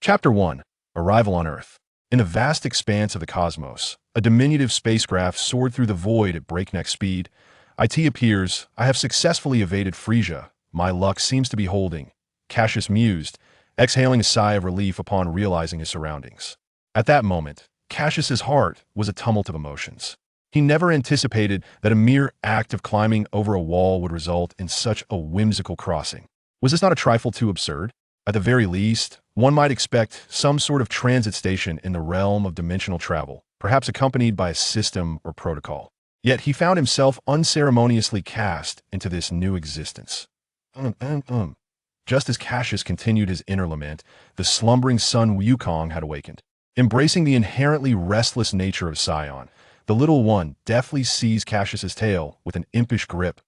Chapter 1. Arrival on Earth. In the vast expanse of the cosmos, a diminutive spacecraft soared through the void at breakneck speed. It appears I have successfully evaded Frisia. My luck seems to be holding, Cassius mused, exhaling a sigh of relief upon realizing his surroundings. At that moment, Cassius's heart was a tumult of emotions. He never anticipated that a mere act of climbing over a wall would result in such a whimsical crossing. Was this not a trifle too absurd? At the very least, one might expect some sort of transit station in the realm of dimensional travel, perhaps accompanied by a system or protocol. Yet he found himself unceremoniously cast into this new existence. Just as Cassius continued his inner lament, the slumbering Sun Wukong had awakened. Embracing the inherently restless nature of Scion, the little one deftly seized Cassius's tail with an impish grip.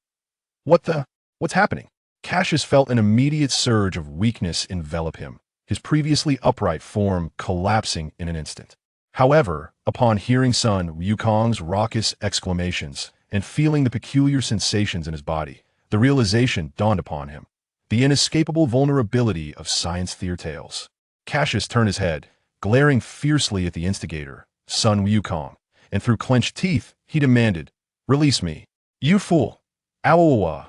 What's happening? Cassius felt an immediate surge of weakness envelop him, his previously upright form collapsing in an instant. However, upon hearing Sun Wukong's raucous exclamations and feeling the peculiar sensations in his body, the realization dawned upon him. The inescapable vulnerability of science theater tales. Cassius turned his head, glaring fiercely at the instigator, Sun Wukong, and through clenched teeth, he demanded, "Release me, you fool!" Awawa.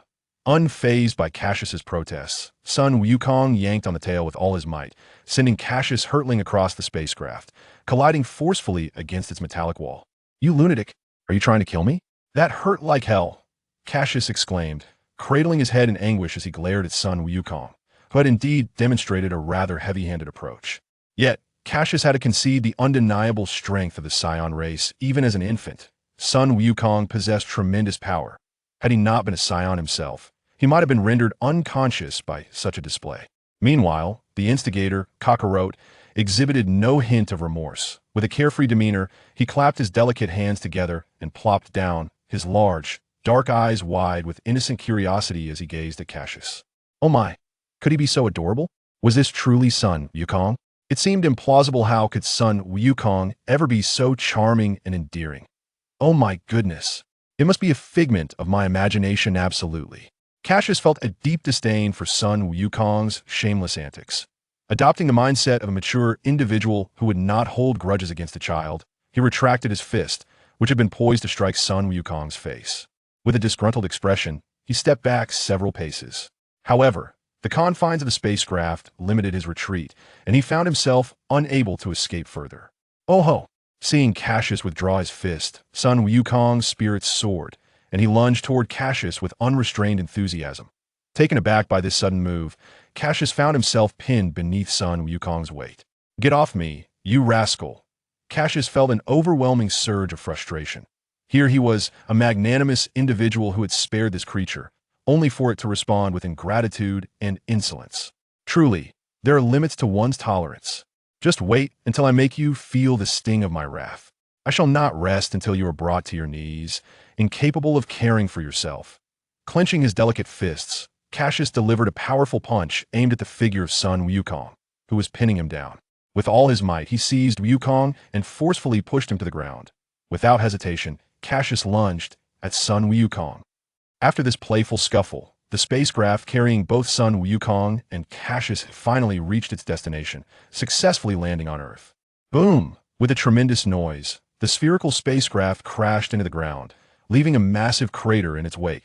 Unfazed by Cassius's protests, Sun Wukong yanked on the tail with all his might, sending Cassius hurtling across the spacecraft, colliding forcefully against its metallic wall. "You lunatic! Are you trying to kill me?" "That hurt like hell!" Cassius exclaimed, cradling his head in anguish as he glared at Sun Wukong, who had indeed demonstrated a rather heavy-handed approach. Yet, Cassius had to concede the undeniable strength of the Scion race even as an infant. Sun Wukong possessed tremendous power. Had he not been a Scion himself, he might have been rendered unconscious by such a display. Meanwhile, the instigator, Kakarot, exhibited no hint of remorse. With a carefree demeanor, he clapped his delicate hands together and plopped down, his large, dark eyes wide with innocent curiosity as he gazed at Cassius. Oh my, could he be so adorable? Was this truly Sun Wukong? It seemed implausible. How could Sun Wukong ever be so charming and endearing? Oh my goodness. It must be a figment of my imagination, absolutely. Cassius felt a deep disdain for Sun Wukong's shameless antics. Adopting the mindset of a mature individual who would not hold grudges against a child, he retracted his fist, which had been poised to strike Sun Wukong's face. With a disgruntled expression, he stepped back several paces. However, the confines of the spacecraft limited his retreat, and he found himself unable to escape further. Oh ho! Seeing Cassius withdraw his fist, Sun Wukong's spirits soared, and he lunged toward Cassius with unrestrained enthusiasm. Taken aback by this sudden move, Cassius found himself pinned beneath Sun Wukong's weight. "Get off me, you rascal!" Cassius felt an overwhelming surge of frustration. Here he was, a magnanimous individual who had spared this creature, only for it to respond with ingratitude and insolence. Truly, there are limits to one's tolerance. Just wait until I make you feel the sting of my wrath. I shall not rest until you are brought to your knees, incapable of caring for yourself. Clenching his delicate fists, Cassius delivered a powerful punch aimed at the figure of Sun Wukong, who was pinning him down. With all his might, he seized Wukong and forcefully pushed him to the ground. Without hesitation, Cassius lunged at Sun Wukong. After this playful scuffle, the spacecraft carrying both Sun Wukong and Cassius finally reached its destination, successfully landing on Earth. Boom! With a tremendous noise, the spherical spacecraft crashed into the ground, leaving a massive crater in its wake.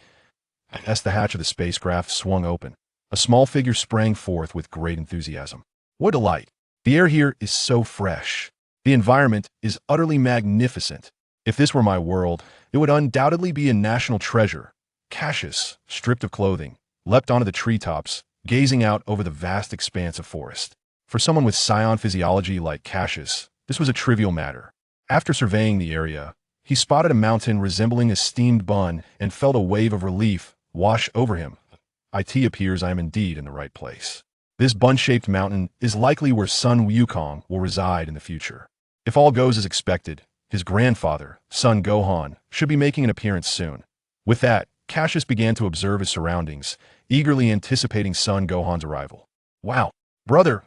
As the hatch of the spacecraft swung open, a small figure sprang forth with great enthusiasm. What delight! The air here is so fresh. The environment is utterly magnificent. If this were my world, it would undoubtedly be a national treasure. Cassius, stripped of clothing, leapt onto the treetops, gazing out over the vast expanse of forest. For someone with Scion physiology like Cassius, this was a trivial matter. After surveying the area, he spotted a mountain resembling a steamed bun and felt a wave of relief wash over him. It appears I am indeed in the right place. This bun-shaped mountain is likely where Sun Wukong will reside in the future. If all goes as expected, his grandfather, Sun Gohan, should be making an appearance soon. With that, Cassius began to observe his surroundings, eagerly anticipating Sun Gohan's arrival. Wow! Brother!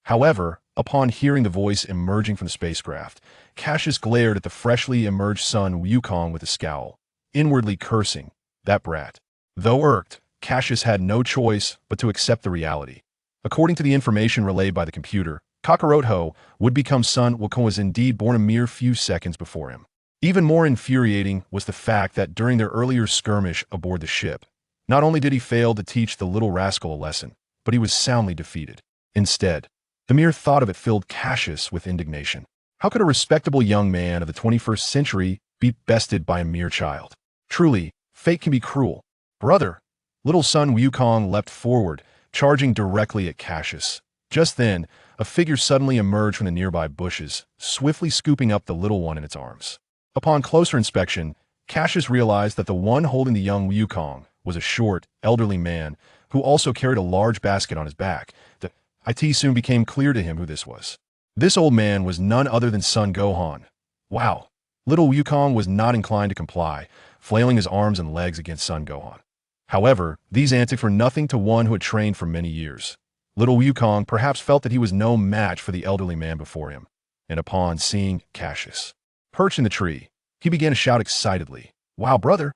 However, upon hearing the voice emerging from the spacecraft, Cassius glared at the freshly emerged Sun Wukong with a scowl, inwardly cursing, that brat. Though irked, Cassius had no choice but to accept the reality. According to the information relayed by the computer, Kakarot would become Sun Wukong was indeed born a mere few seconds before him. Even more infuriating was the fact that during their earlier skirmish aboard the ship, not only did he fail to teach the little rascal a lesson, but he was soundly defeated. Instead, the mere thought of it filled Cassius with indignation. How could a respectable young man of the 21st century be bested by a mere child? Truly, fate can be cruel. Brother! Little Sun Wukong leapt forward, charging directly at Cassius. Just then, a figure suddenly emerged from the nearby bushes, swiftly scooping up the little one in its arms. Upon closer inspection, Cassius realized that the one holding the young Wukong was a short, elderly man who also carried a large basket on his back. It soon became clear to him who this was. This old man was none other than Sun Gohan. Wow! Little Wukong was not inclined to comply, flailing his arms and legs against Sun Gohan. However, these antics were nothing to one who had trained for many years. Little Wukong perhaps felt that he was no match for the elderly man before him, and upon seeing Cassius perched in the tree, he began to shout excitedly, "Wow, brother!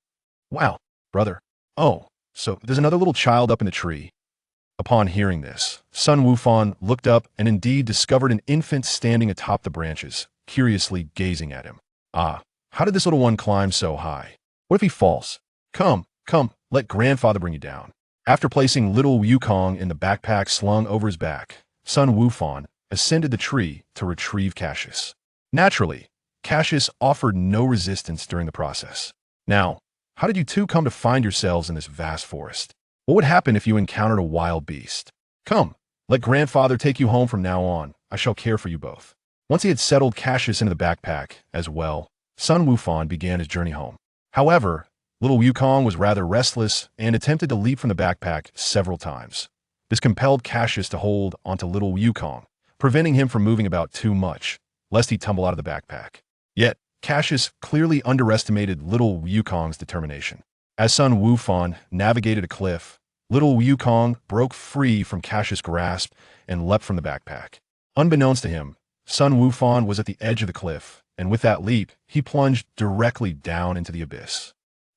Wow, brother! Oh, so there's another little child up in the tree." Upon hearing this, Sun Wukong looked up and indeed discovered an infant standing atop the branches, curiously gazing at him. Ah, how did this little one climb so high? What if he falls? Come, let grandfather bring you down. After placing little Wukong in the backpack slung over his back, Sun Wukong ascended the tree to retrieve Cassius. Naturally, Cassius offered no resistance during the process. Now, how did you two come to find yourselves in this vast forest? What would happen if you encountered a wild beast? Come, let grandfather take you home from now on. I shall care for you both. Once he had settled Cassius into the backpack as well, Sun Wukong began his journey home. However, little Wukong was rather restless and attempted to leap from the backpack several times. This compelled Cassius to hold onto little Wukong, preventing him from moving about too much, lest he tumble out of the backpack. Yet, Cassius clearly underestimated little Wukong's determination. As Sun Wukong navigated a cliff, little Wukong broke free from Cassius' grasp and leapt from the backpack. Unbeknownst to him, Sun Wukong was at the edge of the cliff, and with that leap, he plunged directly down into the abyss.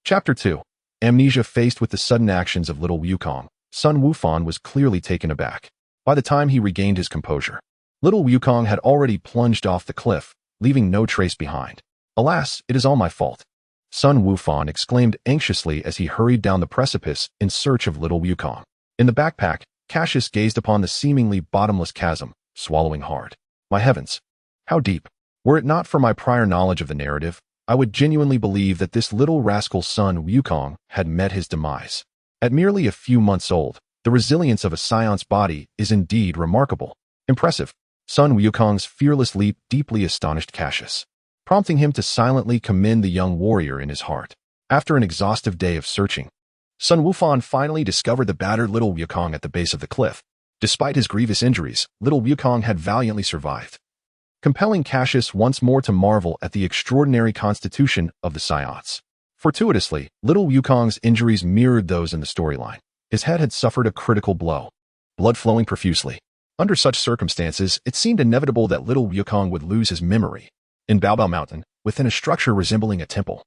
Chapter 2. Amnesia. Faced with the sudden actions of little Wukong, Sun Wukong was clearly taken aback. By the time he regained his composure, little Wukong had already plunged off the cliff, leaving no trace behind. Alas, it is all my fault, Sun Wukong exclaimed anxiously as he hurried down the precipice in search of little Wukong. In the backpack, Cassius gazed upon the seemingly bottomless chasm, swallowing hard. My heavens! How deep! Were it not for my prior knowledge of the narrative, I would genuinely believe that this little rascal Sun Wukong had met his demise. At merely a few months old, the resilience of a scion's body is indeed remarkable. Impressive. Sun Wukong's fearless leap deeply astonished Cassius, prompting him to silently commend the young warrior in his heart. After an exhaustive day of searching, Sun Wukong finally discovered the battered little Wukong at the base of the cliff. Despite his grievous injuries, little Wukong had valiantly survived, compelling Cassius once more to marvel at the extraordinary constitution of the scions. Fortuitously, little Wukong's injuries mirrored those in the storyline. His head had suffered a critical blow, blood flowing profusely. Under such circumstances, it seemed inevitable that little Wukong would lose his memory. In Baobao Mountain, within a structure resembling a temple,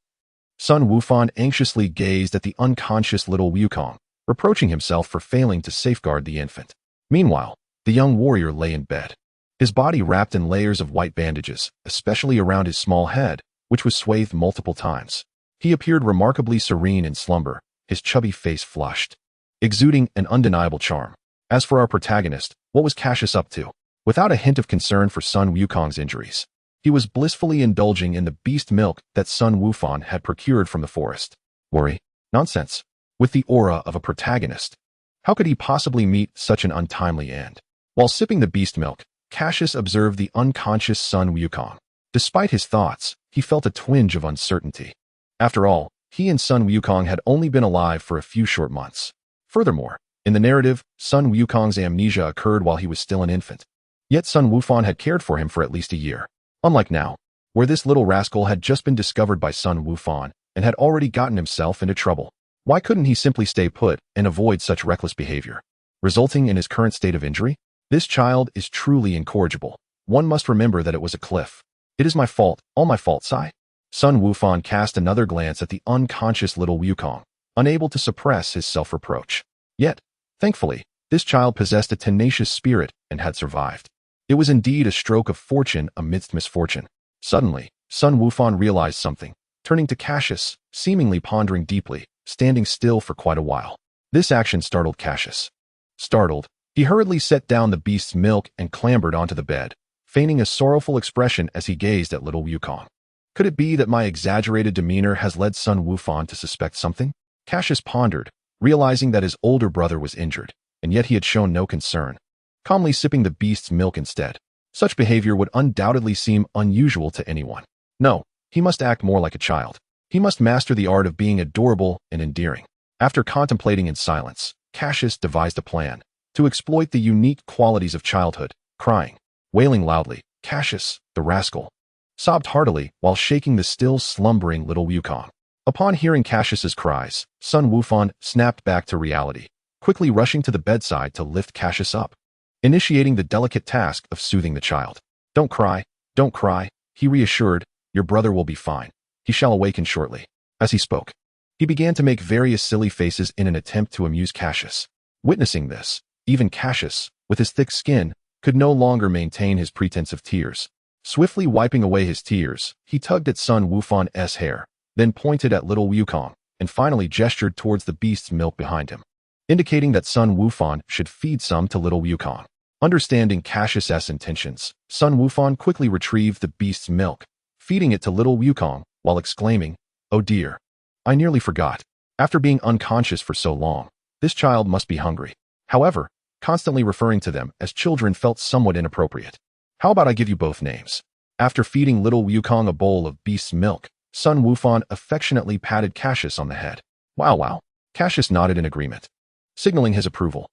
Sun Wukong anxiously gazed at the unconscious little Wukong, reproaching himself for failing to safeguard the infant. Meanwhile, the young warrior lay in bed, his body wrapped in layers of white bandages, especially around his small head, which was swathed multiple times. He appeared remarkably serene in slumber, his chubby face flushed, exuding an undeniable charm. As for our protagonist, what was Cassius up to? Without a hint of concern for Sun Wukong's injuries, he was blissfully indulging in the beast milk that Sun Wukong had procured from the forest. Worry? Nonsense. With the aura of a protagonist, how could he possibly meet such an untimely end? While sipping the beast milk, Cassius observed the unconscious Sun Wukong. Despite his thoughts, he felt a twinge of uncertainty. After all, he and Sun Wukong had only been alive for a few short months. Furthermore, in the narrative, Sun Wukong's amnesia occurred while he was still an infant. Yet Sun Wukong had cared for him for at least a year. Unlike now, where this little rascal had just been discovered by Sun Wukong and had already gotten himself into trouble. Why couldn't he simply stay put and avoid such reckless behavior, resulting in his current state of injury? This child is truly incorrigible. One must remember that it was a cliff. It is my fault, all my fault, sigh. Sun Wukong cast another glance at the unconscious little Wukong, unable to suppress his self-reproach. Yet, thankfully, this child possessed a tenacious spirit and had survived. It was indeed a stroke of fortune amidst misfortune. Suddenly, Sun Wufan realized something, turning to Cassius, seemingly pondering deeply, standing still for quite a while. This action startled Cassius. Startled, he hurriedly set down the beast's milk and clambered onto the bed, feigning a sorrowful expression as he gazed at little Wukong. Could it be that my exaggerated demeanor has led Sun Wufan to suspect something? Cassius pondered, realizing that his older brother was injured, and yet he had shown no concern, calmly sipping the beast's milk instead. Such behavior would undoubtedly seem unusual to anyone. No, he must act more like a child. He must master the art of being adorable and endearing. After contemplating in silence, Cassius devised a plan to exploit the unique qualities of childhood, crying, wailing loudly. Cassius, the rascal, sobbed heartily while shaking the still slumbering little Wukong. Upon hearing Cassius's cries, Sun Wufan snapped back to reality, quickly rushing to the bedside to lift Cassius up, initiating the delicate task of soothing the child. Don't cry, he reassured. Your brother will be fine. He shall awaken shortly. As he spoke, he began to make various silly faces in an attempt to amuse Cassius. Witnessing this, even Cassius, with his thick skin, could no longer maintain his pretense of tears. Swiftly wiping away his tears, he tugged at Sun Wufan's hair, then pointed at little Wukong, and finally gestured towards the beast's milk behind him, indicating that Sun Wufan should feed some to little Wukong. Understanding Cassius's intentions, Sun Wufan quickly retrieved the beast's milk, feeding it to little Wukong, while exclaiming, "Oh dear, I nearly forgot. After being unconscious for so long, this child must be hungry." However, constantly referring to them as children felt somewhat inappropriate. How about I give you both names? After feeding little Wukong a bowl of beast's milk, Sun Wufan affectionately patted Cassius on the head. Wow. Cassius nodded in agreement, signaling his approval.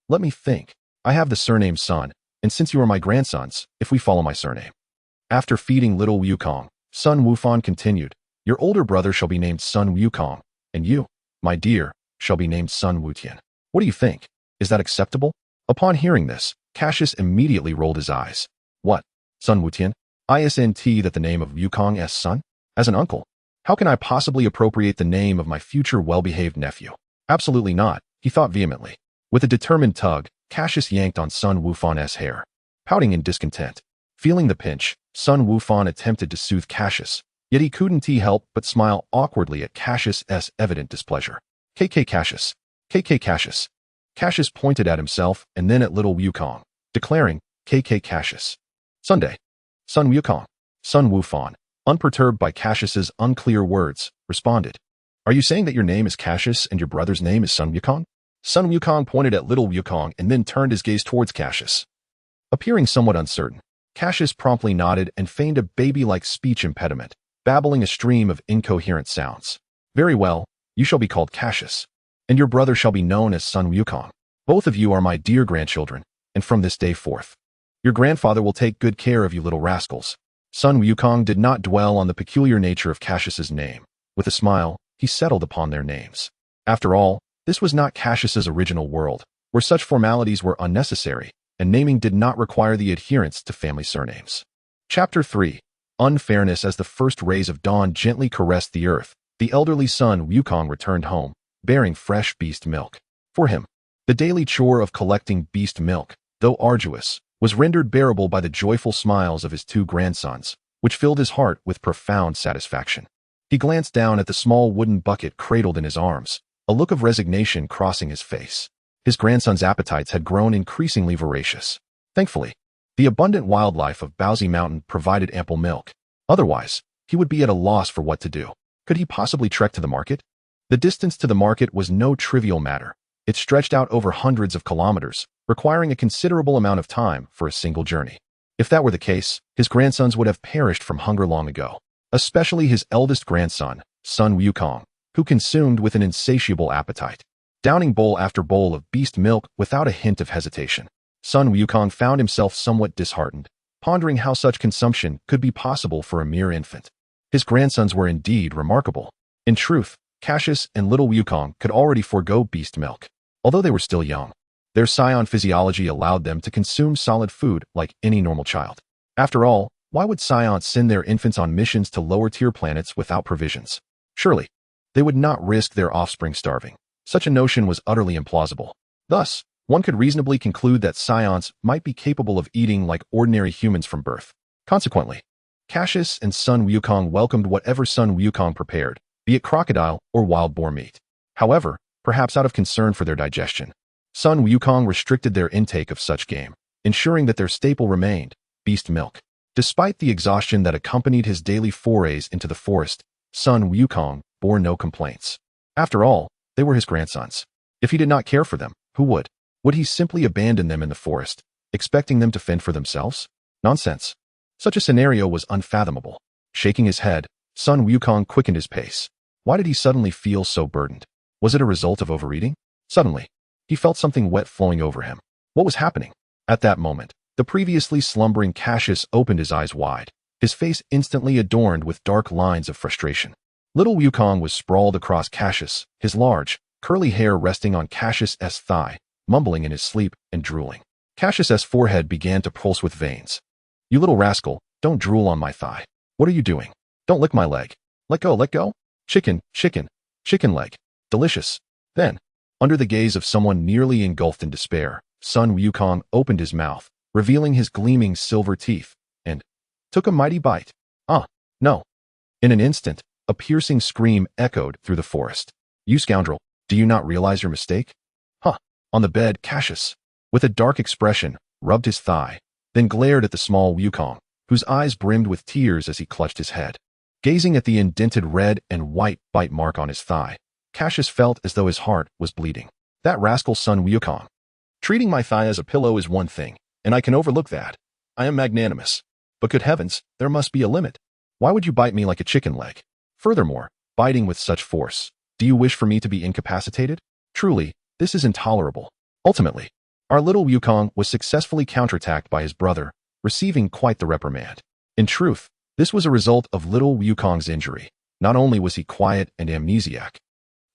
Let me think. I have the surname Sun, and since you are my grandsons, if we follow my surname. After feeding little Wukong, Sun Wufan continued, your older brother shall be named Sun Wukong, and you, my dear, shall be named Sun Wutian. What do you think? Is that acceptable? Upon hearing this, Cassius immediately rolled his eyes. What? Sun Wutian? Isn't that the name of Wukong's son? As an uncle, how can I possibly appropriate the name of my future well-behaved nephew? Absolutely not, he thought vehemently. With a determined tug, Cassius yanked on Sun Wufan's hair, pouting in discontent. Feeling the pinch, Sun Wufan attempted to soothe Cassius, yet he couldn't help but smile awkwardly at Cassius's evident displeasure. Cassius. Cassius pointed at himself and then at little Wukong, declaring, Cassius. Sunday. Sun Wukong. Sun Wufan, unperturbed by Cassius's unclear words, responded, are you saying that your name is Cassius and your brother's name is Sun Wukong? Sun Wukong pointed at little Wukong and then turned his gaze towards Cassius. Appearing somewhat uncertain, Cassius promptly nodded and feigned a baby-like speech impediment, babbling a stream of incoherent sounds. Very well, you shall be called Cassius, and your brother shall be known as Sun Wukong. Both of you are my dear grandchildren, and from this day forth, your grandfather will take good care of you little rascals. Sun Wukong did not dwell on the peculiar nature of Cassius's name. With a smile, he settled upon their names. After all, this was not Cassius's original world, where such formalities were unnecessary, and naming did not require the adherence to family surnames. Chapter 3. Unfairness. As the first rays of dawn gently caressed the earth, the elderly Sun Wukong returned home, bearing fresh beast milk. For him, the daily chore of collecting beast milk, though arduous, was rendered bearable by the joyful smiles of his two grandsons, which filled his heart with profound satisfaction. He glanced down at the small wooden bucket cradled in his arms, a look of resignation crossing his face. His grandsons' appetites had grown increasingly voracious. Thankfully, the abundant wildlife of Bowsy Mountain provided ample milk. Otherwise, he would be at a loss for what to do. Could he possibly trek to the market? The distance to the market was no trivial matter. It stretched out over hundreds of kilometers, requiring a considerable amount of time for a single journey. If that were the case, his grandsons would have perished from hunger long ago, especially his eldest grandson, Sun Wukong, who consumed with an insatiable appetite, downing bowl after bowl of beast milk without a hint of hesitation. Sun Wukong found himself somewhat disheartened, pondering how such consumption could be possible for a mere infant. His grandsons were indeed remarkable. In truth, Cassius and little Wukong could already forego beast milk, although they were still young. Their scion physiology allowed them to consume solid food like any normal child. After all, why would scions send their infants on missions to lower-tier planets without provisions? Surely, they would not risk their offspring starving. Such a notion was utterly implausible. Thus, one could reasonably conclude that scions might be capable of eating like ordinary humans from birth. Consequently, Cassius and Sun Wukong welcomed whatever Sun Wukong prepared, be it crocodile or wild boar meat. However, perhaps out of concern for their digestion, Sun Wukong restricted their intake of such game, ensuring that their staple remained beast milk. Despite the exhaustion that accompanied his daily forays into the forest, Sun Wukong bore no complaints. After all, they were his grandsons. If he did not care for them, who would? Would he simply abandon them in the forest, expecting them to fend for themselves? Nonsense. Such a scenario was unfathomable. Shaking his head, Sun Wukong quickened his pace. Why did he suddenly feel so burdened? Was it a result of overeating? Suddenly, he felt something wet flowing over him. What was happening? At that moment, the previously slumbering Cassius opened his eyes wide, his face instantly adorned with dark lines of frustration. Little Wukong was sprawled across Cassius, his large, curly hair resting on Cassius's thigh, mumbling in his sleep and drooling. Cassius's forehead began to pulse with veins. "You little rascal, don't drool on my thigh. What are you doing? Don't lick my leg. Let go, let go. Chicken, chicken, chicken leg. Delicious." Then, under the gaze of someone nearly engulfed in despair, Sun Wukong opened his mouth, revealing his gleaming silver teeth, and took a mighty bite. No. In an instant, a piercing scream echoed through the forest. "You scoundrel, do you not realize your mistake?" On the bed, Cassius, with a dark expression, rubbed his thigh, then glared at the small Wukong, whose eyes brimmed with tears as he clutched his head. Gazing at the indented red and white bite mark on his thigh, Cassius felt as though his heart was bleeding. That rascal Sun Wukong. Treating my thigh as a pillow is one thing, and I can overlook that. I am magnanimous. But good heavens, there must be a limit. Why would you bite me like a chicken leg? Furthermore, biting with such force, do you wish for me to be incapacitated? Truly, this is intolerable. Ultimately, our little Wukong was successfully counterattacked by his brother, receiving quite the reprimand. In truth, this was a result of little Wukong's injury. Not only was he quiet and amnesiac,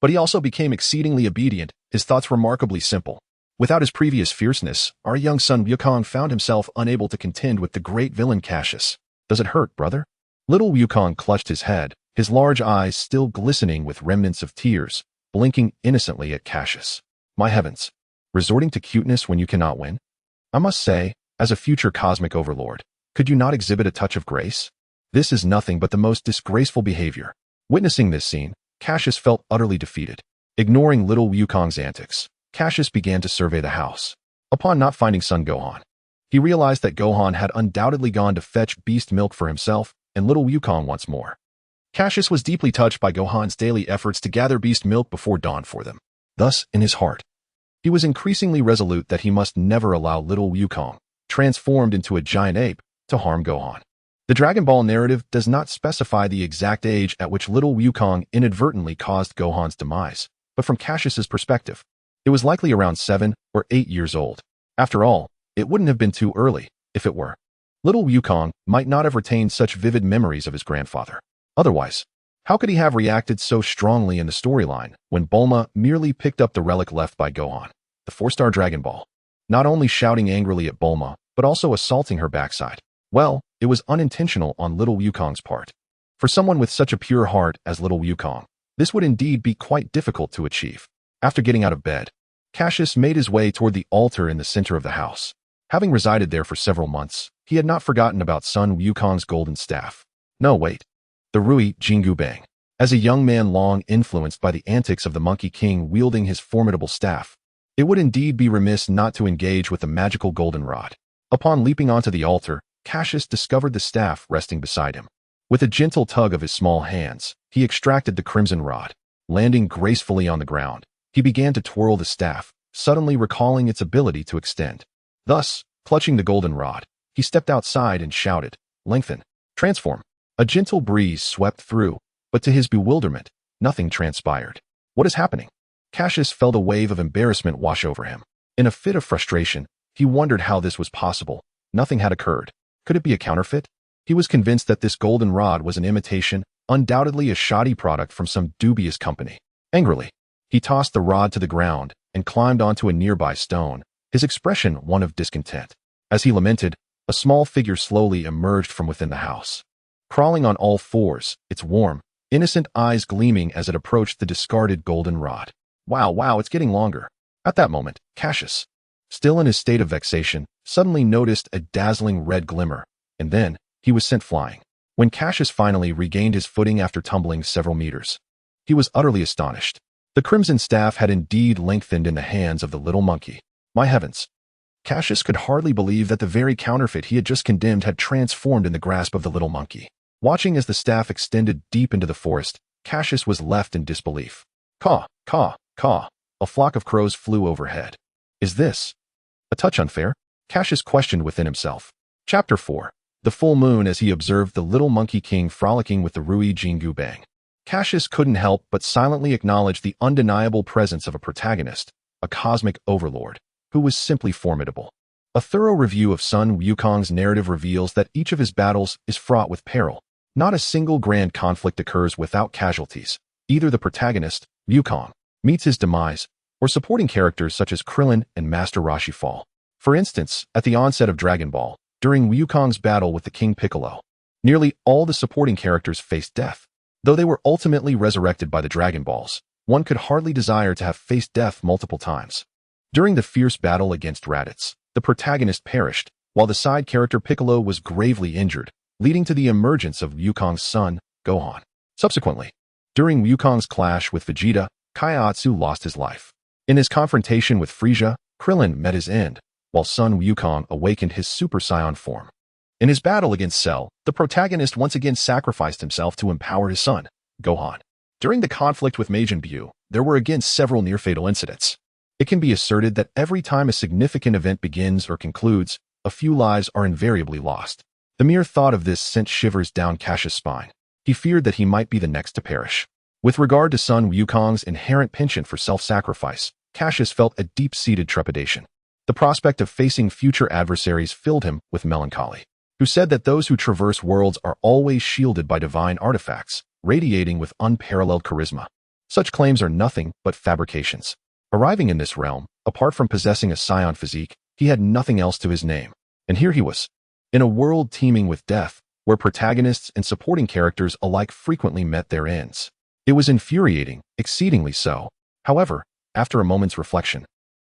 but he also became exceedingly obedient, his thoughts remarkably simple. Without his previous fierceness, our young son Wukong found himself unable to contend with the great villain Cassius. "Does it hurt, brother?" Little Wukong clutched his head, his large eyes still glistening with remnants of tears, blinking innocently at Cassius. "My heavens, resorting to cuteness when you cannot win? I must say, as a future cosmic overlord, could you not exhibit a touch of grace? This is nothing but the most disgraceful behavior." Witnessing this scene, Cassius felt utterly defeated. Ignoring little Wukong's antics, Cassius began to survey the house. Upon not finding son Gohan, he realized that Gohan had undoubtedly gone to fetch beast milk for himself and little Wukong once more. Cassius was deeply touched by Gohan's daily efforts to gather beast milk before dawn for them. Thus, in his heart, he was increasingly resolute that he must never allow little Wukong, transformed into a giant ape, to harm Gohan. The Dragon Ball narrative does not specify the exact age at which little Wukong inadvertently caused Gohan's demise, but from Cassius's perspective, it was likely around 7 or 8 years old. After all, it wouldn't have been too early, if it were. Little Wukong might not have retained such vivid memories of his grandfather. Otherwise, how could he have reacted so strongly in the storyline when Bulma merely picked up the relic left by Gohan, the 4-star Dragon Ball, not only shouting angrily at Bulma, but also assaulting her backside? Well, it was unintentional on little Wukong's part. For someone with such a pure heart as little Wukong, this would indeed be quite difficult to achieve. After getting out of bed, Cassius made his way toward the altar in the center of the house. Having resided there for several months, he had not forgotten about Sun Wukong's golden staff. No, wait. The Rui Jingu Bang. As a young man long influenced by the antics of the Monkey King wielding his formidable staff, it would indeed be remiss not to engage with the magical goldenrod. Upon leaping onto the altar, Cassius discovered the staff resting beside him. With a gentle tug of his small hands, he extracted the crimson rod. Landing gracefully on the ground, he began to twirl the staff, suddenly recalling its ability to extend. Thus, clutching the goldenrod, he stepped outside and shouted, "Lengthen! Transform!" A gentle breeze swept through, but to his bewilderment, nothing transpired. What is happening? Cassius felt a wave of embarrassment wash over him. In a fit of frustration, he wondered how this was possible. Nothing had occurred. Could it be a counterfeit? He was convinced that this golden rod was an imitation, undoubtedly a shoddy product from some dubious company. Angrily, he tossed the rod to the ground and climbed onto a nearby stone, his expression one of discontent. As he lamented, a small figure slowly emerged from within the house. Crawling on all fours, its warm, innocent eyes gleaming as it approached the discarded golden rod. Wow, it's getting longer. At that moment, Cassius, still in his state of vexation, suddenly noticed a dazzling red glimmer, and then he was sent flying. When Cassius finally regained his footing after tumbling several meters, he was utterly astonished. The crimson staff had indeed lengthened in the hands of the little monkey. My heavens! Cassius could hardly believe that the very counterfeit he had just condemned had transformed in the grasp of the little monkey. Watching as the staff extended deep into the forest, Cassius was left in disbelief. Caw, caw, caw. A flock of crows flew overhead. Is this a touch unfair? Cassius questioned within himself. Chapter 4. The full moon as he observed the little monkey king frolicking with the Rui Jingu Bang. Cassius couldn't help but silently acknowledge the undeniable presence of a protagonist, a cosmic overlord, who was simply formidable. A thorough review of Sun Wukong's narrative reveals that each of his battles is fraught with peril. Not a single grand conflict occurs without casualties. Either the protagonist, Wukong, meets his demise, or supporting characters such as Krillin and Master Roshi fall. For instance, at the onset of Dragon Ball, during Wukong's battle with the King Piccolo, nearly all the supporting characters faced death. Though they were ultimately resurrected by the Dragon Balls, one could hardly desire to have faced death multiple times. During the fierce battle against Raditz, the protagonist perished, while the side character Piccolo was gravely injured, leading to the emergence of Wukong's son, Gohan. Subsequently, during Wukong's clash with Vegeta, Kaiatsu lost his life. In his confrontation with Frieza, Krillin met his end, while Sun Wukong awakened his Super Saiyan form. In his battle against Cell, the protagonist once again sacrificed himself to empower his son, Gohan. During the conflict with Majin Buu, there were again several near-fatal incidents. It can be asserted that every time a significant event begins or concludes, a few lives are invariably lost. The mere thought of this sent shivers down Cassius' spine. He feared that he might be the next to perish. With regard to Sun Wukong's inherent penchant for self-sacrifice, Cassius felt a deep-seated trepidation. The prospect of facing future adversaries filled him with melancholy. Who said that those who traverse worlds are always shielded by divine artifacts, radiating with unparalleled charisma. Such claims are nothing but fabrications. Arriving in this realm, apart from possessing a scion physique, he had nothing else to his name. And here he was, in a world teeming with death, where protagonists and supporting characters alike frequently met their ends. It was infuriating, exceedingly so. However, after a moment's reflection,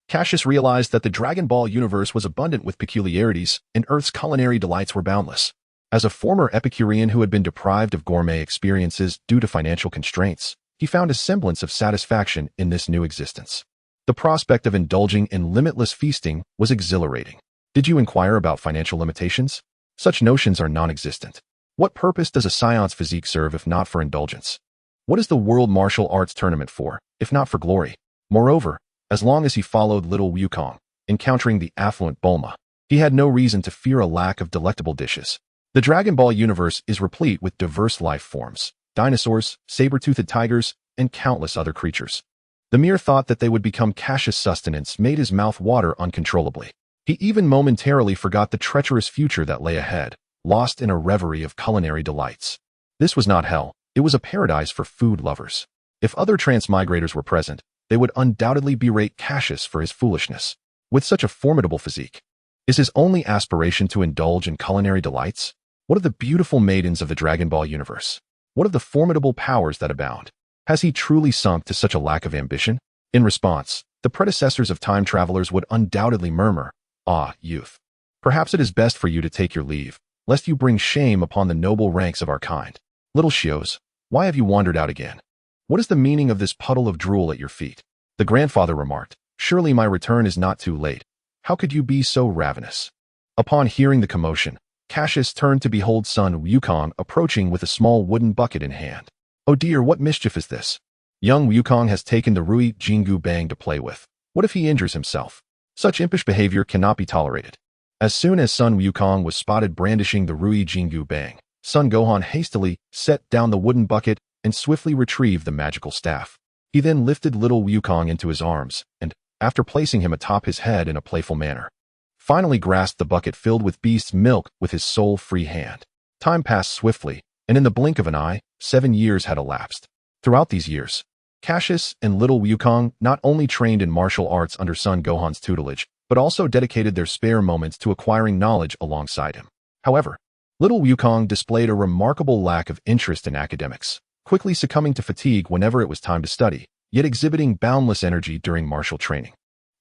Cassius realized that the Dragon Ball universe was abundant with peculiarities, and Earth's culinary delights were boundless. As a former Epicurean who had been deprived of gourmet experiences due to financial constraints, he found a semblance of satisfaction in this new existence. The prospect of indulging in limitless feasting was exhilarating. Did you inquire about financial limitations? Such notions are non-existent. What purpose does a science physique serve if not for indulgence? What is the World Martial Arts Tournament for, if not for glory? Moreover, as long as he followed little Wukong, encountering the affluent Bulma, he had no reason to fear a lack of delectable dishes. The Dragon Ball universe is replete with diverse life forms, dinosaurs, saber-toothed tigers, and countless other creatures. The mere thought that they would become Cassius' sustenance made his mouth water uncontrollably. He even momentarily forgot the treacherous future that lay ahead, lost in a reverie of culinary delights. This was not hell, it was a paradise for food lovers. If other transmigrators were present, they would undoubtedly berate Cassius for his foolishness. With such a formidable physique, is his only aspiration to indulge in culinary delights? What of the beautiful maidens of the Dragon Ball universe? What of the formidable powers that abound? Has he truly sunk to such a lack of ambition? In response, the predecessors of time travelers would undoubtedly murmur, "Ah, youth. Perhaps it is best for you to take your leave, lest you bring shame upon the noble ranks of our kind. Little Shios, why have you wandered out again? What is the meaning of this puddle of drool at your feet?" The grandfather remarked, "Surely my return is not too late. How could you be so ravenous?" Upon hearing the commotion, Cassius turned to behold Sun Wukong approaching with a small wooden bucket in hand. Oh dear, what mischief is this? Young Wukong has taken the Rui Jingu Bang to play with. What if he injures himself? Such impish behavior cannot be tolerated. As soon as Sun Wukong was spotted brandishing the Rui Jingu Bang, Son Gohan hastily set down the wooden bucket and swiftly retrieved the magical staff. He then lifted little Wukong into his arms and, after placing him atop his head in a playful manner, finally grasped the bucket filled with beast's milk with his sole free hand. Time passed swiftly, and in the blink of an eye, 7 years had elapsed. Throughout these years, Cassius and little Wukong not only trained in martial arts under Son Gohan's tutelage, but also dedicated their spare moments to acquiring knowledge alongside him. However, little Wukong displayed a remarkable lack of interest in academics, quickly succumbing to fatigue whenever it was time to study, yet exhibiting boundless energy during martial training.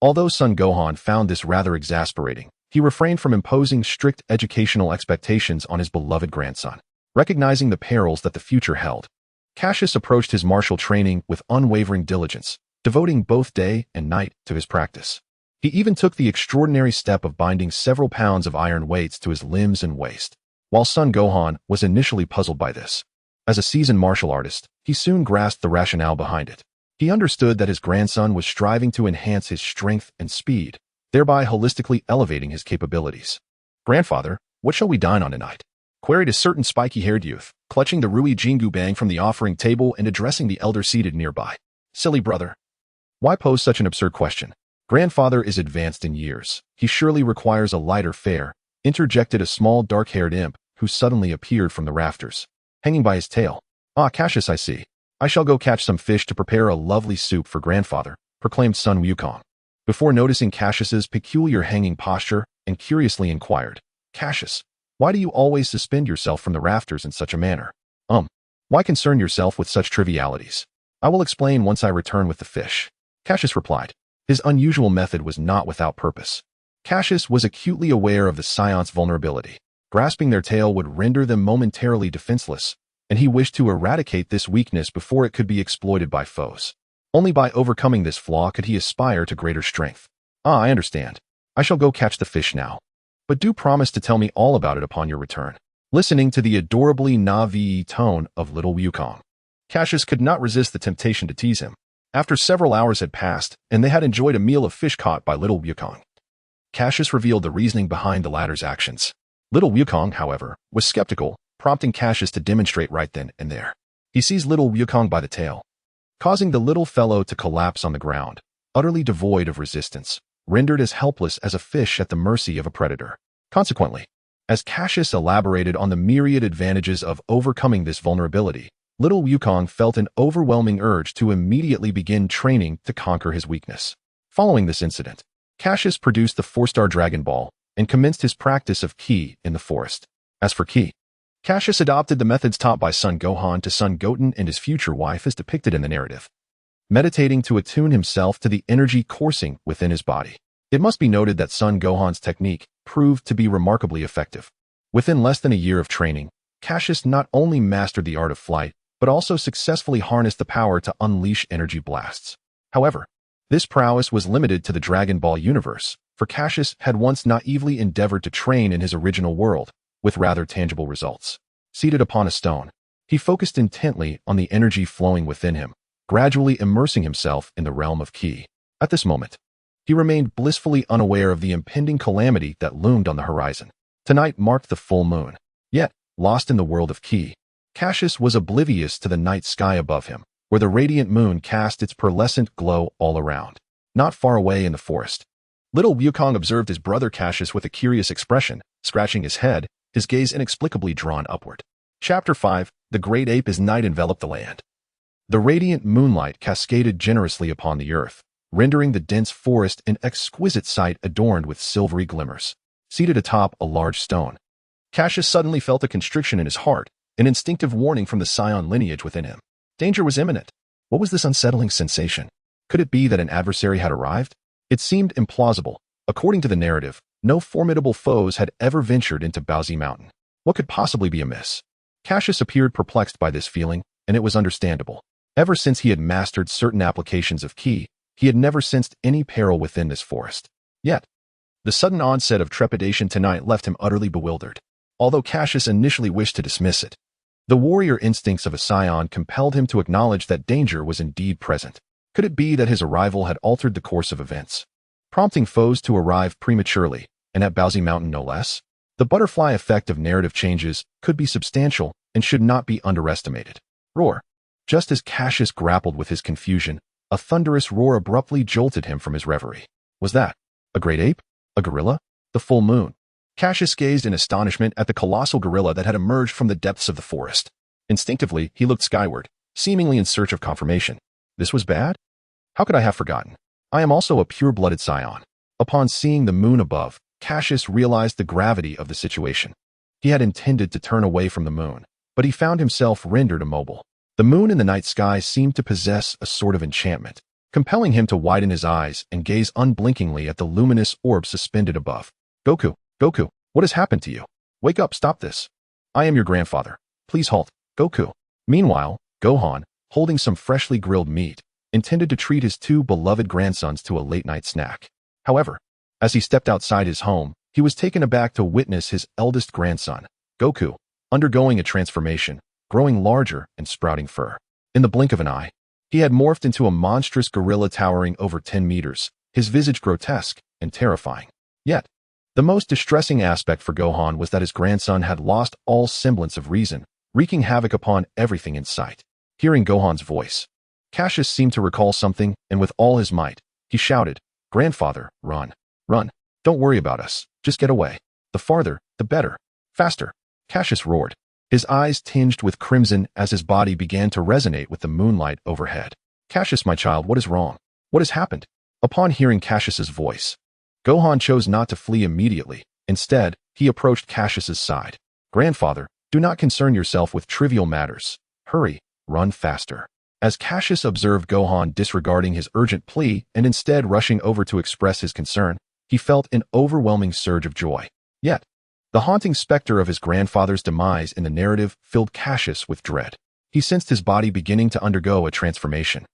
Although Son Gohan found this rather exasperating, he refrained from imposing strict educational expectations on his beloved grandson. Recognizing the perils that the future held, Cassius approached his martial training with unwavering diligence, devoting both day and night to his practice. He even took the extraordinary step of binding several pounds of iron weights to his limbs and waist. While Son Gohan was initially puzzled by this, as a seasoned martial artist, he soon grasped the rationale behind it. He understood that his grandson was striving to enhance his strength and speed, thereby holistically elevating his capabilities. "Grandfather, what shall we dine on tonight?" queried a certain spiky-haired youth, clutching the Rui Jingu Bang from the offering table and addressing the elder seated nearby. "Silly brother. Why pose such an absurd question? Grandfather is advanced in years. He surely requires a lighter fare," interjected a small dark-haired imp who suddenly appeared from the rafters, hanging by his tail. "Ah, Cassius, I see. I shall go catch some fish to prepare a lovely soup for grandfather," proclaimed Sun Wukong. Before noticing Cassius's peculiar hanging posture and curiously inquired, "Cassius, why do you always suspend yourself from the rafters in such a manner? Why concern yourself with such trivialities? I will explain once I return with the fish," Cassius replied. His unusual method was not without purpose. Cassius was acutely aware of the Scion's vulnerability. Grasping their tail would render them momentarily defenseless, and he wished to eradicate this weakness before it could be exploited by foes. Only by overcoming this flaw could he aspire to greater strength. "Ah, I understand. I shall go catch the fish now. But do promise to tell me all about it upon your return." Listening to the adorably naive tone of little Wukong, Cassius could not resist the temptation to tease him. After several hours had passed, and they had enjoyed a meal of fish caught by little Wukong, Cassius revealed the reasoning behind the latter's actions. Little Wukong, however, was skeptical, prompting Cassius to demonstrate right then and there. He seized little Wukong by the tail, causing the little fellow to collapse on the ground, utterly devoid of resistance, rendered as helpless as a fish at the mercy of a predator. Consequently, as Cassius elaborated on the myriad advantages of overcoming this vulnerability, little Wukong felt an overwhelming urge to immediately begin training to conquer his weakness. Following this incident, Cassius produced the 4-star Dragon Ball and commenced his practice of Ki in the forest. As for Ki, Cassius adopted the methods taught by Son Gohan to Son Goten and his future wife as depicted in the narrative, meditating to attune himself to the energy coursing within his body. It must be noted that Son Gohan's technique proved to be remarkably effective. Within less than a year of training, Cassius not only mastered the art of flight, but also successfully harnessed the power to unleash energy blasts. However, this prowess was limited to the Dragon Ball universe, for Cassius had once naively endeavored to train in his original world, with rather tangible results. Seated upon a stone, he focused intently on the energy flowing within him, gradually immersing himself in the realm of Ki. At this moment, he remained blissfully unaware of the impending calamity that loomed on the horizon. Tonight marked the full moon. Yet, lost in the world of Ki, Cassius was oblivious to the night sky above him, where the radiant moon cast its pearlescent glow all around. Not far away in the forest, little Wukong observed his brother Cassius with a curious expression, scratching his head, his gaze inexplicably drawn upward. Chapter 5: The Great Ape as Night Enveloped the Land. The radiant moonlight cascaded generously upon the earth, rendering the dense forest an exquisite sight adorned with silvery glimmers. Seated atop a large stone, Cassius suddenly felt a constriction in his heart, an instinctive warning from the Scion lineage within him. Danger was imminent. What was this unsettling sensation? Could it be that an adversary had arrived? It seemed implausible. According to the narrative, no formidable foes had ever ventured into Baozi Mountain. What could possibly be amiss? Cassius appeared perplexed by this feeling, and it was understandable. Ever since he had mastered certain applications of Ki, he had never sensed any peril within this forest. Yet, the sudden onset of trepidation tonight left him utterly bewildered. Although Cassius initially wished to dismiss it, the warrior instincts of a Scion compelled him to acknowledge that danger was indeed present. Could it be that his arrival had altered the course of events, prompting foes to arrive prematurely, and at Baozi Mountain no less? The butterfly effect of narrative changes could be substantial and should not be underestimated. Roar. Just as Cassius grappled with his confusion, a thunderous roar abruptly jolted him from his reverie. Was that a great ape? A gorilla? The full moon? Cassius gazed in astonishment at the colossal gorilla that had emerged from the depths of the forest. Instinctively, he looked skyward, seemingly in search of confirmation. This was bad? How could I have forgotten? I am also a pure-blooded Scion. Upon seeing the moon above, Cassius realized the gravity of the situation. He had intended to turn away from the moon, but he found himself rendered immobile. The moon in the night sky seemed to possess a sort of enchantment. compelling him to widen his eyes and gaze unblinkingly at the luminous orb suspended above. Goku, Goku, what has happened to you? Wake up, stop this. I am your grandfather. Please halt, Goku. Meanwhile, Gohan, holding some freshly grilled meat, intended to treat his two beloved grandsons to a late-night snack. However, as he stepped outside his home, he was taken aback to witness his eldest grandson, Goku, undergoing a transformation, growing larger and sprouting fur. In the blink of an eye, he had morphed into a monstrous gorilla towering over 10 meters, his visage grotesque and terrifying. Yet, the most distressing aspect for Gohan was that his grandson had lost all semblance of reason, wreaking havoc upon everything in sight. Hearing Gohan's voice, Cassius seemed to recall something, and with all his might, he shouted, "Grandfather, run, run. Don't worry about us. Just get away. The farther, the better. Faster." Cassius roared, his eyes tinged with crimson as his body began to resonate with the moonlight overhead. "Cassius, my child, what is wrong? What has happened?" Upon hearing Cassius's voice, Gohan chose not to flee immediately. Instead, he approached Cassius's side. "Grandfather, do not concern yourself with trivial matters. Hurry, run faster." As Cassius observed Gohan disregarding his urgent plea and instead rushing over to express his concern, he felt an overwhelming surge of joy. Yet, the haunting specter of his grandfather's demise in the narrative filled Cassius with dread. He sensed his body beginning to undergo a transformation,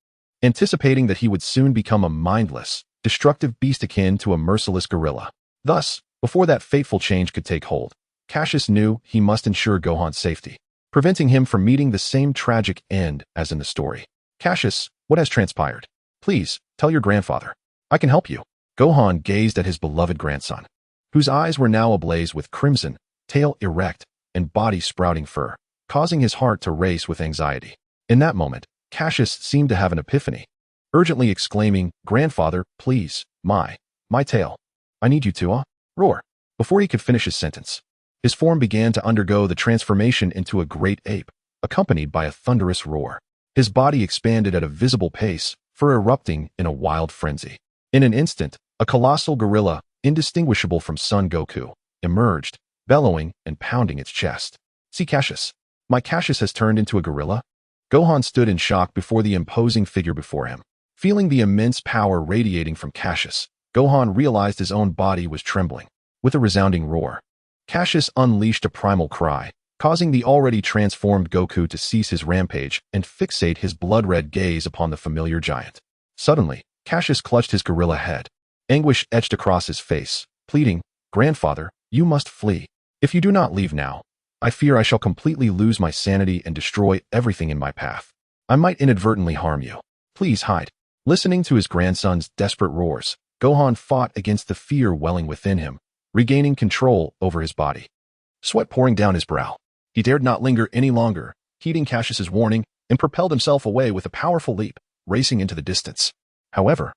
anticipating that he would soon become a mindless, destructive beast akin to a merciless gorilla. Thus, before that fateful change could take hold, Cassius knew he must ensure Gohan's safety, preventing him from meeting the same tragic end as in the story. "Cassius, what has transpired? Please, tell your grandfather. I can help you." Gohan gazed at his beloved grandson, whose eyes were now ablaze with crimson, tail erect, and body sprouting fur, causing his heart to race with anxiety. In that moment, Cassius seemed to have an epiphany, urgently exclaiming, "Grandfather, please, my tail. I need you to, roar." Before he could finish his sentence, his form began to undergo the transformation into a great ape, accompanied by a thunderous roar. His body expanded at a visible pace, fur erupting in a wild frenzy. In an instant, a colossal gorilla, indistinguishable from Son Goku, emerged, bellowing and pounding its chest. "See, Cassius. My Cassius has turned into a gorilla?" Gohan stood in shock before the imposing figure before him. Feeling the immense power radiating from Cassius, Gohan realized his own body was trembling. With a resounding roar, Cassius unleashed a primal cry, causing the already transformed Goku to cease his rampage and fixate his blood-red gaze upon the familiar giant. Suddenly, Cassius clutched his gorilla head. Anguish etched across his face, pleading, "Grandfather, you must flee. If you do not leave now, I fear I shall completely lose my sanity and destroy everything in my path. I might inadvertently harm you. Please hide." Listening to his grandson's desperate roars, Gohan fought against the fear welling within him, regaining control over his body. Sweat pouring down his brow, he dared not linger any longer, heeding Cassius's warning, and propelled himself away with a powerful leap, racing into the distance. However,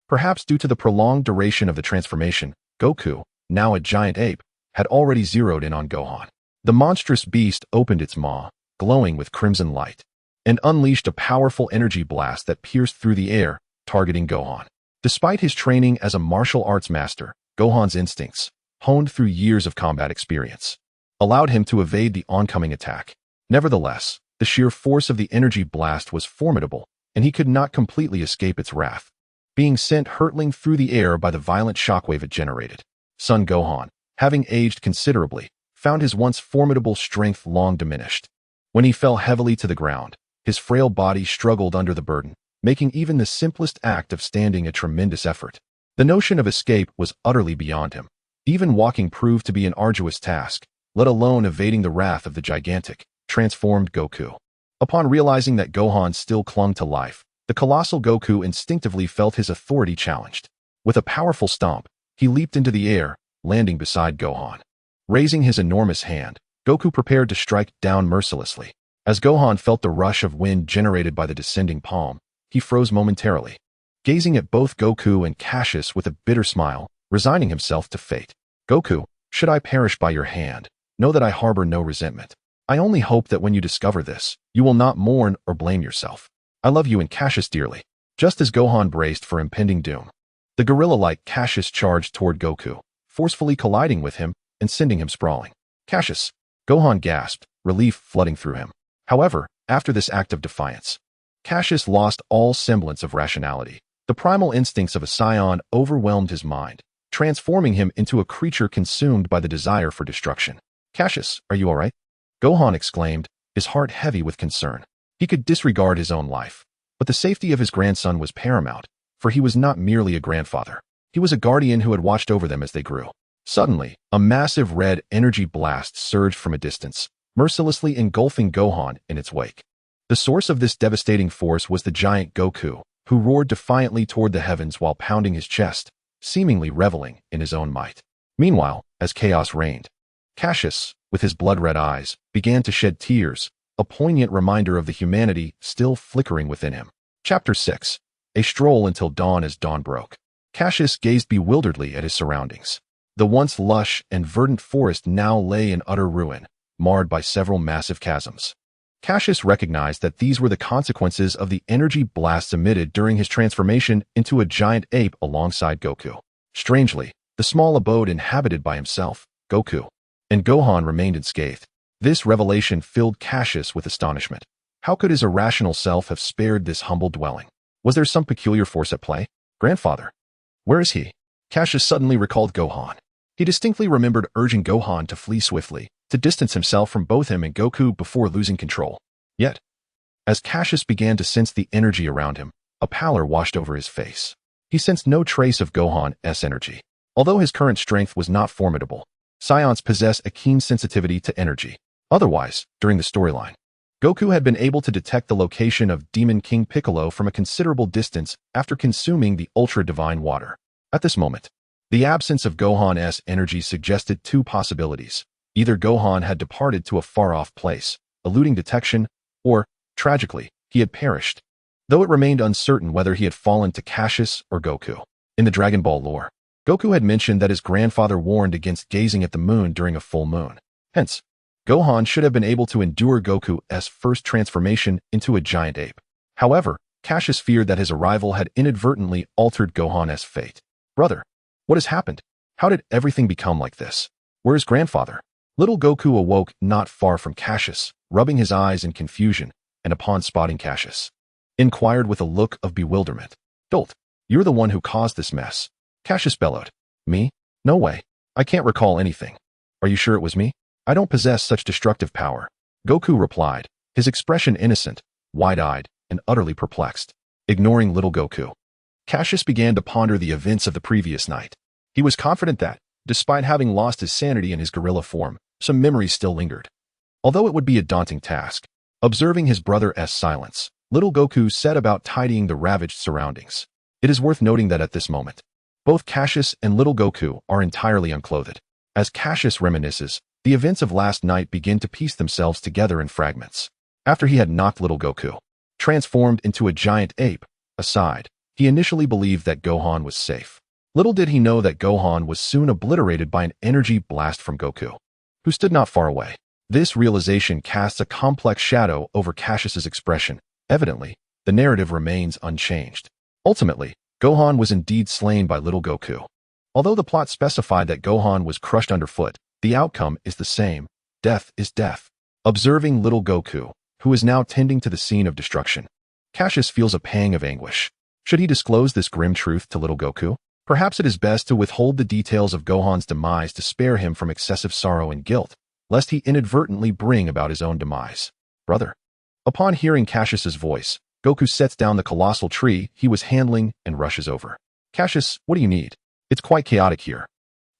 perhaps due to the prolonged duration of the transformation, Goku, now a giant ape, had already zeroed in on Gohan. The monstrous beast opened its maw, glowing with crimson light, and unleashed a powerful energy blast that pierced through the air, targeting Gohan. Despite his training as a martial arts master, Gohan's instincts, honed through years of combat experience, allowed him to evade the oncoming attack. Nevertheless, the sheer force of the energy blast was formidable, and he could not completely escape its wrath, being sent hurtling through the air by the violent shockwave it generated. Son Gohan, having aged considerably, found his once formidable strength long diminished. When he fell heavily to the ground, his frail body struggled under the burden, making even the simplest act of standing a tremendous effort. The notion of escape was utterly beyond him. Even walking proved to be an arduous task, let alone evading the wrath of the gigantic, transformed Goku. Upon realizing that Gohan still clung to life, the colossal Goku instinctively felt his authority challenged. With a powerful stomp, he leaped into the air, landing beside Gohan. Raising his enormous hand, Goku prepared to strike down mercilessly. As Gohan felt the rush of wind generated by the descending palm, he froze momentarily, gazing at both Goku and Cassius with a bitter smile, resigning himself to fate. "Goku, should I perish by your hand, know that I harbor no resentment. I only hope that when you discover this, you will not mourn or blame yourself. I love you and Cassius dearly." Just as Gohan braced for impending doom, the gorilla-like Cassius charged toward Goku, forcefully colliding with him and sending him sprawling. "Cassius!" Gohan gasped, relief flooding through him. However, after this act of defiance, Cassius lost all semblance of rationality. The primal instincts of a scion overwhelmed his mind, transforming him into a creature consumed by the desire for destruction. "Cassius, are you all right?" Gohan exclaimed, his heart heavy with concern. He could disregard his own life, but the safety of his grandson was paramount, for he was not merely a grandfather. He was a guardian who had watched over them as they grew. Suddenly, a massive red energy blast surged from a distance, mercilessly engulfing Gohan in its wake. The source of this devastating force was the giant Goku, who roared defiantly toward the heavens while pounding his chest, seemingly reveling in his own might. Meanwhile, as chaos reigned, Cassius, with his blood-red eyes, began to shed tears, a poignant reminder of the humanity still flickering within him. Chapter 6. A stroll until dawn. As dawn broke, Cassius gazed bewilderedly at his surroundings. The once lush and verdant forest now lay in utter ruin, marred by several massive chasms. Cassius recognized that these were the consequences of the energy blasts emitted during his transformation into a giant ape alongside Goku. Strangely, the small abode inhabited by himself, Goku, and Gohan remained unscathed. This revelation filled Cassius with astonishment. How could his irrational self have spared this humble dwelling? Was there some peculiar force at play? "Grandfather, where is he?" Cassius suddenly recalled Gohan. He distinctly remembered urging Gohan to flee swiftly, to distance himself from both him and Goku before losing control. Yet, as Cassius began to sense the energy around him, a pallor washed over his face. He sensed no trace of Gohan's energy. Although his current strength was not formidable, Scions possess a keen sensitivity to energy. Otherwise, during the storyline, Goku had been able to detect the location of Demon King Piccolo from a considerable distance after consuming the ultra-divine water. At this moment, the absence of Gohan's energy suggested two possibilities. Either Gohan had departed to a far-off place, eluding detection, or, tragically, he had perished, though it remained uncertain whether he had fallen to Cassius or Goku. In the Dragon Ball lore, Goku had mentioned that his grandfather warned against gazing at the moon during a full moon. Hence, Gohan should have been able to endure Goku's first transformation into a giant ape. However, Cassius feared that his arrival had inadvertently altered Gohan's fate. "Brother, what has happened? How did everything become like this? Where is grandfather?" Little Goku awoke not far from Cassius, rubbing his eyes in confusion, and upon spotting Cassius, inquired with a look of bewilderment. "Dolt, you're the one who caused this mess." Cassius bellowed. "Me? No way. I can't recall anything." "Are you sure it was me? I don't possess such destructive power." Goku replied, his expression innocent, wide-eyed, and utterly perplexed. Ignoring little Goku, Cassius began to ponder the events of the previous night. He was confident that, despite having lost his sanity in his gorilla form, some memories still lingered. Although it would be a daunting task, observing his brother's silence, little Goku set about tidying the ravaged surroundings. It is worth noting that at this moment, both Cassius and little Goku are entirely unclothed. As Cassius reminisces, the events of last night begin to piece themselves together in fragments. After he had knocked little Goku, transformed into a giant ape, aside, he initially believed that Gohan was safe. Little did he know that Gohan was soon obliterated by an energy blast from Goku, who stood not far away. This realization casts a complex shadow over Cassius's expression. Evidently, the narrative remains unchanged. Ultimately, Gohan was indeed slain by little Goku. Although the plot specified that Gohan was crushed underfoot, the outcome is the same. Death is death. Observing little Goku, who is now tending to the scene of destruction, Cassius feels a pang of anguish. Should he disclose this grim truth to little Goku? Perhaps it is best to withhold the details of Gohan's demise to spare him from excessive sorrow and guilt, lest he inadvertently bring about his own demise. "Brother." Upon hearing Cassius's voice, Goku sets down the colossal tree he was handling and rushes over. "Cassius, what do you need? It's quite chaotic here.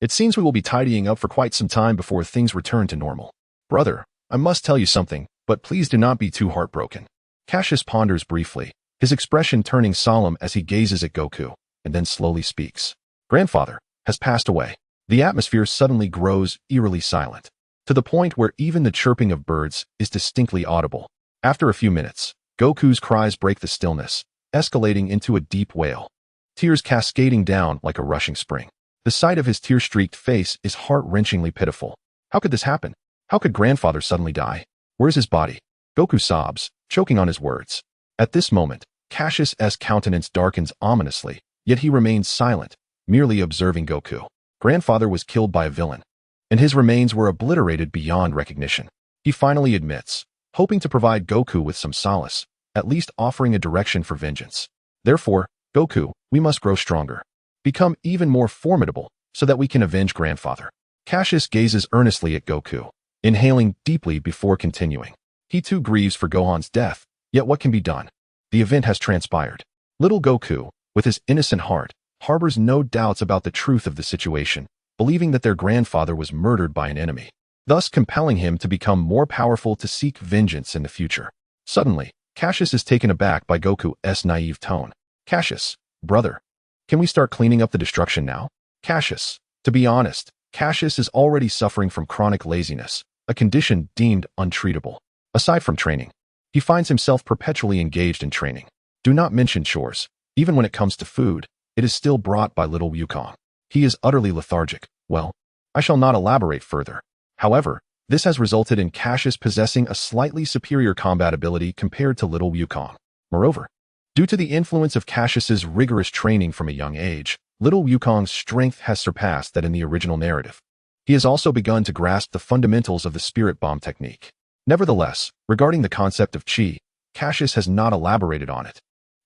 It seems we will be tidying up for quite some time before things return to normal." "Brother, I must tell you something, but please do not be too heartbroken." Cassius ponders briefly, his expression turning solemn as he gazes at Goku, and then slowly speaks. "Grandfather has passed away." The atmosphere suddenly grows eerily silent, to the point where even the chirping of birds is distinctly audible. After a few minutes, Goku's cries break the stillness, escalating into a deep wail, tears cascading down like a rushing spring. The sight of his tear-streaked face is heart-wrenchingly pitiful. How could this happen? How could grandfather suddenly die? Where's his body? Goku sobs, choking on his words. At this moment, Cassius's countenance darkens ominously, yet he remains silent, merely observing Goku. Grandfather was killed by a villain, and his remains were obliterated beyond recognition. He finally admits, hoping to provide Goku with some solace. at least offering a direction for vengeance. Therefore, Goku, we must grow stronger. Become even more formidable, so that we can avenge grandfather. Cassius gazes earnestly at Goku, inhaling deeply before continuing. He too grieves for Gohan's death, yet what can be done? The event has transpired. Little Goku, with his innocent heart, harbors no doubts about the truth of the situation, believing that their grandfather was murdered by an enemy, thus compelling him to become more powerful to seek vengeance in the future. Suddenly, Cassius is taken aback by Goku's naive tone. Cassius, brother, can we start cleaning up the destruction now? Cassius, to be honest, Cassius is already suffering from chronic laziness, a condition deemed untreatable. Aside from training, he finds himself perpetually engaged in training. Do not mention chores. Even when it comes to food, it is still brought by little Wukong. He is utterly lethargic. Well, I shall not elaborate further. However, this has resulted in Cassius possessing a slightly superior combat ability compared to little Wukong. Moreover, due to the influence of Cassius's rigorous training from a young age, little Wukong's strength has surpassed that in the original narrative. He has also begun to grasp the fundamentals of the spirit bomb technique. Nevertheless, regarding the concept of chi, Cassius has not elaborated on it,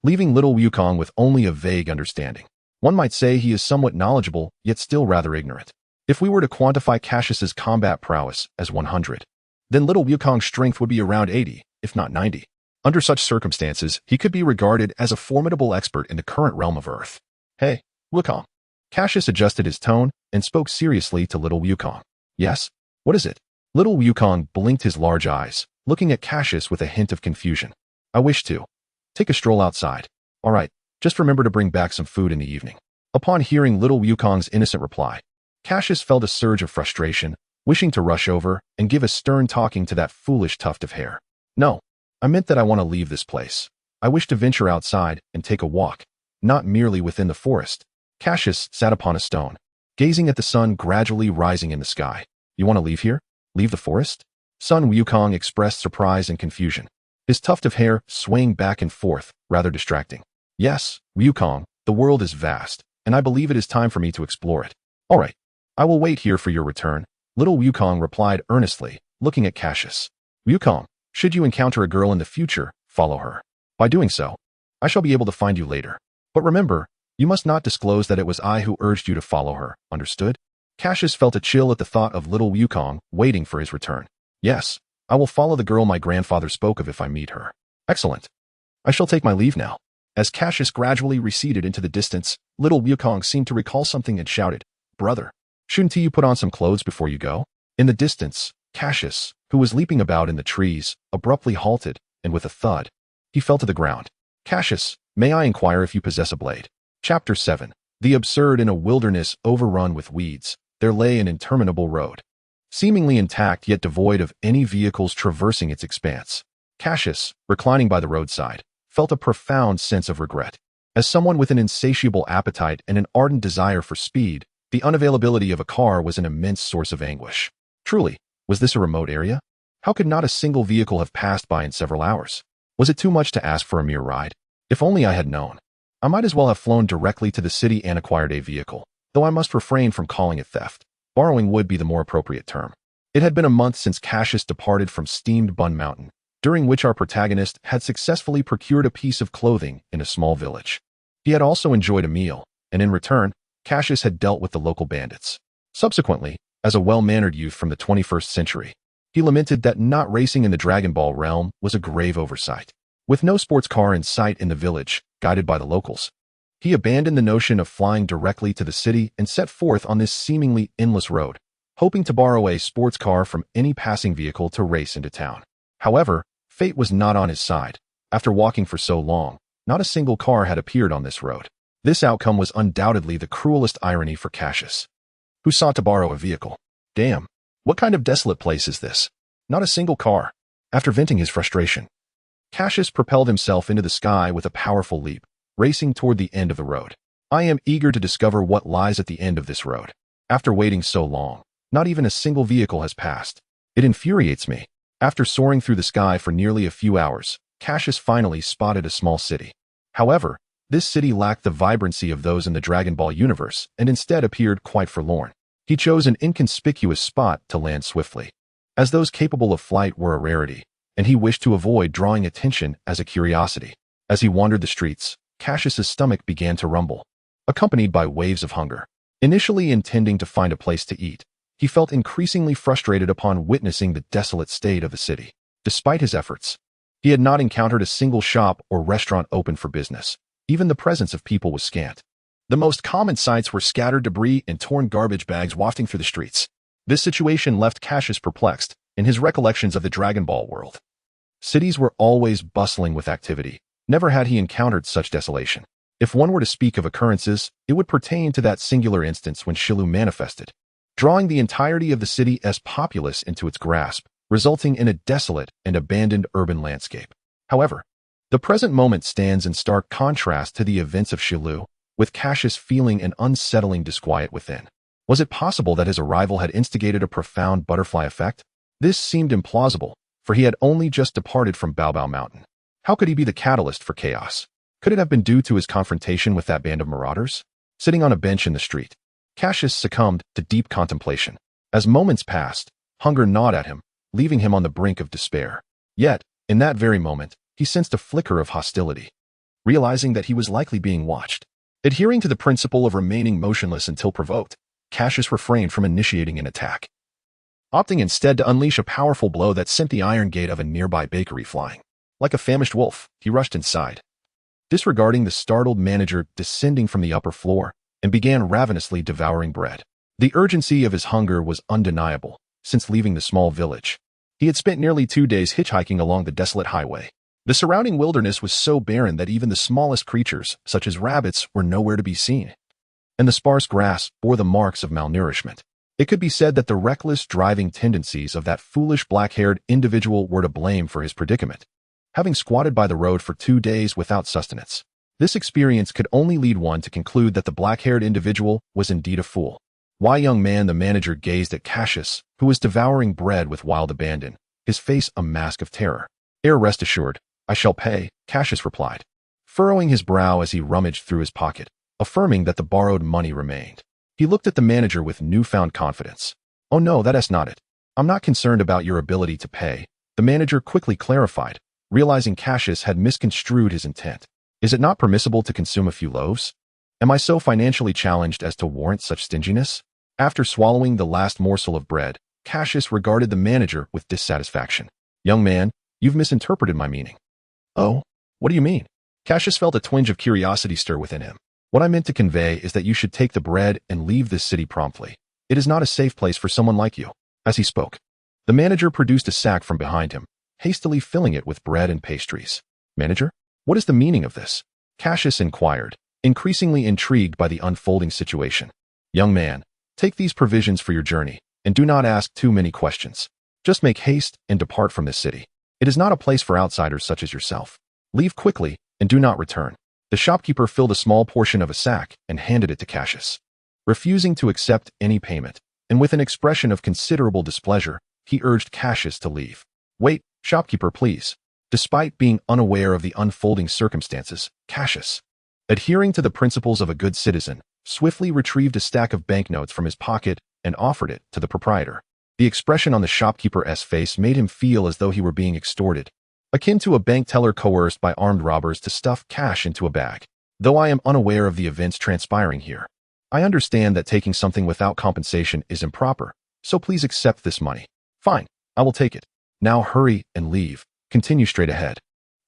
leaving little Wukong with only a vague understanding. One might say he is somewhat knowledgeable, yet still rather ignorant. If we were to quantify Cassius's combat prowess as 100, then little Wukong's strength would be around 80, if not 90. Under such circumstances, he could be regarded as a formidable expert in the current realm of Earth. Hey, Wukong. Cassius adjusted his tone and spoke seriously to little Wukong. Yes? What is it? Little Wukong blinked his large eyes, looking at Cassius with a hint of confusion. I wish to take a stroll outside. All right, just remember to bring back some food in the evening. Upon hearing little Wukong's innocent reply, Cassius felt a surge of frustration, wishing to rush over and give a stern talking to that foolish tuft of hair. No, I meant that I want to leave this place. I wish to venture outside and take a walk, not merely within the forest. Cassius sat upon a stone, gazing at the sun gradually rising in the sky. You want to leave here? Leave the forest? Son Wukong expressed surprise and confusion, his tuft of hair swaying back and forth, rather distracting. Yes, Wukong, the world is vast, and I believe it is time for me to explore it. All right, I will wait here for your return, little Wukong replied earnestly, looking at Cassius. Wukong, should you encounter a girl in the future, follow her. By doing so, I shall be able to find you later. But remember, you must not disclose that it was I who urged you to follow her, understood? Cassius felt a chill at the thought of little Wukong waiting for his return. Yes, I will follow the girl my grandfather spoke of if I meet her. Excellent. I shall take my leave now. As Cassius gradually receded into the distance, little Wukong seemed to recall something and shouted, Brother, shouldn't you put on some clothes before you go? In the distance, Cassius, who was leaping about in the trees, abruptly halted, and with a thud, he fell to the ground. Cassius, may I inquire if you possess a blade? Chapter 7. The absurd in a wilderness overrun with weeds, there lay an interminable road, seemingly intact yet devoid of any vehicles traversing its expanse. Cassius, reclining by the roadside, felt a profound sense of regret. As someone with an insatiable appetite and an ardent desire for speed, the unavailability of a car was an immense source of anguish. Truly, was this a remote area? How could not a single vehicle have passed by in several hours? Was it too much to ask for a mere ride? If only I had known. I might as well have flown directly to the city and acquired a vehicle, though I must refrain from calling it theft. Borrowing would be the more appropriate term. It had been a month since Cassius departed from Steamed Bun Mountain, during which our protagonist had successfully procured a piece of clothing in a small village. He had also enjoyed a meal, and in return, Cassius had dealt with the local bandits. Subsequently, as a well-mannered youth from the 21st century, he lamented that not racing in the Dragon Ball realm was a grave oversight. With no sports car in sight in the village, guided by the locals, he abandoned the notion of flying directly to the city and set forth on this seemingly endless road, hoping to borrow a sports car from any passing vehicle to race into town. However, fate was not on his side. After walking for so long, not a single car had appeared on this road. This outcome was undoubtedly the cruelest irony for Cassius, who sought to borrow a vehicle. Damn, what kind of desolate place is this? Not a single car. After venting his frustration, Cassius propelled himself into the sky with a powerful leap, racing toward the end of the road. I am eager to discover what lies at the end of this road. After waiting so long, not even a single vehicle has passed. It infuriates me. After soaring through the sky for nearly a few hours, Cassius finally spotted a small city. However, this city lacked the vibrancy of those in the Dragon Ball universe and instead appeared quite forlorn. He chose an inconspicuous spot to land swiftly. As those capable of flight were a rarity, and he wished to avoid drawing attention as a curiosity. As he wandered the streets, Cassius's stomach began to rumble, accompanied by waves of hunger. Initially intending to find a place to eat, he felt increasingly frustrated upon witnessing the desolate state of the city. Despite his efforts, he had not encountered a single shop or restaurant open for business. Even the presence of people was scant. The most common sights were scattered debris and torn garbage bags wafting through the streets. This situation left Cassius perplexed in his recollections of the Dragon Ball world. Cities were always bustling with activity. Never had he encountered such desolation. If one were to speak of occurrences, it would pertain to that singular instance when Shilu manifested, drawing the entirety of the city as populace into its grasp, resulting in a desolate and abandoned urban landscape. However, the present moment stands in stark contrast to the events of Shilu, with Cassius feeling an unsettling disquiet within. Was it possible that his arrival had instigated a profound butterfly effect? This seemed implausible, for he had only just departed from Baobao Mountain. How could he be the catalyst for chaos? Could it have been due to his confrontation with that band of marauders? Sitting on a bench in the street, Cassius succumbed to deep contemplation. As moments passed, hunger gnawed at him, leaving him on the brink of despair. Yet, in that very moment, he sensed a flicker of hostility. Realizing that he was likely being watched, adhering to the principle of remaining motionless until provoked, Cassius refrained from initiating an attack, opting instead to unleash a powerful blow that sent the iron gate of a nearby bakery flying. Like a famished wolf, he rushed inside, disregarding the startled manager descending from the upper floor, and began ravenously devouring bread. The urgency of his hunger was undeniable. Since leaving the small village, he had spent nearly 2 days hitchhiking along the desolate highway. The surrounding wilderness was so barren that even the smallest creatures, such as rabbits, were nowhere to be seen, and the sparse grass bore the marks of malnourishment. It could be said that the reckless driving tendencies of that foolish black-haired individual were to blame for his predicament. Having squatted by the road for 2 days without sustenance, this experience could only lead one to conclude that the black-haired individual was indeed a fool. Why, young man, the manager gazed at Cassius, who was devouring bread with wild abandon, his face a mask of terror. Rest assured, I shall pay, Cassius replied, furrowing his brow as he rummaged through his pocket, affirming that the borrowed money remained. He looked at the manager with newfound confidence. Oh no, that's not it. I'm not concerned about your ability to pay, the manager quickly clarified, realizing Cassius had misconstrued his intent. Is it not permissible to consume a few loaves? Am I so financially challenged as to warrant such stinginess? After swallowing the last morsel of bread, Cassius regarded the manager with dissatisfaction. Young man, you've misinterpreted my meaning. Oh, what do you mean? Cassius felt a twinge of curiosity stir within him. What I meant to convey is that you should take the bread and leave this city promptly. It is not a safe place for someone like you. As he spoke, the manager produced a sack from behind him, hastily filling it with bread and pastries. Manager, what is the meaning of this? Cassius inquired, increasingly intrigued by the unfolding situation. Young man, take these provisions for your journey, and do not ask too many questions. Just make haste and depart from this city. It is not a place for outsiders such as yourself. Leave quickly and do not return. The shopkeeper filled a small portion of a sack and handed it to Cassius. Refusing to accept any payment, and with an expression of considerable displeasure, he urged Cassius to leave. Wait, shopkeeper, please. Despite being unaware of the unfolding circumstances, Cassius, adhering to the principles of a good citizen, swiftly retrieved a stack of banknotes from his pocket and offered it to the proprietor. The expression on the shopkeeper's face made him feel as though he were being extorted, akin to a bank teller coerced by armed robbers to stuff cash into a bag. Though I am unaware of the events transpiring here, I understand that taking something without compensation is improper, so please accept this money. Fine, I will take it. Now hurry and leave. Continue straight ahead,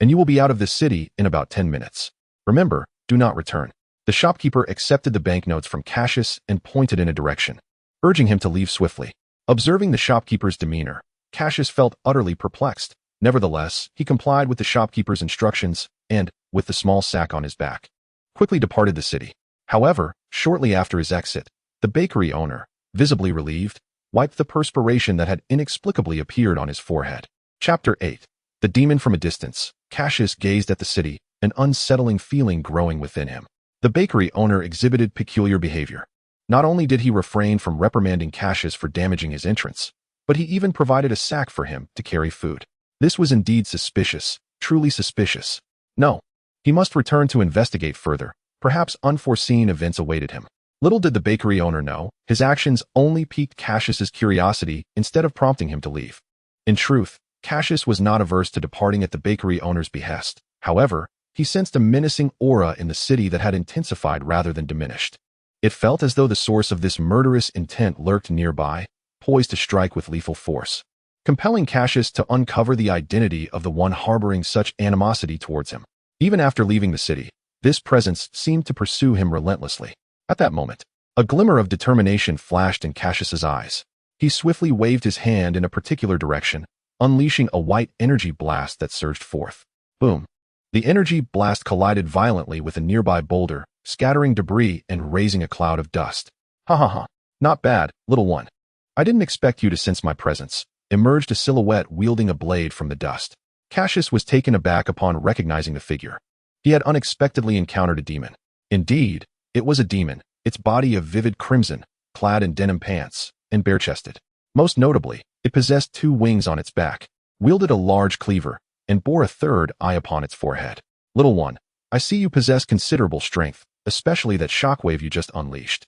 and you will be out of this city in about 10 minutes. Remember, do not return. The shopkeeper accepted the banknotes from Cassius and pointed in a direction, urging him to leave swiftly. Observing the shopkeeper's demeanor, Cassius felt utterly perplexed. Nevertheless, he complied with the shopkeeper's instructions and, with the small sack on his back, quickly departed the city. However, shortly after his exit, the bakery owner, visibly relieved, wiped the perspiration that had inexplicably appeared on his forehead. Chapter 8. The Demon from a Distance. Cassius gazed at the city, an unsettling feeling growing within him. The bakery owner exhibited peculiar behavior. Not only did he refrain from reprimanding Cassius for damaging his entrance, but he even provided a sack for him to carry food. This was indeed suspicious, truly suspicious. No, he must return to investigate further. Perhaps unforeseen events awaited him. Little did the bakery owner know, his actions only piqued Cassius's curiosity instead of prompting him to leave. In truth, Cassius was not averse to departing at the bakery owner's behest. However, he sensed a menacing aura in the city that had intensified rather than diminished. It felt as though the source of this murderous intent lurked nearby, poised to strike with lethal force, compelling Cassius to uncover the identity of the one harboring such animosity towards him. Even after leaving the city, this presence seemed to pursue him relentlessly. At that moment, a glimmer of determination flashed in Cassius's eyes. He swiftly waved his hand in a particular direction, unleashing a white energy blast that surged forth. Boom! The energy blast collided violently with a nearby boulder, scattering debris and raising a cloud of dust. Ha ha ha. Not bad, little one. I didn't expect you to sense my presence. Emerged a silhouette wielding a blade from the dust. Cassius was taken aback upon recognizing the figure. He had unexpectedly encountered a demon. Indeed, it was a demon, its body of vivid crimson, clad in denim pants, and bare-chested. Most notably, it possessed 2 wings on its back, wielded a large cleaver, and bore a 3rd eye upon its forehead. Little one, I see you possess considerable strength, especially that shockwave you just unleashed.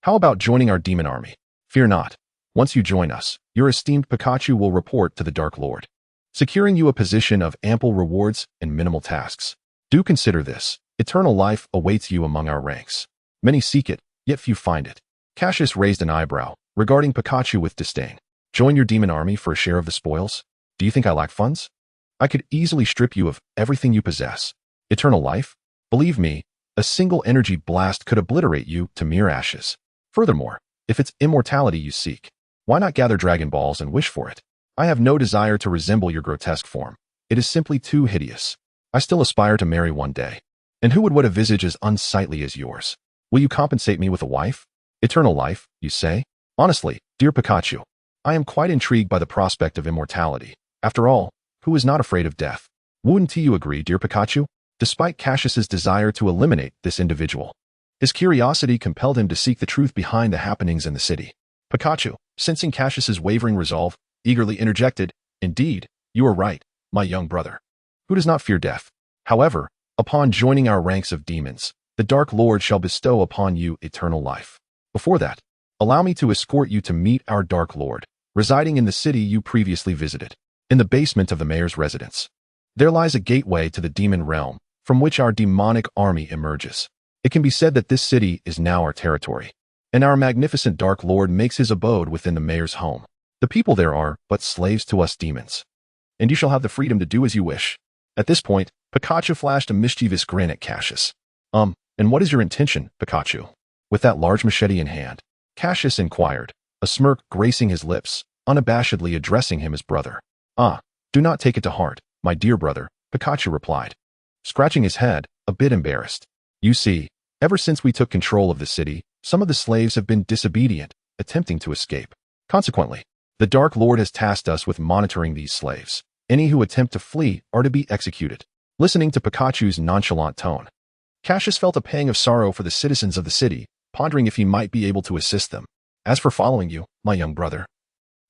How about joining our demon army? Fear not. Once you join us, your esteemed Pikachu will report to the Dark Lord, securing you a position of ample rewards and minimal tasks. Do consider this. Eternal life awaits you among our ranks. Many seek it, yet few find it. Cassius raised an eyebrow, regarding Pikachu with disdain. Join your demon army for a share of the spoils? Do you think I lack funds? I could easily strip you of everything you possess. Eternal life? Believe me, a single energy blast could obliterate you to mere ashes. Furthermore, if it's immortality you seek, why not gather Dragon Balls and wish for it? I have no desire to resemble your grotesque form. It is simply too hideous. I still aspire to marry one day. And who would want a visage as unsightly as yours? Will you compensate me with a wife? Eternal life, you say? Honestly, dear Pikachu, I am quite intrigued by the prospect of immortality. After all, who is not afraid of death? Wouldn't you agree, dear Pikachu? Despite Cassius's desire to eliminate this individual, his curiosity compelled him to seek the truth behind the happenings in the city. Pikachu, sensing Cassius's wavering resolve, eagerly interjected, Indeed, you are right, my young brother. Who does not fear death? However, upon joining our ranks of demons, the Dark Lord shall bestow upon you eternal life. Before that, allow me to escort you to meet our Dark Lord, residing in the city you previously visited. In the basement of the mayor's residence, there lies a gateway to the demon realm, from which our demonic army emerges. It can be said that this city is now our territory, and our magnificent Dark Lord makes his abode within the mayor's home. The people there are but slaves to us demons, and you shall have the freedom to do as you wish. At this point, Pikachu flashed a mischievous grin at Cassius. And what is your intention, Pikachu? With that large machete in hand, Cassius inquired, a smirk gracing his lips, unabashedly addressing him as brother. Do not take it to heart, my dear brother, Pikachu replied, scratching his head, a bit embarrassed. You see, ever since we took control of the city, some of the slaves have been disobedient, attempting to escape. Consequently, the Dark Lord has tasked us with monitoring these slaves. Any who attempt to flee are to be executed. Listening to Pikachu's nonchalant tone, Cassius felt a pang of sorrow for the citizens of the city, pondering if he might be able to assist them. As for following you, my young brother,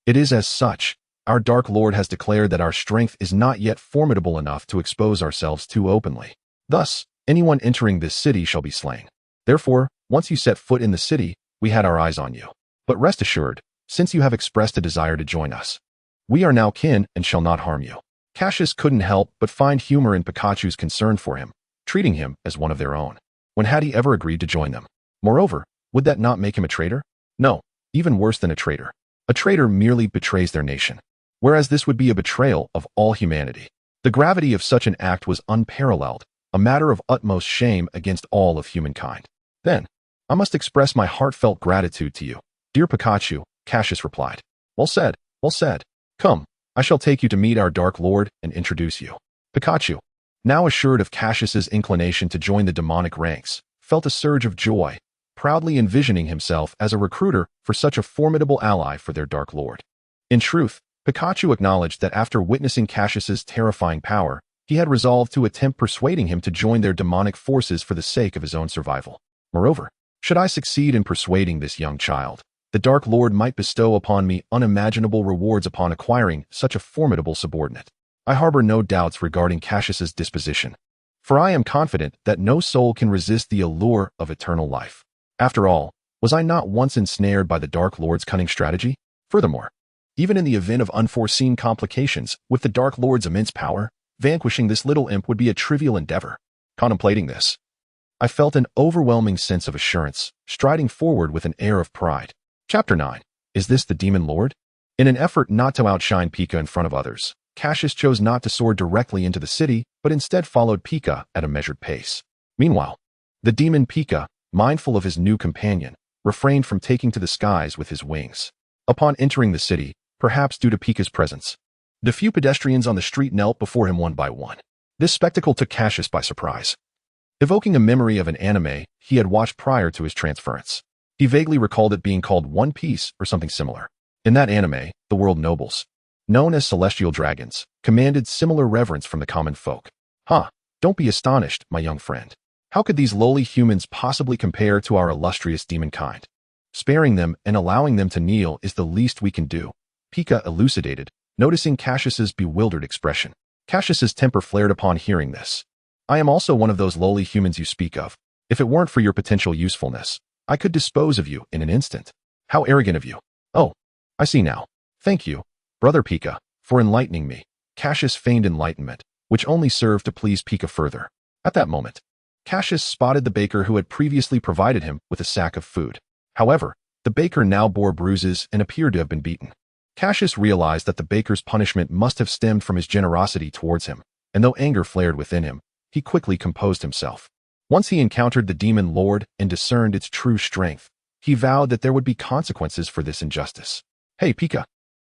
it is as such. Our Dark Lord has declared that our strength is not yet formidable enough to expose ourselves too openly. Thus, anyone entering this city shall be slain. Therefore, once you set foot in the city, we had our eyes on you. But rest assured, since you have expressed a desire to join us, we are now kin and shall not harm you. Cassius couldn't help but find humor in Pikachu's concern for him, treating him as one of their own. When had he ever agreed to join them? Moreover, would that not make him a traitor? No, even worse than a traitor. A traitor merely betrays their nation, whereas this would be a betrayal of all humanity. The gravity of such an act was unparalleled, a matter of utmost shame against all of humankind. Then, I must express my heartfelt gratitude to you, dear Pikachu, Cassius replied. Well said, well said. Come, I shall take you to meet our Dark Lord and introduce you. Pikachu, now assured of Cassius's inclination to join the demonic ranks, felt a surge of joy, proudly envisioning himself as a recruiter for such a formidable ally for their Dark Lord. In truth, Pikachu acknowledged that after witnessing Cassius's terrifying power, he had resolved to attempt persuading him to join their demonic forces for the sake of his own survival. Moreover, should I succeed in persuading this young child, the Dark Lord might bestow upon me unimaginable rewards upon acquiring such a formidable subordinate. I harbor no doubts regarding Cassius's disposition, for I am confident that no soul can resist the allure of eternal life. After all, was I not once ensnared by the Dark Lord's cunning strategy? Furthermore, Even in the event of unforeseen complications, with the Dark Lord's immense power, vanquishing this little imp would be a trivial endeavor. Contemplating this, I felt an overwhelming sense of assurance, striding forward with an air of pride. Chapter 9. Is this the Demon Lord? In an effort not to outshine Pika in front of others, Cassius chose not to soar directly into the city, but instead followed Pika at a measured pace. Meanwhile, the demon Pika, mindful of his new companion, refrained from taking to the skies with his wings. Upon entering the city, perhaps due to Pika's presence, the few pedestrians on the street knelt before him one by one. This spectacle took Cassius by surprise. Evoking a memory of an anime he had watched prior to his transference, he vaguely recalled it being called One Piece or something similar. In that anime, the world nobles, known as celestial dragons, commanded similar reverence from the common folk. Don't be astonished, my young friend. How could these lowly humans possibly compare to our illustrious demon kind? Sparing them and allowing them to kneel is the least we can do, Pika elucidated, noticing Cassius's bewildered expression. Cassius's temper flared upon hearing this. I am also one of those lowly humans you speak of. If it weren't for your potential usefulness, I could dispose of you in an instant. How arrogant of you. Oh, I see now. Thank you, Brother Pika, for enlightening me. Cassius feigned enlightenment, which only served to please Pika further. At that moment, Cassius spotted the baker who had previously provided him with a sack of food. However, the baker now bore bruises and appeared to have been beaten. Cassius realized that the baker's punishment must have stemmed from his generosity towards him, and though anger flared within him, he quickly composed himself. Once he encountered the Demon Lord and discerned its true strength, he vowed that there would be consequences for this injustice. Hey, Pika,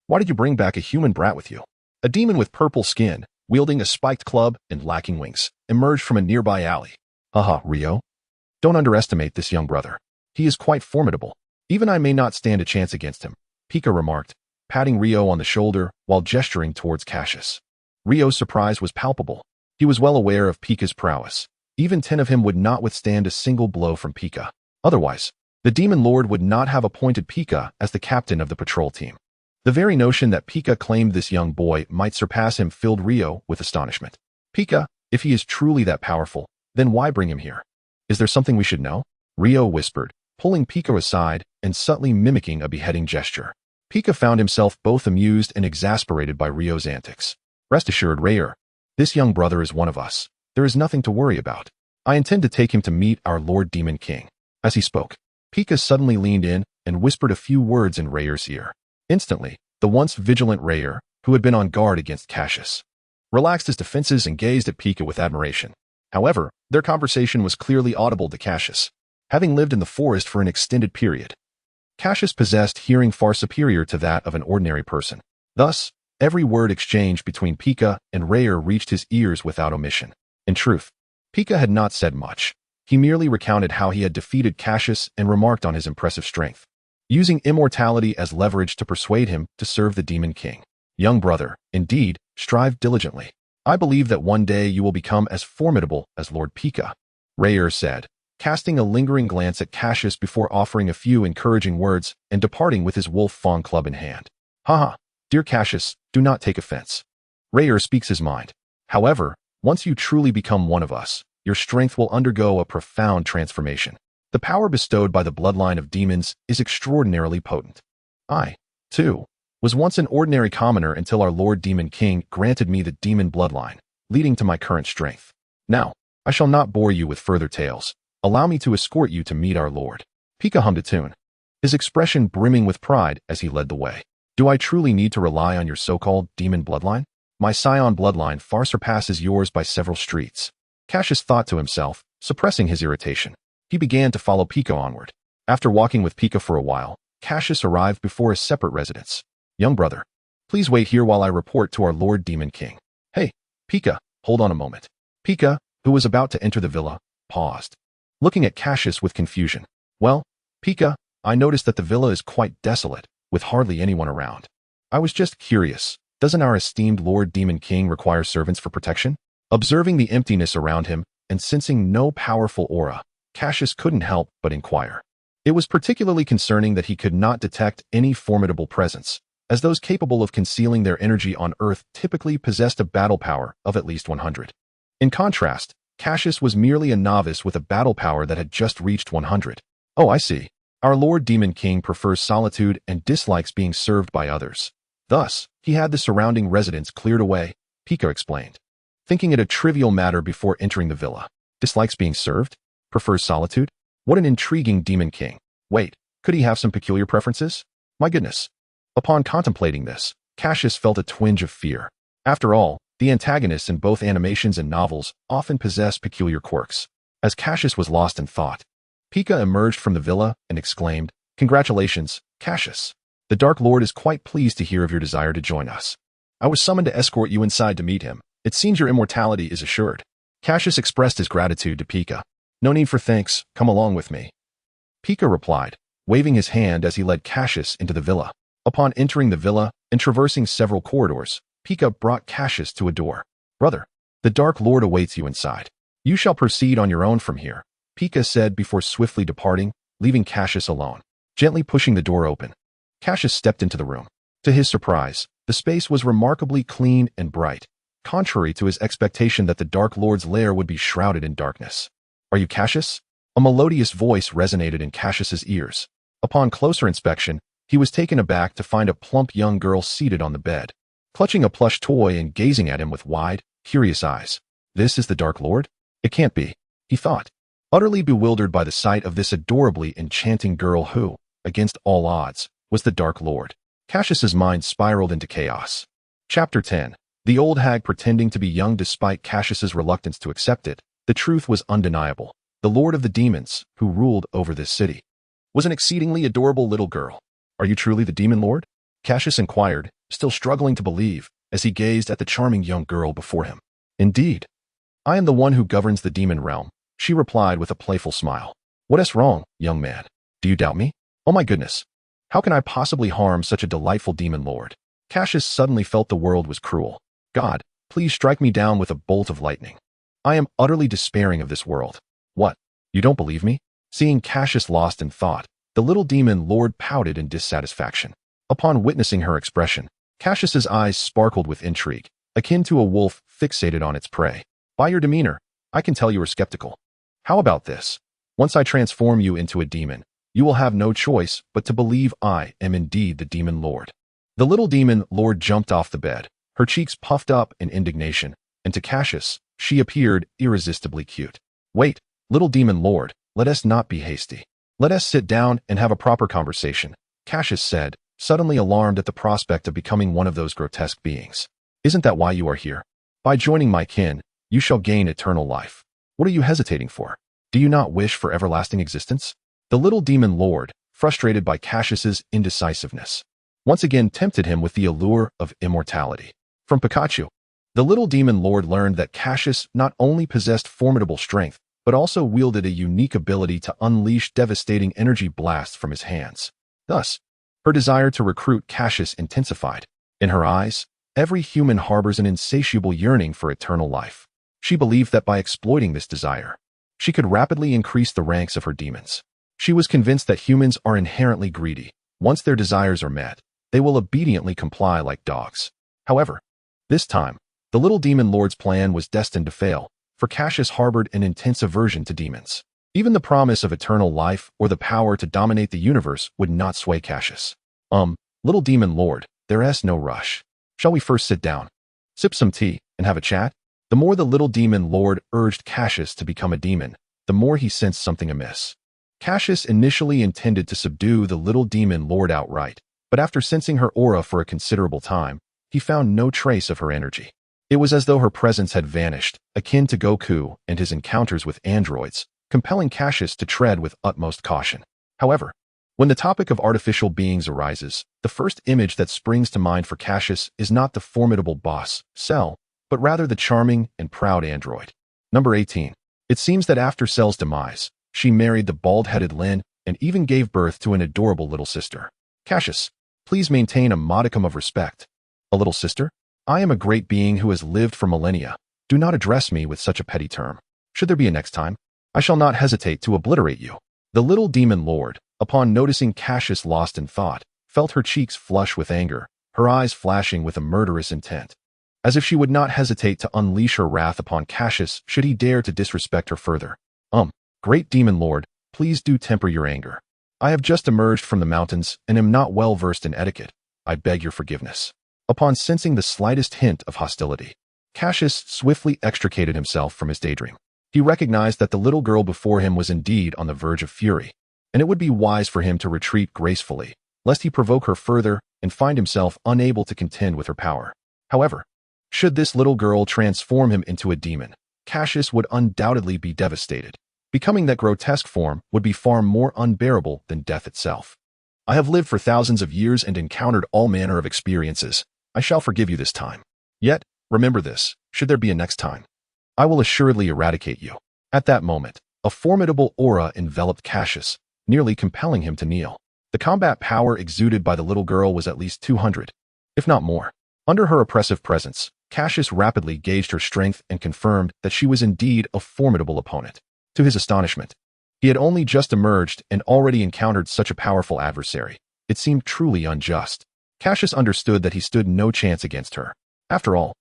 why did you bring back a human brat with you? A demon with purple skin, wielding a spiked club and lacking wings, emerged from a nearby alley. Haha, Rio. Don't underestimate this young brother. He is quite formidable. Even I may not stand a chance against him, Pika remarked, patting Rio on the shoulder while gesturing towards Cassius. Rio's surprise was palpable. He was well aware of Pika's prowess. Even 10 of him would not withstand a single blow from Pika. Otherwise, the Demon Lord would not have appointed Pika as the captain of the patrol team. The very notion that Pika claimed this young boy might surpass him filled Rio with astonishment. Pika, if he is truly that powerful, then why bring him here? Is there something we should know? Rio whispered, pulling Pika aside and subtly mimicking a beheading gesture. Pika found himself both amused and exasperated by Rio's antics. Rest assured, Rayer, this young brother is one of us. There is nothing to worry about. I intend to take him to meet our Lord Demon King. As he spoke, Pika suddenly leaned in and whispered a few words in Rayer's ear. Instantly, the once vigilant Rayer, who had been on guard against Cassius, relaxed his defenses and gazed at Pika with admiration. However, their conversation was clearly audible to Cassius. Having lived in the forest for an extended period, Cassius possessed hearing far superior to that of an ordinary person. Thus, every word exchanged between Pika and Rayer reached his ears without omission. In truth, Pika had not said much. He merely recounted how he had defeated Cassius and remarked on his impressive strength, using immortality as leverage to persuade him to serve the Demon King. Young brother, indeed, strive diligently. I believe that one day you will become as formidable as Lord Pika, Rayer said, casting a lingering glance at Cassius before offering a few encouraging words and departing with his wolf fawn club in hand. Haha, dear Cassius, do not take offense. Rayer speaks his mind. However, once you truly become one of us, your strength will undergo a profound transformation. The power bestowed by the bloodline of demons is extraordinarily potent. I, too, was once an ordinary commoner until our Lord Demon King granted me the demon bloodline, leading to my current strength. Now, I shall not bore you with further tales. Allow me to escort you to meet our Lord. Pika hummed a tune, his expression brimming with pride as he led the way. Do I truly need to rely on your so-called demon bloodline? My scion bloodline far surpasses yours by several streets. Cassius thought to himself, suppressing his irritation. He began to follow Pika onward. After walking with Pika for a while, Cassius arrived before a separate residence. Young brother, please wait here while I report to our Lord Demon King. Hey, Pika, hold on a moment. Pika, who was about to enter the villa, paused, looking at Cassius with confusion. Well, Pika, I noticed that the villa is quite desolate, with hardly anyone around. I was just curious, doesn't our esteemed Lord Demon King require servants for protection? Observing the emptiness around him and sensing no powerful aura, Cassius couldn't help but inquire. It was particularly concerning that he could not detect any formidable presence, as those capable of concealing their energy on Earth typically possessed a battle power of at least 100. In contrast, Cassius was merely a novice with a battle power that had just reached 100. Oh, I see. Our Lord Demon King prefers solitude and dislikes being served by others. Thus, he had the surrounding residents cleared away, Pika explained, thinking it a trivial matter before entering the villa. Dislikes being served? Prefers solitude? What an intriguing demon king. Wait, could he have some peculiar preferences? My goodness. Upon contemplating this, Cassius felt a twinge of fear. After all, the antagonists in both animations and novels often possess peculiar quirks. As Cassius was lost in thought, Pika emerged from the villa and exclaimed, "Congratulations, Cassius. The Dark Lord is quite pleased to hear of your desire to join us. I was summoned to escort you inside to meet him. It seems your immortality is assured." Cassius expressed his gratitude to Pika. "No need for thanks, come along with me." Pika replied, waving his hand as he led Cassius into the villa. Upon entering the villa and traversing several corridors, Pika brought Cassius to a door. "Brother, the Dark Lord awaits you inside. You shall proceed on your own from here," Pika said before swiftly departing, leaving Cassius alone. Gently pushing the door open, Cassius stepped into the room. To his surprise, the space was remarkably clean and bright, contrary to his expectation that the Dark Lord's lair would be shrouded in darkness. "Are you Cassius?" A melodious voice resonated in Cassius's ears. Upon closer inspection, he was taken aback to find a plump young girl seated on the bed, clutching a plush toy and gazing at him with wide, curious eyes. "This is the Dark Lord? It can't be," he thought, utterly bewildered by the sight of this adorably enchanting girl who, against all odds, was the Dark Lord. Cassius's mind spiraled into chaos. Chapter 10. The old hag pretending to be young despite Cassius's reluctance to accept it. The truth was undeniable. The Lord of the Demons, who ruled over this city, was an exceedingly adorable little girl. "Are you truly the Demon Lord?" Cassius inquired, still struggling to believe, as he gazed at the charming young girl before him. "Indeed. I am the one who governs the demon realm," she replied with a playful smile. "What is wrong, young man? Do you doubt me? Oh my goodness. How can I possibly harm such a delightful demon lord?" Cassius suddenly felt the world was cruel. "God, please strike me down with a bolt of lightning. I am utterly despairing of this world." "What? You don't believe me?" Seeing Cassius lost in thought, the little demon lord pouted in dissatisfaction. Upon witnessing her expression, Cassius's eyes sparkled with intrigue, akin to a wolf fixated on its prey. "By your demeanor, I can tell you are skeptical. How about this? Once I transform you into a demon, you will have no choice but to believe I am indeed the demon lord." The little demon lord jumped off the bed, her cheeks puffed up in indignation, and to Cassius, she appeared irresistibly cute. "Wait, little demon lord, let us not be hasty. Let us sit down and have a proper conversation," Cassius said, suddenly alarmed at the prospect of becoming one of those grotesque beings. "Isn't that why you are here? By joining my kin, you shall gain eternal life. What are you hesitating for? Do you not wish for everlasting existence?" The little demon lord, frustrated by Cassius's indecisiveness, once again tempted him with the allure of immortality. From Pikachu, the little demon lord learned that Cassius not only possessed formidable strength, but also wielded a unique ability to unleash devastating energy blasts from his hands. Thus, her desire to recruit Cassius intensified. In her eyes, every human harbors an insatiable yearning for eternal life. She believed that by exploiting this desire, she could rapidly increase the ranks of her demons. She was convinced that humans are inherently greedy. Once their desires are met, they will obediently comply like dogs. However, this time, the little demon lord's plan was destined to fail, for Cassius harbored an intense aversion to demons. Even the promise of eternal life or the power to dominate the universe would not sway Cassius. Little demon lord, there's no rush. Shall we first sit down, sip some tea, and have a chat?" The more the little demon lord urged Cassius to become a demon, the more he sensed something amiss. Cassius initially intended to subdue the little demon lord outright, but after sensing her aura for a considerable time, he found no trace of her energy. It was as though her presence had vanished, akin to Goku and his encounters with androids, compelling Cassius to tread with utmost caution. However, when the topic of artificial beings arises, the first image that springs to mind for Cassius is not the formidable boss, Cell, but rather the charming and proud android. Number 18. It seems that after Cell's demise, she married the bald-headed Lin and even gave birth to an adorable little sister. "Cassius, please maintain a modicum of respect." "A little sister? I am a great being who has lived for millennia. Do not address me with such a petty term. Should there be a next time, I shall not hesitate to obliterate you." The little demon lord, upon noticing Cassius lost in thought, felt her cheeks flush with anger, her eyes flashing with a murderous intent, as if she would not hesitate to unleash her wrath upon Cassius should he dare to disrespect her further. Great demon lord, please do temper your anger. I have just emerged from the mountains and am not well versed in etiquette. I beg your forgiveness." Upon sensing the slightest hint of hostility, Cassius swiftly extricated himself from his daydream. He recognized that the little girl before him was indeed on the verge of fury, and it would be wise for him to retreat gracefully, lest he provoke her further and find himself unable to contend with her power. However, should this little girl transform him into a demon, Cassius would undoubtedly be devastated. Becoming that grotesque form would be far more unbearable than death itself. I have lived for thousands of years and encountered all manner of experiences. I shall forgive you this time. Yet, remember this, should there be a next time, I will assuredly eradicate you. At that moment, a formidable aura enveloped Cassius, nearly compelling him to kneel. The combat power exuded by the little girl was at least 200, if not more. Under her oppressive presence, Cassius rapidly gauged her strength and confirmed that she was indeed a formidable opponent. To his astonishment, he had only just emerged and already encountered such a powerful adversary. It seemed truly unjust. Cassius understood that he stood no chance against her. After all,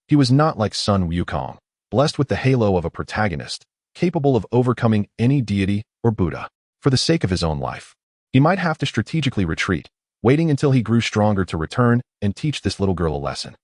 he was not like Sun Wukong, blessed with the halo of a protagonist, capable of overcoming any deity or Buddha. For the sake of his own life, he might have to strategically retreat, waiting until he grew stronger to return and teach this little girl a lesson.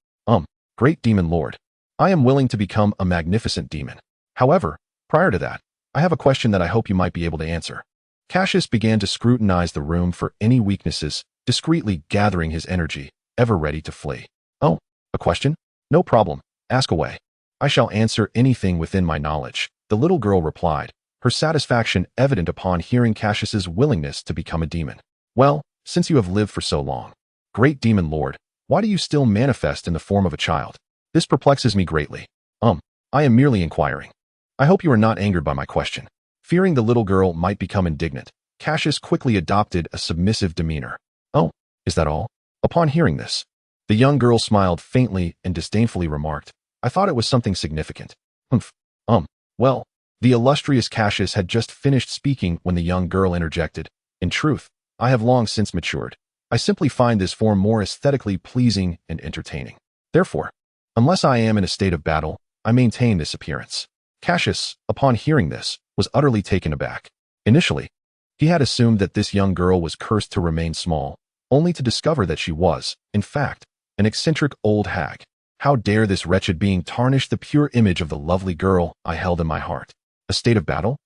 Great demon lord, I am willing to become a magnificent demon. However, prior to that, I have a question that I hope you might be able to answer. Cassius began to scrutinize the room for any weaknesses, discreetly gathering his energy, ever ready to flee. Oh, a question? No problem, ask away. I shall answer anything within my knowledge, the little girl replied, her satisfaction evident upon hearing Cassius's willingness to become a demon. Well, since you have lived for so long, great demon lord, why do you still manifest in the form of a child? This perplexes me greatly. I am merely inquiring. I hope you are not angered by my question. Fearing the little girl might become indignant, Cassius quickly adopted a submissive demeanor. Oh, is that all? Upon hearing this, the young girl smiled faintly and disdainfully remarked, I thought it was something significant. Well, the illustrious Cassius had just finished speaking when the young girl interjected. In truth, I have long since matured. I simply find this form more aesthetically pleasing and entertaining. Therefore, unless I am in a state of battle, I maintain this appearance. Cassius, upon hearing this, was utterly taken aback. Initially, he had assumed that this young girl was cursed to remain small, only to discover that she was, in fact, an eccentric old hag. How dare this wretched being tarnish the pure image of the lovely girl I held in my heart? A state of battle?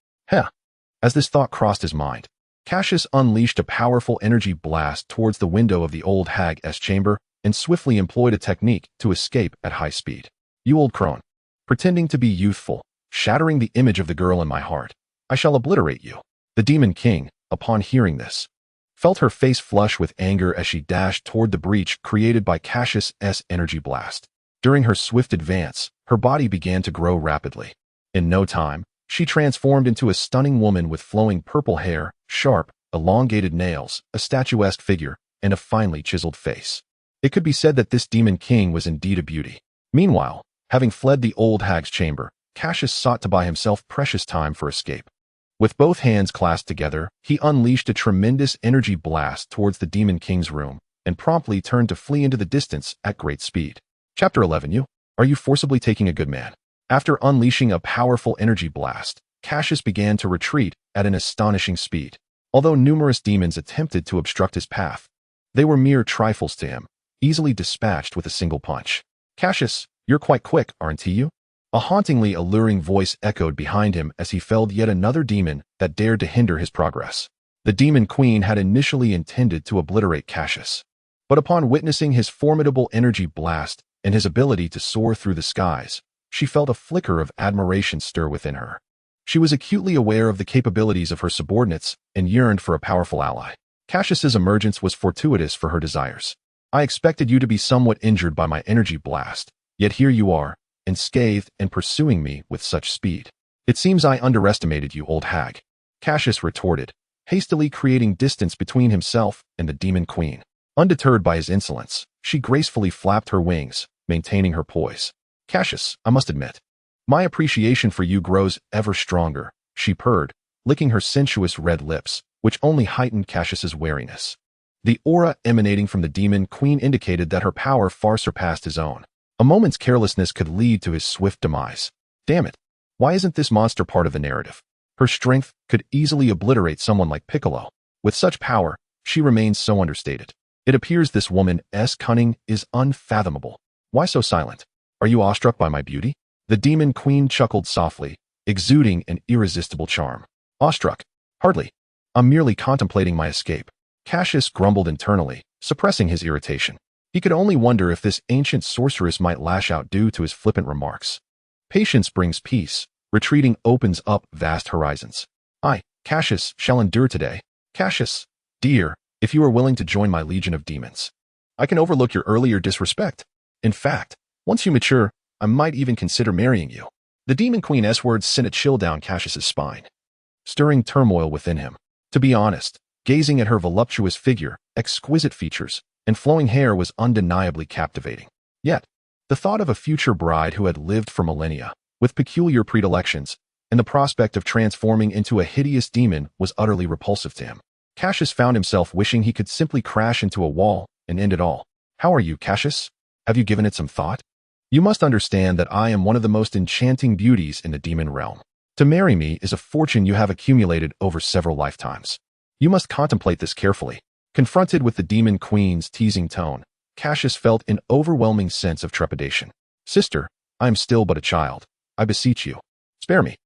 As this thought crossed his mind, Cassius unleashed a powerful energy blast towards the window of the old hag's chamber and swiftly employed a technique to escape at high speed. You old crone, pretending to be youthful, shattering the image of the girl in my heart, I shall obliterate you. The demon king, upon hearing this, felt her face flush with anger as she dashed toward the breach created by Cassius's energy blast. During her swift advance, her body began to grow rapidly. In no time, she transformed into a stunning woman with flowing purple hair, sharp, elongated nails, a statuesque figure, and a finely chiseled face. It could be said that this demon king was indeed a beauty. Meanwhile, having fled the old hag's chamber, Cassius sought to buy himself precious time for escape. With both hands clasped together, he unleashed a tremendous energy blast towards the demon king's room and promptly turned to flee into the distance at great speed. Chapter 11. Are you forcibly taking a good man? After unleashing a powerful energy blast, Cassius began to retreat at an astonishing speed. Although numerous demons attempted to obstruct his path, they were mere trifles to him, easily dispatched with a single punch. Cassius, you're quite quick, aren't you? A hauntingly alluring voice echoed behind him as he felled yet another demon that dared to hinder his progress. The demon queen had initially intended to obliterate Cassius, but upon witnessing his formidable energy blast and his ability to soar through the skies, she felt a flicker of admiration stir within her. She was acutely aware of the capabilities of her subordinates and yearned for a powerful ally. Cassius's emergence was fortuitous for her desires. I expected you to be somewhat injured by my energy blast, yet here you are, unscathed and pursuing me with such speed. It seems I underestimated you, old hag, Cassius retorted, hastily creating distance between himself and the demon queen. Undeterred by his insolence, she gracefully flapped her wings, maintaining her poise. Cassius, I must admit, my appreciation for you grows ever stronger, she purred, licking her sensuous red lips, which only heightened Cassius's wariness. The aura emanating from the demon queen indicated that her power far surpassed his own. A moment's carelessness could lead to his swift demise. Damn it, why isn't this monster part of the narrative? Her strength could easily obliterate someone like Piccolo. With such power, she remains so understated. It appears this woman's cunning is unfathomable. Why so silent? Are you awestruck by my beauty? The demon queen chuckled softly, exuding an irresistible charm. Awestruck? Hardly. I'm merely contemplating my escape. Cassius grumbled internally, suppressing his irritation. He could only wonder if this ancient sorceress might lash out due to his flippant remarks. Patience brings peace. Retreating opens up vast horizons. I, Cassius, shall endure today. Cassius, dear, if you are willing to join my legion of demons, I can overlook your earlier disrespect. In fact, once you mature, I might even consider marrying you. The demon queen's words sent a chill down Cassius's spine, stirring turmoil within him. To be honest, gazing at her voluptuous figure, exquisite features, and flowing hair was undeniably captivating. Yet, the thought of a future bride who had lived for millennia, with peculiar predilections, and the prospect of transforming into a hideous demon was utterly repulsive to him. Cassius found himself wishing he could simply crash into a wall and end it all. How are you, Cassius? Have you given it some thought? You must understand that I am one of the most enchanting beauties in the demon realm. To marry me is a fortune you have accumulated over several lifetimes. You must contemplate this carefully. Confronted with the demon queen's teasing tone, Cassius felt an overwhelming sense of trepidation. Sister, I am still but a child. I beseech you. Spare me.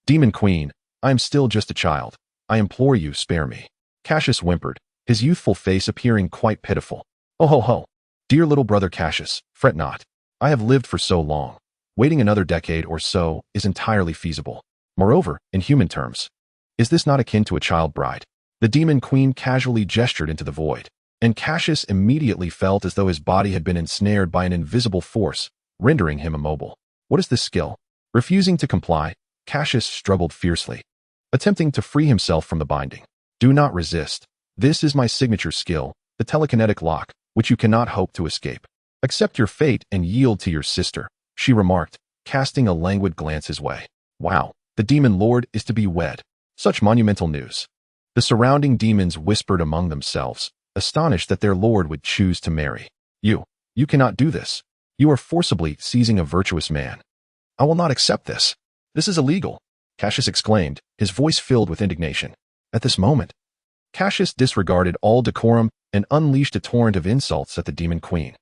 Demon queen, I am still just a child. I implore you, spare me. Cassius whimpered, his youthful face appearing quite pitiful. Oh ho ho. Dear little brother Cassius, fret not. I have lived for so long. Waiting another decade or so is entirely feasible. Moreover, in human terms, is this not akin to a child bride? The demon queen casually gestured into the void, and Cassius immediately felt as though his body had been ensnared by an invisible force, rendering him immobile. What is this skill? Refusing to comply, Cassius struggled fiercely, attempting to free himself from the binding. Do not resist. This is my signature skill, the telekinetic lock, which you cannot hope to escape. Accept your fate and yield to your sister, she remarked, casting a languid glance his way. Wow, the demon lord is to be wed. Such monumental news. The surrounding demons whispered among themselves, astonished that their lord would choose to marry. You cannot do this. You are forcibly seizing a virtuous man. I will not accept this. This is illegal, Cassius exclaimed, his voice filled with indignation. At this moment, Cassius disregarded all decorum and unleashed a torrent of insults at the demon queen.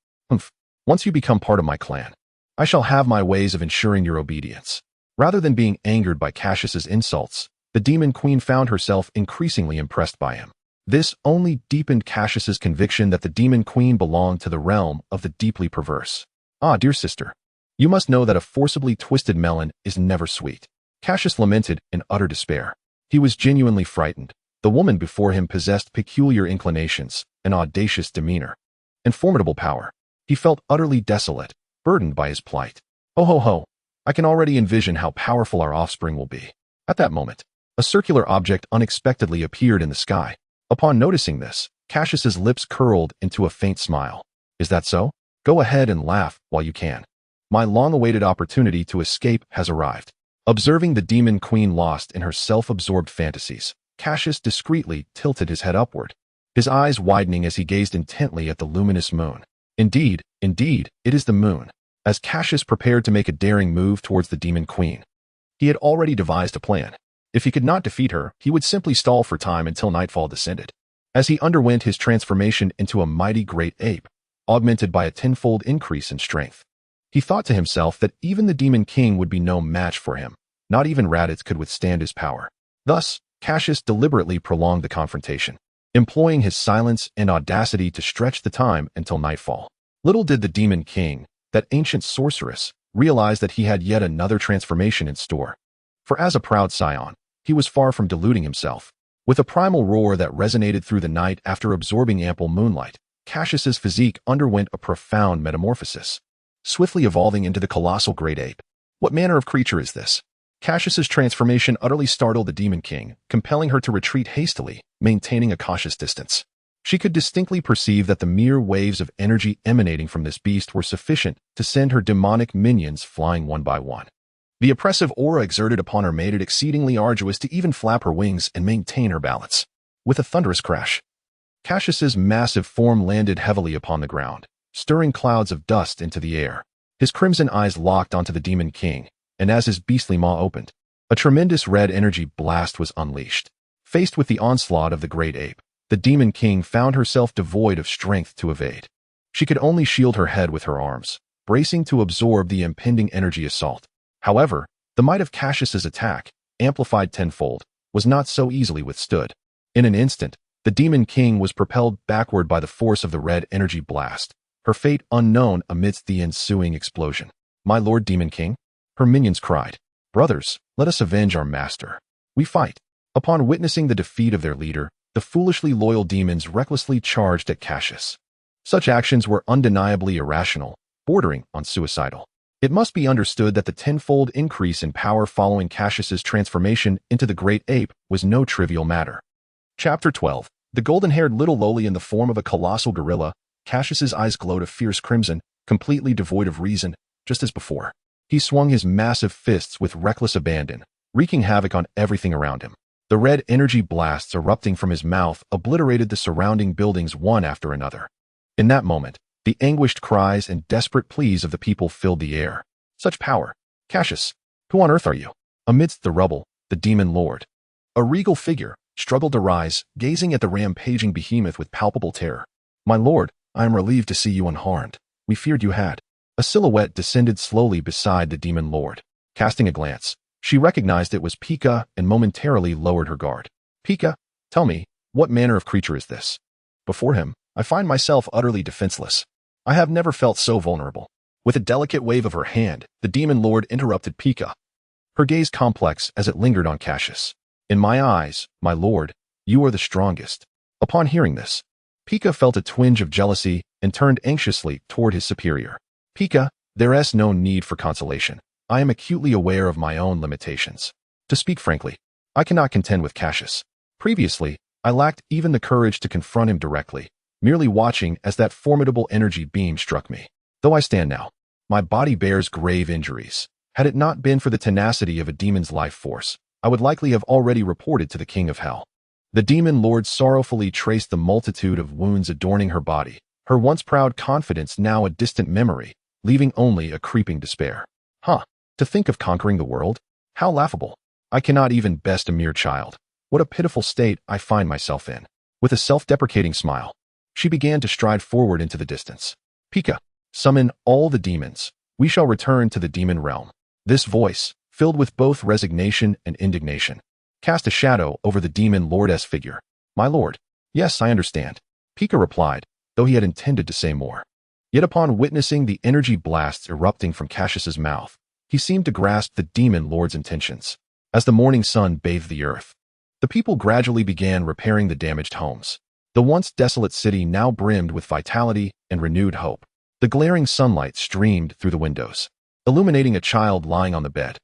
Once you become part of my clan, I shall have my ways of ensuring your obedience. Rather than being angered by Cassius's insults, the demon queen found herself increasingly impressed by him. This only deepened Cassius's conviction that the demon queen belonged to the realm of the deeply perverse. Ah, dear sister, you must know that a forcibly twisted melon is never sweet. Cassius lamented in utter despair. He was genuinely frightened. The woman before him possessed peculiar inclinations, an audacious demeanor, and formidable power. He felt utterly desolate, burdened by his plight. Oh ho ho, I can already envision how powerful our offspring will be. At that moment, a circular object unexpectedly appeared in the sky. Upon noticing this, Cassius's lips curled into a faint smile. Is that so? Go ahead and laugh while you can. My long-awaited opportunity to escape has arrived. Observing the demon queen lost in her self-absorbed fantasies, Cassius discreetly tilted his head upward, his eyes widening as he gazed intently at the luminous moon. Indeed, it is the moon. As Cassius prepared to make a daring move towards the demon queen, he had already devised a plan. If he could not defeat her, he would simply stall for time until nightfall descended. As he underwent his transformation into a mighty great ape, augmented by a tenfold increase in strength, he thought to himself that even the demon king would be no match for him. Not even Raditz could withstand his power. Thus, Cassius deliberately prolonged the confrontation, employing his silence and audacity to stretch the time until nightfall. Little did the demon king, that ancient sorceress, realize that he had yet another transformation in store. For as a proud scion, he was far from deluding himself. With a primal roar that resonated through the night after absorbing ample moonlight, Cassius's physique underwent a profound metamorphosis, swiftly evolving into the colossal great ape. What manner of creature is this? Cassius's transformation utterly startled the demon king, compelling her to retreat hastily, maintaining a cautious distance. She could distinctly perceive that the mere waves of energy emanating from this beast were sufficient to send her demonic minions flying one by one. The oppressive aura exerted upon her made it exceedingly arduous to even flap her wings and maintain her balance. With a thunderous crash, Cassius's massive form landed heavily upon the ground, stirring clouds of dust into the air. His crimson eyes locked onto the demon king, and as his beastly maw opened, a tremendous red energy blast was unleashed. Faced with the onslaught of the great ape, the Demon King found herself devoid of strength to evade. She could only shield her head with her arms, bracing to absorb the impending energy assault. However, the might of Cassius's attack, amplified tenfold, was not so easily withstood. In an instant, the Demon King was propelled backward by the force of the red energy blast, her fate unknown amidst the ensuing explosion. "My Lord Demon King?" her minions cried. "Brothers, let us avenge our master. We fight." Upon witnessing the defeat of their leader, the foolishly loyal demons recklessly charged at Cassius. Such actions were undeniably irrational, bordering on suicidal. It must be understood that the tenfold increase in power following Cassius's transformation into the Great Ape was no trivial matter. Chapter 12. The golden-haired little lowly in the form of a colossal gorilla, Cassius's eyes glowed a fierce crimson, completely devoid of reason, just as before. He swung his massive fists with reckless abandon, wreaking havoc on everything around him. The red energy blasts erupting from his mouth obliterated the surrounding buildings one after another. In that moment, the anguished cries and desperate pleas of the people filled the air. "Such power! Cassius, who on earth are you?" Amidst the rubble, the demon lord, a regal figure, struggled to rise, gazing at the rampaging behemoth with palpable terror. "My lord, I am relieved to see you unharmed. We feared you had." A silhouette descended slowly beside the demon lord. Casting a glance, she recognized it was Pika and momentarily lowered her guard. "Pika, tell me, what manner of creature is this?" Before him, I find myself utterly defenseless. I have never felt so vulnerable. With a delicate wave of her hand, the demon lord interrupted Pika, her gaze complex as it lingered on Cassius. "In my eyes, my lord, you are the strongest." Upon hearing this, Pika felt a twinge of jealousy and turned anxiously toward his superior. "Pika, there is no need for consolation. I am acutely aware of my own limitations. To speak frankly, I cannot contend with Cassius. Previously, I lacked even the courage to confront him directly, merely watching as that formidable energy beam struck me. Though I stand now, my body bears grave injuries. Had it not been for the tenacity of a demon's life force, I would likely have already reported to the King of Hell." The demon lord sorrowfully traced the multitude of wounds adorning her body, her once proud confidence now a distant memory, leaving only a creeping despair. To think of conquering the world? How laughable. I cannot even best a mere child. What a pitiful state I find myself in. With a self-deprecating smile, she began to stride forward into the distance. "Pika, summon all the demons. We shall return to the demon realm." This voice, filled with both resignation and indignation, cast a shadow over the demon lordess figure. "My lord, yes, I understand," Pika replied, though he had intended to say more. Yet upon witnessing the energy blasts erupting from Cassius's mouth, he seemed to grasp the demon lord's intentions. As the morning sun bathed the earth, the people gradually began repairing the damaged homes. The once desolate city now brimmed with vitality and renewed hope. The glaring sunlight streamed through the windows, illuminating a child lying on the bed.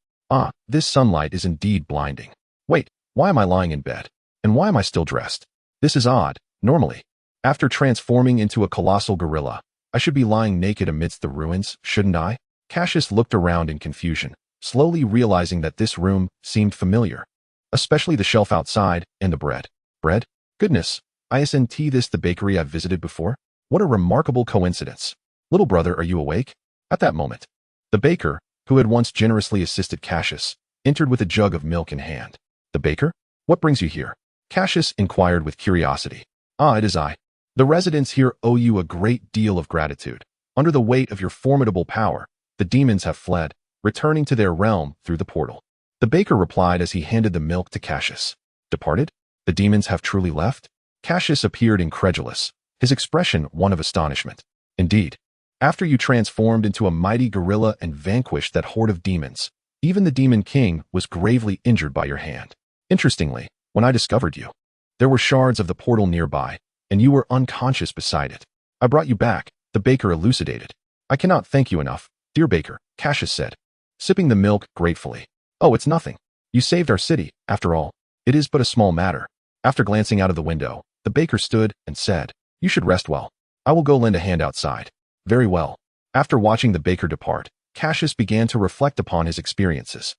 This sunlight is indeed blinding. Wait, why am I lying in bed? And why am I still dressed? This is odd. Normally, after transforming into a colossal gorilla, I should be lying naked amidst the ruins, shouldn't I? Cassius looked around in confusion, slowly realizing that this room seemed familiar, especially the shelf outside and the bread. Bread? Goodness, isn't this the bakery I've visited before? What a remarkable coincidence. Little brother, are you awake? At that moment, the baker, who had once generously assisted Cassius, entered with a jug of milk in hand. "The baker? What brings you here?" Cassius inquired with curiosity. "It is I. The residents here owe you a great deal of gratitude. Under the weight of your formidable power, the demons have fled, returning to their realm through the portal." The baker replied as he handed the milk to Cassius. "Departed? The demons have truly left?" Cassius appeared incredulous, his expression one of astonishment. "Indeed. After you transformed into a mighty gorilla and vanquished that horde of demons, even the Demon King was gravely injured by your hand. Interestingly, when I discovered you, there were shards of the portal nearby, and you were unconscious beside it. I brought you back," the baker elucidated. "I cannot thank you enough, dear baker," Cassius said, sipping the milk gratefully. "Oh, it's nothing. You saved our city, after all. It is but a small matter." After glancing out of the window, the baker stood and said, "You should rest well. I will go lend a hand outside." "Very well." After watching the baker depart, Cassius began to reflect upon his experiences.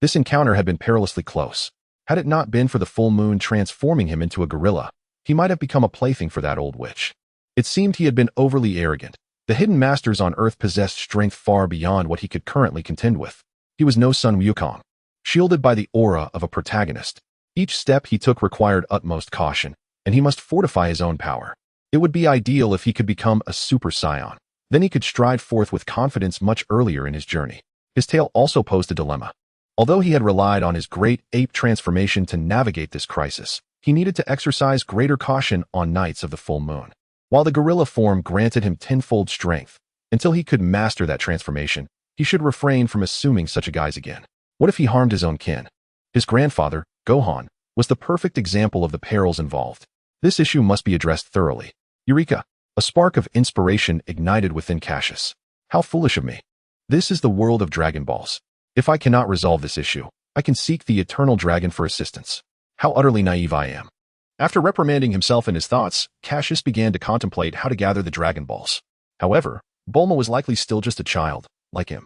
This encounter had been perilously close. Had it not been for the full moon transforming him into a gorilla, he might have become a plaything for that old witch. It seemed he had been overly arrogant. The hidden masters on Earth possessed strength far beyond what he could currently contend with. He was no Sun Wukong, shielded by the aura of a protagonist. Each step he took required utmost caution, and he must fortify his own power. It would be ideal if he could become a super scion. Then he could stride forth with confidence much earlier in his journey. His tail also posed a dilemma. Although he had relied on his great ape transformation to navigate this crisis, he needed to exercise greater caution on nights of the full moon. While the gorilla form granted him tenfold strength, until he could master that transformation, he should refrain from assuming such a guise again. What if he harmed his own kin? His grandfather, Gohan, was the perfect example of the perils involved. This issue must be addressed thoroughly. Eureka! A spark of inspiration ignited within Cassius. How foolish of me. This is the world of Dragon Balls. If I cannot resolve this issue, I can seek the Eternal Dragon for assistance. How utterly naive I am. After reprimanding himself in his thoughts, Cassius began to contemplate how to gather the Dragon Balls. However, Bulma was likely still just a child, like him,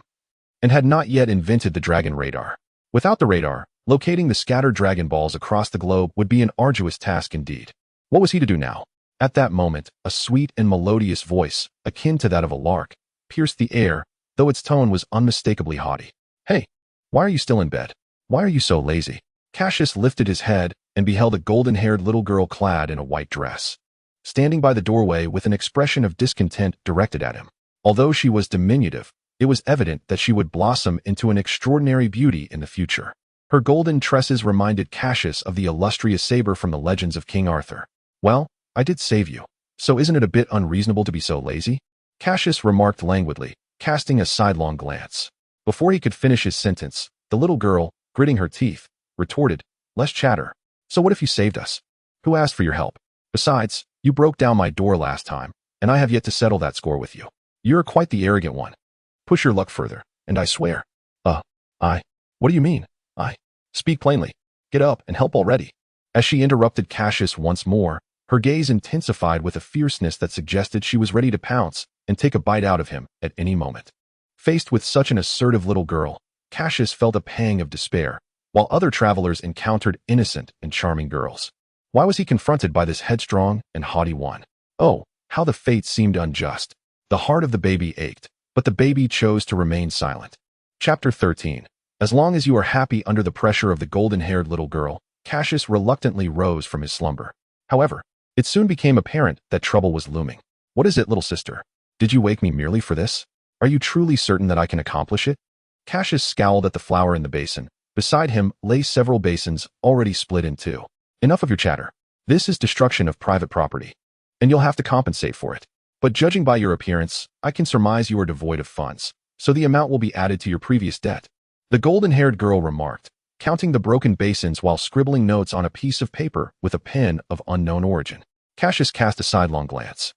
and had not yet invented the Dragon Radar. Without the radar, locating the scattered Dragon Balls across the globe would be an arduous task indeed. What was he to do now? At that moment, a sweet and melodious voice, akin to that of a lark, pierced the air, though its tone was unmistakably haughty. Hey, why are you still in bed? Why are you so lazy? Cassius lifted his head and beheld a golden-haired little girl clad in a white dress, standing by the doorway with an expression of discontent directed at him. Although she was diminutive, it was evident that she would blossom into an extraordinary beauty in the future. Her golden tresses reminded Cassius of the illustrious saber from the legends of King Arthur. Well, I did save you, so isn't it a bit unreasonable to be so lazy? Cassius remarked languidly, casting a sidelong glance. Before he could finish his sentence, the little girl, gritting her teeth, retorted, "Less chatter. So what if you saved us? Who asked for your help? Besides, you broke down my door last time, and I have yet to settle that score with you. You're quite the arrogant one. Push your luck further, and I swear." What do you mean? Speak plainly. Get up and help already." As she interrupted Cassius once more, her gaze intensified with a fierceness that suggested she was ready to pounce and take a bite out of him at any moment. Faced with such an assertive little girl, Cassius felt a pang of despair, while other travelers encountered innocent and charming girls. Why was he confronted by this headstrong and haughty one? Oh, how the fates seemed unjust. The heart of the baby ached, but the baby chose to remain silent. Chapter 13. As long as you are happy under the pressure of the golden-haired little girl, Cassius reluctantly rose from his slumber. However, it soon became apparent that trouble was looming. "What is it, little sister? Did you wake me merely for this? Are you truly certain that I can accomplish it?" Cassius scowled at the flower in the basin. Beside him lay several basins already split in two. "Enough of your chatter. This is destruction of private property, and you'll have to compensate for it. But judging by your appearance, I can surmise you are devoid of funds, so the amount will be added to your previous debt," the golden-haired girl remarked, counting the broken basins while scribbling notes on a piece of paper with a pen of unknown origin. Cassius cast a sidelong glance.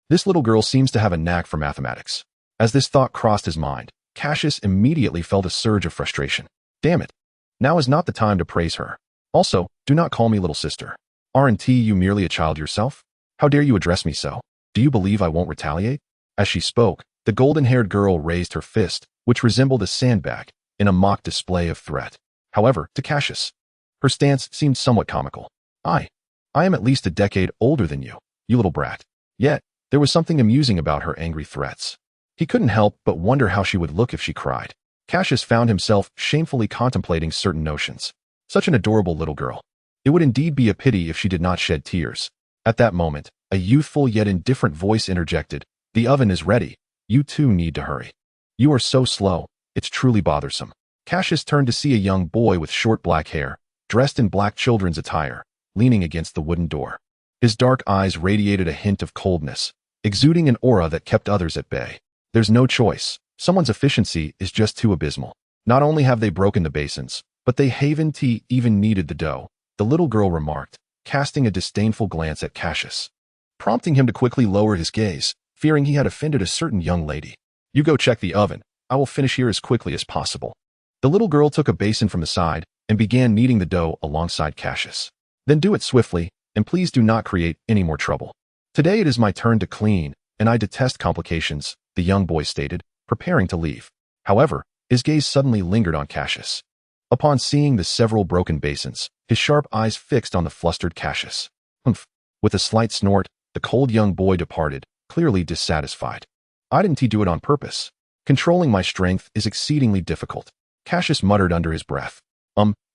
This little girl seems to have a knack for mathematics. As this thought crossed his mind, Cassius immediately felt a surge of frustration. Damn it. Now is not the time to praise her. Also, do not call me little sister. Aren't you merely a child yourself? How dare you address me so? Do you believe I won't retaliate? As she spoke, the golden-haired girl raised her fist, which resembled a sandbag, in a mock display of threat. However, to Cassius, her stance seemed somewhat comical. I am at least a decade older than you little brat." Yet, there was something amusing about her angry threats. He couldn't help but wonder how she would look if she cried. Cassius found himself shamefully contemplating certain notions. Such an adorable little girl. It would indeed be a pity if she did not shed tears. At that moment, a youthful yet indifferent voice interjected, "The oven is ready. You too need to hurry. You are so slow, it's truly bothersome." Cassius turned to see a young boy with short black hair, dressed in black children's attire, leaning against the wooden door. His dark eyes radiated a hint of coldness, exuding an aura that kept others at bay. There's no choice. Someone's efficiency is just too abysmal. Not only have they broken the basins, but they haven't even kneaded the dough, the little girl remarked, casting a disdainful glance at Cassius, prompting him to quickly lower his gaze, fearing he had offended a certain young lady. "You go check the oven. I will finish here as quickly as possible." The little girl took a basin from the side and began kneading the dough alongside Cassius. "Then do it swiftly, and please do not create any more trouble. Today it is my turn to clean, and I detest complications," the young boy stated, preparing to leave. However, his gaze suddenly lingered on Cassius. Upon seeing the several broken basins, his sharp eyes fixed on the flustered Cassius. "Humph." With a slight snort, the cold young boy departed, clearly dissatisfied. "I didn't do it on purpose. Controlling my strength is exceedingly difficult," Cassius muttered under his breath.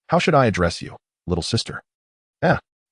How should I address you, little sister?"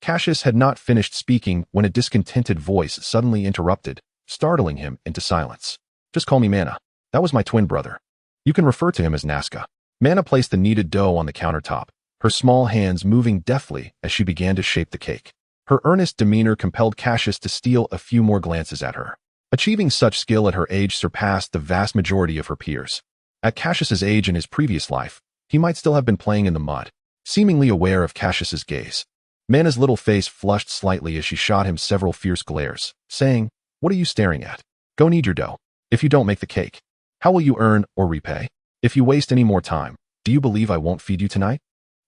Cassius had not finished speaking when a discontented voice suddenly interrupted, startling him into silence. Just call me Mana. That was my twin brother. You can refer to him as Nazca. Mana placed the kneaded dough on the countertop, her small hands moving deftly as she began to shape the cake. Her earnest demeanor compelled Cassius to steal a few more glances at her. Achieving such skill at her age surpassed the vast majority of her peers. At Cassius's age in his previous life, he might still have been playing in the mud, seemingly aware of Cassius's gaze. Mana's little face flushed slightly as she shot him several fierce glares, saying, "What are you staring at? Go knead your dough. If you don't make the cake, how will you earn or repay? If you waste any more time, do you believe I won't feed you tonight?"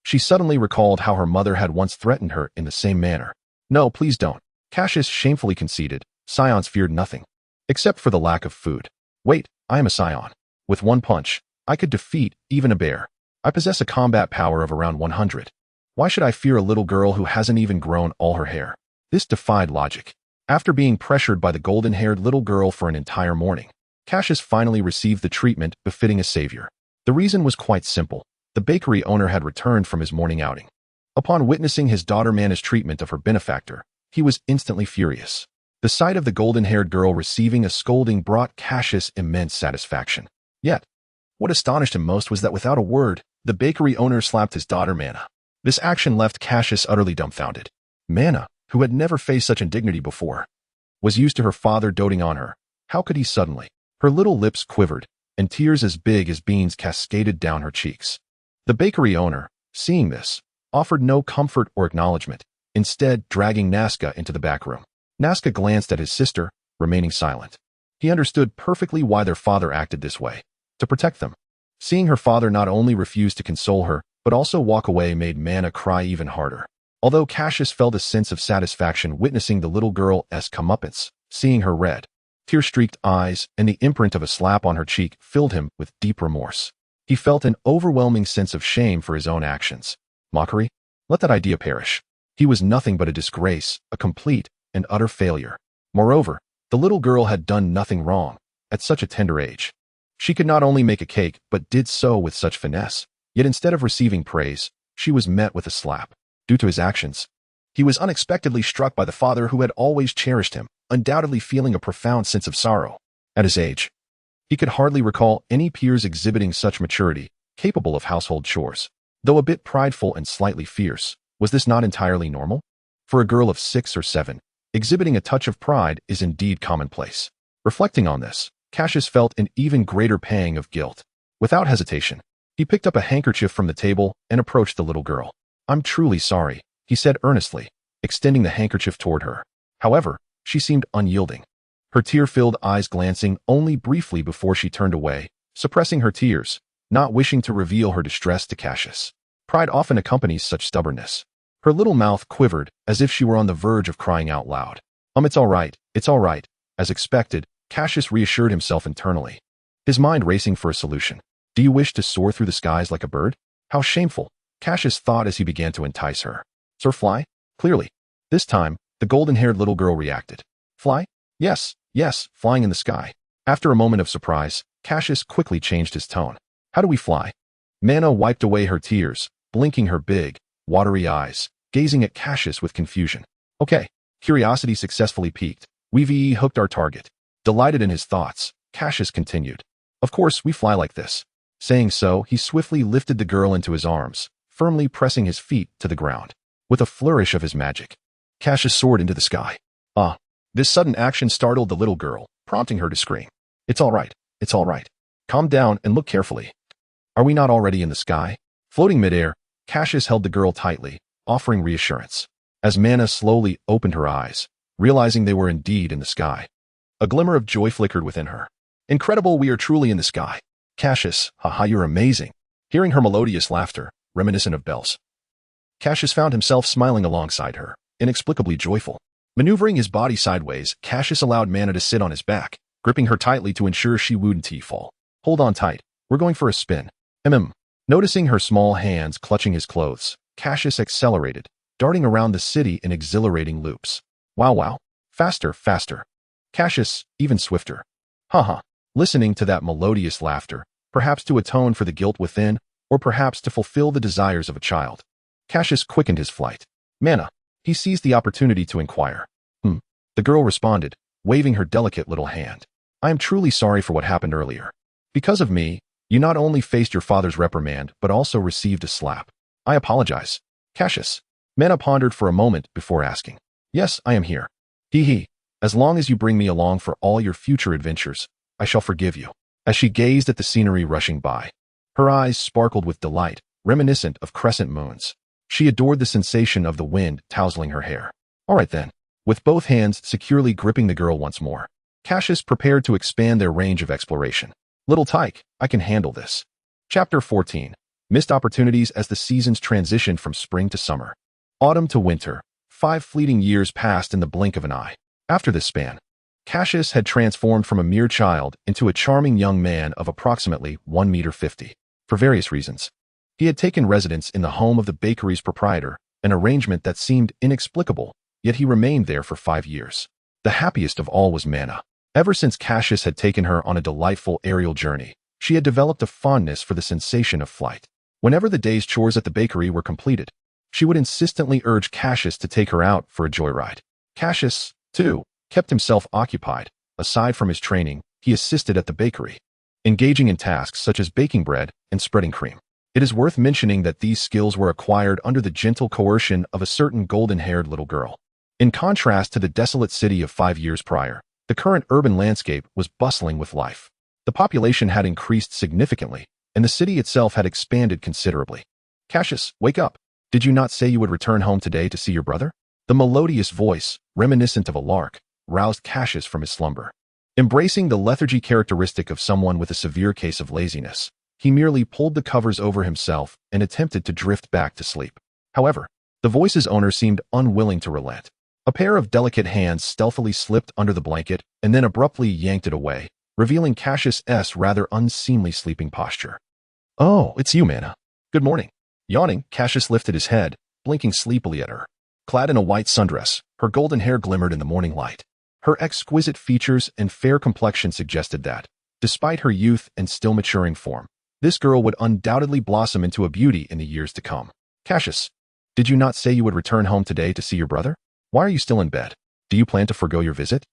She suddenly recalled how her mother had once threatened her in the same manner. "No, please don't," Cassius shamefully conceded. Scions feared nothing, except for the lack of food. "Wait, I am a scion. With one punch, I could defeat even a bear. I possess a combat power of around 100. Why should I fear a little girl who hasn't even grown all her hair?" This defied logic. After being pressured by the golden-haired little girl for an entire morning, Cassius finally received the treatment befitting a savior. The reason was quite simple. The bakery owner had returned from his morning outing. Upon witnessing his daughter Mana's treatment of her benefactor, he was instantly furious. The sight of the golden-haired girl receiving a scolding brought Cassius immense satisfaction. Yet, what astonished him most was that without a word, the bakery owner slapped his daughter Mana. This action left Cassius utterly dumbfounded. Mana, who had never faced such indignity before, was used to her father doting on her. How could he suddenly? Her little lips quivered, and tears as big as beans cascaded down her cheeks. The bakery owner, seeing this, offered no comfort or acknowledgement, instead dragging Nazca into the back room. Nazca glanced at his sister, remaining silent. He understood perfectly why their father acted this way. To protect them. Seeing her father not only refuse to console her, but also walk away made Mana cry even harder. Although Cassius felt a sense of satisfaction witnessing the little girl's comeuppance, seeing her red, tear-streaked eyes and the imprint of a slap on her cheek filled him with deep remorse. He felt an overwhelming sense of shame for his own actions. Mockery? Let that idea perish. He was nothing but a disgrace, a complete and utter failure. Moreover, the little girl had done nothing wrong, at such a tender age. She could not only make a cake, but did so with such finesse. Yet instead of receiving praise, she was met with a slap. Due to his actions, he was unexpectedly struck by the father who had always cherished him, undoubtedly feeling a profound sense of sorrow. At his age, he could hardly recall any peers exhibiting such maturity, capable of household chores. Though a bit prideful and slightly fierce, was this not entirely normal? For a girl of 6 or 7, exhibiting a touch of pride is indeed commonplace. Reflecting on this, Cassius felt an even greater pang of guilt. Without hesitation, he picked up a handkerchief from the table and approached the little girl. "I'm truly sorry," he said earnestly, extending the handkerchief toward her. However, she seemed unyielding, her tear-filled eyes glancing only briefly before she turned away, suppressing her tears, not wishing to reveal her distress to Cassius. Pride often accompanies such stubbornness. Her little mouth quivered as if she were on the verge of crying out loud. It's all right, it's all right." As expected, Cassius reassured himself internally, his mind racing for a solution. "Do you wish to soar through the skies like a bird?" How shameful, Cassius thought as he began to entice her. "Sir, fly?" Clearly. This time, the golden-haired little girl reacted. "Fly? Yes, yes, flying in the sky." After a moment of surprise, Cassius quickly changed his tone. "How do we fly?" Mana wiped away her tears, blinking her big, watery eyes, gazing at Cassius with confusion. "Okay." Curiosity successfully piqued. "We've hooked our target." Delighted in his thoughts, Cassius continued. "Of course, we fly like this." Saying so, he swiftly lifted the girl into his arms, firmly pressing his feet to the ground. With a flourish of his magic, Cassius soared into the sky. This sudden action startled the little girl, prompting her to scream. It's all right. Calm down and look carefully. Are we not already in the sky?" Floating midair, Cassius held the girl tightly, offering reassurance. As Mana slowly opened her eyes, realizing they were indeed in the sky, a glimmer of joy flickered within her. "Incredible, we are truly in the sky." "Cassius, haha, you're amazing." Hearing her melodious laughter, reminiscent of bells, Cassius found himself smiling alongside her, inexplicably joyful. Maneuvering his body sideways, Cassius allowed Mana to sit on his back, gripping her tightly to ensure she wouldn't fall. "Hold on tight, we're going for a spin." Noticing her small hands clutching his clothes, Cassius accelerated, darting around the city in exhilarating loops. Wow. Faster. Cassius, even swifter. Haha. Listening to that melodious laughter, perhaps to atone for the guilt within, or perhaps to fulfill the desires of a child, Cassius quickened his flight. "Mana," he He seized the opportunity to inquire. The girl responded, waving her delicate little hand. I am truly sorry for what happened earlier. Because of me, you not only faced your father's reprimand, but also received a slap. I apologize. Cassius. Mana pondered for a moment before asking. Yes, I am here. He. As long as you bring me along for all your future adventures, I shall forgive you. As she gazed at the scenery rushing by, her eyes sparkled with delight, reminiscent of crescent moons. She adored the sensation of the wind tousling her hair. All right then. With both hands securely gripping the girl once more, Cassius prepared to expand their range of exploration. Little tyke, I can handle this. Chapter 14. Missed opportunities as the seasons transitioned from spring to summer. Autumn to winter. 5 fleeting years passed in the blink of an eye. After this span, Cassius had transformed from a mere child into a charming young man of approximately 1.50 meters. For various reasons, he had taken residence in the home of the bakery's proprietor, an arrangement that seemed inexplicable, yet he remained there for 5 years. The happiest of all was Mana. Ever since Cassius had taken her on a delightful aerial journey, she had developed a fondness for the sensation of flight. Whenever the day's chores at the bakery were completed, she would insistently urge Cassius to take her out for a joyride. Cassius, too, kept himself occupied. Aside from his training, he assisted at the bakery, engaging in tasks such as baking bread and spreading cream. It is worth mentioning that these skills were acquired under the gentle coercion of a certain golden-haired little girl. In contrast to the desolate city of 5 years prior, the current urban landscape was bustling with life. The population had increased significantly, and the city itself had expanded considerably. Cassius, wake up. Did you not say you would return home today to see your brother? The melodious voice, reminiscent of a lark, roused Cassius from his slumber. Embracing the lethargy characteristic of someone with a severe case of laziness, he merely pulled the covers over himself and attempted to drift back to sleep. However, the voice's owner seemed unwilling to relent. A pair of delicate hands stealthily slipped under the blanket and then abruptly yanked it away, revealing Cassius's rather unseemly sleeping posture. Oh, it's you, Mana. Good morning. Yawning, Cassius lifted his head, blinking sleepily at her. Clad in a white sundress, her golden hair glimmered in the morning light. Her exquisite features and fair complexion suggested that, despite her youth and still maturing form, this girl would undoubtedly blossom into a beauty in the years to come. Cassius, did you not say you would return home today to see your brother? Why are you still in bed? Do you plan to forgo your visit?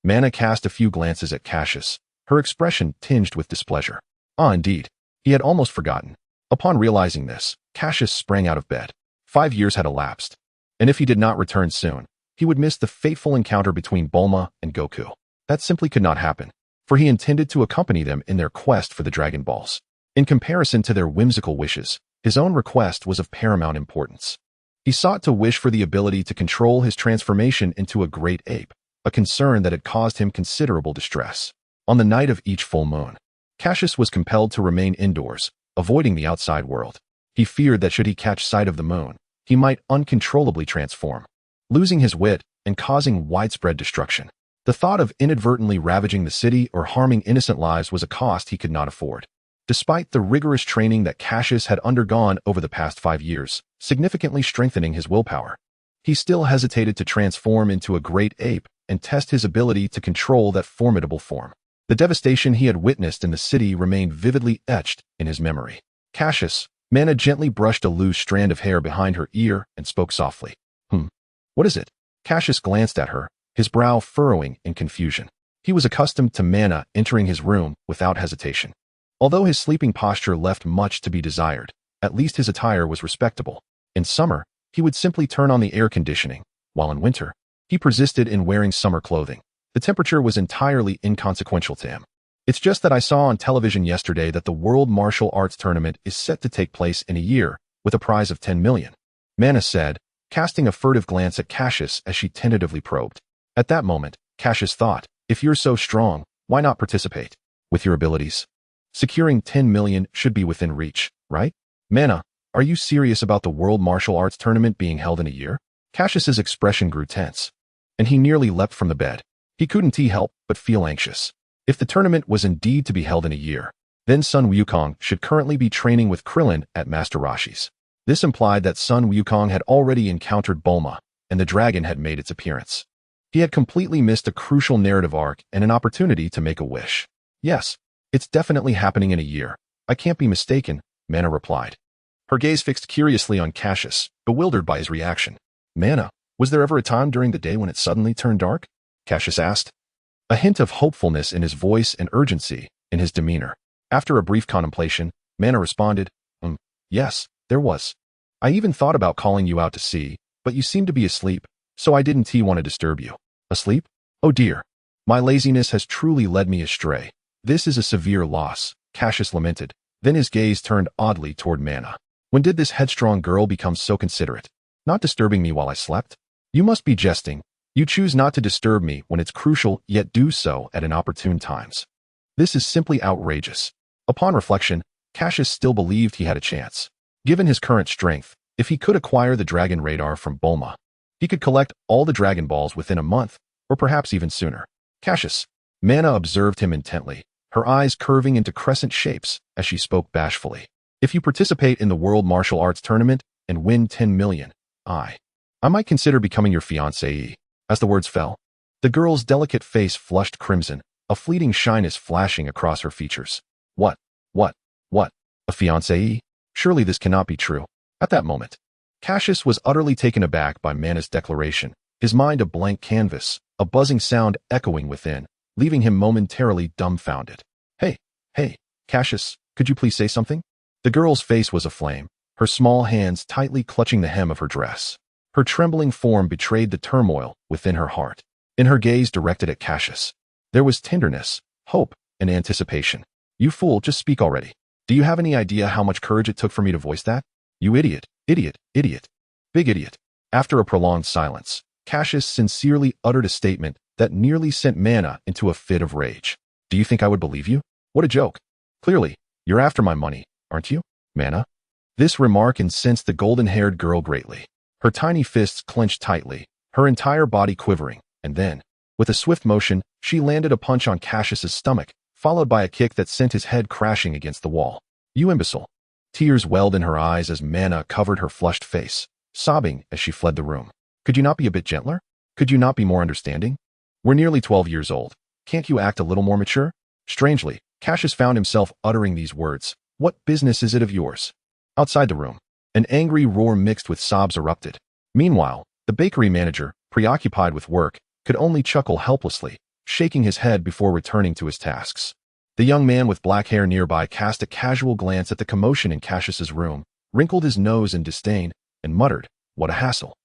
Mana cast a few glances at Cassius, her expression tinged with displeasure. Ah, indeed. He had almost forgotten. Upon realizing this, Cassius sprang out of bed. 5 years had elapsed, and if he did not return soon, he would miss the fateful encounter between Bulma and Goku. That simply could not happen, for he intended to accompany them in their quest for the Dragon Balls. In comparison to their whimsical wishes, his own request was of paramount importance. He sought to wish for the ability to control his transformation into a great ape, a concern that had caused him considerable distress. On the night of each full moon, Cassius was compelled to remain indoors, avoiding the outside world. He feared that should he catch sight of the moon, he might uncontrollably transform, losing his wit and causing widespread destruction. The thought of inadvertently ravaging the city or harming innocent lives was a cost he could not afford. Despite the rigorous training that Cassius had undergone over the past 5 years, significantly strengthening his willpower, he still hesitated to transform into a great ape and test his ability to control that formidable form. The devastation he had witnessed in the city remained vividly etched in his memory. Cassius, Mana gently brushed a loose strand of hair behind her ear and spoke softly. What is it? Cassius glanced at her, his brow furrowing in confusion. He was accustomed to Mana entering his room without hesitation. Although his sleeping posture left much to be desired, at least his attire was respectable. In summer, he would simply turn on the air conditioning, while in winter, he persisted in wearing summer clothing. The temperature was entirely inconsequential to him. It's just that I saw on television yesterday that the World Martial Arts Tournament is set to take place in a year, with a prize of 10 million. Mana said, casting a furtive glance at Cassius as she tentatively probed. At that moment, Cassius thought, if you're so strong, why not participate? With your abilities, securing 10 million should be within reach, right? Mana, are you serious about the World Martial Arts Tournament being held in a year? Cassius's expression grew tense, and he nearly leapt from the bed. He couldn't help but feel anxious. If the tournament was indeed to be held in a year, then Sun Wukong should currently be training with Krillin at Master Roshi's. This implied that Sun Wukong had already encountered Bulma, and the dragon had made its appearance. He had completely missed a crucial narrative arc and an opportunity to make a wish. Yes, it's definitely happening in a year. I can't be mistaken, Mana replied. Her gaze fixed curiously on Cassius, bewildered by his reaction. Mana, Was there ever a time during the day when it suddenly turned dark? Cassius asked, a hint of hopefulness in his voice and urgency in his demeanor. After a brief contemplation, Mana responded, yes, there was. I even thought about calling you out to sea, but you seemed to be asleep, so I didn't want to disturb you. Asleep? Oh dear. My laziness has truly led me astray. This is a severe loss, Cassius lamented. Then his gaze turned oddly toward Mana. When did this headstrong girl become so considerate? Not disturbing me while I slept? You must be jesting. You choose not to disturb me when it's crucial, yet do so at inopportune times. This is simply outrageous. Upon reflection, Cassius still believed he had a chance. Given his current strength, if he could acquire the dragon radar from Bulma, he could collect all the Dragon Balls within a month, or perhaps even sooner. Cassius. Mana observed him intently, her eyes curving into crescent shapes as she spoke bashfully. If you participate in the World Martial Arts Tournament and win 10 million, I might consider becoming your fiancée. As the words fell, the girl's delicate face flushed crimson, a fleeting shyness flashing across her features. What? A fiancée? Surely this cannot be true. At that moment, Cassius was utterly taken aback by Mana's declaration, his mind a blank canvas, a buzzing sound echoing within, leaving him momentarily dumbfounded. Hey, Cassius, could you please say something? The girl's face was aflame, her small hands tightly clutching the hem of her dress. Her trembling form betrayed the turmoil within her heart. In her gaze directed at Cassius, there was tenderness, hope, and anticipation. You fool, just speak already. Do you have any idea how much courage it took for me to voice that? You idiot. Big idiot. After a prolonged silence, Cassius sincerely uttered a statement that nearly sent Mana into a fit of rage. Do you think I would believe you? What a joke. Clearly, you're after my money, aren't you, Mana? This remark incensed the golden-haired girl greatly. Her tiny fists clenched tightly, her entire body quivering, and then, with a swift motion, she landed a punch on Cassius's stomach, followed by a kick that sent his head crashing against the wall. You imbecile. Tears welled in her eyes as Mana covered her flushed face, sobbing as she fled the room. Could you not be a bit gentler? Could you not be more understanding? We're nearly 12 years old. Can't you act a little more mature? Strangely, Cassius found himself uttering these words. What business is it of yours? Outside the room, an angry roar mixed with sobs erupted. Meanwhile, the bakery manager, preoccupied with work, could only chuckle helplessly, shaking his head before returning to his tasks. The young man with black hair nearby cast a casual glance at the commotion in Cassius's room, wrinkled his nose in disdain, and muttered, what a hassle.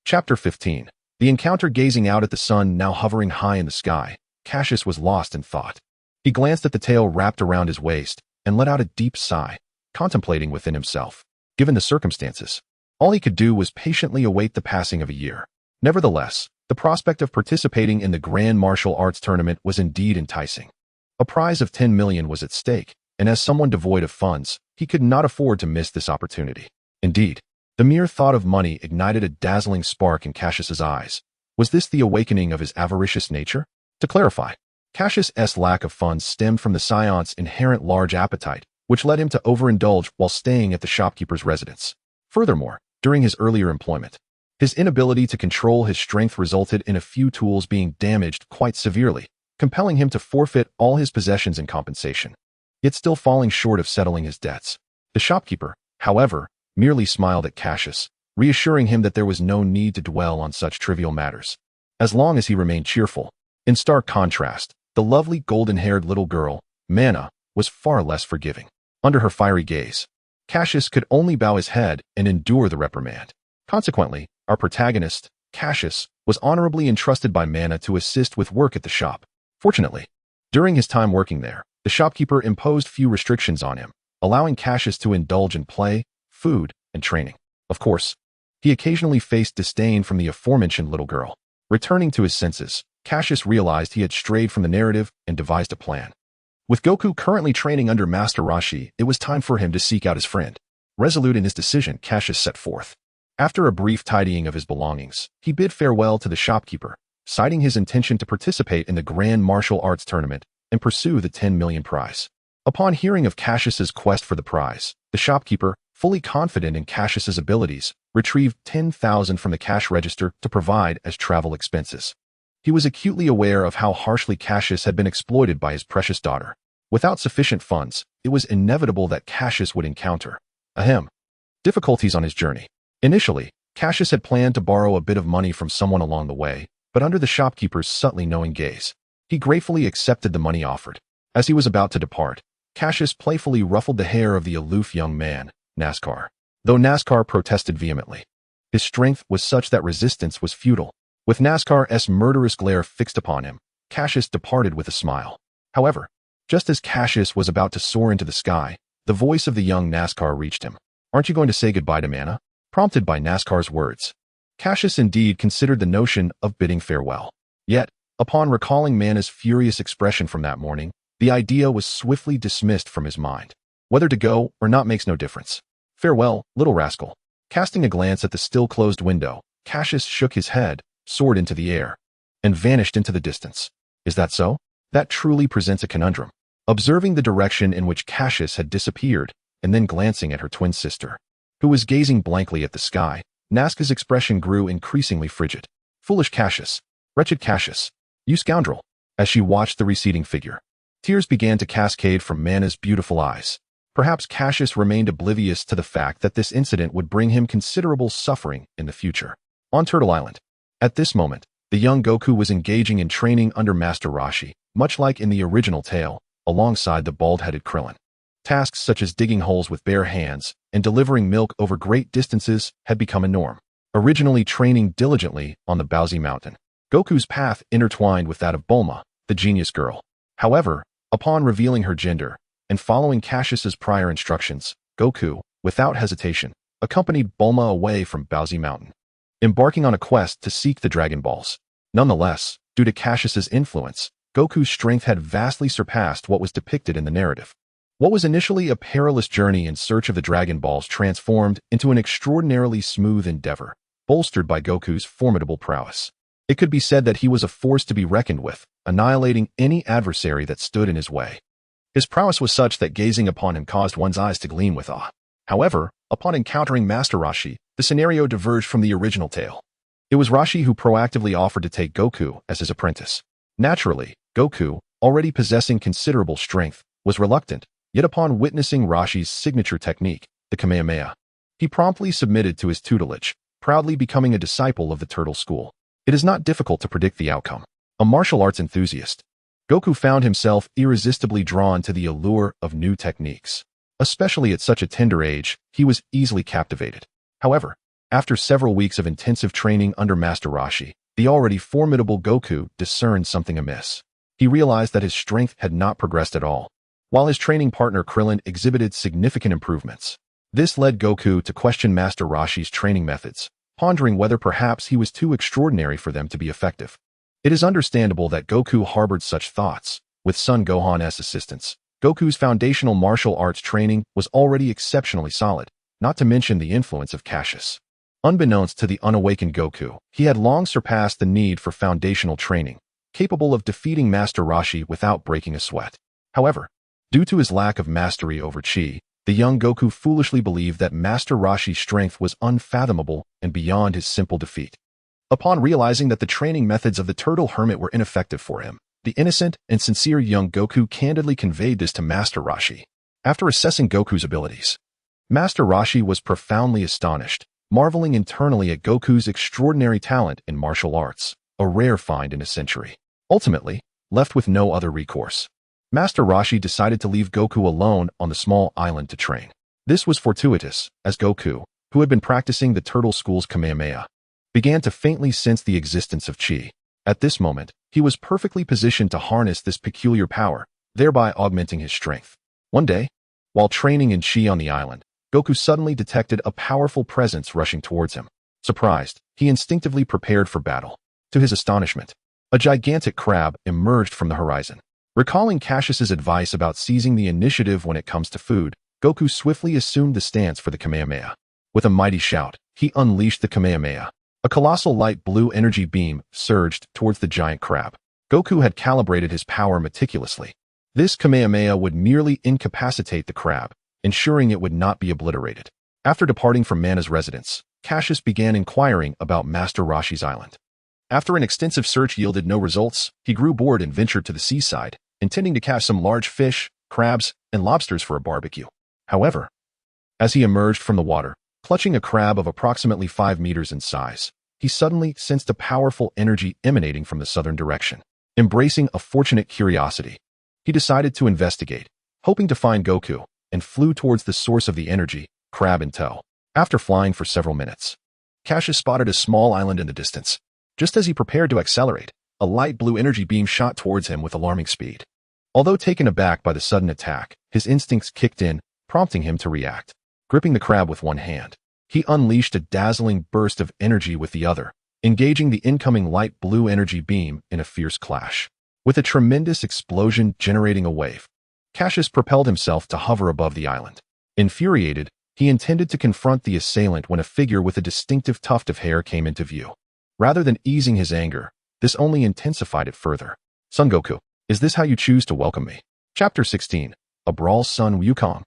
Chapter 15. The encounter. Gazing out at the sun now hovering high in the sky, Cassius was lost in thought. He glanced at the tail wrapped around his waist and let out a deep sigh, contemplating within himself. Given the circumstances, all he could do was patiently await the passing of a year. Nevertheless, the prospect of participating in the Grand Martial Arts Tournament was indeed enticing. A prize of 10 million was at stake, and as someone devoid of funds, he could not afford to miss this opportunity. Indeed, the mere thought of money ignited a dazzling spark in Cassius's eyes. Was this the awakening of his avaricious nature? To clarify, Cassius's lack of funds stemmed from the Scion's inherent large appetite, which led him to overindulge while staying at the shopkeeper's residence. Furthermore, during his earlier employment, his inability to control his strength resulted in a few tools being damaged quite severely, compelling him to forfeit all his possessions in compensation, yet still falling short of settling his debts. The shopkeeper, however, merely smiled at Cassius, reassuring him that there was no need to dwell on such trivial matters, as long as he remained cheerful. In stark contrast, the lovely golden-haired little girl, Mana, was far less forgiving. Under her fiery gaze, Cassius could only bow his head and endure the reprimand. Consequently, our protagonist, Cassius, was honorably entrusted by Mana to assist with work at the shop. Fortunately, during his time working there, the shopkeeper imposed few restrictions on him, allowing Cassius to indulge in play, food, and training. Of course, he occasionally faced disdain from the aforementioned little girl. Returning to his senses, Cassius realized he had strayed from the narrative and devised a plan. With Goku currently training under Master Roshi, it was time for him to seek out his friend. Resolute in his decision, Cassius set forth. After a brief tidying of his belongings, he bid farewell to the shopkeeper, citing his intention to participate in the Grand Martial Arts Tournament and pursue the 10 million prize. Upon hearing of Cassius's quest for the prize, the shopkeeper, fully confident in Cassius's abilities, retrieved 10,000 from the cash register to provide as travel expenses. He was acutely aware of how harshly Cassius had been exploited by his precious daughter. Without sufficient funds, it was inevitable that Cassius would encounter difficulties on his journey. Initially, Cassius had planned to borrow a bit of money from someone along the way, but under the shopkeeper's subtly knowing gaze, he gratefully accepted the money offered. As he was about to depart, Cassius playfully ruffled the hair of the aloof young man, NASCAR. Though NASCAR protested vehemently, his strength was such that resistance was futile. With NASCAR's murderous glare fixed upon him, Cassius departed with a smile. However, just as Cassius was about to soar into the sky, the voice of the young NASCAR reached him. "Aren't you going to say goodbye to Mana?" Prompted by NASCAR's words, Cassius indeed considered the notion of bidding farewell. Yet, upon recalling Mana's furious expression from that morning, the idea was swiftly dismissed from his mind. Whether to go or not makes no difference. "Farewell, little rascal." Casting a glance at the still-closed window, Cassius shook his head, soared into the air, and vanished into the distance. Is that so? That truly presents a conundrum. Observing the direction in which Cassius had disappeared, and then glancing at her twin sister, who was gazing blankly at the sky, Nazca's expression grew increasingly frigid. "Foolish Cassius. Wretched Cassius. You scoundrel." As she watched the receding figure, tears began to cascade from Mana's beautiful eyes. Perhaps Cassius remained oblivious to the fact that this incident would bring him considerable suffering in the future. On Turtle Island. At this moment, the young Goku was engaging in training under Master Roshi, much like in the original tale, alongside the bald-headed Krillin. Tasks such as digging holes with bare hands and delivering milk over great distances had become a norm. Originally training diligently on the Bowsy Mountain, Goku's path intertwined with that of Bulma, the genius girl. However, upon revealing her gender and following Cassius's prior instructions, Goku, without hesitation, accompanied Bulma away from Bowsy Mountain, embarking on a quest to seek the Dragon Balls. Nonetheless, due to Cassius's influence, Goku's strength had vastly surpassed what was depicted in the narrative. What was initially a perilous journey in search of the Dragon Balls transformed into an extraordinarily smooth endeavor, bolstered by Goku's formidable prowess. It could be said that he was a force to be reckoned with, annihilating any adversary that stood in his way. His prowess was such that gazing upon him caused one's eyes to gleam with awe. However, upon encountering Master Roshi, the scenario diverged from the original tale. It was Roshi who proactively offered to take Goku as his apprentice. Naturally, Goku, already possessing considerable strength, was reluctant, yet upon witnessing Roshi's signature technique, the Kamehameha, he promptly submitted to his tutelage, proudly becoming a disciple of the Turtle School. It is not difficult to predict the outcome. A martial arts enthusiast, Goku found himself irresistibly drawn to the allure of new techniques. Especially at such a tender age, he was easily captivated. However, after several weeks of intensive training under Master Roshi, the already formidable Goku discerned something amiss. He realized that his strength had not progressed at all, while his training partner Krillin exhibited significant improvements. This led Goku to question Master Roshi's training methods, pondering whether perhaps he was too extraordinary for them to be effective. It is understandable that Goku harbored such thoughts. With Son Gohan's assistance, Goku's foundational martial arts training was already exceptionally solid, not to mention the influence of Cassius. Unbeknownst to the unawakened Goku, he had long surpassed the need for foundational training, capable of defeating Master Roshi without breaking a sweat. However, due to his lack of mastery over Chi, the young Goku foolishly believed that Master Roshi's strength was unfathomable and beyond his simple defeat. Upon realizing that the training methods of the Turtle Hermit were ineffective for him, the innocent and sincere young Goku candidly conveyed this to Master Roshi. After assessing Goku's abilities, Master Roshi was profoundly astonished, marveling internally at Goku's extraordinary talent in martial arts, a rare find in a century. Ultimately, left with no other recourse, Master Roshi decided to leave Goku alone on the small island to train. This was fortuitous, as Goku, who had been practicing the Turtle School's Kamehameha, began to faintly sense the existence of Chi. At this moment, he was perfectly positioned to harness this peculiar power, thereby augmenting his strength. One day, while training in Chi on the island, Goku suddenly detected a powerful presence rushing towards him. Surprised, he instinctively prepared for battle. To his astonishment, a gigantic crab emerged from the horizon. Recalling Cassius's advice about seizing the initiative when it comes to food, Goku swiftly assumed the stance for the Kamehameha. With a mighty shout, he unleashed the Kamehameha. A colossal light blue energy beam surged towards the giant crab. Goku had calibrated his power meticulously. This Kamehameha would merely incapacitate the crab, ensuring it would not be obliterated. After departing from Mana's residence, Cassius began inquiring about Master Roshi's island. After an extensive search yielded no results, he grew bored and ventured to the seaside, intending to catch some large fish, crabs, and lobsters for a barbecue. However, as he emerged from the water, Clutching a crab of approximately 5 meters in size, he suddenly sensed a powerful energy emanating from the southern direction. Embracing a fortunate curiosity, he decided to investigate, hoping to find Goku, and flew towards the source of the energy, crab in tow. After flying for several minutes, Cassius spotted a small island in the distance. Just as he prepared to accelerate, a light blue energy beam shot towards him with alarming speed. Although taken aback by the sudden attack, his instincts kicked in, prompting him to react. Gripping the crab with one hand, he unleashed a dazzling burst of energy with the other, engaging the incoming light blue energy beam in a fierce clash. With a tremendous explosion generating a wave, Cassius propelled himself to hover above the island. Infuriated, he intended to confront the assailant when a figure with a distinctive tuft of hair came into view. Rather than easing his anger, this only intensified it further. Son Goku, is this how you choose to welcome me? Chapter 16. A Brawl. Son Wukong.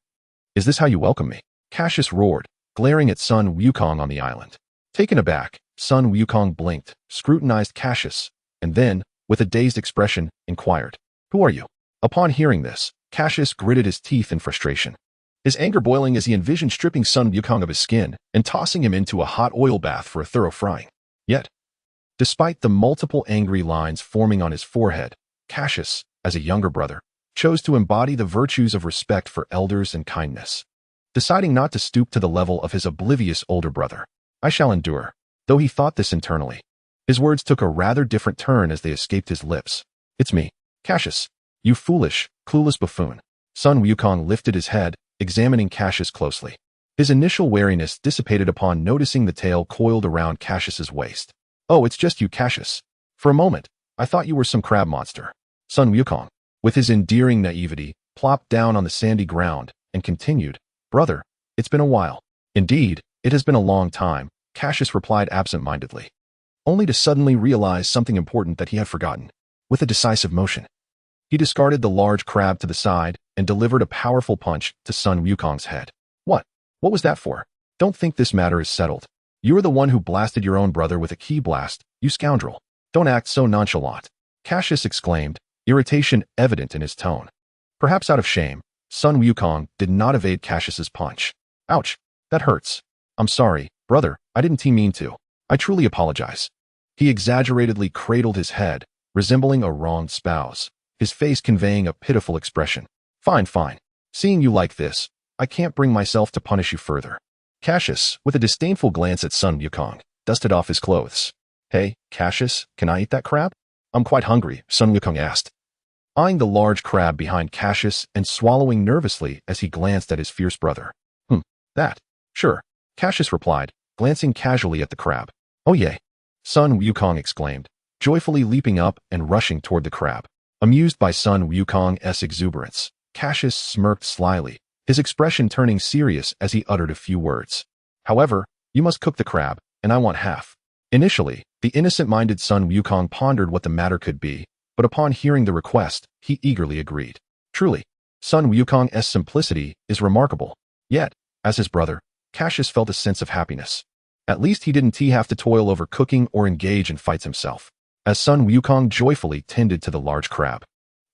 Is this how you welcome me? Cassius roared, glaring at Son Wukong on the island. Taken aback, Son Wukong blinked, scrutinized Cassius, and then, with a dazed expression, inquired, "Who are you?" Upon hearing this, Cassius gritted his teeth in frustration. His anger boiling as he envisioned stripping Son Wukong of his skin and tossing him into a hot oil bath for a thorough frying. Yet, despite the multiple angry lines forming on his forehead, Cassius, as a younger brother, chose to embody the virtues of respect for elders and kindness. Deciding not to stoop to the level of his oblivious older brother, "I shall endure," though he thought this internally. His words took a rather different turn as they escaped his lips. "It's me, Cassius. You foolish, clueless buffoon." Son Wukong lifted his head, examining Cassius closely. His initial wariness dissipated upon noticing the tail coiled around Cassius's waist. "Oh, it's just you, Cassius. For a moment, I thought you were some crab monster." Son Wukong, with his endearing naivety, plopped down on the sandy ground and continued, "Brother, it's been a while." "Indeed, it has been a long time," Cassius replied absent-mindedly, only to suddenly realize something important that he had forgotten. With a decisive motion, he discarded the large crab to the side and delivered a powerful punch to Son Wukong's head. What? What was that for? Don't think this matter is settled. You are the one who blasted your own brother with a ki blast, you scoundrel. Don't act so nonchalant," Cassius exclaimed, irritation evident in his tone. Perhaps out of shame, Son Wukong did not evade Cassius's punch. "Ouch, that hurts. I'm sorry, brother, I didn't mean to. I truly apologize." He exaggeratedly cradled his head, resembling a wronged spouse, his face conveying a pitiful expression. Fine. Seeing you like this, I can't bring myself to punish you further." Cassius, with a disdainful glance at Son Wukong, dusted off his clothes. "Hey, Cassius, can I eat that crab?" "I'm quite hungry," Son Wukong asked, eyeing the large crab behind Cassius and swallowing nervously as he glanced at his fierce brother. That. Sure," Cassius replied, glancing casually at the crab. "Oh yay," Son Wukong exclaimed, joyfully leaping up and rushing toward the crab. Amused by Son Wukong's exuberance, Cassius smirked slyly, his expression turning serious as he uttered a few words. "However, you must cook the crab, and I want half." Initially, the innocent-minded Son Wukong pondered what the matter could be, but upon hearing the request, he eagerly agreed. Truly, Son Wukong's simplicity is remarkable. Yet, as his brother, Cassius felt a sense of happiness. At least he didn't have to toil over cooking or engage in fights himself, as Son Wukong joyfully tended to the large crab.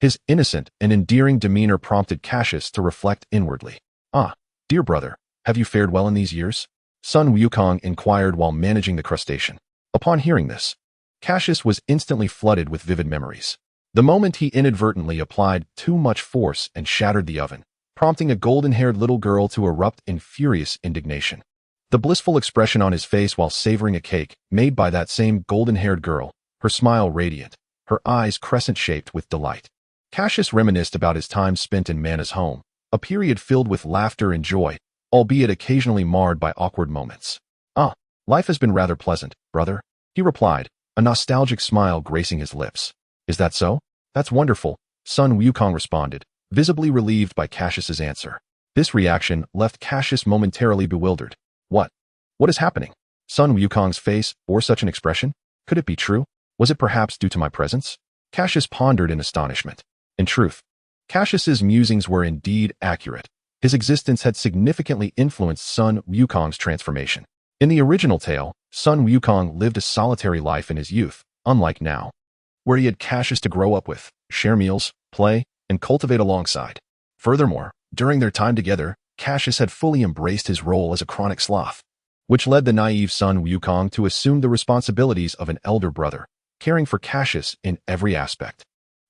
His innocent and endearing demeanor prompted Cassius to reflect inwardly. "Ah, dear brother, have you fared well in these years?" Son Wukong inquired while managing the crustacean. Upon hearing this, Cassius was instantly flooded with vivid memories. The moment he inadvertently applied too much force and shattered the oven, prompting a golden-haired little girl to erupt in furious indignation. The blissful expression on his face while savoring a cake made by that same golden-haired girl, her smile radiant, her eyes crescent-shaped with delight. Cassius reminisced about his time spent in Mana's home, a period filled with laughter and joy, albeit occasionally marred by awkward moments. "Ah, life has been rather pleasant, brother," he replied, a nostalgic smile gracing his lips. "Is that so? That's wonderful," Son Wukong responded, visibly relieved by Cassius's answer. This reaction left Cassius momentarily bewildered. What is happening?" Son Wukong's face bore such an expression. Could it be true? Was it perhaps due to my presence? Cassius pondered in astonishment. In truth, Cassius's musings were indeed accurate. His existence had significantly influenced Son Wukong's transformation. In the original tale, Son Wukong lived a solitary life in his youth, unlike now, where he had Cassius to grow up with, share meals, play, and cultivate alongside. Furthermore, during their time together, Cassius had fully embraced his role as a chronic sloth, which led the naive Sun Wukong to assume the responsibilities of an elder brother, caring for Cassius in every aspect.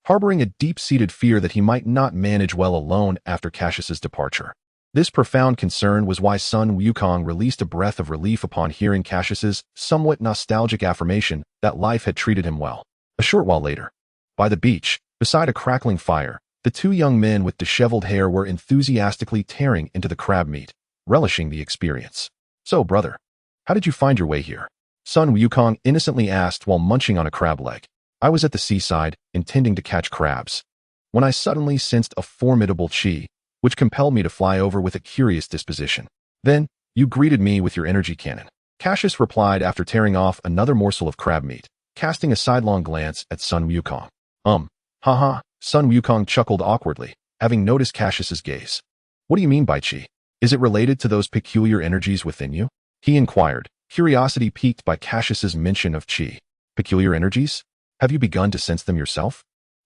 Harboring a deep-seated fear that he might not manage well alone after Cassius's departure. This profound concern was why Sun Wukong released a breath of relief upon hearing Cassius's somewhat nostalgic affirmation that life had treated him well. A short while later, by the beach, beside a crackling fire, the two young men with disheveled hair were enthusiastically tearing into the crab meat, relishing the experience. "So, brother, how did you find your way here?" Sun Wukong innocently asked while munching on a crab leg. "I was at the seaside, intending to catch crabs, when I suddenly sensed a formidable chi, which compelled me to fly over with a curious disposition. Then, you greeted me with your energy cannon." Cassius replied after tearing off another morsel of crab meat, casting a sidelong glance at Sun Wukong. Haha, Sun Wukong chuckled awkwardly, having noticed Cassius's gaze. "What do you mean by chi? Is it related to those peculiar energies within you?" he inquired, curiosity piqued by Cassius's mention of chi. "Peculiar energies? Have you begun to sense them yourself?"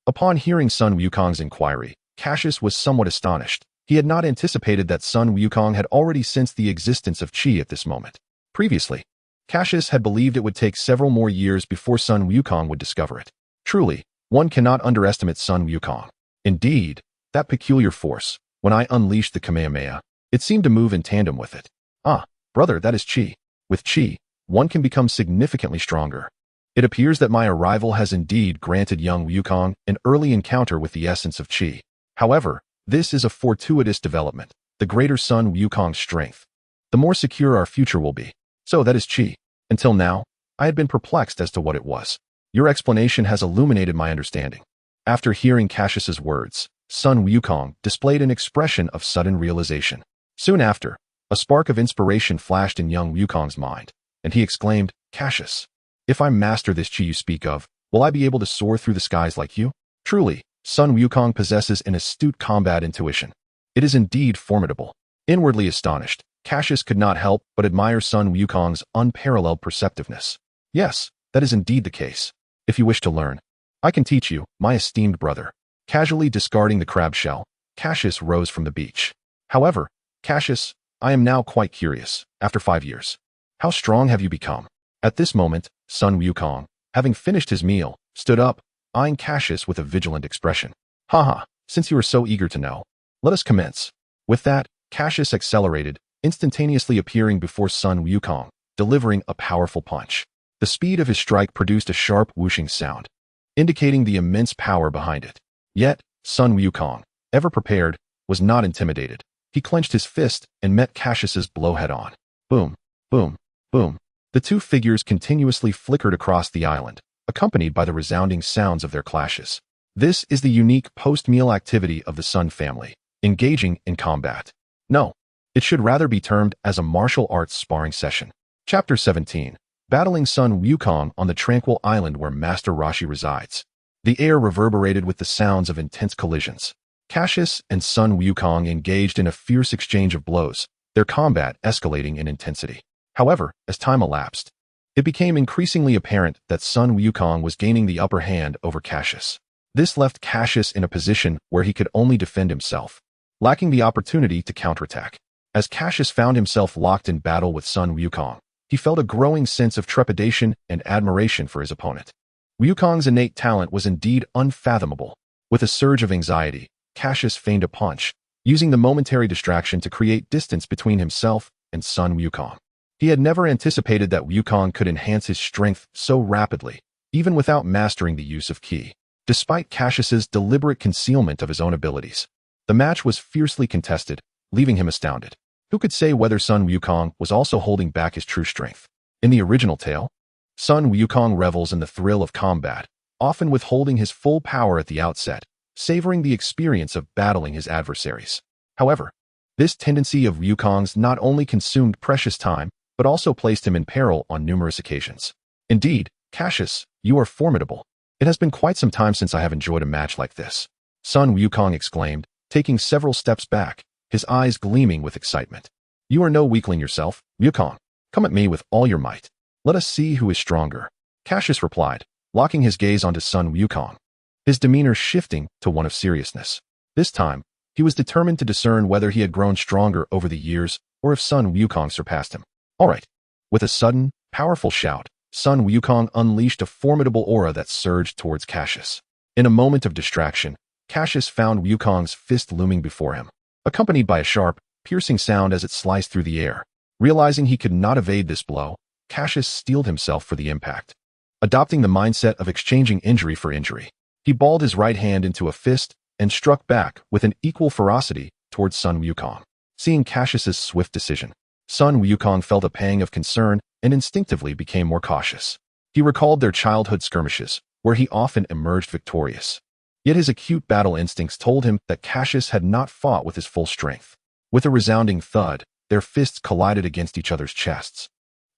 Upon hearing Sun Wukong's inquiry, Cassius was somewhat astonished. He had not anticipated that Sun Wukong had already sensed the existence of chi at this moment. Previously, Cassius had believed it would take several more years before Sun Wukong would discover it. Truly, one cannot underestimate Sun Wukong. Indeed, that peculiar force, when I unleashed the Kamehameha, it seemed to move in tandem with it. "Ah, brother, that is chi. With chi, one can become significantly stronger. It appears that my arrival has indeed granted young Wukong an early encounter with the essence of chi. However, this is a fortuitous development. The greater Sun Wukong's strength, the more secure our future will be. So that is chi. Until now, I had been perplexed as to what it was. Your explanation has illuminated my understanding." After hearing Cassius's words, Sun Wukong displayed an expression of sudden realization. Soon after, a spark of inspiration flashed in young Wukong's mind, and he exclaimed, "Cassius, if I master this chi you speak of, will I be able to soar through the skies like you?" Truly, Sun Wukong possesses an astute combat intuition. It is indeed formidable. Inwardly astonished, Cassius could not help but admire Sun Wukong's unparalleled perceptiveness. "Yes, that is indeed the case. If you wish to learn, I can teach you, my esteemed brother." Casually discarding the crab shell, Cassius rose from the beach. "However, Cassius, I am now quite curious. After 5 years, how strong have you become?" At this moment, Sun Wukong, having finished his meal, stood up, eyeing Cassius with a vigilant expression. "Haha, since you are so eager to know, let us commence." With that, Cassius accelerated, instantaneously appearing before Sun Wukong, delivering a powerful punch. The speed of his strike produced a sharp whooshing sound, indicating the immense power behind it. Yet, Sun Wukong, ever prepared, was not intimidated. He clenched his fist and met Cassius's blow head-on. Boom, boom, boom. The two figures continuously flickered across the island, accompanied by the resounding sounds of their clashes. This is the unique post-meal activity of the Sun family, engaging in combat. No, it should rather be termed as a martial arts sparring session. Chapter 17. Battling Sun Wukong on the tranquil island where Master Roshi resides. The air reverberated with the sounds of intense collisions. Cassius and Sun Wukong engaged in a fierce exchange of blows, their combat escalating in intensity. However, as time elapsed, it became increasingly apparent that Sun Wukong was gaining the upper hand over Cassius. This left Cassius in a position where he could only defend himself, lacking the opportunity to counterattack. As Cassius found himself locked in battle with Sun Wukong, he felt a growing sense of trepidation and admiration for his opponent. Wukong's innate talent was indeed unfathomable. With a surge of anxiety, Cassius feigned a punch, using the momentary distraction to create distance between himself and Sun Wukong. He had never anticipated that Wukong could enhance his strength so rapidly, even without mastering the use of ki. Despite Cassius's deliberate concealment of his own abilities, the match was fiercely contested, leaving him astounded. Who could say whether Sun Wukong was also holding back his true strength? In the original tale, Sun Wukong revels in the thrill of combat, often withholding his full power at the outset, savoring the experience of battling his adversaries. However, this tendency of Wukong's not only consumed precious time, but also placed him in peril on numerous occasions. Indeed, Cassius, you are formidable. It has been quite some time since I have enjoyed a match like this. Sun Wukong exclaimed, taking several steps back, his eyes gleaming with excitement. You are no weakling yourself, Wukong. Come at me with all your might. Let us see who is stronger. Cassius replied, locking his gaze onto Sun Wukong, his demeanor shifting to one of seriousness. This time, he was determined to discern whether he had grown stronger over the years or if Sun Wukong surpassed him. All right, With a sudden, powerful shout, Sun Wukong unleashed a formidable aura that surged towards Cassius. In a moment of distraction, Cassius found Wukong's fist looming before him, accompanied by a sharp, piercing sound as it sliced through the air. Realizing he could not evade this blow, Cassius steeled himself for the impact. Adopting the mindset of exchanging injury for injury, he balled his right hand into a fist and struck back with an equal ferocity towards Sun Wukong. Seeing Cassius's swift decision, Sun Wukong felt a pang of concern and instinctively became more cautious. He recalled their childhood skirmishes, where he often emerged victorious. Yet his acute battle instincts told him that Cassius had not fought with his full strength. With a resounding thud, their fists collided against each other's chests,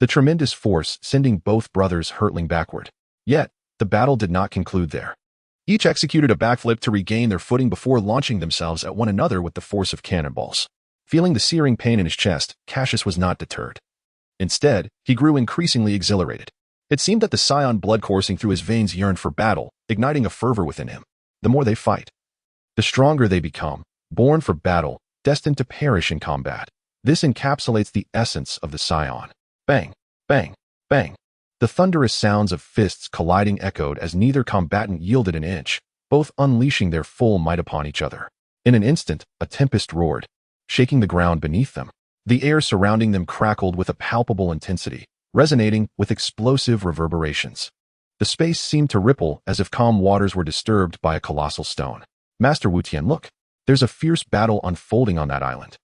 the tremendous force sending both brothers hurtling backward. Yet, the battle did not conclude there. Each executed a backflip to regain their footing before launching themselves at one another with the force of cannonballs. Feeling the searing pain in his chest, Cassius was not deterred. Instead, he grew increasingly exhilarated. It seemed that the scion blood coursing through his veins yearned for battle, igniting a fervor within him. The more they fight, the stronger they become, born for battle, destined to perish in combat. This encapsulates the essence of the scion. Bang, bang, bang. The thunderous sounds of fists colliding echoed as neither combatant yielded an inch, both unleashing their full might upon each other. In an instant, a tempest roared, shaking the ground beneath them. The air surrounding them crackled with a palpable intensity, resonating with explosive reverberations. The space seemed to ripple as if calm waters were disturbed by a colossal stone. Master Wu Tian, look! There's a fierce battle unfolding on that island.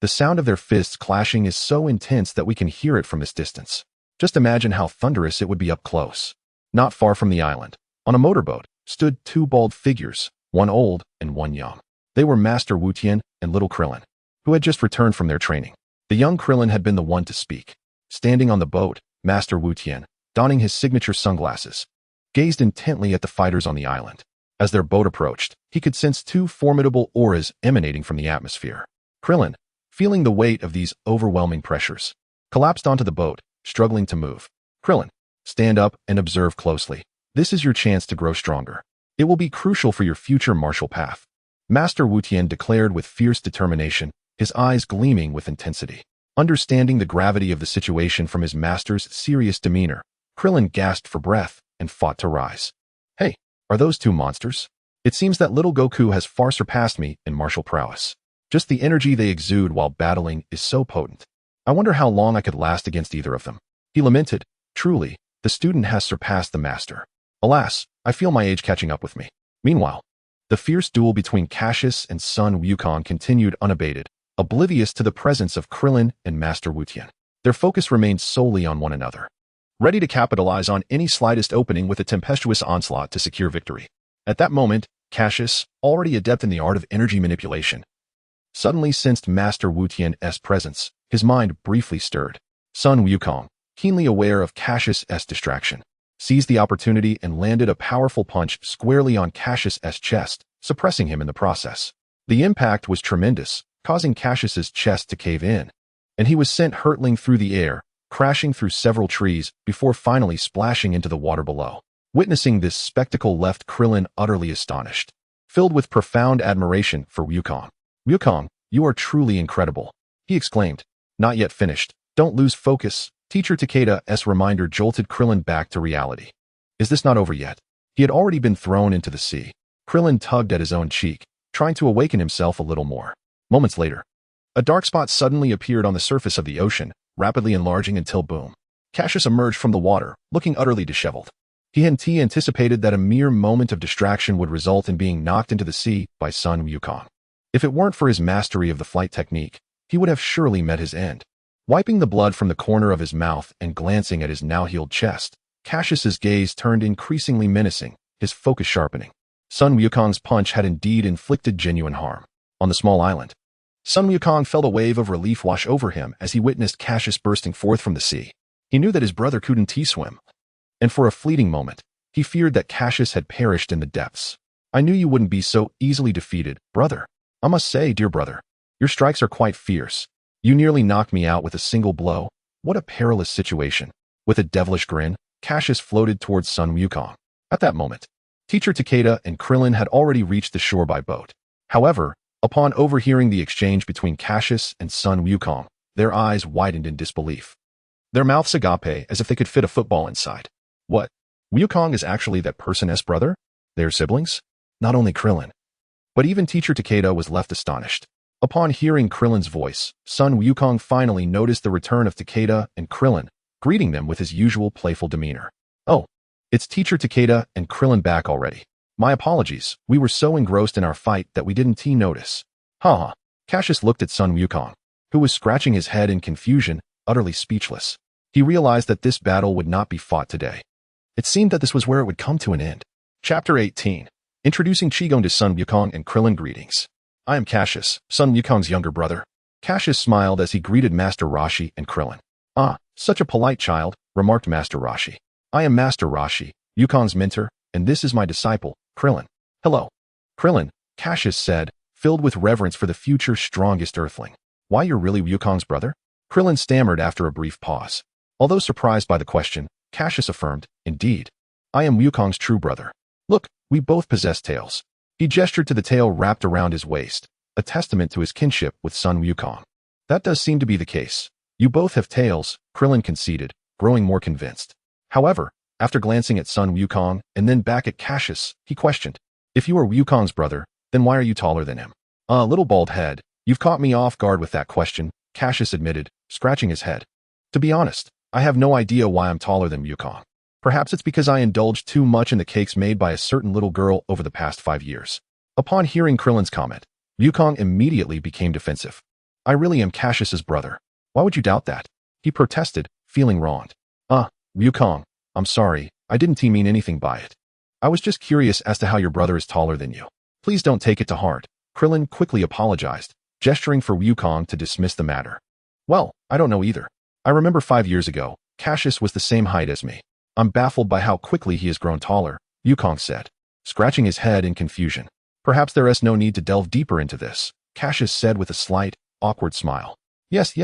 The sound of their fists clashing is so intense that we can hear it from this distance. Just imagine how thunderous it would be up close. Not far from the island, on a motorboat, stood two bald figures, one old and one young. They were Master Wu Tian and little Krillin, who had just returned from their training. The young Krillin had been the one to speak. Standing on the boat, Master Wu Tian, donning his signature sunglasses, gazed intently at the fighters on the island. As their boat approached, he could sense two formidable auras emanating from the atmosphere. Krillin, feeling the weight of these overwhelming pressures, collapsed onto the boat, struggling to move. Krillin, stand up and observe closely. This is your chance to grow stronger. It will be crucial for your future martial path. Master Wu Tian declared with fierce determination, his eyes gleaming with intensity. Understanding the gravity of the situation from his master's serious demeanor, Krillin gasped for breath and fought to rise. Hey, are those two monsters? It seems that little Goku has far surpassed me in martial prowess. Just the energy they exude while battling is so potent. I wonder how long I could last against either of them. He lamented, truly, the student has surpassed the master. Alas, I feel my age catching up with me. Meanwhile, the fierce duel between Cassius and Sun Wukong continued unabated, oblivious to the presence of Krillin and Master Wu Tian. Their focus remained solely on one another, ready to capitalize on any slightest opening with a tempestuous onslaught to secure victory. At that moment, Cassius, already adept in the art of energy manipulation, suddenly sensed Master Wu Tian's presence. His mind briefly stirred. Sun Wukong, keenly aware of Cassius's distraction, seized the opportunity and landed a powerful punch squarely on Cassius's chest, suppressing him in the process. The impact was tremendous, causing Cassius's chest to cave in, and he was sent hurtling through the air, crashing through several trees before finally splashing into the water below. Witnessing this spectacle left Krillin utterly astonished, filled with profound admiration for Wukong. Wukong, you are truly incredible, he exclaimed. Not yet finished. Don't lose focus. Teacher Takeda's reminder jolted Krillin back to reality. Is this not over yet? He had already been thrown into the sea. Krillin tugged at his own cheek, trying to awaken himself a little more. Moments later, a dark spot suddenly appeared on the surface of the ocean, rapidly enlarging until boom. Cassius emerged from the water, looking utterly disheveled. He anticipated that a mere moment of distraction would result in being knocked into the sea by Sun Wukong. If it weren't for his mastery of the flight technique, he would have surely met his end. Wiping the blood from the corner of his mouth and glancing at his now-healed chest, Cassius's gaze turned increasingly menacing, his focus sharpening. Sun Wukong's punch had indeed inflicted genuine harm. On the small island, Sun Wukong felt a wave of relief wash over him as he witnessed Cassius bursting forth from the sea. He knew that his brother couldn't swim, and for a fleeting moment, he feared that Cassius had perished in the depths. I knew you wouldn't be so easily defeated, brother. I must say, dear brother, your strikes are quite fierce. You nearly knocked me out with a single blow. What a perilous situation. With a devilish grin, Cassius floated towards Sun Wukong. At that moment, Teacher Takeda and Krillin had already reached the shore by boat. However, upon overhearing the exchange between Cassius and Sun Wukong, their eyes widened in disbelief. their mouths agape as if they could fit a football inside. What? Wukong is actually that person's brother? Their siblings? Not only Krillin, but even teacher Takeda was left astonished. Upon hearing Krillin's voice, son Wukong finally noticed the return of Takeda and Krillin, greeting them with his usual playful demeanor. Oh, it's teacher Takeda and Krillin back already. My apologies, we were so engrossed in our fight that we didn't notice. Haha. Cassius looked at son Wukong, who was scratching his head in confusion, utterly speechless. He realized that this battle would not be fought today. It seemed that this was where it would come to an end. Chapter 18. Introducing Qigong to son Wukong and Krillin. Greetings. I am Cassius, son Wukong's younger brother. Cassius smiled as he greeted Master Roshi and Krillin. Ah, such a polite child, remarked Master Roshi. I am Master Roshi, Wukong's mentor, and this is my disciple, Krillin. Hello. Krillin, Cassius said, filled with reverence for the future strongest earthling. Why, you're really Wukong's brother? Krillin stammered after a brief pause. Although surprised by the question, Cassius affirmed, indeed. I am Wukong's true brother. Look, we both possess tails. He gestured to the tail wrapped around his waist, a testament to his kinship with son Wukong. That does seem to be the case. You both have tails, Krillin conceded, growing more convinced. However, after glancing at son Wukong and then back at Cassius, he questioned, if you are Wukong's brother, then why are you taller than him? Little bald head, you've caught me off guard with that question, Cassius admitted, scratching his head. To be honest, I have no idea why I'm taller than Wukong. Perhaps it's because I indulged too much in the cakes made by a certain little girl over the past 5 years. Upon hearing Krillin's comment, Wukong immediately became defensive. I really am Cassius's brother. Why would you doubt that? He protested, feeling wronged. Wukong, I'm sorry, I didn't mean anything by it. I was just curious as to how your brother is taller than you. Please don't take it to heart. Krillin quickly apologized, gesturing for Wukong to dismiss the matter. Well, I don't know either. I remember 5 years ago, Cassius was the same height as me. I'm baffled by how quickly he has grown taller, Wukong said, scratching his head in confusion. Perhaps there is no need to delve deeper into this, Cassius said with a slight, awkward smile. Yes,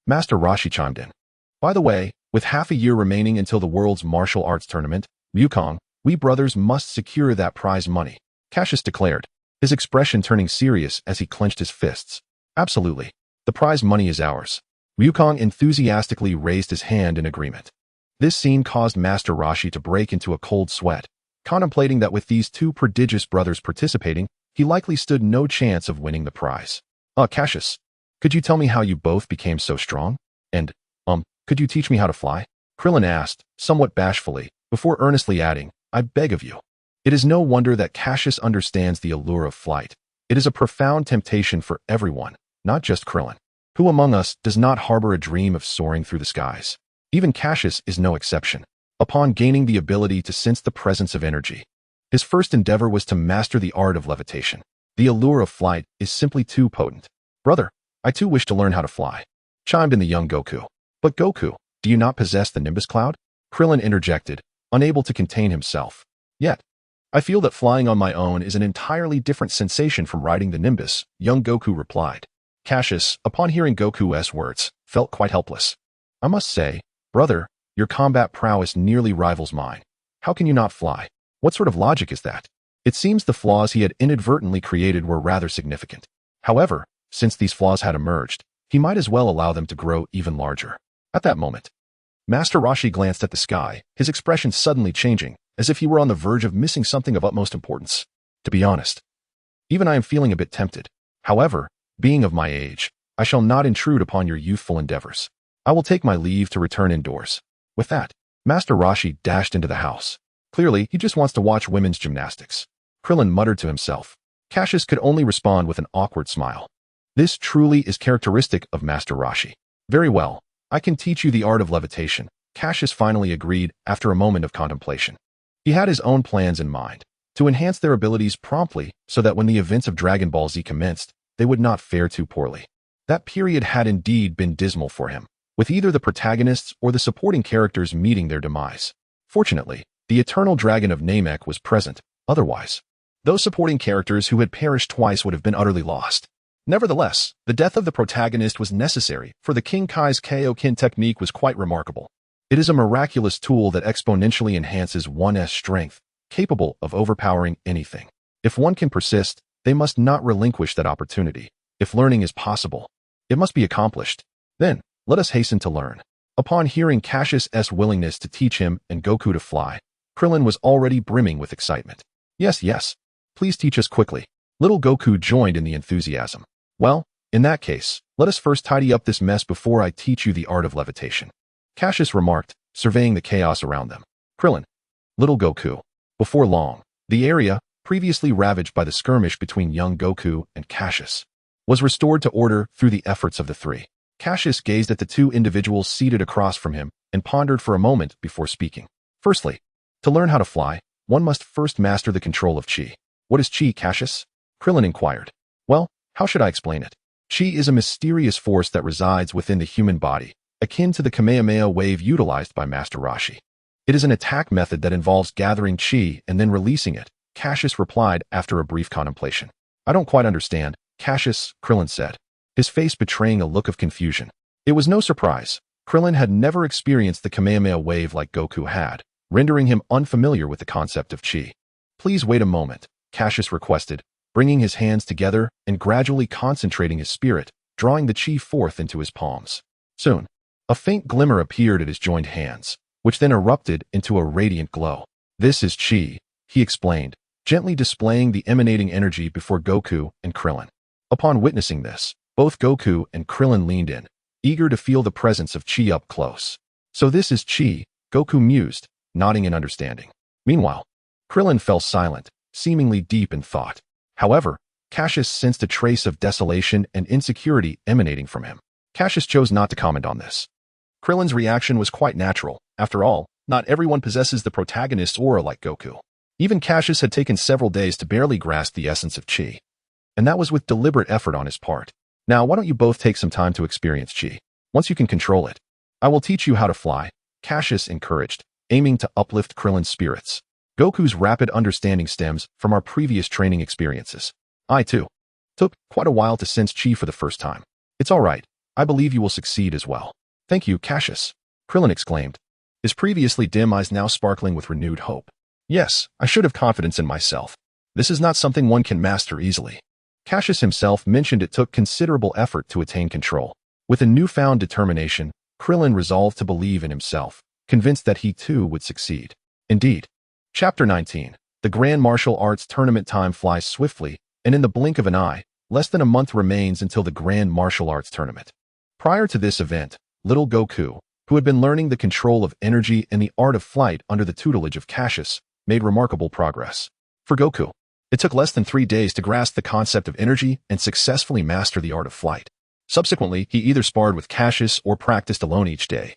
Master Roshi chimed in. By the way, with half a year remaining until the world's martial arts tournament, Wukong, we brothers must secure that prize money, Cassius declared, his expression turning serious as he clenched his fists. Absolutely. The prize money is ours. Wukong enthusiastically raised his hand in agreement. This scene caused Master Roshi to break into a cold sweat, contemplating that with these two prodigious brothers participating, he likely stood no chance of winning the prize. Cassius, could you tell me how you both became so strong? And, could you teach me how to fly? Krillin asked, somewhat bashfully, before earnestly adding, I beg of you. It is no wonder that Cassius understands the allure of flight. It is a profound temptation for everyone, not just Krillin. Who among us does not harbor a dream of soaring through the skies? Even Cassius is no exception. Upon gaining the ability to sense the presence of energy, his first endeavor was to master the art of levitation. The allure of flight is simply too potent. Brother, I too wish to learn how to fly, chimed in the young Goku. But Goku, do you not possess the Nimbus Cloud? Krillin interjected, unable to contain himself. Yet, I feel that flying on my own is an entirely different sensation from riding the Nimbus, young Goku replied. Cassius, upon hearing Goku's words, felt quite helpless. I must say, brother, your combat prowess nearly rivals mine. How can you not fly? What sort of logic is that? It seems the flaws he had inadvertently created were rather significant. However, since these flaws had emerged, he might as well allow them to grow even larger. At that moment, Master Roshi glanced at the sky, his expression suddenly changing, as if he were on the verge of missing something of utmost importance. To be honest, even I am feeling a bit tempted. However, being of my age, I shall not intrude upon your youthful endeavors. I will take my leave to return indoors. With that, Master Roshi dashed into the house. Clearly, he just wants to watch women's gymnastics. Krillin muttered to himself. Cassius could only respond with an awkward smile. This truly is characteristic of Master Roshi. Very well, I can teach you the art of levitation, Cassius finally agreed after a moment of contemplation. He had his own plans in mind, to enhance their abilities promptly so that when the events of Dragon Ball Z commenced, they would not fare too poorly. That period had indeed been dismal for him, with either the protagonists or the supporting characters meeting their demise. Fortunately, the eternal dragon of Namek was present, otherwise, those supporting characters who had perished twice would have been utterly lost. Nevertheless, the death of the protagonist was necessary, for the King Kai's Kaioken technique was quite remarkable. It is a miraculous tool that exponentially enhances one's strength, capable of overpowering anything. If one can persist, they must not relinquish that opportunity. If learning is possible, it must be accomplished. Then, let us hasten to learn. Upon hearing Cassius' willingness to teach him and Goku to fly, Krillin was already brimming with excitement. Yes, yes. Please teach us quickly. Little Goku joined in the enthusiasm. Well, in that case, let us first tidy up this mess before I teach you the art of levitation. Cassius remarked, surveying the chaos around them. Krillin. Little Goku. Before long, the area, previously ravaged by the skirmish between young Goku and Cassius, was restored to order through the efforts of the three. Cassius gazed at the two individuals seated across from him and pondered for a moment before speaking. Firstly, to learn how to fly, one must first master the control of chi. What is chi, Cassius? Krillin inquired. Well, how should I explain it? Chi is a mysterious force that resides within the human body, akin to the Kamehameha wave utilized by Master Roshi. It is an attack method that involves gathering chi and then releasing it, Cassius replied after a brief contemplation. I don't quite understand, Cassius, Krillin said, his face betraying a look of confusion. It was no surprise. Krillin had never experienced the Kamehameha wave like Goku had, rendering him unfamiliar with the concept of chi. Please wait a moment, Cassius requested, bringing his hands together and gradually concentrating his spirit, drawing the chi forth into his palms. Soon, a faint glimmer appeared at his joined hands, which then erupted into a radiant glow. This is chi, he explained, gently displaying the emanating energy before Goku and Krillin. Upon witnessing this, both Goku and Krillin leaned in, eager to feel the presence of chi up close. So this is chi, Goku mused, nodding in understanding. Meanwhile, Krillin fell silent, seemingly deep in thought. However, Cassius sensed a trace of desolation and insecurity emanating from him. Cassius chose not to comment on this. Krillin's reaction was quite natural. After all, not everyone possesses the protagonist's aura like Goku. Even Cassius had taken several days to barely grasp the essence of chi. And that was with deliberate effort on his part. Now, why don't you both take some time to experience chi? Once you can control it, I will teach you how to fly, Cassius encouraged, aiming to uplift Krillin's spirits. Goku's rapid understanding stems from our previous training experiences. I, too, took quite a while to sense chi for the first time. It's all right. I believe you will succeed as well. Thank you, Cassius, Krillin exclaimed, his previously dim eyes now sparkling with renewed hope. Yes, I should have confidence in myself. This is not something one can master easily. Cassius himself mentioned it took considerable effort to attain control. With a newfound determination, Krillin resolved to believe in himself, convinced that he too would succeed. Indeed. Chapter 19. The Grand Martial Arts Tournament. Time flies swiftly, and in the blink of an eye, less than a month remains until the Grand Martial Arts Tournament. Prior to this event, little Goku, who had been learning the control of energy and the art of flight under the tutelage of Cassius, made remarkable progress. For Goku, it took less than 3 days to grasp the concept of energy and successfully master the art of flight. Subsequently, he either sparred with Cassius or practiced alone each day,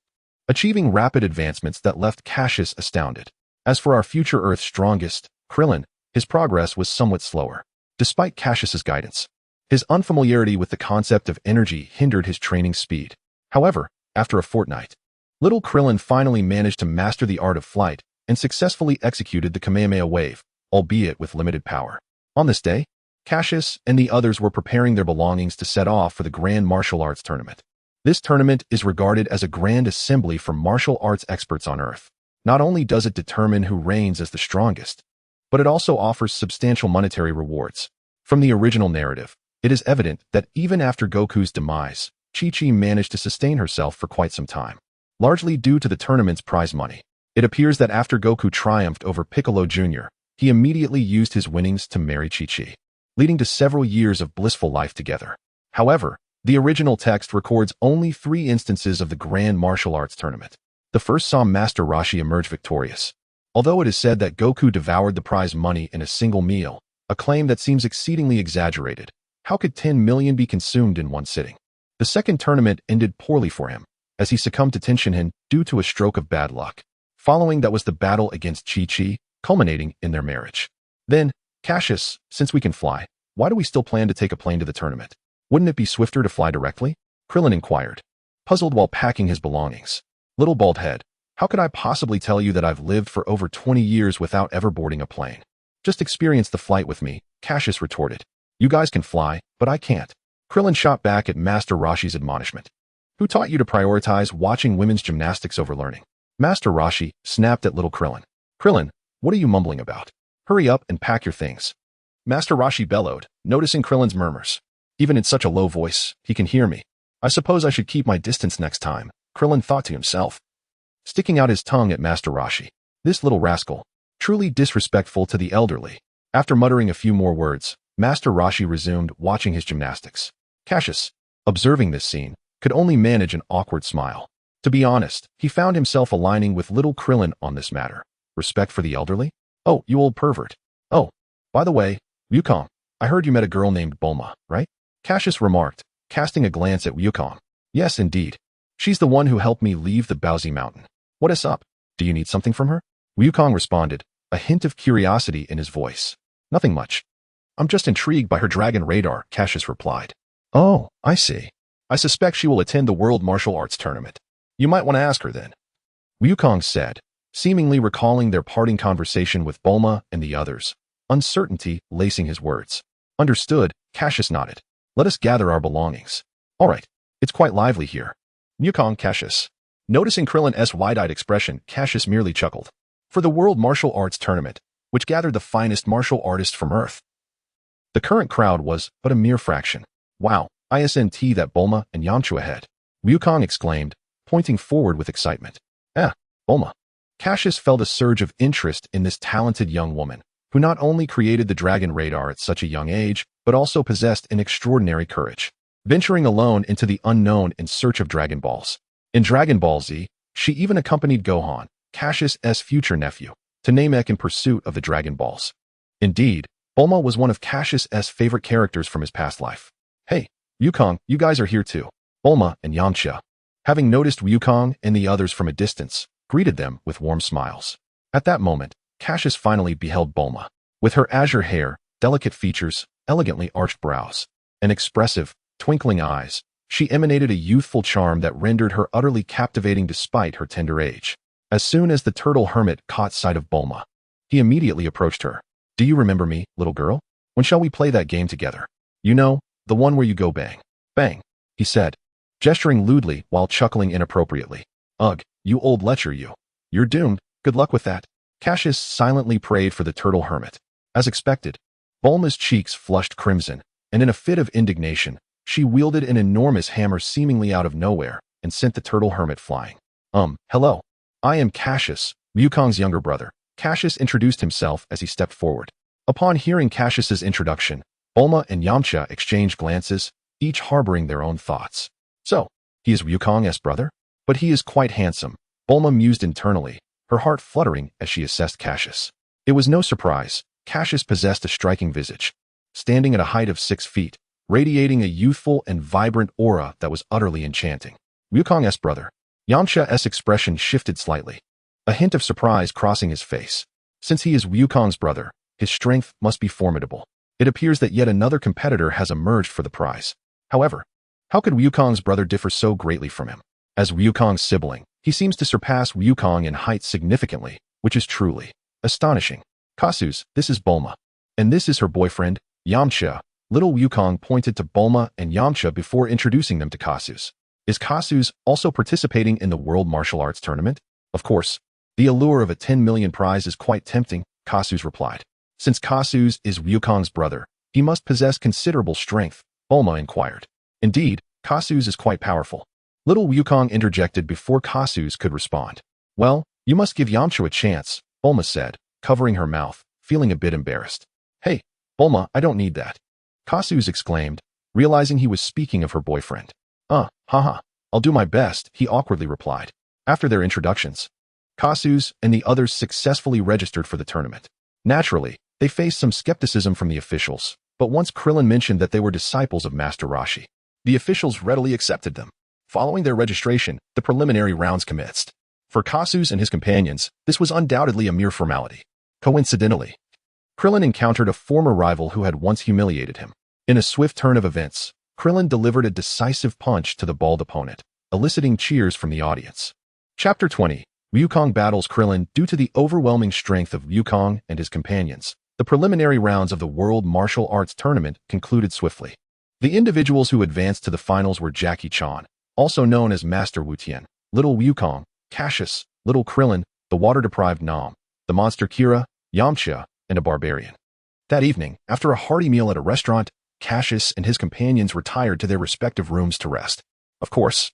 achieving rapid advancements that left Cassius astounded. As for our future Earth's strongest, Krillin, his progress was somewhat slower. Despite Cassius's guidance, his unfamiliarity with the concept of energy hindered his training speed. However, after a fortnight, little Krillin finally managed to master the art of flight and successfully executed the Kamehameha wave, albeit with limited power. On this day, Cassius and the others were preparing their belongings to set off for the Grand Martial Arts Tournament. This tournament is regarded as a grand assembly for martial arts experts on Earth. Not only does it determine who reigns as the strongest, but it also offers substantial monetary rewards. From the original narrative, it is evident that even after Goku's demise, Chi-Chi managed to sustain herself for quite some time, largely due to the tournament's prize money. It appears that after Goku triumphed over Piccolo Jr., he immediately used his winnings to marry Chi-Chi, leading to several years of blissful life together. However, the original text records only 3 instances of the Grand Martial Arts Tournament. The first saw Master Roshi emerge victorious. Although it is said that Goku devoured the prize money in a single meal, a claim that seems exceedingly exaggerated. How could 10 million be consumed in one sitting? The second tournament ended poorly for him, as he succumbed to Tenshinhan due to a stroke of bad luck. Following that was the battle against Chi-Chi, culminating in their marriage. Then, Cassius, since we can fly, why do we still plan to take a plane to the tournament? Wouldn't it be swifter to fly directly? Krillin inquired, puzzled while packing his belongings. Little bald head, how could I possibly tell you that I've lived for over 20 years without ever boarding a plane? Just experience the flight with me, Cassius retorted. You guys can fly, but I can't. Krillin shot back at Master Roshi's admonishment. Who taught you to prioritize watching women's gymnastics over learning? Master Roshi snapped at little Krillin. Krillin, what are you mumbling about? Hurry up and pack your things. Master Roshi bellowed, noticing Krillin's murmurs. Even in such a low voice, he can hear me. I suppose I should keep my distance next time, Krillin thought to himself, sticking out his tongue at Master Roshi. This little rascal, truly disrespectful to the elderly. After muttering a few more words, Master Roshi resumed watching his gymnastics. Cassius, observing this scene, could only manage an awkward smile. To be honest, he found himself aligning with little Krillin on this matter. Respect for the elderly? Oh, you old pervert. Oh, by the way, Wukong, I heard you met a girl named Bulma, right? Cassius remarked, casting a glance at Wukong. Yes, indeed. She's the one who helped me leave the Baozi Mountain. What is up? Do you need something from her? Wukong responded, a hint of curiosity in his voice. Nothing much. I'm just intrigued by her dragon radar, Cassius replied. Oh, I see. I suspect she will attend the World Martial Arts Tournament. You might want to ask her then. Wukong said, seemingly recalling their parting conversation with Bulma and the others, uncertainty lacing his words. Understood, Cassius nodded. Let us gather our belongings. All right, it's quite lively here. Wukong, Cassius. Noticing Krillin's wide-eyed expression, Cassius merely chuckled. For the World Martial Arts Tournament, which gathered the finest martial artists from Earth. The current crowd was but a mere fraction. Wow, isn't that Bulma and Yamcha ahead? Wukong exclaimed, pointing forward with excitement. Bulma. Cassius felt a surge of interest in this talented young woman, who not only created the dragon radar at such a young age, but also possessed an extraordinary courage, venturing alone into the unknown in search of Dragon Balls. In Dragon Ball Z, she even accompanied Gohan, Cassius' future nephew, to Namek in pursuit of the Dragon Balls. Indeed, Bulma was one of Cassius' favorite characters from his past life. Hey, Wukong, you guys are here too. Bulma and Yamcha, having noticed Wukong and the others from a distance, greeted them with warm smiles. At that moment, Cassius finally beheld Bulma. With her azure hair, delicate features, elegantly arched brows, and expressive, twinkling eyes, she emanated a youthful charm that rendered her utterly captivating despite her tender age. As soon as the turtle hermit caught sight of Bulma, he immediately approached her. Do you remember me, little girl? When shall we play that game together? You know, the one where you go bang, bang, he said, gesturing lewdly while chuckling inappropriately. Ugh, you old lecher you. You're doomed, good luck with that. Cassius silently prayed for the turtle hermit. As expected, Bulma's cheeks flushed crimson, and in a fit of indignation, she wielded an enormous hammer seemingly out of nowhere and sent the turtle hermit flying. Hello. I am Cassius, Wukong's younger brother. Cassius introduced himself as he stepped forward. Upon hearing Cassius's introduction, Bulma and Yamcha exchanged glances, each harboring their own thoughts. So, he is Wukong's brother? But he is quite handsome, Bulma mused internally, her heart fluttering as she assessed Cassius. It was no surprise, Cassius possessed a striking visage, standing at a height of 6 feet, radiating a youthful and vibrant aura that was utterly enchanting. Wukong's brother. Yamcha's expression shifted slightly, a hint of surprise crossing his face. Since he is Wukong's brother, his strength must be formidable. It appears that yet another competitor has emerged for the prize. However, how could Wukong's brother differ so greatly from him? As Wukong's sibling, he seems to surpass Wukong in height significantly, which is truly astonishing. Cassius, this is Bulma. And this is her boyfriend, Yamcha. Little Wukong pointed to Bulma and Yamcha before introducing them to Cassius. Is Cassius also participating in the World Martial Arts Tournament? Of course. The allure of a 10 million prize is quite tempting, Cassius replied. Since Cassius is Wukong's brother, he must possess considerable strength, Bulma inquired. Indeed, Cassius is quite powerful. Little Wukong interjected before Cassius could respond. Well, you must give Yamcha a chance, Bulma said, covering her mouth, feeling a bit embarrassed. Hey, Bulma, I don't need that. Cassius exclaimed, realizing he was speaking of her boyfriend. Haha, I'll do my best, he awkwardly replied. After their introductions, Cassius and the others successfully registered for the tournament. Naturally, they faced some skepticism from the officials, but once Krillin mentioned that they were disciples of Master Roshi, the officials readily accepted them. Following their registration, the preliminary rounds commenced. For Cassius and his companions, this was undoubtedly a mere formality. Coincidentally, Krillin encountered a former rival who had once humiliated him. In a swift turn of events, Krillin delivered a decisive punch to the bald opponent, eliciting cheers from the audience. Chapter 20. Wukong battles Krillin. Due to the overwhelming strength of Wukong and his companions, the preliminary rounds of the World Martial Arts Tournament concluded swiftly. The individuals who advanced to the finals were Jackie Chan, also known as Master Wu Tian, Little Wukong, Cassius, Little Krillin, the water-deprived Nam, the monster Kira, Yamcha, and a barbarian. That evening, after a hearty meal at a restaurant, Cassius and his companions retired to their respective rooms to rest. Of course,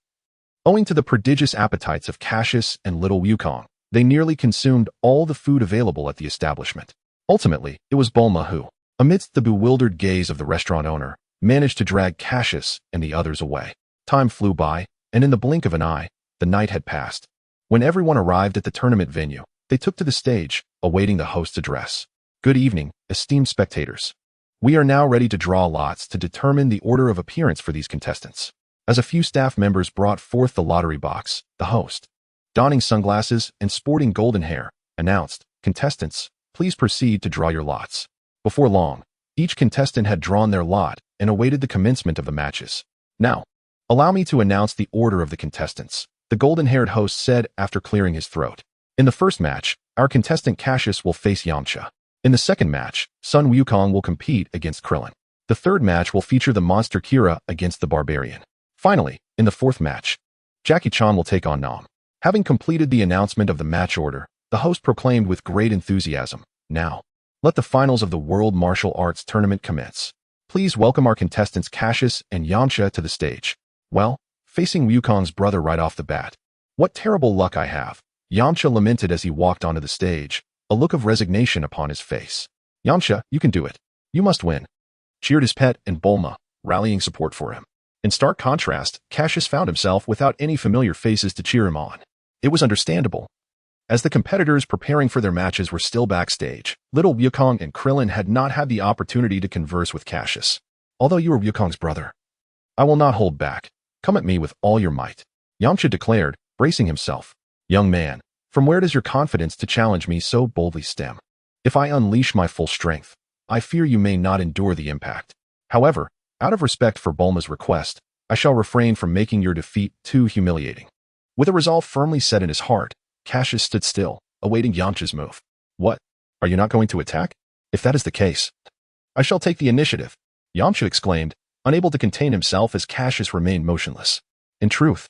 Owing to the prodigious appetites of Cassius and little Wukong, they nearly consumed all the food available at the establishment. Ultimately, it was Bulma who, amidst the bewildered gaze of the restaurant owner, managed to drag Cassius and the others away. Time flew by, and in the blink of an eye, the night had passed. When everyone arrived at the tournament venue, they took to the stage, awaiting the host's address. Good evening, esteemed spectators. We are now ready to draw lots to determine the order of appearance for these contestants. As a few staff members brought forth the lottery box, the host, donning sunglasses and sporting golden hair, announced, "Contestants, please proceed to draw your lots." Before long, each contestant had drawn their lot and awaited the commencement of the matches. "Now, allow me to announce the order of the contestants," the golden-haired host said after clearing his throat. "In the first match, our contestant Cassius will face Yamcha. In the second match, Sun Wukong will compete against Krillin. The third match will feature the monster Kira against the barbarian. Finally, in the fourth match, Jackie Chan will take on Nam." Having completed the announcement of the match order, the host proclaimed with great enthusiasm, "Now, let the finals of the World Martial Arts Tournament commence. Please welcome our contestants Cassius and Yamcha to the stage." "Well, facing Wukong's brother right off the bat. What terrible luck I have," Yamcha lamented as he walked onto the stage, a look of resignation upon his face. "Yamcha, you can do it. You must win," cheered his pet and Bulma, rallying support for him. In stark contrast, Cassius found himself without any familiar faces to cheer him on. It was understandable. As the competitors preparing for their matches were still backstage, little Wukong and Krillin had not had the opportunity to converse with Cassius. "Although you are Wukong's brother, I will not hold back. Come at me with all your might," Yamcha declared, bracing himself. "Young man, from where does your confidence to challenge me so boldly stem? If I unleash my full strength, I fear you may not endure the impact. However, out of respect for Bulma's request, I shall refrain from making your defeat too humiliating." With a resolve firmly set in his heart, Cassius stood still, awaiting Yamcha's move. "What? Are you not going to attack? If that is the case, I shall take the initiative," Yamcha exclaimed, unable to contain himself as Cassius remained motionless. In truth,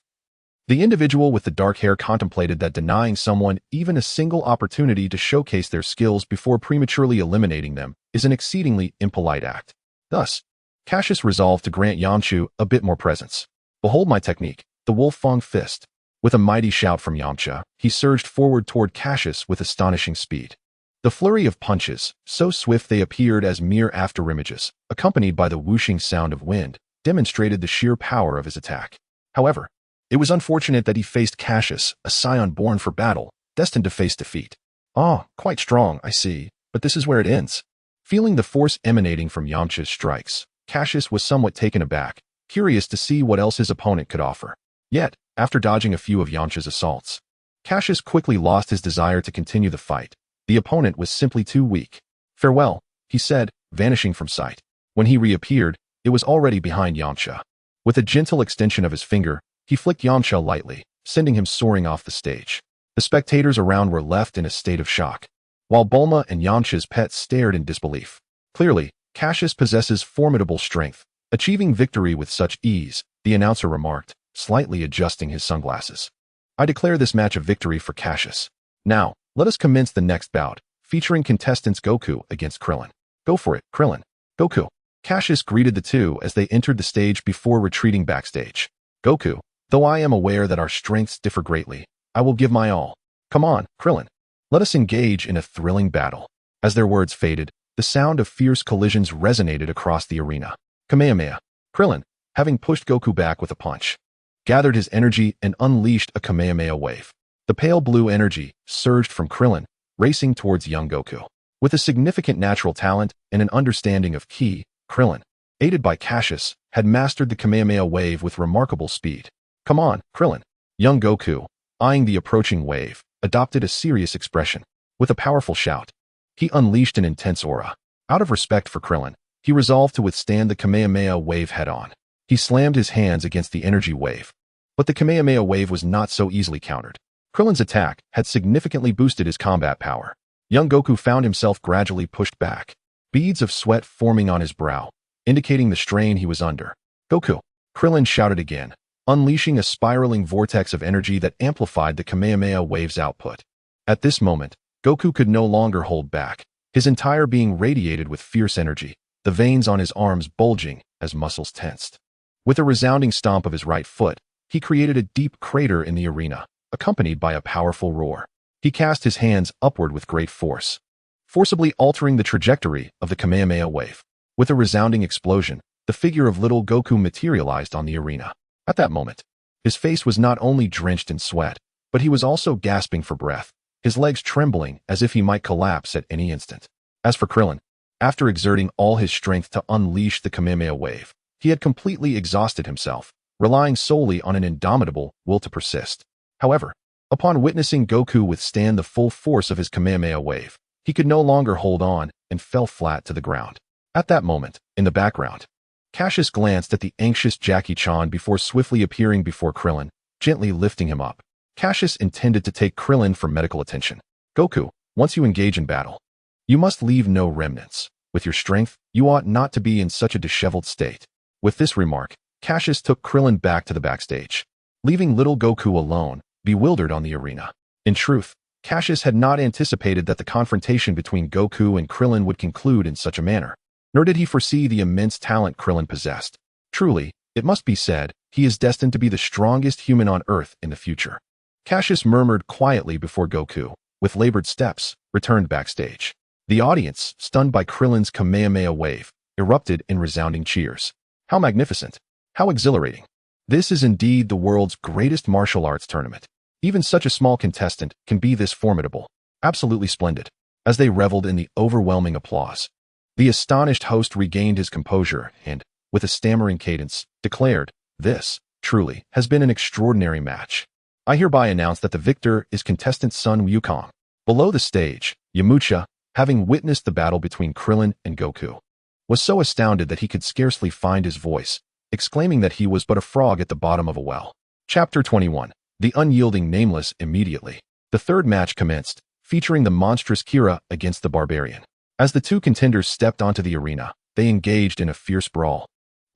the individual with the dark hair contemplated that denying someone even a single opportunity to showcase their skills before prematurely eliminating them is an exceedingly impolite act. Thus, Cassius resolved to grant Yamcha a bit more presence. "Behold my technique, the Wolf Fang Fist." With a mighty shout from Yamcha, he surged forward toward Cassius with astonishing speed. The flurry of punches, so swift they appeared as mere afterimages, accompanied by the whooshing sound of wind, demonstrated the sheer power of his attack. However, it was unfortunate that he faced Cassius, a scion born for battle, destined to face defeat. "Ah, quite strong, I see, but this is where it ends." Feeling the force emanating from Yamcha's strikes, Cassius was somewhat taken aback, curious to see what else his opponent could offer. Yet, after dodging a few of Yamcha's assaults, Cassius quickly lost his desire to continue the fight. The opponent was simply too weak. "Farewell," he said, vanishing from sight. When he reappeared, it was already behind Yamcha. With a gentle extension of his finger, he flicked Yamcha lightly, sending him soaring off the stage. The spectators around were left in a state of shock, while Bulma and Yamcha's pet stared in disbelief. Clearly, Cassius possesses formidable strength, achieving victory with such ease, the announcer remarked, slightly adjusting his sunglasses. "I declare this match a victory for Cassius. Now, let us commence the next bout, featuring contestants Goku against Krillin." "Go for it, Krillin." "Goku." Cassius greeted the two as they entered the stage before retreating backstage. "Goku, though I am aware that our strengths differ greatly, I will give my all. Come on, Krillin. Let us engage in a thrilling battle." As their words faded, the sound of fierce collisions resonated across the arena. Kamehameha. Krillin, having pushed Goku back with a punch, gathered his energy and unleashed a Kamehameha wave. The pale blue energy surged from Krillin, racing towards young Goku. With a significant natural talent and an understanding of ki, Krillin, aided by Cassius, had mastered the Kamehameha wave with remarkable speed. "Come on, Krillin." Young Goku, eyeing the approaching wave, adopted a serious expression. With a powerful shout, he unleashed an intense aura. Out of respect for Krillin, he resolved to withstand the Kamehameha wave head-on. He slammed his hands against the energy wave. But the Kamehameha wave was not so easily countered. Krillin's attack had significantly boosted his combat power. Young Goku found himself gradually pushed back, beads of sweat forming on his brow, indicating the strain he was under. "Goku!" Krillin shouted again, unleashing a spiraling vortex of energy that amplified the Kamehameha wave's output. At this moment, Goku could no longer hold back. His entire being radiated with fierce energy, the veins on his arms bulging as muscles tensed. With a resounding stomp of his right foot, he created a deep crater in the arena, accompanied by a powerful roar. He cast his hands upward with great force, forcibly altering the trajectory of the Kamehameha wave. With a resounding explosion, the figure of little Goku materialized on the arena. At that moment, his face was not only drenched in sweat, but he was also gasping for breath, his legs trembling as if he might collapse at any instant. As for Krillin, after exerting all his strength to unleash the Kamehameha wave, he had completely exhausted himself, relying solely on an indomitable will to persist. However, upon witnessing Goku withstand the full force of his Kamehameha wave, he could no longer hold on and fell flat to the ground. At that moment, in the background, Cassius glanced at the anxious Jackie Chan before swiftly appearing before Krillin, gently lifting him up. Cassius intended to take Krillin for medical attention. Goku, once you engage in battle, you must leave no remnants. With your strength, you ought not to be in such a disheveled state. With this remark, Cassius took Krillin back to the backstage, leaving little Goku alone, bewildered on the arena. In truth, Cassius had not anticipated that the confrontation between Goku and Krillin would conclude in such a manner, nor did he foresee the immense talent Krillin possessed. Truly, it must be said, he is destined to be the strongest human on Earth in the future. Cassius murmured quietly before Goku, with labored steps, returned backstage. The audience, stunned by Krillin's Kamehameha wave, erupted in resounding cheers. How magnificent! How exhilarating! This is indeed the world's greatest martial arts tournament. Even such a small contestant can be this formidable. Absolutely splendid. As they reveled in the overwhelming applause, the astonished host regained his composure and, with a stammering cadence, declared, "This, truly, has been an extraordinary match. I hereby announce that the victor is contestant Sun Wukong." Below the stage, Yamcha, having witnessed the battle between Krillin and Goku, was so astounded that he could scarcely find his voice, exclaiming that he was but a frog at the bottom of a well. Chapter 21. The Unyielding Nameless. Immediately, the third match commenced, featuring the monstrous Kira against the Barbarian. As the two contenders stepped onto the arena, they engaged in a fierce brawl.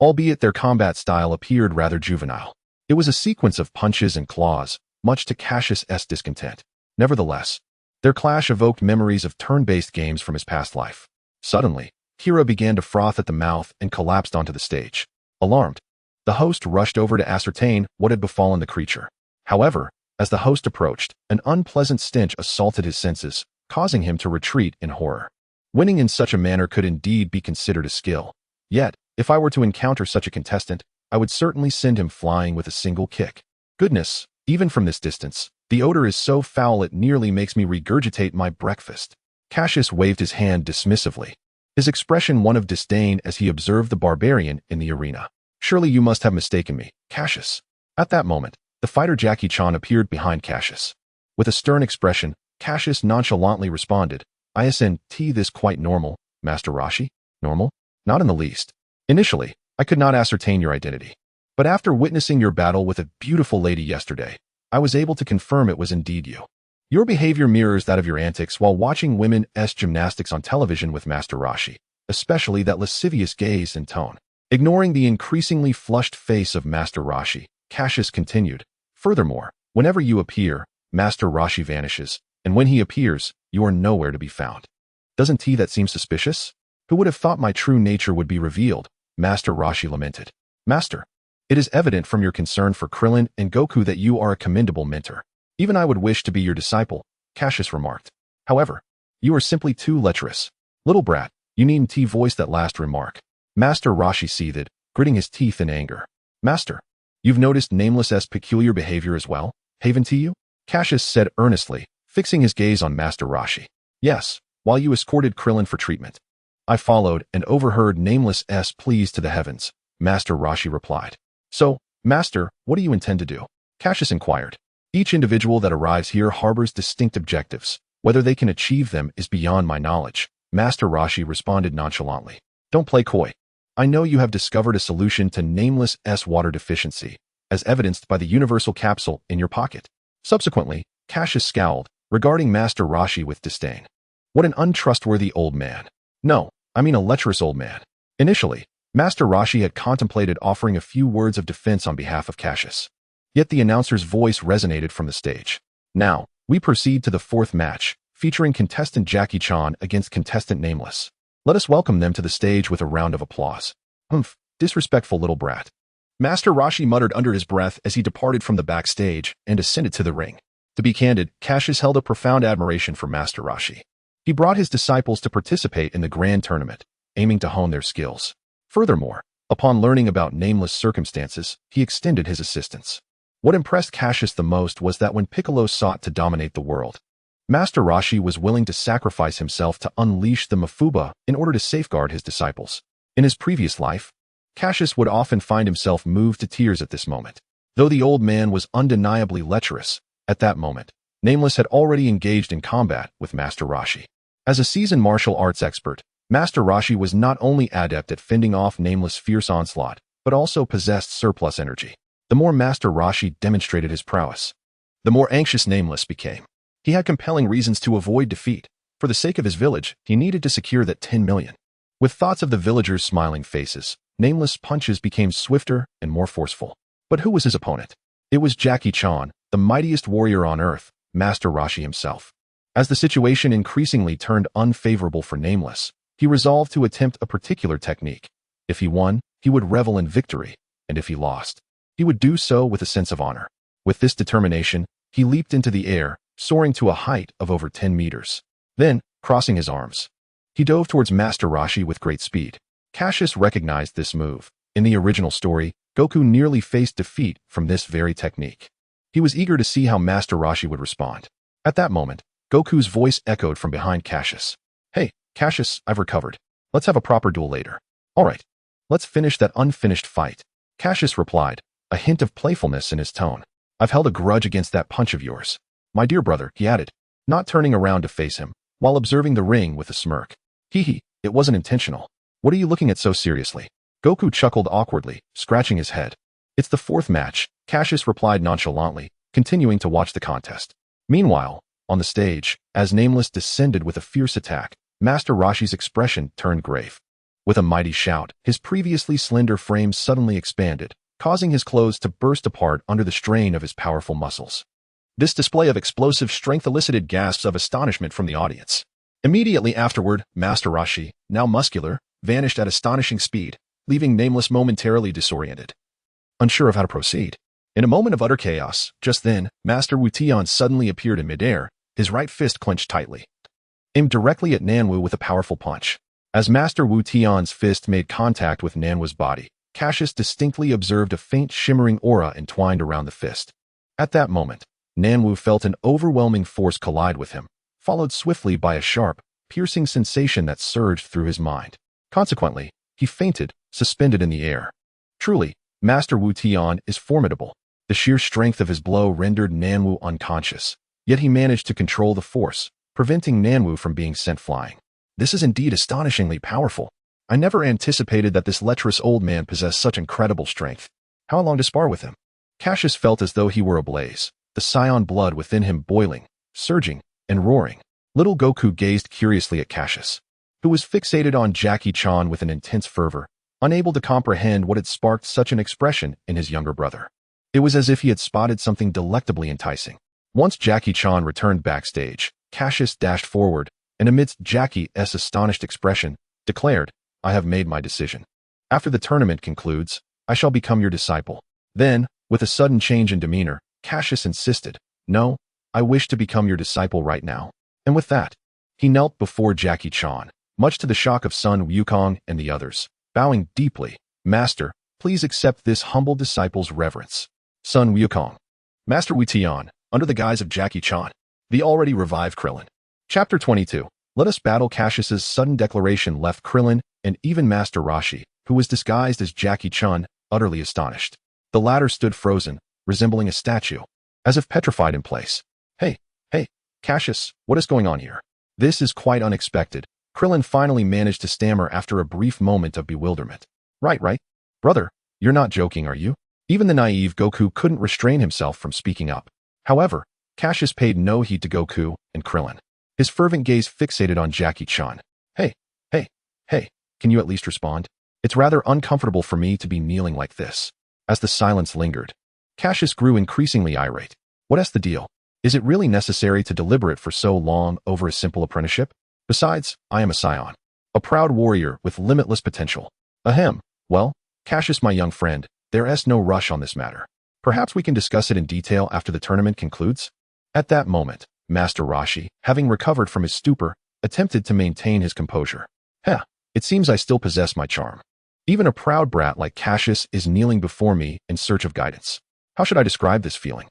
Albeit their combat style appeared rather juvenile, it was a sequence of punches and claws, much to Cassius' discontent. Nevertheless, their clash evoked memories of turn-based games from his past life. Suddenly, Kira began to froth at the mouth and collapsed onto the stage. Alarmed, the host rushed over to ascertain what had befallen the creature. However, as the host approached, an unpleasant stench assaulted his senses, causing him to retreat in horror. Winning in such a manner could indeed be considered a skill. Yet, if I were to encounter such a contestant, I would certainly send him flying with a single kick. Goodness, even from this distance, the odor is so foul it nearly makes me regurgitate my breakfast. Cassius waved his hand dismissively, his expression one of disdain as he observed the barbarian in the arena. "Surely you must have mistaken me, Cassius." At that moment, the fighter Jackie Chan appeared behind Cassius. With a stern expression, Cassius nonchalantly responded, "Isn't this quite normal, Master Roshi?" "Normal? Not in the least. Initially, I could not ascertain your identity. But after witnessing your battle with a beautiful lady yesterday, I was able to confirm it was indeed you. Your behavior mirrors that of your antics while watching women's gymnastics on television with Master Roshi, especially that lascivious gaze and tone." Ignoring the increasingly flushed face of Master Roshi, Cassius continued, "Furthermore, whenever you appear, Master Roshi vanishes, and when he appears, you are nowhere to be found. Doesn't that seem suspicious? Who would have thought my true nature would be revealed?" Master Roshi lamented. "Master, it is evident from your concern for Krillin and Goku that you are a commendable mentor. Even I would wish to be your disciple," Cassius remarked. "However, you are simply too lecherous. Little brat, you needn't voice that last remark." Master Roshi seethed, gritting his teeth in anger. "Master, you've noticed Nameless's peculiar behavior as well, haven't you?" Cassius said earnestly, fixing his gaze on Master Roshi. "Yes, while you escorted Krillin for treatment. I followed and overheard Nameless's pleas to the heavens," Master Roshi replied. "So, Master, what do you intend to do?" Cassius inquired. "Each individual that arrives here harbors distinct objectives. Whether they can achieve them is beyond my knowledge," Master Roshi responded nonchalantly. "Don't play coy. I know you have discovered a solution to Nameless's water deficiency, as evidenced by the universal capsule in your pocket." Subsequently, Cassius scowled, regarding Master Roshi with disdain. What an untrustworthy old man. No, I mean a lecherous old man. Initially, Master Roshi had contemplated offering a few words of defense on behalf of Cassius. Yet the announcer's voice resonated from the stage. "Now, we proceed to the fourth match, featuring contestant Jackie Chan against contestant Nameless. Let us welcome them to the stage with a round of applause." "Humph, disrespectful little brat. Master Roshi muttered under his breath as he departed from the backstage and ascended to the ring. To be candid, Cassius held a profound admiration for Master Roshi. He brought his disciples to participate in the grand tournament, aiming to hone their skills. Furthermore, upon learning about Nameless' circumstances, he extended his assistance. What impressed Cassius the most was that when Piccolo sought to dominate the world, Master Roshi was willing to sacrifice himself to unleash the Mafuba in order to safeguard his disciples. In his previous life, Cassius would often find himself moved to tears at this moment. Though the old man was undeniably lecherous, at that moment, Nameless had already engaged in combat with Master Roshi. As a seasoned martial arts expert, Master Roshi was not only adept at fending off Nameless' fierce onslaught, but also possessed surplus energy. The more Master Roshi demonstrated his prowess, the more anxious Nameless became. He had compelling reasons to avoid defeat. For the sake of his village, he needed to secure that 10 million. With thoughts of the villagers' smiling faces, Nameless' punches became swifter and more forceful. But who was his opponent? It was Jackie Chan, the mightiest warrior on earth, Master Roshi himself. As the situation increasingly turned unfavorable for Nameless, he resolved to attempt a particular technique. If he won, he would revel in victory, and if he lost, he would do so with a sense of honor. With this determination, he leaped into the air, soaring to a height of over 10 meters. Then, crossing his arms, he dove towards Master Roshi with great speed. Cassius recognized this move. In the original story, Goku nearly faced defeat from this very technique. He was eager to see how Master Roshi would respond. At that moment, Goku's voice echoed from behind Cassius. "Hey, Cassius, I've recovered. Let's have a proper duel later." "All right. Let's finish that unfinished fight." Cassius replied, a hint of playfulness in his tone. "I've held a grudge against that punch of yours, my dear brother," he added, not turning around to face him, while observing the ring with a smirk. "Hee, it wasn't intentional. What are you looking at so seriously?" Goku chuckled awkwardly, scratching his head. "It's the fourth match," Cassius replied nonchalantly, continuing to watch the contest. Meanwhile, on the stage, as Nameless descended with a fierce attack, Master Roshi's expression turned grave. With a mighty shout, his previously slender frame suddenly expanded, causing his clothes to burst apart under the strain of his powerful muscles. This display of explosive strength elicited gasps of astonishment from the audience. Immediately afterward, Master Roshi, now muscular, vanished at astonishing speed, leaving Nameless momentarily disoriented, unsure of how to proceed. In a moment of utter chaos, just then, Master Wu Tian suddenly appeared in midair, his right fist clenched tightly, aimed directly at Nanwu with a powerful punch. As Master Wu Tian's fist made contact with Nanwu's body, Cassius distinctly observed a faint shimmering aura entwined around the fist. At that moment, Nanwu felt an overwhelming force collide with him, followed swiftly by a sharp, piercing sensation that surged through his mind. Consequently, he fainted, suspended in the air. Truly, Master Wu Tian is formidable. The sheer strength of his blow rendered Nanwu unconscious, yet he managed to control the force, preventing Nanwu from being sent flying. This is indeed astonishingly powerful. I never anticipated that this lecherous old man possessed such incredible strength. How long to spar with him? Cassius felt as though he were ablaze, the scion blood within him boiling, surging, and roaring. Little Goku gazed curiously at Cassius, who was fixated on Jackie Chan with an intense fervor, unable to comprehend what had sparked such an expression in his younger brother. It was as if he had spotted something delectably enticing. Once Jackie Chan returned backstage, Cassius dashed forward, and amidst Jackie's astonished expression, declared, "I have made my decision. After the tournament concludes, I shall become your disciple." Then, with a sudden change in demeanor, Cassius insisted, "No, I wish to become your disciple right now." And with that, he knelt before Jackie Chan, much to the shock of Sun Wukong and the others, bowing deeply. "Master, please accept this humble disciple's reverence." Sun Wukong. Master Wu Tian, under the guise of Jackie Chan. The already revived Krillin. Chapter 22. Let us battle. Cassius's sudden declaration left Krillin and even Master Roshi, who was disguised as Jackie Chan, utterly astonished. The latter stood frozen, resembling a statue, as if petrified in place. Hey, Cassius, what is going on here?" "This is quite unexpected," Krillin finally managed to stammer after a brief moment of bewilderment. Right. Brother, you're not joking, are you?" Even the naive Goku couldn't restrain himself from speaking up. However, Cassius paid no heed to Goku and Krillin, his fervent gaze fixated on Jackie Chan. Hey, can you at least respond? It's rather uncomfortable for me to be kneeling like this." As the silence lingered, Cassius grew increasingly irate. "What's the deal? Is it really necessary to deliberate for so long over a simple apprenticeship? Besides, I am a scion, a proud warrior with limitless potential." "Ahem. Well, Cassius, my young friend, There's no rush on this matter. Perhaps we can discuss it in detail after the tournament concludes? At that moment, Master Rashi, having recovered from his stupor, attempted to maintain his composure. It seems I still possess my charm. Even a proud brat like Cassius is kneeling before me in search of guidance. How should I describe this feeling?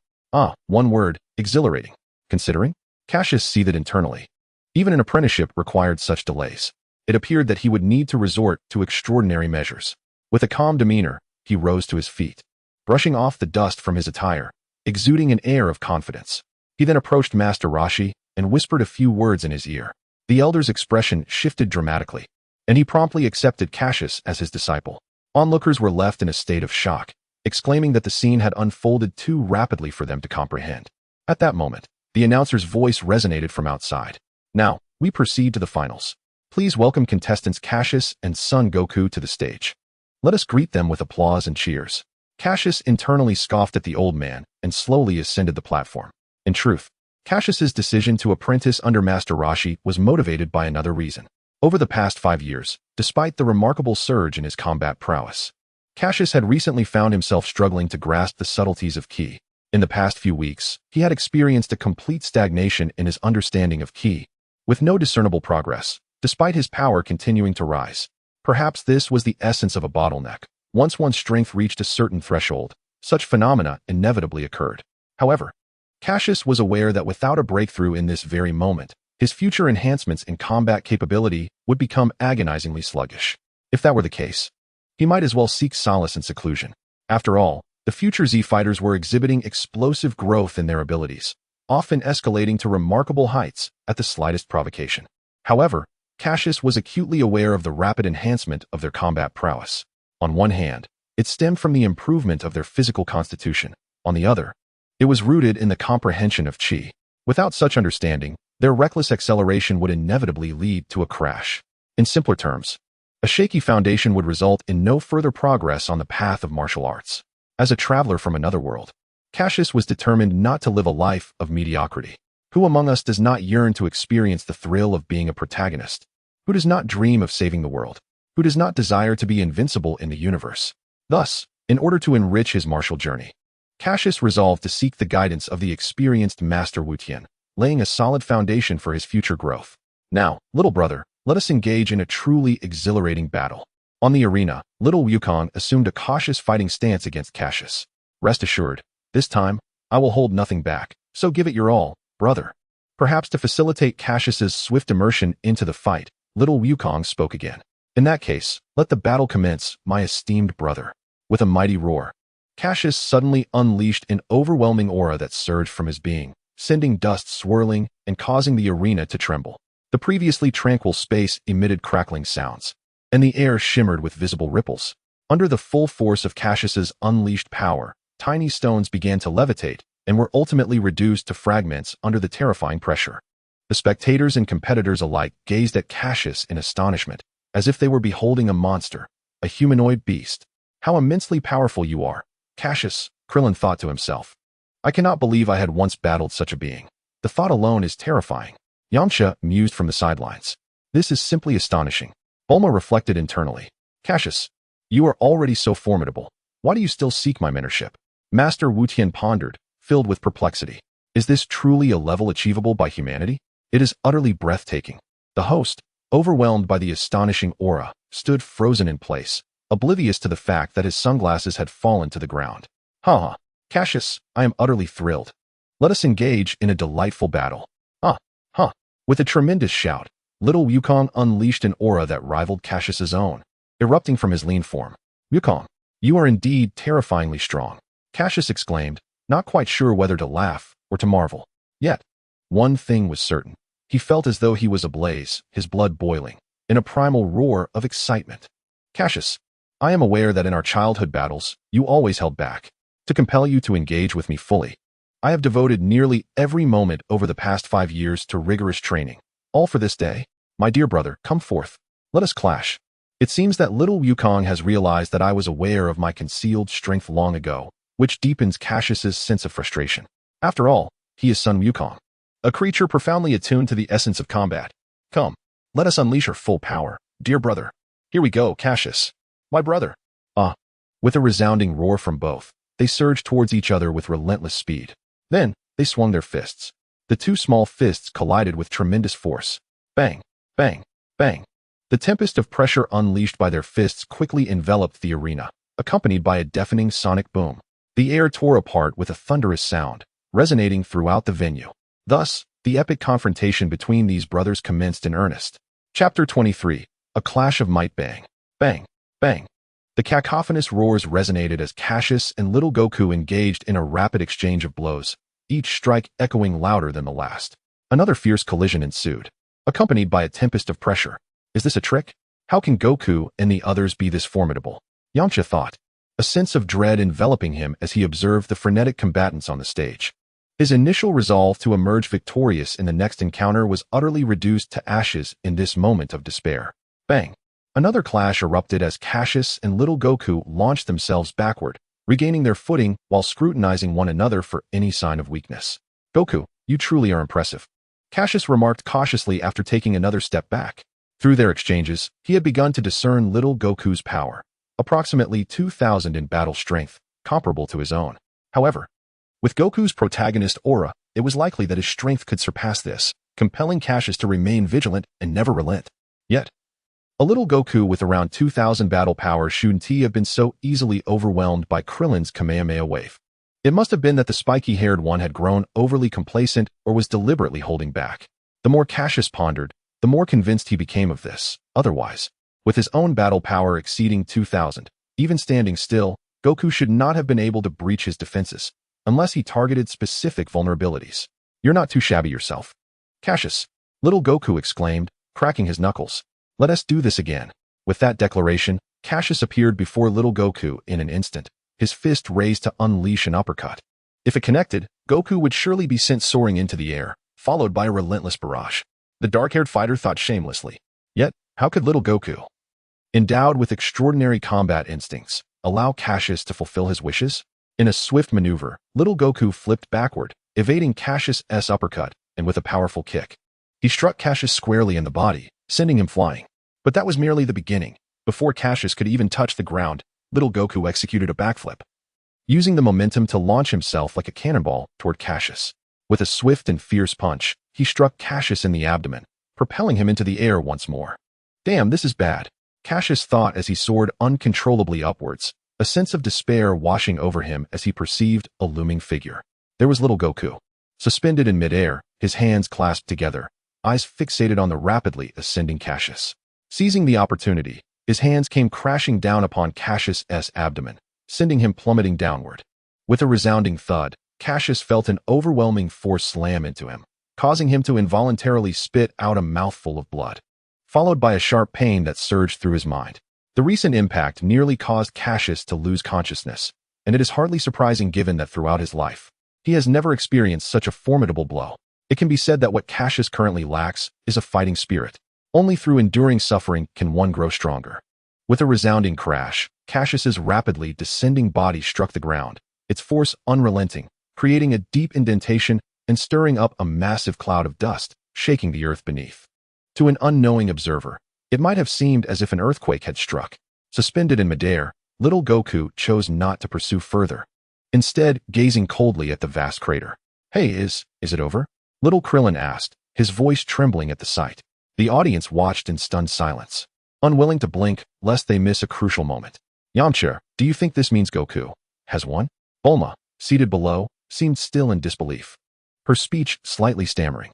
One word, exhilarating. Considering? Cassius seethed internally. Even an apprenticeship required such delays. It appeared that he would need to resort to extraordinary measures. With a calm demeanor, he rose to his feet, brushing off the dust from his attire, exuding an air of confidence. He then approached Master Rashi and whispered a few words in his ear. The elder's expression shifted dramatically, and he promptly accepted Cassius as his disciple. Onlookers were left in a state of shock, exclaiming that the scene had unfolded too rapidly for them to comprehend. At that moment, the announcer's voice resonated from outside. Now, we proceed to the finals. Please welcome contestants Cassius and Son Goku to the stage. Let us greet them with applause and cheers. Cassius internally scoffed at the old man and slowly ascended the platform. In truth, Cassius's decision to apprentice under Master Rashi was motivated by another reason. Over the past 5 years, despite the remarkable surge in his combat prowess, Cassius had recently found himself struggling to grasp the subtleties of ki. In the past few weeks, he had experienced a complete stagnation in his understanding of ki, with no discernible progress, despite his power continuing to rise. Perhaps this was the essence of a bottleneck. Once one's strength reached a certain threshold, such phenomena inevitably occurred. However, Cassius was aware that without a breakthrough in this very moment, his future enhancements in combat capability would become agonizingly sluggish. If that were the case, he might as well seek solace in seclusion. After all, the future Z-fighters were exhibiting explosive growth in their abilities, often escalating to remarkable heights at the slightest provocation. However, Cassius was acutely aware of the rapid enhancement of their combat prowess. On one hand, it stemmed from the improvement of their physical constitution. On the other, it was rooted in the comprehension of chi. Without such understanding, their reckless acceleration would inevitably lead to a crash. In simpler terms, a shaky foundation would result in no further progress on the path of martial arts. As a traveler from another world, Cassius was determined not to live a life of mediocrity. Who among us does not yearn to experience the thrill of being a protagonist? Who does not dream of saving the world? Who does not desire to be invincible in the universe? Thus, in order to enrich his martial journey, Cassius resolved to seek the guidance of the experienced Master Wu Tian, laying a solid foundation for his future growth. Now, little brother, let us engage in a truly exhilarating battle. On the arena, little Wukong assumed a cautious fighting stance against Cassius. Rest assured, this time, I will hold nothing back, so give it your all, brother. Perhaps to facilitate Cassius's swift immersion into the fight, little Wukong spoke again. In that case, let the battle commence, my esteemed brother. With a mighty roar, Cassius suddenly unleashed an overwhelming aura that surged from his being, sending dust swirling and causing the arena to tremble. The previously tranquil space emitted crackling sounds, and the air shimmered with visible ripples. Under the full force of Cassius's unleashed power, tiny stones began to levitate and were ultimately reduced to fragments under the terrifying pressure. The spectators and competitors alike gazed at Cassius in astonishment, as if they were beholding a monster, a humanoid beast. How immensely powerful you are, Cassius, Krillin thought to himself. I cannot believe I had once battled such a being. The thought alone is terrifying. Yamcha mused from the sidelines. This is simply astonishing. Bulma reflected internally. Cassius, you are already so formidable. Why do you still seek my mentorship? Master Wu Tian pondered, filled with perplexity. Is this truly a level achievable by humanity? It is utterly breathtaking. The host, overwhelmed by the astonishing aura, stood frozen in place, oblivious to the fact that his sunglasses had fallen to the ground. Cassius, I am utterly thrilled. Let us engage in a delightful battle. With a tremendous shout, little Wukong unleashed an aura that rivaled Cassius's own, erupting from his lean form. Wukong, you are indeed terrifyingly strong, Cassius exclaimed, not quite sure whether to laugh or to marvel. Yet, one thing was certain. He felt as though he was ablaze, his blood boiling, in a primal roar of excitement. Cassius, I am aware that in our childhood battles, you always held back. To compel you to engage with me fully, I have devoted nearly every moment over the past 5 years to rigorous training. All for this day. My dear brother, come forth. Let us clash. It seems that little Wukong has realized that I was aware of my concealed strength long ago, which deepens Cassius's sense of frustration. After all, he is Son Wukong, a creature profoundly attuned to the essence of combat. Come, let us unleash our full power, dear brother. Here we go, Cassius. My brother. With a resounding roar from both, they surged towards each other with relentless speed. Then, they swung their fists. The two small fists collided with tremendous force. Bang, bang, bang. The tempest of pressure unleashed by their fists quickly enveloped the arena, accompanied by a deafening sonic boom. The air tore apart with a thunderous sound, resonating throughout the venue. Thus, the epic confrontation between these brothers commenced in earnest. Chapter 23. A Clash of Might. Bang, bang, bang. The cacophonous roars resonated as Cassius and little Goku engaged in a rapid exchange of blows, each strike echoing louder than the last. Another fierce collision ensued, accompanied by a tempest of pressure. Is this a trick? How can Goku and the others be this formidable? Yamcha thought, a sense of dread enveloping him as he observed the frenetic combatants on the stage. His initial resolve to emerge victorious in the next encounter was utterly reduced to ashes in this moment of despair. Bang! Another clash erupted as Cassius and little Goku launched themselves backward, regaining their footing while scrutinizing one another for any sign of weakness. Goku, you truly are impressive, Cassius remarked cautiously after taking another step back. Through their exchanges, he had begun to discern little Goku's power, approximately 2,000 in battle strength, comparable to his own. However, with Goku's protagonist aura, it was likely that his strength could surpass this, compelling Cassius to remain vigilant and never relent. Yet, a little Goku with around 2,000 battle power shouldn't he have been so easily overwhelmed by Krillin's Kamehameha wave. It must have been that the spiky-haired one had grown overly complacent or was deliberately holding back. The more Cassius pondered, the more convinced he became of this. Otherwise, with his own battle power exceeding 2,000, even standing still, Goku should not have been able to breach his defenses, unless he targeted specific vulnerabilities. You're not too shabby yourself, Cassius, little Goku exclaimed, cracking his knuckles. Let us do this again. With that declaration, Cassius appeared before little Goku in an instant, his fist raised to unleash an uppercut. If it connected, Goku would surely be sent soaring into the air, followed by a relentless barrage. The dark-haired fighter thought shamelessly. Yet, how could little Goku, endowed with extraordinary combat instincts, allow Cassius to fulfill his wishes? In a swift maneuver, little Goku flipped backward, evading Cassius' uppercut, and with a powerful kick, he struck Cassius squarely in the body, sending him flying. But that was merely the beginning. Before Cassius could even touch the ground, little Goku executed a backflip, using the momentum to launch himself like a cannonball toward Cassius. With a swift and fierce punch, he struck Cassius in the abdomen, propelling him into the air once more. Damn, this is bad, Cassius thought as he soared uncontrollably upwards, a sense of despair washing over him as he perceived a looming figure. There was little Goku, suspended in midair, his hands clasped together, eyes fixated on the rapidly ascending Cassius. Seizing the opportunity, his hands came crashing down upon Cassius' abdomen, sending him plummeting downward. With a resounding thud, Cassius felt an overwhelming force slam into him, causing him to involuntarily spit out a mouthful of blood, followed by a sharp pain that surged through his mind. The recent impact nearly caused Cassius to lose consciousness, and it is hardly surprising given that throughout his life, he has never experienced such a formidable blow. It can be said that what Cassius currently lacks is a fighting spirit. Only through enduring suffering can one grow stronger. With a resounding crash, Cassius's rapidly descending body struck the ground, its force unrelenting, creating a deep indentation and stirring up a massive cloud of dust, shaking the earth beneath. To an unknowing observer, it might have seemed as if an earthquake had struck. Suspended in midair, little Goku chose not to pursue further, instead gazing coldly at the vast crater. Hey, is it over? Little Krillin asked, his voice trembling at the sight. The audience watched in stunned silence, unwilling to blink lest they miss a crucial moment. Yamcha, do you think this means Goku has won? Bulma, seated below, seemed still in disbelief, her speech slightly stammering.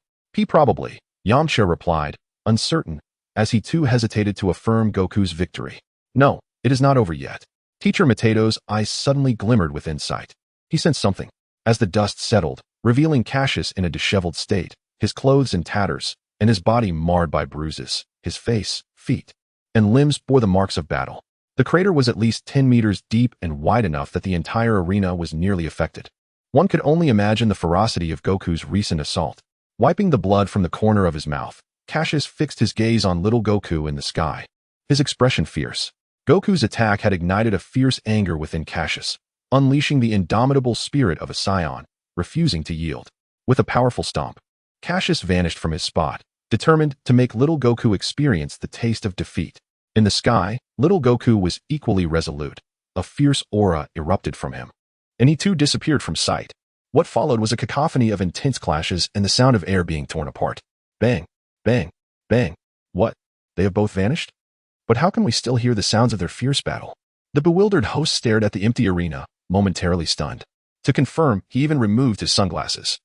Probably, Yamcha replied, uncertain, as he too hesitated to affirm Goku's victory. No, it is not over yet. Teacher Matato's eyes suddenly glimmered with insight. He sensed something. As the dust settled, revealing Cassius in a disheveled state, his clothes in tatters, and his body marred by bruises, his face, feet, and limbs bore the marks of battle. The crater was at least 10 meters deep and wide enough that the entire arena was nearly affected. One could only imagine the ferocity of Goku's recent assault. Wiping the blood from the corner of his mouth, Cassius fixed his gaze on little Goku in the sky, his expression fierce. Goku's attack had ignited a fierce anger within Cassius, unleashing the indomitable spirit of a scion, refusing to yield. With a powerful stomp, Cassius vanished from his spot, determined to make little Goku experience the taste of defeat. In the sky, little Goku was equally resolute, a fierce aura erupted from him, and he too disappeared from sight. What followed was a cacophony of intense clashes and the sound of air being torn apart. Bang, bang, bang. What? They have both vanished? But how can we still hear the sounds of their fierce battle? The bewildered host stared at the empty arena, momentarily stunned. To confirm, he even removed his sunglasses,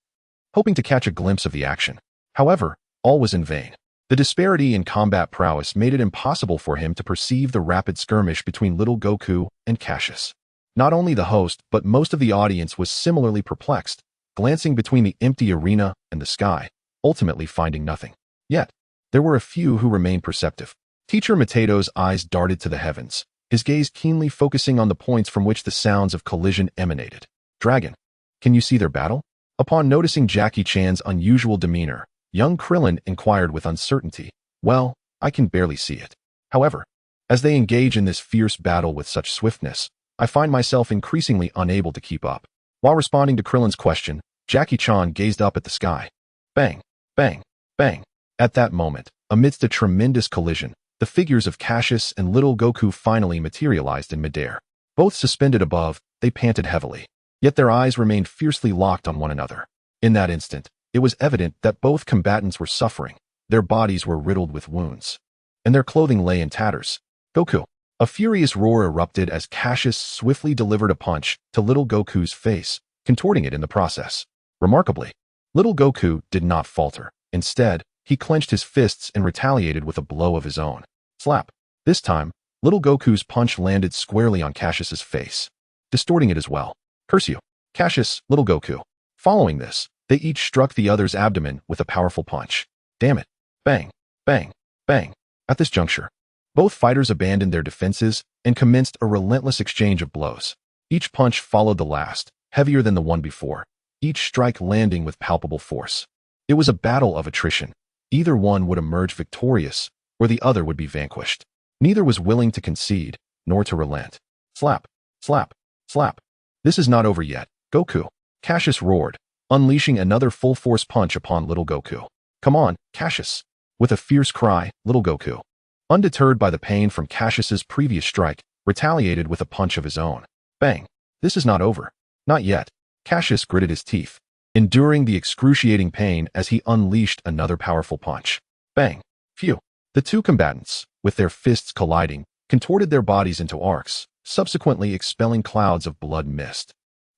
hoping to catch a glimpse of the action. However, all was in vain. The disparity in combat prowess made it impossible for him to perceive the rapid skirmish between little Goku and Cassius. Not only the host, but most of the audience was similarly perplexed, glancing between the empty arena and the sky, ultimately finding nothing. Yet, there were a few who remained perceptive. Teacher Matato's eyes darted to the heavens, his gaze keenly focusing on the points from which the sounds of collision emanated. Dragon, can you see their battle? Upon noticing Jackie Chan's unusual demeanor, young Krillin inquired with uncertainty. Well, I can barely see it. However, as they engage in this fierce battle with such swiftness, I find myself increasingly unable to keep up. While responding to Krillin's question, Jackie Chan gazed up at the sky. Bang, bang, bang. At that moment, amidst a tremendous collision, the figures of Cassius and little Goku finally materialized in midair. Both suspended above, they panted heavily. Yet their eyes remained fiercely locked on one another. In that instant, it was evident that both combatants were suffering. Their bodies were riddled with wounds, and their clothing lay in tatters. Goku. A furious roar erupted as Cassius swiftly delivered a punch to little Goku's face, contorting it in the process. Remarkably, little Goku did not falter. Instead, he clenched his fists and retaliated with a blow of his own. Slap. This time, little Goku's punch landed squarely on Cassius's face, distorting it as well. Curse you. Cassius, little Goku. Following this, they each struck the other's abdomen with a powerful punch. Damn it. Bang, bang, bang. At this juncture, both fighters abandoned their defenses and commenced a relentless exchange of blows. Each punch followed the last, heavier than the one before, each strike landing with palpable force. It was a battle of attrition. Either one would emerge victorious, or the other would be vanquished. Neither was willing to concede, nor to relent. Slap, slap, slap. This is not over yet, Goku. Cassius roared, unleashing another full-force punch upon little Goku. Come on, Cassius. With a fierce cry, little Goku, undeterred by the pain from Cassius's previous strike, retaliated with a punch of his own. Bang. This is not over. Not yet. Cassius gritted his teeth, enduring the excruciating pain as he unleashed another powerful punch. Bang. Phew. The two combatants, with their fists colliding, contorted their bodies into arcs, subsequently expelling clouds of blood mist.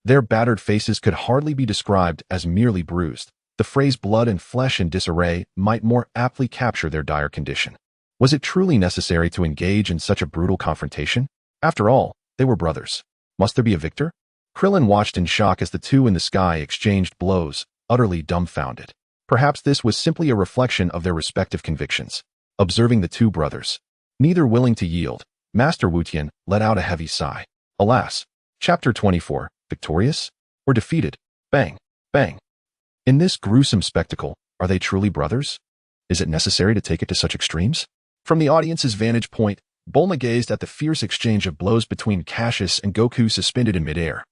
Their battered faces could hardly be described as merely bruised. The phrase blood and flesh in disarray might more aptly capture their dire condition. Was it truly necessary to engage in such a brutal confrontation? After all, they were brothers. Must there be a victor? Krillin watched in shock as the two in the sky exchanged blows, utterly dumbfounded. Perhaps this was simply a reflection of their respective convictions. Observing the two brothers, neither willing to yield, Master Wutian let out a heavy sigh. Alas. Chapter 24, victorious or defeated? Bang, bang. In this gruesome spectacle, are they truly brothers? Is it necessary to take it to such extremes? From the audience's vantage point, Bulma gazed at the fierce exchange of blows between Cassius and Goku suspended in midair,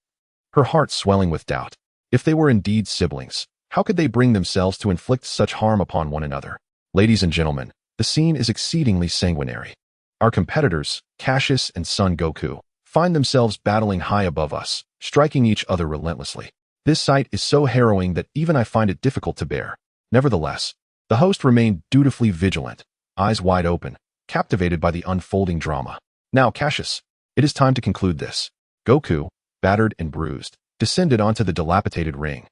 her heart swelling with doubt. If they were indeed siblings, how could they bring themselves to inflict such harm upon one another? Ladies and gentlemen, the scene is exceedingly sanguinary. Our competitors, Cassius and Son Goku, find themselves battling high above us, striking each other relentlessly. This sight is so harrowing that even I find it difficult to bear. Nevertheless, the host remained dutifully vigilant, eyes wide open, captivated by the unfolding drama. Now, Cassius, it is time to conclude this. Goku, battered and bruised, descended onto the dilapidated ring,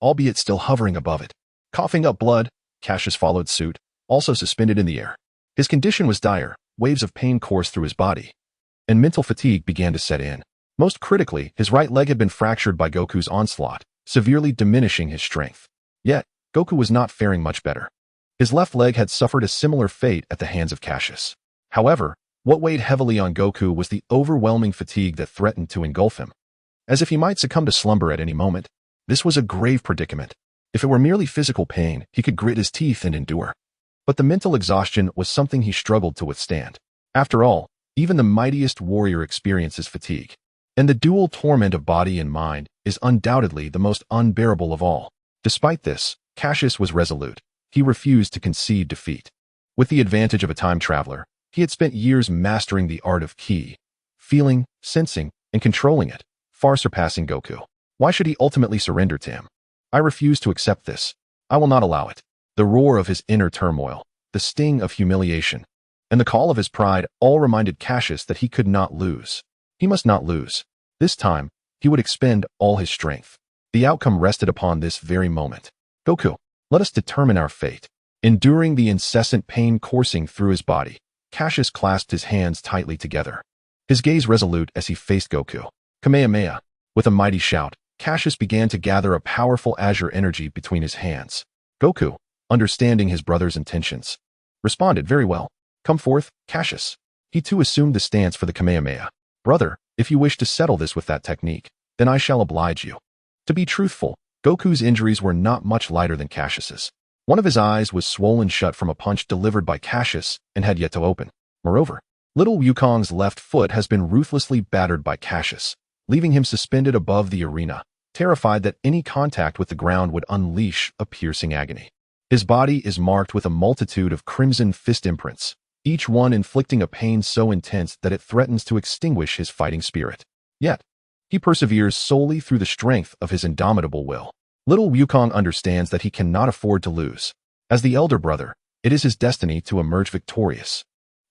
albeit still hovering above it. Coughing up blood, Cassius followed suit, also suspended in the air. His condition was dire, waves of pain coursed through his body, and mental fatigue began to set in. Most critically, his right leg had been fractured by Goku's onslaught, severely diminishing his strength. Yet, Goku was not faring much better. His left leg had suffered a similar fate at the hands of Cassius. However, what weighed heavily on Goku was the overwhelming fatigue that threatened to engulf him, as if he might succumb to slumber at any moment. This was a grave predicament. If it were merely physical pain, he could grit his teeth and endure. But the mental exhaustion was something he struggled to withstand. After all, even the mightiest warrior experiences fatigue. And the dual torment of body and mind is undoubtedly the most unbearable of all. Despite this, Cassius was resolute. He refused to concede defeat. With the advantage of a time traveler, he had spent years mastering the art of ki, feeling, sensing, and controlling it, far surpassing Goku. Why should he ultimately surrender to him? I refuse to accept this. I will not allow it. The roar of his inner turmoil, the sting of humiliation, and the call of his pride all reminded Cassius that he could not lose. He must not lose. This time, he would expend all his strength. The outcome rested upon this very moment. Goku, let us determine our fate. Enduring the incessant pain coursing through his body, Cassius clasped his hands tightly together. His gaze resolute as he faced Goku. Kamehameha. With a mighty shout, Cassius began to gather a powerful azure energy between his hands. Goku, understanding his brother's intentions, responded very well. Come forth, Cassius. He too assumed the stance for the Kamehameha. Brother, if you wish to settle this with that technique, then I shall oblige you. To be truthful, Goku's injuries were not much lighter than Cassius's. One of his eyes was swollen shut from a punch delivered by Cassius and had yet to open. Moreover, little Wukong's left foot has been ruthlessly battered by Cassius, leaving him suspended above the arena, terrified that any contact with the ground would unleash a piercing agony. His body is marked with a multitude of crimson fist imprints, each one inflicting a pain so intense that it threatens to extinguish his fighting spirit. Yet, he perseveres solely through the strength of his indomitable will. Little Wukong understands that he cannot afford to lose. As the elder brother, it is his destiny to emerge victorious.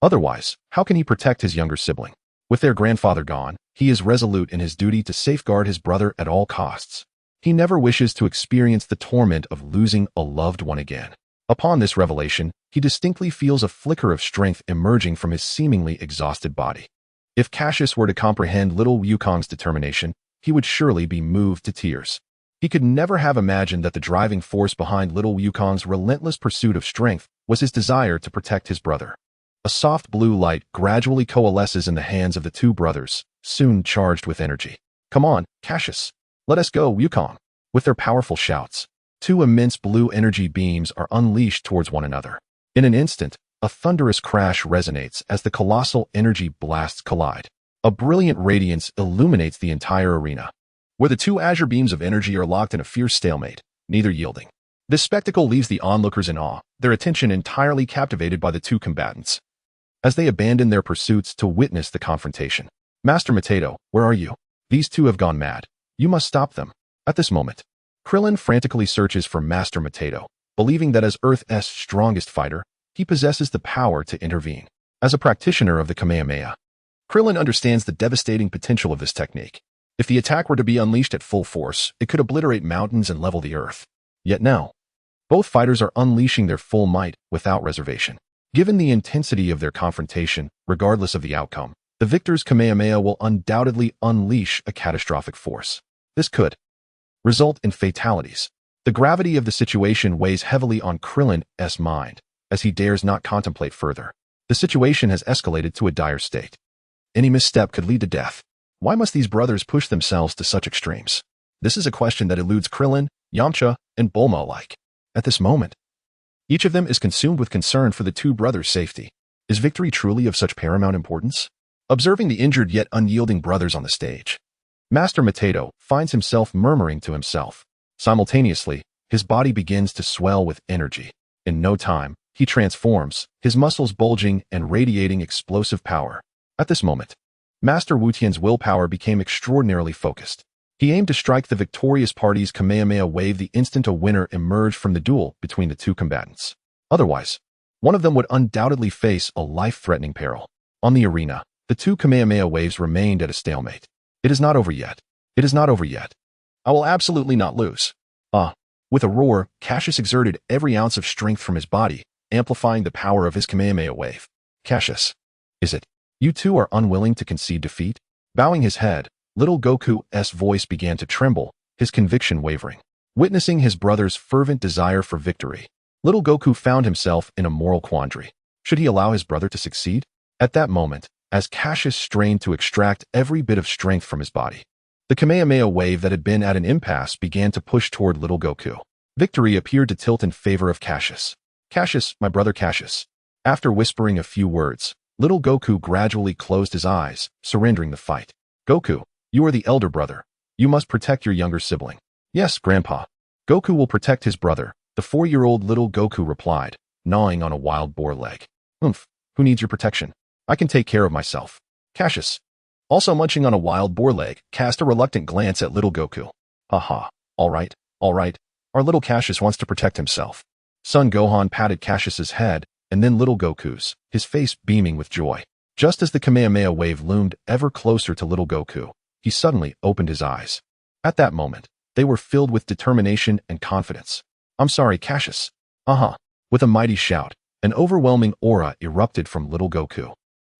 Otherwise, how can he protect his younger sibling? With their grandfather gone, he is resolute in his duty to safeguard his brother at all costs. He never wishes to experience the torment of losing a loved one again. Upon this revelation, he distinctly feels a flicker of strength emerging from his seemingly exhausted body. If Cassius were to comprehend little Wukong's determination, he would surely be moved to tears. He could never have imagined that the driving force behind little Wukong's relentless pursuit of strength was his desire to protect his brother. A soft blue light gradually coalesces in the hands of the two brothers, soon charged with energy. Come on, Cassius. Let us go, Wukong. With their powerful shouts, two immense blue energy beams are unleashed towards one another. In an instant, a thunderous crash resonates as the colossal energy blasts collide. A brilliant radiance illuminates the entire arena, where the two azure beams of energy are locked in a fierce stalemate, neither yielding. This spectacle leaves the onlookers in awe, their attention entirely captivated by the two combatants, as they abandon their pursuits to witness the confrontation. Master Potato, where are you? These two have gone mad. You must stop them. At this moment, Krillin frantically searches for Master Potato, believing that as Earth's strongest fighter, he possesses the power to intervene. As a practitioner of the Kamehameha, Krillin understands the devastating potential of this technique. If the attack were to be unleashed at full force, it could obliterate mountains and level the earth. Yet now, both fighters are unleashing their full might without reservation. Given the intensity of their confrontation, regardless of the outcome, the victor's Kamehameha will undoubtedly unleash a catastrophic force. This could result in fatalities. The gravity of the situation weighs heavily on Krillin's mind, as he dares not contemplate further. The situation has escalated to a dire state. Any misstep could lead to death. Why must these brothers push themselves to such extremes? This is a question that eludes Krillin, Yamcha, and Bulma alike. At this moment, each of them is consumed with concern for the two brothers' safety. Is victory truly of such paramount importance? Observing the injured yet unyielding brothers on the stage, Master Potato finds himself murmuring to himself. Simultaneously, his body begins to swell with energy. In no time, he transforms, his muscles bulging and radiating explosive power. At this moment, Master Wutian's willpower became extraordinarily focused. He aimed to strike the victorious party's Kamehameha wave the instant a winner emerged from the duel between the two combatants. Otherwise, one of them would undoubtedly face a life-threatening peril. On the arena, the two Kamehameha waves remained at a stalemate. It is not over yet. It is not over yet. I will absolutely not lose. With a roar, Cassius exerted every ounce of strength from his body, amplifying the power of his Kamehameha wave. Cassius, is it? You two are unwilling to concede defeat? Bowing his head, little Goku's voice began to tremble, his conviction wavering. Witnessing his brother's fervent desire for victory, little Goku found himself in a moral quandary. Should he allow his brother to succeed? At that moment, as Cassius strained to extract every bit of strength from his body, the Kamehameha wave that had been at an impasse began to push toward little Goku. Victory appeared to tilt in favor of Cassius. Cassius, my brother Cassius. After whispering a few words, little Goku gradually closed his eyes, surrendering the fight. Goku, you are the elder brother. You must protect your younger sibling. Yes, Grandpa. Goku will protect his brother, the 4-year-old little Goku replied, gnawing on a wild boar leg. Who needs your protection? I can take care of myself. Cassius. also munching on a wild boar leg, cast a reluctant glance at little Goku. Haha, all right. Our little Cassius wants to protect himself. Son Gohan patted Cassius's head, and then little Goku's, his face beaming with joy. Just as the Kamehameha wave loomed ever closer to little Goku, he suddenly opened his eyes. At that moment, they were filled with determination and confidence. I'm sorry, Cassius. With a mighty shout, an overwhelming aura erupted from little Goku,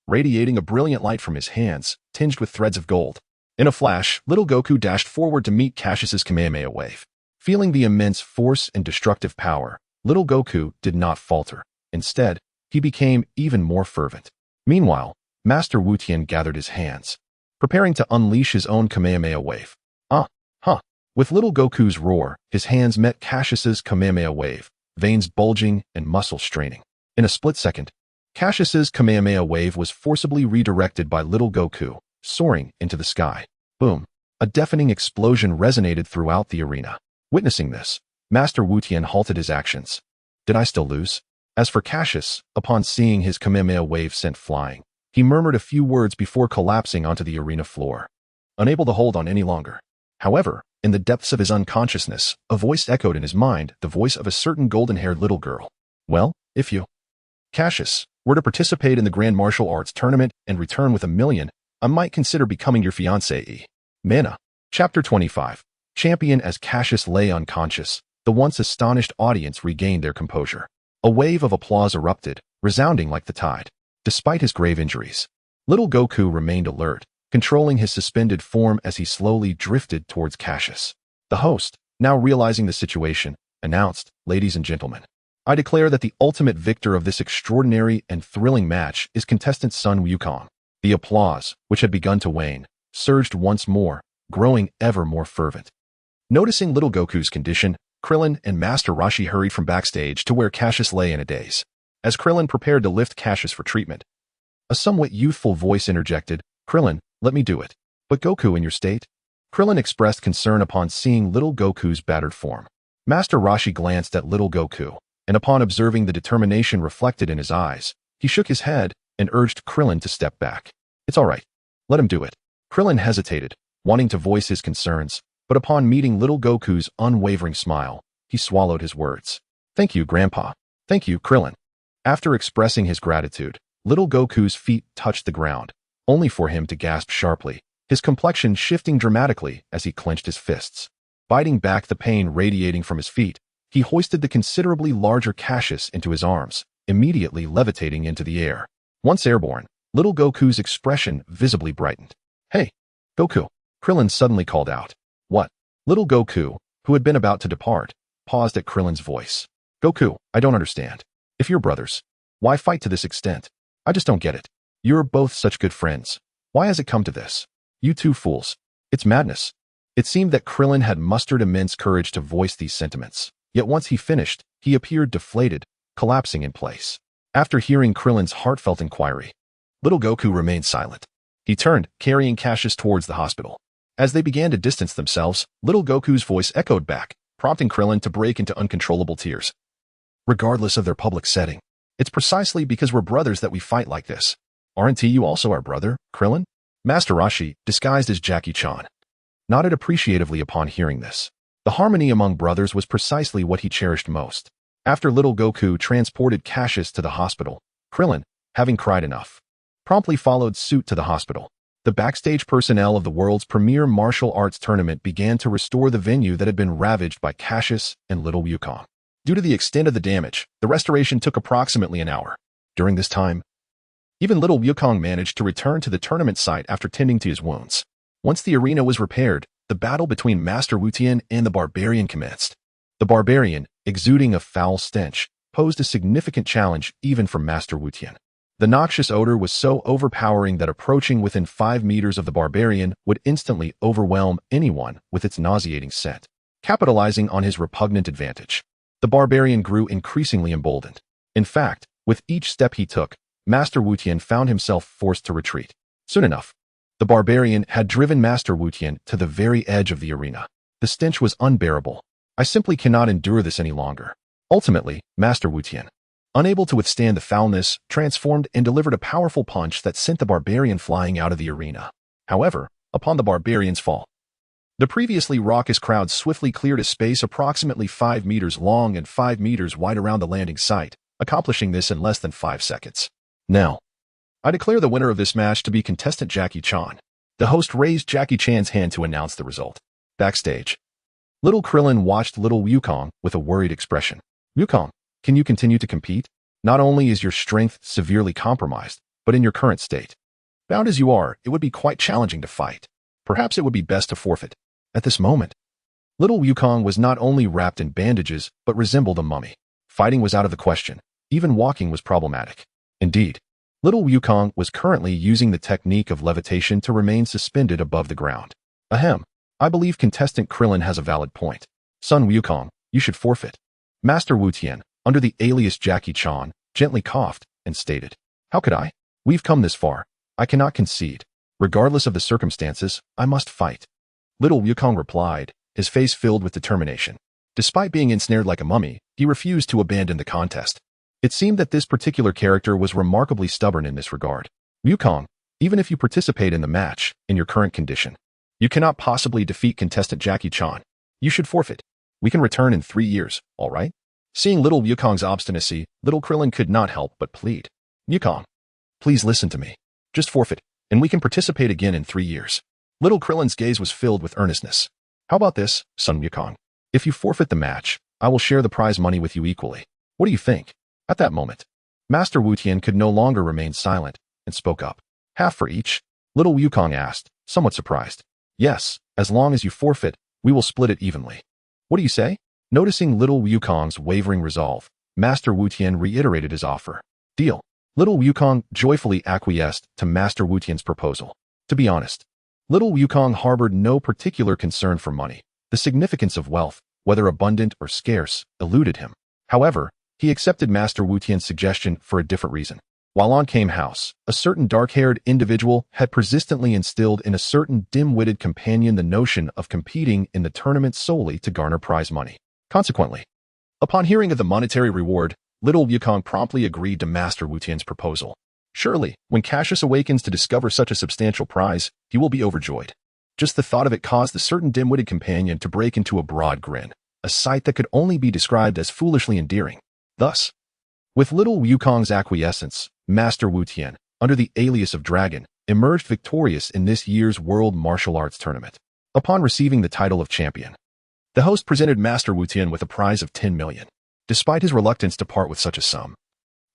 radiating a brilliant light from his hands, tinged with threads of gold. In a flash, little Goku dashed forward to meet Cassius's Kamehameha wave. Feeling the immense force and destructive power, little Goku did not falter. Instead, he became even more fervent. Meanwhile, Master Wu-Tien gathered his hands, preparing to unleash his own Kamehameha wave. With little Goku's roar, his hands met Cassius's Kamehameha wave, veins bulging and muscles straining. In a split second, Cassius's Kamehameha wave was forcibly redirected by little Goku, soaring into the sky. Boom! A deafening explosion resonated throughout the arena. Witnessing this, Master Wu-Tien halted his actions. Did I still lose? As for Cassius, upon seeing his Kamehameha wave sent flying, he murmured a few words before collapsing onto the arena floor, unable to hold on any longer. However, in the depths of his unconsciousness, a voice echoed in his mind, the voice of a certain golden-haired little girl. Well, if you, Cassius, were to participate in the Grand Martial Arts Tournament and return with $1 million, I might consider becoming your fiancée. Mana. Chapter 25. Champion. As Cassius lay unconscious, the once astonished audience regained their composure. A wave of applause erupted, resounding like the tide. Despite his grave injuries, little Goku remained alert, controlling his suspended form as he slowly drifted towards Cassius. The host, now realizing the situation, announced, "Ladies and gentlemen, I declare that the ultimate victor of this extraordinary and thrilling match is contestant Sun Wukong." The applause, which had begun to wane, surged once more, growing ever more fervent. Noticing little Goku's condition, Krillin and Master Roshi hurried from backstage to where Cassius lay in a daze. As Krillin prepared to lift Cassius for treatment, a somewhat youthful voice interjected, "Krillin, let me do it." "But Goku, in your state?" Krillin expressed concern upon seeing little Goku's battered form. Master Roshi glanced at little Goku, and upon observing the determination reflected in his eyes, he shook his head and urged Krillin to step back. "It's all right. Let him do it." Krillin hesitated, wanting to voice his concerns, but upon meeting little Goku's unwavering smile, he swallowed his words. "Thank you, Grandpa. Thank you, Krillin." After expressing his gratitude, little Goku's feet touched the ground, only for him to gasp sharply, his complexion shifting dramatically as he clenched his fists. Biting back the pain radiating from his feet, he hoisted the considerably larger Cassius into his arms, immediately levitating into the air. Once airborne, little Goku's expression visibly brightened. "Hey, Goku!" Krillin suddenly called out. "What?" Little Goku, who had been about to depart, paused at Krillin's voice. "Goku, I don't understand. If you're brothers, why fight to this extent? I just don't get it. You're both such good friends. Why has it come to this? You two fools. It's madness." It seemed that Krillin had mustered immense courage to voice these sentiments. Yet once he finished, he appeared deflated, collapsing in place. After hearing Krillin's heartfelt inquiry, little Goku remained silent. He turned, carrying Cassius towards the hospital. As they began to distance themselves, little Goku's voice echoed back, prompting Krillin to break into uncontrollable tears. "Regardless of their public setting, it's precisely because we're brothers that we fight like this. Aren't you also our brother, Krillin?" Master Roshi, disguised as Jackie Chan, nodded appreciatively upon hearing this. The harmony among brothers was precisely what he cherished most. After little Goku transported Cassius to the hospital, Krillin, having cried enough, promptly followed suit to the hospital. The backstage personnel of the world's premier martial arts tournament began to restore the venue that had been ravaged by Cassius and little Wukong. Due to the extent of the damage, the restoration took approximately an hour. During this time, even little Wukong managed to return to the tournament site after tending to his wounds. Once the arena was repaired, the battle between Master Wu-Tien and the Barbarian commenced. The Barbarian, exuding a foul stench, posed a significant challenge even for Master Wu-Tien. The noxious odor was so overpowering that approaching within 5 meters of the Barbarian would instantly overwhelm anyone with its nauseating scent. Capitalizing on his repugnant advantage, the Barbarian grew increasingly emboldened. In fact, with each step he took, Master Wu-Tien found himself forced to retreat. Soon enough, the Barbarian had driven Master Wu-Tien to the very edge of the arena. The stench was unbearable. "I simply cannot endure this any longer." Ultimately, Master Wu-Tien, unable to withstand the foulness, transformed and delivered a powerful punch that sent the Barbarian flying out of the arena. However, upon the barbarian's fall, the previously raucous crowd swiftly cleared a space approximately 5 meters long and 5 meters wide around the landing site, accomplishing this in less than 5 seconds. Now, I declare the winner of this match to be contestant Jackie Chan. The host raised Jackie Chan's hand to announce the result. Backstage, little Krillin watched little Wukong with a worried expression. Wukong, can you continue to compete? Not only is your strength severely compromised, but in your current state, bound as you are, it would be quite challenging to fight. Perhaps it would be best to forfeit. At this moment, little Wukong was not only wrapped in bandages, but resembled a mummy. Fighting was out of the question. Even walking was problematic. Indeed, little Wukong was currently using the technique of levitation to remain suspended above the ground. Ahem. I believe contestant Krillin has a valid point. Son Wukong, you should forfeit. Master Wu Tian, under the alias Jackie Chan, gently coughed and stated, how could I? We've come this far. I cannot concede. Regardless of the circumstances, I must fight. Little Wukong replied, his face filled with determination. Despite being ensnared like a mummy, he refused to abandon the contest. It seemed that this particular character was remarkably stubborn in this regard. Wukong, even if you participate in the match, in your current condition, you cannot possibly defeat contestant Jackie Chan. You should forfeit. We can return in 3 years, all right? Seeing little Wukong's obstinacy, little Krillin could not help but plead. Wukong, please listen to me. Just forfeit, and we can participate again in 3 years. Little Krillin's gaze was filled with earnestness. How about this, son Wukong? If you forfeit the match, I will share the prize money with you equally. What do you think? At that moment, Master Wu Tian could no longer remain silent and spoke up. Half for each? Little Wukong asked, somewhat surprised. Yes, as long as you forfeit, we will split it evenly. What do you say? Noticing little Wukong's wavering resolve, Master Wu Tian reiterated his offer. Deal. Little Wukong joyfully acquiesced to Master Wu Tian's proposal. To be honest, little Wukong harbored no particular concern for money. The significance of wealth, whether abundant or scarce, eluded him. However, he accepted Master Wu Tian's suggestion for a different reason. While on Kame House, a certain dark-haired individual had persistently instilled in a certain dim-witted companion the notion of competing in the tournament solely to garner prize money. Consequently, upon hearing of the monetary reward, little Wukong promptly agreed to Master Wu Tian's proposal. Surely, when Cassius awakens to discover such a substantial prize, he will be overjoyed. Just the thought of it caused the certain dim-witted companion to break into a broad grin, a sight that could only be described as foolishly endearing. Thus, with little Wukong's acquiescence, Master Wu Tian, under the alias of Dragon, emerged victorious in this year's World Martial Arts Tournament. Upon receiving the title of champion, the host presented Master Wu Tian with a prize of 10 million. Despite his reluctance to part with such a sum,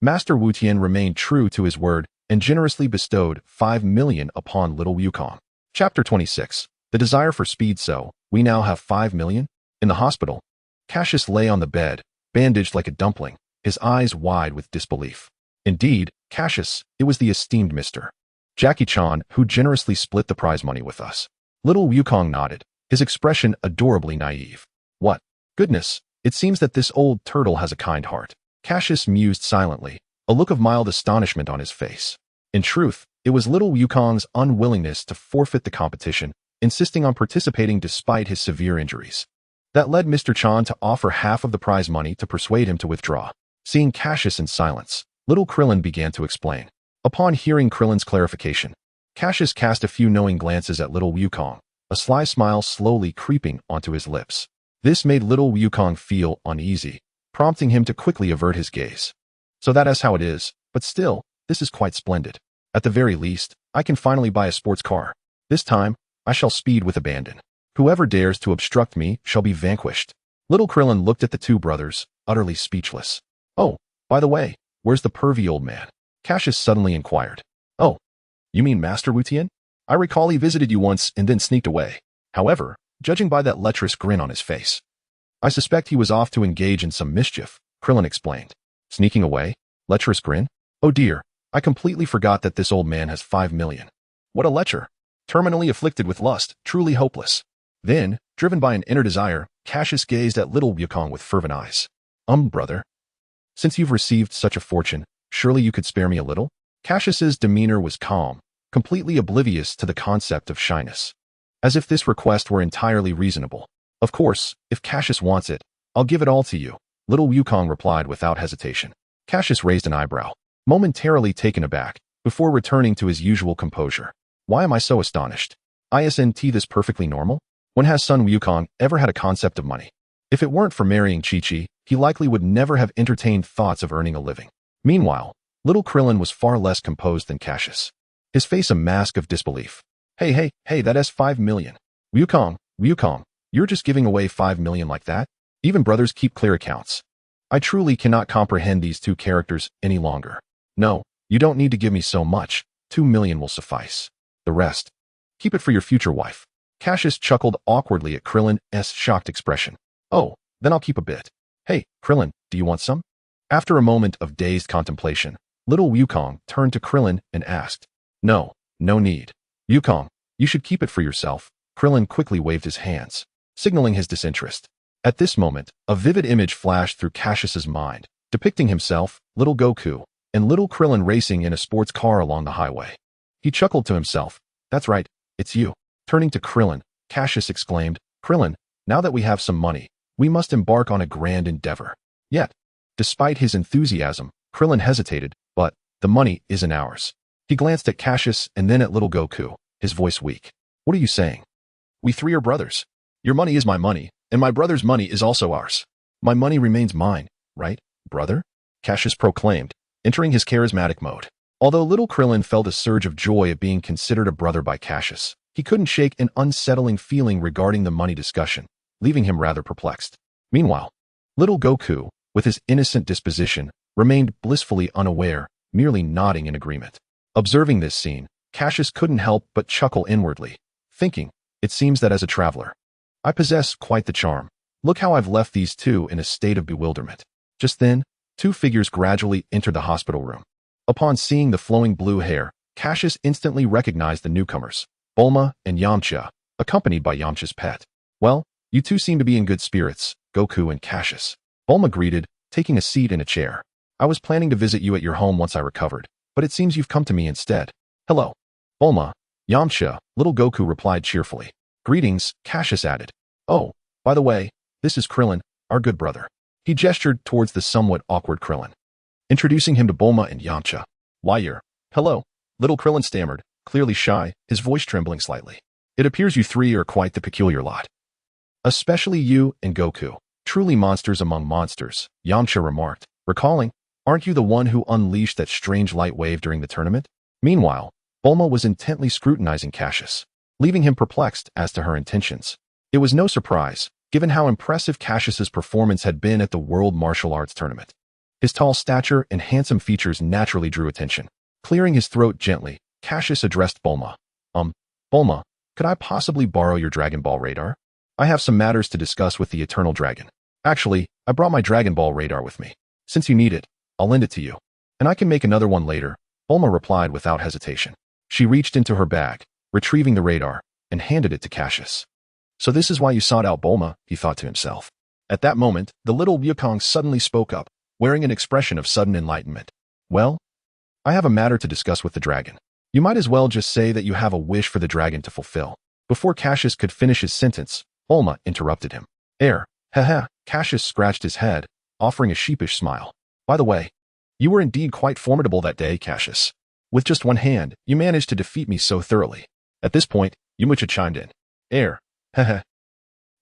Master Wu Tian remained true to his word and generously bestowed 5 million upon little Wukong. Chapter 26. The desire for speed. So, we now have 5 million? In the hospital, Cassius lay on the bed, bandaged like a dumpling, his eyes wide with disbelief. Indeed, Cassius, it was the esteemed Mr. Jackie Chan who generously split the prize money with us. Little Wukong nodded, his expression adorably naive. What? Goodness, it seems that this old turtle has a kind heart. Cassius mused silently, a look of mild astonishment on his face. In truth, it was little Wukong's unwillingness to forfeit the competition, insisting on participating despite his severe injuries, that led Mr. Chan to offer half of the prize money to persuade him to withdraw. Seeing Cassius in silence, little Krillin began to explain. Upon hearing Krillin's clarification, Cassius cast a few knowing glances at little Wukong, a sly smile slowly creeping onto his lips. This made little Wukong feel uneasy, prompting him to quickly avert his gaze. So that is how it is, but still, this is quite splendid. At the very least, I can finally buy a sports car. This time, I shall speed with abandon. Whoever dares to obstruct me shall be vanquished. Little Krillin looked at the two brothers, utterly speechless. Oh, by the way, where's the pervy old man? Cassius suddenly inquired. Oh, you mean Master Wu Tian? I recall he visited you once and then sneaked away. However, judging by that lecherous grin on his face, I suspect he was off to engage in some mischief, Krillin explained. Sneaking away? Lecherous grin? Oh dear, I completely forgot that this old man has 5 million. What a lecher! Terminally afflicted with lust, truly hopeless. Then, driven by an inner desire, Cassius gazed at little Wukong with fervent eyes. Brother. Since you've received such a fortune, surely you could spare me a little? Cassius's demeanor was calm, completely oblivious to the concept of shyness, as if this request were entirely reasonable. Of course, if Cassius wants it, I'll give it all to you, little Wukong replied without hesitation. Cassius raised an eyebrow, momentarily taken aback, before returning to his usual composure. Why am I so astonished? Isn't this perfectly normal? When has Sun Wukong ever had a concept of money? If it weren't for marrying Chi-Chi, he likely would never have entertained thoughts of earning a living. Meanwhile, little Krillin was far less composed than Cassius. His face a mask of disbelief. Hey, that's 5 million. Wukong, you're just giving away 5 million like that? Even brothers keep clear accounts. I truly cannot comprehend these two characters any longer. No, you don't need to give me so much. 2 million will suffice. The rest, keep it for your future wife. Cassius chuckled awkwardly at Krillin's shocked expression. Oh, then I'll keep a bit. Hey, Krillin, do you want some? After a moment of dazed contemplation, little Wukong turned to Krillin and asked. No need. Wukong, you should keep it for yourself. Krillin quickly waved his hands, signaling his disinterest. At this moment, a vivid image flashed through Cassius's mind, depicting himself, little Goku, and little Krillin racing in a sports car along the highway. He chuckled to himself. That's right, it's you. Turning to Krillin, Cassius exclaimed, Krillin, now that we have some money, we must embark on a grand endeavor. Yet, despite his enthusiasm, Krillin hesitated, but the money isn't ours. He glanced at Cassius and then at little Goku, his voice weak. What are you saying? We three are brothers. Your money is my money, and my brother's money is also ours. My money remains mine, right, brother? Cassius proclaimed, entering his charismatic mode. Although little Krillin felt a surge of joy at being considered a brother by Cassius, he couldn't shake an unsettling feeling regarding the money discussion, leaving him rather perplexed. Meanwhile, little Goku, with his innocent disposition, remained blissfully unaware, merely nodding in agreement. Observing this scene, Cassius couldn't help but chuckle inwardly, thinking, it seems that as a traveler, I possess quite the charm. Look how I've left these two in a state of bewilderment. Just then, two figures gradually entered the hospital room. Upon seeing the flowing blue hair, Cassius instantly recognized the newcomers, Bulma and Yamcha, accompanied by Yamcha's pet. Well, you two seem to be in good spirits, Goku and Cassius. Bulma greeted, taking a seat in a chair. I was planning to visit you at your home once I recovered, but it seems you've come to me instead. Hello. Bulma, Yamcha, little Goku replied cheerfully. Greetings, Cassius added. Oh, by the way, this is Krillin, our good brother. He gestured towards the somewhat awkward Krillin, introducing him to Bulma and Yamcha. Why, hello. Little Krillin stammered, clearly shy, his voice trembling slightly. It appears you three are quite the peculiar lot. Especially you and Goku. Truly monsters among monsters, Yamcha remarked, recalling, aren't you the one who unleashed that strange light wave during the tournament? Meanwhile, Bulma was intently scrutinizing Cassius, leaving him perplexed as to her intentions. It was no surprise, given how impressive Cassius's performance had been at the World Martial Arts Tournament. His tall stature and handsome features naturally drew attention. Clearing his throat gently, Cassius addressed Bulma. Bulma, could I possibly borrow your Dragon Ball radar? I have some matters to discuss with the Eternal Dragon. Actually, I brought my Dragon Ball radar with me. Since you need it, I'll lend it to you. And I can make another one later, Bulma replied without hesitation. She reached into her bag, retrieving the radar, and handed it to Cassius. So this is why you sought out Bulma, he thought to himself. At that moment, the little Wukong suddenly spoke up, wearing an expression of sudden enlightenment. Well, I have a matter to discuss with the dragon. You might as well just say that you have a wish for the dragon to fulfill. Before Cassius could finish his sentence, Bulma interrupted him. Cassius scratched his head, offering a sheepish smile. By the way, you were indeed quite formidable that day, Cassius. With just one hand, you managed to defeat me so thoroughly. At this point, Yamcha chimed in.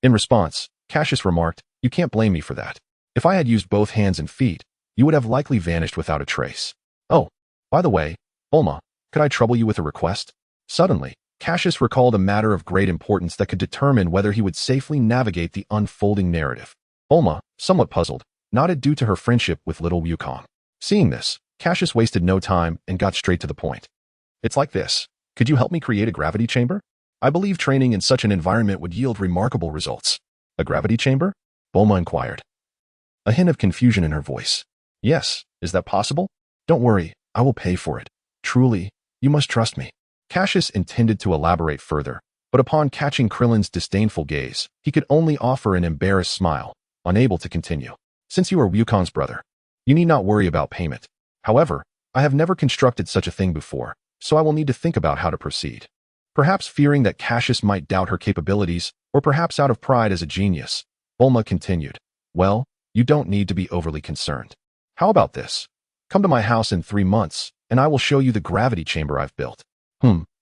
In response, Cassius remarked, you can't blame me for that. If I had used both hands and feet, you would have likely vanished without a trace. Oh, by the way, Bulma, could I trouble you with a request? Suddenly, Cassius recalled a matter of great importance that could determine whether he would safely navigate the unfolding narrative. Bulma, somewhat puzzled, nodded due to her friendship with little Wukong. Seeing this, Cassius wasted no time and got straight to the point. It's like this. Could you help me create a gravity chamber? I believe training in such an environment would yield remarkable results. A gravity chamber? Bulma inquired, a hint of confusion in her voice. Yes, is that possible? Don't worry, I will pay for it. Truly, you must trust me. Cassius intended to elaborate further, but upon catching Krillin's disdainful gaze, he could only offer an embarrassed smile, unable to continue. Since you are Wukong's brother, you need not worry about payment. However, I have never constructed such a thing before, so I will need to think about how to proceed. Perhaps fearing that Cassius might doubt her capabilities, or perhaps out of pride as a genius, Bulma continued. Well, you don't need to be overly concerned. How about this? Come to my house in 3 months, and I will show you the gravity chamber I've built.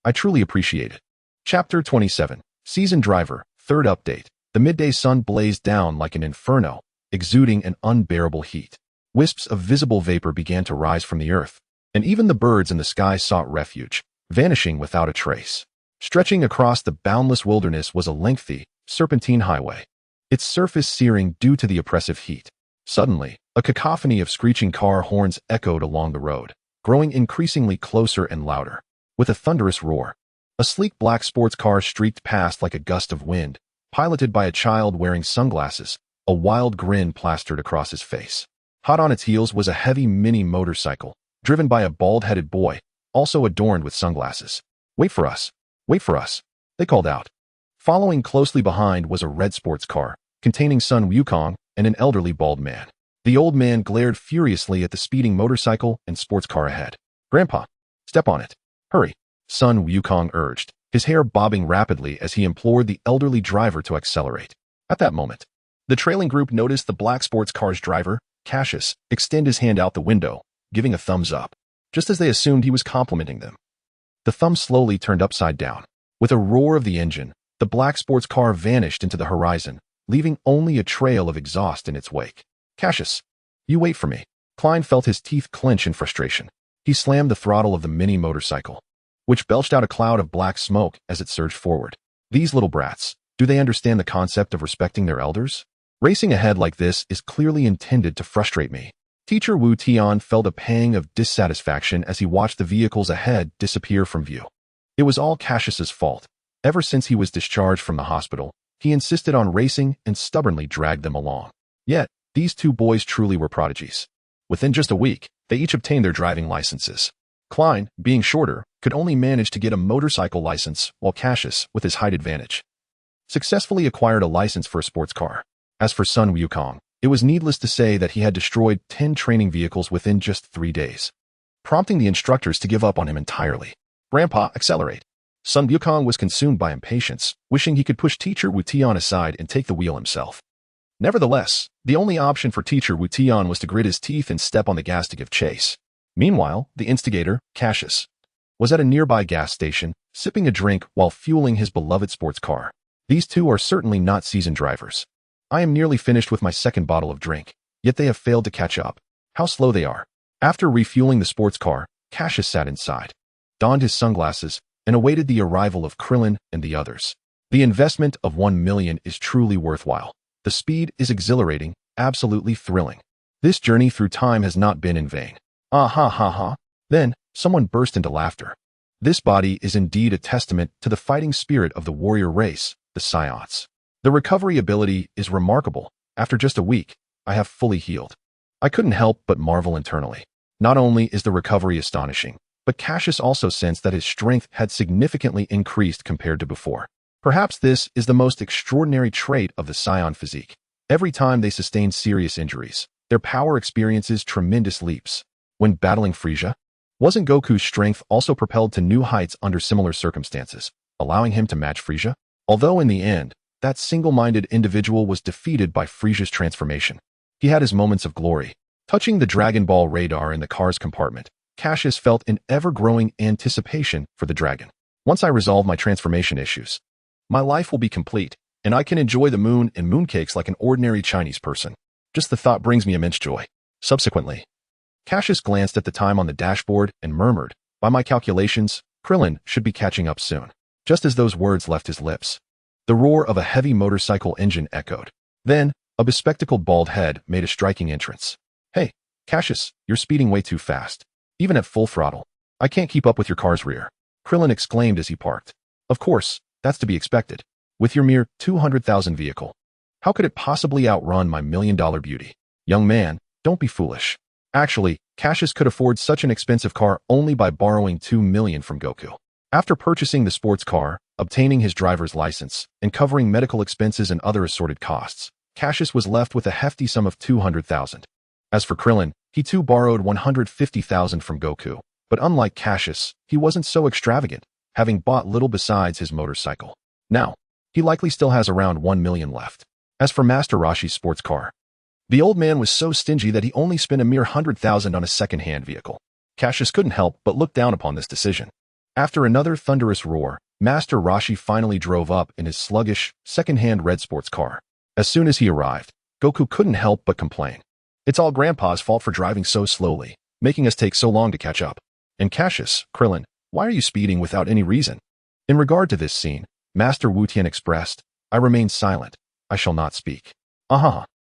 I truly appreciate it. Chapter 27. Season Driver. Third update. The midday sun blazed down like an inferno, exuding an unbearable heat. Wisps of visible vapor began to rise from the earth, and even the birds in the sky sought refuge, vanishing without a trace. Stretching across the boundless wilderness was a lengthy, serpentine highway, its surface searing due to the oppressive heat. Suddenly, a cacophony of screeching car horns echoed along the road, growing increasingly closer and louder. With a thunderous roar, a sleek black sports car streaked past like a gust of wind, piloted by a child wearing sunglasses, a wild grin plastered across his face. Hot on its heels was a heavy mini motorcycle, driven by a bald-headed boy, also adorned with sunglasses. "Wait for us! Wait for us!" they called out. Following closely behind was a red sports car, containing Sun Wukong and an elderly bald man. The old man glared furiously at the speeding motorcycle and sports car ahead. "Grandpa, step on it. Hurry," Sun Wukong urged, his hair bobbing rapidly as he implored the elderly driver to accelerate. At that moment, the trailing group noticed the black sports car's driver, Cassius, extend his hand out the window, giving a thumbs up, just as they assumed he was complimenting them. The thumb slowly turned upside down. With a roar of the engine, the black sports car vanished into the horizon, leaving only a trail of exhaust in its wake. "Cassius, you wait for me." Klein felt his teeth clench in frustration. He slammed the throttle of the mini motorcycle, which belched out a cloud of black smoke as it surged forward. These little brats, do they understand the concept of respecting their elders? Racing ahead like this is clearly intended to frustrate me. Teacher Wu Tian felt a pang of dissatisfaction as he watched the vehicles ahead disappear from view. It was all Cassius's fault. Ever since he was discharged from the hospital, he insisted on racing and stubbornly dragged them along. Yet, these two boys truly were prodigies. Within just a week, they each obtained their driving licenses. Klein, being shorter, could only manage to get a motorcycle license, while Cassius, with his height advantage, successfully acquired a license for a sports car. As for Sun Wukong, it was needless to say that he had destroyed 10 training vehicles within just 3 days, prompting the instructors to give up on him entirely. "Grandpa, accelerate." Sun Wukong was consumed by impatience, wishing he could push Teacher Wu Tian aside and take the wheel himself. Nevertheless, the only option for Teacher Wu Tian was to grit his teeth and step on the gas to give chase. Meanwhile, the instigator, Cassius, was at a nearby gas station, sipping a drink while fueling his beloved sports car. These two are certainly not seasoned drivers. I am nearly finished with my second bottle of drink, yet they have failed to catch up. How slow they are. After refueling the sports car, Cassius sat inside, donned his sunglasses, and awaited the arrival of Krillin and the others. The investment of 1 million is truly worthwhile. The speed is exhilarating, absolutely thrilling. This journey through time has not been in vain. Ah ha ha ha. Then, someone burst into laughter. This body is indeed a testament to the fighting spirit of the warrior race, the Scions. The recovery ability is remarkable. After just a week, I have fully healed. I couldn't help but marvel internally. Not only is the recovery astonishing, but Cassius also sensed that his strength had significantly increased compared to before. Perhaps this is the most extraordinary trait of the Scion physique. Every time they sustain serious injuries, their power experiences tremendous leaps. When battling Frieza, wasn't Goku's strength also propelled to new heights under similar circumstances, allowing him to match Frieza? Although in the end, that single-minded individual was defeated by Frieza's transformation. He had his moments of glory. Touching the Dragon Ball radar in the car's compartment, Cassius felt an ever-growing anticipation for the dragon. Once I resolve my transformation issues, my life will be complete, and I can enjoy the moon and mooncakes like an ordinary Chinese person. Just the thought brings me immense joy. Subsequently, Cassius glanced at the time on the dashboard and murmured, "By my calculations, Krillin should be catching up soon." Just as those words left his lips, the roar of a heavy motorcycle engine echoed. Then, a bespectacled bald head made a striking entrance. "Hey, Cassius, you're speeding way too fast. Even at full throttle, I can't keep up with your car's rear," Krillin exclaimed as he parked. "Of course, that's to be expected. With your mere 200,000 vehicle, how could it possibly outrun my $1,000,000 beauty? Young man, don't be foolish." Actually, Cassius could afford such an expensive car only by borrowing 2 million from Goku. After purchasing the sports car, obtaining his driver's license, and covering medical expenses and other assorted costs, Cassius was left with a hefty sum of 200,000. As for Krillin, he too borrowed 150,000 from Goku, but unlike Cassius, he wasn't so extravagant, having bought little besides his motorcycle. Now, he likely still has around 1 million left. As for Master Roshi's sports car, the old man was so stingy that he only spent a mere 100,000 on a second-hand vehicle. Cassius couldn't help but look down upon this decision. After another thunderous roar, Master Roshi finally drove up in his sluggish, second-hand red sports car. As soon as he arrived, Goku couldn't help but complain. It's all Grandpa's fault for driving so slowly, making us take so long to catch up. And Cassius, Krillin, why are you speeding without any reason? In regard to this scene, Master Wu-Tien expressed, I remain silent. I shall not speak.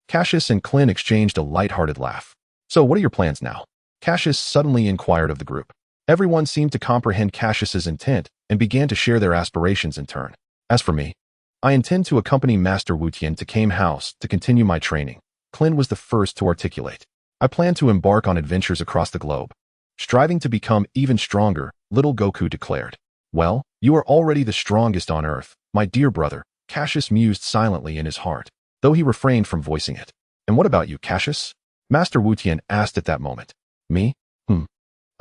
Cassius and Krillin exchanged a light-hearted laugh. So what are your plans now? Cassius suddenly inquired of the group. Everyone seemed to comprehend Cassius's intent and began to share their aspirations in turn. As for me, I intend to accompany Master Wu-Tien to Kame House to continue my training. Krillin was the first to articulate. I plan to embark on adventures across the globe. Striving to become even stronger, little Goku declared. Well, you are already the strongest on Earth, my dear brother, Cassius mused silently in his heart, though he refrained from voicing it. And what about you, Cassius? Master Wu-Tien asked at that moment. Me?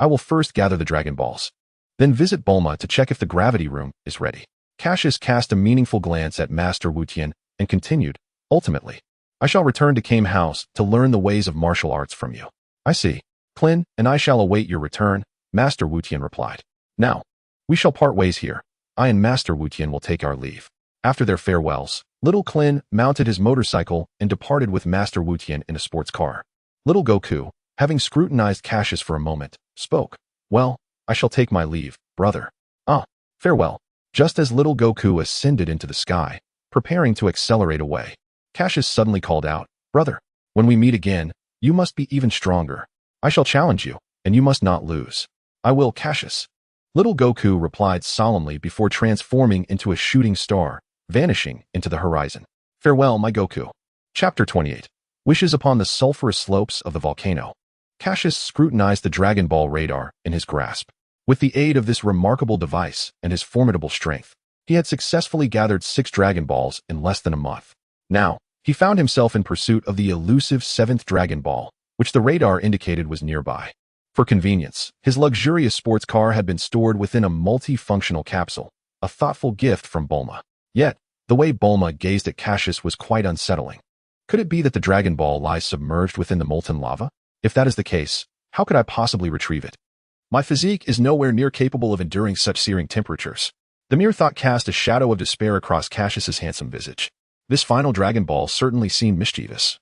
I will first gather the Dragon Balls. Then visit Bulma to check if the gravity room is ready. Cassius cast a meaningful glance at Master Wu-Tien and continued, ultimately, I shall return to Kame House to learn the ways of martial arts from you. I see. Krillin and I shall await your return, Master Wu-Tien replied. Now, we shall part ways here. I and Master Wu-Tien will take our leave. After their farewells, little Krillin mounted his motorcycle and departed with Master Wu-Tien in a sports car. Little Goku, having scrutinized Cassius for a moment, spoke. Well, I shall take my leave, brother. Farewell. Just as little Goku ascended into the sky, preparing to accelerate away, Cassius suddenly called out, Brother, when we meet again, you must be even stronger. I shall challenge you, and you must not lose. I will, Cassius. Little Goku replied solemnly before transforming into a shooting star, vanishing into the horizon. Farewell, my Goku. Chapter 28. Wishes upon the sulphurous slopes of the volcano. Cassius scrutinized the Dragon Ball radar in his grasp. With the aid of this remarkable device and his formidable strength, he had successfully gathered 6 Dragon Balls in less than a month. Now, he found himself in pursuit of the elusive 7th Dragon Ball, which the radar indicated was nearby. For convenience, his luxurious sports car had been stored within a multifunctional capsule, a thoughtful gift from Bulma. Yet, the way Bulma gazed at Cassius was quite unsettling. Could it be that the Dragon Ball lies submerged within the molten lava? If that is the case, how could I possibly retrieve it? My physique is nowhere near capable of enduring such searing temperatures. The mere thought cast a shadow of despair across Cassius's handsome visage. This final Dragon Ball certainly seemed mischievous,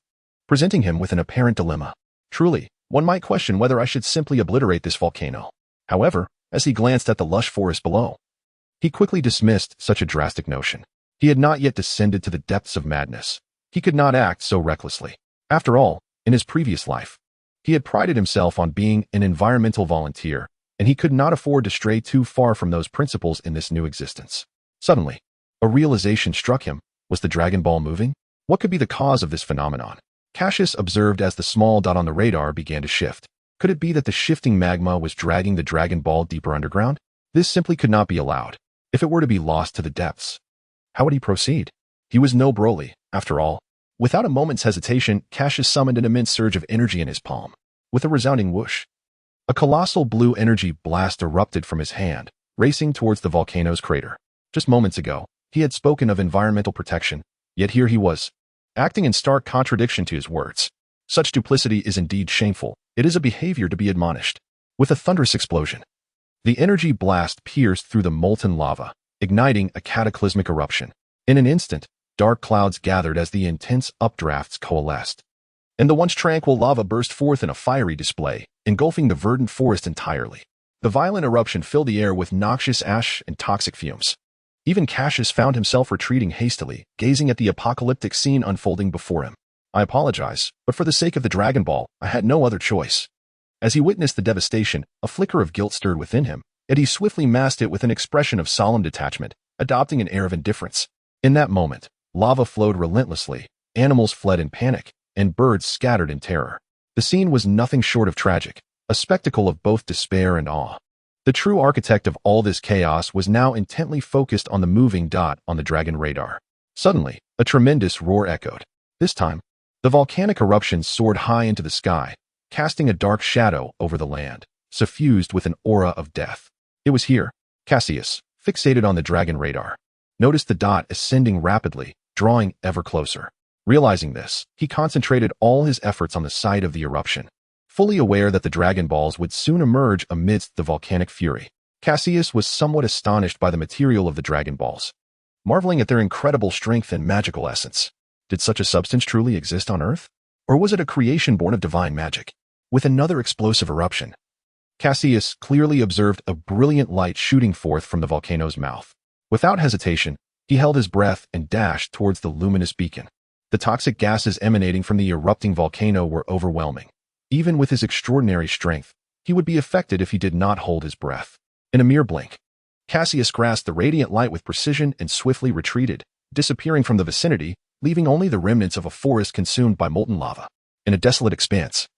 presenting him with an apparent dilemma. Truly, one might question whether I should simply obliterate this volcano. However, as he glanced at the lush forest below, he quickly dismissed such a drastic notion. He had not yet descended to the depths of madness. He could not act so recklessly. After all, in his previous life, he had prided himself on being an environmental volunteer, and he could not afford to stray too far from those principles in this new existence. Suddenly, a realization struck him. Was the Dragon Ball moving? What could be the cause of this phenomenon? Cassius observed as the small dot on the radar began to shift. Could it be that the shifting magma was dragging the Dragon Ball deeper underground? This simply could not be allowed. If it were to be lost to the depths, how would he proceed? He was no Broly, after all. Without a moment's hesitation, Cassius summoned an immense surge of energy in his palm. With a resounding whoosh, a colossal blue energy blast erupted from his hand, racing towards the volcano's crater. Just moments ago, he had spoken of environmental protection, yet here he was, acting in stark contradiction to his words. Such duplicity is indeed shameful. It is a behavior to be admonished. With a thunderous explosion, the energy blast pierced through the molten lava, igniting a cataclysmic eruption. In an instant, dark clouds gathered as the intense updrafts coalesced, and the once tranquil lava burst forth in a fiery display, engulfing the verdant forest entirely. The violent eruption filled the air with noxious ash and toxic fumes. Even Cassius found himself retreating hastily, gazing at the apocalyptic scene unfolding before him. I apologize, but for the sake of the Dragon Ball, I had no other choice. As he witnessed the devastation, a flicker of guilt stirred within him, yet he swiftly masked it with an expression of solemn detachment, adopting an air of indifference. In that moment, lava flowed relentlessly, animals fled in panic, and birds scattered in terror. The scene was nothing short of tragic, a spectacle of both despair and awe. The true architect of all this chaos was now intently focused on the moving dot on the Dragon radar. Suddenly, a tremendous roar echoed. This time, the volcanic eruption soared high into the sky, casting a dark shadow over the land, suffused with an aura of death. It was here. Cassius, fixated on the Dragon radar, noticed the dot ascending rapidly, drawing ever closer. Realizing this, he concentrated all his efforts on the site of the eruption, fully aware that the Dragon Balls would soon emerge amidst the volcanic fury. Cassius was somewhat astonished by the material of the Dragon Balls, marveling at their incredible strength and magical essence. Did such a substance truly exist on Earth? Or was it a creation born of divine magic? With another explosive eruption, Cassius clearly observed a brilliant light shooting forth from the volcano's mouth. Without hesitation, he held his breath and dashed towards the luminous beacon. The toxic gases emanating from the erupting volcano were overwhelming. Even with his extraordinary strength, he would be affected if he did not hold his breath. In a mere blink, Cassius grasped the radiant light with precision and swiftly retreated, disappearing from the vicinity, leaving only the remnants of a forest consumed by molten lava. In a desolate expanse,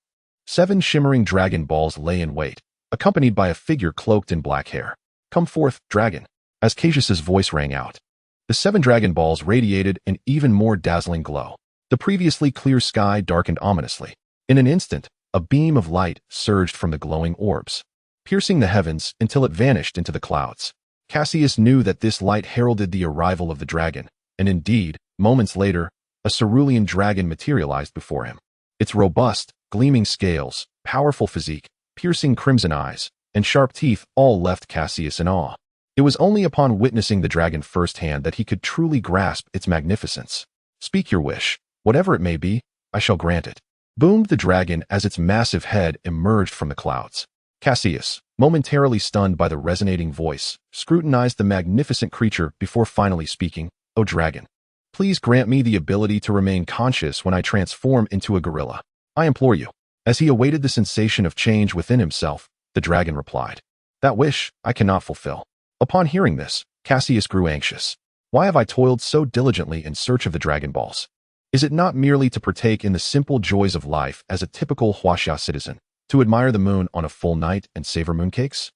7 shimmering Dragon Balls lay in wait, accompanied by a figure cloaked in black hair. "Come forth, dragon," as Cassius's voice rang out. The 7 Dragon Balls radiated an even more dazzling glow. The previously clear sky darkened ominously. In an instant, a beam of light surged from the glowing orbs, piercing the heavens until it vanished into the clouds. Cassius knew that this light heralded the arrival of the dragon, and indeed, moments later, a cerulean dragon materialized before him. Its robust, gleaming scales, powerful physique, piercing crimson eyes, and sharp teeth all left Cassius in awe. It was only upon witnessing the dragon firsthand that he could truly grasp its magnificence. "Speak your wish. Whatever it may be, I shall grant it," boomed the dragon as its massive head emerged from the clouds. Cassius, momentarily stunned by the resonating voice, scrutinized the magnificent creature before finally speaking. "O dragon, please grant me the ability to remain conscious when I transform into a gorilla. I implore you." As he awaited the sensation of change within himself, the dragon replied, "That wish I cannot fulfill." Upon hearing this, Cassius grew anxious. Why have I toiled so diligently in search of the Dragon Balls? Is it not merely to partake in the simple joys of life as a typical Huaxia citizen, to admire the moon on a full night and savor mooncakes?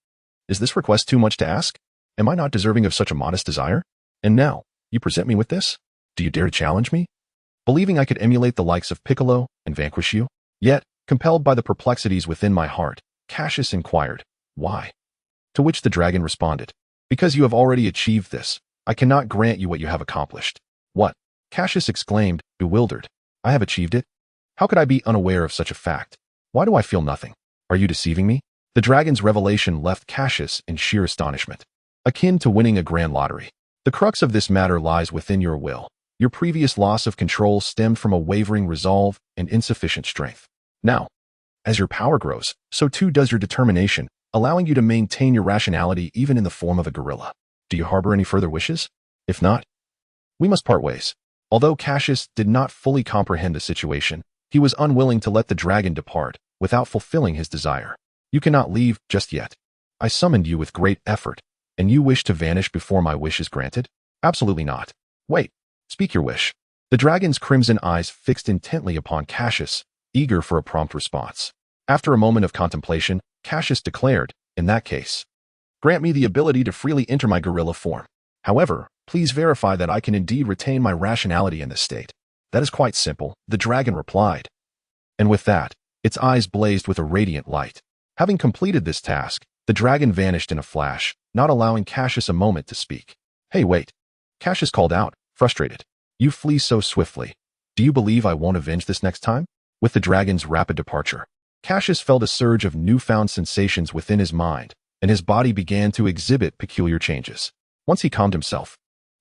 Is this request too much to ask? Am I not deserving of such a modest desire? And now, you present me with this? Do you dare to challenge me? Believing I could emulate the likes of Piccolo and vanquish you? Yet, compelled by the perplexities within my heart, Cassius inquired, "Why?" To which the dragon responded, "Because you have already achieved this, I cannot grant you what you have accomplished." "What?" Cassius exclaimed, bewildered. "I have achieved it? How could I be unaware of such a fact? Why do I feel nothing? Are you deceiving me?" The dragon's revelation left Cassius in sheer astonishment, akin to winning a grand lottery. "The crux of this matter lies within your will. Your previous loss of control stemmed from a wavering resolve and insufficient strength. Now, as your power grows, so too does your determination, allowing you to maintain your rationality even in the form of a gorilla. Do you harbor any further wishes? If not, we must part ways." Although Cassius did not fully comprehend the situation, he was unwilling to let the dragon depart without fulfilling his desire. "You cannot leave just yet. I summoned you with great effort, and you wish to vanish before my wish is granted? Absolutely not. Wait, speak your wish." The dragon's crimson eyes fixed intently upon Cassius, eager for a prompt response. After a moment of contemplation, Cassius declared, "In that case, grant me the ability to freely enter my gorilla form. However, please verify that I can indeed retain my rationality in this state." "That is quite simple," the dragon replied. And with that, its eyes blazed with a radiant light. Having completed this task, the dragon vanished in a flash, not allowing Cassius a moment to speak. "Hey, wait," Cassius called out, frustrated. "You flee so swiftly. Do you believe I won't avenge this next time?" With the dragon's rapid departure, Cassius felt a surge of newfound sensations within his mind, and his body began to exhibit peculiar changes. Once he calmed himself,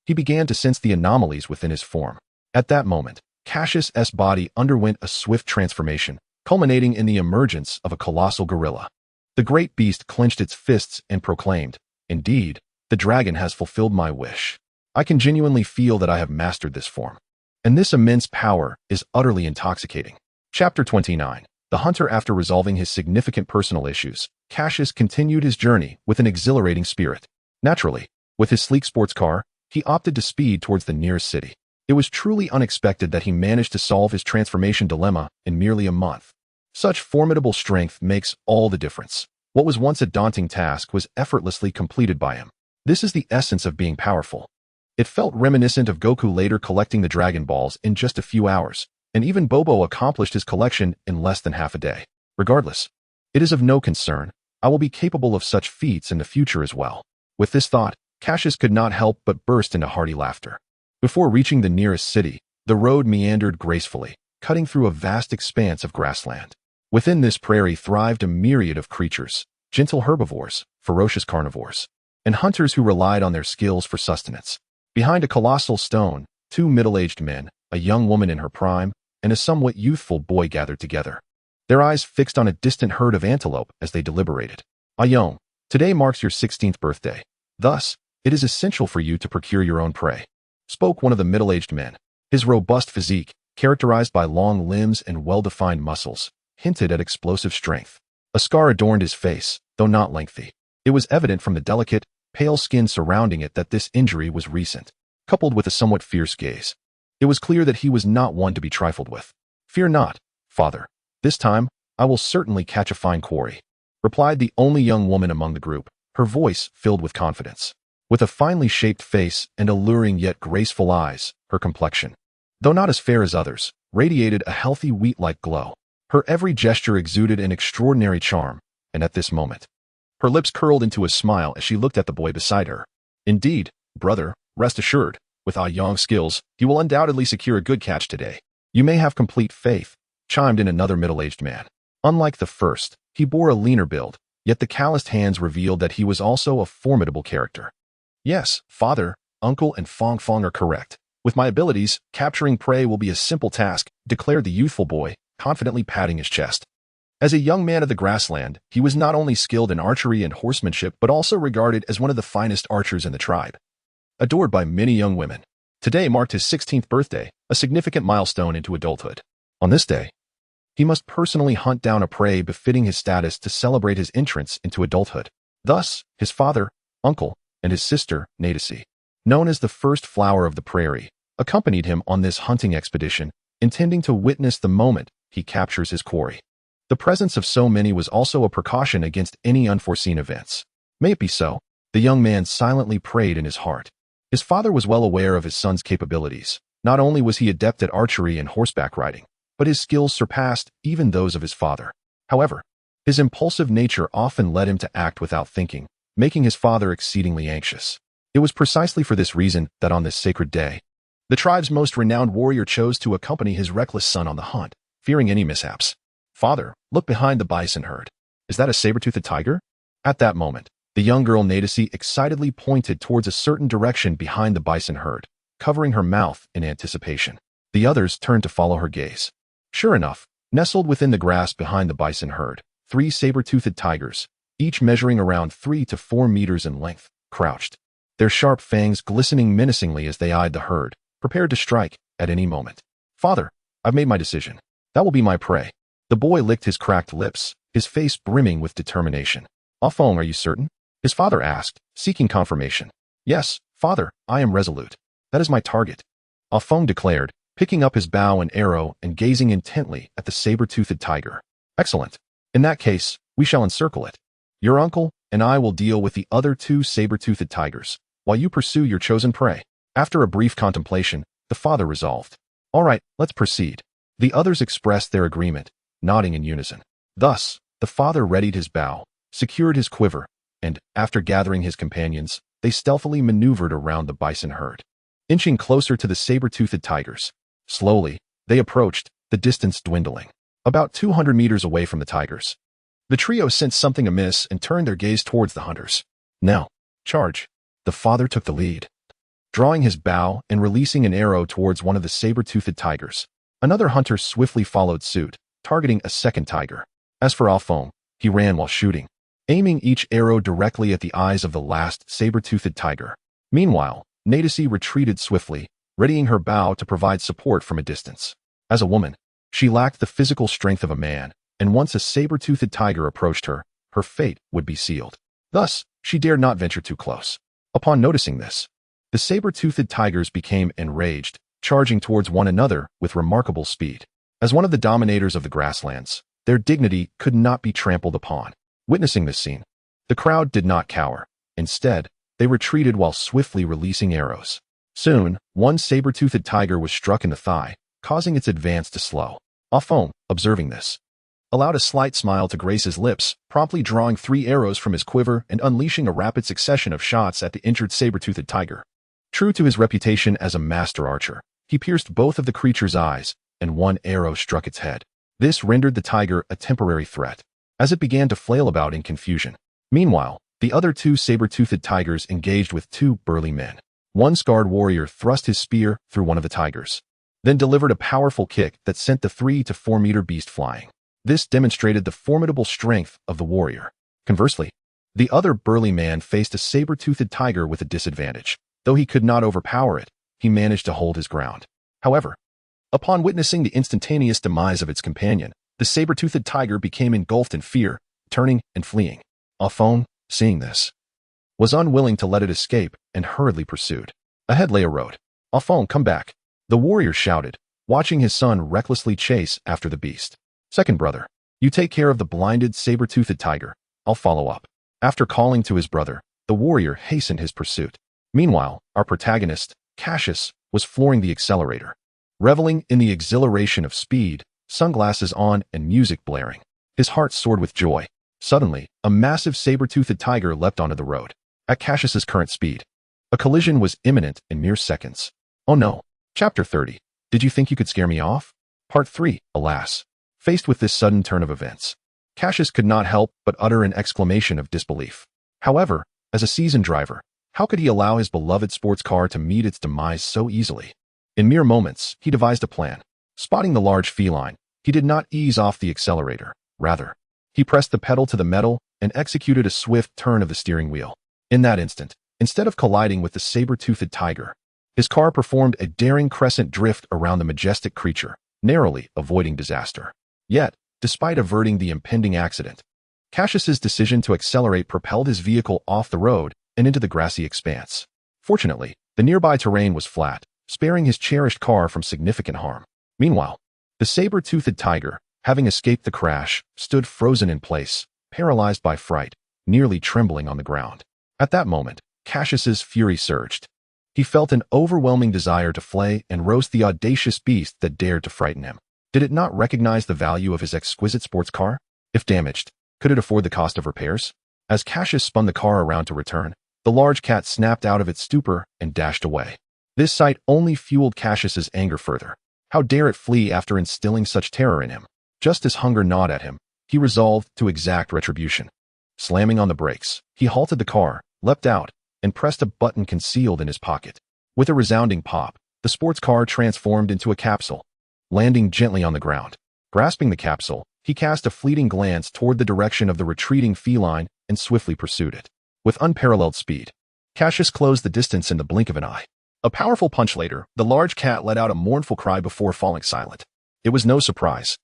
he began to sense the anomalies within his form. At that moment, Cassius's body underwent a swift transformation, culminating in the emergence of a colossal gorilla. The great beast clenched its fists and proclaimed, "Indeed, the dragon has fulfilled my wish. I can genuinely feel that I have mastered this form. And this immense power is utterly intoxicating." Chapter 29. The hunter. After resolving his significant personal issues, Cassius continued his journey with an exhilarating spirit. Naturally, with his sleek sports car, he opted to speed towards the nearest city. It was truly unexpected that he managed to solve his transformation dilemma in merely a month. Such formidable strength makes all the difference. What was once a daunting task was effortlessly completed by him. This is the essence of being powerful. It felt reminiscent of Goku later collecting the Dragon Balls in just a few hours, and even Bobo accomplished his collection in less than half a day. Regardless, it is of no concern. I will be capable of such feats in the future as well. With this thought, Cassius could not help but burst into hearty laughter. Before reaching the nearest city, the road meandered gracefully, cutting through a vast expanse of grassland. Within this prairie thrived a myriad of creatures, gentle herbivores, ferocious carnivores, and hunters who relied on their skills for sustenance. Behind a colossal stone, two middle-aged men, a young woman in her prime, and a somewhat youthful boy gathered together, their eyes fixed on a distant herd of antelope as they deliberated. Ayong, today marks your 16th birthday. Thus, it is essential for you to procure your own prey, spoke one of the middle-aged men. His robust physique, characterized by long limbs and well-defined muscles, hinted at explosive strength. A scar adorned his face, though not lengthy. It was evident from the delicate, pale skin surrounding it that this injury was recent, coupled with a somewhat fierce gaze. It was clear that he was not one to be trifled with. "Fear not, father. This time, I will certainly catch a fine quarry," replied the only young woman among the group, her voice filled with confidence. With a finely shaped face and alluring yet graceful eyes, her complexion, though not as fair as others, radiated a healthy wheat-like glow. Her every gesture exuded an extraordinary charm, and at this moment, her lips curled into a smile as she looked at the boy beside her. "Indeed, brother, rest assured, with Ayong's skills, you will undoubtedly secure a good catch today. You may have complete faith," chimed in another middle-aged man. Unlike the first, he bore a leaner build, yet the calloused hands revealed that he was also a formidable character. "Yes, father, uncle, and Fong Fong are correct. With my abilities, capturing prey will be a simple task," declared the youthful boy, confidently patting his chest. As a young man of the grassland, he was not only skilled in archery and horsemanship but also regarded as one of the finest archers in the tribe. Adored by many young women, today marked his 16th birthday, a significant milestone into adulthood. On this day, he must personally hunt down a prey befitting his status to celebrate his entrance into adulthood. Thus, his father, uncle, and his sister, Nadesi, known as the first flower of the prairie, accompanied him on this hunting expedition, intending to witness the moment he captures his quarry. The presence of so many was also a precaution against any unforeseen events. May it be so, the young man silently prayed in his heart. His father was well aware of his son's capabilities. Not only was he adept at archery and horseback riding, but his skills surpassed even those of his father. However, his impulsive nature often led him to act without thinking, making his father exceedingly anxious. It was precisely for this reason that on this sacred day, the tribe's most renowned warrior chose to accompany his reckless son on the hunt, fearing any mishaps. "Father, look behind the bison herd. Is that a saber-toothed tiger?" At that moment, the young girl Nadesi excitedly pointed towards a certain direction behind the bison herd, covering her mouth in anticipation. The others turned to follow her gaze. Sure enough, nestled within the grass behind the bison herd, 3 saber-toothed tigers, each measuring around 3 to 4 meters in length, crouched, their sharp fangs glistening menacingly as they eyed the herd, prepared to strike at any moment. "Father, I've made my decision. That will be my prey." The boy licked his cracked lips, his face brimming with determination. "Afong, are you certain?" his father asked, seeking confirmation. "Yes, father, I am resolute. That is my target," Afong declared, picking up his bow and arrow and gazing intently at the saber-toothed tiger. "Excellent. In that case, we shall encircle it. Your uncle and I will deal with the other 2 saber-toothed tigers, while you pursue your chosen prey." After a brief contemplation, the father resolved. "All right, let's proceed." The others expressed their agreement, nodding in unison. Thus, the father readied his bow, secured his quiver, and, after gathering his companions, they stealthily maneuvered around the bison herd, inching closer to the saber-toothed tigers. Slowly, they approached, the distance dwindling. About 200 meters away from the tigers, the trio sensed something amiss and turned their gaze towards the hunters. "Now, charge." The father took the lead, drawing his bow and releasing an arrow towards one of the saber-toothed tigers. Another hunter swiftly followed suit, targeting a second tiger. As for Afong, he ran while shooting, aiming each arrow directly at the eyes of the last saber-toothed tiger. Meanwhile, Nadesi retreated swiftly, readying her bow to provide support from a distance. As a woman, she lacked the physical strength of a man, and once a saber-toothed tiger approached her, her fate would be sealed. Thus, she dared not venture too close. Upon noticing this, the saber-toothed tigers became enraged, charging towards one another with remarkable speed. As one of the dominators of the grasslands, their dignity could not be trampled upon. Witnessing this scene, the crowd did not cower. Instead, they retreated while swiftly releasing arrows. Soon, one saber-toothed tiger was struck in the thigh, causing its advance to slow. Afong, observing this, allowed a slight smile to grace his lips, promptly drawing 3 arrows from his quiver and unleashing a rapid succession of shots at the injured saber-toothed tiger. True to his reputation as a master archer, he pierced both of the creature's eyes, and one arrow struck its head. This rendered the tiger a temporary threat. as it began to flail about in confusion. Meanwhile, the other two saber-toothed tigers engaged with two burly men. One scarred warrior thrust his spear through one of the tigers, then delivered a powerful kick that sent the 3 to 4 meter beast flying. This demonstrated the formidable strength of the warrior. Conversely, the other burly man faced a saber-toothed tiger with a disadvantage. Though he could not overpower it, he managed to hold his ground. However, upon witnessing the instantaneous demise of its companion, the saber-toothed tiger became engulfed in fear, turning and fleeing. Afon, seeing this, was unwilling to let it escape and hurriedly pursued. Ahead lay a road. Afon, come back, the warrior shouted, watching his son recklessly chase after the beast. Second brother, you take care of the blinded saber-toothed tiger. I'll follow up. After calling to his brother, the warrior hastened his pursuit. Meanwhile, our protagonist, Cassius, was flooring the accelerator, reveling in the exhilaration of speed, sunglasses on and music blaring. His heart soared with joy. Suddenly, a massive saber-toothed tiger leapt onto the road. At Cassius's current speed, a collision was imminent in mere seconds. Oh no. Chapter 30. Did you think you could scare me off? Part 3. Alas. Faced with this sudden turn of events, Cassius could not help but utter an exclamation of disbelief. However, as a seasoned driver, how could he allow his beloved sports car to meet its demise so easily? In mere moments, he devised a plan. Spotting the large feline, he did not ease off the accelerator. Rather, he pressed the pedal to the metal and executed a swift turn of the steering wheel. In that instant, instead of colliding with the saber-toothed tiger, his car performed a daring crescent drift around the majestic creature, narrowly avoiding disaster. Yet, despite averting the impending accident, Cassius's decision to accelerate propelled his vehicle off the road and into the grassy expanse. Fortunately, the nearby terrain was flat, sparing his cherished car from significant harm. Meanwhile, the saber-toothed tiger, having escaped the crash, stood frozen in place, paralyzed by fright, nearly trembling on the ground. At that moment, Cassius's fury surged. He felt an overwhelming desire to flay and roast the audacious beast that dared to frighten him. Did it not recognize the value of his exquisite sports car? If damaged, could it afford the cost of repairs? As Cassius spun the car around to return, the large cat snapped out of its stupor and dashed away. This sight only fueled Cassius's anger further. How dare it flee after instilling such terror in him? Just as hunger gnawed at him, he resolved to exact retribution. Slamming on the brakes, he halted the car, leapt out, and pressed a button concealed in his pocket. With a resounding pop, the sports car transformed into a capsule, landing gently on the ground. Grasping the capsule, he cast a fleeting glance toward the direction of the retreating feline and swiftly pursued it. With unparalleled speed, Cassius closed the distance in the blink of an eye. A powerful punch later, the large cat let out a mournful cry before falling silent. It was no surprise.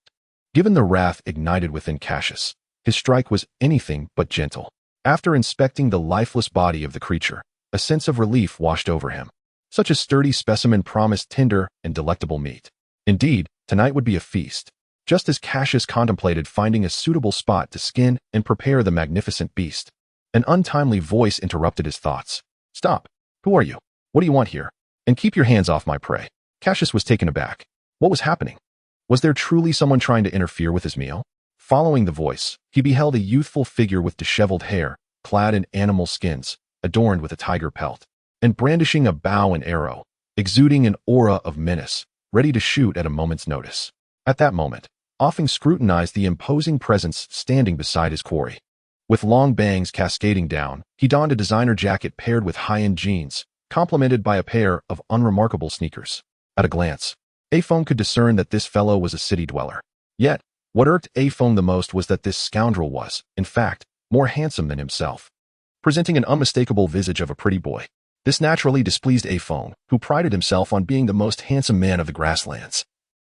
Given the wrath ignited within Cassius, his strike was anything but gentle. After inspecting the lifeless body of the creature, a sense of relief washed over him. Such a sturdy specimen promised tender and delectable meat. Indeed, tonight would be a feast. Just as Cassius contemplated finding a suitable spot to skin and prepare the magnificent beast, an untimely voice interrupted his thoughts. Stop. Who are you? What do you want here? And keep your hands off my prey. Cassius was taken aback. What was happening? Was there truly someone trying to interfere with his meal? Following the voice, he beheld a youthful figure with disheveled hair, clad in animal skins, adorned with a tiger pelt, and brandishing a bow and arrow, exuding an aura of menace, ready to shoot at a moment's notice. At that moment, Offing scrutinized the imposing presence standing beside his quarry. With long bangs cascading down, he donned a designer jacket paired with high-end jeans, complemented by a pair of unremarkable sneakers. At a glance, Afong could discern that this fellow was a city dweller. Yet, what irked Afong the most was that this scoundrel was, in fact, more handsome than himself, presenting an unmistakable visage of a pretty boy. This naturally displeased Afong, who prided himself on being the most handsome man of the grasslands,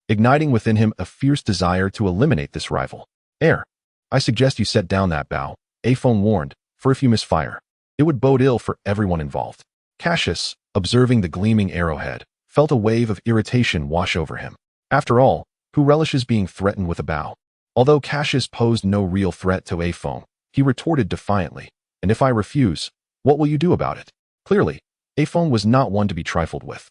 igniting within him a fierce desire to eliminate this rival. I suggest you set down that bow, Afong warned, for if you misfire, it would bode ill for everyone involved. Cassius, observing the gleaming arrowhead, felt a wave of irritation wash over him. After all, who relishes being threatened with a bow? Although Cassius posed no real threat to Afong, he retorted defiantly, and if I refuse, what will you do about it? Clearly, Afong was not one to be trifled with.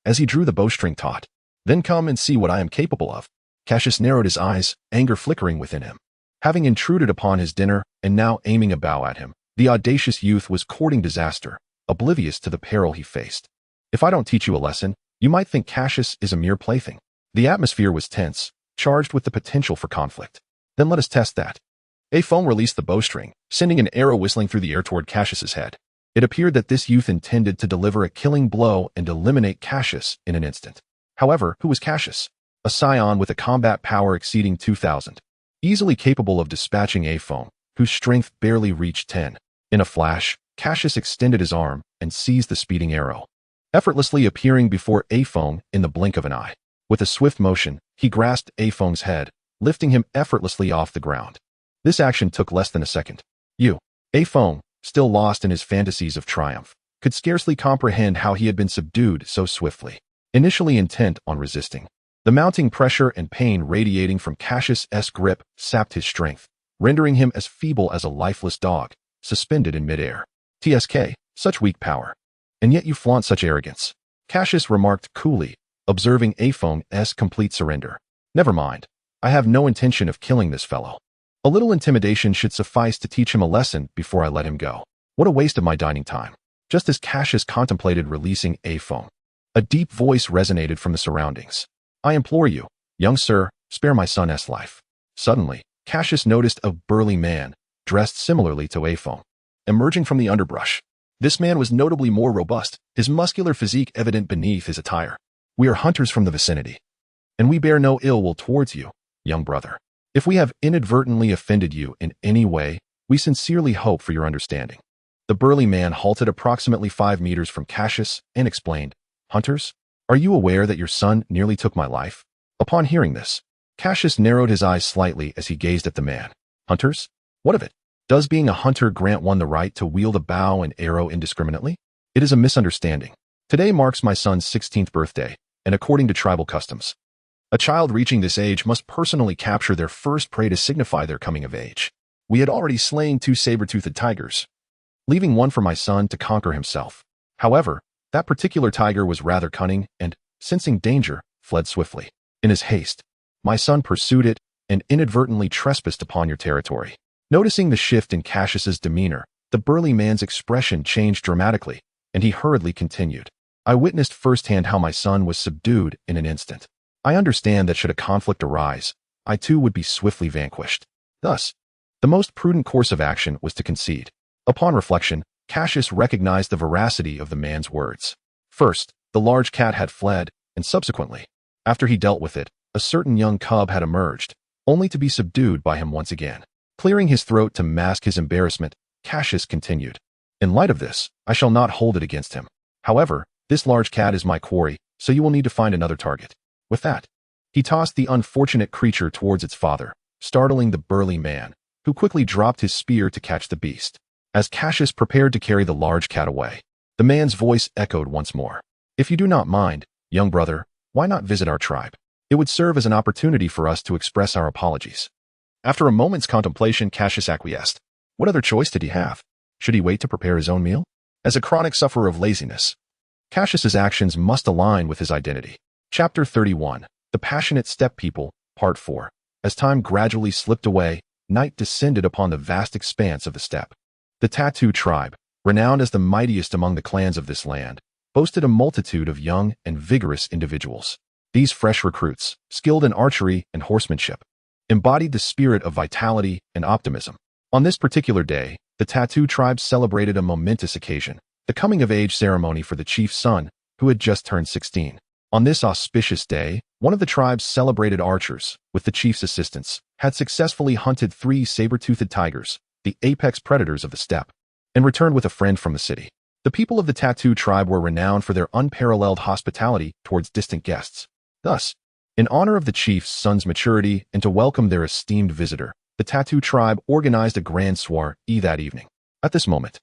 As he drew the bowstring taut, then come and see what I am capable of. Cassius narrowed his eyes, anger flickering within him. Having intruded upon his dinner and now aiming a bow at him, the audacious youth was courting disaster, oblivious to the peril he faced. If I don't teach you a lesson, you might think Cassius is a mere plaything. The atmosphere was tense, charged with the potential for conflict. Then let us test that. A-Fong released the bowstring, sending an arrow whistling through the air toward Cassius's head. It appeared that this youth intended to deliver a killing blow and eliminate Cassius in an instant. However, who was Cassius? A scion with a combat power exceeding 2,000. Easily capable of dispatching A-Fong, whose strength barely reached 10. In a flash, Cassius extended his arm and seized the speeding arrow, effortlessly appearing before A-Fong in the blink of an eye. With a swift motion, he grasped A-Fong's head, lifting him effortlessly off the ground. This action took less than a second. A-Fong, still lost in his fantasies of triumph, could scarcely comprehend how he had been subdued so swiftly. Initially intent on resisting, the mounting pressure and pain radiating from Cassius's grip sapped his strength, rendering him as feeble as a lifeless dog, suspended in midair. TSK, such weak power. And yet you flaunt such arrogance, Cassius remarked coolly, observing A-Fong's complete surrender. Never mind. I have no intention of killing this fellow. A little intimidation should suffice to teach him a lesson before I let him go. What a waste of my dining time. Just as Cassius contemplated releasing A-Fong, a deep voice resonated from the surroundings. I implore you, young sir, spare my son's life. Suddenly, Cassius noticed a burly man, dressed similarly to A-Fong, emerging from the underbrush. This man was notably more robust, his muscular physique evident beneath his attire. We are hunters from the vicinity, and we bear no ill will towards you, young brother. If we have inadvertently offended you in any way, we sincerely hope for your understanding. The burly man halted approximately 5 meters from Cassius and explained, Hunters, are you aware that your son nearly took my life? Upon hearing this, Cassius narrowed his eyes slightly as he gazed at the man. Hunters? What of it? Does being a hunter grant one the right to wield a bow and arrow indiscriminately? It is a misunderstanding. Today marks my son's 16th birthday, and according to tribal customs, a child reaching this age must personally capture their first prey to signify their coming of age. We had already slain 2 saber-toothed tigers, leaving one for my son to conquer himself. However, that particular tiger was rather cunning and, sensing danger, fled swiftly. In his haste, my son pursued it and inadvertently trespassed upon your territory. Noticing the shift in Cassius's demeanor, the burly man's expression changed dramatically, and he hurriedly continued. I witnessed firsthand how my son was subdued in an instant. I understand that should a conflict arise, I too would be swiftly vanquished. Thus, the most prudent course of action was to concede. Upon reflection, Cassius recognized the veracity of the man's words. First, the large cat had fled, and subsequently, after he dealt with it, a certain young cub had emerged, only to be subdued by him once again. Clearing his throat to mask his embarrassment, Cassius continued. In light of this, I shall not hold it against him. However, this large cat is my quarry, so you will need to find another target. With that, he tossed the unfortunate creature towards its father, startling the burly man, who quickly dropped his spear to catch the beast. As Cassius prepared to carry the large cat away, the man's voice echoed once more. If you do not mind, young brother, why not visit our tribe? It would serve as an opportunity for us to express our apologies. After a moment's contemplation, Cassius acquiesced. What other choice did he have? Should he wait to prepare his own meal? As a chronic sufferer of laziness, Cassius's actions must align with his identity. Chapter 31. The Passionate Steppe People, Part 4. As time gradually slipped away, night descended upon the vast expanse of the steppe. The Tattoo tribe, renowned as the mightiest among the clans of this land, boasted a multitude of young and vigorous individuals. These fresh recruits, skilled in archery and horsemanship, embodied the spirit of vitality and optimism. On this particular day, the Tattoo tribe celebrated a momentous occasion, the coming-of-age ceremony for the chief's son, who had just turned 16. On this auspicious day, one of the tribe's celebrated archers, with the chief's assistance, had successfully hunted 3 saber-toothed tigers, the apex predators of the steppe, and returned with a friend from the city. The people of the Tattoo tribe were renowned for their unparalleled hospitality towards distant guests. Thus, in honor of the chief's son's maturity and to welcome their esteemed visitor, the Tattoo tribe organized a grand soiree that evening. At this moment,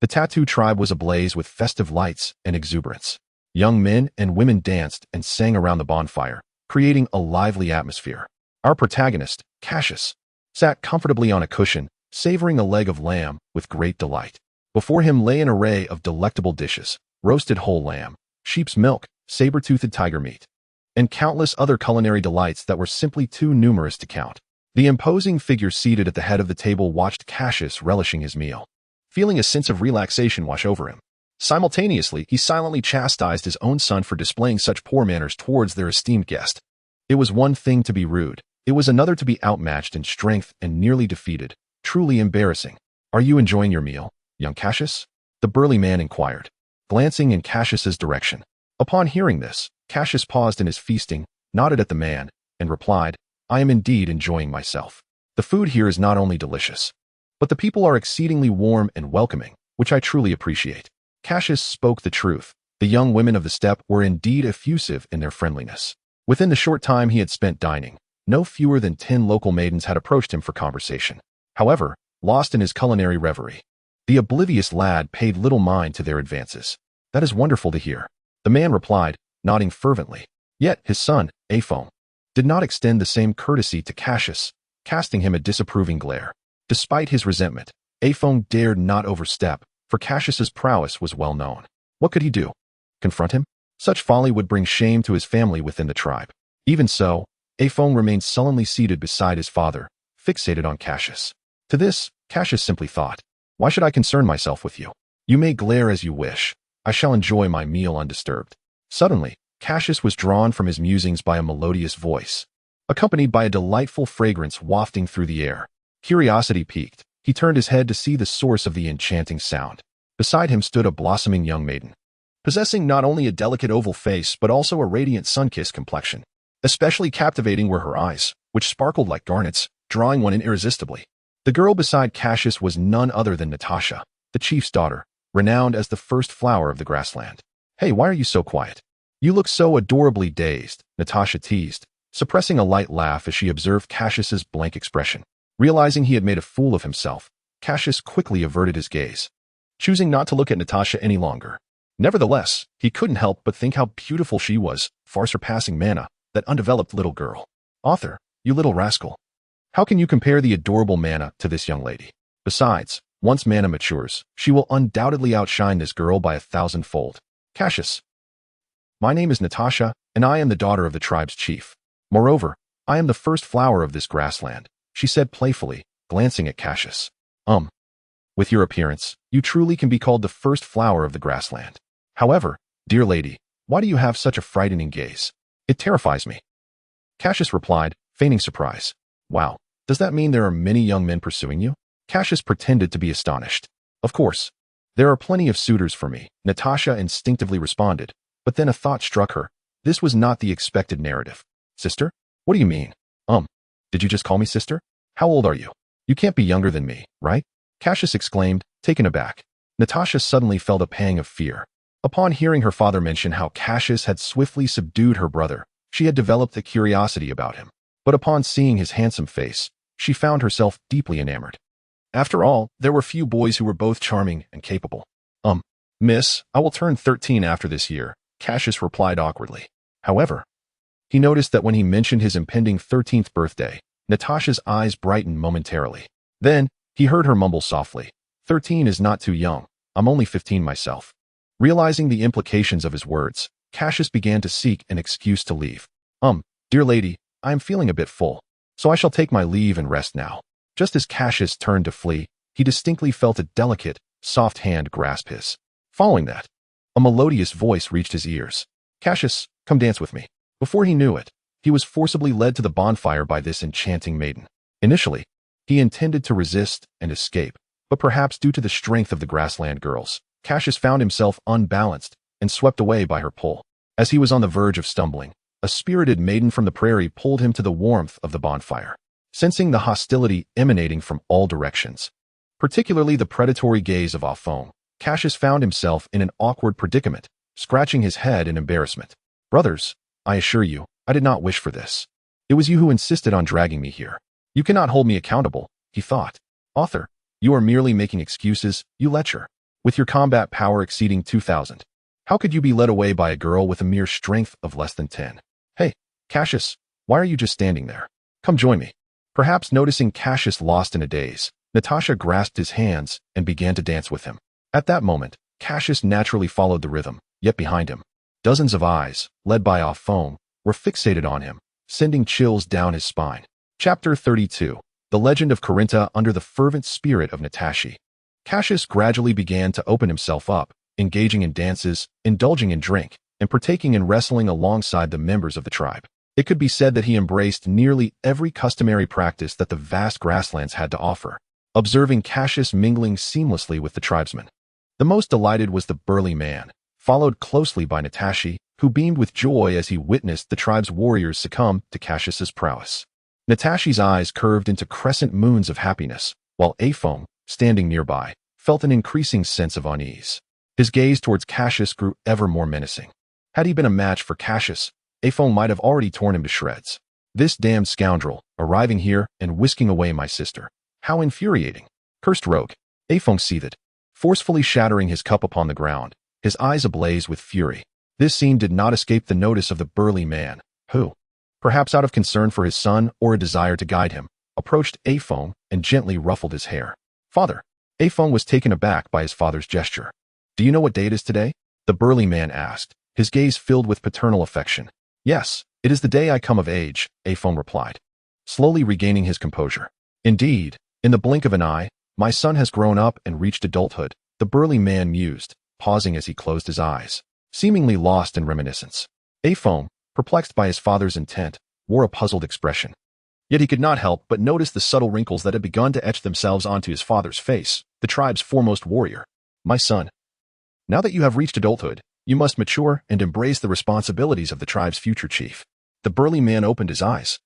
the Tattoo tribe was ablaze with festive lights and exuberance. Young men and women danced and sang around the bonfire, creating a lively atmosphere. Our protagonist, Cassius, sat comfortably on a cushion, savoring a leg of lamb with great delight. Before him lay an array of delectable dishes: roasted whole lamb, sheep's milk, saber-toothed tiger meat, and countless other culinary delights that were simply too numerous to count. The imposing figure seated at the head of the table watched Cassius relishing his meal, feeling a sense of relaxation wash over him. Simultaneously, he silently chastised his own son for displaying such poor manners towards their esteemed guest. It was one thing to be rude, it was another to be outmatched in strength and nearly defeated, Truly embarrassing. Are you enjoying your meal, young Cassius? The burly man inquired, glancing in Cassius's direction. Upon hearing this, Cassius paused in his feasting, nodded at the man, and replied, I am indeed enjoying myself. The food here is not only delicious, but the people are exceedingly warm and welcoming, which I truly appreciate. Cassius spoke the truth. The young women of the steppe were indeed effusive in their friendliness. Within the short time he had spent dining, no fewer than 10 local maidens had approached him for conversation. However, lost in his culinary reverie, the oblivious lad paid little mind to their advances. That is wonderful to hear, the man replied, nodding fervently. Yet his son, Aphone, did not extend the same courtesy to Cassius, casting him a disapproving glare. Despite his resentment, Aphone dared not overstep, for Cassius's prowess was well known. What could he do? Confront him? Such folly would bring shame to his family within the tribe. Even so, Aphone remained sullenly seated beside his father, fixated on Cassius. To this, Cassius simply thought, why should I concern myself with you? You may glare as you wish. I shall enjoy my meal undisturbed. Suddenly, Cassius was drawn from his musings by a melodious voice, accompanied by a delightful fragrance wafting through the air. Curiosity piqued, he turned his head to see the source of the enchanting sound. Beside him stood a blossoming young maiden, possessing not only a delicate oval face but also a radiant sun-kissed complexion. Especially captivating were her eyes, which sparkled like garnets, drawing one in irresistibly. The girl beside Cassius was none other than Natasha, the chief's daughter, renowned as the first flower of the grassland. Hey, why are you so quiet? You look so adorably dazed, Natasha teased, suppressing a light laugh as she observed Cassius's blank expression. Realizing he had made a fool of himself, Cassius quickly averted his gaze, choosing not to look at Natasha any longer. Nevertheless, he couldn't help but think how beautiful she was, far surpassing Mana, that undeveloped little girl. Author, you little rascal. How can you compare the adorable Mana to this young lady? Besides, once Mana matures, she will undoubtedly outshine this girl by 1,000-fold. Cassius. My name is Natasha, and I am the daughter of the tribe's chief. Moreover, I am the first flower of this grassland, she said playfully, glancing at Cassius. With your appearance, you truly can be called the first flower of the grassland. However, dear lady, why do you have such a frightening gaze? It terrifies me. Cassius replied, feigning surprise. Wow, does that mean there are many young men pursuing you? Cassius pretended to be astonished. Of course. There are plenty of suitors for me, Natasha instinctively responded, but then a thought struck her. This was not the expected narrative. Sister? What do you mean? Did you just call me sister? How old are you? You can't be younger than me, right? Cassius exclaimed, taken aback. Natasha suddenly felt a pang of fear. Upon hearing her father mention how Cassius had swiftly subdued her brother, she had developed a curiosity about him. But upon seeing his handsome face, she found herself deeply enamored. After all, there were few boys who were both charming and capable. Miss, I will turn 13 after this year, Cassius replied awkwardly. However, he noticed that when he mentioned his impending 13th birthday, Natasha's eyes brightened momentarily. Then, he heard her mumble softly, 13 is not too young, I'm only 15 myself. Realizing the implications of his words, Cassius began to seek an excuse to leave. Dear lady, I am feeling a bit full, so I shall take my leave and rest now. Just as Cassius turned to flee, he distinctly felt a delicate, soft hand grasp his. Following that, a melodious voice reached his ears. Cassius, come dance with me. Before he knew it, he was forcibly led to the bonfire by this enchanting maiden. Initially, he intended to resist and escape, but perhaps due to the strength of the grassland girls, Cassius found himself unbalanced and swept away by her pull. As he was on the verge of stumbling, a spirited maiden from the prairie pulled him to the warmth of the bonfire. Sensing the hostility emanating from all directions, particularly the predatory gaze of Aphone, Cassius found himself in an awkward predicament, scratching his head in embarrassment. Brothers, I assure you, I did not wish for this. It was you who insisted on dragging me here. You cannot hold me accountable, he thought. Author, you are merely making excuses, you lecher. With your combat power exceeding 2,000. How could you be led away by a girl with a mere strength of less than 10? Hey, Cassius, why are you just standing there? Come join me. Perhaps noticing Cassius lost in a daze, Natasha grasped his hands and began to dance with him. At that moment, Cassius naturally followed the rhythm, yet behind him, dozens of eyes, led by Aphone, were fixated on him, sending chills down his spine. Chapter 32. The Legend of Corinta under the fervent spirit of Natasha. Cassius gradually began to open himself up, engaging in dances, indulging in drink, and partaking in wrestling alongside the members of the tribe. It could be said that he embraced nearly every customary practice that the vast grasslands had to offer. observing Cassius mingling seamlessly with the tribesmen. The most delighted was the burly man, followed closely by Natashi, who beamed with joy as he witnessed the tribe's warriors succumb to Cassius's prowess. Natashi's eyes curved into crescent moons of happiness, while Afong, standing nearby, felt an increasing sense of unease. His gaze towards Cassius grew ever more menacing. Had he been a match for Cassius, Afong might have already torn him to shreds. This damned scoundrel, arriving here and whisking away my sister. How infuriating. Cursed rogue. Afong seethed, forcefully shattering his cup upon the ground, his eyes ablaze with fury. This scene did not escape the notice of the burly man, who, perhaps out of concern for his son or a desire to guide him, approached Afong and gently ruffled his hair. Father. Afong was taken aback by his father's gesture. Do you know what day it is today? The burly man asked, his gaze filled with paternal affection. Yes, it is the day I come of age, Afong replied, slowly regaining his composure. Indeed, in the blink of an eye, my son has grown up and reached adulthood, the burly man mused, pausing as he closed his eyes, seemingly lost in reminiscence. Afong, perplexed by his father's intent, wore a puzzled expression. Yet he could not help but notice the subtle wrinkles that had begun to etch themselves onto his father's face, the tribe's foremost warrior. My son, now that you have reached adulthood, you must mature and embrace the responsibilities of the tribe's future chief. The burly man opened his eyes,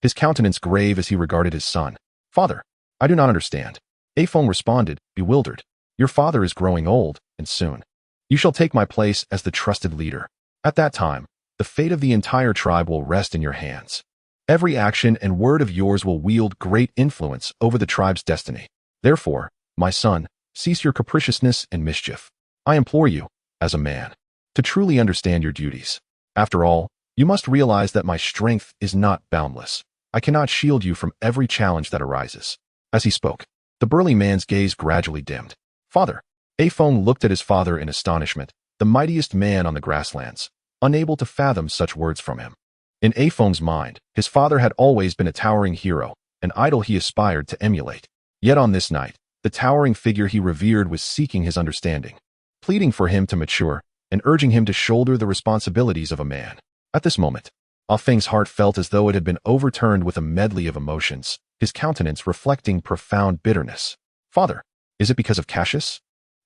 his countenance grave as he regarded his son. Father, I do not understand. Afong responded, bewildered. Your father is growing old, and soon. You shall take my place as the trusted leader. At that time, the fate of the entire tribe will rest in your hands. Every action and word of yours will wield great influence over the tribe's destiny. Therefore, my son, cease your capriciousness and mischief. I implore you, as a man, to truly understand your duties. After all, you must realize that my strength is not boundless. I cannot shield you from every challenge that arises. As he spoke, the burly man's gaze gradually dimmed. Father. Afong looked at his father in astonishment, the mightiest man on the grasslands, unable to fathom such words from him. In Afong's mind, his father had always been a towering hero, an idol he aspired to emulate. Yet on this night, the towering figure he revered was seeking his understanding, pleading for him to mature, and urging him to shoulder the responsibilities of a man. At this moment, Afong's heart felt as though it had been overturned with a medley of emotions, his countenance reflecting profound bitterness. Father, is it because of Cassius?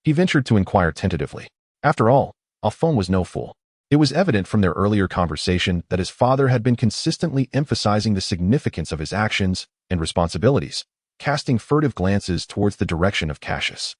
He ventured to inquire tentatively. After all, Afong was no fool. It was evident from their earlier conversation that his father had been consistently emphasizing the significance of his actions and responsibilities, casting furtive glances towards the direction of Cassius.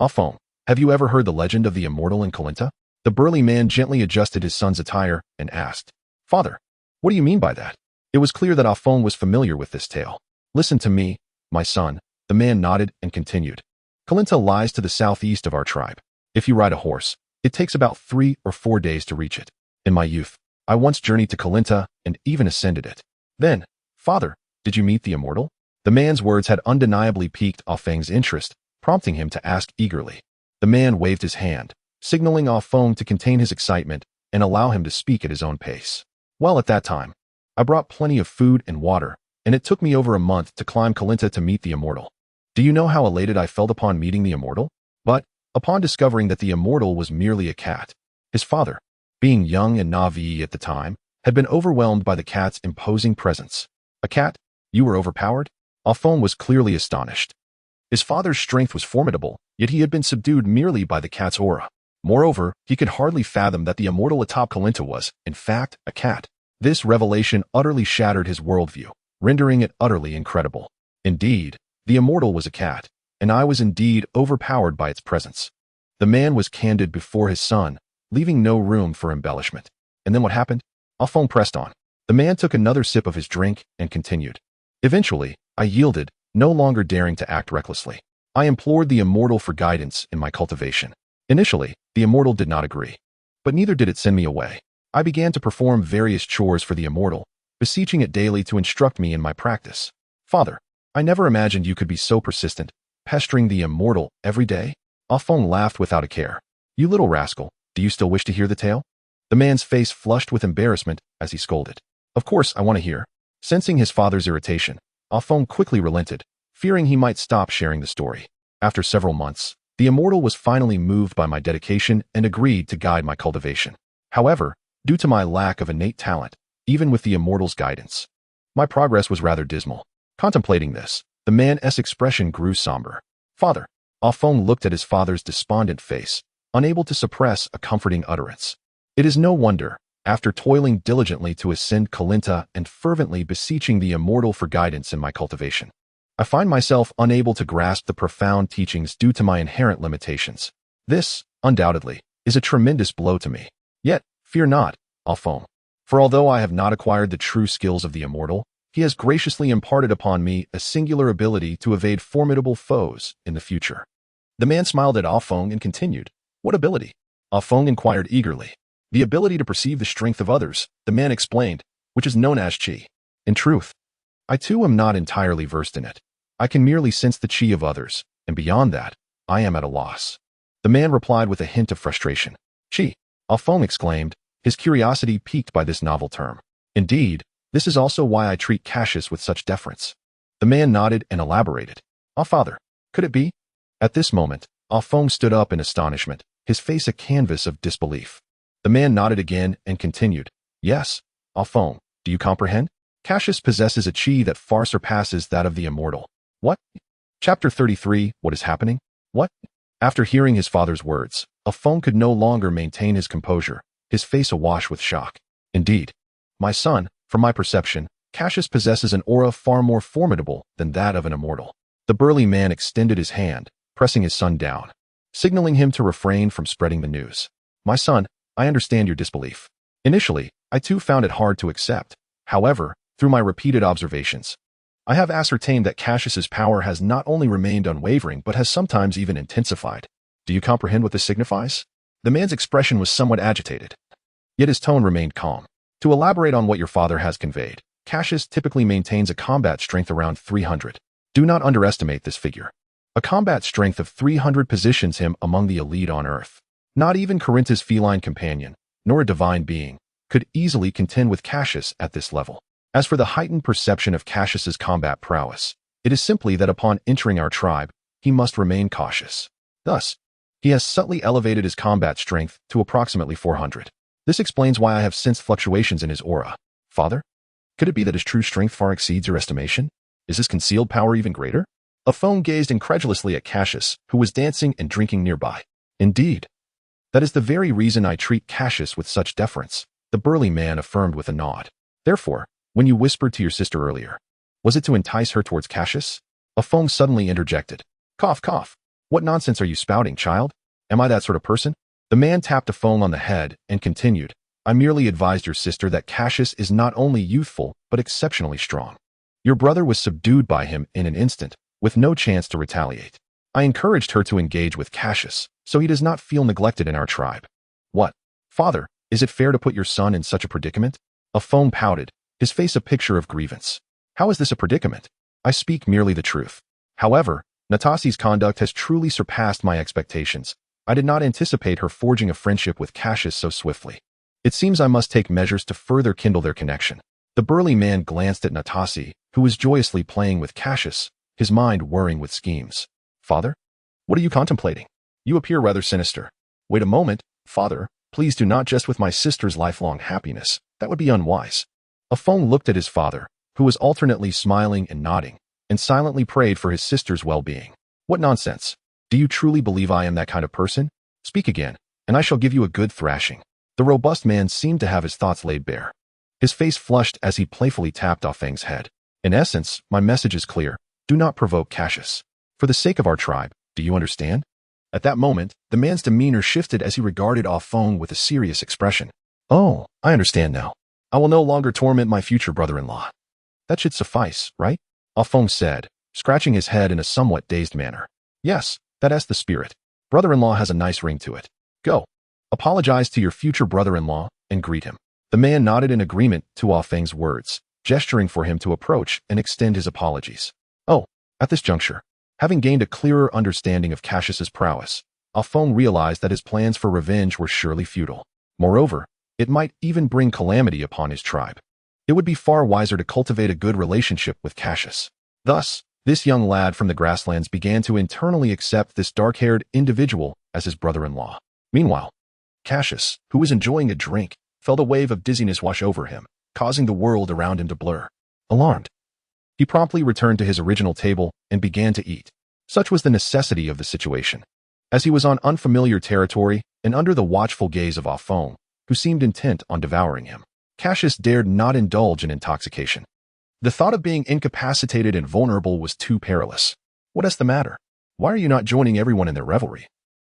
Afong, have you ever heard the legend of the immortal in Kalinta? The burly man gently adjusted his son's attire and asked, Father, what do you mean by that? It was clear that Afong was familiar with this tale. Listen to me, my son. The man nodded and continued. Kalinta lies to the southeast of our tribe. If you ride a horse, it takes about 3 or 4 days to reach it. In my youth, I once journeyed to Kalinta and even ascended it. Then, Father, did you meet the immortal? The man's words had undeniably piqued Afong's interest, prompting him to ask eagerly. The man waved his hand, signaling Afong to contain his excitement and allow him to speak at his own pace. Well, at that time, I brought plenty of food and water, and it took me over a month to climb Kalinta to meet the immortal. Do you know how elated I felt upon meeting the immortal? But, upon discovering that the immortal was merely a cat, his father, being young and naive at the time, had been overwhelmed by the cat's imposing presence. A cat? You were overpowered? Afong was clearly astonished. His father's strength was formidable, yet he had been subdued merely by the cat's aura. Moreover, he could hardly fathom that the immortal atop Kalinta was, in fact, a cat. This revelation utterly shattered his worldview, rendering it utterly incredible. Indeed, the immortal was a cat, and I was indeed overpowered by its presence. The man was candid before his son, leaving no room for embellishment. And then what happened? Afong pressed on. The man took another sip of his drink and continued. Eventually, I yielded, no longer daring to act recklessly. I implored the immortal for guidance in my cultivation. Initially, the immortal did not agree, but neither did it send me away. I began to perform various chores for the immortal, beseeching it daily to instruct me in my practice. Father, I never imagined you could be so persistent, pestering the immortal every day. Afong laughed without a care. You little rascal, do you still wish to hear the tale? The man's face flushed with embarrassment as he scolded. Of course, I want to hear. Sensing his father's irritation, Afong quickly relented, fearing he might stop sharing the story. After several months, the immortal was finally moved by my dedication and agreed to guide my cultivation. However, due to my lack of innate talent, even with the immortal's guidance, my progress was rather dismal. Contemplating this, The man's expression grew somber. Father. Afong looked at his father's despondent face, unable to suppress a comforting utterance. It is no wonder, after toiling diligently to ascend Kalinta and fervently beseeching the immortal for guidance in my cultivation, I find myself unable to grasp the profound teachings due to my inherent limitations. This, undoubtedly, is a tremendous blow to me. Yet, fear not, Afong. For although I have not acquired the true skills of the immortal, he has graciously imparted upon me a singular ability to evade formidable foes in the future. The man smiled at Afong and continued, What ability? Afong inquired eagerly. The ability to perceive the strength of others, the man explained, which is known as chi. In truth, I too am not entirely versed in it. I can merely sense the chi of others, and beyond that, I am at a loss. The man replied with a hint of frustration. Chi, Afong exclaimed, his curiosity piqued by this novel term. Indeed, this is also why I treat Cassius with such deference. The man nodded and elaborated. Father, could it be? At this moment, Afong stood up in astonishment, his face a canvas of disbelief. The man nodded again and continued. Yes, Afong, do you comprehend? Cassius possesses a chi that far surpasses that of the immortal. What? Chapter 33, What is happening? What? After hearing his father's words, Afong could no longer maintain his composure, his face awash with shock. Indeed, my son, from my perception, Cassius possesses an aura far more formidable than that of an immortal. The burly man extended his hand, pressing his son down, signaling him to refrain from spreading the news. My son, I understand your disbelief. Initially, I too found it hard to accept. However, through my repeated observations, I have ascertained that Cassius's power has not only remained unwavering but has sometimes even intensified. Do you comprehend what this signifies? The man's expression was somewhat agitated, yet his tone remained calm. To elaborate on what your father has conveyed, Cassius typically maintains a combat strength around 300. Do not underestimate this figure. A combat strength of 300 positions him among the elite on Earth. Not even Corinta's feline companion, nor a divine being, could easily contend with Cassius at this level. As for the heightened perception of Cassius's combat prowess, it is simply that upon entering our tribe, he must remain cautious. Thus, he has subtly elevated his combat strength to approximately 400. This explains why I have sensed fluctuations in his aura. Father? Could it be that his true strength far exceeds your estimation? Is his concealed power even greater? Afong gazed incredulously at Cassius, who was dancing and drinking nearby. Indeed. That is the very reason I treat Cassius with such deference, the burly man affirmed with a nod. Therefore, when you whispered to your sister earlier, was it to entice her towards Cassius? Afong suddenly interjected. Cough, cough. What nonsense are you spouting, child? Am I that sort of person? The man tapped Afong on the head and continued. I merely advised your sister that Cassius is not only youthful, but exceptionally strong. Your brother was subdued by him in an instant, with no chance to retaliate. I encouraged her to engage with Cassius, so he does not feel neglected in our tribe. What? Father, is it fair to put your son in such a predicament? Afong pouted, his face a picture of grievance. How is this a predicament? I speak merely the truth. However, Natasi's conduct has truly surpassed my expectations. I did not anticipate her forging a friendship with Cassius so swiftly. It seems I must take measures to further kindle their connection. The burly man glanced at Natasi, who was joyously playing with Cassius, his mind whirring with schemes. Father? What are you contemplating? You appear rather sinister. Wait a moment, father. Please do not jest with my sister's lifelong happiness. That would be unwise. Afong looked at his father, who was alternately smiling and nodding, and silently prayed for his sister's well-being. What nonsense. Do you truly believe I am that kind of person? Speak again, and I shall give you a good thrashing. The robust man seemed to have his thoughts laid bare. His face flushed as he playfully tapped Afeng's head. In essence, my message is clear. Do not provoke Cassius. For the sake of our tribe, do you understand? At that moment, the man's demeanor shifted as he regarded Afong with a serious expression. Oh, I understand now. I will no longer torment my future brother-in-law. That should suffice, right? Afong said, scratching his head in a somewhat dazed manner. Yes, that's the spirit. Brother-in-law has a nice ring to it. Go. Apologize to your future brother-in-law and greet him. The man nodded in agreement to Afeng's words, gesturing for him to approach and extend his apologies. Oh, at this juncture, having gained a clearer understanding of Cassius's prowess, Afong realized that his plans for revenge were surely futile. Moreover, it might even bring calamity upon his tribe. It would be far wiser to cultivate a good relationship with Cassius. Thus, this young lad from the grasslands began to internally accept this dark-haired individual as his brother-in-law. Meanwhile, Cassius, who was enjoying a drink, felt a wave of dizziness wash over him, causing the world around him to blur. Alarmed, He promptly returned to his original table and began to eat. Such was the necessity of the situation. As he was on unfamiliar territory and under the watchful gaze of Ah Feng, who seemed intent on devouring him, Cassius dared not indulge in intoxication. The thought of being incapacitated and vulnerable was too perilous. What is the matter? Why are you not joining everyone in their revelry?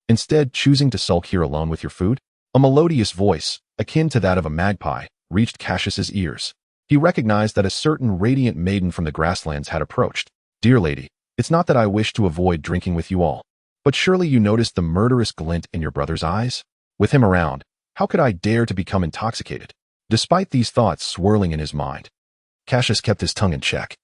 Instead, choosing to sulk here alone with your food? A melodious voice, akin to that of a magpie, reached Cassius's ears. He recognized that a certain radiant maiden from the grasslands had approached. Dear lady, it's not that I wish to avoid drinking with you all, but surely you noticed the murderous glint in your brother's eyes? With him around, how could I dare to become intoxicated? Despite these thoughts swirling in his mind, Cassius kept his tongue in check.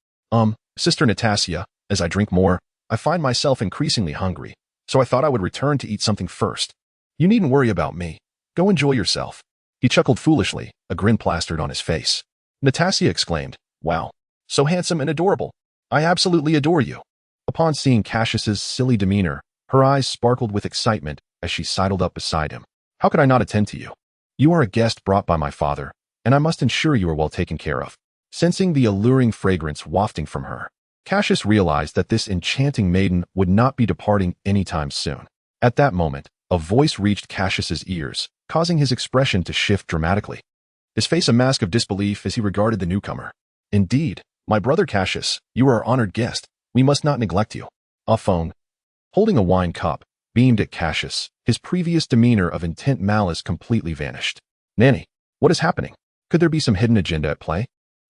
Sister Nastasia, as I drink more, I find myself increasingly hungry, so I thought I would return to eat something first. You needn't worry about me. Go enjoy yourself. He chuckled foolishly, a grin plastered on his face. Nastasia exclaimed, Wow, so handsome and adorable. I absolutely adore you. Upon seeing Cassius's silly demeanor, her eyes sparkled with excitement as she sidled up beside him. How could I not attend to you? You are a guest brought by my father, and I must ensure you are well taken care of. Sensing the alluring fragrance wafting from her, Cassius realized that this enchanting maiden would not be departing anytime soon. At that moment, a voice reached Cassius's ears, causing his expression to shift dramatically. His face a mask of disbelief as he regarded the newcomer. Indeed, my brother Cassius, you are our honored guest. We must not neglect you. Ah Feng, holding a wine cup, beamed at Cassius. His previous demeanor of intent malice completely vanished. Nanny, what is happening? Could there be some hidden agenda at play?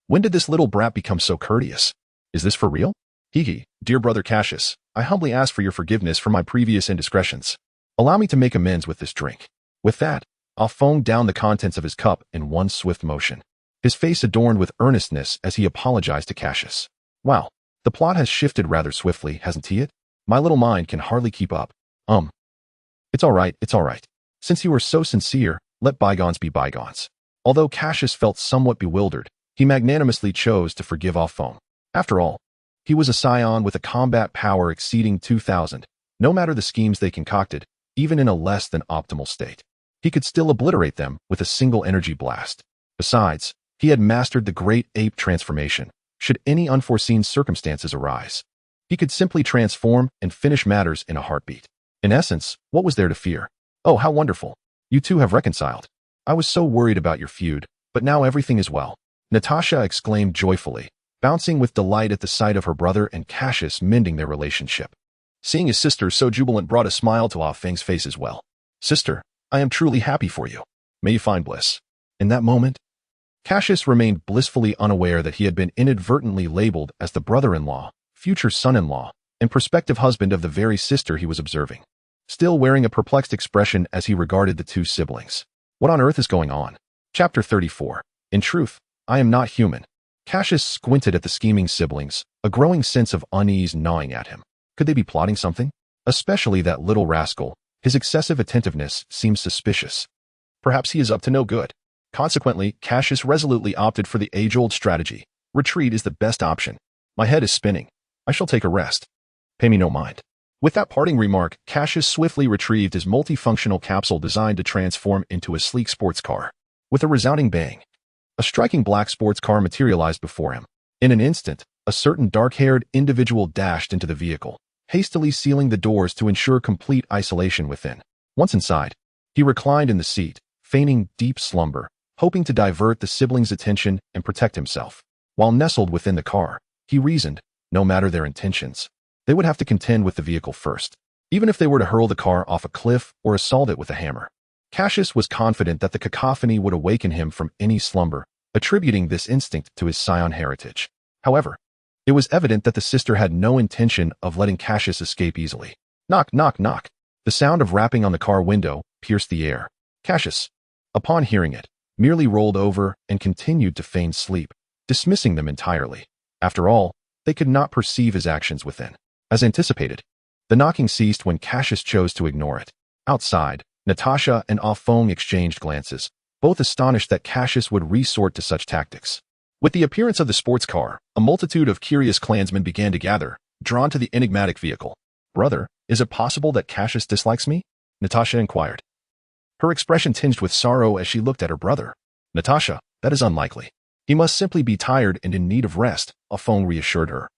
When did this little brat become so courteous? Is this for real? Hee, dear brother Cassius, I humbly ask for your forgiveness for my previous indiscretions. Allow me to make amends with this drink. With that, Ah Feng downed the contents of his cup in one swift motion, his face adorned with earnestness as he apologized to Cassius. Wow, the plot has shifted rather swiftly, hasn't it? My little mind can hardly keep up. It's all right. Since you are so sincere, let bygones be bygones. Although Cassius felt somewhat bewildered, he magnanimously chose to forgive Ah Feng. After all, he was a scion with a combat power exceeding 2,000. No matter the schemes they concocted, even in a less than optimal state, he could still obliterate them with a single energy blast. Besides, he had mastered the great ape transformation. Should any unforeseen circumstances arise, he could simply transform and finish matters in a heartbeat. In essence, what was there to fear? Oh, how wonderful. You two have reconciled. I was so worried about your feud, but now everything is well. Natasha exclaimed joyfully, bouncing with delight at the sight of her brother and Cassius mending their relationship. Seeing his sister so jubilant brought a smile to Ah Feng's face as well. Sister, I am truly happy for you. May you find bliss. In that moment, Cassius remained blissfully unaware that he had been inadvertently labeled as the brother-in-law, future son-in-law, and prospective husband of the very sister he was observing, still wearing a perplexed expression as he regarded the two siblings. What on earth is going on? Chapter 34. In truth, I am not human. Cassius squinted at the scheming siblings, a growing sense of unease gnawing at him. Could they be plotting something? Especially that little rascal. His excessive attentiveness seems suspicious. Perhaps he is up to no good. Consequently, Cassius resolutely opted for the age-old strategy. Retreat is the best option. My head is spinning. I shall take a rest. Pay me no mind. With that parting remark, Cassius swiftly retrieved his multifunctional capsule designed to transform into a sleek sports car. With a resounding bang, a striking black sports car materialized before him. In an instant, a certain dark-haired individual dashed into the vehicle, hastily sealing the doors to ensure complete isolation within. Once inside, he reclined in the seat, feigning deep slumber, hoping to divert the siblings' attention and protect himself. While nestled within the car, he reasoned, no matter their intentions, they would have to contend with the vehicle first, even if they were to hurl the car off a cliff or assault it with a hammer. Cassius was confident that the cacophony would awaken him from any slumber, attributing this instinct to his scion heritage. However, it was evident that the sister had no intention of letting Cassius escape easily. Knock, knock, knock. The sound of rapping on the car window pierced the air. Cassius, upon hearing it, merely rolled over and continued to feign sleep, dismissing them entirely. After all, they could not perceive his actions within. As anticipated, the knocking ceased when Cassius chose to ignore it. Outside, Natasha and Ah Feng exchanged glances, both astonished that Cassius would resort to such tactics. With the appearance of the sports car, a multitude of curious clansmen began to gather, drawn to the enigmatic vehicle. Brother, is it possible that Cassius dislikes me? Natasha inquired. Her expression tinged with sorrow as she looked at her brother. Natasha, that is unlikely. He must simply be tired and in need of rest, Afong reassured her,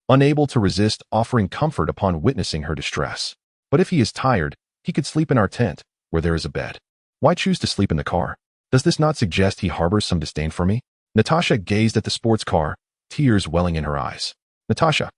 unable to resist offering comfort upon witnessing her distress. But if he is tired, he could sleep in our tent, where there is a bed. Why choose to sleep in the car? Does this not suggest he harbors some disdain for me? Natasha gazed at the sports car, tears welling in her eyes. Natasha.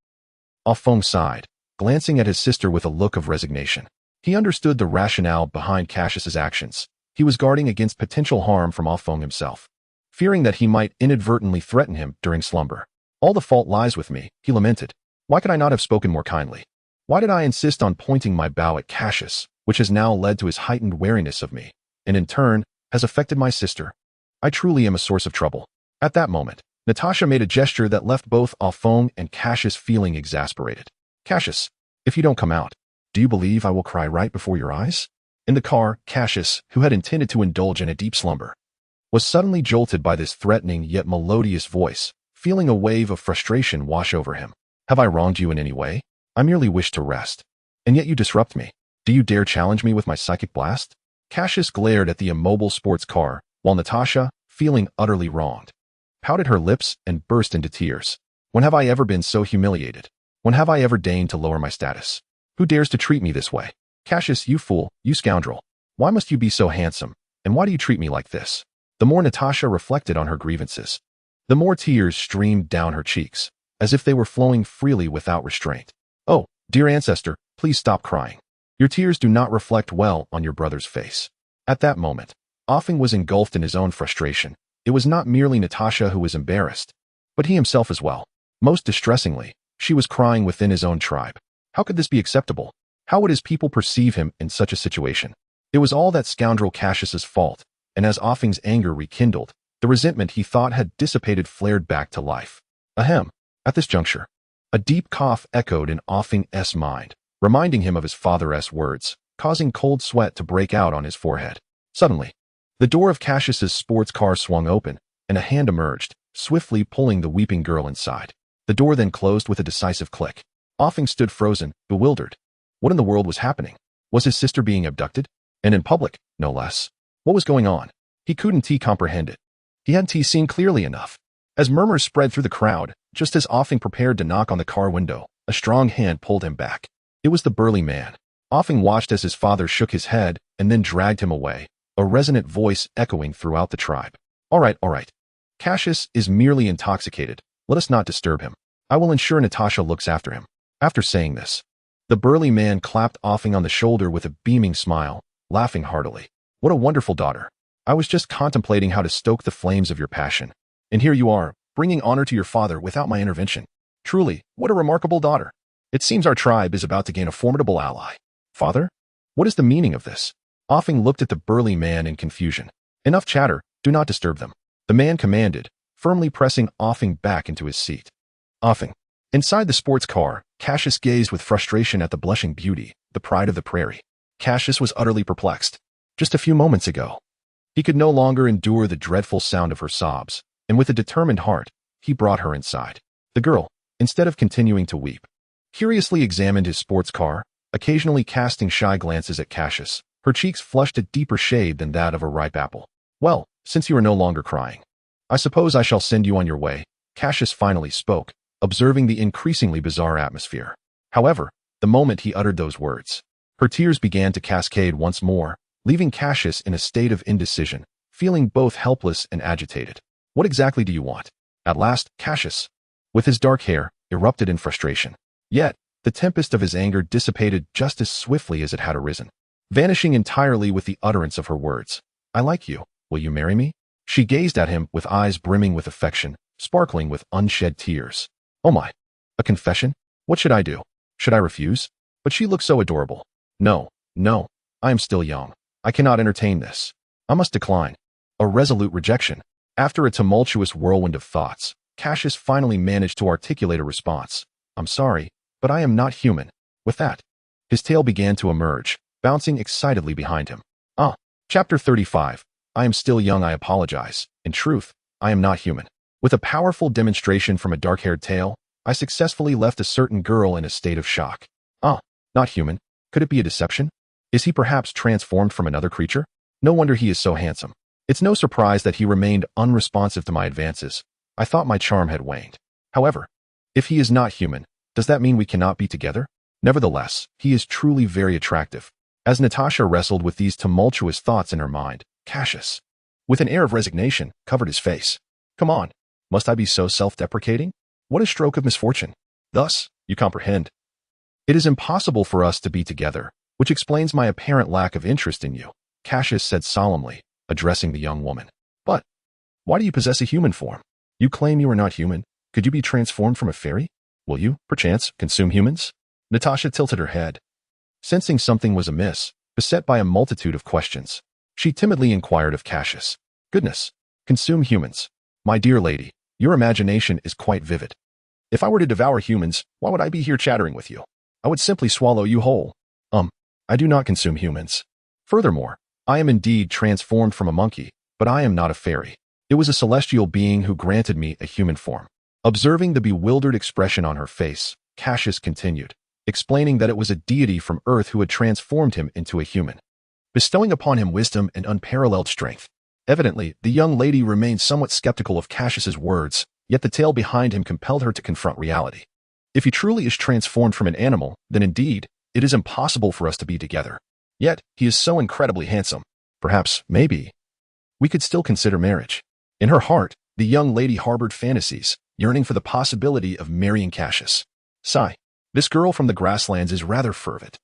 Afong sighed, glancing at his sister with a look of resignation. He understood the rationale behind Cassius's actions. He was guarding against potential harm from Afong himself, fearing that he might inadvertently threaten him during slumber. All the fault lies with me, he lamented. Why could I not have spoken more kindly? Why did I insist on pointing my bow at Cassius, which has now led to his heightened wariness of me, and in turn, has affected my sister? I truly am a source of trouble. At that moment, Natasha made a gesture that left both Afong and Cassius feeling exasperated. Cassius, if you don't come out, do you believe I will cry right before your eyes? In the car, Cassius, who had intended to indulge in a deep slumber, was suddenly jolted by this threatening yet melodious voice, feeling a wave of frustration wash over him. Have I wronged you in any way? I merely wish to rest. And yet you disrupt me. Do you dare challenge me with my psychic blast? Cassius glared at the immobile sports car, while Natasha, feeling utterly wronged, pouted her lips and burst into tears. When have I ever been so humiliated? When have I ever deigned to lower my status? Who dares to treat me this way? Cassius, you fool, you scoundrel. Why must you be so handsome? And why do you treat me like this? The more Natasha reflected on her grievances, the more tears streamed down her cheeks, as if they were flowing freely without restraint. Oh, dear ancestor, please stop crying. Your tears do not reflect well on your brother's face. At that moment, Afong was engulfed in his own frustration. It was not merely Natasha who was embarrassed, but he himself as well. Most distressingly, she was crying within his own tribe. How could this be acceptable? How would his people perceive him in such a situation? It was all that scoundrel Cassius's fault, and as Afong's anger rekindled, the resentment he thought had dissipated flared back to life. Ahem. At this juncture, a deep cough echoed in Afong's mind, reminding him of his father's words, causing cold sweat to break out on his forehead. Suddenly, the door of Cassius's sports car swung open, and a hand emerged, swiftly pulling the weeping girl inside. The door then closed with a decisive click. Afong stood frozen, bewildered. What in the world was happening? Was his sister being abducted? And in public, no less. What was going on? He couldn't comprehend it. He hadn't seen clearly enough. As murmurs spread through the crowd, just as Afong prepared to knock on the car window, a strong hand pulled him back. It was the burly man. Afong watched as his father shook his head and then dragged him away, a resonant voice echoing throughout the tribe. All right. Cassius is merely intoxicated. Let us not disturb him. I will ensure Natasha looks after him. After saying this, the burly man clapped Afong on the shoulder with a beaming smile, laughing heartily. What a wonderful daughter. I was just contemplating how to stoke the flames of your passion. And here you are, bringing honor to your father without my intervention. Truly, what a remarkable daughter. It seems our tribe is about to gain a formidable ally. Father? What is the meaning of this? Afong looked at the burly man in confusion. Enough chatter, do not disturb them. The man commanded, firmly pressing Afong back into his seat. Afong. Inside the sports car, Cassius gazed with frustration at the blushing beauty, the pride of the prairie. Cassius was utterly perplexed. Just a few moments ago, he could no longer endure the dreadful sound of her sobs, and with a determined heart, he brought her inside. The girl, instead of continuing to weep, curiously examined his sports car, occasionally casting shy glances at Cassius. Her cheeks flushed a deeper shade than that of a ripe apple. Well, since you are no longer crying, I suppose I shall send you on your way, Cassius finally spoke, observing the increasingly bizarre atmosphere. However, the moment he uttered those words, her tears began to cascade once more, leaving Cassius in a state of indecision, feeling both helpless and agitated. What exactly do you want? At last, Cassius, with his dark hair, erupted in frustration. Yet, the tempest of his anger dissipated just as swiftly as it had arisen, vanishing entirely with the utterance of her words. I like you. Will you marry me? She gazed at him with eyes brimming with affection, sparkling with unshed tears. Oh my. A confession? What should I do? Should I refuse? But she looked so adorable. No. I am still young. I cannot entertain this. I must decline. A resolute rejection. After a tumultuous whirlwind of thoughts, Cassius finally managed to articulate a response. I'm sorry, but I am not human. With that, his tail began to emerge, bouncing excitedly behind him. Chapter 35. I am still young, I apologize. In truth, I am not human. With a powerful demonstration from a dark-haired tail, I successfully left a certain girl in a state of shock. Not human. Could it be a deception? Is he perhaps transformed from another creature? No wonder he is so handsome. It's no surprise that he remained unresponsive to my advances. I thought my charm had waned. However, if he is not human, does that mean we cannot be together? Nevertheless, he is truly very attractive. As Natasha wrestled with these tumultuous thoughts in her mind, Cassius, with an air of resignation, covered his face. Come on, must I be so self-deprecating? What a stroke of misfortune. Thus, you comprehend. It is impossible for us to be together, which explains my apparent lack of interest in you, Cassius said solemnly, addressing the young woman. But why do you possess a human form? You claim you are not human. Could you be transformed from a fairy? Will you, perchance, consume humans? Natasha tilted her head. Sensing something was amiss, beset by a multitude of questions, she timidly inquired of Cassius. Goodness, consume humans. My dear lady, your imagination is quite vivid. If I were to devour humans, why would I be here chattering with you? I would simply swallow you whole. I do not consume humans. Furthermore, I am indeed transformed from a monkey, but I am not a fairy. It was a celestial being who granted me a human form. Observing the bewildered expression on her face, Cassius continued, explaining that it was a deity from Earth who had transformed him into a human, bestowing upon him wisdom and unparalleled strength. Evidently, the young lady remained somewhat skeptical of Cassius's words, yet the tale behind him compelled her to confront reality. If he truly is transformed from an animal, then indeed, it is impossible for us to be together. Yet, he is so incredibly handsome. Perhaps, maybe, we could still consider marriage. In her heart, the young lady harbored fantasies, yearning for the possibility of marrying Cassius. Sigh. This girl from the grasslands is rather fervent.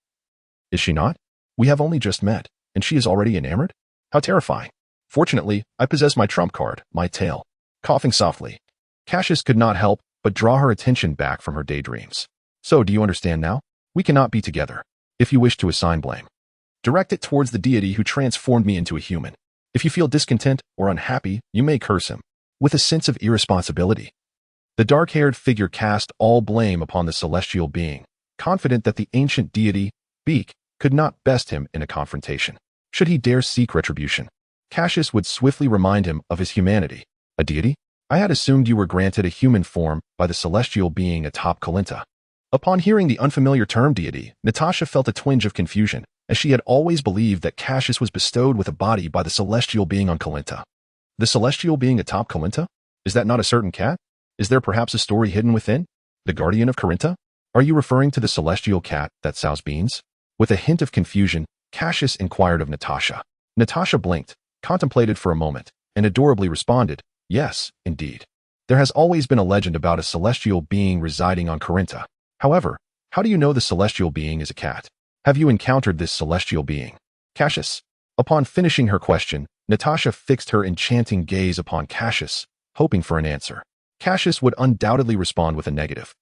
Is she not? We have only just met, and she is already enamored? How terrifying. Fortunately, I possess my trump card, my tail. Coughing softly, Cassius could not help but draw her attention back from her daydreams. So, do you understand now? We cannot be together. If you wish to assign blame, direct it towards the deity who transformed me into a human. If you feel discontent or unhappy, you may curse him. With a sense of irresponsibility, the dark-haired figure cast all blame upon the celestial being, confident that the ancient deity, Beak, could not best him in a confrontation. Should he dare seek retribution, Cassius would swiftly remind him of his humanity. A deity? I had assumed you were granted a human form by the celestial being atop Kalinta. Upon hearing the unfamiliar term deity, Natasha felt a twinge of confusion, as she had always believed that Cassius was bestowed with a body by the celestial being on Kalinta. The celestial being atop Kalinta? Is that not a certain cat? Is there perhaps a story hidden within? The guardian of Karinta? Are you referring to the celestial cat that sows beans? With a hint of confusion, Cassius inquired of Natasha. Natasha blinked, contemplated for a moment, and adorably responded, yes, indeed. There has always been a legend about a celestial being residing on Karinta. However, how do you know the celestial being is a cat? Have you encountered this celestial being? Cassius. Upon finishing her question, Natasha fixed her enchanting gaze upon Cassius, hoping for an answer. Cassius would undoubtedly respond with a negative.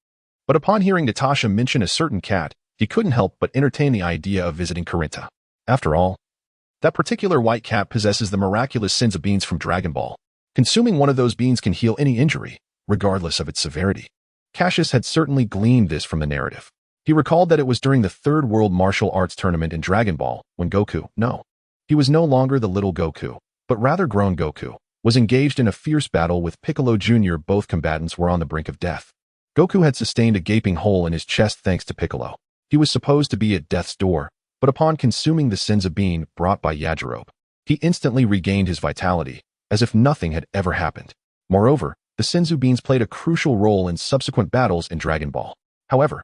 But upon hearing Natasha mention a certain cat, he couldn't help but entertain the idea of visiting Karinta. After all, that particular white cat possesses the miraculous senzu beans from Dragon Ball. Consuming one of those beans can heal any injury, regardless of its severity. Cassius had certainly gleaned this from the narrative. He recalled that it was during the Third World Martial Arts Tournament in Dragon Ball when he was no longer the little Goku, but rather grown Goku, was engaged in a fierce battle with Piccolo Jr. Both combatants were on the brink of death. Goku had sustained a gaping hole in his chest thanks to Piccolo. He was supposed to be at death's door, but upon consuming the senzu bean brought by Yajirobe, he instantly regained his vitality, as if nothing had ever happened. Moreover, the senzu beans played a crucial role in subsequent battles in Dragon Ball. However,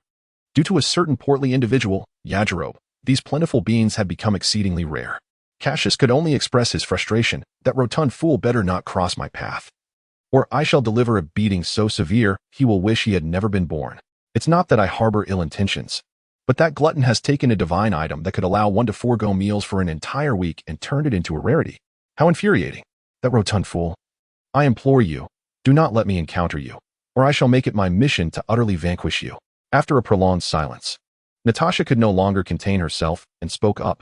due to a certain portly individual, Yajirobe, these plentiful beans had become exceedingly rare. Cassius could only express his frustration, that rotund fool better not cross my path, or I shall deliver a beating so severe he will wish he had never been born. It's not that I harbor ill intentions, but that glutton has taken a divine item that could allow one to forego meals for an entire week and turned it into a rarity. How infuriating. That rotund fool. I implore you, do not let me encounter you, or I shall make it my mission to utterly vanquish you. After a prolonged silence, Natasha could no longer contain herself and spoke up.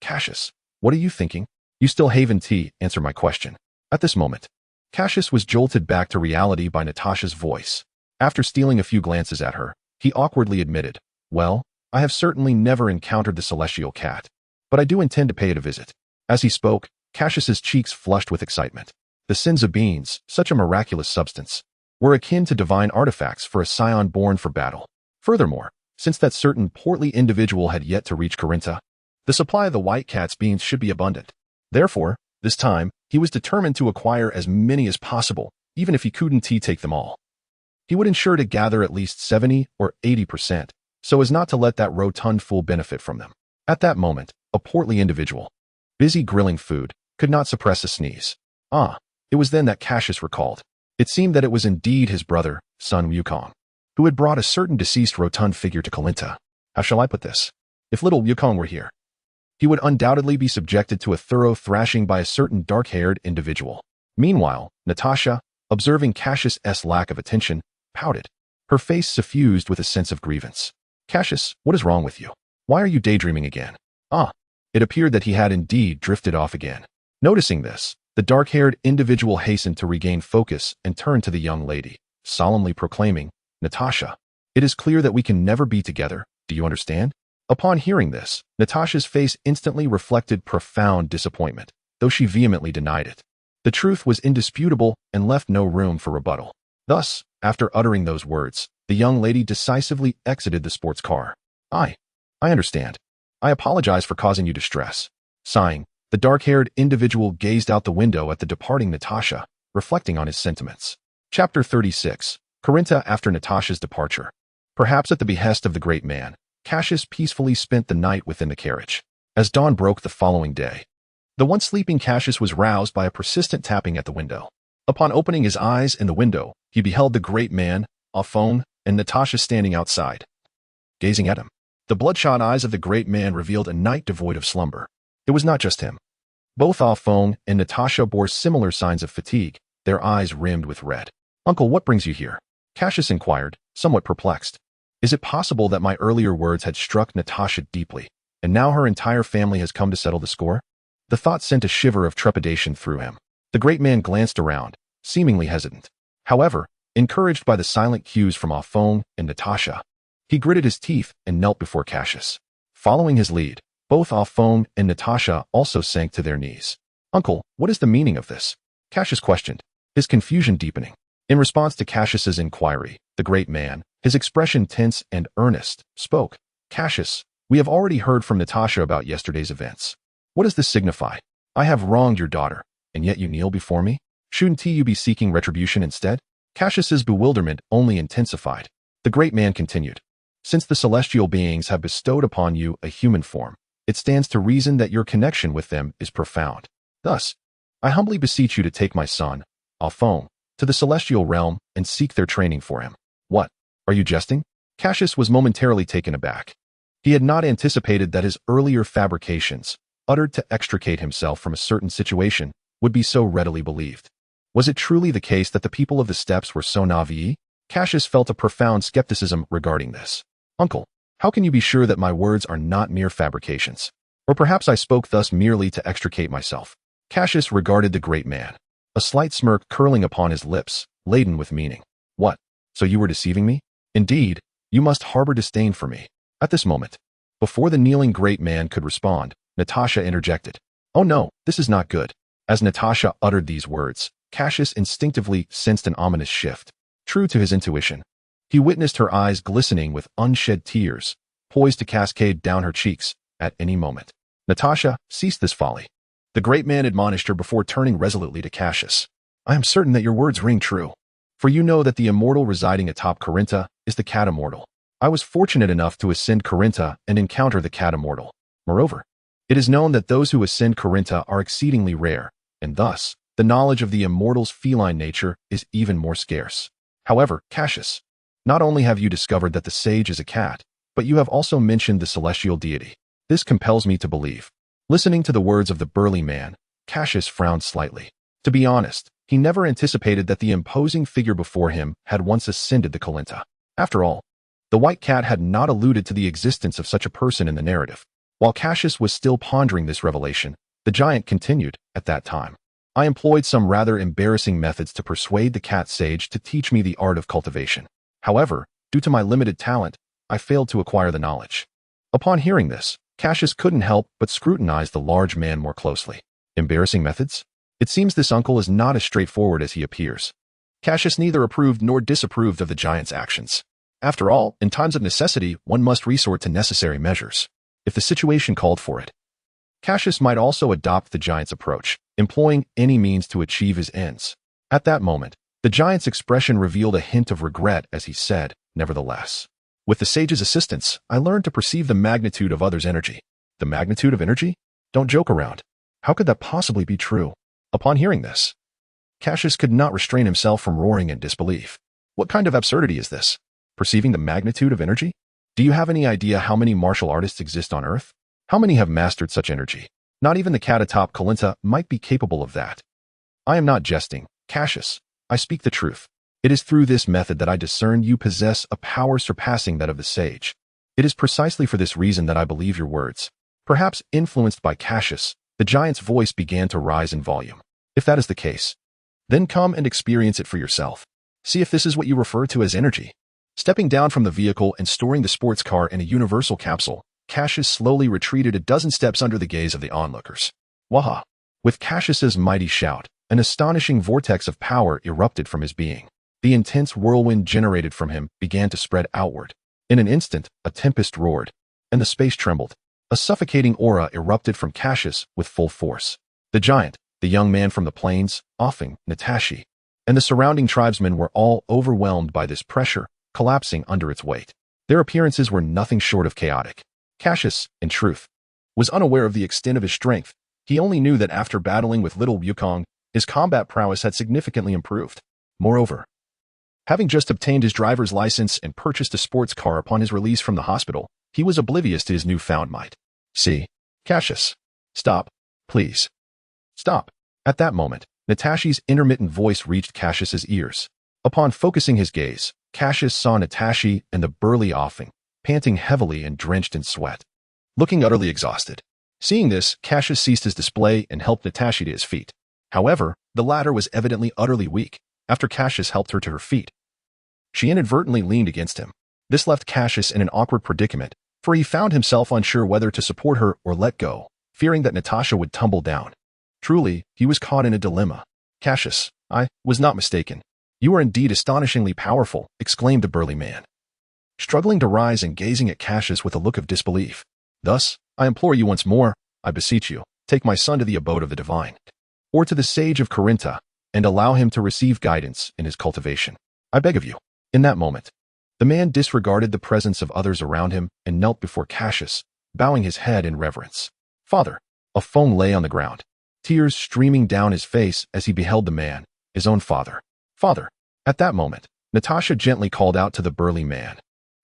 Cassius, what are you thinking? You still haven't answered my question. At this moment, Cassius was jolted back to reality by Natasha's voice. After stealing a few glances at her, he awkwardly admitted, well, I have certainly never encountered the celestial cat, but I do intend to pay it a visit. As he spoke, Cassius's cheeks flushed with excitement. The senzu beans, such a miraculous substance, were akin to divine artifacts for a scion born for battle. Furthermore, since that certain portly individual had yet to reach Karinta, the supply of the white cat's beans should be abundant. Therefore, this time, He was determined to acquire as many as possible, even if he couldn't take them all. He would ensure to gather at least 70 or 80%, so as not to let that rotund fool benefit from them. At that moment, a portly individual, busy grilling food, could not suppress a sneeze. It was then that Cassius recalled. It seemed that it was indeed his brother, Sun Wukong, who had brought a certain deceased rotund figure to Kalinta. How shall I put this? If little Wukong were here, he would undoubtedly be subjected to a thorough thrashing by a certain dark-haired individual. Meanwhile, Natasha, observing Cassius's lack of attention, pouted, her face suffused with a sense of grievance. Cassius, what is wrong with you? Why are you daydreaming again? It appeared that he had indeed drifted off again. Noticing this, the dark-haired individual hastened to regain focus and turned to the young lady, solemnly proclaiming, Natasha, it is clear that we can never be together, do you understand? Upon hearing this, Natasha's face instantly reflected profound disappointment, though she vehemently denied it. The truth was indisputable and left no room for rebuttal. Thus, after uttering those words, the young lady decisively exited the sports car. I understand. I apologize for causing you distress. Sighing, the dark-haired individual gazed out the window at the departing Natasha, reflecting on his sentiments. Chapter 36. Carinta after Natasha's departure. Perhaps at the behest of the great man, Cassius peacefully spent the night within the carriage. As dawn broke the following day, the once sleeping Cassius was roused by a persistent tapping at the window. Upon opening his eyes in the window, he beheld the great man, Aphone, and Natasha standing outside, gazing at him. The bloodshot eyes of the great man revealed a night devoid of slumber. It was not just him. Both Aphone and Natasha bore similar signs of fatigue, their eyes rimmed with red. Uncle, what brings you here? Cassius inquired, somewhat perplexed. Is it possible that my earlier words had struck Natasha deeply, and now her entire family has come to settle the score? The thought sent a shiver of trepidation through him. The great man glanced around, seemingly hesitant. However, encouraged by the silent cues from Aphone and Natasha, he gritted his teeth and knelt before Cassius. Following his lead, both Aphone and Natasha also sank to their knees. Uncle, what is the meaning of this? Cassius questioned, his confusion deepening. In response to Cassius's inquiry, the great man, his expression tense and earnest, spoke. Cassius, we have already heard from Natasha about yesterday's events. What does this signify? I have wronged your daughter, and yet you kneel before me? Shouldn't you be seeking retribution instead? Cassius's bewilderment only intensified. The great man continued. Since the celestial beings have bestowed upon you a human form, it stands to reason that your connection with them is profound. Thus, I humbly beseech you to take my son, Aphone, to the celestial realm and seek their training for him. What? Are you jesting? Cassius was momentarily taken aback. He had not anticipated that his earlier fabrications, uttered to extricate himself from a certain situation, would be so readily believed. Was it truly the case that the people of the steppes were so naive? Cassius felt a profound skepticism regarding this. Uncle, how can you be sure that my words are not mere fabrications? Or perhaps I spoke thus merely to extricate myself. Cassius regarded the great man, a slight smirk curling upon his lips, laden with meaning. What? So you were deceiving me? Indeed, you must harbor disdain for me. At this moment, before the kneeling great man could respond, Natasha interjected. Oh no, this is not good. As Natasha uttered these words, Cassius instinctively sensed an ominous shift. True to his intuition, he witnessed her eyes glistening with unshed tears, poised to cascade down her cheeks at any moment. Natasha, cease this folly. The great man admonished her before turning resolutely to Cassius. I am certain that your words ring true, for you know that the immortal residing atop Carinta is the cat immortal. I was fortunate enough to ascend Carinta and encounter the cat immortal. Moreover, it is known that those who ascend Carinta are exceedingly rare, and thus, the knowledge of the immortal's feline nature is even more scarce. However, Cassius, not only have you discovered that the sage is a cat, but you have also mentioned the celestial deity. This compels me to believe. Listening to the words of the burly man, Cassius frowned slightly. To be honest, he never anticipated that the imposing figure before him had once ascended the Kalinta. After all, the white cat had not alluded to the existence of such a person in the narrative. While Cassius was still pondering this revelation, the giant continued, at that time. I employed some rather embarrassing methods to persuade the cat sage to teach me the art of cultivation. However, due to my limited talent, I failed to acquire the knowledge. Upon hearing this, Cassius couldn't help but scrutinize the large man more closely. Embarrassing methods? It seems this uncle is not as straightforward as he appears. Cassius neither approved nor disapproved of the giant's actions. After all, in times of necessity, one must resort to necessary measures, if the situation called for it. Cassius might also adopt the giant's approach, employing any means to achieve his ends. At that moment, the giant's expression revealed a hint of regret as he said, "Nevertheless, with the sage's assistance, I learned to perceive the magnitude of others' energy." The magnitude of energy? Don't joke around. How could that possibly be true? Upon hearing this, Cassius could not restrain himself from roaring in disbelief. What kind of absurdity is this? Perceiving the magnitude of energy? Do you have any idea how many martial artists exist on Earth? How many have mastered such energy? Not even the cat atop Kalinta might be capable of that. I am not jesting, Cassius. I speak the truth. It is through this method that I discern you possess a power surpassing that of the sage. It is precisely for this reason that I believe your words. Perhaps influenced by Cassius, the giant's voice began to rise in volume. If that is the case, then come and experience it for yourself. See if this is what you refer to as energy. Stepping down from the vehicle and storing the sports car in a universal capsule, Cassius slowly retreated a dozen steps under the gaze of the onlookers. Waha! With Cassius's mighty shout, an astonishing vortex of power erupted from his being. The intense whirlwind generated from him began to spread outward. In an instant, a tempest roared, and the space trembled. A suffocating aura erupted from Cassius with full force. The giant, the young man from the plains, Offing, Natashi, and the surrounding tribesmen were all overwhelmed by this pressure, collapsing under its weight. Their appearances were nothing short of chaotic. Cassius, in truth, was unaware of the extent of his strength. He only knew that after battling with little Wukong, his combat prowess had significantly improved. Moreover, having just obtained his driver's license and purchased a sports car upon his release from the hospital, he was oblivious to his newfound might. See, Cassius, stop, please. Stop. At that moment, Natashi's intermittent voice reached Cassius's ears. Upon focusing his gaze, Cassius saw Natashi and the burly Offing, panting heavily and drenched in sweat, looking utterly exhausted. Seeing this, Cassius ceased his display and helped Natashi to his feet. However, the latter was evidently utterly weak. After Cassius helped her to her feet, she inadvertently leaned against him. This left Cassius in an awkward predicament, for he found himself unsure whether to support her or let go, fearing that Natasha would tumble down. Truly, he was caught in a dilemma. Cassius, I was not mistaken. You are indeed astonishingly powerful, exclaimed the burly man, struggling to rise and gazing at Cassius with a look of disbelief. Thus, I implore you once more, I beseech you, take my son to the abode of the divine, or to the sage of Carinta, and allow him to receive guidance in his cultivation. I beg of you. In that moment, the man disregarded the presence of others around him and knelt before Cassius, bowing his head in reverence. Father, a Feng lay on the ground, tears streaming down his face as he beheld the man, his own father. Father. At that moment, Natasha gently called out to the burly man,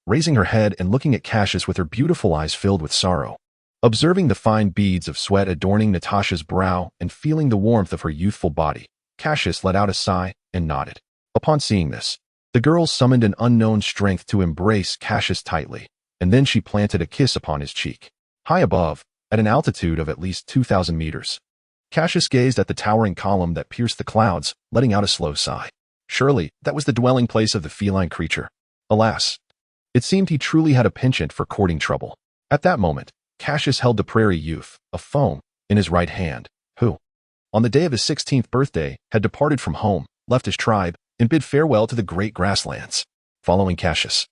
raising her head and looking at Cassius with her beautiful eyes filled with sorrow. Observing the fine beads of sweat adorning Natasha's brow and feeling the warmth of her youthful body, Cassius let out a sigh and nodded. Upon seeing this, the girl summoned an unknown strength to embrace Cassius tightly, and then she planted a kiss upon his cheek. High above, at an altitude of at least 2,000 meters, Cassius gazed at the towering column that pierced the clouds, letting out a slow sigh. Surely, that was the dwelling place of the feline creature. Alas, it seemed he truly had a penchant for courting trouble. At that moment, Cassius held the prairie youth, a Feng, in his right hand, who, on the day of his 16th birthday, had departed from home, left his tribe, and bid farewell to the great grasslands. Following Cassius,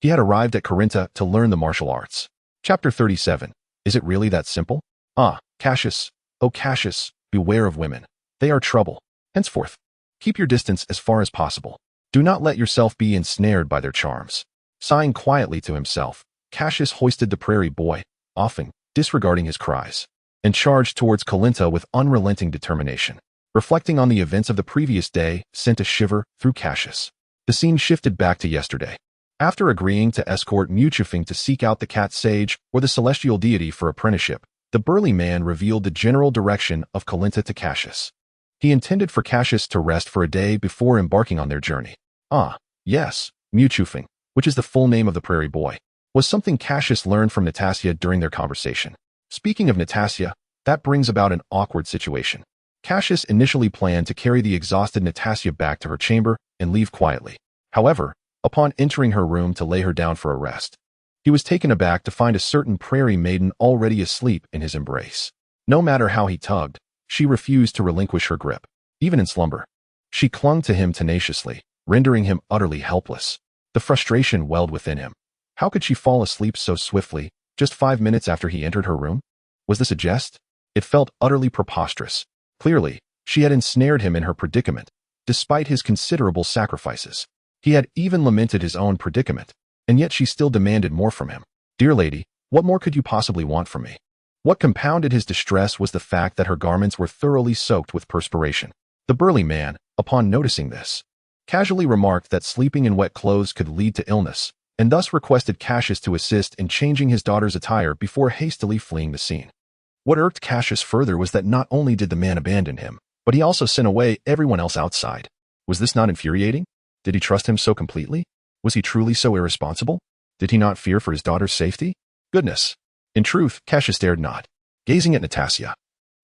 he had arrived at Carinta to learn the martial arts. Chapter 37. Is it really that simple? Ah, Cassius, oh Cassius, beware of women. They are trouble. Henceforth, keep your distance as far as possible. Do not let yourself be ensnared by their charms. Sighing quietly to himself, Cassius hoisted the prairie boy, often disregarding his cries, and charged towards Calinta with unrelenting determination. Reflecting on the events of the previous day sent a shiver through Cassius. The scene shifted back to yesterday. After agreeing to escort Muchifing to seek out the cat sage or the celestial deity for apprenticeship, the burly man revealed the general direction of Calinta to Cassius. He intended for Cassius to rest for a day before embarking on their journey. Ah, yes, Muchifing, which is the full name of the prairie boy, was something Cassius learned from Natasha during their conversation. Speaking of Natasha, that brings about an awkward situation. Cassius initially planned to carry the exhausted Natasha back to her chamber and leave quietly. However, upon entering her room to lay her down for a rest, he was taken aback to find a certain prairie maiden already asleep in his embrace. No matter how he tugged, she refused to relinquish her grip. Even in slumber, she clung to him tenaciously, rendering him utterly helpless. The frustration welled within him. How could she fall asleep so swiftly, just 5 minutes after he entered her room? Was this a jest? It felt utterly preposterous. Clearly, she had ensnared him in her predicament, despite his considerable sacrifices. He had even lamented his own predicament, and yet she still demanded more from him. Dear lady, what more could you possibly want from me? What compounded his distress was the fact that her garments were thoroughly soaked with perspiration. The burly man, upon noticing this, casually remarked that sleeping in wet clothes could lead to illness, and thus requested Cassius to assist in changing his daughter's attire before hastily fleeing the scene. What irked Cassius further was that not only did the man abandon him, but he also sent away everyone else outside. Was this not infuriating? Did he trust him so completely? Was he truly so irresponsible? Did he not fear for his daughter's safety? Goodness! In truth, Cassius dared not. Gazing at Natasha,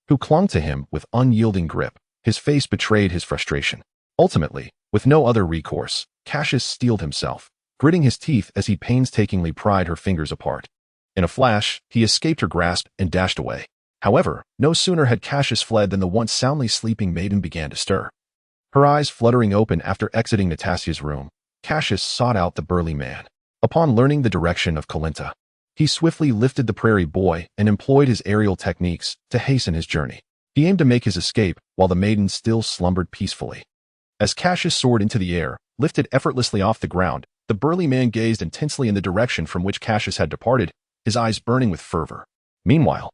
who clung to him with unyielding grip, his face betrayed his frustration. Ultimately, with no other recourse, Cassius steeled himself, gritting his teeth as he painstakingly pried her fingers apart. In a flash, he escaped her grasp and dashed away. However, no sooner had Cassius fled than the once soundly sleeping maiden began to stir. Her eyes fluttering open after exiting Natasha's room, Cassius sought out the burly man. Upon learning the direction of Kalinta, he swiftly lifted the prairie boy and employed his aerial techniques to hasten his journey. He aimed to make his escape while the maiden still slumbered peacefully. As Cassius soared into the air, lifted effortlessly off the ground, the burly man gazed intensely in the direction from which Cassius had departed, his eyes burning with fervor. Meanwhile,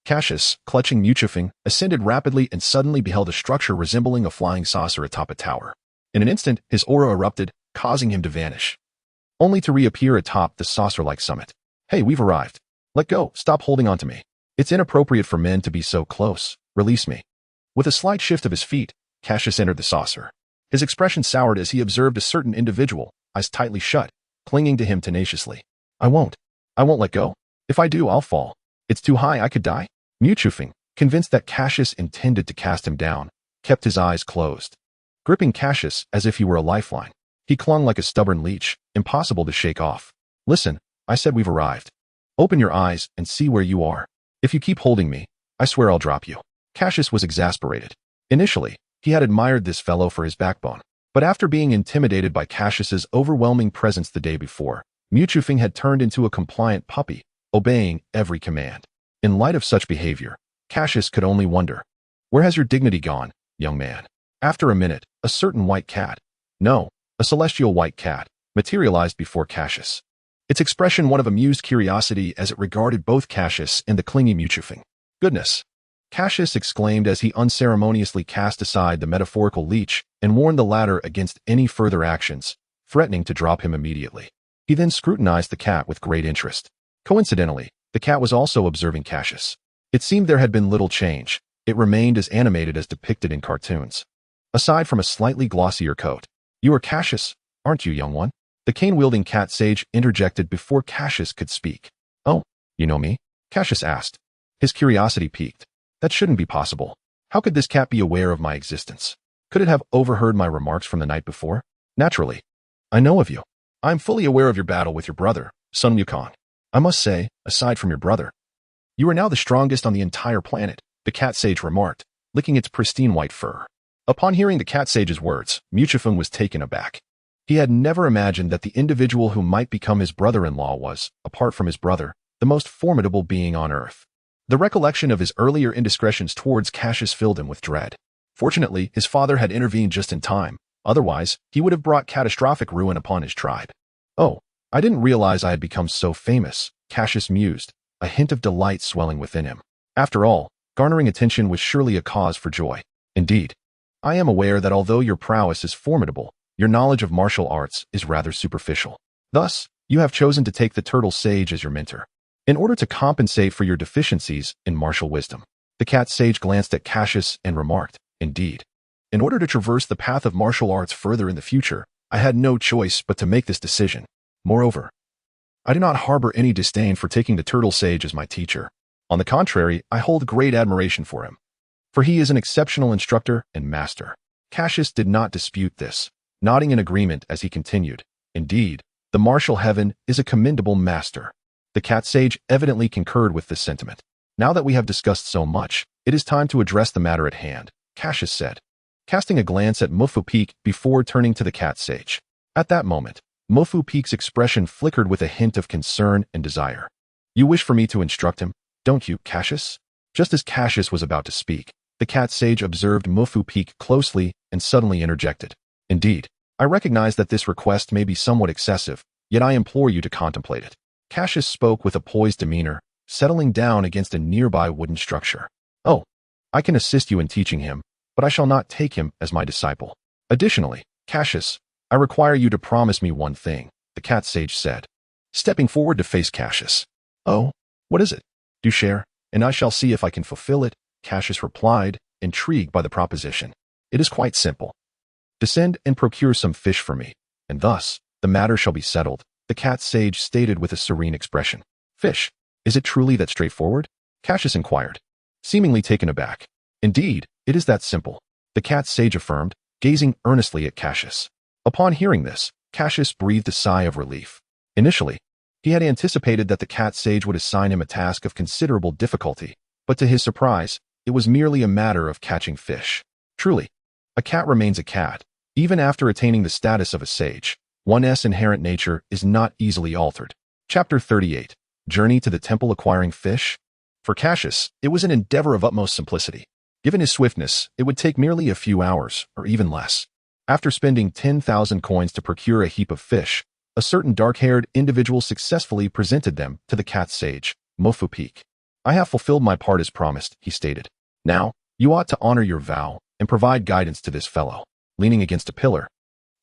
Cassius, clutching Muchifing, ascended rapidly and suddenly beheld a structure resembling a flying saucer atop a tower. In an instant, his aura erupted, causing him to vanish, only to reappear atop the saucer-like summit. Hey, we've arrived. Let go, stop holding on to me. It's inappropriate for men to be so close. Release me. With a slight shift of his feet, Cassius entered the saucer. His expression soured as he observed a certain individual, eyes tightly shut, clinging to him tenaciously. I won't let go. If I do, I'll fall. It's too high, I could die. Muchifing, convinced that Cassius intended to cast him down, kept his eyes closed. Gripping Cassius as if he were a lifeline, he clung like a stubborn leech, impossible to shake off. Listen, I said we've arrived. Open your eyes and see where you are. If you keep holding me, I swear I'll drop you. Cassius was exasperated. Initially, he had admired this fellow for his backbone, but after being intimidated by Cassius's overwhelming presence the day before, Muchifing had turned into a compliant puppy, obeying every command. In light of such behavior, Cassius could only wonder, where has your dignity gone, young man? After a minute, a certain white cat, no, a celestial white cat, materialized before Cassius. Its expression one of amused curiosity as it regarded both Cassius and the clingy Muchifing. Goodness! Cassius exclaimed as he unceremoniously cast aside the metaphorical leech and warned the latter against any further actions, threatening to drop him immediately. He then scrutinized the cat with great interest. Coincidentally, the cat was also observing Cassius. It seemed there had been little change. It remained as animated as depicted in cartoons. Aside from a slightly glossier coat. You are Cassius, aren't you, young one? The cane-wielding cat sage interjected before Cassius could speak. Oh, you know me? Cassius asked. His curiosity piqued. That shouldn't be possible. How could this cat be aware of my existence? Could it have overheard my remarks from the night before? Naturally. I know of you. I am fully aware of your battle with your brother, Sun Wukong. I must say, aside from your brother, you are now the strongest on the entire planet, the cat sage remarked, licking its pristine white fur. Upon hearing the cat sage's words, Muchifeng was taken aback. He had never imagined that the individual who might become his brother-in-law was, apart from his brother, the most formidable being on earth. The recollection of his earlier indiscretions towards Cassius filled him with dread. Fortunately, his father had intervened just in time. Otherwise, he would have brought catastrophic ruin upon his tribe. Oh, I didn't realize I had become so famous, Cassius mused, a hint of delight swelling within him. After all, garnering attention was surely a cause for joy. Indeed, I am aware that although your prowess is formidable, your knowledge of martial arts is rather superficial. Thus, you have chosen to take the turtle sage as your mentor. In order to compensate for your deficiencies in martial wisdom, the cat sage glanced at Cassius and remarked, Indeed. In order to traverse the path of martial arts further in the future, I had no choice but to make this decision. Moreover, I do not harbor any disdain for taking the turtle sage as my teacher. On the contrary, I hold great admiration for him, for he is an exceptional instructor and master. Cassius did not dispute this, nodding in agreement as he continued. Indeed, the martial heaven is a commendable master. The cat sage evidently concurred with this sentiment. Now that we have discussed so much, it is time to address the matter at hand, Cassius said, casting a glance at Mofu Peak before turning to the cat sage. At that moment, Mofu Peak's expression flickered with a hint of concern and desire. You wish for me to instruct him, don't you, Cassius? Just as Cassius was about to speak, The cat sage observed Mufu-Peak closely and suddenly interjected. Indeed, I recognize that this request may be somewhat excessive, yet I implore you to contemplate it. Cassius spoke with a poised demeanor, settling down against a nearby wooden structure. Oh, I can assist you in teaching him, but I shall not take him as my disciple. Additionally, Cassius, I require you to promise me one thing, the cat sage said, stepping forward to face Cassius. Oh, what is it? Do share, and I shall see if I can fulfill it, Cassius replied, intrigued by the proposition. It is quite simple. Descend and procure some fish for me, and thus, the matter shall be settled, the cat sage stated with a serene expression. Fish? Is it truly that straightforward? Cassius inquired, seemingly taken aback. Indeed, it is that simple, the cat sage affirmed, gazing earnestly at Cassius. Upon hearing this, Cassius breathed a sigh of relief. Initially, he had anticipated that the cat sage would assign him a task of considerable difficulty, but to his surprise, it was merely a matter of catching fish. Truly, a cat remains a cat, even after attaining the status of a sage. One's inherent nature is not easily altered. Chapter 38. Journey to the Temple Acquiring Fish? For Cassius, it was an endeavor of utmost simplicity. Given his swiftness, it would take merely a few hours, or even less. After spending 10,000 coins to procure a heap of fish, a certain dark-haired individual successfully presented them to the cat sage, Mufu-Peak. I have fulfilled my part as promised, he stated. Now, you ought to honor your vow and provide guidance to this fellow. Leaning against a pillar,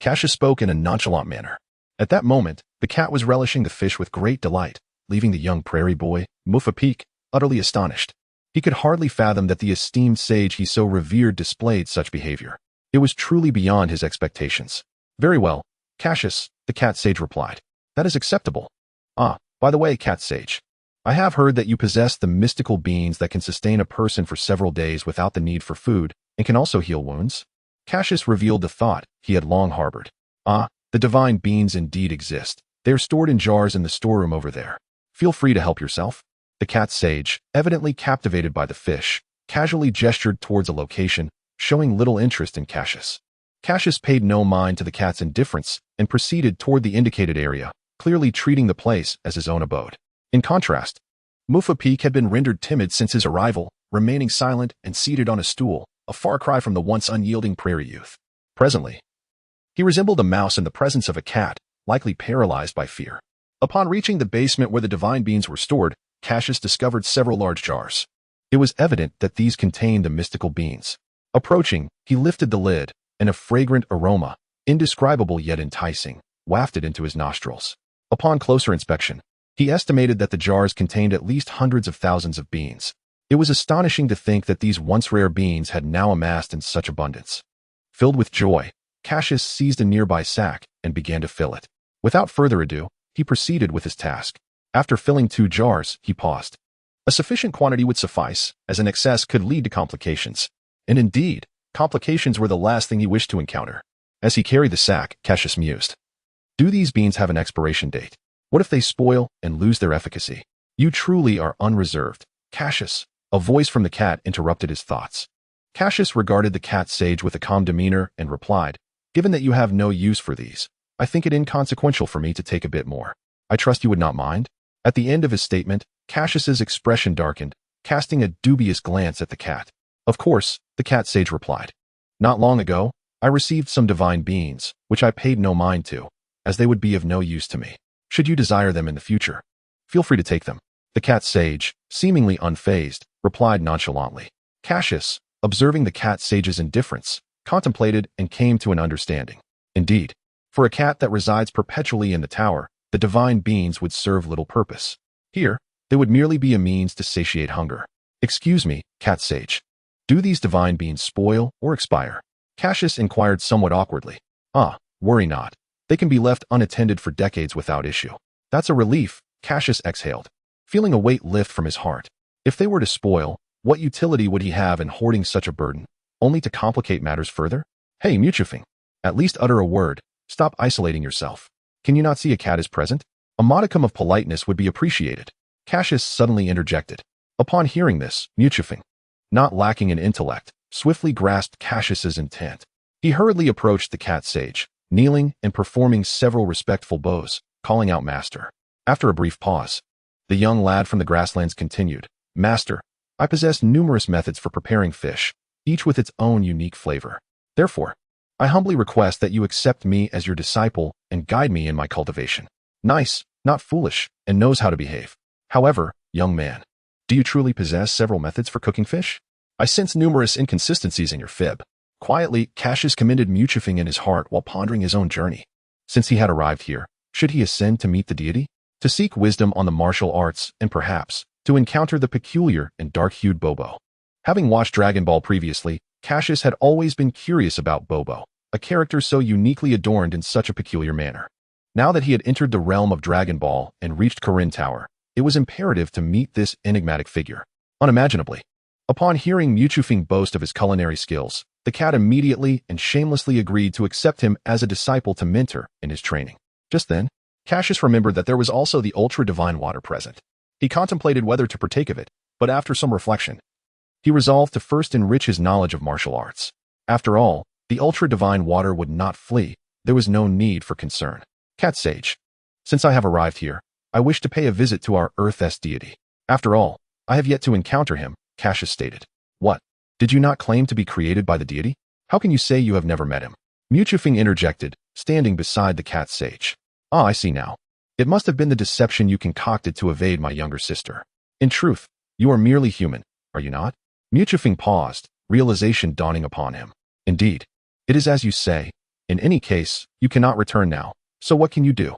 Cassius spoke in a nonchalant manner. At that moment, the cat was relishing the fish with great delight, leaving the young prairie boy, Mufu-Peak, utterly astonished. He could hardly fathom that the esteemed sage he so revered displayed such behavior. It was truly beyond his expectations. Very well, Cassius, the cat sage replied. That is acceptable. Ah, by the way, cat sage, I have heard that you possess the mystical beans that can sustain a person for several days without the need for food, and can also heal wounds. Cassius revealed the thought he had long harbored. Ah, the divine beans indeed exist. They are stored in jars in the storeroom over there. Feel free to help yourself. The cat sage, evidently captivated by the fish, casually gestured towards a location, showing little interest in Cassius. Cassius paid no mind to the cat's indifference and proceeded toward the indicated area, clearly treating the place as his own abode. In contrast, Mufu-Peak had been rendered timid since his arrival, remaining silent and seated on a stool, a far cry from the once unyielding prairie youth. Presently, he resembled a mouse in the presence of a cat, likely paralyzed by fear. Upon reaching the basement where the divine beans were stored, Cassius discovered several large jars. It was evident that these contained the mystical beans. Approaching, he lifted the lid, and a fragrant aroma, indescribable yet enticing, wafted into his nostrils. Upon closer inspection, he estimated that the jars contained at least hundreds of thousands of beans. It was astonishing to think that these once rare beans had now amassed in such abundance. Filled with joy, Cassius seized a nearby sack and began to fill it. Without further ado, he proceeded with his task. After filling 2 jars, he paused. A sufficient quantity would suffice, as an excess could lead to complications. And indeed, complications were the last thing he wished to encounter. As he carried the sack, Cassius mused. Do these beans have an expiration date? What if they spoil and lose their efficacy? You truly are unreserved, Cassius. A voice from the cat interrupted his thoughts. Cassius regarded the cat sage with a calm demeanor and replied, Given that you have no use for these, I think it inconsequential for me to take a bit more. I trust you would not mind? At the end of his statement, Cassius's expression darkened, casting a dubious glance at the cat. Of course, the cat sage replied. Not long ago, I received some divine beans, which I paid no mind to, as they would be of no use to me. Should you desire them in the future, feel free to take them. The cat sage, seemingly unfazed, replied nonchalantly. Cassius, observing the cat sage's indifference, contemplated and came to an understanding. Indeed, for a cat that resides perpetually in the tower, the divine beans would serve little purpose. Here, they would merely be a means to satiate hunger. Excuse me, cat sage. Do these divine beans spoil or expire? Cassius inquired somewhat awkwardly. Ah, worry not. They can be left unattended for decades without issue. That's a relief, Cassius exhaled, feeling a weight lift from his heart. If they were to spoil, what utility would he have in hoarding such a burden, only to complicate matters further? Hey, Muchifing, at least utter a word. Stop isolating yourself. Can you not see a cat is present? A modicum of politeness would be appreciated. Cassius suddenly interjected. Upon hearing this, Muchifing, not lacking in intellect, swiftly grasped Cassius's intent. He hurriedly approached the cat sage, kneeling and performing several respectful bows, calling out Master. After a brief pause, the young lad from the grasslands continued, Master, I possess numerous methods for preparing fish, each with its own unique flavor. Therefore, I humbly request that you accept me as your disciple and guide me in my cultivation. Nice, not foolish, and knows how to behave. However, young man, do you truly possess several methods for cooking fish? I sense numerous inconsistencies in your fib. Quietly, Cassius commended Muchifing in his heart while pondering his own journey. Since he had arrived here, should he ascend to meet the deity? To seek wisdom on the martial arts, and perhaps, to encounter the peculiar and dark-hued Bobo. Having watched Dragon Ball previously, Cassius had always been curious about Bobo, a character so uniquely adorned in such a peculiar manner. Now that he had entered the realm of Dragon Ball and reached Krillin Tower, it was imperative to meet this enigmatic figure. Unimaginably. Upon hearing Muchifing boast of his culinary skills, the cat immediately and shamelessly agreed to accept him as a disciple to mentor in his training. Just then, Cassius remembered that there was also the ultra-divine water present. He contemplated whether to partake of it, but after some reflection, he resolved to first enrich his knowledge of martial arts. After all, the ultra-divine water would not flee. There was no need for concern. Cat Sage. Since I have arrived here, I wish to pay a visit to our Earth-S deity. After all, I have yet to encounter him, Cassius stated. What? Did you not claim to be created by the deity? How can you say you have never met him? Muchifing interjected, standing beside the Cat Sage. Ah, I see now. It must have been the deception you concocted to evade my younger sister. In truth, you are merely human, are you not? Muchifing paused, realization dawning upon him. Indeed, it is as you say. In any case, you cannot return now, so what can you do?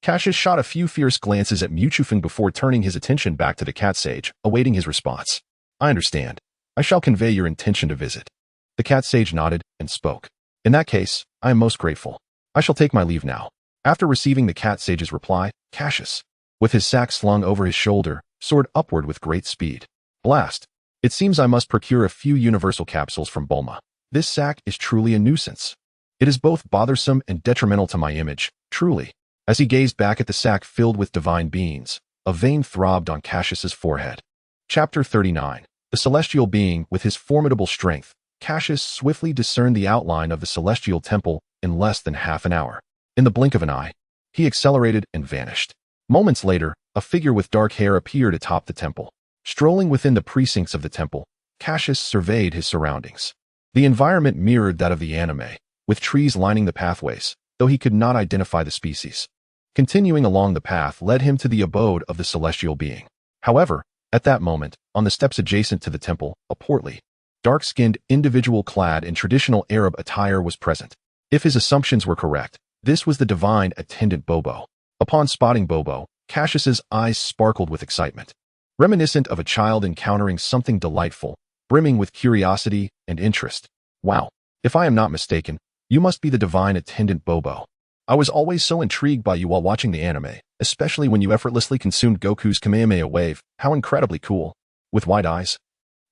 Cassius shot a few fierce glances at Muchifing before turning his attention back to the Cat Sage, awaiting his response. I understand. I shall convey your intention to visit. The Cat Sage nodded and spoke. In that case, I am most grateful. I shall take my leave now. After receiving the Cat Sage's reply, Cassius, with his sack slung over his shoulder, soared upward with great speed. Blast! It seems I must procure a few universal capsules from Bulma. This sack is truly a nuisance. It is both bothersome and detrimental to my image, truly. As he gazed back at the sack filled with divine beings, a vein throbbed on Cassius's forehead. Chapter 39. The Celestial Being. With his formidable strength, Cassius swiftly discerned the outline of the Celestial Temple in less than half an hour. In the blink of an eye, he accelerated and vanished. Moments later, a figure with dark hair appeared atop the temple. Strolling within the precincts of the temple, Cassius surveyed his surroundings. The environment mirrored that of the anime, with trees lining the pathways, though he could not identify the species. Continuing along the path led him to the abode of the Celestial Being. However, at that moment, on the steps adjacent to the temple, a portly, dark-skinned individual clad in traditional Arab attire was present. If his assumptions were correct, this was the divine attendant Bobo. Upon spotting Bobo, Cassius's eyes sparkled with excitement. Reminiscent of a child encountering something delightful, brimming with curiosity and interest. Wow, if I am not mistaken, you must be the divine attendant Bobo. I was always so intrigued by you while watching the anime, especially when you effortlessly consumed Goku's Kamehameha wave. How incredibly cool. With wide eyes,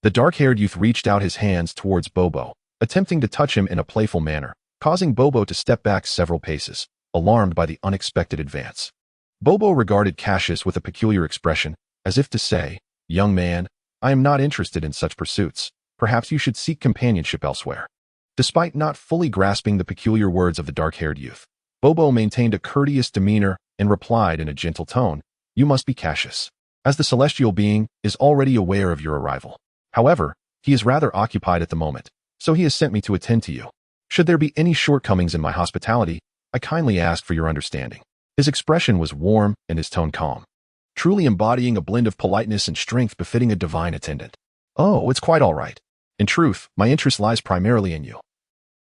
the dark-haired youth reached out his hands towards Bobo, attempting to touch him in a playful manner, causing Bobo to step back several paces, alarmed by the unexpected advance. Bobo regarded Cassius with a peculiar expression, as if to say, "Young man, I am not interested in such pursuits. Perhaps you should seek companionship elsewhere." Despite not fully grasping the peculiar words of the dark-haired youth, Bobo maintained a courteous demeanor and replied in a gentle tone, "You must be Cassius, as the Celestial Being is already aware of your arrival. However, he is rather occupied at the moment, so he has sent me to attend to you. Should there be any shortcomings in my hospitality, I kindly ask for your understanding." His expression was warm and his tone calm, truly embodying a blend of politeness and strength befitting a divine attendant. "Oh, it's quite all right. In truth, my interest lies primarily in you.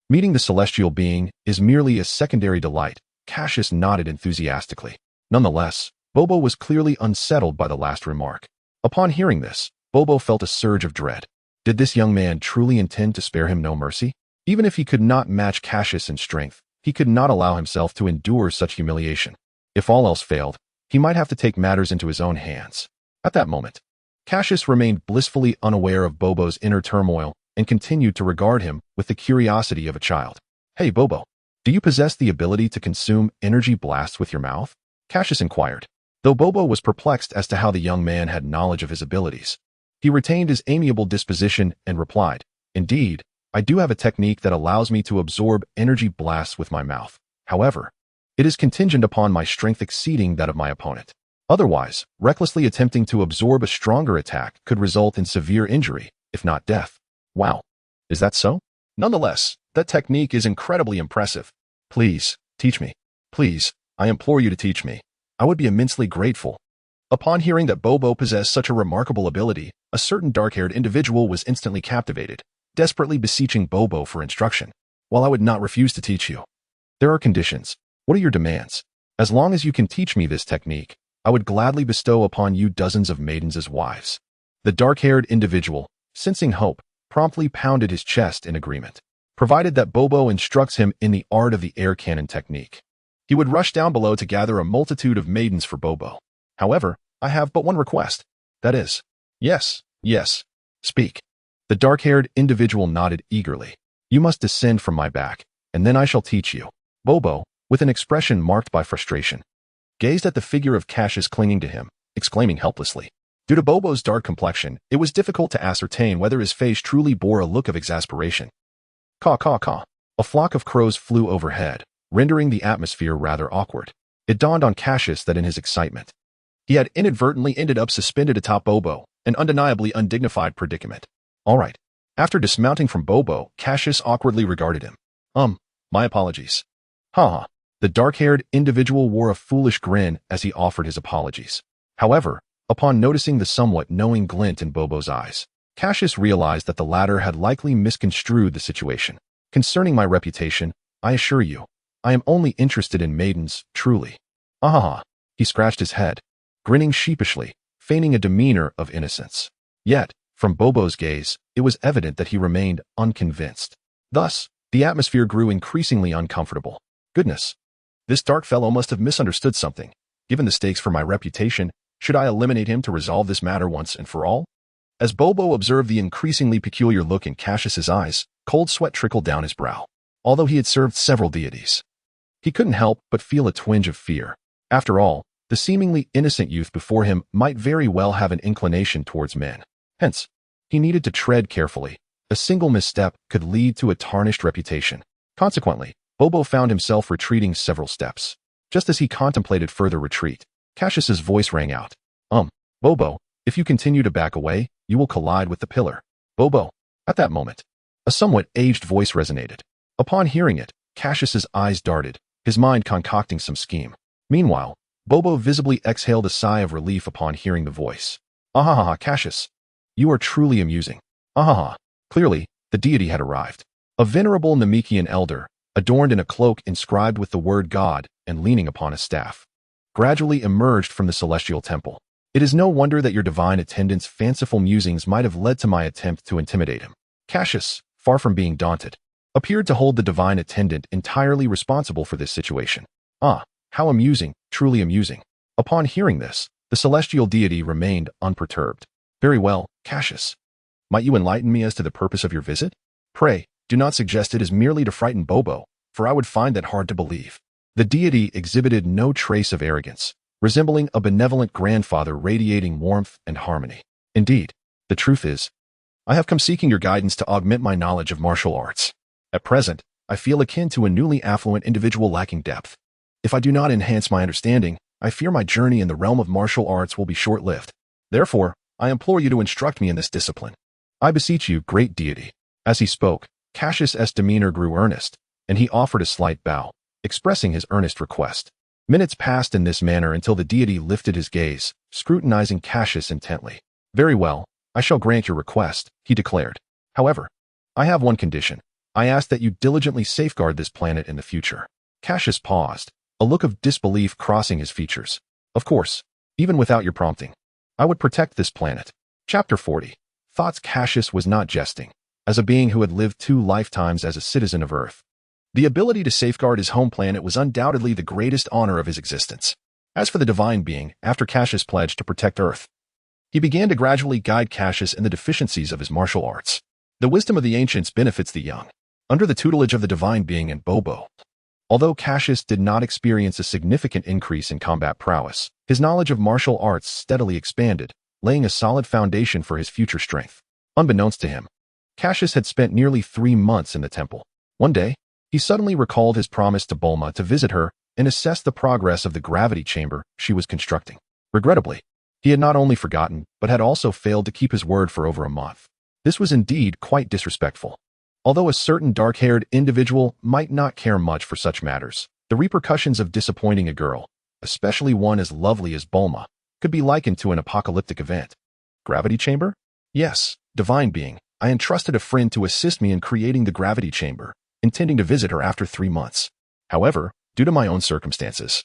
Meeting the Celestial Being is merely a secondary delight." Cassius nodded enthusiastically. Nonetheless, Bobo was clearly unsettled by the last remark. Upon hearing this, Bobo felt a surge of dread. Did this young man truly intend to spare him no mercy? Even if he could not match Cassius in strength, he could not allow himself to endure such humiliation. If all else failed, he might have to take matters into his own hands. At that moment, Cassius remained blissfully unaware of Bobo's inner turmoil and continued to regard him with the curiosity of a child. "Hey Bobo, do you possess the ability to consume energy blasts with your mouth?" Cassius inquired. Though Bobo was perplexed as to how the young man had knowledge of his abilities, he retained his amiable disposition and replied, "Indeed, I do have a technique that allows me to absorb energy blasts with my mouth. However, it is contingent upon my strength exceeding that of my opponent. Otherwise, recklessly attempting to absorb a stronger attack could result in severe injury, if not death." Wow. Is that so? Nonetheless, that technique is incredibly impressive. Please, teach me. Please, I implore you to teach me. I would be immensely grateful. Upon hearing that Bobo possessed such a remarkable ability, a certain dark-haired individual was instantly captivated, desperately beseeching Bobo for instruction. While I would not refuse to teach you, there are conditions. What are your demands? As long as you can teach me this technique, I would gladly bestow upon you dozens of maidens as wives. The dark-haired individual, sensing hope, promptly pounded his chest in agreement. Provided that Bobo instructs him in the art of the air cannon technique, he would rush down below to gather a multitude of maidens for Bobo. However, I have but one request. That is, yes, speak. The dark-haired individual nodded eagerly. You must descend from my back, and then I shall teach you. Bobo, with an expression marked by frustration, gazed at the figure of Cassius clinging to him, exclaiming helplessly. Due to Bobo's dark complexion, it was difficult to ascertain whether his face truly bore a look of exasperation. Caw, caw, caw. A flock of crows flew overhead, rendering the atmosphere rather awkward. It dawned on Cassius that in his excitement, he had inadvertently ended up suspended atop Bobo, an undeniably undignified predicament. All right. After dismounting from Bobo, Cassius awkwardly regarded him. My apologies. Ha. The dark-haired individual wore a foolish grin as he offered his apologies. However, upon noticing the somewhat knowing glint in Bobo's eyes, Cassius realized that the latter had likely misconstrued the situation. Concerning my reputation, I assure you, I am only interested in maidens, truly. Ah. He scratched his head, grinning sheepishly, feigning a demeanor of innocence. Yet, from Bobo's gaze, it was evident that he remained unconvinced. Thus, the atmosphere grew increasingly uncomfortable. Goodness. This dark fellow must have misunderstood something. Given the stakes for my reputation, should I eliminate him to resolve this matter once and for all? As Bobo observed the increasingly peculiar look in Cassius's eyes, cold sweat trickled down his brow. Although he had served several deities, he couldn't help but feel a twinge of fear. After all, the seemingly innocent youth before him might very well have an inclination towards men. Hence, he needed to tread carefully. A single misstep could lead to a tarnished reputation. Consequently, Bobo found himself retreating several steps. Just as he contemplated further retreat, Cassius's voice rang out. Bobo, if you continue to back away, you will collide with the pillar. Bobo. At that moment, a somewhat aged voice resonated. Upon hearing it, Cassius's eyes darted, his mind concocting some scheme. Meanwhile, Bobo visibly exhaled a sigh of relief upon hearing the voice. Cassius. You are truly amusing. Clearly, the deity had arrived. A venerable Namekian elder, adorned in a cloak inscribed with the word God and leaning upon a staff, gradually emerged from the celestial temple. It is no wonder that your divine attendant's fanciful musings might have led to my attempt to intimidate him. Cassius, far from being daunted, appeared to hold the divine attendant entirely responsible for this situation. How amusing, truly amusing. Upon hearing this, the celestial deity remained unperturbed. Very well, Cassius. Might you enlighten me as to the purpose of your visit? Pray, do not suggest it is merely to frighten Bobo, for I would find that hard to believe. The deity exhibited no trace of arrogance, resembling a benevolent grandfather radiating warmth and harmony. Indeed, the truth is, I have come seeking your guidance to augment my knowledge of martial arts. At present, I feel akin to a newly affluent individual lacking depth. If I do not enhance my understanding, I fear my journey in the realm of martial arts will be short-lived. Therefore, I implore you to instruct me in this discipline. I beseech you, great deity. As he spoke, Cassius's demeanor grew earnest, and he offered a slight bow, expressing his earnest request. Minutes passed in this manner until the deity lifted his gaze, scrutinizing Cassius intently. Very well, I shall grant your request, he declared. However, I have one condition. I ask that you diligently safeguard this planet in the future. Cassius paused, a look of disbelief crossing his features. Of course, even without your prompting, I would protect this planet. Chapter 40. Thoughts. Cassius was not jesting. As a being who had lived 2 lifetimes as a citizen of Earth, the ability to safeguard his home planet was undoubtedly the greatest honor of his existence. As for the divine being, after Cassius pledged to protect Earth, he began to gradually guide Cassius in the deficiencies of his martial arts. The wisdom of the ancients benefits the young. Under the tutelage of the divine being and Bobo, although Cassius did not experience a significant increase in combat prowess, his knowledge of martial arts steadily expanded, laying a solid foundation for his future strength. Unbeknownst to him, Cassius had spent nearly 3 months in the temple. One day, he suddenly recalled his promise to Bulma to visit her and assess the progress of the gravity chamber she was constructing. Regrettably, he had not only forgotten, but had also failed to keep his word for over a month. This was indeed quite disrespectful. Although a certain dark-haired individual might not care much for such matters, the repercussions of disappointing a girl, especially one as lovely as Bulma, could be likened to an apocalyptic event. Gravity chamber? Yes, divine being. I entrusted a friend to assist me in creating the gravity chamber, intending to visit her after 3 months. However, due to my own circumstances,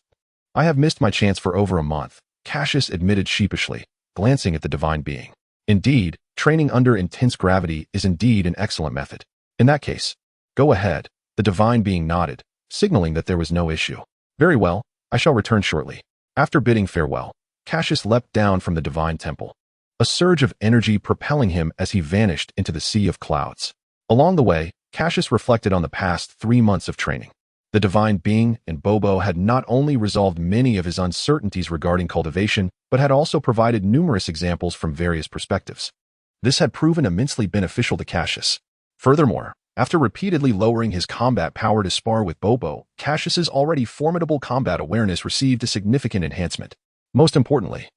I have missed my chance for over a month, Cassius admitted sheepishly, glancing at the divine being. Indeed, training under intense gravity is indeed an excellent method. In that case, go ahead, the divine being nodded, signaling that there was no issue. Very well, I shall return shortly. After bidding farewell, Cassius leapt down from the divine temple, a surge of energy propelling him as he vanished into the sea of clouds. Along the way, Cassius reflected on the past 3 months of training. The divine being and Bobo had not only resolved many of his uncertainties regarding cultivation, but had also provided numerous examples from various perspectives. This had proven immensely beneficial to Cassius. Furthermore, after repeatedly lowering his combat power to spar with Bobo, Cassius's already formidable combat awareness received a significant enhancement. Most importantly,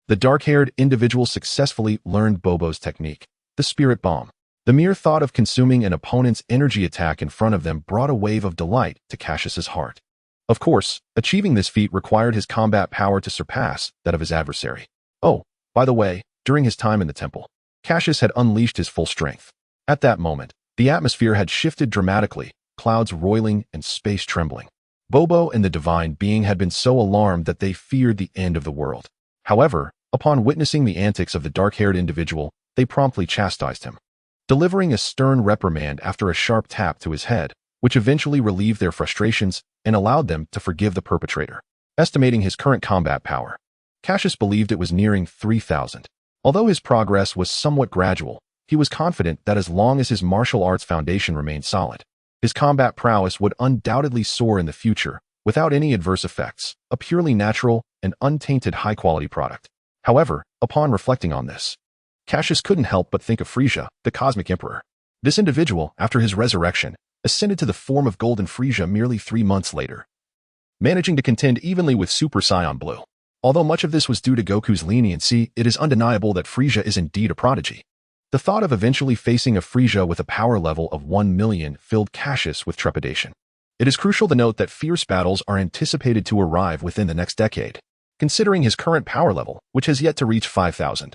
the dark-haired individual successfully learned Bobo's technique, the Spirit Bomb. The mere thought of consuming an opponent's energy attack in front of them brought a wave of delight to Cassius's heart. Of course, achieving this feat required his combat power to surpass that of his adversary. Oh, by the way, during his time in the temple, Cassius had unleashed his full strength. At that moment, the atmosphere had shifted dramatically, clouds roiling and space trembling. Bobo and the divine being had been so alarmed that they feared the end of the world. However, upon witnessing the antics of the dark-haired individual, they promptly chastised him, delivering a stern reprimand after a sharp tap to his head, which eventually relieved their frustrations and allowed them to forgive the perpetrator. Estimating his current combat power, Cassius believed it was nearing 3,000. Although his progress was somewhat gradual, he was confident that as long as his martial arts foundation remained solid, his combat prowess would undoubtedly soar in the future without any adverse effects, a purely natural and untainted high-quality product. However, upon reflecting on this, Cassius couldn't help but think of Frisia, the Cosmic Emperor. This individual, after his resurrection, ascended to the form of Golden Frisia merely 3 months later, managing to contend evenly with Super Saiyan Blue. Although much of this was due to Goku's leniency, it is undeniable that Frisia is indeed a prodigy. The thought of eventually facing a Frisia with a power level of 1 million filled Cassius with trepidation. It is crucial to note that fierce battles are anticipated to arrive within the next decade. Considering his current power level, which has yet to reach 5,000,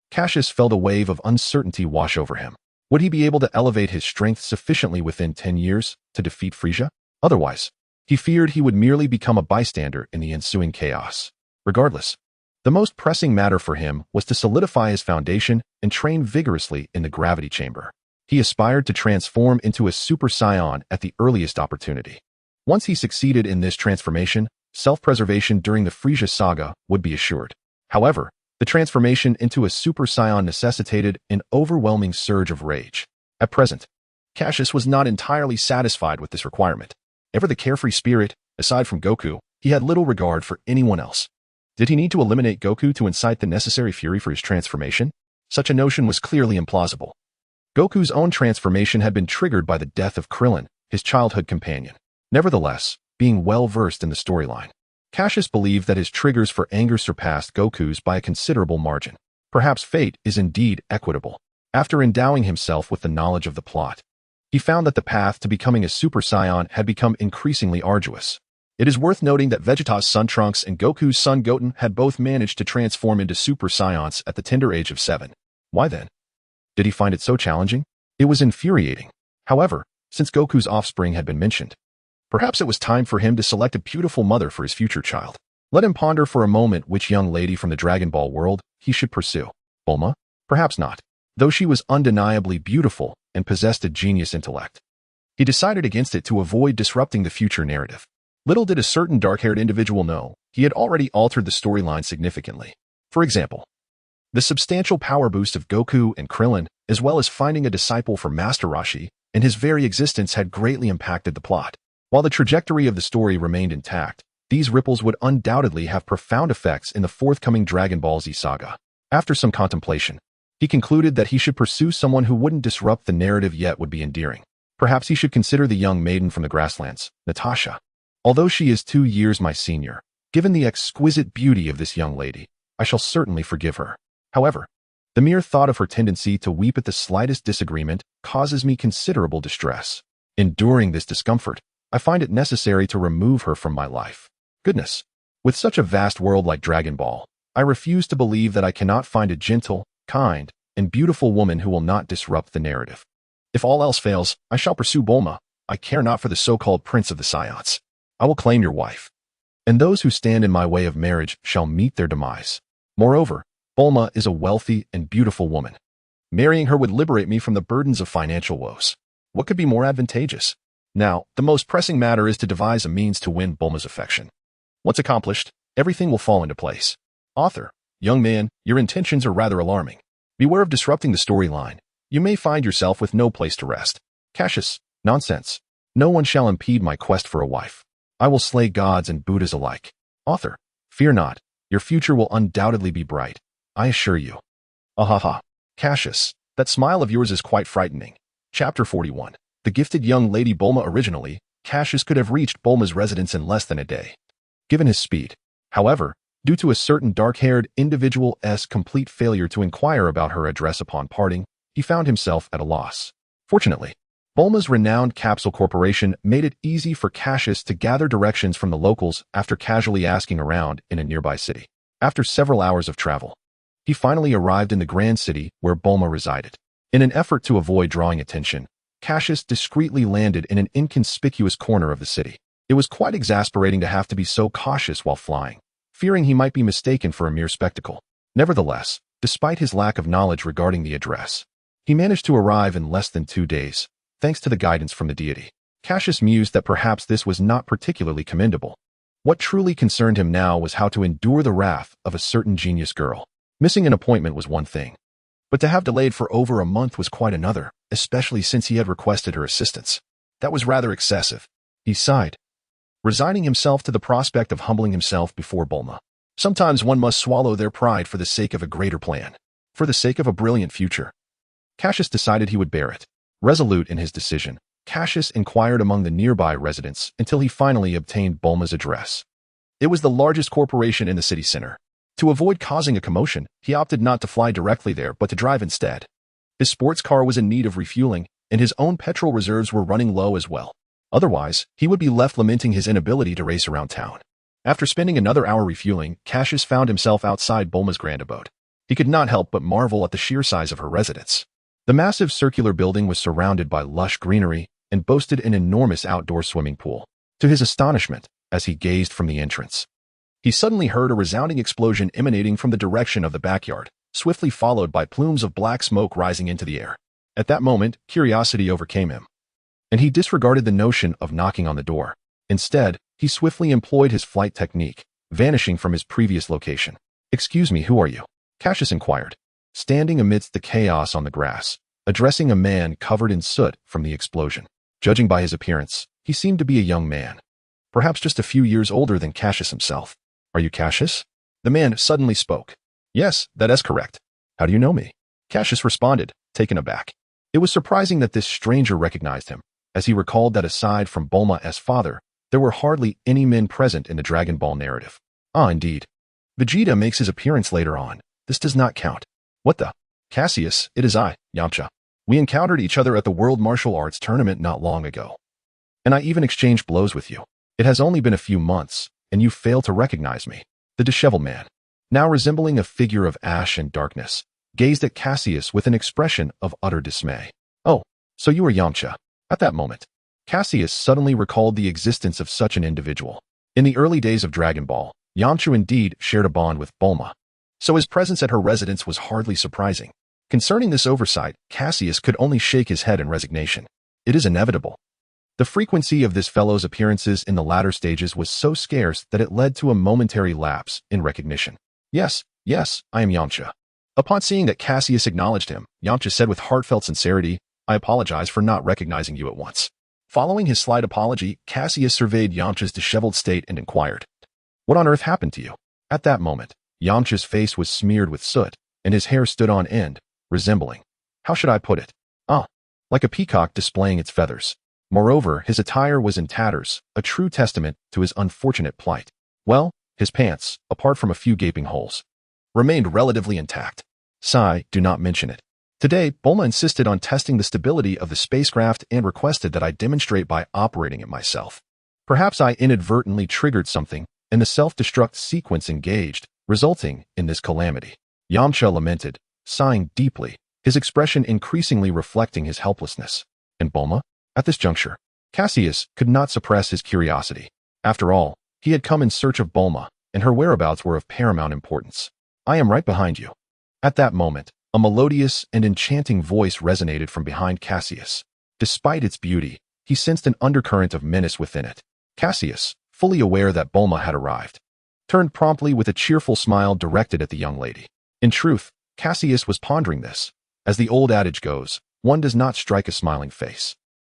Cassius felt a wave of uncertainty wash over him. Would he be able to elevate his strength sufficiently within 10 years to defeat Frisia? Otherwise, he feared he would merely become a bystander in the ensuing chaos. Regardless, the most pressing matter for him was to solidify his foundation and train vigorously in the gravity chamber. He aspired to transform into a Super Saiyan at the earliest opportunity. Once he succeeded in this transformation, self-preservation during the Frisia saga would be assured. However, the transformation into a Super Saiyan necessitated an overwhelming surge of rage. At present, Cassius was not entirely satisfied with this requirement. Ever the carefree spirit, aside from Goku, he had little regard for anyone else. Did he need to eliminate Goku to incite the necessary fury for his transformation? Such a notion was clearly implausible. Goku's own transformation had been triggered by the death of Krillin, his childhood companion. Nevertheless, being well-versed in the storyline, Cassius believed that his triggers for anger surpassed Goku's by a considerable margin. Perhaps fate is indeed equitable. After endowing himself with the knowledge of the plot, he found that the path to becoming a Super Saiyan had become increasingly arduous. It is worth noting that Vegeta's son Trunks and Goku's son Goten had both managed to transform into Super Saiyans at the tender age of 7. Why then? Did he find it so challenging? It was infuriating. However, since Goku's offspring had been mentioned, perhaps it was time for him to select a beautiful mother for his future child. Let him ponder for a moment which young lady from the Dragon Ball world he should pursue. Bulma? Perhaps not. Though she was undeniably beautiful and possessed a genius intellect, he decided against it to avoid disrupting the future narrative. Little did a certain dark-haired individual know, he had already altered the storyline significantly. For example, the substantial power boost of Goku and Krillin, as well as finding a disciple for Master Roshi, and his very existence had greatly impacted the plot. While the trajectory of the story remained intact, these ripples would undoubtedly have profound effects in the forthcoming Dragon Ball Z saga. After some contemplation, he concluded that he should pursue someone who wouldn't disrupt the narrative yet would be endearing. Perhaps he should consider the young maiden from the grasslands, Natasha. Although she is 2 years my senior, given the exquisite beauty of this young lady, I shall certainly forgive her. However, The mere thought of her tendency to weep at the slightest disagreement causes me considerable distress. Enduring this discomfort, I find it necessary to remove her from my life. Goodness! With such a vast world like Dragon Ball, I refuse to believe that I cannot find a gentle, kind, and beautiful woman who will not disrupt the narrative. If all else fails, I shall pursue Bulma. I care not for the so-called Prince of the Saiyans. I will claim your wife. And those who stand in my way of marriage shall meet their demise. Moreover, Bulma is a wealthy and beautiful woman. Marrying her would liberate me from the burdens of financial woes. What could be more advantageous? Now, the most pressing matter is to devise a means to win Bulma's affection. Once accomplished, everything will fall into place. Author, young man, your intentions are rather alarming. Beware of disrupting the storyline. You may find yourself with no place to rest. Cassius, nonsense. No one shall impede my quest for a wife. I will slay gods and Buddhas alike. Author, fear not. Your future will undoubtedly be bright. I assure you. Ahaha. Cassius, that smile of yours is quite frightening. Chapter 41. The gifted young lady Bulma. Originally, Cassius could have reached Bulma's residence in less than a day, given his speed. However, due to a certain dark-haired individual's complete failure to inquire about her address upon parting, he found himself at a loss. Fortunately, Bulma's renowned capsule corporation made it easy for Cassius to gather directions from the locals after casually asking around in a nearby city. After several hours of travel, he finally arrived in the grand city where Bulma resided. In an effort to avoid drawing attention, Cassius discreetly landed in an inconspicuous corner of the city. It was quite exasperating to have to be so cautious while flying, fearing he might be mistaken for a mere spectacle. Nevertheless, despite his lack of knowledge regarding the address, he managed to arrive in less than 2 days, thanks to the guidance from the deity. Cassius mused that perhaps this was not particularly commendable. What truly concerned him now was how to endure the wrath of a certain genius girl. Missing an appointment was one thing, but to have delayed for over a month was quite another, especially since he had requested her assistance. That was rather excessive. He sighed, resigning himself to the prospect of humbling himself before Bulma. Sometimes one must swallow their pride for the sake of a greater plan, for the sake of a brilliant future. Cassius decided he would bear it. Resolute in his decision, Cassius inquired among the nearby residents until he finally obtained Bulma's address. It was the largest corporation in the city center. To avoid causing a commotion, he opted not to fly directly there but to drive instead. His sports car was in need of refueling, and his own petrol reserves were running low as well. Otherwise, he would be left lamenting his inability to race around town. After spending another hour refueling, Cassius found himself outside Bulma's grand abode. He could not help but marvel at the sheer size of her residence. The massive circular building was surrounded by lush greenery and boasted an enormous outdoor swimming pool. To his astonishment, as he gazed from the entrance, he suddenly heard a resounding explosion emanating from the direction of the backyard, swiftly followed by plumes of black smoke rising into the air. At that moment, curiosity overcame him, and he disregarded the notion of knocking on the door. Instead, he swiftly employed his flight technique, vanishing from his previous location. "Excuse me, who are you?" Cassius inquired, standing amidst the chaos on the grass, addressing a man covered in soot from the explosion. Judging by his appearance, he seemed to be a young man, perhaps just a few years older than Cassius himself. "Are you Cassius?" The man suddenly spoke. "Yes, that is correct. How do you know me?" Cassius responded, taken aback. It was surprising that this stranger recognized him, as he recalled that aside from Bulma's father, there were hardly any men present in the Dragon Ball narrative. Ah, indeed. Vegeta makes his appearance later on. This does not count. What the? Cassius, it is I, Yamcha. We encountered each other at the World Martial Arts Tournament not long ago, and I even exchanged blows with you. It has only been a few months, and you fail to recognize me. The disheveled man, now resembling a figure of ash and darkness, gazed at Cassius with an expression of utter dismay. "Oh, so you are Yamcha." At that moment, Cassius suddenly recalled the existence of such an individual. In the early days of Dragon Ball, Yamcha indeed shared a bond with Bulma, so his presence at her residence was hardly surprising. Concerning this oversight, Cassius could only shake his head in resignation. It is inevitable. The frequency of this fellow's appearances in the latter stages was so scarce that it led to a momentary lapse in recognition. Yes, I am Yamcha." Upon seeing that Cassius acknowledged him, Yamcha said with heartfelt sincerity, "I apologize for not recognizing you at once." Following his slight apology, Cassius surveyed Yamcha's disheveled state and inquired, "What on earth happened to you?" At that moment, Yamcha's face was smeared with soot, and his hair stood on end, resembling, how should I put it? Like a peacock displaying its feathers. Moreover, his attire was in tatters, a true testament to his unfortunate plight. Well, his pants, apart from a few gaping holes, remained relatively intact. Sigh, do not mention it. Today, Bulma insisted on testing the stability of the spacecraft and requested that I demonstrate by operating it myself. Perhaps I inadvertently triggered something, and the self-destruct sequence engaged, resulting in this calamity. Yamcha lamented, sighing deeply, his expression increasingly reflecting his helplessness. And Bulma? At this juncture, Cassius could not suppress his curiosity. After all, he had come in search of Bulma, and her whereabouts were of paramount importance. I am right behind you. At that moment, a melodious and enchanting voice resonated from behind Cassius. Despite its beauty, he sensed an undercurrent of menace within it. Cassius, fully aware that Bulma had arrived, turned promptly with a cheerful smile directed at the young lady. In truth, Cassius was pondering this. As the old adage goes, one does not strike a smiling face.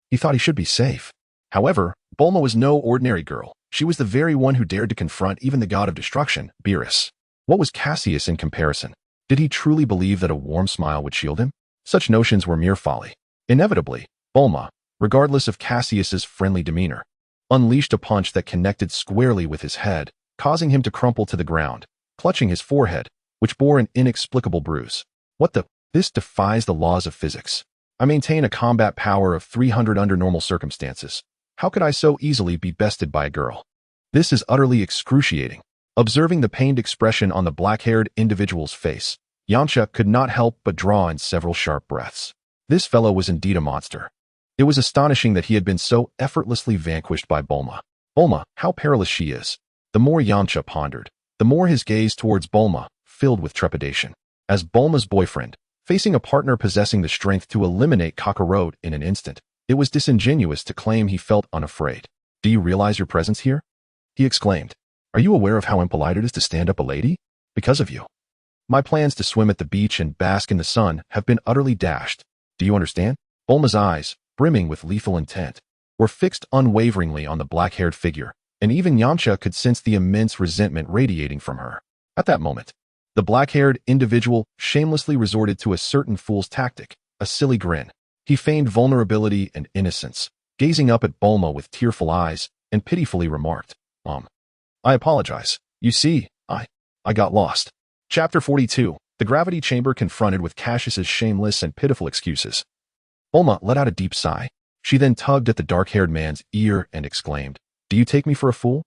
He thought he should be safe. However, Bulma was no ordinary girl. She was the very one who dared to confront even the god of destruction, Beerus. What was Cassius in comparison? Did he truly believe that a warm smile would shield him? Such notions were mere folly. Inevitably, Bulma, regardless of Cassius's friendly demeanor, unleashed a punch that connected squarely with his head, causing him to crumple to the ground, clutching his forehead, which bore an inexplicable bruise. What the? This defies the laws of physics. I maintain a combat power of 300 under normal circumstances. How could I so easily be bested by a girl? This is utterly excruciating. Observing the pained expression on the black-haired individual's face, Yamcha could not help but draw in several sharp breaths. This fellow was indeed a monster. It was astonishing that he had been so effortlessly vanquished by Bulma. Bulma, how perilous she is. The more Yamcha pondered, the more his gaze towards Bulma filled with trepidation. As Bulma's boyfriend, facing a partner possessing the strength to eliminate Kakarot in an instant, it was disingenuous to claim he felt unafraid. Do you realize your presence here? He exclaimed. Are you aware of how impolite it is to stand up a lady? Because of you. My plans to swim at the beach and bask in the sun have been utterly dashed. Do you understand? Bulma's eyes, brimming with lethal intent, were fixed unwaveringly on the black-haired figure, and even Yamcha could sense the immense resentment radiating from her. At that moment, the black-haired individual shamelessly resorted to a certain fool's tactic, a silly grin. He feigned vulnerability and innocence, gazing up at Bulma with tearful eyes, and pitifully remarked, I apologize. You see, I got lost. Chapter 42. The Gravity Chamber confronted with Cassius's shameless and pitiful excuses. Bulma let out a deep sigh. She then tugged at the dark-haired man's ear and exclaimed, Do you take me for a fool?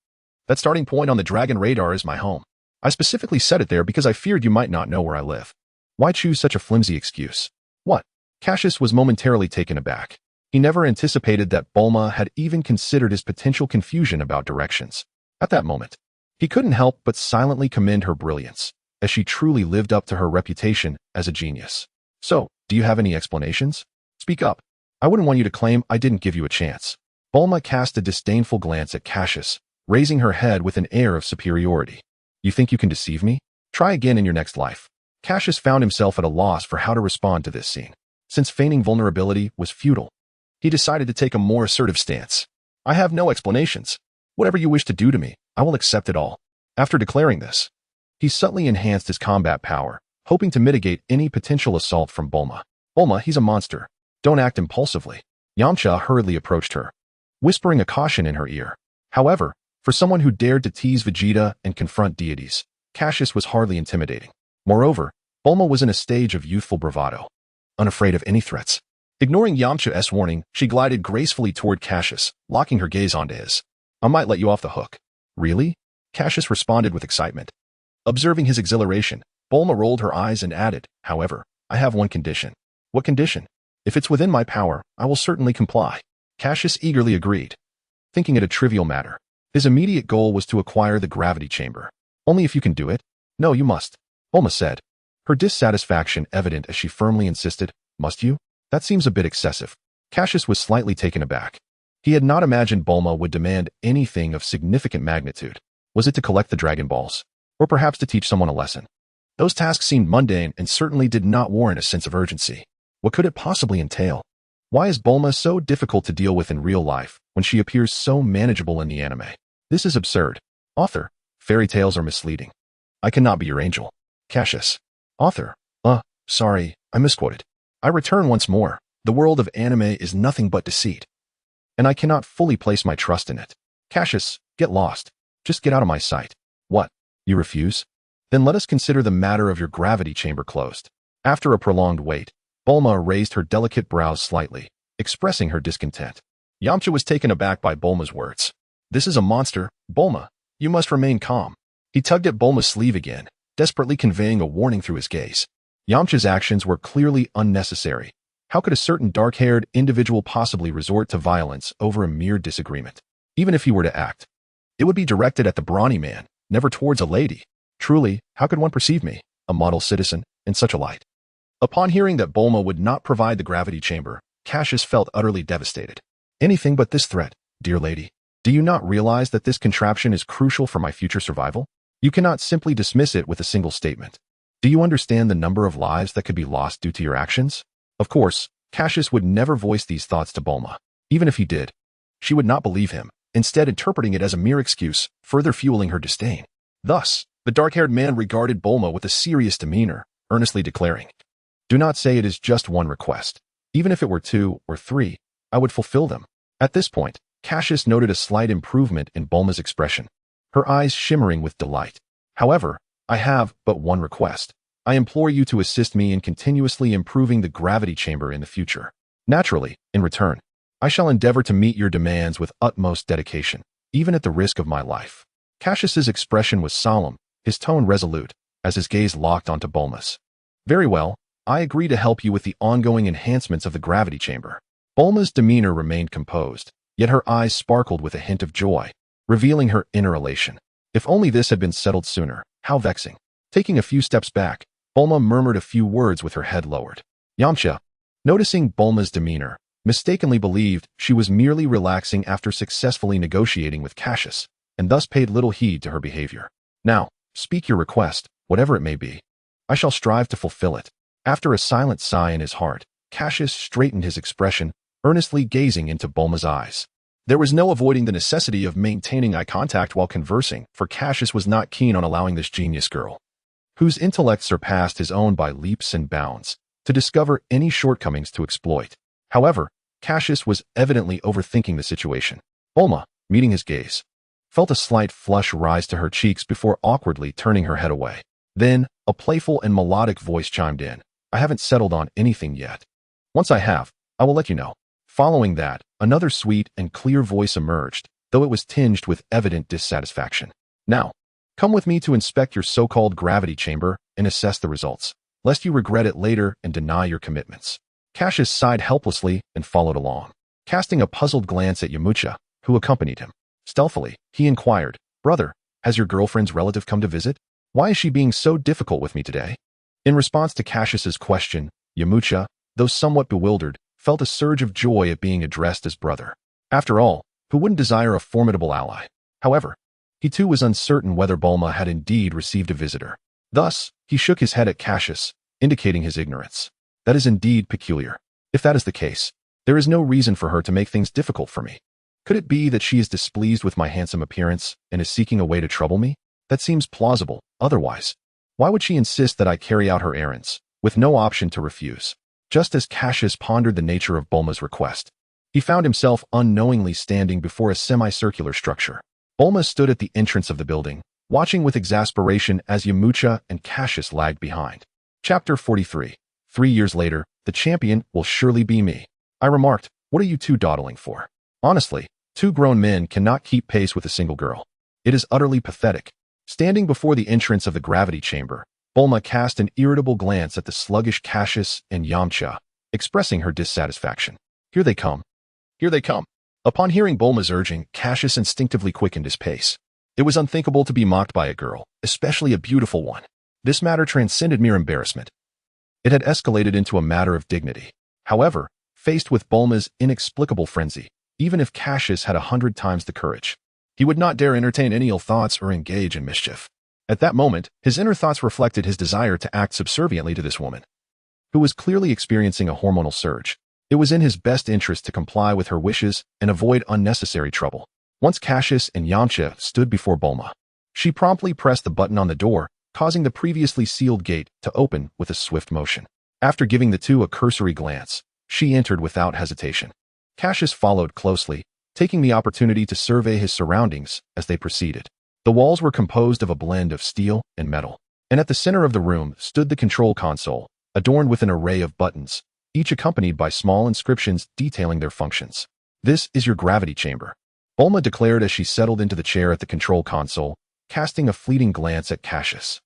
That starting point on the Dragon radar is my home. I specifically set it there because I feared you might not know where I live. Why choose such a flimsy excuse? What? Cassius was momentarily taken aback. He never anticipated that Bulma had even considered his potential confusion about directions. At that moment, he couldn't help but silently commend her brilliance, as she truly lived up to her reputation as a genius. So, do you have any explanations? Speak up. I wouldn't want you to claim I didn't give you a chance. Bulma cast a disdainful glance at Cassius, raising her head with an air of superiority. You think you can deceive me? Try again in your next life. Cassius found himself at a loss for how to respond to this scene. Since feigning vulnerability was futile, he decided to take a more assertive stance. I have no explanations. Whatever you wish to do to me, I will accept it all. After declaring this, he subtly enhanced his combat power, hoping to mitigate any potential assault from Bulma. Bulma, he's a monster. Don't act impulsively. Yamcha hurriedly approached her, whispering a caution in her ear. However, for someone who dared to tease Vegeta and confront deities, Cassius was hardly intimidating. Moreover, Bulma was in a stage of youthful bravado, unafraid of any threats. Ignoring Yamcha's warning, she glided gracefully toward Cassius, locking her gaze onto his. I might let you off the hook. Really? Cassius responded with excitement. Observing his exhilaration, Bulma rolled her eyes and added, However, I have one condition. What condition? If it's within my power, I will certainly comply. Cassius eagerly agreed, thinking it a trivial matter. His immediate goal was to acquire the gravity chamber. Only if you can do it? No, you must. Bulma said, her dissatisfaction evident as she firmly insisted, Must you? That seems a bit excessive. Cassius was slightly taken aback. He had not imagined Bulma would demand anything of significant magnitude. Was it to collect the Dragon Balls? Or perhaps to teach someone a lesson? Those tasks seemed mundane and certainly did not warrant a sense of urgency. What could it possibly entail? Why is Bulma so difficult to deal with in real life when she appears so manageable in the anime? This is absurd. Author, fairy tales are misleading. I cannot be your angel. Cassius. Author. Sorry, I misquoted. I return once more. The world of anime is nothing but deceit, and I cannot fully place my trust in it. Cassius, get lost. Just get out of my sight. What? You refuse? Then let us consider the matter of your gravity chamber closed. After a prolonged wait, Bulma raised her delicate brows slightly, expressing her discontent. Yamcha was taken aback by Bulma's words. This is a monster, Bulma. You must remain calm. He tugged at Bulma's sleeve again, desperately conveying a warning through his gaze. Yamcha's actions were clearly unnecessary. How could a certain dark-haired individual possibly resort to violence over a mere disagreement? Even if he were to act, it would be directed at the brawny man, never towards a lady. Truly, how could one perceive me, a model citizen, in such a light? Upon hearing that Bulma would not provide the gravity chamber, Cassius felt utterly devastated. Anything but this threat, dear lady. Do you not realize that this contraption is crucial for my future survival? You cannot simply dismiss it with a single statement. Do you understand the number of lives that could be lost due to your actions? Of course, Cassius would never voice these thoughts to Bulma. Even if he did, she would not believe him, instead interpreting it as a mere excuse, further fueling her disdain. Thus, the dark-haired man regarded Bulma with a serious demeanor, earnestly declaring, "Do not say it is just one request. Even if it were 2 or 3, I would fulfill them." At this point, Cassius noted a slight improvement in Bulma's expression, her eyes shimmering with delight. "However, I have but one request. I implore you to assist me in continuously improving the gravity chamber in the future. Naturally, in return, I shall endeavor to meet your demands with utmost dedication, even at the risk of my life." Cassius's expression was solemn, his tone resolute, as his gaze locked onto Bulma's. "Very well, I agree to help you with the ongoing enhancements of the gravity chamber." Bulma's demeanor remained composed, yet her eyes sparkled with a hint of joy, revealing her inner elation. If only this had been settled sooner, how vexing. Taking a few steps back, Bulma murmured a few words with her head lowered. Yamcha, noticing Bulma's demeanor, mistakenly believed she was merely relaxing after successfully negotiating with Cassius, and thus paid little heed to her behavior. "Now, speak your request, whatever it may be. I shall strive to fulfill it." After a silent sigh in his heart, Cassius straightened his expression, earnestly gazing into Bulma's eyes. There was no avoiding the necessity of maintaining eye contact while conversing, for Cassius was not keen on allowing this genius girl, whose intellect surpassed his own by leaps and bounds, to discover any shortcomings to exploit. However, Cassius was evidently overthinking the situation. Bulma, meeting his gaze, felt a slight flush rise to her cheeks before awkwardly turning her head away. Then, a playful and melodic voice chimed in. "I haven't settled on anything yet. Once I have, I will let you know." Following that, another sweet and clear voice emerged, though it was tinged with evident dissatisfaction. "Now, come with me to inspect your so-called gravity chamber and assess the results, lest you regret it later and deny your commitments." Cassius sighed helplessly and followed along. Casting a puzzled glance at Yamcha, who accompanied him, stealthily, he inquired, "Brother, has your girlfriend's relative come to visit? Why is she being so difficult with me today?" In response to Cassius's question, Yamcha, though somewhat bewildered, felt a surge of joy at being addressed as brother. After all, who wouldn't desire a formidable ally? However, he too was uncertain whether Bulma had indeed received a visitor. Thus, he shook his head at Cassius, indicating his ignorance. "That is indeed peculiar. If that is the case, there is no reason for her to make things difficult for me. Could it be that she is displeased with my handsome appearance and is seeking a way to trouble me? That seems plausible. Otherwise, why would she insist that I carry out her errands, with no option to refuse?" Just as Cassius pondered the nature of Bulma's request, he found himself unknowingly standing before a semicircular structure. Bulma stood at the entrance of the building, watching with exasperation as Yamcha and Cassius lagged behind. Chapter 43. 3 years later, the champion will surely be me. I remarked, "What are you two dawdling for?" Honestly, 2 grown men cannot keep pace with a single girl. It is utterly pathetic. Standing before the entrance of the gravity chamber, Bulma cast an irritable glance at the sluggish Cassius and Yamcha, expressing her dissatisfaction. "Here they come. Here they come." Upon hearing Bulma's urging, Cassius instinctively quickened his pace. It was unthinkable to be mocked by a girl, especially a beautiful one. This matter transcended mere embarrassment. It had escalated into a matter of dignity. However, faced with Bulma's inexplicable frenzy, even if Cassius had 100 times the courage, he would not dare entertain any ill thoughts or engage in mischief. At that moment, his inner thoughts reflected his desire to act subserviently to this woman, who was clearly experiencing a hormonal surge. It was in his best interest to comply with her wishes and avoid unnecessary trouble. Once Cassius and Yamcha stood before Bulma, she promptly pressed the button on the door, causing the previously sealed gate to open with a swift motion. After giving the two a cursory glance, she entered without hesitation. Cassius followed closely, taking the opportunity to survey his surroundings as they proceeded. The walls were composed of a blend of steel and metal, and at the center of the room stood the control console, adorned with an array of buttons, each accompanied by small inscriptions detailing their functions. "This is your gravity chamber," Bulma declared as she settled into the chair at the control console, casting a fleeting glance at Cassius.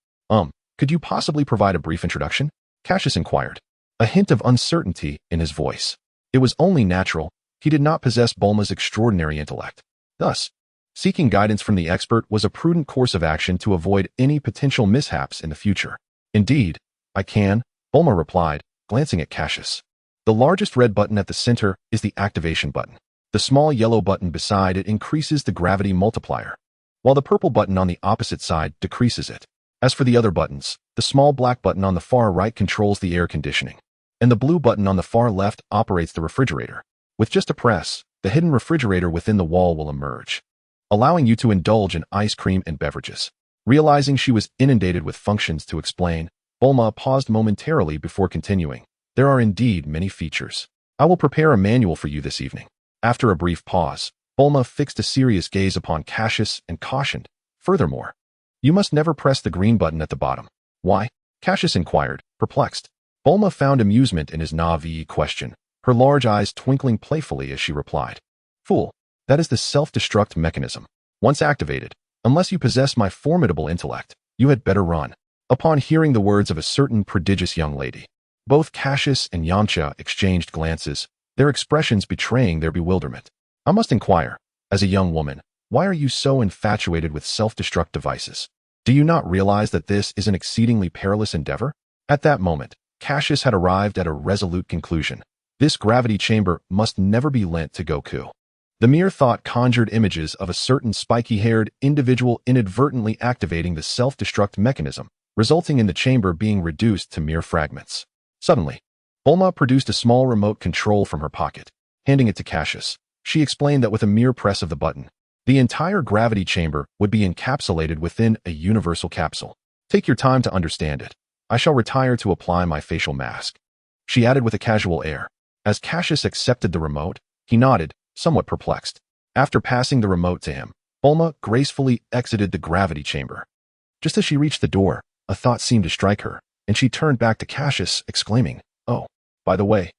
Could you possibly provide a brief introduction?" Cassius inquired, a hint of uncertainty in his voice. It was only natural. He did not possess Bulma's extraordinary intellect. Thus, seeking guidance from the expert was a prudent course of action to avoid any potential mishaps in the future. "Indeed, I can," Bulma replied, glancing at Cassius. The largest red button at the center is the activation button. The small yellow button beside it increases the gravity multiplier, while the purple button on the opposite side decreases it. As for the other buttons, the small black button on the far right controls the air conditioning, and the blue button on the far left operates the refrigerator. With just a press, the hidden refrigerator within the wall will emerge, allowing you to indulge in ice cream and beverages. Realizing she was inundated with functions to explain, Bulma paused momentarily before continuing. "There are indeed many features. I will prepare a manual for you this evening." After a brief pause, Bulma fixed a serious gaze upon Cassius and cautioned, "Furthermore, you must never press the green button at the bottom." "Why?" Cassius inquired, perplexed. Bulma found amusement in his Na'vi question, her large eyes twinkling playfully as she replied. "Fool, that is the self-destruct mechanism. Once activated, unless you possess my formidable intellect, you had better run." Upon hearing the words of a certain prodigious young lady, both Cassius and Yamcha exchanged glances, their expressions betraying their bewilderment. "I must inquire, as a young woman, why are you so infatuated with self-destruct devices? Do you not realize that this is an exceedingly perilous endeavor?" At that moment, Cassius had arrived at a resolute conclusion. This gravity chamber must never be lent to Goku. The mere thought conjured images of a certain spiky-haired individual inadvertently activating the self-destruct mechanism, resulting in the chamber being reduced to mere fragments. Suddenly, Bulma produced a small remote control from her pocket. Handing it to Cassius, she explained that with a mere press of the button, the entire gravity chamber would be encapsulated within a universal capsule. "Take your time to understand it. I shall retire to apply my facial mask," she added with a casual air. As Cassius accepted the remote, he nodded, somewhat perplexed. After passing the remote to him, Bulma gracefully exited the gravity chamber. Just as she reached the door, a thought seemed to strike her, and she turned back to Cassius, exclaiming, "Oh, by the way,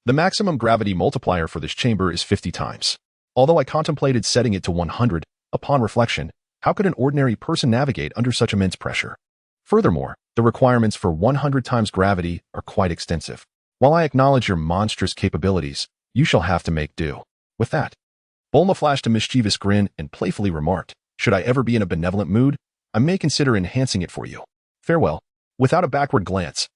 the maximum gravity multiplier for this chamber is 50 times. Although I contemplated setting it to 100, upon reflection, how could an ordinary person navigate under such immense pressure? Furthermore, the requirements for 100 times gravity are quite extensive. While I acknowledge your monstrous capabilities, you shall have to make do." With that, Bulma flashed a mischievous grin and playfully remarked, "Should I ever be in a benevolent mood, I may consider enhancing it for you. Farewell." Without a backward glance,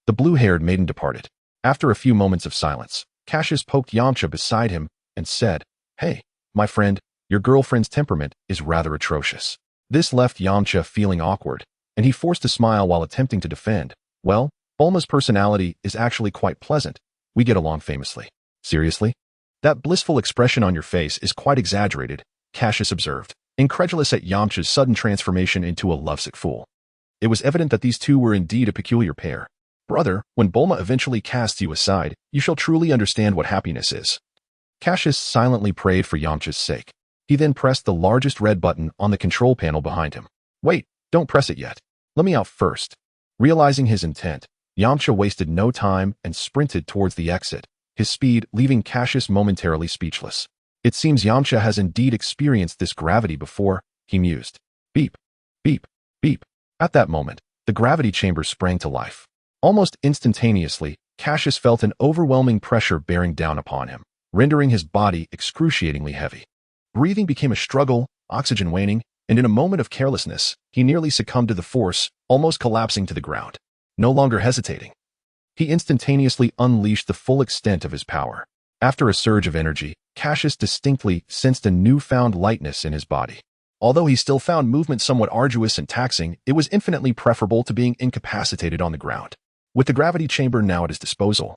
the blue-haired maiden departed. After a few moments of silence, Cassius poked Yamcha beside him and said, "Hey, my friend, your girlfriend's temperament is rather atrocious." This left Yamcha feeling awkward, and he forced a smile while attempting to defend. "Well, Bulma's personality is actually quite pleasant. We get along famously." "Seriously? That blissful expression on your face is quite exaggerated," Cassius observed, incredulous at Yamcha's sudden transformation into a lovesick fool. It was evident that these two were indeed a peculiar pair. "Brother, when Bulma eventually casts you aside, you shall truly understand what happiness is." Cassius silently prayed for Yamcha's sake. He then pressed the largest red button on the control panel behind him. "Wait, don't press it yet. Let me out first." Realizing his intent, Yamcha wasted no time and sprinted towards the exit, his speed leaving Cassius momentarily speechless. "It seems Yamcha has indeed experienced this gravity before," he mused. Beep, beep, beep. At that moment, the gravity chamber sprang to life. Almost instantaneously, Cassius felt an overwhelming pressure bearing down upon him, rendering his body excruciatingly heavy. Breathing became a struggle, oxygen waning, and in a moment of carelessness, he nearly succumbed to the force, almost collapsing to the ground. No longer hesitating, he instantaneously unleashed the full extent of his power. After a surge of energy, Cassius distinctly sensed a newfound lightness in his body. Although he still found movement somewhat arduous and taxing, it was infinitely preferable to being incapacitated on the ground. With the gravity chamber now at his disposal,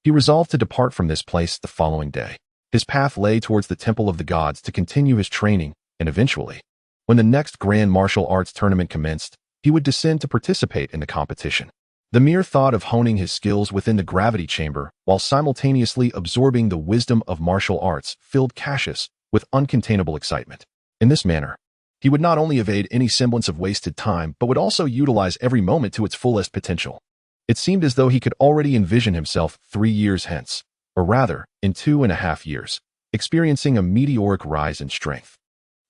he resolved to depart from this place the following day. His path lay towards the Temple of the Gods to continue his training, and eventually, when the next Grand Martial Arts tournament commenced, he would descend to participate in the competition. The mere thought of honing his skills within the gravity chamber while simultaneously absorbing the wisdom of martial arts filled Cassius with uncontainable excitement. In this manner, he would not only evade any semblance of wasted time, but would also utilize every moment to its fullest potential. It seemed as though he could already envision himself 3 years hence, or rather, in 2.5 years, experiencing a meteoric rise in strength.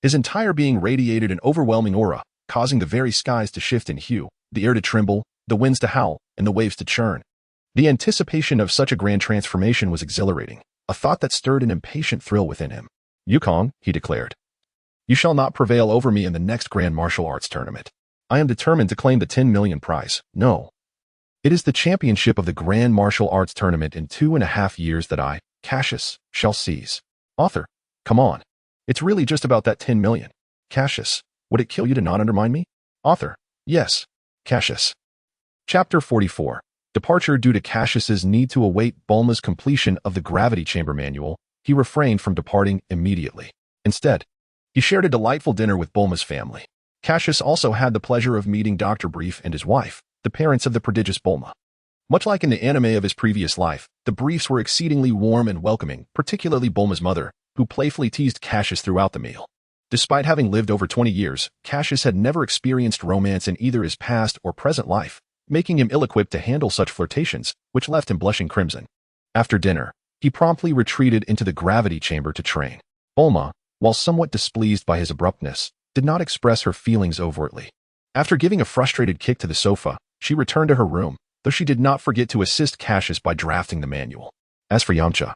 His entire being radiated an overwhelming aura, causing the very skies to shift in hue, the air to tremble, the winds to howl, and the waves to churn. The anticipation of such a grand transformation was exhilarating, a thought that stirred an impatient thrill within him. "Yukong," he declared, "you shall not prevail over me in the next grand martial arts tournament. I am determined to claim the 10 million prize. No. It is the championship of the grand martial arts tournament in 2.5 years that I, Cassius, shall seize." "Author, come on. It's really just about that 10 million. Cassius, would it kill you to not undermine me?" "Author, yes, Cassius." Chapter 44. Departure. Due to Cassius's need to await Bulma's completion of the gravity chamber manual, he refrained from departing immediately. Instead, he shared a delightful dinner with Bulma's family. Cassius also had the pleasure of meeting Dr. Brief and his wife, the parents of the prodigious Bulma. Much like in the anime of his previous life, the Briefs were exceedingly warm and welcoming, particularly Bulma's mother, who playfully teased Cassius throughout the meal. Despite having lived over 20 years, Cassius had never experienced romance in either his past or present life, making him ill-equipped to handle such flirtations, which left him blushing crimson. After dinner, he promptly retreated into the gravity chamber to train. Bulma, while somewhat displeased by his abruptness, did not express her feelings overtly. After giving a frustrated kick to the sofa, she returned to her room, though she did not forget to assist Cassius by drafting the manual. As for Yamcha,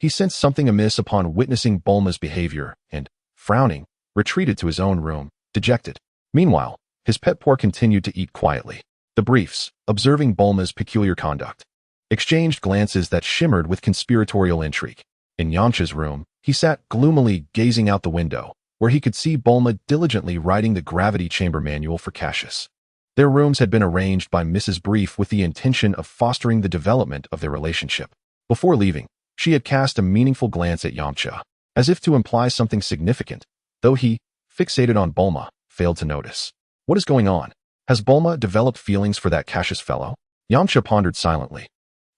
he sensed something amiss upon witnessing Bulma's behavior and, frowning, retreated to his own room, dejected. Meanwhile, his pet pork continued to eat quietly. The Briefs, observing Bulma's peculiar conduct, exchanged glances that shimmered with conspiratorial intrigue. In Yamcha's room, he sat gloomily gazing out the window, where he could see Bulma diligently writing the gravity chamber manual for Cassius. Their rooms had been arranged by Mrs. Brief with the intention of fostering the development of their relationship. Before leaving, she had cast a meaningful glance at Yamcha, as if to imply something significant, though he, fixated on Bulma, failed to notice. What is going on? Has Bulma developed feelings for that Cassius fellow? Yamcha pondered silently,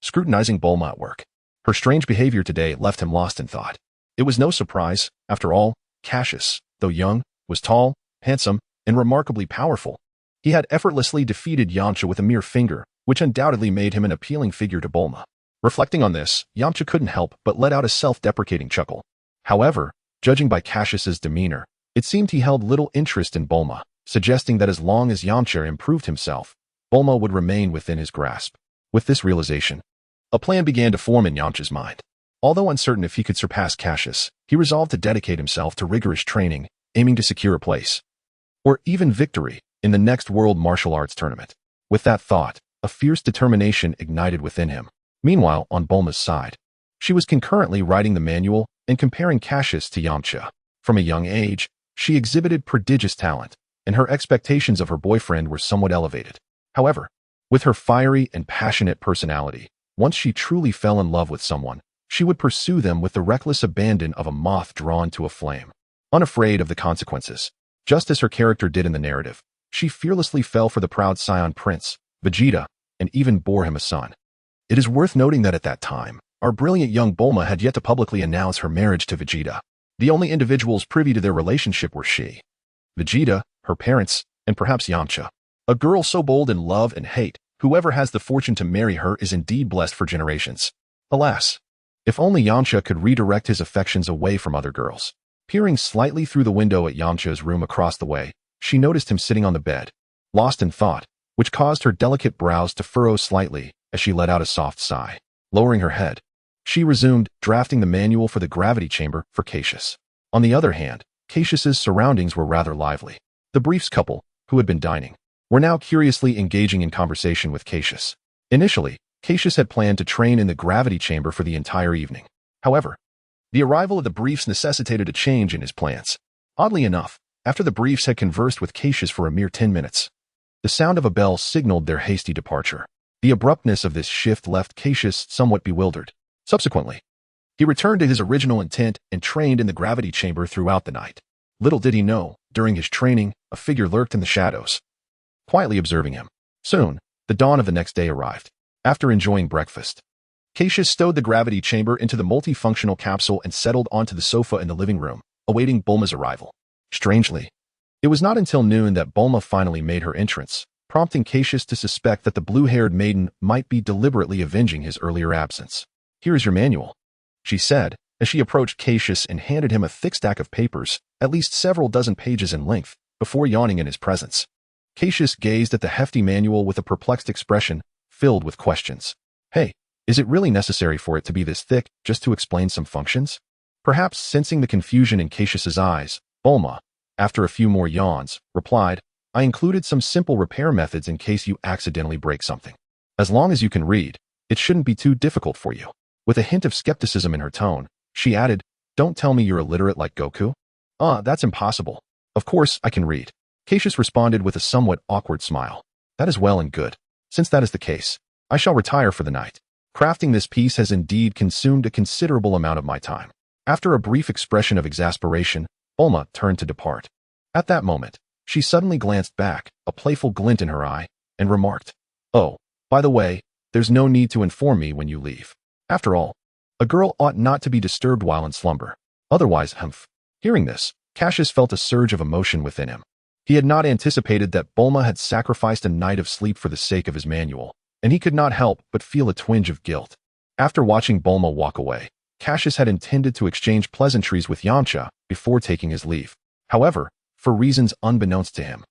scrutinizing Bulma at work. Her strange behavior today left him lost in thought. It was no surprise, after all, Cassius, though young, was tall, handsome, and remarkably powerful. He had effortlessly defeated Yamcha with a mere finger, which undoubtedly made him an appealing figure to Bulma. Reflecting on this, Yamcha couldn't help but let out a self-deprecating chuckle. However, judging by Cassius's demeanor, it seemed he held little interest in Bulma, suggesting that as long as Yamcha improved himself, Bulma would remain within his grasp. With this realization, a plan began to form in Yamcha's mind. Although uncertain if he could surpass Cassius, he resolved to dedicate himself to rigorous training, aiming to secure a place, or even victory, in the next World Martial Arts Tournament. With that thought, a fierce determination ignited within him. Meanwhile, on Bulma's side, she was concurrently writing the manual and comparing Cassius to Yamcha. From a young age, she exhibited prodigious talent, and her expectations of her boyfriend were somewhat elevated. However, with her fiery and passionate personality, once she truly fell in love with someone, she would pursue them with the reckless abandon of a moth drawn to a flame. Unafraid of the consequences, just as her character did in the narrative, she fearlessly fell for the proud Scion Prince, Vegeta, and even bore him a son. It is worth noting that at that time, our brilliant young Bulma had yet to publicly announce her marriage to Vegeta. The only individuals privy to their relationship were she, Vegeta, her parents, and perhaps Yamcha. A girl so bold in love and hate, whoever has the fortune to marry her is indeed blessed for generations. Alas, if only Yamcha could redirect his affections away from other girls. Peering slightly through the window at Yamcha's room across the way, she noticed him sitting on the bed, lost in thought, which caused her delicate brows to furrow slightly as she let out a soft sigh. Lowering her head, she resumed drafting the manual for the gravity chamber for Cassius. On the other hand, Cassius's surroundings were rather lively. The Briefs couple, who had been dining, were now curiously engaging in conversation with Cassius. Initially, Cassius had planned to train in the gravity chamber for the entire evening. However, the arrival of the Briefs necessitated a change in his plans. Oddly enough, after the Briefs had conversed with Cassius for a mere 10 minutes, the sound of a bell signaled their hasty departure. The abruptness of this shift left Cassius somewhat bewildered. Subsequently, he returned to his original intent and trained in the gravity chamber throughout the night. Little did he know, during his training, a figure lurked in the shadows, quietly observing him. Soon, the dawn of the next day arrived. After enjoying breakfast, Cassius stowed the gravity chamber into the multifunctional capsule and settled onto the sofa in the living room, awaiting Bulma's arrival. Strangely, it was not until noon that Bulma finally made her entrance, prompting Cassius to suspect that the blue-haired maiden might be deliberately avenging his earlier absence. "Here is your manual," she said, as she approached Cassius and handed him a thick stack of papers, at least several dozen pages in length, before yawning in his presence. Cassius gazed at the hefty manual with a perplexed expression, filled with questions. "Hey, is it really necessary for it to be this thick, just to explain some functions?" Perhaps sensing the confusion in Cassius's eyes, Bulma, after a few more yawns, replied, "I included some simple repair methods in case you accidentally break something. As long as you can read, it shouldn't be too difficult for you." With a hint of skepticism in her tone, she added, "Don't tell me you're illiterate like Goku." That's impossible. Of course I can read." Cassius responded with a somewhat awkward smile. "That is well and good. Since that is the case, I shall retire for the night. Crafting this piece has indeed consumed a considerable amount of my time." After a brief expression of exasperation, Bulma turned to depart. At that moment, she suddenly glanced back, a playful glint in her eye, and remarked, "Oh, by the way, there's no need to inform me when you leave. After all, a girl ought not to be disturbed while in slumber. Otherwise, humph." Hearing this, Cassius felt a surge of emotion within him. He had not anticipated that Bulma had sacrificed a night of sleep for the sake of his manual, and he could not help but feel a twinge of guilt. After watching Bulma walk away, Cassius had intended to exchange pleasantries with Yamcha before taking his leave. However, for reasons unbeknownst to him,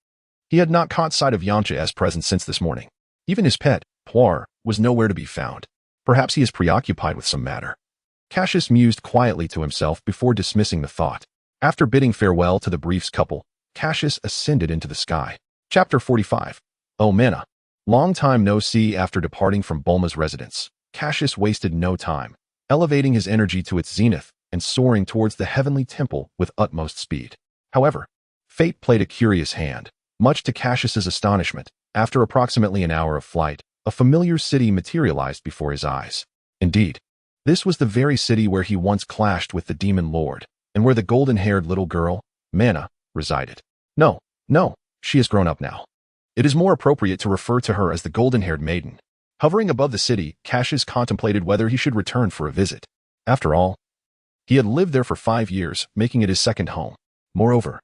he had not caught sight of Yamcha's presence since this morning. Even his pet, Puar, was nowhere to be found. Perhaps he is preoccupied with some matter. Cassius mused quietly to himself before dismissing the thought. After bidding farewell to the briefs couple, Cassius ascended into the sky. Chapter 45. Oh Mana. Long time no see. After departing from Bulma's residence, Cassius wasted no time, elevating his energy to its zenith and soaring towards the heavenly temple with utmost speed. However, fate played a curious hand. Much to Cassius's astonishment, after approximately an hour of flight, a familiar city materialized before his eyes. Indeed, this was the very city where he once clashed with the demon lord, and where the golden-haired little girl, Mana, resided. No, she has grown up now. It is more appropriate to refer to her as the golden-haired maiden. Hovering above the city, Cassius contemplated whether he should return for a visit. After all, he had lived there for 5 years, making it his second home. Moreover,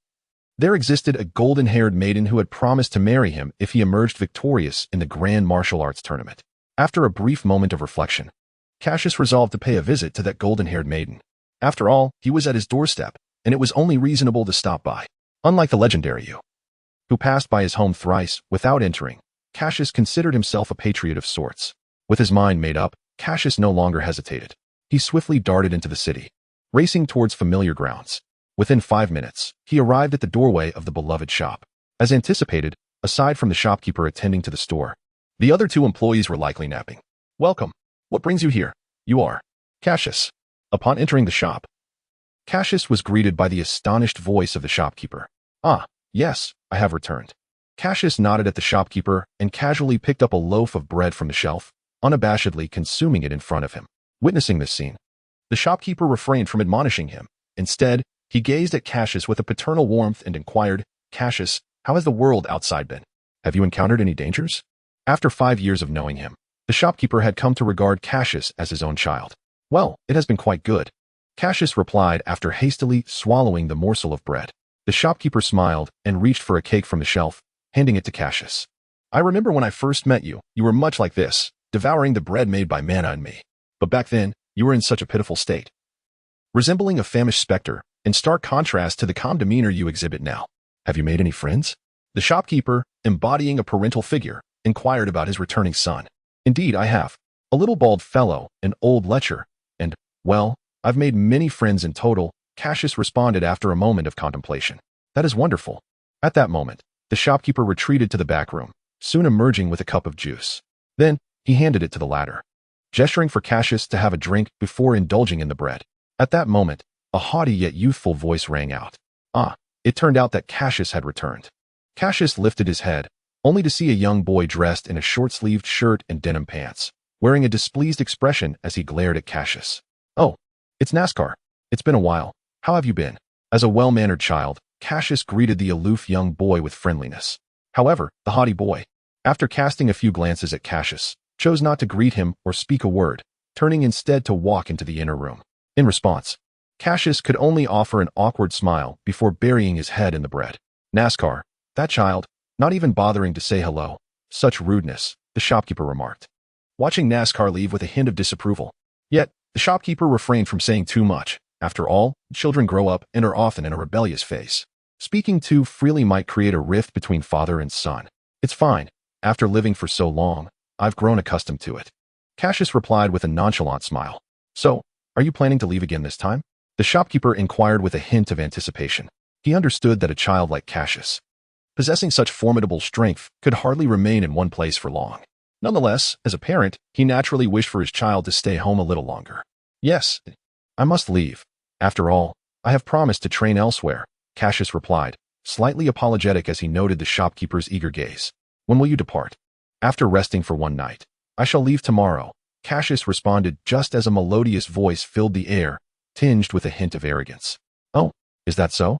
there existed a golden-haired maiden who had promised to marry him if he emerged victorious in the grand martial arts tournament. After a brief moment of reflection, Cassius resolved to pay a visit to that golden-haired maiden. After all, he was at his doorstep, and it was only reasonable to stop by. Unlike the legendary Yu, who passed by his home thrice without entering, Cassius considered himself a patriot of sorts. With his mind made up, Cassius no longer hesitated. He swiftly darted into the city, racing towards familiar grounds. Within 5 minutes, he arrived at the doorway of the beloved shop. As anticipated, aside from the shopkeeper attending to the store, the other 2 employees were likely napping. "Welcome. What brings you here?" "You are Cassius." Upon entering the shop, Cassius was greeted by the astonished voice of the shopkeeper. "Ah, yes, I have returned." Cassius nodded at the shopkeeper and casually picked up a loaf of bread from the shelf, unabashedly consuming it in front of him. Witnessing this scene, the shopkeeper refrained from admonishing him. Instead, he gazed at Cassius with a paternal warmth and inquired, "Cassius, how has the world outside been? Have you encountered any dangers?" After 5 years of knowing him, the shopkeeper had come to regard Cassius as his own child. "Well, it has been quite good," Cassius replied after hastily swallowing the morsel of bread. The shopkeeper smiled and reached for a cake from the shelf, handing it to Cassius. "I remember when I first met you, you were much like this, devouring the bread made by Mana and me. But back then, you were in such a pitiful state, resembling a famished specter, in stark contrast to the calm demeanor you exhibit now. Have you made any friends?" The shopkeeper, embodying a parental figure, inquired about his returning son. "Indeed, I have. A little bald fellow, an old lecher, and, well, I've made many friends in total," Cassius responded after a moment of contemplation. "That is wonderful." At that moment, the shopkeeper retreated to the back room, soon emerging with a cup of juice. Then, he handed it to the latter, gesturing for Cassius to have a drink before indulging in the bread. At that moment, a haughty yet youthful voice rang out. It turned out that Cassius had returned. Cassius lifted his head, only to see a young boy dressed in a short-sleeved shirt and denim pants, wearing a displeased expression as he glared at Cassius. "Oh, it's NASCAR. It's been a while. How have you been?" As a well-mannered child, Cassius greeted the aloof young boy with friendliness. However, the haughty boy, after casting a few glances at Cassius, chose not to greet him or speak a word, turning instead to walk into the inner room. In response, Cassius could only offer an awkward smile before burying his head in the bread. NASCAR, that child, not even bothering to say hello, Such rudeness, the shopkeeper remarked, watching NASCAR leave with a hint of disapproval. Yet, the shopkeeper refrained from saying too much. After all, children grow up and are often in a rebellious phase. Speaking too freely might create a rift between father and son. It's fine. After living for so long, I've grown accustomed to it. Cassius replied with a nonchalant smile. So, are you planning to leave again this time? The shopkeeper inquired with a hint of anticipation. He understood that a child like Cassius, possessing such formidable strength, could hardly remain in one place for long. Nonetheless, as a parent, he naturally wished for his child to stay home a little longer. Yes, I must leave. After all, I have promised to train elsewhere, Cassius replied, slightly apologetic as he noted the shopkeeper's eager gaze. When will you depart? After resting for one night. I shall leave tomorrow, Cassius responded just as a melodious voice filled the air, tinged with a hint of arrogance. Oh, is that so?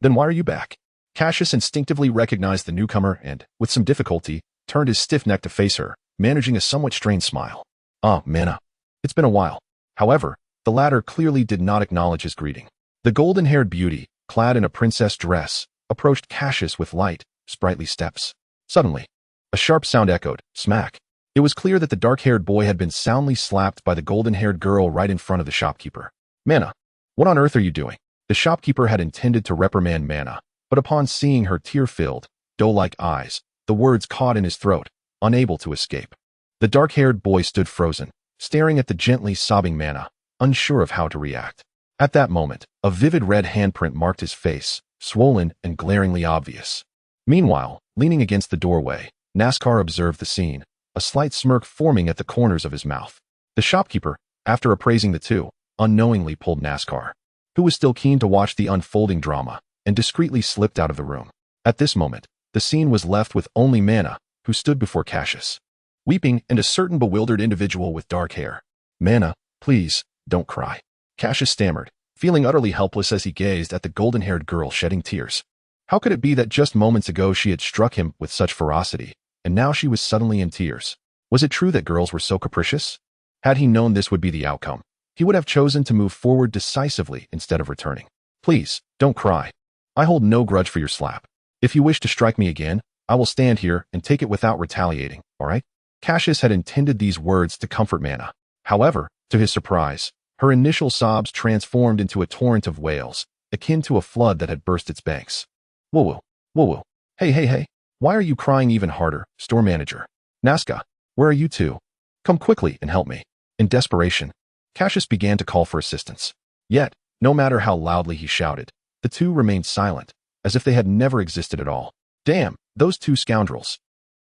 Then why are you back? Cassius instinctively recognized the newcomer and, with some difficulty, turned his stiff neck to face her, managing a somewhat strained smile. Ah, Mana. It's been a while. However, the latter clearly did not acknowledge his greeting. The golden-haired beauty, clad in a princess dress, approached Cassius with light, sprightly steps. Suddenly, a sharp sound echoed, smack. It was clear that the dark-haired boy had been soundly slapped by the golden-haired girl right in front of the shopkeeper. Mana, what on earth are you doing? The shopkeeper had intended to reprimand Mana, but upon seeing her tear-filled, doe-like eyes, the words caught in his throat, unable to escape. The dark-haired boy stood frozen, staring at the gently sobbing Mana, unsure of how to react. At that moment, a vivid red handprint marked his face, swollen and glaringly obvious. Meanwhile, leaning against the doorway, NASCAR observed the scene, a slight smirk forming at the corners of his mouth. The shopkeeper, after appraising the two, unknowingly pulled NASCAR, who was still keen to watch the unfolding drama, and discreetly slipped out of the room. At this moment, the scene was left with only Mana, who stood before Cassius, weeping, and a certain bewildered individual with dark hair. Mana, please, don't cry. Cassius stammered, feeling utterly helpless as he gazed at the golden-haired girl shedding tears. How could it be that just moments ago she had struck him with such ferocity, and now she was suddenly in tears? Was it true that girls were so capricious? Had he known this would be the outcome, he would have chosen to move forward decisively instead of returning. Please, don't cry. I hold no grudge for your slap. If you wish to strike me again, I will stand here and take it without retaliating, all right? Cassius had intended these words to comfort Mana. However, to his surprise, her initial sobs transformed into a torrent of wails, akin to a flood that had burst its banks. Woo-woo, woo-woo. Hey. Why are you crying even harder, store manager? Nazca, where are you two? Come quickly and help me. In desperation, Cassius began to call for assistance. Yet, no matter how loudly he shouted, the two remained silent, as if they had never existed at all. Damn, those two scoundrels.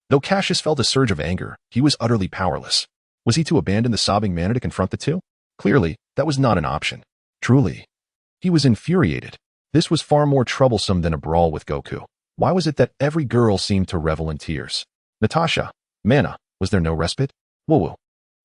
Though Cassius felt a surge of anger, he was utterly powerless. Was he to abandon the sobbing Mana to confront the two? Clearly, that was not an option. Truly, he was infuriated. This was far more troublesome than a brawl with Goku. Why was it that every girl seemed to revel in tears? Natasha, Mana, was there no respite? Woo-woo.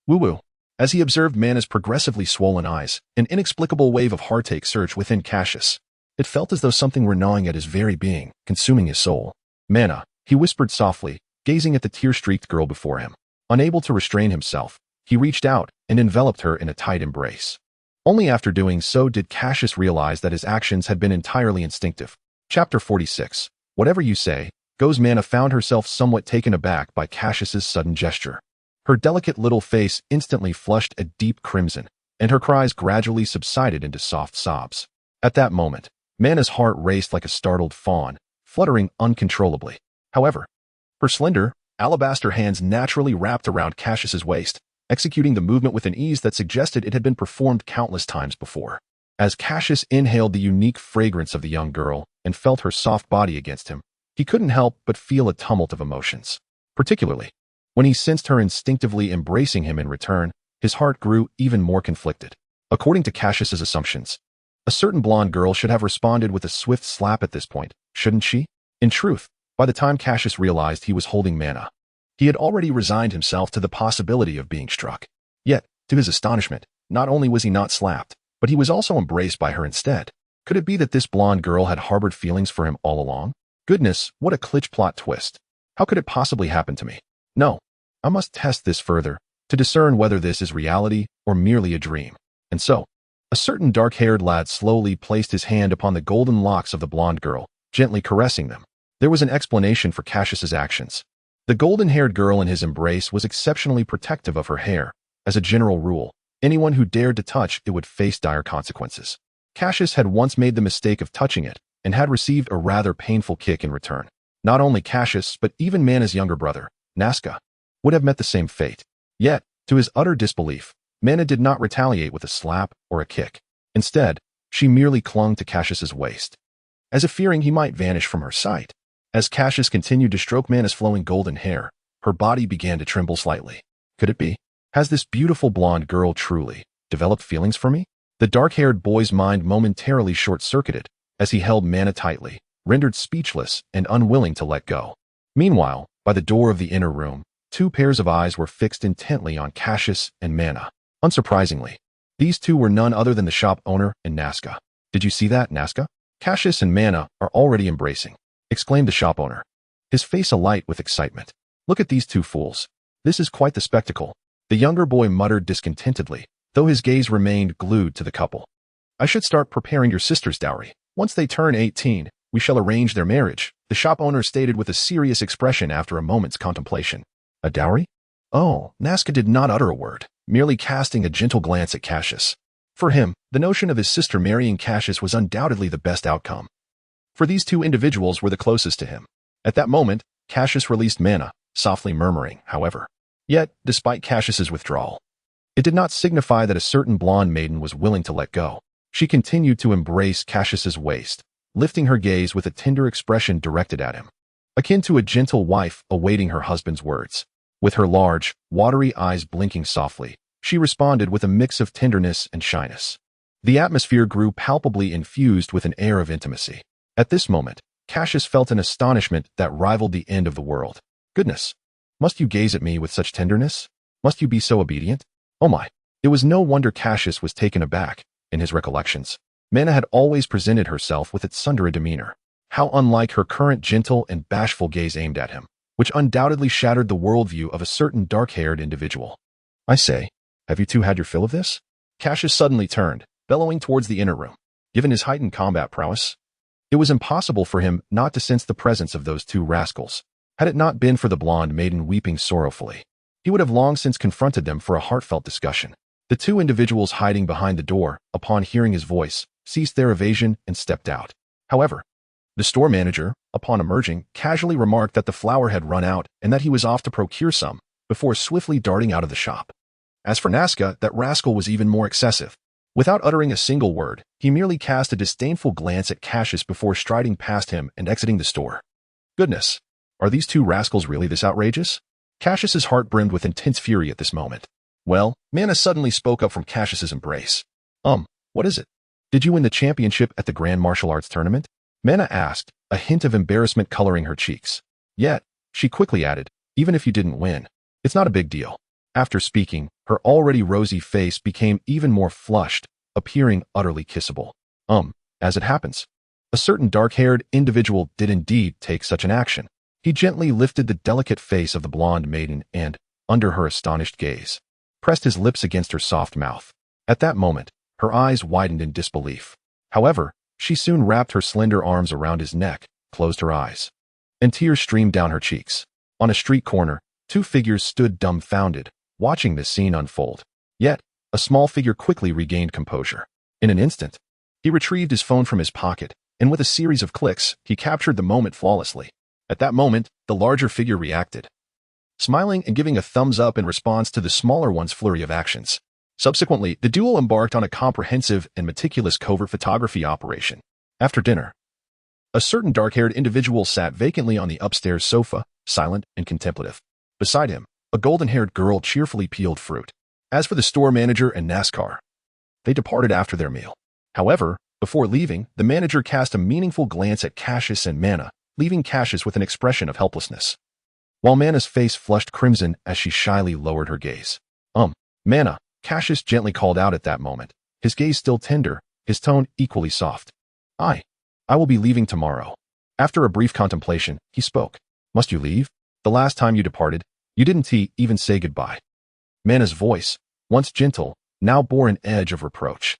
Woo-woo. As he observed Mana's progressively swollen eyes, an inexplicable wave of heartache surged within Cassius. It felt as though something were gnawing at his very being, consuming his soul. Mana, he whispered softly, gazing at the tear-streaked girl before him. Unable to restrain himself, he reached out and enveloped her in a tight embrace. Only after doing so did Cassius realize that his actions had been entirely instinctive. Chapter 46. Whatever you say, goes. Mana found herself somewhat taken aback by Cassius's sudden gesture. Her delicate little face instantly flushed a deep crimson, and her cries gradually subsided into soft sobs. At that moment, Mana's heart raced like a startled fawn, fluttering uncontrollably. However, her slender, alabaster hands naturally wrapped around Cassius's waist, executing the movement with an ease that suggested it had been performed countless times before. As Cassius inhaled the unique fragrance of the young girl and felt her soft body against him, he couldn't help but feel a tumult of emotions. Particularly, when he sensed her instinctively embracing him in return, his heart grew even more conflicted. According to Cassius's assumptions, a certain blonde girl should have responded with a swift slap at this point, shouldn't she? In truth, by the time Cassius realized he was holding Mana, he had already resigned himself to the possibility of being struck. Yet, to his astonishment, not only was he not slapped, but he was also embraced by her instead. Could it be that this blonde girl had harbored feelings for him all along? Goodness, what a clitch plot twist. How could it possibly happen to me? No, I must test this further, to discern whether this is reality or merely a dream. And so, a certain dark-haired lad slowly placed his hand upon the golden locks of the blonde girl, gently caressing them. There was an explanation for Cassius's actions. The golden-haired girl in his embrace was exceptionally protective of her hair. As a general rule, anyone who dared to touch it would face dire consequences. Cassius had once made the mistake of touching it and had received a rather painful kick in return. Not only Cassius, but even Mana's younger brother, Nazca, would have met the same fate. Yet, to his utter disbelief, Mana did not retaliate with a slap or a kick. Instead, she merely clung to Cassius's waist, as if fearing he might vanish from her sight. As Cassius continued to stroke Mana's flowing golden hair, her body began to tremble slightly. Could it be? Has this beautiful blonde girl truly developed feelings for me? The dark-haired boy's mind momentarily short-circuited as he held Mana tightly, rendered speechless and unwilling to let go. Meanwhile, by the door of the inner room, two pairs of eyes were fixed intently on Cassius and Mana. Unsurprisingly, these two were none other than the shop owner and Nazca. Did you see that, Nazca? Cassius and Mana are already embracing, exclaimed the shop owner, his face alight with excitement. Look at these two fools. This is quite the spectacle. The younger boy muttered discontentedly, though his gaze remained glued to the couple. I should start preparing your sister's dowry. Once they turn 18, we shall arrange their marriage, the shop owner stated with a serious expression after a moment's contemplation. A dowry? Oh, Nazca did not utter a word, merely casting a gentle glance at Cassius. For him, the notion of his sister marrying Cassius was undoubtedly the best outcome. For these two individuals were the closest to him. At that moment, Cassius released Mana, softly murmuring, however. Yet, despite Cassius's withdrawal, it did not signify that a certain blonde maiden was willing to let go. She continued to embrace Cassius's waist, lifting her gaze with a tender expression directed at him, akin to a gentle wife awaiting her husband's words. With her large, watery eyes blinking softly, she responded with a mix of tenderness and shyness. The atmosphere grew palpably infused with an air of intimacy. At this moment, Cassius felt an astonishment that rivaled the end of the world. Goodness! Must you gaze at me with such tenderness? Must you be so obedient? Oh my! It was no wonder Cassius was taken aback. In his recollections, Mana had always presented herself with its sundry demeanor. How unlike her current gentle and bashful gaze aimed at him, which undoubtedly shattered the worldview of a certain dark-haired individual. I say, have you two had your fill of this? Cassius suddenly turned, bellowing towards the inner room. Given his heightened combat prowess, it was impossible for him not to sense the presence of those two rascals. Had it not been for the blonde maiden weeping sorrowfully, he would have long since confronted them for a heartfelt discussion. The two individuals hiding behind the door, upon hearing his voice, ceased their evasion and stepped out. However, the store manager, upon emerging, casually remarked that the flour had run out and that he was off to procure some, before swiftly darting out of the shop. As for Nazca, that rascal was even more excessive. Without uttering a single word, he merely cast a disdainful glance at Cassius before striding past him and exiting the store. Goodness! Are these two rascals really this outrageous? Cassius's heart brimmed with intense fury at this moment. Well, Mana suddenly spoke up from Cassius's embrace. What is it? Did you win the championship at the Grand Martial Arts Tournament? Mana asked, a hint of embarrassment coloring her cheeks. Yet, she quickly added, even if you didn't win, it's not a big deal. After speaking, her already rosy face became even more flushed, appearing utterly kissable. As it happens, a certain dark-haired individual did indeed take such an action. He gently lifted the delicate face of the blonde maiden and, under her astonished gaze, pressed his lips against her soft mouth. At that moment, her eyes widened in disbelief. However, she soon wrapped her slender arms around his neck, closed her eyes, and tears streamed down her cheeks. On a street corner, two figures stood dumbfounded, watching this scene unfold. Yet, a small figure quickly regained composure. In an instant, he retrieved his phone from his pocket, and with a series of clicks, he captured the moment flawlessly. At that moment, the larger figure reacted, smiling and giving a thumbs up in response to the smaller one's flurry of actions. Subsequently, the duo embarked on a comprehensive and meticulous covert photography operation. After dinner, a certain dark-haired individual sat vacantly on the upstairs sofa, silent and contemplative. Beside him, a golden-haired girl cheerfully peeled fruit. As for the store manager and NASCAR, they departed after their meal. However, before leaving, the manager cast a meaningful glance at Cassius and Mana, leaving Cassius with an expression of helplessness, while Mana's face flushed crimson as she shyly lowered her gaze. Mana, Cassius gently called out at that moment, his gaze still tender, his tone equally soft. I will be leaving tomorrow. After a brief contemplation, he spoke. Must you leave? The last time you departed, you didn't even say goodbye. Mana's voice, once gentle, now bore an edge of reproach.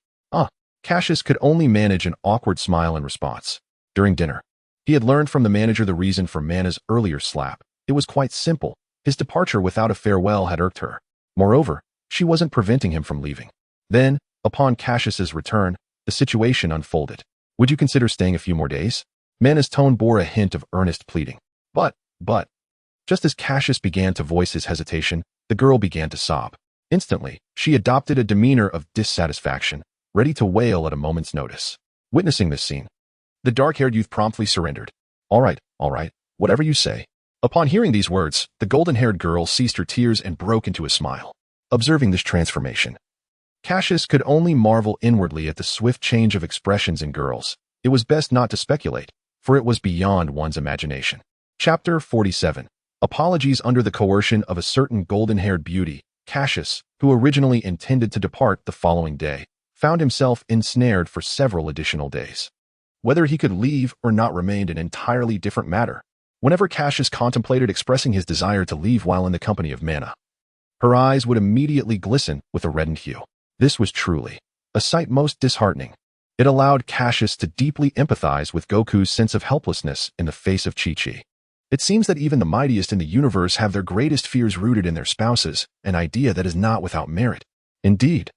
Cassius could only manage an awkward smile in response. During dinner, he had learned from the manager the reason for Mana's earlier slap, It was quite simple. His departure without a farewell had irked her. Moreover, she wasn't preventing him from leaving. Then, upon Cassius's return, the situation unfolded. Would you consider staying a few more days? Mana's tone bore a hint of earnest pleading. But, just as Cassius began to voice his hesitation, the girl began to sob. Instantly, she adopted a demeanor of dissatisfaction, ready to wail at a moment's notice. Witnessing this scene, the dark-haired youth promptly surrendered. All right, whatever you say. Upon hearing these words, the golden-haired girl ceased her tears and broke into a smile. Observing this transformation, Cassius could only marvel inwardly at the swift change of expressions in girls. It was best not to speculate, for it was beyond one's imagination. Chapter 47. Apologies. Under the coercion of a certain golden-haired beauty, Cassius, who originally intended to depart the following day, found himself ensnared for several additional days. Whether he could leave or not remained an entirely different matter. Whenever Cassius contemplated expressing his desire to leave while in the company of Mana, her eyes would immediately glisten with a reddened hue. This was truly a sight most disheartening. It allowed Cassius to deeply empathize with Goku's sense of helplessness in the face of Chi-Chi. It seems that even the mightiest in the universe have their greatest fears rooted in their spouses, an idea that is not without merit. Indeed,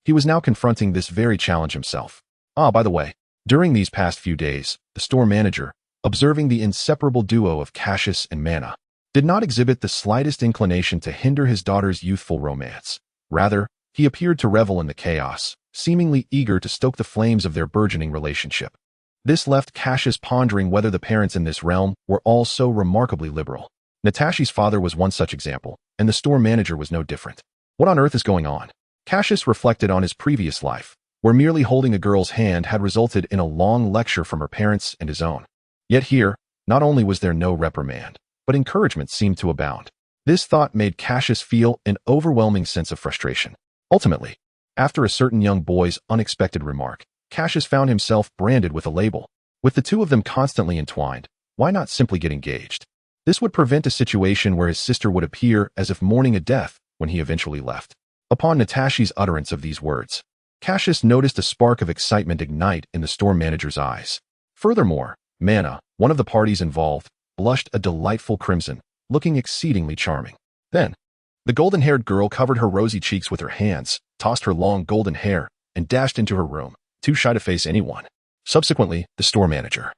he was now confronting this very challenge himself. By the way, during these past few days, the store manager, observing the inseparable duo of Cassius and Mana, did not exhibit the slightest inclination to hinder his daughter's youthful romance. Rather, he appeared to revel in the chaos, seemingly eager to stoke the flames of their burgeoning relationship. This left Cassius pondering whether the parents in this realm were all so remarkably liberal. Natashi's father was one such example, and the store manager was no different. What on earth is going on? Cassius reflected on his previous life, where merely holding a girl's hand had resulted in a long lecture from her parents and his own. Yet here, not only was there no reprimand, but encouragement seemed to abound. This thought made Cassius feel an overwhelming sense of frustration. Ultimately, after a certain young boy's unexpected remark, Cassius found himself branded with a label. With the two of them constantly entwined, why not simply get engaged? This would prevent a situation where his sister would appear as if mourning a death when he eventually left. Upon Natashi's utterance of these words, Cassius noticed a spark of excitement ignite in the store manager's eyes. Furthermore, Mana, one of the parties involved, blushed a delightful crimson, looking exceedingly charming. Then, the golden-haired girl covered her rosy cheeks with her hands, tossed her long golden hair, and dashed into her room, too shy to face anyone. Subsequently, the store manager,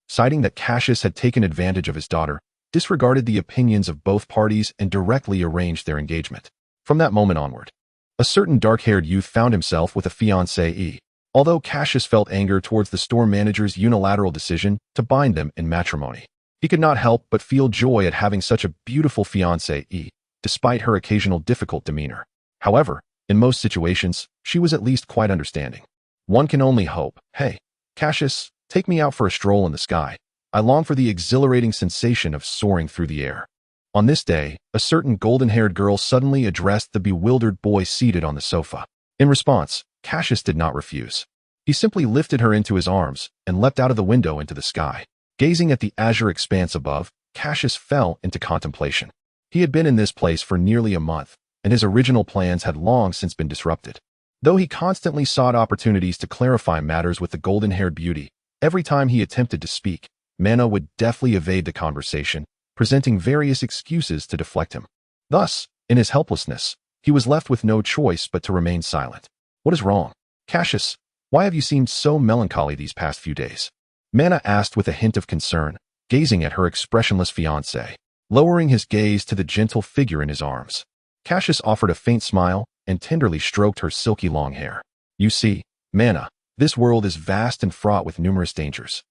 citing that Cassius had taken advantage of his daughter, disregarded the opinions of both parties and directly arranged their engagement. From that moment onward, a certain dark-haired youth found himself with a fiancée. Although Cassius felt anger towards the store manager's unilateral decision to bind them in matrimony, he could not help but feel joy at having such a beautiful fiancée, despite her occasional difficult demeanor. However, in most situations, she was at least quite understanding. One can only hope. Hey, Cassius, take me out for a stroll in the sky. I long for the exhilarating sensation of soaring through the air. On this day, a certain golden-haired girl suddenly addressed the bewildered boy seated on the sofa. In response, Cassius did not refuse. He simply lifted her into his arms and leapt out of the window into the sky. Gazing at the azure expanse above, Cassius fell into contemplation. He had been in this place for nearly a month, and his original plans had long since been disrupted. Though he constantly sought opportunities to clarify matters with the golden-haired beauty, every time he attempted to speak, Mana would deftly evade the conversation, presenting various excuses to deflect him. Thus, in his helplessness, he was left with no choice but to remain silent. What is wrong? Cassius, why have you seemed so melancholy these past few days? Mana asked with a hint of concern, gazing at her expressionless fiancé, lowering his gaze to the gentle figure in his arms. Cassius offered a faint smile and tenderly stroked her silky long hair. You see, Mana, this world is vast and fraught with numerous dangers.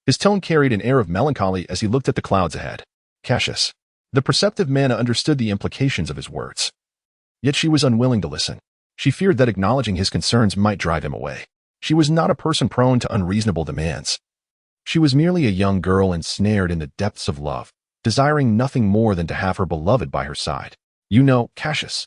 His tone carried an air of melancholy as he looked at the clouds ahead. Cassius. The perceptive Mana understood the implications of his words. Yet she was unwilling to listen. She feared that acknowledging his concerns might drive him away. She was not a person prone to unreasonable demands. She was merely a young girl ensnared in the depths of love, desiring nothing more than to have her beloved by her side. You know, Cassius,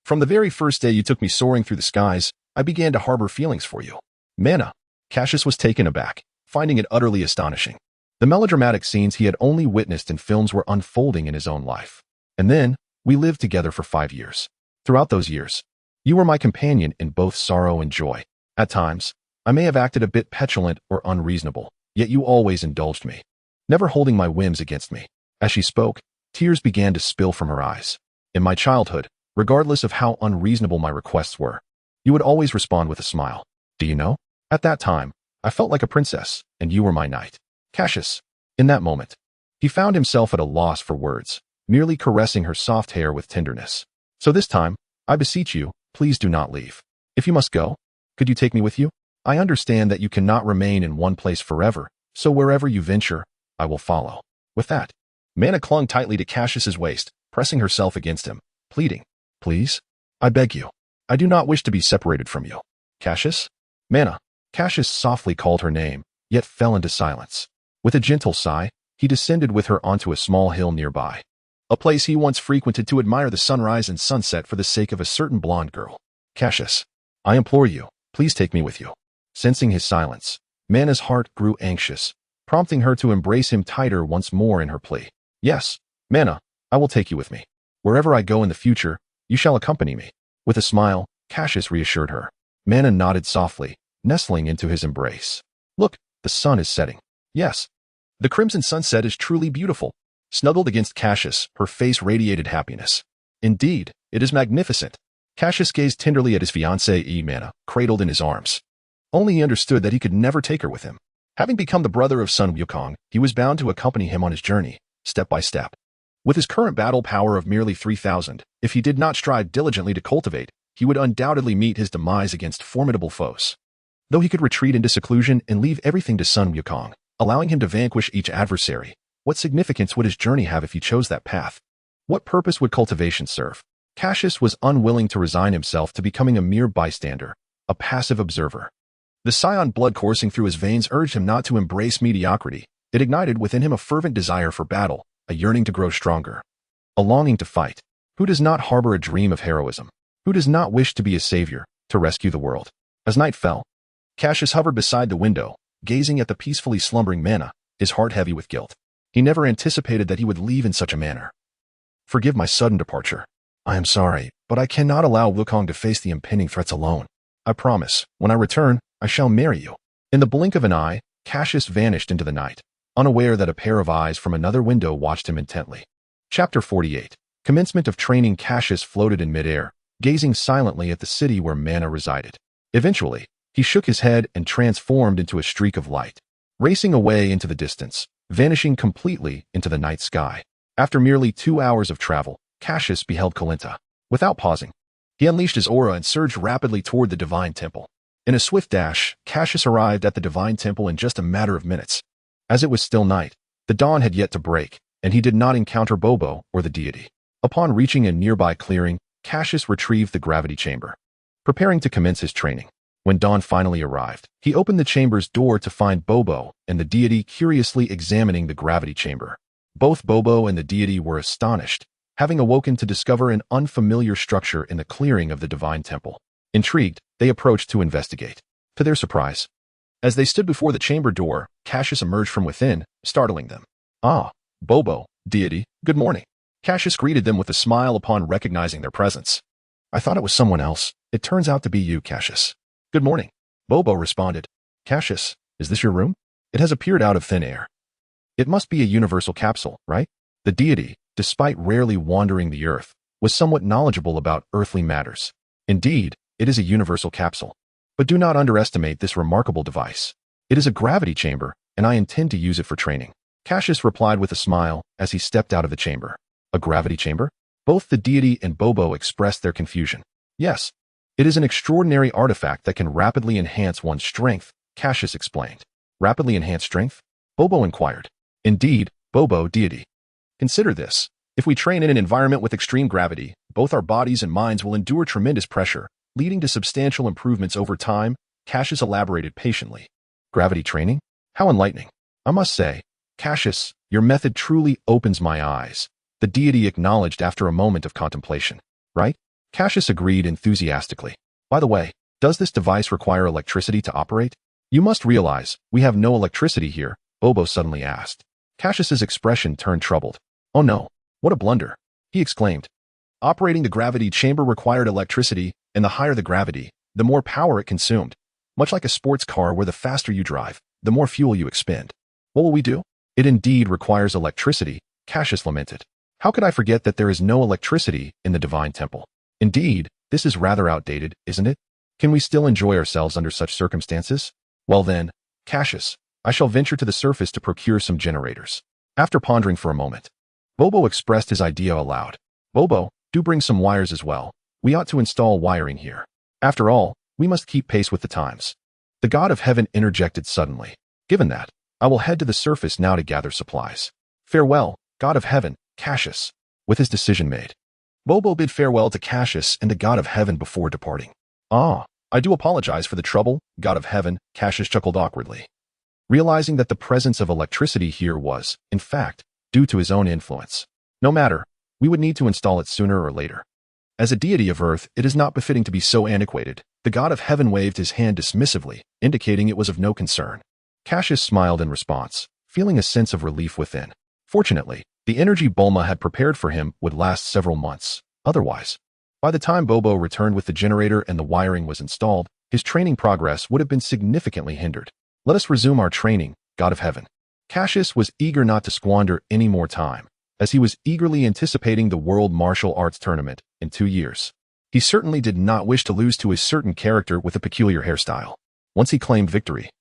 from the very first day you took me soaring through the skies, I began to harbor feelings for you. Mana. Cassius was taken aback, finding it utterly astonishing. The melodramatic scenes he had only witnessed in films were unfolding in his own life. And then, we lived together for 5 years. Throughout those years, you were my companion in both sorrow and joy. At times, I may have acted a bit petulant or unreasonable, yet you always indulged me, never holding my whims against me. As she spoke, Tears began to spill from her eyes. In my childhood, regardless of how unreasonable my requests were, you would always respond with a smile. Do you know? At that time, I felt like a princess, and you were my knight. Cassius. In that moment, he found himself at a loss for words, merely caressing her soft hair with tenderness. So this time, I beseech you, please do not leave. If you must go, could you take me with you? I understand that you cannot remain in one place forever, so wherever you venture, I will follow. With that, Mana clung tightly to Cassius's waist, pressing herself against him, pleading, Please? I beg you. I do not wish to be separated from you. Cassius? Mana. Cassius softly called her name, yet fell into silence. With a gentle sigh, he descended with her onto a small hill nearby, a place he once frequented to admire the sunrise and sunset for the sake of a certain blonde girl. Cassius, I implore you, please take me with you. Sensing his silence, Mana's heart grew anxious, prompting her to embrace him tighter once more in her plea. Yes, Mana, I will take you with me. Wherever I go in the future, you shall accompany me. With a smile, Cassius reassured her. Mana nodded softly, nestling into his embrace. Look, the sun is setting. Yes, the crimson sunset is truly beautiful. Snuggled against Cassius, her face radiated happiness. Indeed, it is magnificent. Cassius gazed tenderly at his fiancée Mana, cradled in his arms. Only he understood that he could never take her with him. Having become the brother of Sun Wukong, he was bound to accompany him on his journey, step by step. With his current battle power of merely 3,000, if he did not strive diligently to cultivate, he would undoubtedly meet his demise against formidable foes. Though he could retreat into seclusion and leave everything to Sun Wukong, allowing him to vanquish each adversary, what significance would his journey have if he chose that path? What purpose would cultivation serve? Cassius was unwilling to resign himself to becoming a mere bystander, a passive observer. The Scion blood coursing through his veins urged him not to embrace mediocrity. It ignited within him a fervent desire for battle, a yearning to grow stronger, a longing to fight. Who does not harbor a dream of heroism? Who does not wish to be a savior, to rescue the world? As night fell, Cassius hovered beside the window, gazing at the peacefully slumbering Mana, his heart heavy with guilt. He never anticipated that he would leave in such a manner. Forgive my sudden departure. I am sorry, but I cannot allow Wukong to face the impending threats alone. I promise, when I return, I shall marry you. In the blink of an eye, Cassius vanished into the night, unaware that a pair of eyes from another window watched him intently. Chapter 48. Commencement of training. Cassius floated in midair, gazing silently at the city where Mana resided. Eventually, he shook his head and transformed into a streak of light, racing away into the distance, vanishing completely into the night sky. After merely 2 hours of travel, Cassius beheld Kalinta. Without pausing, he unleashed his aura and surged rapidly toward the divine temple. In a swift dash, Cassius arrived at the divine temple in just a matter of minutes. As it was still night, the dawn had yet to break, and he did not encounter Bobo or the deity. Upon reaching a nearby clearing, Cassius retrieved the gravity chamber, preparing to commence his training. When dawn finally arrived, he opened the chamber's door to find Bobo and the deity curiously examining the gravity chamber. Both Bobo and the deity were astonished, having awoken to discover an unfamiliar structure in the clearing of the divine temple. Intrigued, they approached to investigate. To their surprise, as they stood before the chamber door, Cassius emerged from within, startling them. Ah, Bobo, deity, good morning. Cassius greeted them with a smile upon recognizing their presence. I thought it was someone else. It turns out to be you, Cassius. Good morning. Bobo responded. Cassius, is this your room? It has appeared out of thin air. It must be a universal capsule, right? The deity, despite rarely wandering the earth, was somewhat knowledgeable about earthly matters. Indeed, it is a universal capsule. But do not underestimate this remarkable device. It is a gravity chamber, and I intend to use it for training. Cassius replied with a smile as he stepped out of the chamber. A gravity chamber? Both the deity and Bobo expressed their confusion. Yes, it is an extraordinary artifact that can rapidly enhance one's strength, Cassius explained. Rapidly enhance strength? Bobo inquired. Indeed, Bobo, deity. Consider this. If we train in an environment with extreme gravity, both our bodies and minds will endure tremendous pressure, leading to substantial improvements over time, Cassius elaborated patiently. Gravity training? How enlightening. I must say, Cassius, your method truly opens my eyes, the deity acknowledged after a moment of contemplation. Right? Cassius agreed enthusiastically. By the way, does this device require electricity to operate? You must realize, we have no electricity here, Bobo suddenly asked. Cassius's expression turned troubled. Oh no, what a blunder, he exclaimed. Operating the gravity chamber required electricity, and the higher the gravity, the more power it consumed. Much like a sports car where the faster you drive, the more fuel you expend. What will we do? It indeed requires electricity, Cassius lamented. How could I forget that there is no electricity in the divine temple? Indeed, this is rather outdated, isn't it? Can we still enjoy ourselves under such circumstances? Well then, Cassius, I shall venture to the surface to procure some generators. After pondering for a moment, Bobo expressed his idea aloud. Bobo, do bring some wires as well. We ought to install wiring here. After all, we must keep pace with the times. The god of heaven interjected suddenly. Given that, I will head to the surface now to gather supplies. Farewell, god of heaven, Cassius. With his decision made, Bobo bid farewell to Cassius and the god of heaven before departing. Ah, I do apologize for the trouble, god of heaven, Cassius chuckled awkwardly, realizing that the presence of electricity here was, in fact, due to his own influence. No matter, we would need to install it sooner or later. As a deity of earth, it is not befitting to be so antiquated. The god of heaven waved his hand dismissively, indicating it was of no concern. Cassius smiled in response, feeling a sense of relief within. Fortunately, the energy Bulma had prepared for him would last several months. Otherwise, by the time Bobo returned with the generator and the wiring was installed, his training progress would have been significantly hindered. Let us resume our training, god of heaven. Cassius was eager not to squander any more time, as he was eagerly anticipating the World Martial Arts Tournament in 2 years. He certainly did not wish to lose to a certain character with a peculiar hairstyle. Once he claimed victory,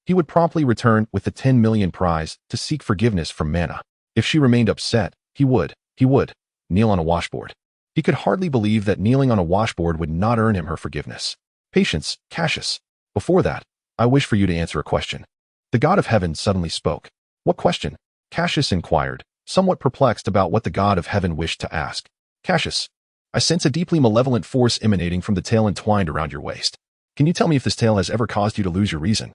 he would promptly return with the 10 million prize to seek forgiveness from Mana. If she remained upset, he would kneel on a washboard. He could hardly believe that kneeling on a washboard would not earn him her forgiveness. Patience, Cassius. Before that, I wish for you to answer a question. The god of heaven suddenly spoke. What question? Cassius inquired, somewhat perplexed about what the god of heaven wished to ask. Cassius, I sense a deeply malevolent force emanating from the tail entwined around your waist. Can you tell me if this tail has ever caused you to lose your reason,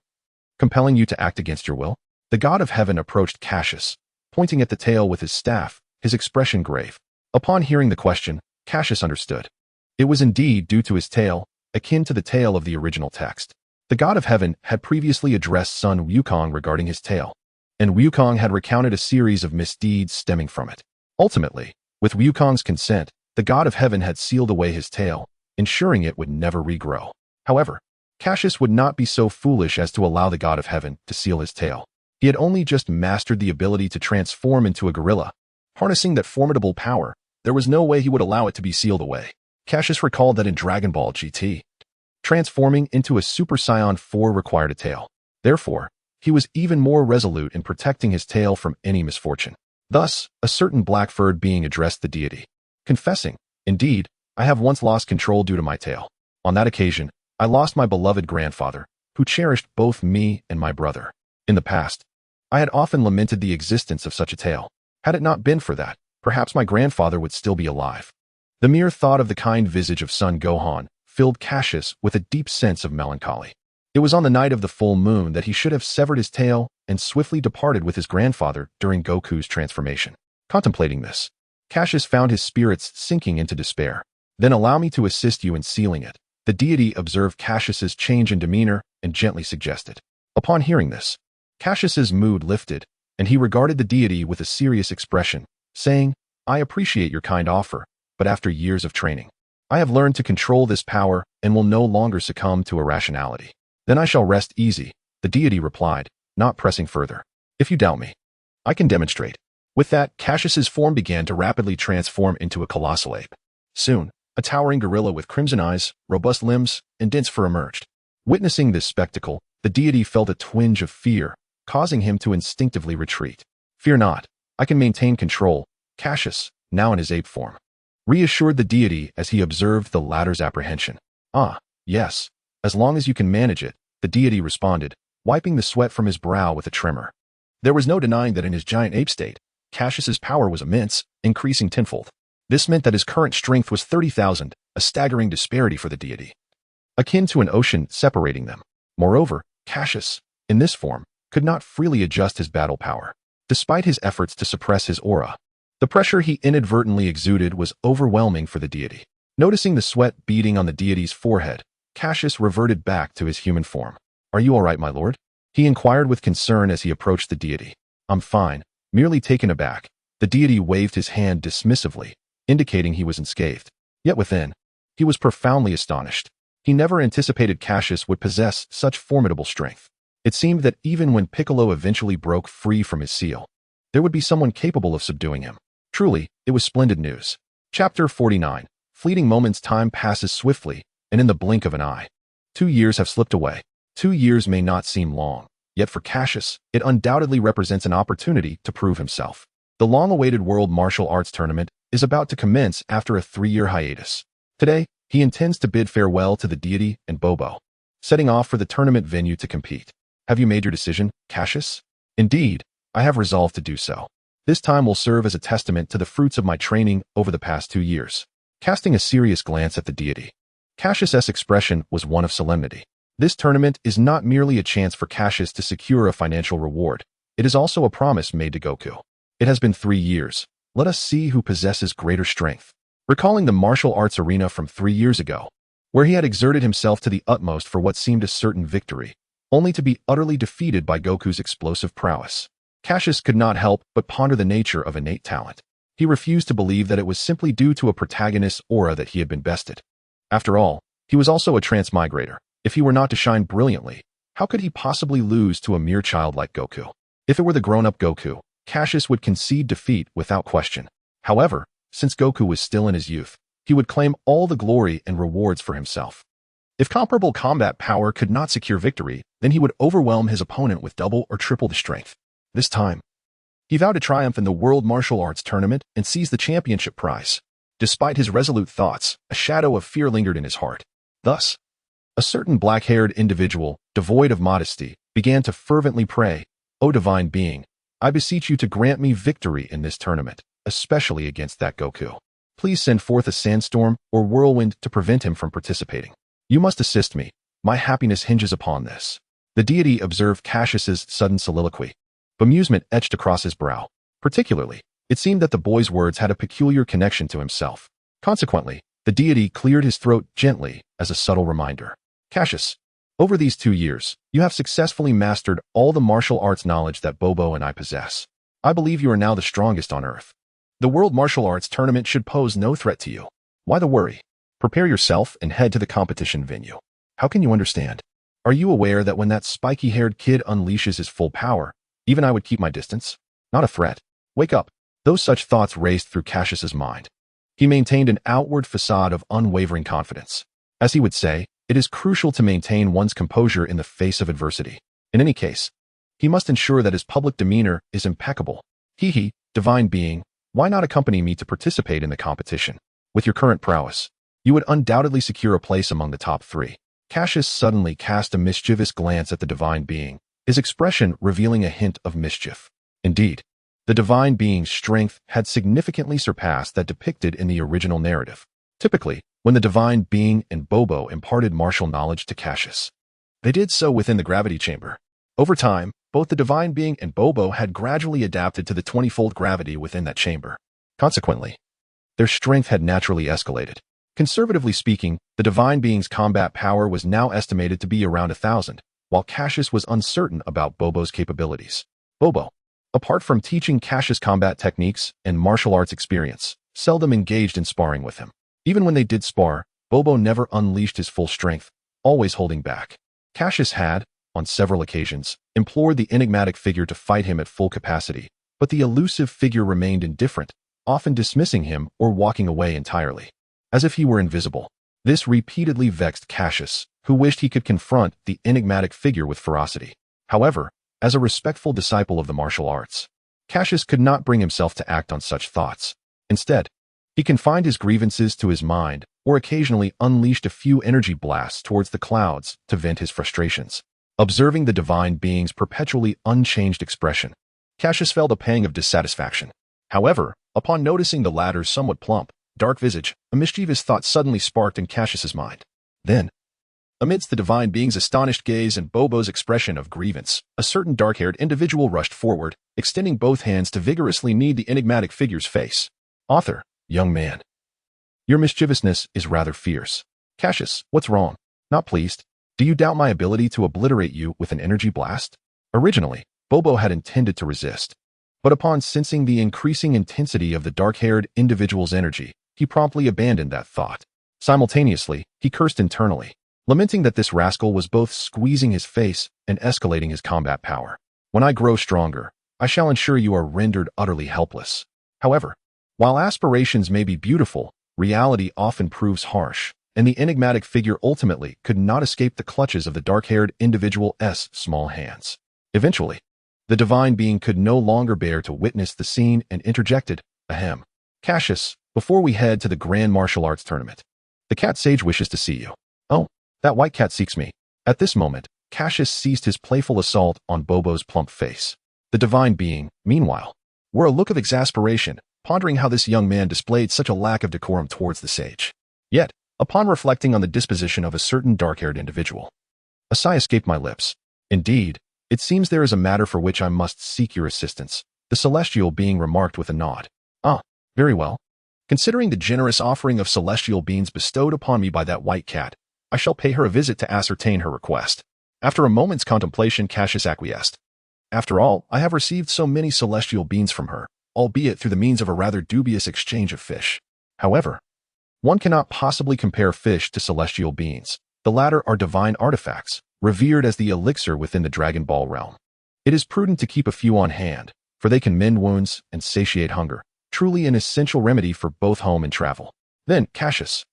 compelling you to act against your will? The god of heaven approached Cassius, pointing at the tail with his staff, his expression grave. Upon hearing the question, Cassius understood. It was indeed due to his tail, akin to the tail of the original text. The god of heaven had previously addressed son Wukong regarding his tail, and Wukong had recounted a series of misdeeds stemming from it. Ultimately, with Wukong's consent, the god of heaven had sealed away his tail, ensuring it would never regrow. However, Cassius would not be so foolish as to allow the god of heaven to seal his tail. He had only just mastered the ability to transform into a gorilla. Harnessing that formidable power, there was no way he would allow it to be sealed away. Cassius recalled that in Dragon Ball GT, transforming into a Super Saiyan 4 required a tail. Therefore, he was even more resolute in protecting his tail from any misfortune. Thus, a certain black-furred being addressed the deity, confessing, "Indeed, I have once lost control due to my tail. On that occasion, I lost my beloved grandfather, who cherished both me and my brother. In the past, I had often lamented the existence of such a tail. Had it not been for that, perhaps my grandfather would still be alive." The mere thought of the kind visage of Son Gohan filled Cassius with a deep sense of melancholy. It was on the night of the full moon that he should have severed his tail and swiftly departed with his grandfather during Goku's transformation. Contemplating this, Cassius found his spirits sinking into despair. "Then allow me to assist you in sealing it." The deity observed Cassius's change in demeanor and gently suggested. Upon hearing this, Cassius's mood lifted, and he regarded the deity with a serious expression, saying, "I appreciate your kind offer, but after years of training, I have learned to control this power and will no longer succumb to irrationality." "Then I shall rest easy," the deity replied, not pressing further. "If you doubt me, I can demonstrate." With that, Cassius's form began to rapidly transform into a colossal ape. Soon, a towering gorilla with crimson eyes, robust limbs, and dense fur emerged. Witnessing this spectacle, the deity felt a twinge of fear, causing him to instinctively retreat. "Fear not, I can maintain control," Cassius, now in his ape form, reassured the deity as he observed the latter's apprehension. "Ah, yes, as long as you can manage it," the deity responded, wiping the sweat from his brow with a tremor. There was no denying that in his giant ape state, Cassius's power was immense, increasing tenfold. This meant that his current strength was 30,000, a staggering disparity for the deity, akin to an ocean separating them. Moreover, Cassius, in this form, could not freely adjust his battle power, despite his efforts to suppress his aura. The pressure he inadvertently exuded was overwhelming for the deity. Noticing the sweat beading on the deity's forehead, Cassius reverted back to his human form. "Are you all right, my lord?" he inquired with concern as he approached the deity. "I'm fine," merely taken aback. The deity waved his hand dismissively, indicating he was unscathed. Yet within, he was profoundly astonished. He never anticipated Cassius would possess such formidable strength. It seemed that even when Piccolo eventually broke free from his seal, there would be someone capable of subduing him. Truly, it was splendid news. Chapter 49. Fleeting moments. Time passes swiftly, and in the blink of an eye. 2 years have slipped away. 2 years may not seem long, yet for Cassius, it undoubtedly represents an opportunity to prove himself. The long-awaited World Martial Arts Tournament is about to commence after a 3-year hiatus. Today, he intends to bid farewell to the deity and Bobo, setting off for the tournament venue to compete. Have you made your decision, Cassius? Indeed, I have resolved to do so. This time will serve as a testament to the fruits of my training over the past 2 years. Casting a serious glance at the deity, Cassius's expression was one of solemnity. This tournament is not merely a chance for Cassius to secure a financial reward. It is also a promise made to Goku. It has been 3 years. Let us see who possesses greater strength. Recalling the martial arts arena from 3 years ago, where he had exerted himself to the utmost for what seemed a certain victory, only to be utterly defeated by Goku's explosive prowess, Cassius could not help but ponder the nature of innate talent. He refused to believe that it was simply due to a protagonist's aura that he had been bested. After all, he was also a transmigrator. If he were not to shine brilliantly, how could he possibly lose to a mere child like Goku? If it were the grown-up Goku, Cassius would concede defeat without question. However, since Goku was still in his youth, he would claim all the glory and rewards for himself. If comparable combat power could not secure victory, then he would overwhelm his opponent with double or triple the strength. This time, he vowed to triumph in the World Martial Arts Tournament and seize the championship prize. Despite his resolute thoughts, a shadow of fear lingered in his heart. Thus, a certain black-haired individual, devoid of modesty, began to fervently pray, "O divine being, I beseech you to grant me victory in this tournament, especially against that Goku. Please send forth a sandstorm or whirlwind to prevent him from participating. You must assist me. My happiness hinges upon this." The deity observed Cassius's sudden soliloquy. Bemusement etched across his brow. Particularly, it seemed that the boy's words had a peculiar connection to himself. Consequently, the deity cleared his throat gently as a subtle reminder. "Cassius, over these 2 years, you have successfully mastered all the martial arts knowledge that Bobo and I possess. I believe you are now the strongest on Earth. The World Martial Arts Tournament should pose no threat to you. Why the worry? Prepare yourself and head to the competition venue. How can you understand? Are you aware that when that spiky-haired kid unleashes his full power, even I would keep my distance? Not a threat. Wake up." Those such thoughts raced through Cassius's mind. He maintained an outward facade of unwavering confidence. As he would say, it is crucial to maintain one's composure in the face of adversity. In any case, he must ensure that his public demeanor is impeccable. Divine being, why not accompany me to participate in the competition? With your current prowess, you would undoubtedly secure a place among the top 3. Cassius suddenly cast a mischievous glance at the divine being, his expression revealing a hint of mischief. Indeed, the divine being's strength had significantly surpassed that depicted in the original narrative. Typically, when the divine being and Bobo imparted martial knowledge to Cassius, they did so within the gravity chamber. Over time, both the divine being and Bobo had gradually adapted to the 20-fold gravity within that chamber. Consequently, their strength had naturally escalated. Conservatively speaking, the divine being's combat power was now estimated to be around 1,000, while Cassius was uncertain about Bobo's capabilities. Bobo, apart from teaching Cassius combat techniques and martial arts experience, seldom engaged in sparring with him. Even when they did spar, Bobo never unleashed his full strength, always holding back. Cassius had, on several occasions, implored the enigmatic figure to fight him at full capacity, but the elusive figure remained indifferent, often dismissing him or walking away entirely, as if he were invisible. This repeatedly vexed Cassius, who wished he could confront the enigmatic figure with ferocity. However, as a respectful disciple of the martial arts, Cassius could not bring himself to act on such thoughts. Instead, he confined his grievances to his mind, or occasionally unleashed a few energy blasts towards the clouds to vent his frustrations. Observing the divine being's perpetually unchanged expression, Cassius felt a pang of dissatisfaction. However, upon noticing the latter's somewhat plump, dark visage, a mischievous thought suddenly sparked in Cassius's mind. Then, amidst the divine being's astonished gaze and Bobo's expression of grievance, a certain dark-haired individual rushed forward, extending both hands to vigorously knead the enigmatic figure's face. "Author, young man, your mischievousness is rather fierce." "Cassius, what's wrong? Not pleased? Do you doubt my ability to obliterate you with an energy blast?" Originally, Bobo had intended to resist, but upon sensing the increasing intensity of the dark-haired individual's energy, he promptly abandoned that thought. Simultaneously, he cursed internally, lamenting that this rascal was both squeezing his face and escalating his combat power. "When I grow stronger, I shall ensure you are rendered utterly helpless." However, While aspirations may be beautiful, reality often proves harsh, and the enigmatic figure ultimately could not escape the clutches of the dark-haired individual's small hands. Eventually, the divine being could no longer bear to witness the scene and interjected, "Ahem. Cassius, before we head to the Grand Martial Arts Tournament, the cat sage wishes to see you." "Oh, that white cat seeks me." At this moment, Cassius ceased his playful assault on Bobo's plump face. The divine being, meanwhile, wore a look of exasperation, pondering how this young man displayed such a lack of decorum towards the sage. Yet, upon reflecting on the disposition of a certain dark-haired individual, a sigh escaped my lips. "Indeed, it seems there is a matter for which I must seek your assistance," the celestial being remarked with a nod. "Ah, very well. Considering the generous offering of celestial beings bestowed upon me by that white cat, I shall pay her a visit to ascertain her request." After a moment's contemplation, Cassius acquiesced. "After all, I have received so many celestial beings from her, albeit through the means of a rather dubious exchange of fish. However, one cannot possibly compare fish to celestial beings. The latter are divine artifacts, revered as the elixir within the Dragon Ball realm. It is prudent to keep a few on hand, for they can mend wounds and satiate hunger, truly an essential remedy for both home and travel." "Then, Cassius,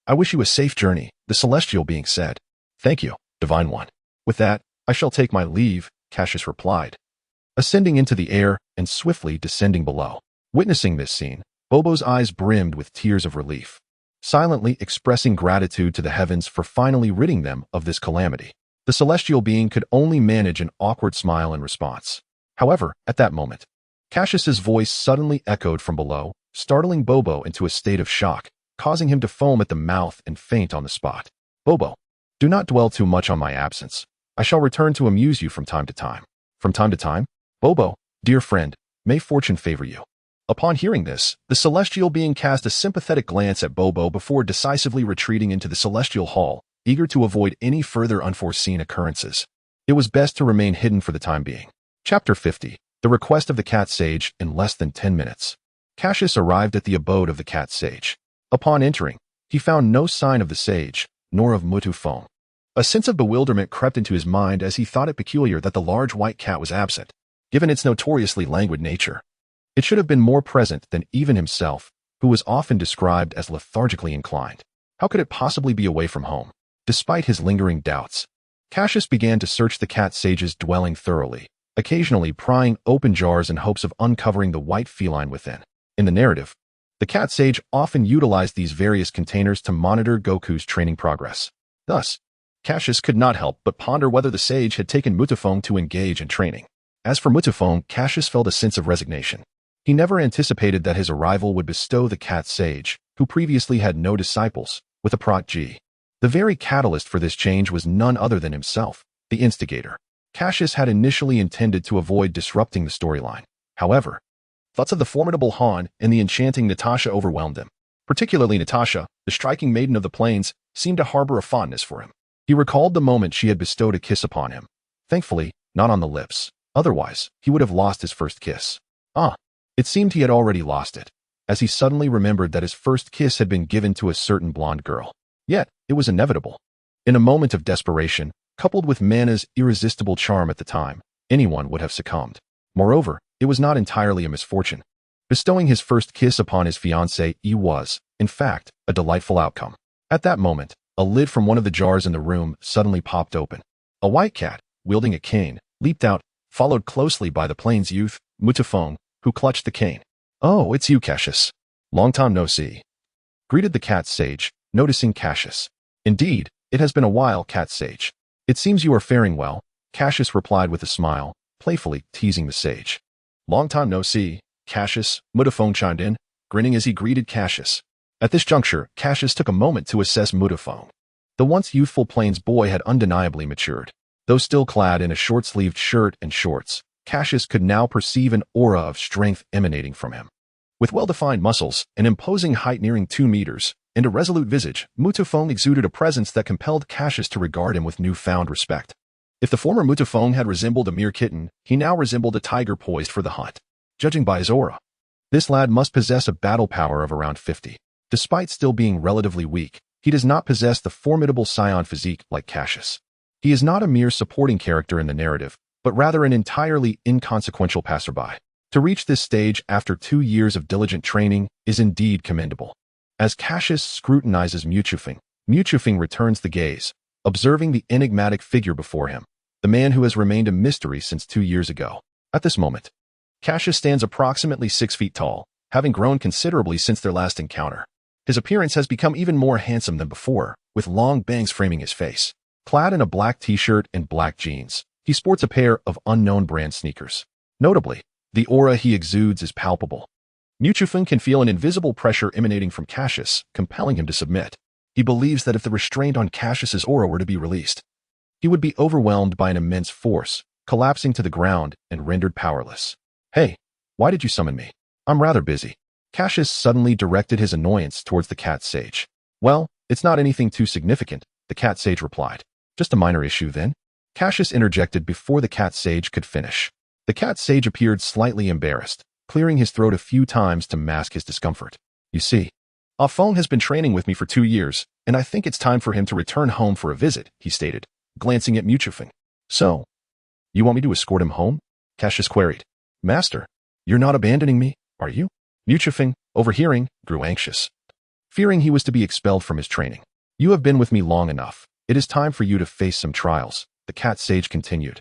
I wish you a safe journey," the celestial being said. "Thank you, divine one. With that, I shall take my leave," Cassius replied, ascending into the air and swiftly descending below. Witnessing this scene, Bobo's eyes brimmed with tears of relief, silently expressing gratitude to the heavens for finally ridding them of this calamity. The celestial being could only manage an awkward smile in response. However, at that moment, Cassius's voice suddenly echoed from below, startling Bobo into a state of shock, causing him to foam at the mouth and faint on the spot. "Bobo, do not dwell too much on my absence. I shall return to amuse you from time to time." "From time to time? Bobo, dear friend, may fortune favor you." Upon hearing this, the celestial being cast a sympathetic glance at Bobo before decisively retreating into the celestial hall, eager to avoid any further unforeseen occurrences. It was best to remain hidden for the time being. Chapter 50. The Request of the Cat Sage. In less than 10 minutes, Cassius arrived at the abode of the cat sage. Upon entering, he found no sign of the sage, nor of Mutufong. A sense of bewilderment crept into his mind as he thought it peculiar that the large white cat was absent, given its notoriously languid nature. It should have been more present than even himself, who was often described as lethargically inclined. How could it possibly be away from home? Despite his lingering doubts, Cassius began to search the cat sage's dwelling thoroughly, occasionally prying open jars in hopes of uncovering the white feline within. In the narrative, the cat sage often utilized these various containers to monitor Goku's training progress. Thus, Cassius could not help but ponder whether the sage had taken Mutufong to engage in training. As for Mutufong, Cassius felt a sense of resignation. He never anticipated that his arrival would bestow the cat sage, who previously had no disciples, with a protege. The very catalyst for this change was none other than himself, the instigator. Cassius had initially intended to avoid disrupting the storyline. However, thoughts of the formidable Han and the enchanting Natasha overwhelmed him. Particularly Natasha, the striking maiden of the plains, seemed to harbor a fondness for him. He recalled the moment she had bestowed a kiss upon him. Thankfully, not on the lips. Otherwise, he would have lost his first kiss. It seemed he had already lost it, as he suddenly remembered that his first kiss had been given to a certain blonde girl. Yet, it was inevitable. In a moment of desperation, coupled with Mana's irresistible charm at the time, anyone would have succumbed. Moreover, it was not entirely a misfortune. Bestowing his first kiss upon his fiancée was, in fact, a delightful outcome. At that moment, a lid from one of the jars in the room suddenly popped open. A white cat, wielding a cane, leaped out, followed closely by the plains youth, Mutufong, who clutched the cane. "Oh, it's you, Cassius. Long time no see," greeted the cat sage, noticing Cassius. "Indeed, it has been a while, cat sage. It seems you are faring well," Cassius replied with a smile, playfully teasing the sage. "Long time no see, Cassius," Mutufong chimed in, grinning as he greeted Cassius. At this juncture, Cassius took a moment to assess Mutufong. The once youthful plains boy had undeniably matured. Though still clad in a short-sleeved shirt and shorts, Cassius could now perceive an aura of strength emanating from him. With well-defined muscles, an imposing height nearing 2 meters, and a resolute visage, Mutufong exuded a presence that compelled Cassius to regard him with newfound respect. If the former Mutufong had resembled a mere kitten, he now resembled a tiger poised for the hunt. Judging by his aura, this lad must possess a battle power of around 50. Despite still being relatively weak, he does not possess the formidable scion physique like Cassius. He is not a mere supporting character in the narrative, but rather an entirely inconsequential passerby. To reach this stage after 2 years of diligent training is indeed commendable. As Cassius scrutinizes Muchufeng returns the gaze, observing the enigmatic figure before him, the man who has remained a mystery since 2 years ago. At this moment, Cassius stands approximately 6 feet tall, having grown considerably since their last encounter. His appearance has become even more handsome than before, with long bangs framing his face. Clad in a black t-shirt and black jeans, he sports a pair of unknown brand sneakers. Notably, the aura he exudes is palpable. Muchufeng can feel an invisible pressure emanating from Cassius, compelling him to submit. He believes that if the restraint on Cassius's aura were to be released, he would be overwhelmed by an immense force, collapsing to the ground and rendered powerless. Hey, why did you summon me? I'm rather busy. Cassius suddenly directed his annoyance towards the cat sage. Well, it's not anything too significant, the cat sage replied. Just a minor issue then? Cassius interjected before the cat sage could finish. The cat sage appeared slightly embarrassed, clearing his throat a few times to mask his discomfort. You see, Ah Feng has been training with me for 2 years, and I think it's time for him to return home for a visit, he stated, glancing at Muchufeng. So, you want me to escort him home? Cassius queried. Master, you're not abandoning me, are you? Muchufeng, overhearing, grew anxious, fearing he was to be expelled from his training. You have been with me long enough. It is time for you to face some trials, the cat sage continued.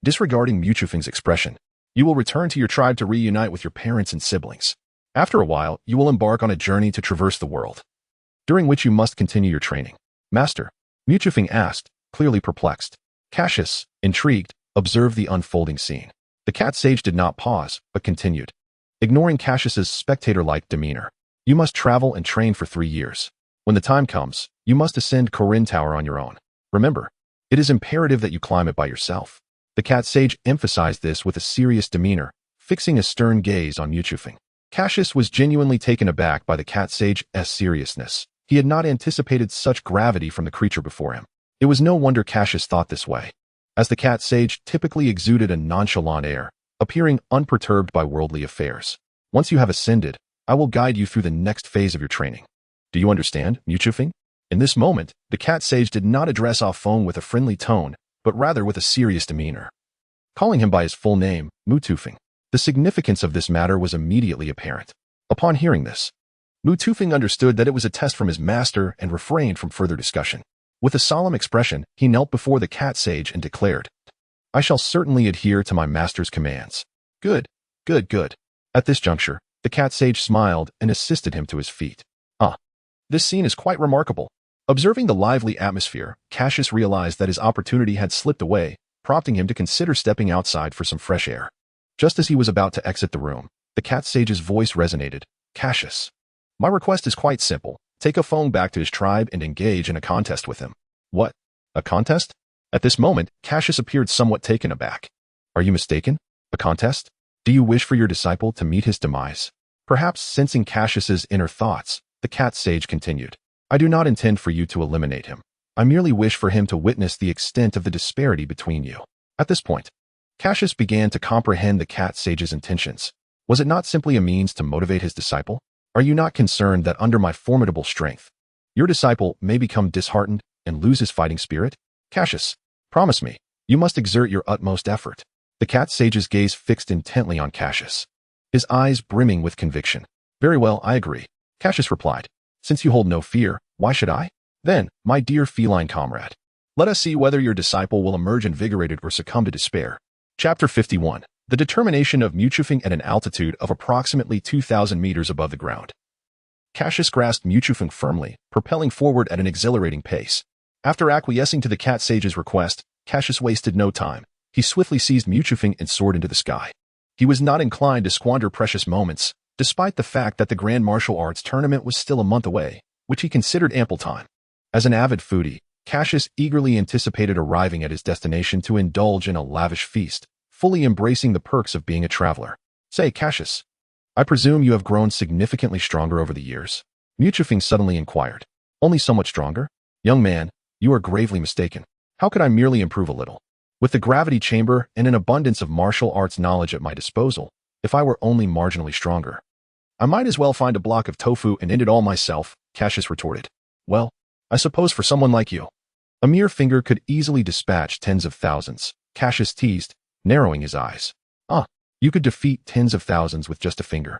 Disregarding Muchufeng's expression, you will return to your tribe to reunite with your parents and siblings. After a while, you will embark on a journey to traverse the world, during which you must continue your training. Master, Muchufeng asked, clearly perplexed. Cassius, intrigued, observed the unfolding scene. The cat sage did not pause, but continued, ignoring Cassius's spectator-like demeanor. You must travel and train for 3 years. When the time comes, you must ascend Krillin Tower on your own. Remember, it is imperative that you climb it by yourself. The cat sage emphasized this with a serious demeanor, fixing a stern gaze on Muchufeng. Cassius was genuinely taken aback by the cat sage's seriousness. He had not anticipated such gravity from the creature before him. It was no wonder Cassius thought this way, as the cat sage typically exuded a nonchalant air, appearing unperturbed by worldly affairs. Once you have ascended, I will guide you through the next phase of your training. Do you understand, Muchufeng? In this moment, the cat sage did not address Ah Feng with a friendly tone, but rather with a serious demeanor, calling him by his full name, Muchufeng. The significance of this matter was immediately apparent. Upon hearing this, Muchufeng understood that it was a test from his master and refrained from further discussion. With a solemn expression, he knelt before the cat sage and declared, I shall certainly adhere to my master's commands. Good, good, good. At this juncture, the cat sage smiled and assisted him to his feet. This scene is quite remarkable. Observing the lively atmosphere, Cassius realized that his opportunity had slipped away, prompting him to consider stepping outside for some fresh air. Just as he was about to exit the room, the cat sage's voice resonated. Cassius, my request is quite simple. Take Ah Feng back to his tribe and engage in a contest with him. What? A contest? At this moment, Cassius appeared somewhat taken aback. Are you mistaken? A contest? Do you wish for your disciple to meet his demise? Perhaps sensing Cassius's inner thoughts, the cat sage continued. I do not intend for you to eliminate him. I merely wish for him to witness the extent of the disparity between you. At this point, Cassius began to comprehend the cat sage's intentions. Was it not simply a means to motivate his disciple? Are you not concerned that under my formidable strength, your disciple may become disheartened and lose his fighting spirit? Cassius, promise me, you must exert your utmost effort. The cat sage's gaze fixed intently on Cassius, his eyes brimming with conviction. Very well, I agree, Cassius replied. Since you hold no fear, why should I? Then, my dear feline comrade, let us see whether your disciple will emerge invigorated or succumb to despair. Chapter 51. The determination of Muchufeng at an altitude of approximately 2,000 meters above the ground. Cassius grasped Muchufeng firmly, propelling forward at an exhilarating pace. After acquiescing to the cat sage's request, Cassius wasted no time. He swiftly seized Muchufeng and soared into the sky. He was not inclined to squander precious moments, despite the fact that the Grand Martial Arts tournament was still a month away, which he considered ample time. As an avid foodie, Cassius eagerly anticipated arriving at his destination to indulge in a lavish feast, fully embracing the perks of being a traveler. Say, Cassius, I presume you have grown significantly stronger over the years? Muchufeng suddenly inquired. Only somewhat stronger? Young man, you are gravely mistaken. How could I merely improve a little? With the gravity chamber and an abundance of martial arts knowledge at my disposal, if I were only marginally stronger, I might as well find a block of tofu and end it all myself, Cassius retorted. Well, I suppose for someone like you, a mere finger could easily dispatch tens of thousands, Cassius teased, narrowing his eyes. You could defeat tens of thousands with just a finger.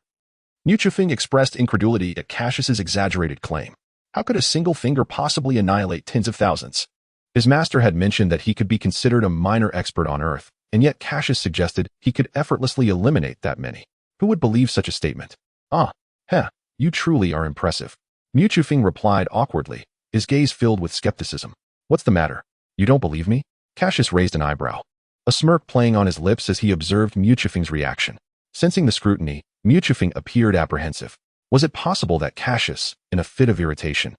Muchufeng expressed incredulity at Cassius's exaggerated claim. How could a single finger possibly annihilate tens of thousands? His master had mentioned that he could be considered a minor expert on Earth, and yet Cassius suggested he could effortlessly eliminate that many. Who would believe such a statement? You truly are impressive. Muchufeng replied awkwardly, his gaze filled with skepticism. What's the matter? You don't believe me? Cassius raised an eyebrow, a smirk playing on his lips as he observed Muchufeng's reaction. Sensing the scrutiny, Muchufeng appeared apprehensive. Was it possible that Cassius, in a fit of irritation,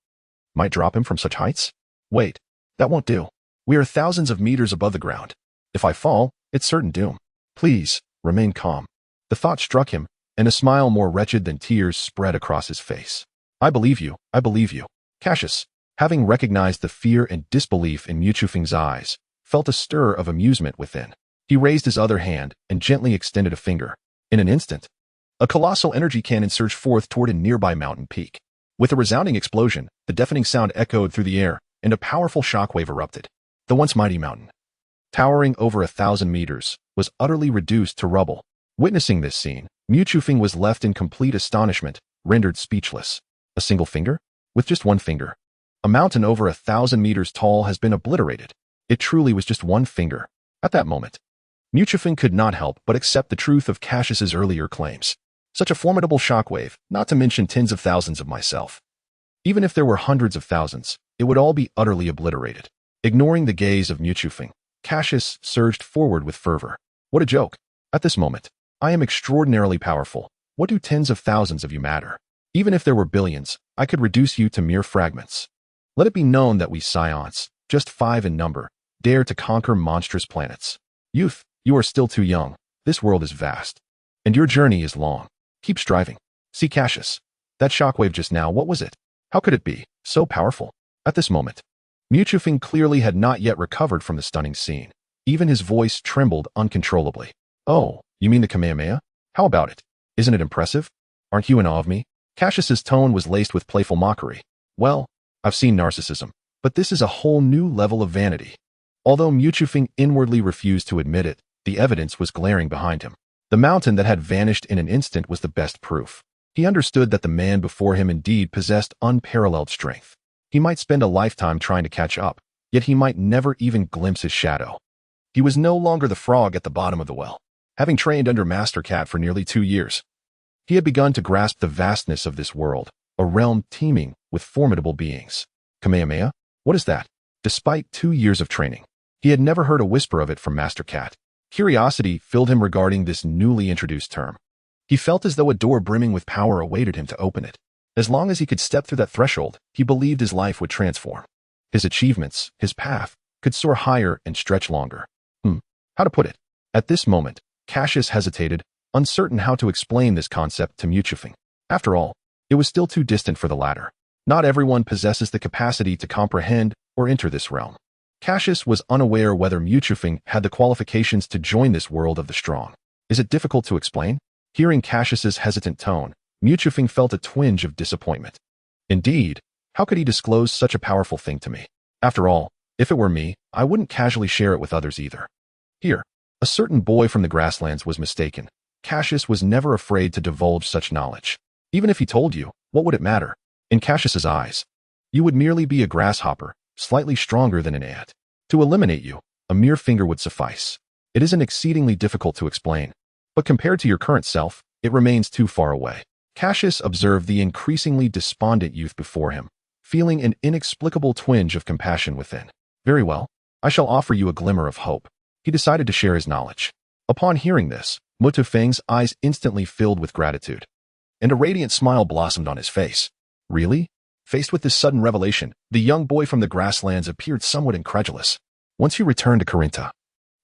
might drop him from such heights? Wait, that won't do. We are thousands of meters above the ground. If I fall, it's certain doom. Please, remain calm. The thought struck him, and a smile more wretched than tears spread across his face. I believe you. Cassius, having recognized the fear and disbelief in Muchufeng's eyes, felt a stir of amusement within. He raised his other hand and gently extended a finger. In an instant, a colossal energy cannon surged forth toward a nearby mountain peak. With a resounding explosion, the deafening sound echoed through the air, and a powerful shockwave erupted. The once mighty mountain, towering over 1,000 meters, was utterly reduced to rubble. Witnessing this scene, Muchufeng was left in complete astonishment, rendered speechless. A single finger? With just one finger. A mountain over 1,000 meters tall has been obliterated. It truly was just one finger. At that moment, Muchufeng could not help but accept the truth of Cassius's earlier claims. Such a formidable shockwave, not to mention tens of thousands of myself. Even if there were hundreds of thousands, it would all be utterly obliterated. Ignoring the gaze of Muchufeng, Cassius surged forward with fervor. What a joke. At this moment, I am extraordinarily powerful. What do tens of thousands of you matter? Even if there were billions, I could reduce you to mere fragments. Let it be known that we Scions, just 5 in number, dare to conquer monstrous planets. Youth, you are still too young. This world is vast. And your journey is long. Keep striving. See Cassius. That shockwave just now, what was it? How could it be so powerful? At this moment, Muchufeng clearly had not yet recovered from the stunning scene. Even his voice trembled uncontrollably. Oh, you mean the Kamehameha? How about it? Isn't it impressive? Aren't you in awe of me? Cassius's tone was laced with playful mockery. Well, I've seen narcissism, but this is a whole new level of vanity. Although Muchufeng inwardly refused to admit it, the evidence was glaring behind him. The mountain that had vanished in an instant was the best proof. He understood that the man before him indeed possessed unparalleled strength. He might spend a lifetime trying to catch up, yet he might never even glimpse his shadow. He was no longer the frog at the bottom of the well. Having trained under Master Cat for nearly 2 years, he had begun to grasp the vastness of this world, a realm teeming with formidable beings. Kamehameha? What is that? Despite 2 years of training, he had never heard a whisper of it from Master Cat. Curiosity filled him regarding this newly introduced term. He felt as though a door brimming with power awaited him to open it. As long as he could step through that threshold, he believed his life would transform. His achievements, his path, could soar higher and stretch longer. How to put it? At this moment, Cassius hesitated, uncertain how to explain this concept to Muchufeng. After all, it was still too distant for the latter. Not everyone possesses the capacity to comprehend or enter this realm. Cassius was unaware whether Muchufeng had the qualifications to join this world of the strong. Is it difficult to explain? Hearing Cassius's hesitant tone, Muchufeng felt a twinge of disappointment. Indeed, how could he disclose such a powerful thing to me? After all, if it were me, I wouldn't casually share it with others either. Here, a certain boy from the grasslands was mistaken. Cassius was never afraid to divulge such knowledge. Even if he told you, what would it matter? In Cassius's eyes, you would merely be a grasshopper, slightly stronger than an ant. To eliminate you, a mere finger would suffice. It isn't exceedingly difficult to explain, but compared to your current self, it remains too far away. Cassius observed the increasingly despondent youth before him, feeling an inexplicable twinge of compassion within. Very well, I shall offer you a glimmer of hope. He decided to share his knowledge. Upon hearing this, Muchufeng's eyes instantly filled with gratitude, and a radiant smile blossomed on his face. Really? Faced with this sudden revelation, the young boy from the grasslands appeared somewhat incredulous. Once you return to Carinta,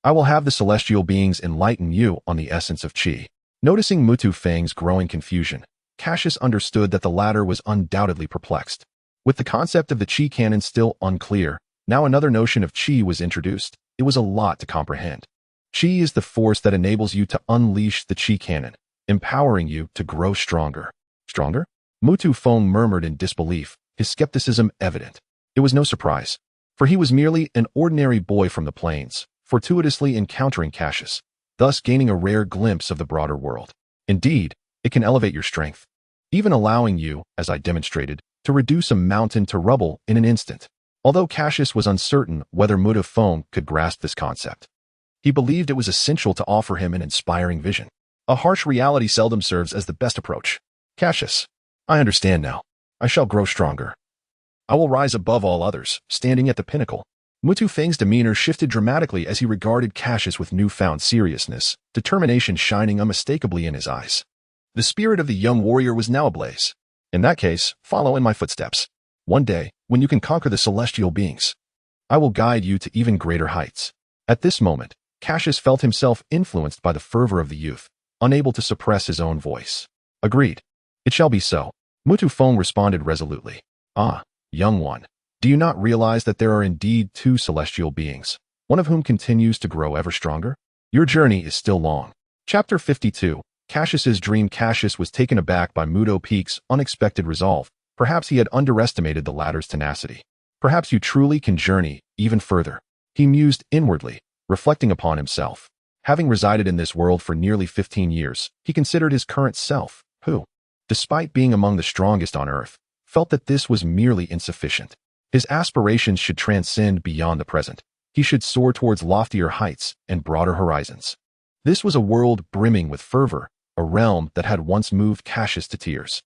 I will have the celestial beings enlighten you on the essence of Qi. Noticing Muchufeng's growing confusion, Cassius understood that the latter was undoubtedly perplexed. With the concept of the Qi canon still unclear, now another notion of Qi was introduced. It was a lot to comprehend. Qi is the force that enables you to unleash the Qi canon, empowering you to grow stronger. Stronger? Muchufeng murmured in disbelief, his skepticism evident. It was no surprise, for he was merely an ordinary boy from the plains, fortuitously encountering Cassius. thus gaining a rare glimpse of the broader world. Indeed, it can elevate your strength, even allowing you, as I demonstrated, to reduce a mountain to rubble in an instant. Although Cassius was uncertain whether Muda-Fong could grasp this concept, he believed it was essential to offer him an inspiring vision. A harsh reality seldom serves as the best approach. Cassius, I understand now. I shall grow stronger. I will rise above all others, standing at the pinnacle. Muda-Fong's demeanor shifted dramatically as he regarded Cassius with newfound seriousness, determination shining unmistakably in his eyes. The spirit of the young warrior was now ablaze. In that case, follow in my footsteps. One day, when you can conquer the celestial beings, I will guide you to even greater heights. At this moment, Cassius felt himself influenced by the fervor of the youth, unable to suppress his own voice. Agreed. It shall be so. Muda-Fong responded resolutely. Ah, young one, do you not realize that there are indeed two celestial beings, one of whom continues to grow ever stronger? Your journey is still long. Chapter 52. Cassius's dream. Cassius was taken aback by Muda-Fong's unexpected resolve. Perhaps he had underestimated the latter's tenacity. Perhaps you truly can journey even further. He mused inwardly, reflecting upon himself. Having resided in this world for nearly 15 years, he considered his current self, who, despite being among the strongest on earth, felt that this was merely insufficient. His aspirations should transcend beyond the present. He should soar towards loftier heights and broader horizons. This was a world brimming with fervor, a realm that had once moved Cassius to tears.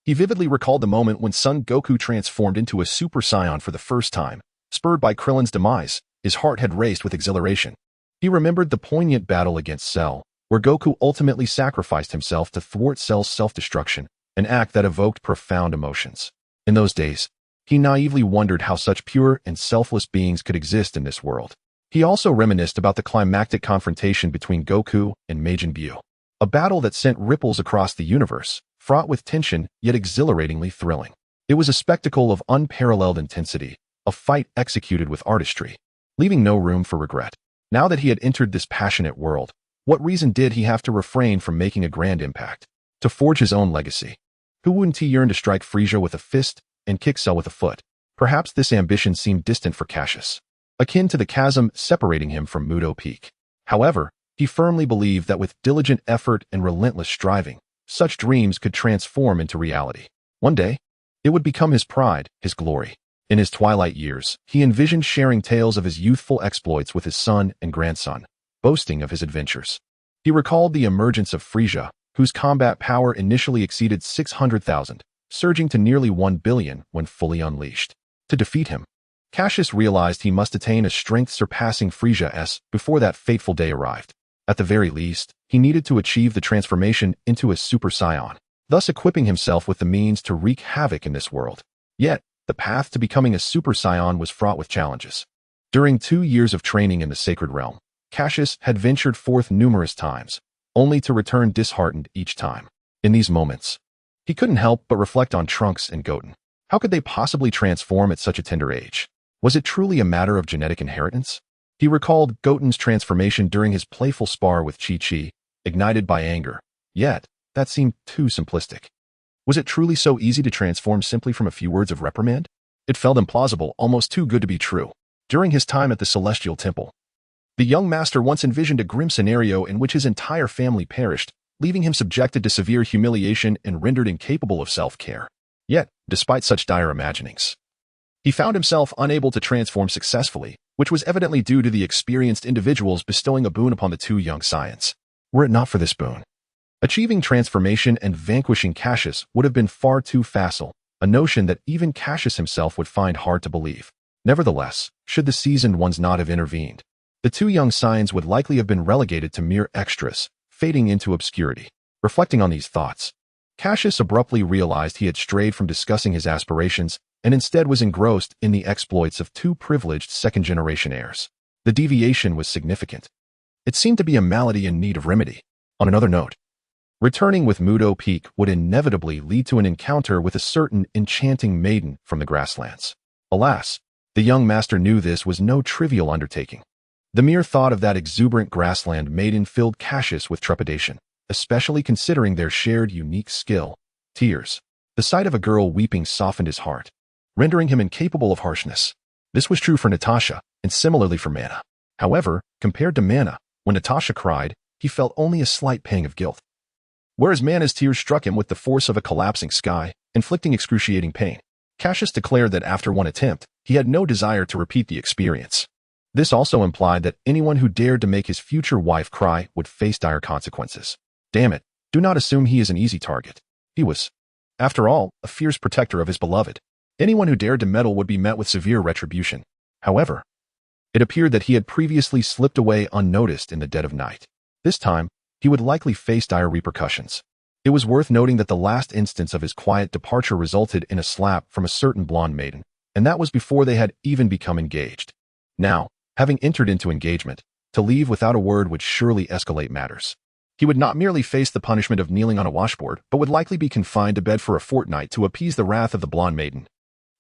He vividly recalled the moment when Son Goku transformed into a Super Saiyan for the first time. Spurred by Krillin's demise, his heart had raced with exhilaration. He remembered the poignant battle against Cell, where Goku ultimately sacrificed himself to thwart Cell's self-destruction, an act that evoked profound emotions. In those days, he naively wondered how such pure and selfless beings could exist in this world. He also reminisced about the climactic confrontation between Goku and Majin Buu, a battle that sent ripples across the universe, fraught with tension yet exhilaratingly thrilling. It was a spectacle of unparalleled intensity, a fight executed with artistry, leaving no room for regret. Now that he had entered this passionate world, what reason did he have to refrain from making a grand impact? To forge his own legacy? Who wouldn't he yearn to strike Frieza with a fist and kick Cell with a foot? Perhaps this ambition seemed distant for Cassius, akin to the chasm separating him from Muda-Fong. However, he firmly believed that with diligent effort and relentless striving, such dreams could transform into reality. One day, it would become his pride, his glory. In his twilight years, he envisioned sharing tales of his youthful exploits with his son and grandson, boasting of his adventures. He recalled the emergence of Frieza, whose combat power initially exceeded 600,000, surging to nearly 1 billion when fully unleashed. To defeat him, Cassius realized he must attain a strength surpassing Frieza's before that fateful day arrived. At the very least, he needed to achieve the transformation into a Super Saiyan, thus equipping himself with the means to wreak havoc in this world. Yet, the path to becoming a Super Saiyan was fraught with challenges. During 2 years of training in the Sacred Realm, Cassius had ventured forth numerous times, only to return disheartened each time. In these moments, he couldn't help but reflect on Trunks and Goten. How could they possibly transform at such a tender age? Was it truly a matter of genetic inheritance? He recalled Goten's transformation during his playful spar with Chi-Chi, ignited by anger. Yet, that seemed too simplistic. Was it truly so easy to transform simply from a few words of reprimand? It felt implausible, almost too good to be true. During his time at the Celestial Temple, the young master once envisioned a grim scenario in which his entire family perished, leaving him subjected to severe humiliation and rendered incapable of self-care. Yet, despite such dire imaginings, he found himself unable to transform successfully, which was evidently due to the experienced individuals bestowing a boon upon the two young Saiyans. Were it not for this boon, achieving transformation and vanquishing Cassius would have been far too facile, a notion that even Cassius himself would find hard to believe. Nevertheless, should the seasoned ones not have intervened, the two young Saiyans would likely have been relegated to mere extras, fading into obscurity. Reflecting on these thoughts, Cassius abruptly realized he had strayed from discussing his aspirations and instead was engrossed in the exploits of two privileged second-generation heirs. The deviation was significant. It seemed to be a malady in need of remedy. On another note, returning with Muda-Fong would inevitably lead to an encounter with a certain enchanting maiden from the grasslands. Alas, the young master knew this was no trivial undertaking. The mere thought of that exuberant grassland maiden filled Cassius with trepidation, especially considering their shared unique skill, tears. The sight of a girl weeping softened his heart, rendering him incapable of harshness. This was true for Natasha, and similarly for Mana. However, compared to Mana, when Natasha cried, he felt only a slight pang of guilt. Whereas Mana's tears struck him with the force of a collapsing sky, inflicting excruciating pain. Cassius declared that after one attempt, he had no desire to repeat the experience. This also implied that anyone who dared to make his future wife cry would face dire consequences. Damn it, do not assume he is an easy target. He was, after all, a fierce protector of his beloved. Anyone who dared to meddle would be met with severe retribution. However, it appeared that he had previously slipped away unnoticed in the dead of night. This time, he would likely face dire repercussions. It was worth noting that the last instance of his quiet departure resulted in a slap from a certain blonde maiden, and that was before they had even become engaged. Now, having entered into engagement, to leave without a word would surely escalate matters. He would not merely face the punishment of kneeling on a washboard, but would likely be confined to bed for a fortnight to appease the wrath of the blonde maiden.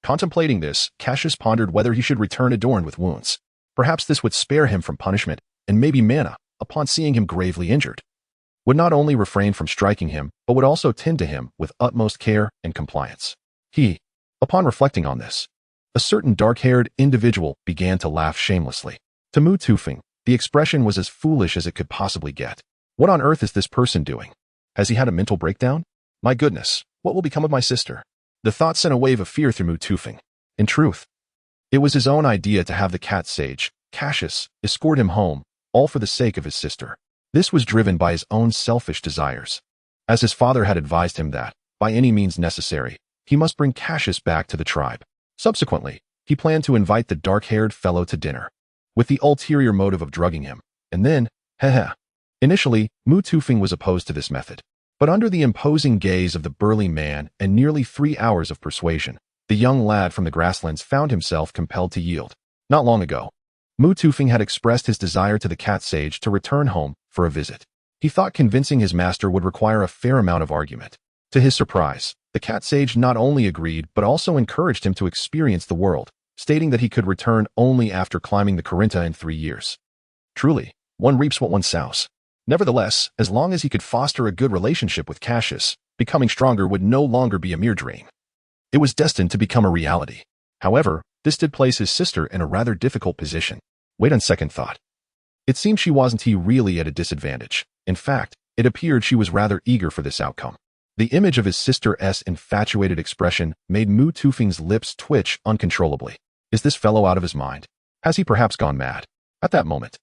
Contemplating this, Cassius pondered whether he should return adorned with wounds. Perhaps this would spare him from punishment, and maybe Mana, upon seeing him gravely injured, would not only refrain from striking him, but would also tend to him with utmost care and compliance. Upon reflecting on this, a certain dark-haired individual began to laugh shamelessly. To Mu Tufeng, the expression was as foolish as it could possibly get. What on earth is this person doing? Has he had a mental breakdown? My goodness, what will become of my sister? The thought sent a wave of fear through Mu Tufeng. In truth, it was his own idea to have the cat sage, Cassius, escort him home, all for the sake of his sister. This was driven by his own selfish desires. As his father had advised him that, by any means necessary, he must bring Cassius back to the tribe. Subsequently, he planned to invite the dark-haired fellow to dinner, with the ulterior motive of drugging him, and then, Initially, Mu Tufeng was opposed to this method, but under the imposing gaze of the burly man and nearly 3 hours of persuasion, the young lad from the grasslands found himself compelled to yield. Not long ago, Mu Tufeng had expressed his desire to the cat sage to return home for a visit. He thought convincing his master would require a fair amount of argument. To his surprise, the cat sage not only agreed but also encouraged him to experience the world, stating that he could return only after climbing the Carinta in 3 years. Truly, one reaps what one sows. Nevertheless, as long as he could foster a good relationship with Cassius, becoming stronger would no longer be a mere dream. It was destined to become a reality. However, this did place his sister in a rather difficult position. Wait, on second thought, it seemed she wasn't really at a disadvantage. In fact, it appeared she was rather eager for this outcome. The image of his sister's infatuated expression made Mu Tufeng's lips twitch uncontrollably. Is this fellow out of his mind? Has he perhaps gone mad? At that moment,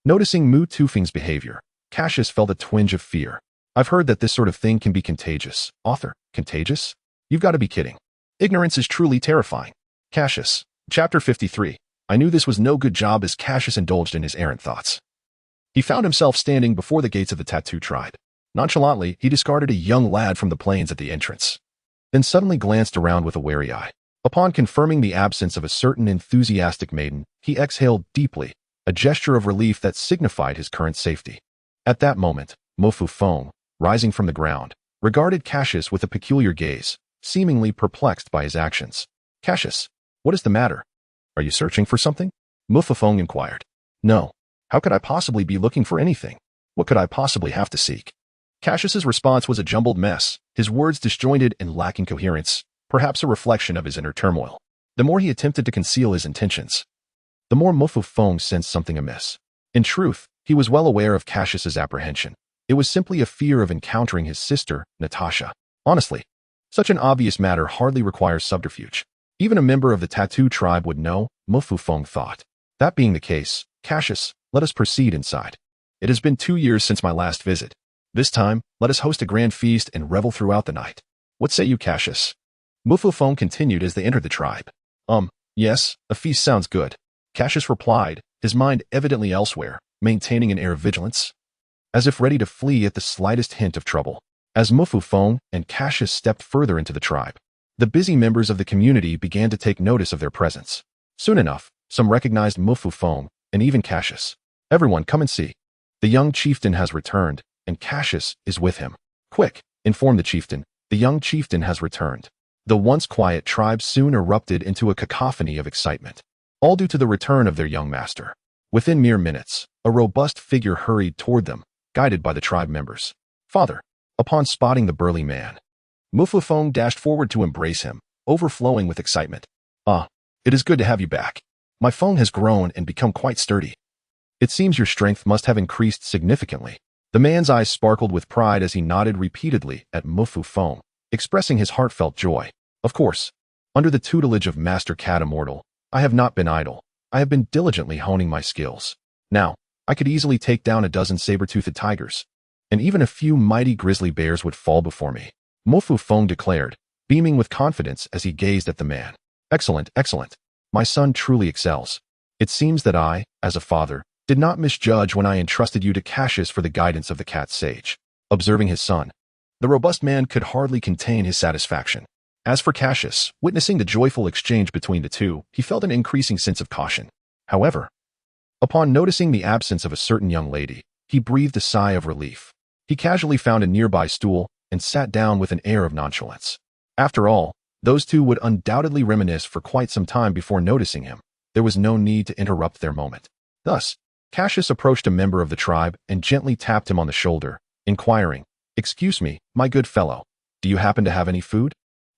noticing Mu Tufeng's behavior, Cassius felt a twinge of fear. I've heard that this sort of thing can be contagious. Author, contagious? You've got to be kidding. Ignorance is truly terrifying. Cassius. Chapter 53. I knew this was no good job as Cassius indulged in his errant thoughts. He found himself standing before the gates of the tattoo tribe. Nonchalantly, he discarded a young lad from the plains at the entrance, then suddenly glanced around with a wary eye. Upon confirming the absence of a certain enthusiastic maiden, he exhaled deeply, a gesture of relief that signified his current safety. At that moment, Mo Fu Feng, rising from the ground, regarded Cassius with a peculiar gaze, seemingly perplexed by his actions. Cassius, what is the matter? Are you searching for something? Mo Fu Feng inquired. No. How could I possibly be looking for anything? What could I possibly have to seek? Cassius's response was a jumbled mess, his words disjointed and lacking coherence, perhaps a reflection of his inner turmoil. The more he attempted to conceal his intentions, the more Mo Fu Feng sensed something amiss. In truth, he was well aware of Cassius's apprehension. It was simply a fear of encountering his sister, Natasha. Honestly, such an obvious matter hardly requires subterfuge. Even a member of the tattoo tribe would know, Mo Fu Feng thought. That being the case, Cassius, let us proceed inside. It has been 2 years since my last visit. This time, let us host a grand feast and revel throughout the night. What say you, Cassius? Mo Fu Feng continued as they entered the tribe. Yes, a feast sounds good. Cassius replied, his mind evidently elsewhere, maintaining an air of vigilance, as if ready to flee at the slightest hint of trouble. As Mo Fu Feng and Cassius stepped further into the tribe, the busy members of the community began to take notice of their presence. Soon enough, some recognized Mo Fu Feng, and even Cassius. Everyone, come and see. The young chieftain has returned, and Cassius is with him. Quick, informed the chieftain. The young chieftain has returned. The once quiet tribe soon erupted into a cacophony of excitement, all due to the return of their young master. Within mere minutes, a robust figure hurried toward them, guided by the tribe members. Father. Upon spotting the burly man, Mo Fu Feng dashed forward to embrace him, overflowing with excitement. It is good to have you back. My Feng has grown and become quite sturdy. It seems your strength must have increased significantly. The man's eyes sparkled with pride as he nodded repeatedly at Mufu Feng, expressing his heartfelt joy. Of course, under the tutelage of Master Cat Immortal, I have not been idle. I have been diligently honing my skills. Now, I could easily take down a dozen saber-toothed tigers, and even a few mighty grizzly bears would fall before me, Mufu Feng declared, beaming with confidence as he gazed at the man. Excellent, excellent. My son truly excels. It seems that I, as a father, did not misjudge when I entrusted you to Cassius for the guidance of the cat sage. Observing his son, the robust man could hardly contain his satisfaction. As for Cassius, witnessing the joyful exchange between the two, he felt an increasing sense of caution. However, upon noticing the absence of a certain young lady, he breathed a sigh of relief. He casually found a nearby stool and sat down with an air of nonchalance. After all, those two would undoubtedly reminisce for quite some time before noticing him. There was no need to interrupt their moment. Thus, Cassius approached a member of the tribe and gently tapped him on the shoulder, inquiring, "Excuse me, my good fellow, do you happen to have any food?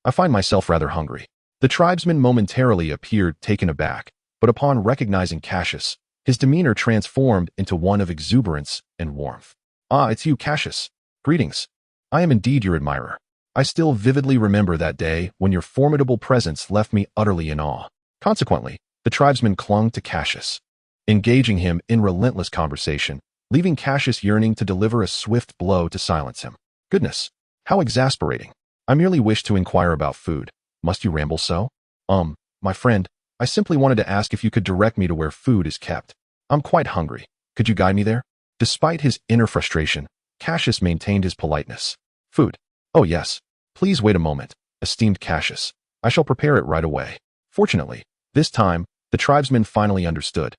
I find myself rather hungry." The tribesman momentarily appeared taken aback, but upon recognizing Cassius, his demeanor transformed into one of exuberance and warmth. "Ah, it's you, Cassius. Greetings. I am indeed your admirer. I still vividly remember that day when your formidable presence left me utterly in awe." Consequently, the tribesman clung to Cassius, engaging him in relentless conversation, leaving Cassius yearning to deliver a swift blow to silence him. Goodness, how exasperating. I merely wished to inquire about food. Must you ramble so? My friend, I simply wanted to ask if you could direct me to where food is kept. I'm quite hungry. Could you guide me there? Despite his inner frustration, Cassius maintained his politeness. Food. Oh yes. Please wait a moment, esteemed Cassius. I shall prepare it right away. Fortunately, this time, the tribesman finally understood,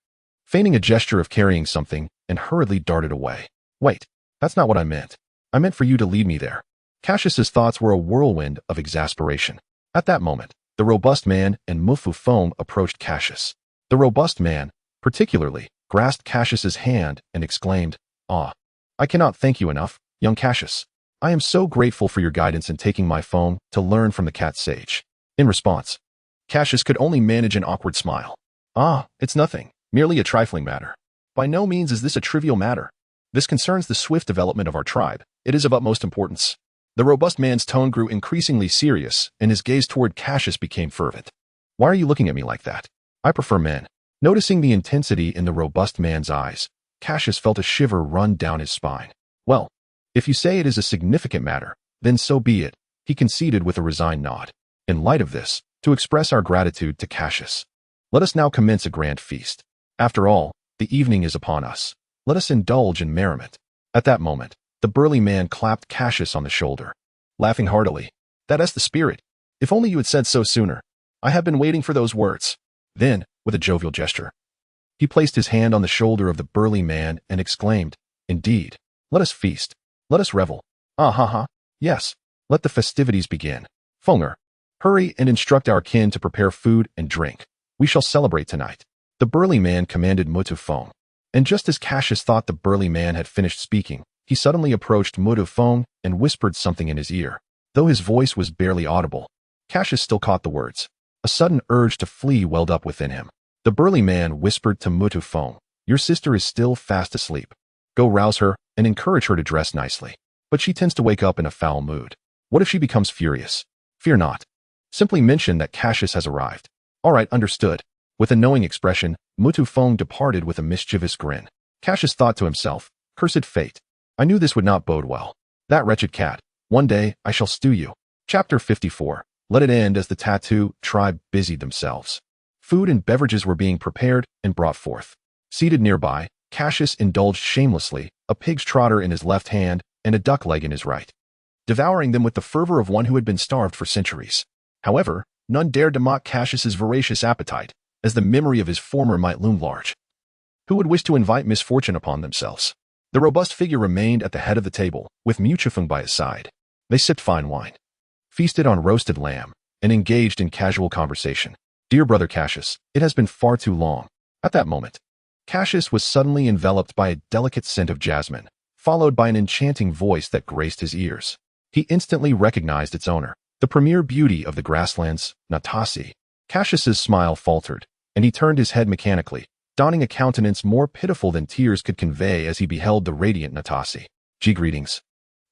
feigning a gesture of carrying something, and hurriedly darted away. Wait, that's not what I meant. I meant for you to lead me there. Cassius's thoughts were a whirlwind of exasperation. At that moment, the robust man and Mufu Feng approached Cassius. The robust man, particularly, grasped Cassius's hand and exclaimed, "Ah, I cannot thank you enough, young Cassius. I am so grateful for your guidance in taking my phone to learn from the cat sage." In response, Cassius could only manage an awkward smile. "Ah, it's nothing, merely a trifling matter. By no means is this a trivial matter. This concerns the swift development of our tribe. It is of utmost importance." The robust man's tone grew increasingly serious, and his gaze toward Cassius became fervent. "Why are you looking at me like that? I prefer men." Noticing the intensity in the robust man's eyes, Cassius felt a shiver run down his spine. "Well, if you say it is a significant matter, then so be it," he conceded with a resigned nod. "In light of this, to express our gratitude to Cassius, let us now commence a grand feast. After all, the evening is upon us. Let us indulge in merriment." At that moment, the burly man clapped Cassius on the shoulder, laughing heartily. "That's the spirit. If only you had said so sooner. I have been waiting for those words." Then, with a jovial gesture, he placed his hand on the shoulder of the burly man and exclaimed, "Indeed, let us feast. Let us revel. Ah ha ha. Yes, let the festivities begin. Fenger, hurry and instruct our kin to prepare food and drink. We shall celebrate tonight." The burly man commanded Mutu Feng. And just as Cassius thought the burly man had finished speaking, he suddenly approached Mutu Feng and whispered something in his ear. Though his voice was barely audible, Cassius still caught the words. A sudden urge to flee welled up within him. The burly man whispered to Mutu Feng, "Your sister is still fast asleep. Go rouse her and encourage her to dress nicely. But she tends to wake up in a foul mood. What if she becomes furious? Fear not. Simply mention that Cassius has arrived." "All right, understood." With a knowing expression, Mutu Feng departed with a mischievous grin. Cassius thought to himself, "Cursed fate. I knew this would not bode well. That wretched cat. One day, I shall stew you." Chapter 54. Let it end as the tattoo tribe busied themselves. Food and beverages were being prepared and brought forth. Seated nearby, Cassius indulged shamelessly, a pig's trotter in his left hand and a duck leg in his right, devouring them with the fervor of one who had been starved for centuries. However, none dared to mock Cassius's voracious appetite, as the memory of his former might loom large. Who would wish to invite misfortune upon themselves? The robust figure remained at the head of the table, with Muchifeng by his side. They sipped fine wine, feasted on roasted lamb, and engaged in casual conversation. "Dear brother Cassius, it has been far too long." At that moment, Cassius was suddenly enveloped by a delicate scent of jasmine, followed by an enchanting voice that graced his ears. He instantly recognized its owner, the premier beauty of the grasslands, Natassi. Cassius's smile faltered, and he turned his head mechanically, donning a countenance more pitiful than tears could convey as he beheld the radiant Natassi. Greetings.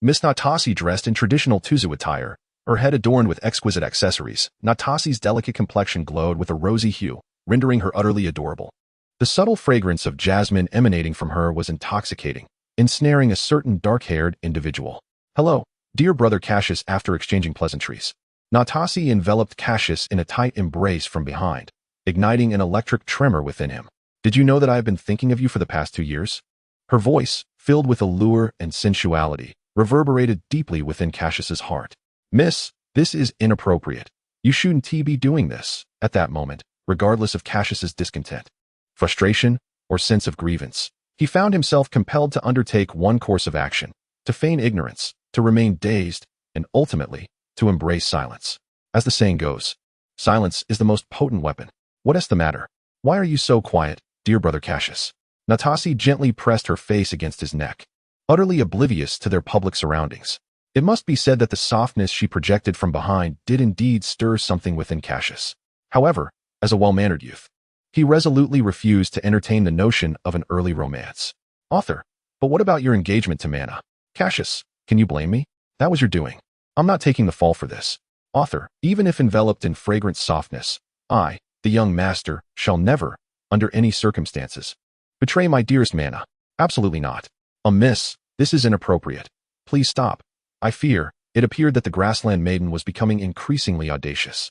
Miss Natasi dressed in traditional Tuzu attire, her head adorned with exquisite accessories. Natasi's delicate complexion glowed with a rosy hue, rendering her utterly adorable. The subtle fragrance of jasmine emanating from her was intoxicating, ensnaring a certain dark-haired individual. Hello, dear brother Cassius. After exchanging pleasantries, Natasi enveloped Cassius in a tight embrace from behind, igniting an electric tremor within him. Did you know that I have been thinking of you for the past 2 years? Her voice, filled with allure and sensuality, reverberated deeply within Cassius's heart. Miss, this is inappropriate. You shouldn't be doing this. At that moment, regardless of Cassius's discontent, frustration, or sense of grievance, he found himself compelled to undertake one course of action: to feign ignorance, to remain dazed, and ultimately, to embrace silence. As the saying goes, silence is the most potent weapon. What is the matter? Why are you so quiet, dear brother Cassius? Natasi gently pressed her face against his neck, utterly oblivious to their public surroundings. It must be said that the softness she projected from behind did indeed stir something within Cassius. However, as a well-mannered youth, he resolutely refused to entertain the notion of an early romance. Author, but what about your engagement to Mana? Cassius, can you blame me? That was your doing. I'm not taking the fall for this. Author, even if enveloped in fragrant softness, I, the young master, shall never, under any circumstances, betray my dearest Mana. Absolutely not. Miss, this is inappropriate. Please stop. I fear. It appeared that the grassland maiden was becoming increasingly audacious,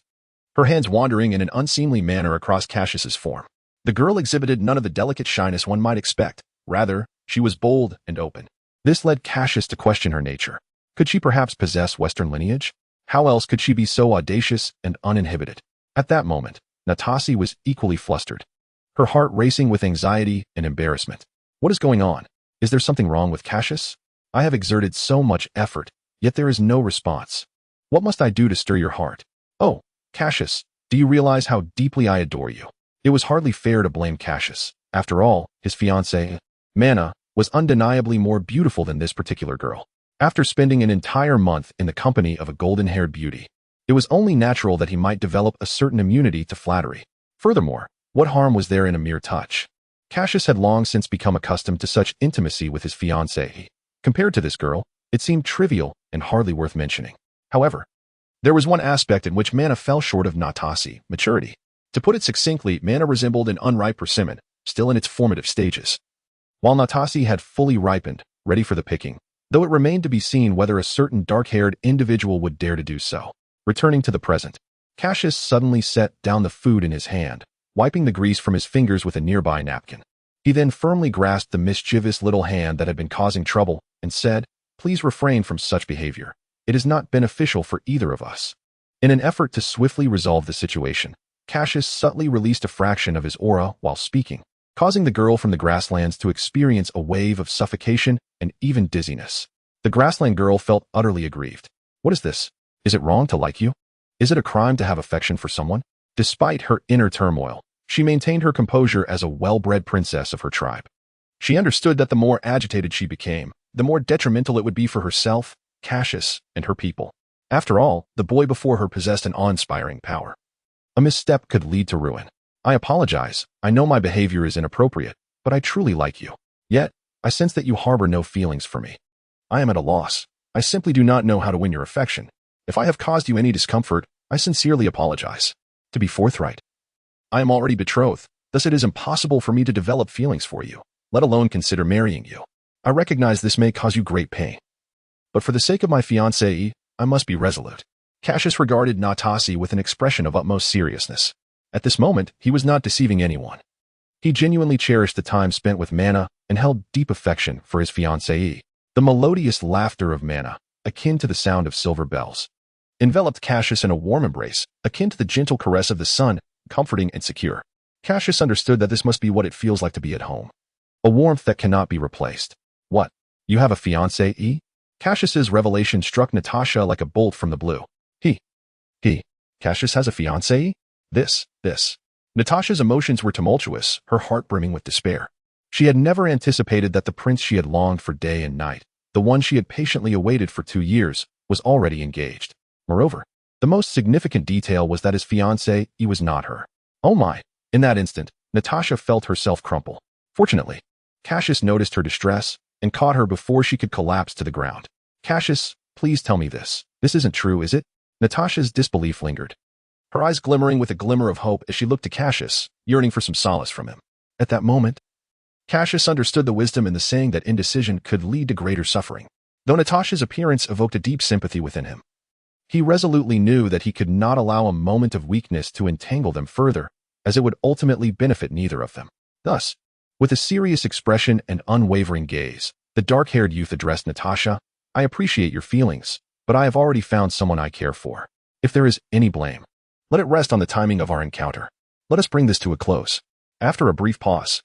her hands wandering in an unseemly manner across Cassius's form. The girl exhibited none of the delicate shyness one might expect. Rather, she was bold and open. This led Cassius to question her nature. Could she perhaps possess Western lineage? How else could she be so audacious and uninhibited? At that moment, Natasi was equally flustered, her heart racing with anxiety and embarrassment. What is going on? Is there something wrong with Cassius? I have exerted so much effort, yet there is no response. What must I do to stir your heart? Oh, Cassius, do you realize how deeply I adore you? It was hardly fair to blame Cassius. After all, his fiancée, Mana, was undeniably more beautiful than this particular girl. After spending an entire month in the company of a golden-haired beauty, it was only natural that he might develop a certain immunity to flattery. Furthermore, what harm was there in a mere touch? Cassius had long since become accustomed to such intimacy with his fiancée. Compared to this girl, it seemed trivial and hardly worth mentioning. However, there was one aspect in which Mana fell short of Natasi: maturity. To put it succinctly, Mana resembled an unripe persimmon, still in its formative stages, while Natasi had fully ripened, ready for the picking, though it remained to be seen whether a certain dark-haired individual would dare to do so. Returning to the present, Cassius suddenly set down the food in his hand, wiping the grease from his fingers with a nearby napkin. He then firmly grasped the mischievous little hand that had been causing trouble and said, "Please refrain from such behavior. It is not beneficial for either of us." In an effort to swiftly resolve the situation, Cassius subtly released a fraction of his aura while speaking, causing the girl from the grasslands to experience a wave of suffocation and even dizziness. The grassland girl felt utterly aggrieved. What is this? Is it wrong to like you? Is it a crime to have affection for someone? Despite her inner turmoil, she maintained her composure as a well-bred princess of her tribe. She understood that the more agitated she became, the more detrimental it would be for herself, Cassius, and her people. After all, the boy before her possessed an awe-inspiring power. A misstep could lead to ruin. I apologize. I know my behavior is inappropriate, but I truly like you. Yet, I sense that you harbor no feelings for me. I am at a loss. I simply do not know how to win your affection. If I have caused you any discomfort, I sincerely apologize. To be forthright, I am already betrothed, thus it is impossible for me to develop feelings for you, let alone consider marrying you. I recognize this may cause you great pain, but for the sake of my fiancée, I must be resolute. Cassius regarded Natasi with an expression of utmost seriousness. At this moment, he was not deceiving anyone. He genuinely cherished the time spent with Mana and held deep affection for his fiancée. The melodious laughter of Mana, akin to the sound of silver bells, enveloped Cassius in a warm embrace, akin to the gentle caress of the sun, comforting and secure. Cassius understood that this must be what it feels like to be at home. A warmth that cannot be replaced. What? You have a fiancée? Cassius's revelation struck Natasha like a bolt from the blue. Cassius has a fiancée? This. Natasha's emotions were tumultuous, her heart brimming with despair. She had never anticipated that the prince she had longed for day and night, the one she had patiently awaited for 2 years, was already engaged. Moreover, the most significant detail was that his fiancée was not her. Oh my! In that instant, Natasha felt herself crumple. Fortunately, Cassius noticed her distress, and caught her before she could collapse to the ground. Cassius, please tell me this. This isn't true, is it? Natasha's disbelief lingered, her eyes glimmering with a glimmer of hope as she looked to Cassius, yearning for some solace from him. At that moment, Cassius understood the wisdom in the saying that indecision could lead to greater suffering. Though Natasha's appearance evoked a deep sympathy within him, he resolutely knew that he could not allow a moment of weakness to entangle them further, as it would ultimately benefit neither of them. Thus, with a serious expression and unwavering gaze, the dark-haired youth addressed Natasha. I appreciate your feelings, but I have already found someone I care for. If there is any blame, let it rest on the timing of our encounter. Let us bring this to a close. After a brief pause,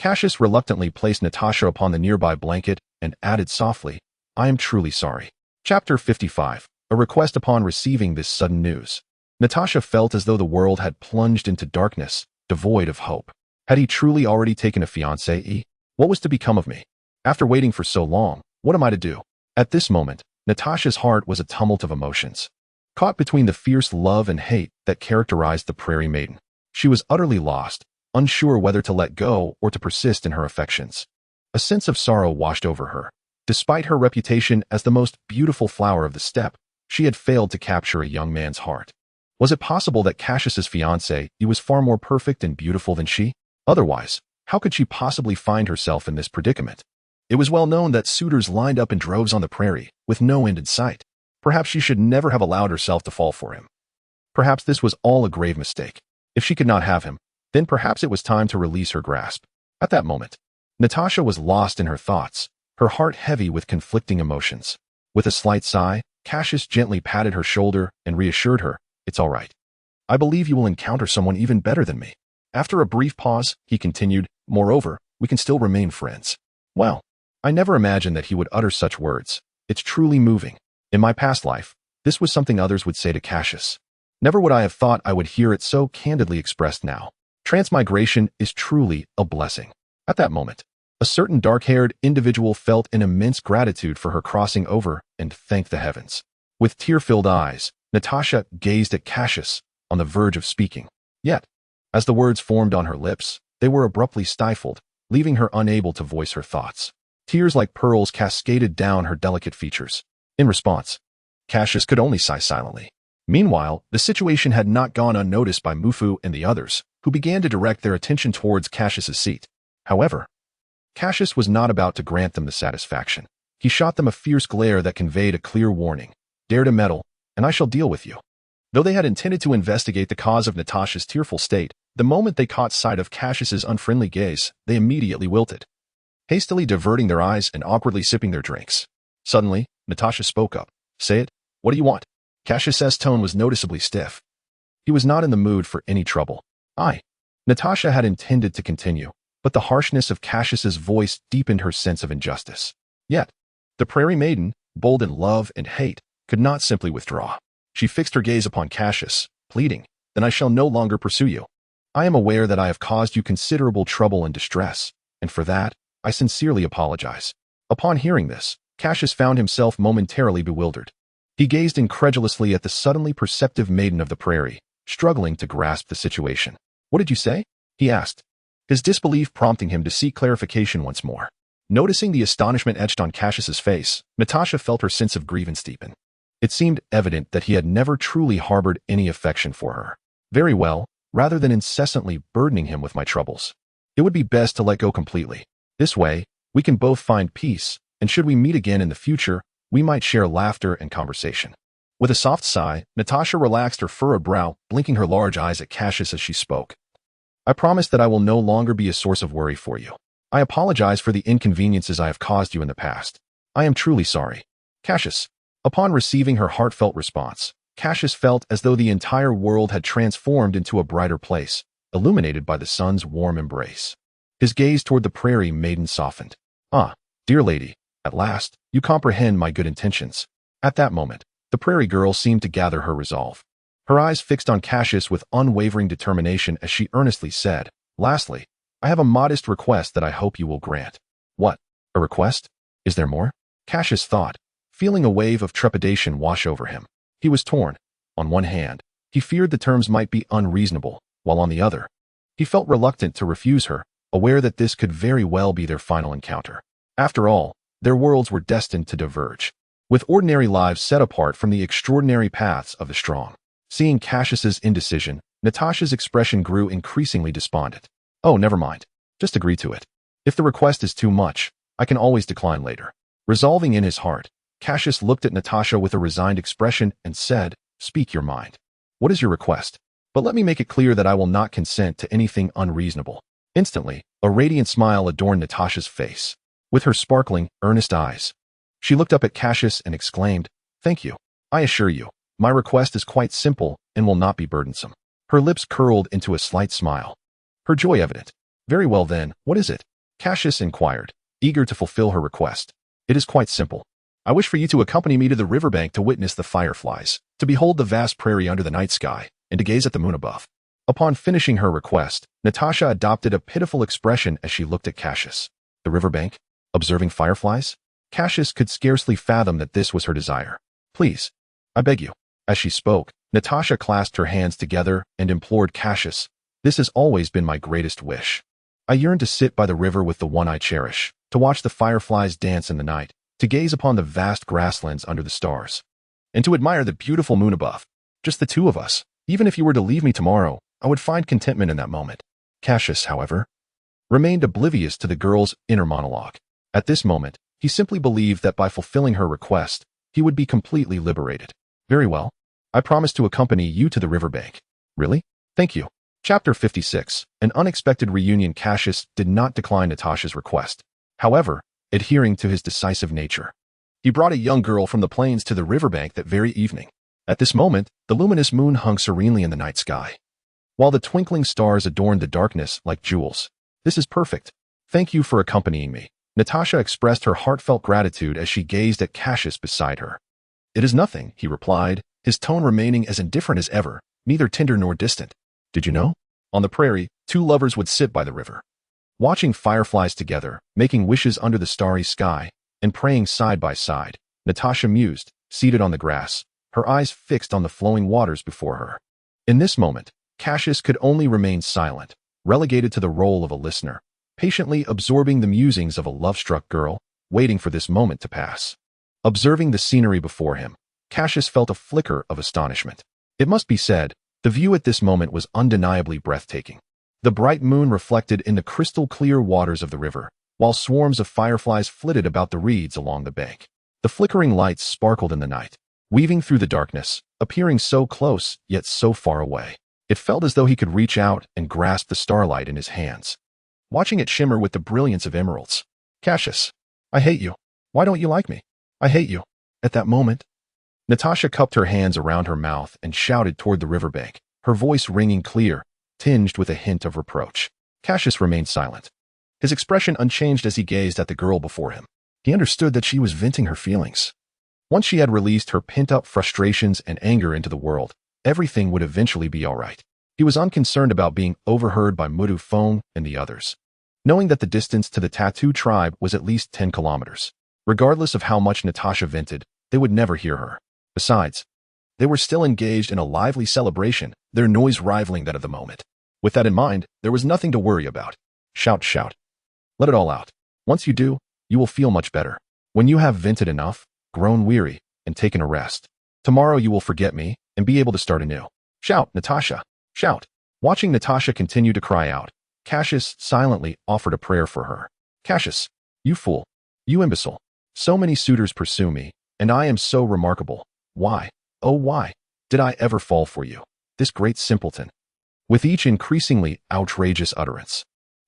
Cassius reluctantly placed Natasha upon the nearby blanket and added softly, I am truly sorry. Chapter 55. A request. Upon receiving this sudden news, Natasha felt as though the world had plunged into darkness, devoid of hope. Had he truly already taken a fiancée? What was to become of me? After waiting for so long, what am I to do? At this moment, Natasha's heart was a tumult of emotions, caught between the fierce love and hate that characterized the Prairie Maiden. She was utterly lost, unsure whether to let go or to persist in her affections. A sense of sorrow washed over her. Despite her reputation as the most beautiful flower of the steppe, she had failed to capture a young man's heart. Was it possible that Cassius's fiancée was far more perfect and beautiful than she? Otherwise, how could she possibly find herself in this predicament? It was well known that suitors lined up in droves on the prairie, with no end in sight. Perhaps she should never have allowed herself to fall for him. Perhaps this was all a grave mistake. If she could not have him, then perhaps it was time to release her grasp. At that moment, Natasha was lost in her thoughts, her heart heavy with conflicting emotions. With a slight sigh, Cassius gently patted her shoulder and reassured her, It's all right. I believe you will encounter someone even better than me. After a brief pause, he continued, Moreover, we can still remain friends. Well, I never imagined that he would utter such words. It's truly moving. In my past life, this was something others would say to Cassius. Never would I have thought I would hear it so candidly expressed now. Transmigration is truly a blessing. At that moment, a certain dark-haired individual felt an immense gratitude for her crossing over and thanked the heavens. With tear-filled eyes, Natasha gazed at Cassius, on the verge of speaking. Yet, as the words formed on her lips, they were abruptly stifled, leaving her unable to voice her thoughts. Tears like pearls cascaded down her delicate features. In response, Cassius could only sigh silently. Meanwhile, the situation had not gone unnoticed by Mufu and the others, who began to direct their attention towards Cassius's seat. However, Cassius was not about to grant them the satisfaction. He shot them a fierce glare that conveyed a clear warning. Dare to meddle, and I shall deal with you. Though they had intended to investigate the cause of Natasha's tearful state, the moment they caught sight of Cassius's unfriendly gaze, they immediately wilted, hastily diverting their eyes and awkwardly sipping their drinks. Suddenly, Natasha spoke up. Say it. What do you want? Cassius's tone was noticeably stiff. He was not in the mood for any trouble. Natasha had intended to continue, but the harshness of Cassius's voice deepened her sense of injustice. Yet, the Prairie Maiden, bold in love and hate, could not simply withdraw. She fixed her gaze upon Cassius, pleading, Then I shall no longer pursue you. I am aware that I have caused you considerable trouble and distress, and for that, I sincerely apologize. Upon hearing this, Cassius found himself momentarily bewildered. He gazed incredulously at the suddenly perceptive maiden of the prairie, struggling to grasp the situation. What did you say? He asked, his disbelief prompting him to seek clarification once more. Noticing the astonishment etched on Cassius's face, Natasha felt her sense of grievance deepen. It seemed evident that he had never truly harbored any affection for her. Very well, rather than incessantly burdening him with my troubles, it would be best to let go completely. This way, we can both find peace, and should we meet again in the future, we might share laughter and conversation. With a soft sigh, Natasha relaxed her furrowed brow, blinking her large eyes at Cassius as she spoke. I promise that I will no longer be a source of worry for you. I apologize for the inconveniences I have caused you in the past. I am truly sorry. Cassius. Upon receiving her heartfelt response, Cassius felt as though the entire world had transformed into a brighter place, illuminated by the sun's warm embrace. His gaze toward the Prairie Maiden softened. Ah, dear lady, at last, you comprehend my good intentions. At that moment, the Prairie girl seemed to gather her resolve. Her eyes fixed on Cassius with unwavering determination as she earnestly said, Lastly, I have a modest request that I hope you will grant. What? A request? Is there more? Cassius thought, feeling a wave of trepidation wash over him. He was torn. On one hand, he feared the terms might be unreasonable, while on the other, he felt reluctant to refuse her, aware that this could very well be their final encounter. After all, their worlds were destined to diverge, with ordinary lives set apart from the extraordinary paths of the strong. Seeing Cassius's indecision, Natasha's expression grew increasingly despondent. Oh, never mind. Just agree to it. If the request is too much, I can always decline later. Resolving in his heart, Cassius looked at Natasha with a resigned expression and said, "Speak your mind. What is your request? But let me make it clear that I will not consent to anything unreasonable." Instantly, a radiant smile adorned Natasha's face. With her sparkling, earnest eyes, she looked up at Cassius and exclaimed, "Thank you. I assure you, my request is quite simple and will not be burdensome." Her lips curled into a slight smile, her joy evident. "Very well then, what is it?" Cassius inquired, eager to fulfill her request. "It is quite simple. I wish for you to accompany me to the riverbank to witness the fireflies, to behold the vast prairie under the night sky, and to gaze at the moon above." Upon finishing her request, Natasha adopted a pitiful expression as she looked at Cassius. The riverbank? Observing fireflies? Cassius could scarcely fathom that this was her desire. "Please, I beg you." As she spoke, Natasha clasped her hands together and implored Cassius, "This has always been my greatest wish. I yearn to sit by the river with the one I cherish, to watch the fireflies dance in the night, to gaze upon the vast grasslands under the stars, and to admire the beautiful moon above. Just the two of us. Even if you were to leave me tomorrow, I would find contentment in that moment." Cassius, however, remained oblivious to the girl's inner monologue. At this moment, he simply believed that by fulfilling her request, he would be completely liberated. "Very well. I promise to accompany you to the riverbank." "Really? Thank you." Chapter 56. An unexpected reunion. Cassius did not decline Natasha's request. However, adhering to his decisive nature, he brought a young girl from the plains to the riverbank that very evening. At this moment, the luminous moon hung serenely in the night sky, while the twinkling stars adorned the darkness like jewels. "This is perfect. Thank you for accompanying me." Natasha expressed her heartfelt gratitude as she gazed at Cassius beside her. "It is nothing," he replied, his tone remaining as indifferent as ever, neither tender nor distant. "Did you know? On the prairie, two lovers would sit by the river, watching fireflies together, making wishes under the starry sky, and praying side by side." Natasha mused, seated on the grass, her eyes fixed on the flowing waters before her. In this moment, Cassius could only remain silent, relegated to the role of a listener, patiently absorbing the musings of a love-struck girl, waiting for this moment to pass. Observing the scenery before him, Cassius felt a flicker of astonishment. It must be said, the view at this moment was undeniably breathtaking. The bright moon reflected in the crystal-clear waters of the river, while swarms of fireflies flitted about the reeds along the bank. The flickering lights sparkled in the night, weaving through the darkness, appearing so close, yet so far away. It felt as though he could reach out and grasp the starlight in his hands, watching it shimmer with the brilliance of emeralds. "Cassius, I hate you. Why don't you like me? I hate you." At that moment, Natasha cupped her hands around her mouth and shouted toward the riverbank, her voice ringing clear, tinged with a hint of reproach. Cassius remained silent, his expression unchanged as he gazed at the girl before him. He understood that she was venting her feelings. Once she had released her pent-up frustrations and anger into the world, everything would eventually be all right. He was unconcerned about being overheard by Mudu Fong and the others, knowing that the distance to the tattoo tribe was at least 10 kilometers. Regardless of how much Natasha vented, they would never hear her. Besides, they were still engaged in a lively celebration, their noise rivaling that of the moment. With that in mind, there was nothing to worry about. Shout, shout. Let it all out. Once you do, you will feel much better. When you have vented enough, grown weary, and taken a rest, tomorrow you will forget me and be able to start anew. Shout, Natasha. Shout. Watching Natasha continue to cry out, Cassius silently offered a prayer for her. "Cassius, you fool. You imbecile. So many suitors pursue me, and I am so remarkable. Why, oh why, did I ever fall for you, this great simpleton?" With each increasingly outrageous utterance,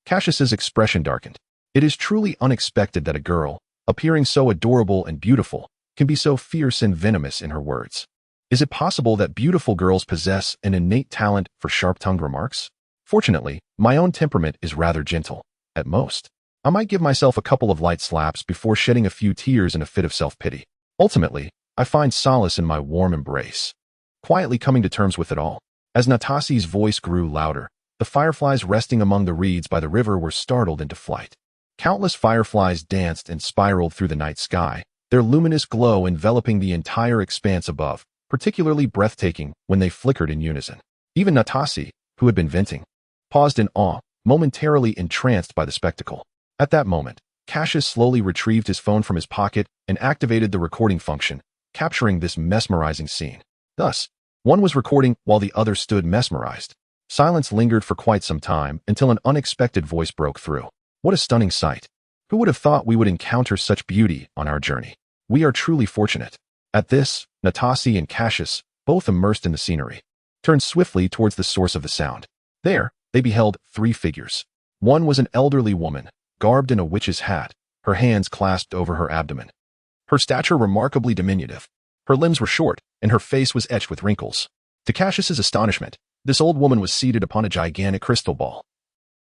Cassius's expression darkened. It is truly unexpected that a girl, appearing so adorable and beautiful, can be so fierce and venomous in her words. Is it possible that beautiful girls possess an innate talent for sharp-tongued remarks? Fortunately, my own temperament is rather gentle. At most, I might give myself a couple of light slaps before shedding a few tears in a fit of self-pity. Ultimately, I find solace in my warm embrace, quietly coming to terms with it all. As Natasi's voice grew louder, the fireflies resting among the reeds by the river were startled into flight. Countless fireflies danced and spiraled through the night sky, their luminous glow enveloping the entire expanse above, particularly breathtaking when they flickered in unison. Even Natasi, who had been venting, paused in awe, momentarily entranced by the spectacle. At that moment, Cassius slowly retrieved his phone from his pocket and activated the recording function, capturing this mesmerizing scene. Thus, one was recording while the other stood mesmerized. Silence lingered for quite some time until an unexpected voice broke through. What a stunning sight! Who would have thought we would encounter such beauty on our journey? We are truly fortunate. At this, Natasi and Cassius, both immersed in the scenery, turned swiftly towards the source of the sound. There, they beheld 3 figures. One was an elderly woman, garbed in a witch's hat, her hands clasped over her abdomen. Her stature remarkably diminutive. Her limbs were short, and her face was etched with wrinkles. To Cassius's astonishment, this old woman was seated upon a gigantic crystal ball,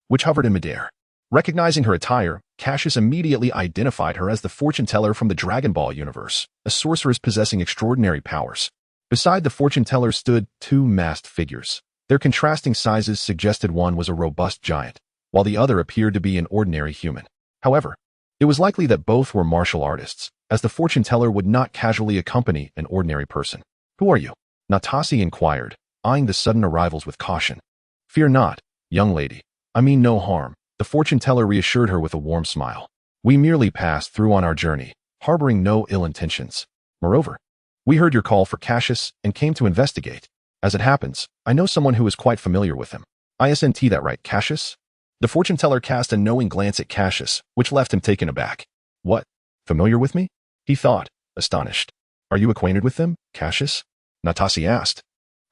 which hovered in midair. Recognizing her attire, Cassius immediately identified her as the fortune-teller from the Dragon Ball universe, a sorceress possessing extraordinary powers. Beside the fortune-teller stood 2 masked figures. Their contrasting sizes suggested one was a robust giant, while the other appeared to be an ordinary human. However, it was likely that both were martial artists, as the fortune-teller would not casually accompany an ordinary person. "Who are you?" Natasi inquired, eyeing the sudden arrivals with caution. "Fear not, young lady. I mean no harm," the fortune-teller reassured her with a warm smile. "We merely passed through on our journey, harboring no ill intentions. Moreover, we heard your call for Cassius and came to investigate. As it happens, I know someone who is quite familiar with him. Isn't that right, Cassius?" The fortune-teller cast a knowing glance at Cassius, which left him taken aback. "What? Familiar with me?" he thought, astonished. "Are you acquainted with them, Cassius?" Natasi asked,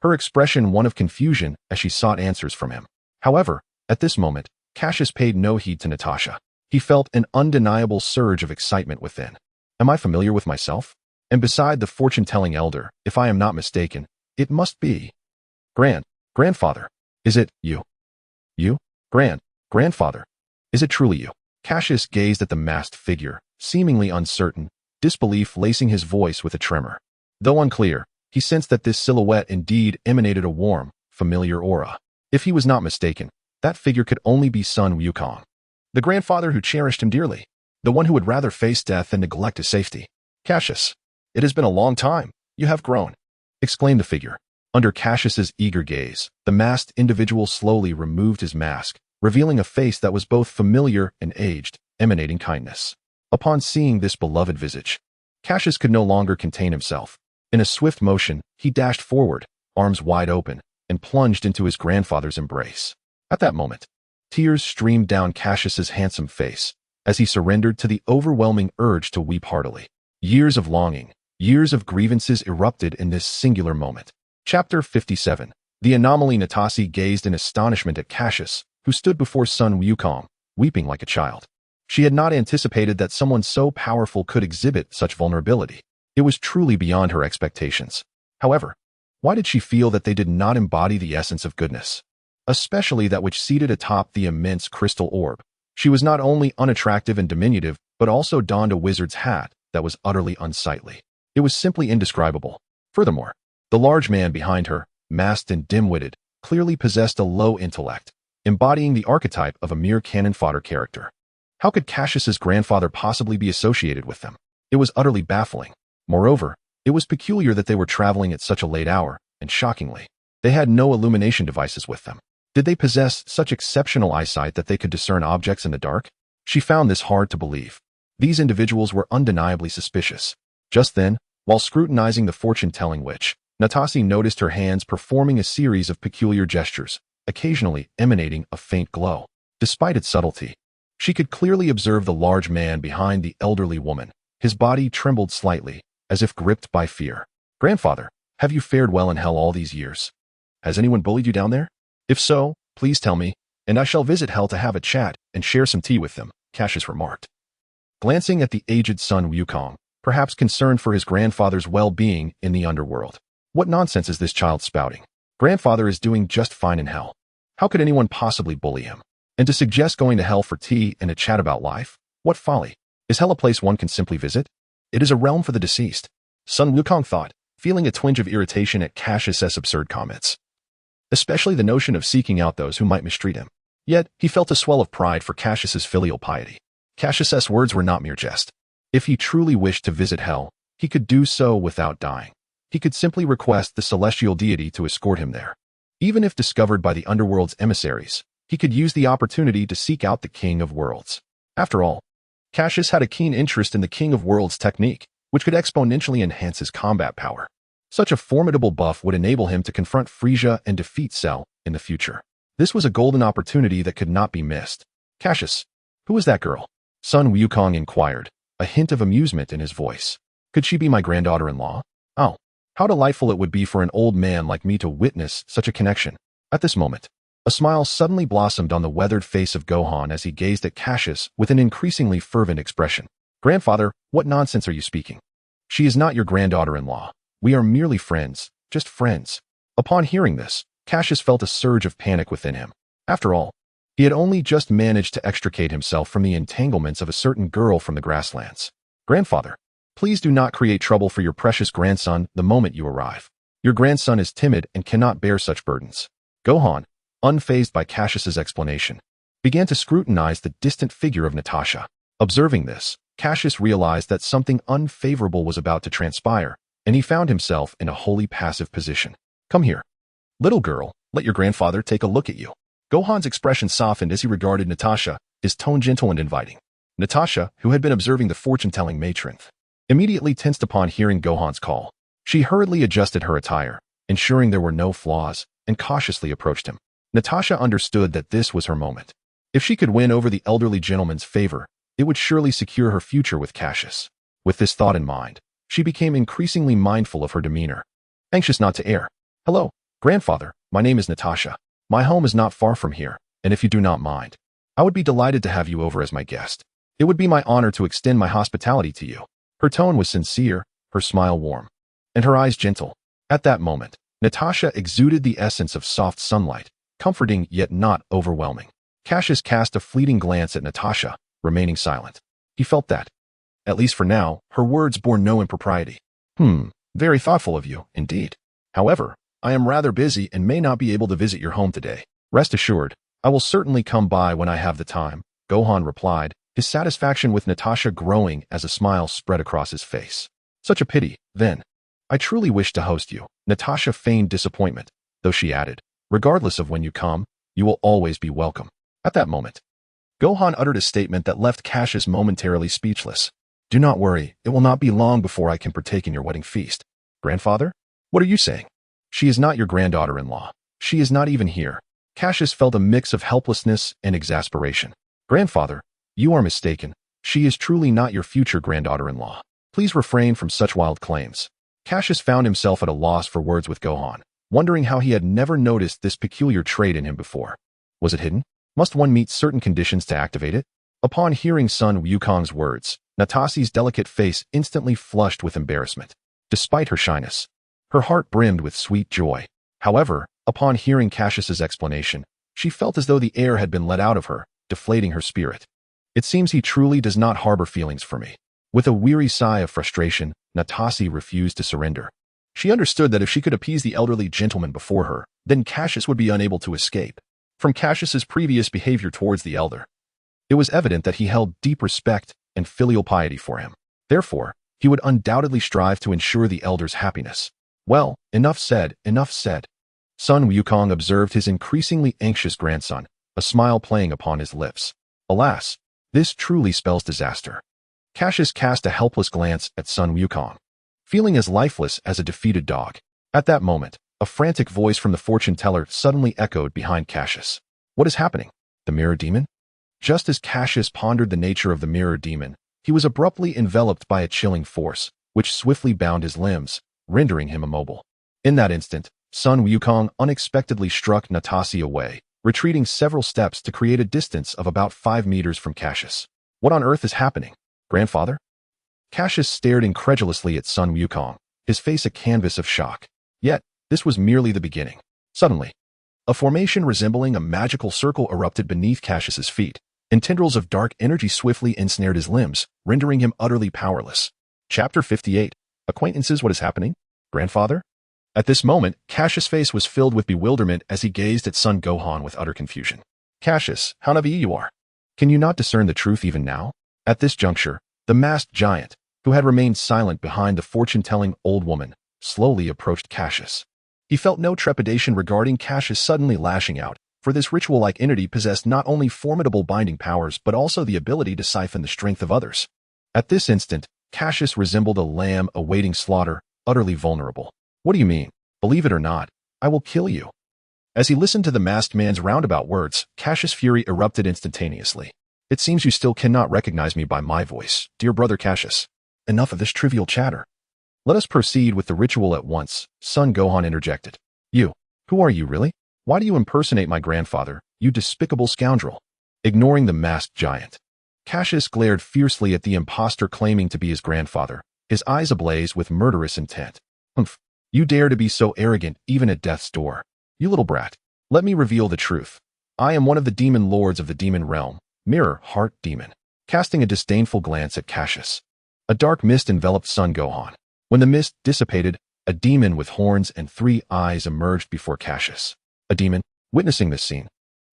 her expression one of confusion as she sought answers from him. However, at this moment, Cassius paid no heed to Natasha. He felt an undeniable surge of excitement within. "Am I familiar with myself? And beside the fortune-telling elder, if I am not mistaken, it must be grandfather. Is it you? You? Grandfather. Is it truly you?" Cassius gazed at the masked figure, seemingly uncertain, disbelief lacing his voice with a tremor. Though unclear, he sensed that this silhouette indeed emanated a warm, familiar aura. If he was not mistaken, that figure could only be Sun Wukong, the grandfather who cherished him dearly, the one who would rather face death than neglect his safety. "Cassius, it has been a long time. You have grown," exclaimed the figure. Under Cassius's eager gaze, the masked individual slowly removed his mask, revealing a face that was both familiar and aged, emanating kindness. Upon seeing this beloved visage, Cassius could no longer contain himself. In a swift motion, he dashed forward, arms wide open, and plunged into his grandfather's embrace. At that moment, tears streamed down Cassius's handsome face as he surrendered to the overwhelming urge to weep heartily. Years of longing, years of grievances erupted in this singular moment. Chapter 57. The anomaly. Natasi gazed in astonishment at Cassius, who stood before Sun Wukong, weeping like a child. She had not anticipated that someone so powerful could exhibit such vulnerability. It was truly beyond her expectations. However, why did she feel that they did not embody the essence of goodness? Especially that which seated atop the immense crystal orb. She was not only unattractive and diminutive, but also donned a wizard's hat that was utterly unsightly. It was simply indescribable. Furthermore, the large man behind her, masked and dim-witted, clearly possessed a low intellect, embodying the archetype of a mere cannon fodder character. How could Cassius's grandfather possibly be associated with them? It was utterly baffling. Moreover, it was peculiar that they were traveling at such a late hour, and shockingly, they had no illumination devices with them. Did they possess such exceptional eyesight that they could discern objects in the dark? She found this hard to believe. These individuals were undeniably suspicious. Just then, while scrutinizing the fortune-telling witch, Natasi noticed her hands performing a series of peculiar gestures, occasionally emanating a faint glow. Despite its subtlety, she could clearly observe the large man behind the elderly woman. His body trembled slightly, as if gripped by fear. "Grandfather, have you fared well in hell all these years? Has anyone bullied you down there? If so, please tell me, and I shall visit hell to have a chat and share some tea with them," Cassius remarked. Glancing at the aged Sun Wukong, perhaps concerned for his grandfather's well-being in the underworld. What nonsense is this child spouting? Grandfather is doing just fine in hell. How could anyone possibly bully him? And to suggest going to hell for tea and a chat about life? What folly! Is hell a place one can simply visit? It is a realm for the deceased, Sun Wukong thought, feeling a twinge of irritation at Cassius's absurd comments. Especially the notion of seeking out those who might mistreat him. Yet, he felt a swell of pride for Cassius's filial piety. Cassius's words were not mere jest. If he truly wished to visit hell, he could do so without dying. He could simply request the celestial deity to escort him there. Even if discovered by the underworld's emissaries, he could use the opportunity to seek out the King of Worlds. After all, Cassius had a keen interest in the King of Worlds technique, which could exponentially enhance his combat power. Such a formidable buff would enable him to confront Frisia and defeat Cell in the future. This was a golden opportunity that could not be missed. Cassius, who is that girl? Sun Wukong inquired, a hint of amusement in his voice. Could she be my granddaughter-in-law? Oh, how delightful it would be for an old man like me to witness such a connection. At this moment, a smile suddenly blossomed on the weathered face of Gohan as he gazed at Cassius with an increasingly fervent expression. Grandfather, what nonsense are you speaking? She is not your granddaughter-in-law. We are merely friends, just friends. Upon hearing this, Cassius felt a surge of panic within him. After all, he had only just managed to extricate himself from the entanglements of a certain girl from the grasslands. Grandfather, please do not create trouble for your precious grandson the moment you arrive. Your grandson is timid and cannot bear such burdens. Gohan, unfazed by Cassius's explanation, began to scrutinize the distant figure of Natasha. Observing this, Cassius realized that something unfavorable was about to transpire, and he found himself in a wholly passive position. Come here. Little girl, let your grandfather take a look at you. Gohan's expression softened as he regarded Natasha, his tone gentle and inviting. Natasha, who had been observing the fortune-telling matron, immediately tensed upon hearing Gohan's call. She hurriedly adjusted her attire, ensuring there were no flaws, and cautiously approached him. Natasha understood that this was her moment. If she could win over the elderly gentleman's favor, it would surely secure her future with Cassius. With this thought in mind, she became increasingly mindful of her demeanor. Anxious not to err. Hello, grandfather, my name is Natasha. My home is not far from here, and if you do not mind, I would be delighted to have you over as my guest. It would be my honor to extend my hospitality to you. Her tone was sincere, her smile warm, and her eyes gentle. At that moment, Natasha exuded the essence of soft sunlight, comforting yet not overwhelming. Cassius cast a fleeting glance at Natasha, remaining silent. He felt that, at least for now, her words bore no impropriety. Very thoughtful of you, indeed. However, I am rather busy and may not be able to visit your home today. Rest assured, I will certainly come by when I have the time, Gohan replied, his satisfaction with Natasha growing as a smile spread across his face. Such a pity, then. I truly wish to host you. Natasha feigned disappointment, though she added, regardless of when you come, you will always be welcome. At that moment, Gohan uttered a statement that left Cassius momentarily speechless. Do not worry, it will not be long before I can partake in your wedding feast. Grandfather? What are you saying? She is not your granddaughter-in-law. She is not even here. Cassius felt a mix of helplessness and exasperation. Grandfather, you are mistaken. She is truly not your future granddaughter-in-law. Please refrain from such wild claims. Cassius found himself at a loss for words with Gohan, wondering how he had never noticed this peculiar trait in him before. Was it hidden? Must one meet certain conditions to activate it? Upon hearing Sun Wukong's words, Natasha's delicate face instantly flushed with embarrassment. Despite her shyness, her heart brimmed with sweet joy. However, upon hearing Cassius's explanation, she felt as though the air had been let out of her, deflating her spirit. It seems he truly does not harbor feelings for me. With a weary sigh of frustration, Natasha refused to surrender. She understood that if she could appease the elderly gentleman before her, then Cassius would be unable to escape. From Cassius's previous behavior towards the elder, it was evident that he held deep respect and filial piety for him. Therefore, he would undoubtedly strive to ensure the elder's happiness. Well, enough said, enough said. Sun Wukong observed his increasingly anxious grandson, a smile playing upon his lips. Alas, this truly spells disaster. Cassius cast a helpless glance at Sun Wukong, feeling as lifeless as a defeated dog. At that moment, a frantic voice from the fortune teller suddenly echoed behind Cassius. What is happening? The mirror demon? Just as Cassius pondered the nature of the mirror demon, he was abruptly enveloped by a chilling force, which swiftly bound his limbs, rendering him immobile. In that instant, Sun Wukong unexpectedly struck Natasha away, retreating several steps to create a distance of about 5 meters from Cassius. What on earth is happening? Grandfather? Cassius stared incredulously at Sun Wukong, his face a canvas of shock. Yet, this was merely the beginning. Suddenly, a formation resembling a magical circle erupted beneath Cassius's feet, and tendrils of dark energy swiftly ensnared his limbs, rendering him utterly powerless. Chapter 58. Acquaintances, what is happening? Grandfather? At this moment, Cassius' face was filled with bewilderment as he gazed at Son Gohan with utter confusion. Cassius, how naive you are. Can you not discern the truth even now? At this juncture, the masked giant, who had remained silent behind the fortune-telling old woman, slowly approached Cassius. He felt no trepidation regarding Cassius suddenly lashing out, for this ritual-like entity possessed not only formidable binding powers but also the ability to siphon the strength of others. At this instant, Cassius resembled a lamb awaiting slaughter, utterly vulnerable. "What do you mean? Believe it or not, I will kill you." As he listened to the masked man's roundabout words, Cassius' fury erupted instantaneously. "It seems you still cannot recognize me by my voice, dear brother Cassius. Enough of this trivial chatter. Let us proceed with the ritual at once," Son Gohan interjected. "You, who are you really? Why do you impersonate my grandfather, you despicable scoundrel?" Ignoring the masked giant, Cassius glared fiercely at the impostor claiming to be his grandfather, his eyes ablaze with murderous intent. "Humph, you dare to be so arrogant even at death's door. You little brat, let me reveal the truth. I am one of the demon lords of the demon realm, Mirror Heart Demon." Casting a disdainful glance at Cassius, a dark mist enveloped Son Gohan. When the mist dissipated, a demon with horns and 3 eyes emerged before Cassius. A demon? Witnessing this scene,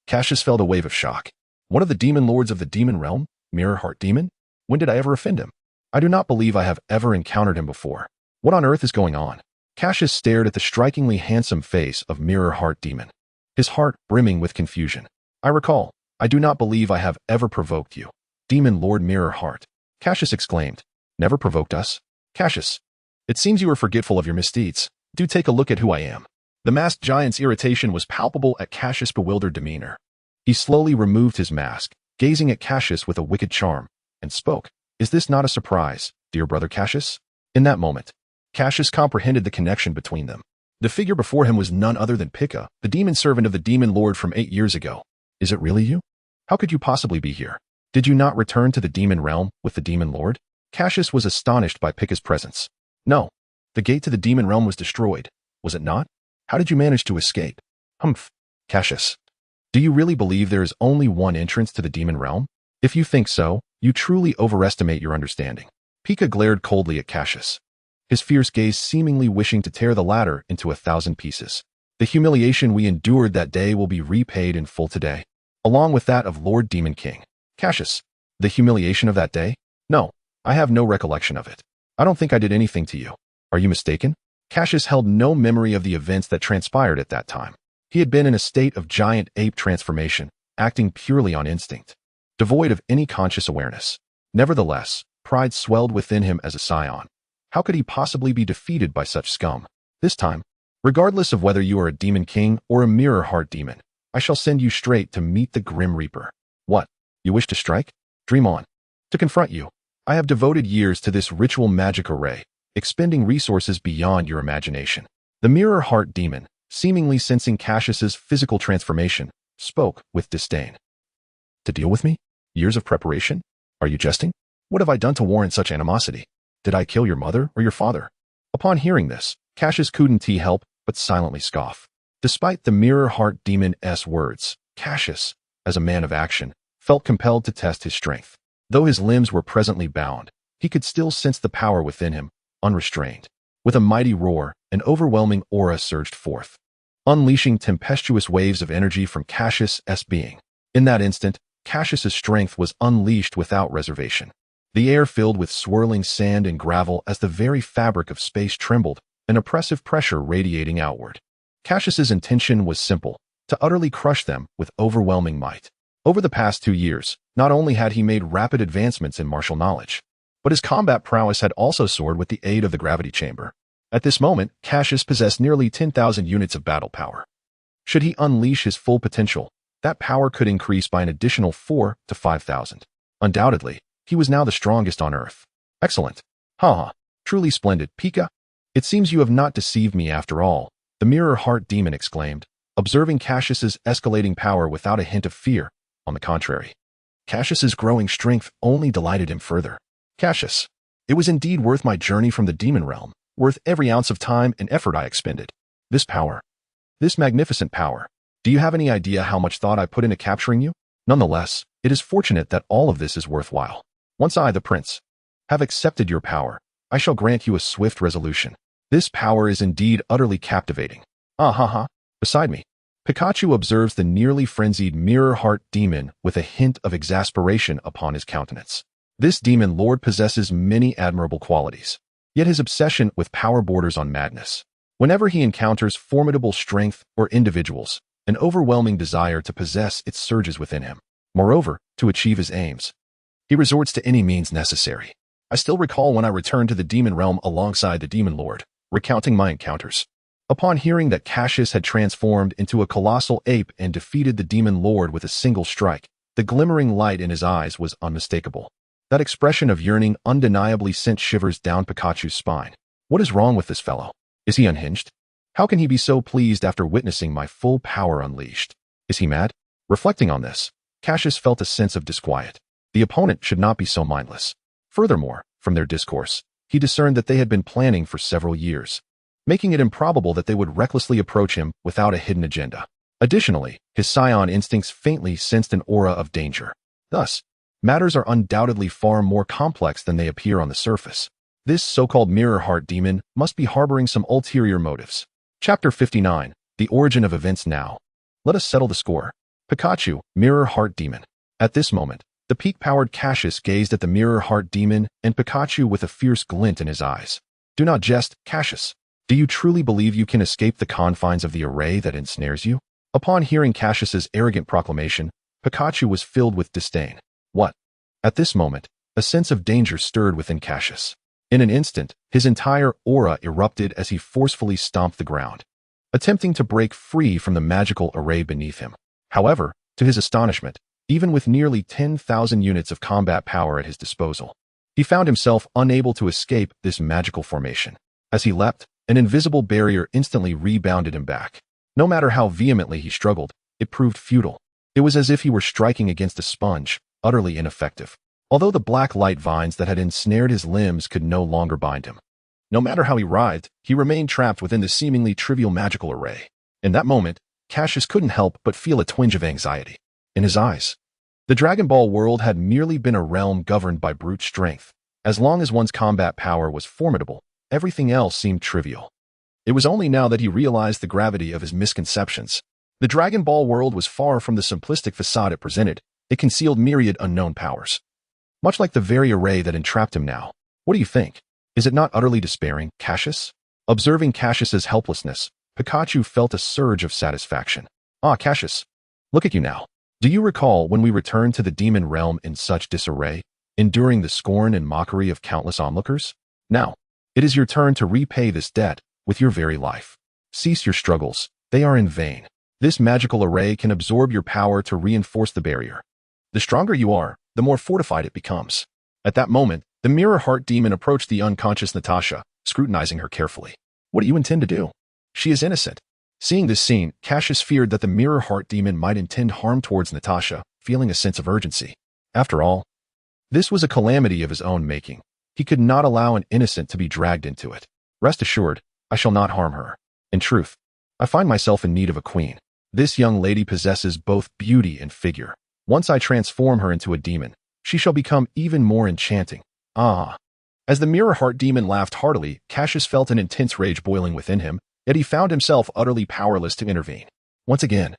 Cassius felt a wave of shock. One of the demon lords of the demon realm, Mirror Heart Demon? When did I ever offend him? I do not believe I have ever encountered him before. What on earth is going on? Cassius stared at the strikingly handsome face of Mirror Heart Demon, his heart brimming with confusion. "I recall. I do not believe I have ever provoked you, Demon Lord Mirror Heart," Cassius exclaimed. "Never provoked us? Cassius, it seems you are forgetful of your misdeeds. Do take a look at who I am." The masked giant's irritation was palpable at Cassius' bewildered demeanor. He slowly removed his mask, gazing at Cassius with a wicked charm, and spoke. "Is this not a surprise, dear brother Cassius?" In that moment, Cassius comprehended the connection between them. The figure before him was none other than Pika, the demon servant of the demon lord from 8 years ago. "Is it really you? How could you possibly be here? Did you not return to the demon realm with the demon lord?" Cassius was astonished by Pika's presence. "No. The gate to the demon realm was destroyed, was it not? How did you manage to escape?" "Humph. Cassius, do you really believe there is only one entrance to the demon realm? If you think so, you truly overestimate your understanding." Pika glared coldly at Cassius, his fierce gaze seemingly wishing to tear the latter into 1,000 pieces. "The humiliation we endured that day will be repaid in full today, along with that of Lord Demon King." "Cassius, the humiliation of that day? No, I have no recollection of it. I don't think I did anything to you. Are you mistaken?" Cassius held no memory of the events that transpired at that time. He had been in a state of giant ape transformation, acting purely on instinct, devoid of any conscious awareness. Nevertheless, pride swelled within him as a scion. How could he possibly be defeated by such scum? "This time, regardless of whether you are a demon king or a mirror heart demon, I shall send you straight to meet the Grim Reaper." "What? You wish to strike? Dream on. To confront you, I have devoted years to this ritual magic array, expending resources beyond your imagination." The mirror heart demon, seemingly sensing Cassius's physical transformation, spoke with disdain. "To deal with me? Years of preparation? Are you jesting? What have I done to warrant such animosity? Did I kill your mother or your father?" Upon hearing this, Cassius couldn't help but silently scoff. Despite the mirror heart demon's words, Cassius, as a man of action, felt compelled to test his strength. Though his limbs were presently bound, he could still sense the power within him, unrestrained. With a mighty roar, an overwhelming aura surged forth, unleashing tempestuous waves of energy from Cassius' being. In that instant, Cassius' strength was unleashed without reservation. The air filled with swirling sand and gravel as the very fabric of space trembled, an oppressive pressure radiating outward. Cassius' intention was simple, to utterly crush them with overwhelming might. Over the past 2 years, not only had he made rapid advancements in martial knowledge, but his combat prowess had also soared with the aid of the gravity chamber. At this moment, Cassius possessed nearly 10,000 units of battle power. Should he unleash his full potential, that power could increase by an additional 4 to 5,000. Undoubtedly, he was now the strongest on Earth. "Excellent. Haha, truly splendid, Pika. It seems you have not deceived me after all," the mirror heart demon exclaimed, observing Cassius's escalating power without a hint of fear. On the contrary, Cassius's growing strength only delighted him further. "Cassius, it was indeed worth my journey from the demon realm, worth every ounce of time and effort I expended. This power, this magnificent power, do you have any idea how much thought I put into capturing you? Nonetheless, it is fortunate that all of this is worthwhile. Once I, the prince, have accepted your power, I shall grant you a swift resolution. This power is indeed utterly captivating. Ah ha ha. Beside me, Pikachu observes the nearly frenzied mirror heart demon with a hint of exasperation upon his countenance. This demon lord possesses many admirable qualities, yet his obsession with power borders on madness. Whenever he encounters formidable strength or individuals, An overwhelming desire to possess it surges within him. Moreover, to achieve his aims, he resorts to any means necessary. I still recall when I returned to the demon realm alongside the demon lord, recounting my encounters. Upon hearing that Cassius had transformed into a colossal ape and defeated the demon lord with a single strike, the glimmering light in his eyes was unmistakable. That expression of yearning undeniably sent shivers down Pikachu's spine. What is wrong with this fellow? Is he unhinged? How can he be so pleased after witnessing my full power unleashed? Is he mad? Reflecting on this, Cassius felt a sense of disquiet. The opponent should not be so mindless. Furthermore, from their discourse, he discerned that they had been planning for several years, making it improbable that they would recklessly approach him without a hidden agenda. Additionally, his scion instincts faintly sensed an aura of danger. Thus, matters are undoubtedly far more complex than they appear on the surface. This so-called mirror heart demon must be harboring some ulterior motives. Chapter 59, The Origin of Events Now. Let us settle the score. Pikachu, Mirror Heart Demon. At this moment, the peak-powered Cassius gazed at the Mirror Heart Demon and Pikachu with a fierce glint in his eyes. Do not jest, Cassius. Do you truly believe you can escape the confines of the array that ensnares you? Upon hearing Cassius's arrogant proclamation, Pikachu was filled with disdain. What? At this moment, a sense of danger stirred within Cassius. In an instant, his entire aura erupted as he forcefully stomped the ground, attempting to break free from the magical array beneath him. However, to his astonishment, even with nearly 10,000 units of combat power at his disposal, he found himself unable to escape this magical formation. As he leapt, an invisible barrier instantly rebounded him back. No matter how vehemently he struggled, it proved futile. It was as if he were striking against a sponge, utterly ineffective. Although the black light vines that had ensnared his limbs could no longer bind him. No matter how he writhed, he remained trapped within the seemingly trivial magical array. In that moment, Cassius couldn't help but feel a twinge of anxiety. In his eyes, the Dragon Ball world had merely been a realm governed by brute strength. As long as one's combat power was formidable, everything else seemed trivial. It was only now that he realized the gravity of his misconceptions. The Dragon Ball world was far from the simplistic facade it presented. It concealed myriad unknown powers, much like the very array that entrapped him now. What do you think? Is it not utterly despairing, Cassius? Observing Cassius's helplessness, Pikachu felt a surge of satisfaction. Ah, Cassius, look at you now. Do you recall when we returned to the demon realm in such disarray, enduring the scorn and mockery of countless onlookers? Now, it is your turn to repay this debt with your very life. Cease your struggles. They are in vain. This magical array can absorb your power to reinforce the barrier. The stronger you are, the more fortified it becomes. At that moment, the Mirror Heart Demon approached the unconscious Natasha, scrutinizing her carefully. What do you intend to do? She is innocent. Seeing this scene, Cassius feared that the Mirror Heart Demon might intend harm towards Natasha, feeling a sense of urgency. After all, this was a calamity of his own making. He could not allow an innocent to be dragged into it. Rest assured, I shall not harm her. In truth, I find myself in need of a queen. This young lady possesses both beauty and figure. Once I transform her into a demon, she shall become even more enchanting. Ah. As the Mirror Heart Demon laughed heartily, Cassius felt an intense rage boiling within him, yet he found himself utterly powerless to intervene. Once again,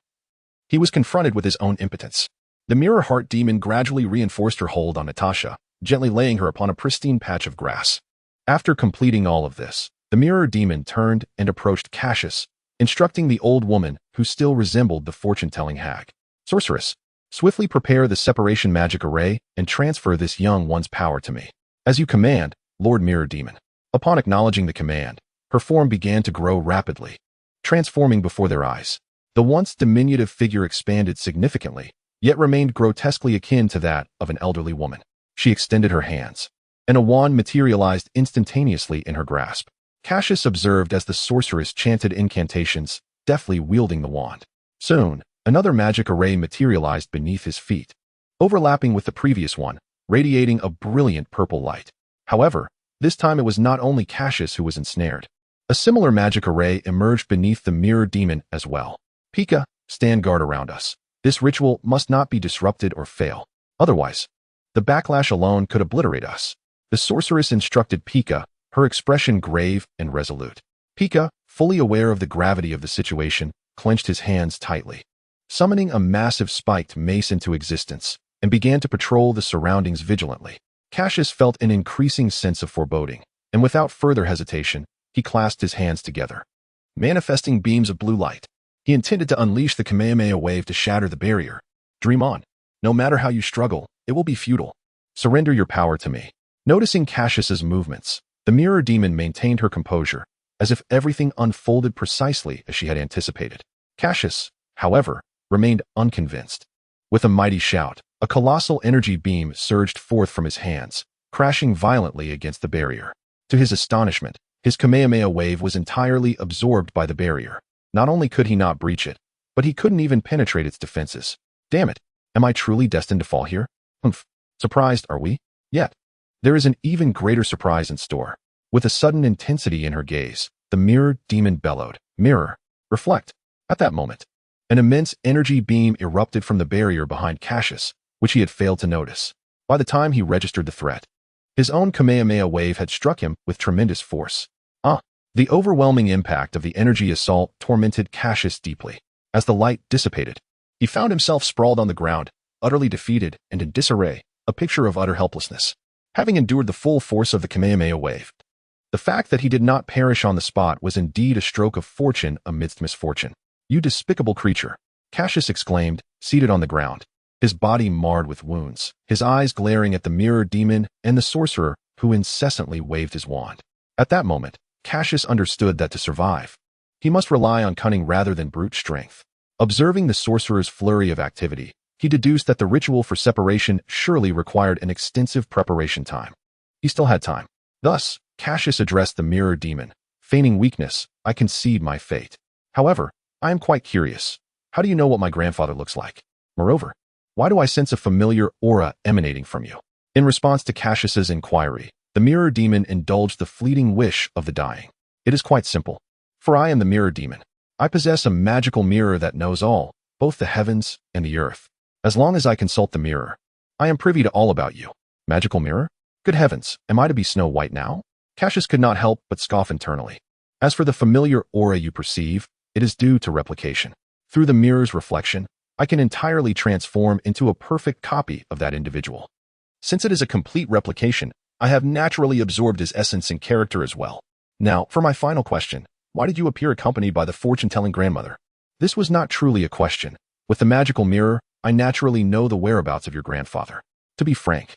he was confronted with his own impotence. The Mirror Heart Demon gradually reinforced her hold on Natasha, gently laying her upon a pristine patch of grass. After completing all of this, the Mirror Demon turned and approached Cassius, instructing the old woman, who still resembled the fortune-telling hag. Sorceress, swiftly prepare the separation magic array and transfer this young one's power to me. As you command, Lord Mirror Demon. Upon acknowledging the command, her form began to grow rapidly, transforming before their eyes. The once diminutive figure expanded significantly, yet remained grotesquely akin to that of an elderly woman. She extended her hands, and a wand materialized instantaneously in her grasp. Cassius observed as the sorceress chanted incantations, deftly wielding the wand. Soon, another magic array materialized beneath his feet, overlapping with the previous one, radiating a brilliant purple light. However, this time it was not only Cassius who was ensnared. A similar magic array emerged beneath the Mirror Demon as well. Pika, stand guard around us. This ritual must not be disrupted or fail. Otherwise, the backlash alone could obliterate us. The sorceress instructed Pika, her expression grave and resolute. Pika, fully aware of the gravity of the situation, clenched his hands tightly, summoning a massive spiked mace into existence, and began to patrol the surroundings vigilantly. Cassius felt an increasing sense of foreboding, and without further hesitation, he clasped his hands together, manifesting beams of blue light. He intended to unleash the Kamehameha wave to shatter the barrier. Dream on. No matter how you struggle, it will be futile. Surrender your power to me. Noticing Cassius's movements, the mirror demon maintained her composure, as if everything unfolded precisely as she had anticipated. Cassius, however, remained unconvinced. With a mighty shout, a colossal energy beam surged forth from his hands, crashing violently against the barrier. To his astonishment, his Kamehameha wave was entirely absorbed by the barrier. Not only could he not breach it, but he couldn't even penetrate its defenses. Damn it, am I truly destined to fall here? Humph. Surprised, are we? Yet. There is an even greater surprise in store. With a sudden intensity in her gaze, the mirror demon bellowed, "Mirror, reflect." At that moment, an immense energy beam erupted from the barrier behind Cassius, which he had failed to notice. By the time he registered the threat, his own Kamehameha wave had struck him with tremendous force. The overwhelming impact of the energy assault tormented Cassius deeply. As the light dissipated, he found himself sprawled on the ground, utterly defeated and in disarray, a picture of utter helplessness. Having endured the full force of the Kamehameha wave, the fact that he did not perish on the spot was indeed a stroke of fortune amidst misfortune. "You despicable creature," Cassius exclaimed, seated on the ground, his body marred with wounds, his eyes glaring at the mirror demon and the sorcerer who incessantly waved his wand. At that moment, Cassius understood that to survive, he must rely on cunning rather than brute strength. Observing the sorcerer's flurry of activity, he deduced that the ritual for separation surely required an extensive preparation time. He still had time. Thus, Cassius addressed the mirror demon, feigning weakness, "I concede my fate. However, I am quite curious. How do you know what my grandfather looks like? Moreover, why do I sense a familiar aura emanating from you?" In response to Cassius's inquiry, the mirror demon indulged the fleeting wish of the dying. "It is quite simple. For I am the mirror demon. I possess a magical mirror that knows all, both the heavens and the earth. As long as I consult the mirror, I am privy to all about you." Magical mirror? Good heavens, am I to be Snow White now? Cassius could not help but scoff internally. As for the familiar aura you perceive, it is due to replication. Through the mirror's reflection, I can entirely transform into a perfect copy of that individual. Since it is a complete replication, I have naturally absorbed his essence and character as well. Now, for my final question, why did you appear accompanied by the fortune-telling grandmother? This was not truly a question. With the magical mirror, I naturally know the whereabouts of your grandfather. To be frank,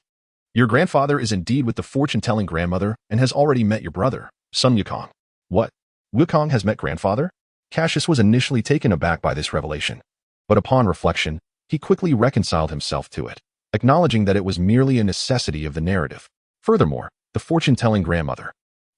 your grandfather is indeed with the fortune-telling grandmother and has already met your brother, Sun Wukong. What? Wukong has met grandfather? Cassius was initially taken aback by this revelation, but upon reflection, he quickly reconciled himself to it, acknowledging that it was merely a necessity of the narrative. Furthermore, the fortune-telling grandmother,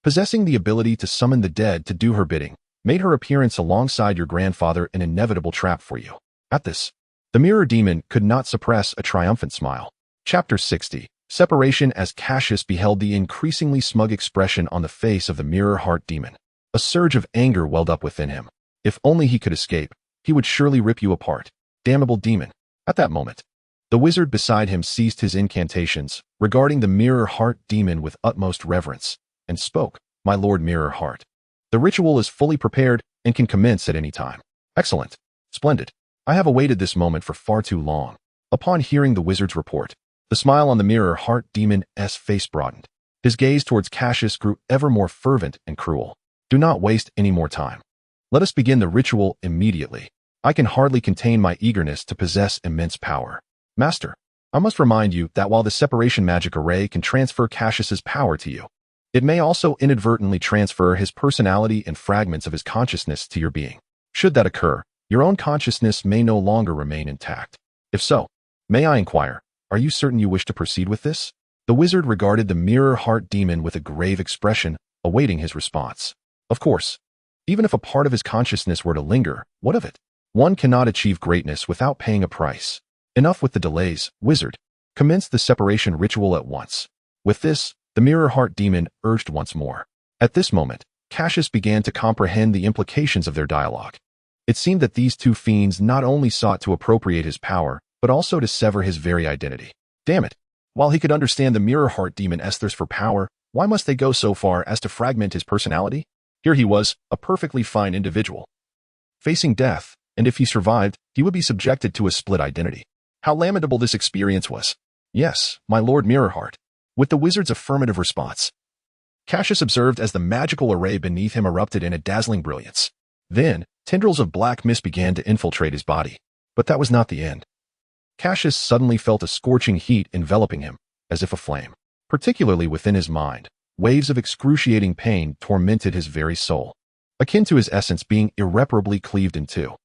possessing the ability to summon the dead to do her bidding, made her appearance alongside your grandfather an inevitable trap for you. At this, the mirror demon could not suppress a triumphant smile. Chapter 60. Separation. As Cassius beheld the increasingly smug expression on the face of the mirror heart demon, a surge of anger welled up within him. If only he could escape, he would surely rip you apart. Damnable demon. At that moment, the wizard beside him ceased his incantations, regarding the mirror heart demon with utmost reverence, and spoke, "My lord mirror heart, the ritual is fully prepared and can commence at any time." "Excellent. Splendid. I have awaited this moment for far too long." Upon hearing the wizard's report, the smile on the mirror heart demon's face broadened. His gaze towards Cassius grew ever more fervent and cruel. "Do not waste any more time. Let us begin the ritual immediately. I can hardly contain my eagerness to possess immense power. Master, I must remind you that while the separation magic array can transfer Cassius's power to you, it may also inadvertently transfer his personality and fragments of his consciousness to your being. Should that occur, your own consciousness may no longer remain intact. If so, may I inquire, are you certain you wish to proceed with this?" The wizard regarded the mirror heart demon with a grave expression, awaiting his response. Of course. Even if a part of his consciousness were to linger, what of it? One cannot achieve greatness without paying a price. Enough with the delays, wizard. Commence the separation ritual at once. With this, the mirror heart demon urged once more. At this moment, Cassius began to comprehend the implications of their dialogue. It seemed that these two fiends not only sought to appropriate his power, but also to sever his very identity. Damn it. While he could understand the mirror heart demon's thirst for power, why must they go so far as to fragment his personality? Here he was, a perfectly fine individual, facing death, and if he survived, he would be subjected to a split identity. How lamentable this experience was. "Yes, my lord Mirrorheart." With the wizard's affirmative response, Cassius observed as the magical array beneath him erupted in a dazzling brilliance. Then, Tendrils of black mist began to infiltrate his body. But that was not the end. Cassius suddenly felt a scorching heat enveloping him, as if a flame. Particularly within his mind, waves of excruciating pain tormented his very soul, akin to his essence being irreparably cleaved in two.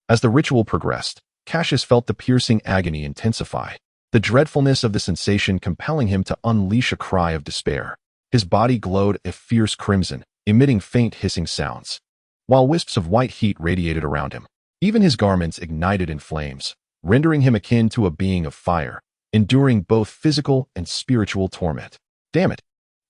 As the ritual progressed, Cassius felt the piercing agony intensify, the dreadfulness of the sensation compelling him to unleash a cry of despair. His body glowed a fierce crimson, emitting faint hissing sounds, while wisps of white heat radiated around him. Even his garments ignited in flames, rendering him akin to a being of fire, enduring both physical and spiritual torment. Damn it!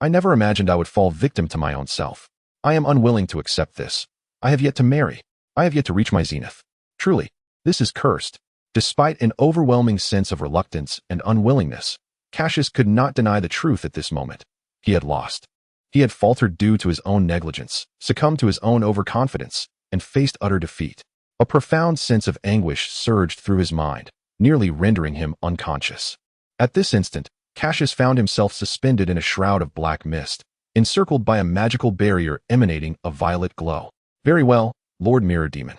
I never imagined I would fall victim to my own self. I am unwilling to accept this. I have yet to marry. I have yet to reach my zenith. Truly, this is cursed. Despite an overwhelming sense of reluctance and unwillingness, Cassius could not deny the truth at this moment. He had lost. He had faltered due to his own negligence, succumbed to his own overconfidence, and faced utter defeat. A profound sense of anguish surged through his mind, nearly rendering him unconscious. At this instant, Cassius found himself suspended in a shroud of black mist, encircled by a magical barrier emanating a violet glow. Very well, Lord Mirror Demon.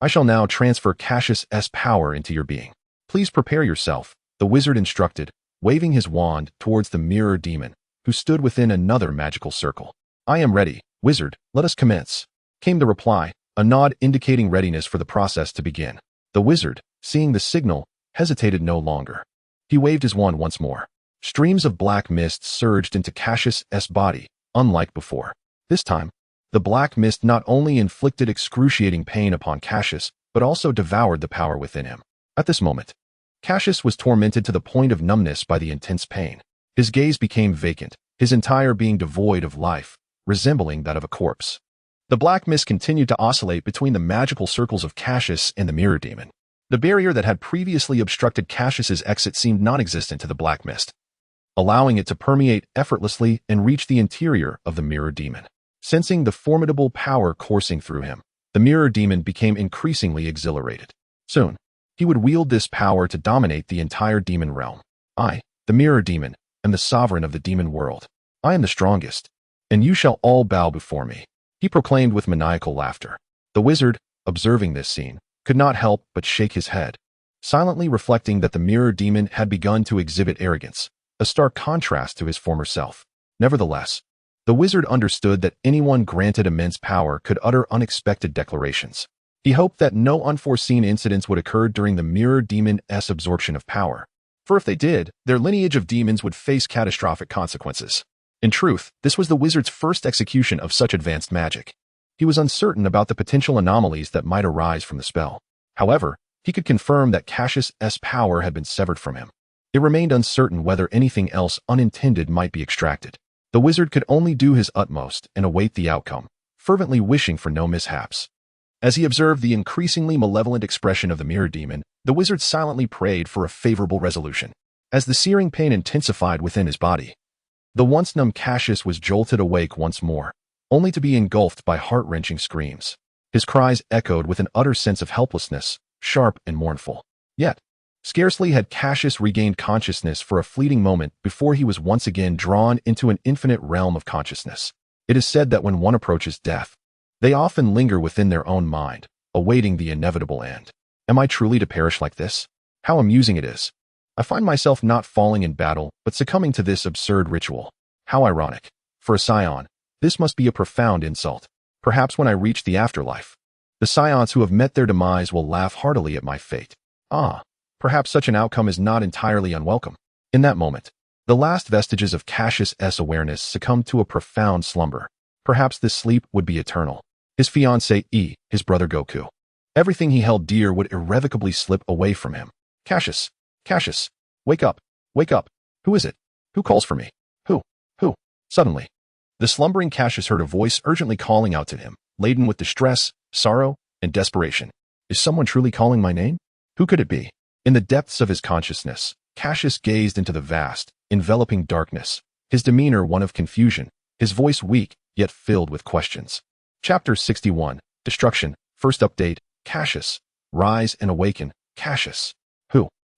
I shall now transfer Cassius' power into your being. Please prepare yourself, the wizard instructed, waving his wand towards the Mirror Demon, who stood within another magical circle. I am ready, wizard, let us commence, came the reply, a nod indicating readiness for the process to begin. The wizard, seeing the signal, hesitated no longer. He waved his wand once more. Streams of black mist surged into Cassius' body, unlike before. This time, the black mist not only inflicted excruciating pain upon Cassius, but also devoured the power within him. At this moment, Cassius was tormented to the point of numbness by the intense pain. His gaze became vacant, his entire being devoid of life, resembling that of a corpse. The black mist continued to oscillate between the magical circles of Cassius and the Mirror Demon. The barrier that had previously obstructed Cassius's exit seemed non-existent to the black mist, allowing it to permeate effortlessly and reach the interior of the Mirror Demon. Sensing the formidable power coursing through him, the Mirror Demon became increasingly exhilarated. Soon, he would wield this power to dominate the entire demon realm. I, the Mirror Demon, am the sovereign of the demon world. I am the strongest, and you shall all bow before me, he proclaimed with maniacal laughter. The wizard, observing this scene, could not help but shake his head, silently reflecting that the Mirror Demon had begun to exhibit arrogance, a stark contrast to his former self. Nevertheless, the wizard understood that anyone granted immense power could utter unexpected declarations. He hoped that no unforeseen incidents would occur during the Mirror Demon's absorption of power, for if they did, their lineage of demons would face catastrophic consequences. In truth, this was the wizard's first execution of such advanced magic. He was uncertain about the potential anomalies that might arise from the spell. However, he could confirm that Cassius' power had been severed from him. It remained uncertain whether anything else unintended might be extracted. The wizard could only do his utmost and await the outcome, fervently wishing for no mishaps. As he observed the increasingly malevolent expression of the Mirror Demon, the wizard silently prayed for a favorable resolution. As the searing pain intensified within his body, the once numb Cassius was jolted awake once more, only to be engulfed by heart-wrenching screams. His cries echoed with an utter sense of helplessness, sharp and mournful. Yet, scarcely had Cassius regained consciousness for a fleeting moment before he was once again drawn into an infinite realm of consciousness. It is said that when one approaches death, they often linger within their own mind, awaiting the inevitable end. Am I truly to perish like this? How amusing it is. I find myself not falling in battle, but succumbing to this absurd ritual. How ironic. For a scion, this must be a profound insult. Perhaps when I reach the afterlife, the scions who have met their demise will laugh heartily at my fate. Perhaps such an outcome is not entirely unwelcome. In that moment, the last vestiges of Cassius' awareness succumbed to a profound slumber. Perhaps this sleep would be eternal. His fiancée, his brother Goku. Everything he held dear would irrevocably slip away from him. Cassius, Cassius, wake up, wake up. Who is it? Who calls for me? Who? Suddenly, the slumbering Cassius heard a voice urgently calling out to him, laden with distress, sorrow, and desperation. Is someone truly calling my name? Who could it be? In the depths of his consciousness, Cassius gazed into the vast, enveloping darkness, his demeanor one of confusion, his voice weak, yet filled with questions. Chapter 61, Destruction, First Update, Cassius, Rise and Awaken, Cassius.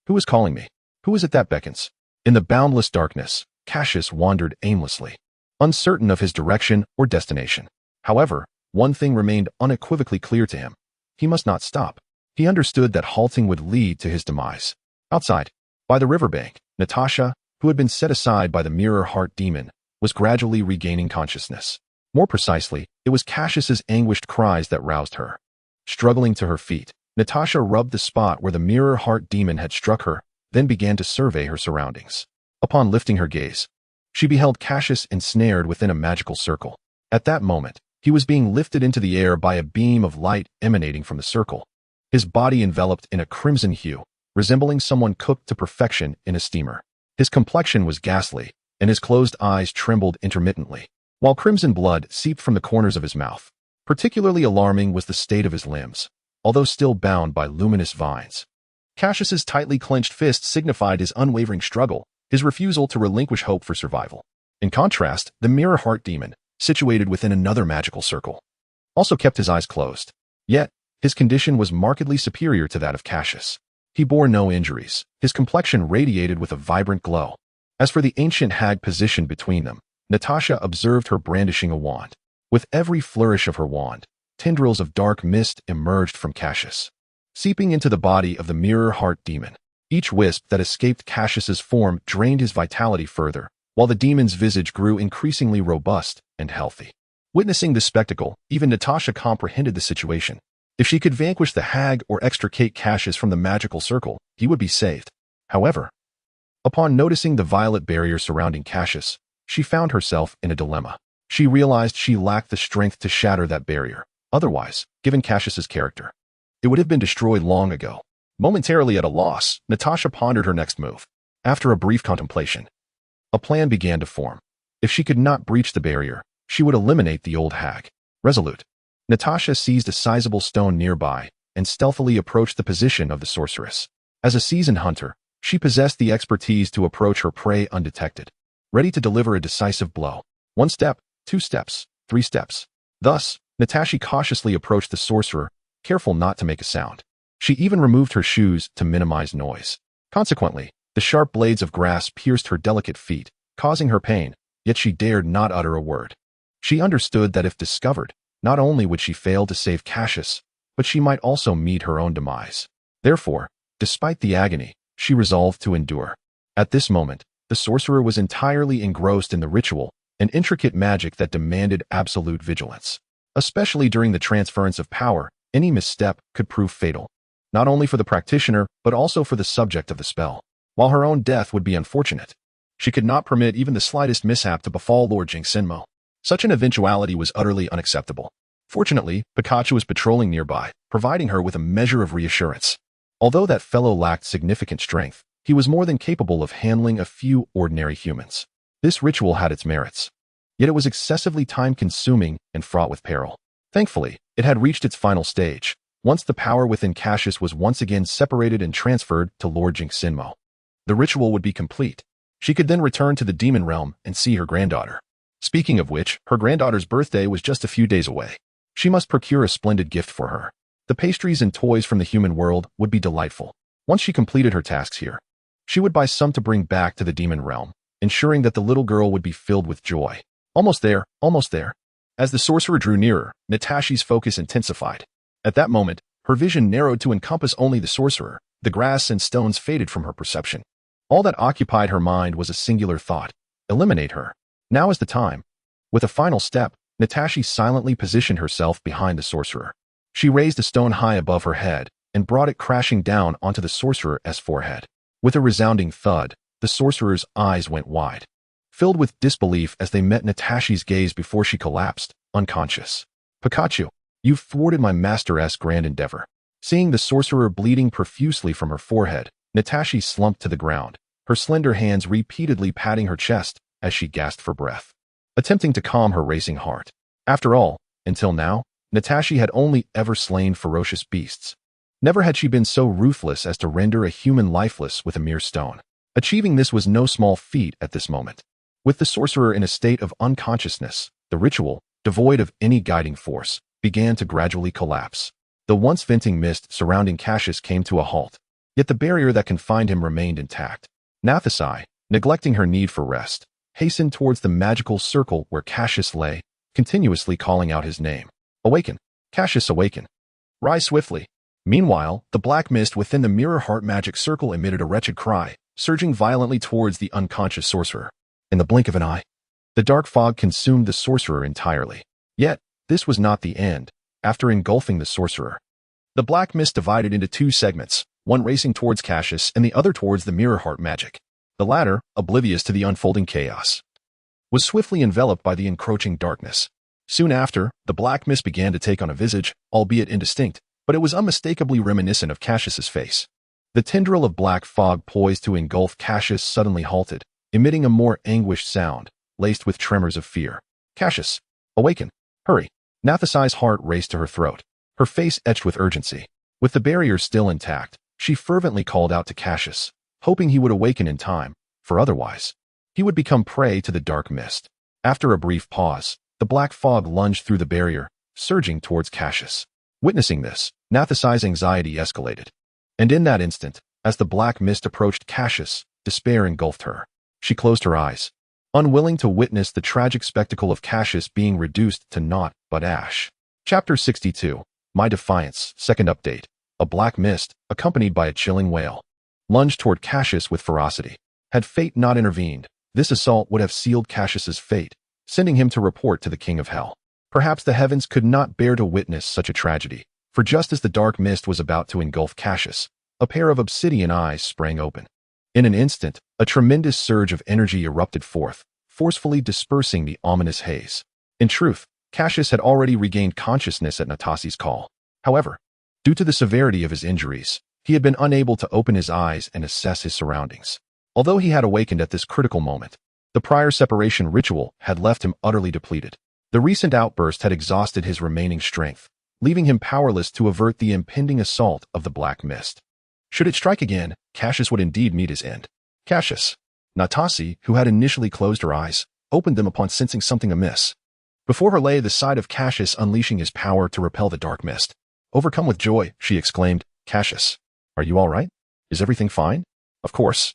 Who is calling me? Who is it that beckons? In the boundless darkness, Cassius wandered aimlessly, uncertain of his direction or destination. However, one thing remained unequivocally clear to him. He must not stop. He understood that halting would lead to his demise. Outside, by the riverbank, Natasha, who had been set aside by the mirror heart demon, was gradually regaining consciousness. More precisely, it was Cassius's anguished cries that roused her. Struggling to her feet, Natasha rubbed the spot where the mirror heart demon had struck her, then began to survey her surroundings. Upon lifting her gaze, she beheld Cassius ensnared within a magical circle. At that moment, he was being lifted into the air by a beam of light emanating from the circle. His body enveloped in a crimson hue, resembling someone cooked to perfection in a steamer. His complexion was ghastly, and his closed eyes trembled intermittently, while crimson blood seeped from the corners of his mouth. Particularly alarming was the state of his limbs, although still bound by luminous vines. Cassius's tightly clenched fist signified his unwavering struggle, his refusal to relinquish hope for survival. In contrast, the mirror heart demon, situated within another magical circle, also kept his eyes closed. Yet, his condition was markedly superior to that of Cassius. He bore no injuries. His complexion radiated with a vibrant glow. As for the ancient hag positioned between them, Natasha observed her brandishing a wand. With every flourish of her wand, tendrils of dark mist emerged from Cassius, seeping into the body of the mirror heart demon. Each wisp that escaped Cassius's form drained his vitality further, while the demon's visage grew increasingly robust and healthy. Witnessing this spectacle, even Natasha comprehended the situation. If she could vanquish the hag or extricate Cassius from the magical circle, he would be saved. However, upon noticing the violet barrier surrounding Cassius, she found herself in a dilemma. She realized she lacked the strength to shatter that barrier. Otherwise, given Cassius's character, it would have been destroyed long ago. Momentarily at a loss, Natasha pondered her next move. After a brief contemplation, a plan began to form. If she could not breach the barrier, she would eliminate the old hag. Resolute, Natasha seized a sizable stone nearby and stealthily approached the position of the sorceress. As a seasoned hunter, she possessed the expertise to approach her prey undetected, ready to deliver a decisive blow. 1 step, 2 steps, 3 steps. Thus, Natasha cautiously approached the sorcerer, careful not to make a sound. She even removed her shoes to minimize noise. Consequently, the sharp blades of grass pierced her delicate feet, causing her pain, yet she dared not utter a word. She understood that if discovered, not only would she fail to save Cassius, but she might also meet her own demise. Therefore, despite the agony, she resolved to endure. At this moment, the sorcerer was entirely engrossed in the ritual, an intricate magic that demanded absolute vigilance. Especially during the transference of power, any misstep could prove fatal, not only for the practitioner, but also for the subject of the spell. While her own death would be unfortunate, she could not permit even the slightest mishap to befall Lord Jingsenmo. Such an eventuality was utterly unacceptable. Fortunately, Pikachu was patrolling nearby, providing her with a measure of reassurance. Although that fellow lacked significant strength, he was more than capable of handling a few ordinary humans. This ritual had its merits, yet it was excessively time-consuming and fraught with peril. Thankfully, it had reached its final stage, once the power within Cassius was once again separated and transferred to Lord Jingsenmo. The ritual would be complete. She could then return to the demon realm and see her granddaughter. Speaking of which, her granddaughter's birthday was just a few days away. She must procure a splendid gift for her. The pastries and toys from the human world would be delightful. Once she completed her tasks here, she would buy some to bring back to the demon realm, ensuring that the little girl would be filled with joy. Almost there, almost there. As the sorcerer drew nearer, Natasha's focus intensified. At that moment, her vision narrowed to encompass only the sorcerer. The grass and stones faded from her perception. All that occupied her mind was a singular thought: eliminate her. Now is the time. With a final step, Natasha silently positioned herself behind the sorcerer. She raised a stone high above her head and brought it crashing down onto the sorcerer's forehead. With a resounding thud, the sorcerer's eyes went wide, filled with disbelief as they met Natasha's gaze before she collapsed, unconscious. Pikachu, you've thwarted my master's grand endeavor. Seeing the sorcerer bleeding profusely from her forehead, Natasha slumped to the ground, her slender hands repeatedly patting her chest as she gasped for breath, attempting to calm her racing heart. After all, until now, Natasha had only ever slain ferocious beasts. Never had she been so ruthless as to render a human lifeless with a mere stone. Achieving this was no small feat at this moment. With the sorcerer in a state of unconsciousness, the ritual, devoid of any guiding force, began to gradually collapse. The once venting mist surrounding Cassius came to a halt, yet the barrier that confined him remained intact. Nathasai, neglecting her need for rest, hastened towards the magical circle where Cassius lay, continuously calling out his name. Awaken. Cassius, awaken. Rise swiftly. Meanwhile, the black mist within the mirror heart magic circle emitted a wretched cry, surging violently towards the unconscious sorcerer. In the blink of an eye, the dark fog consumed the sorcerer entirely. Yet, this was not the end. After engulfing the sorcerer, the black mist divided into two segments, one racing towards Cassius and the other towards the mirror heart magic. The latter, oblivious to the unfolding chaos, was swiftly enveloped by the encroaching darkness. Soon after, the black mist began to take on a visage, albeit indistinct, but it was unmistakably reminiscent of Cassius's face. The tendril of black fog poised to engulf Cassius suddenly halted, emitting a more anguished sound, laced with tremors of fear. Cassius, awaken. Hurry. Nathasai's heart raced to her throat, her face etched with urgency. With the barrier still intact, she fervently called out to Cassius, hoping he would awaken in time, for otherwise, he would become prey to the dark mist. After a brief pause, the black fog lunged through the barrier, surging towards Cassius. Witnessing this, Nathasai's anxiety escalated. And in that instant, as the black mist approached Cassius, despair engulfed her. She closed her eyes, unwilling to witness the tragic spectacle of Cassius being reduced to naught but ash. Chapter 62. My Defiance, Second Update. A black mist, accompanied by a chilling wail, lunged toward Cassius with ferocity. Had fate not intervened, this assault would have sealed Cassius's fate, sending him to report to the King of Hell. Perhaps the heavens could not bear to witness such a tragedy, for just as the dark mist was about to engulf Cassius, a pair of obsidian eyes sprang open. In an instant, a tremendous surge of energy erupted forth, forcefully dispersing the ominous haze. In truth, Cassius had already regained consciousness at Natasie's call. However, due to the severity of his injuries, he had been unable to open his eyes and assess his surroundings. Although he had awakened at this critical moment, the prior separation ritual had left him utterly depleted. The recent outburst had exhausted his remaining strength, leaving him powerless to avert the impending assault of the black mist. Should it strike again, Cassius would indeed meet his end. Cassius. Natasie, who had initially closed her eyes, opened them upon sensing something amiss. Before her lay the sight of Cassius unleashing his power to repel the dark mist. Overcome with joy, she exclaimed, Cassius, are you all right? Is everything fine? Of course.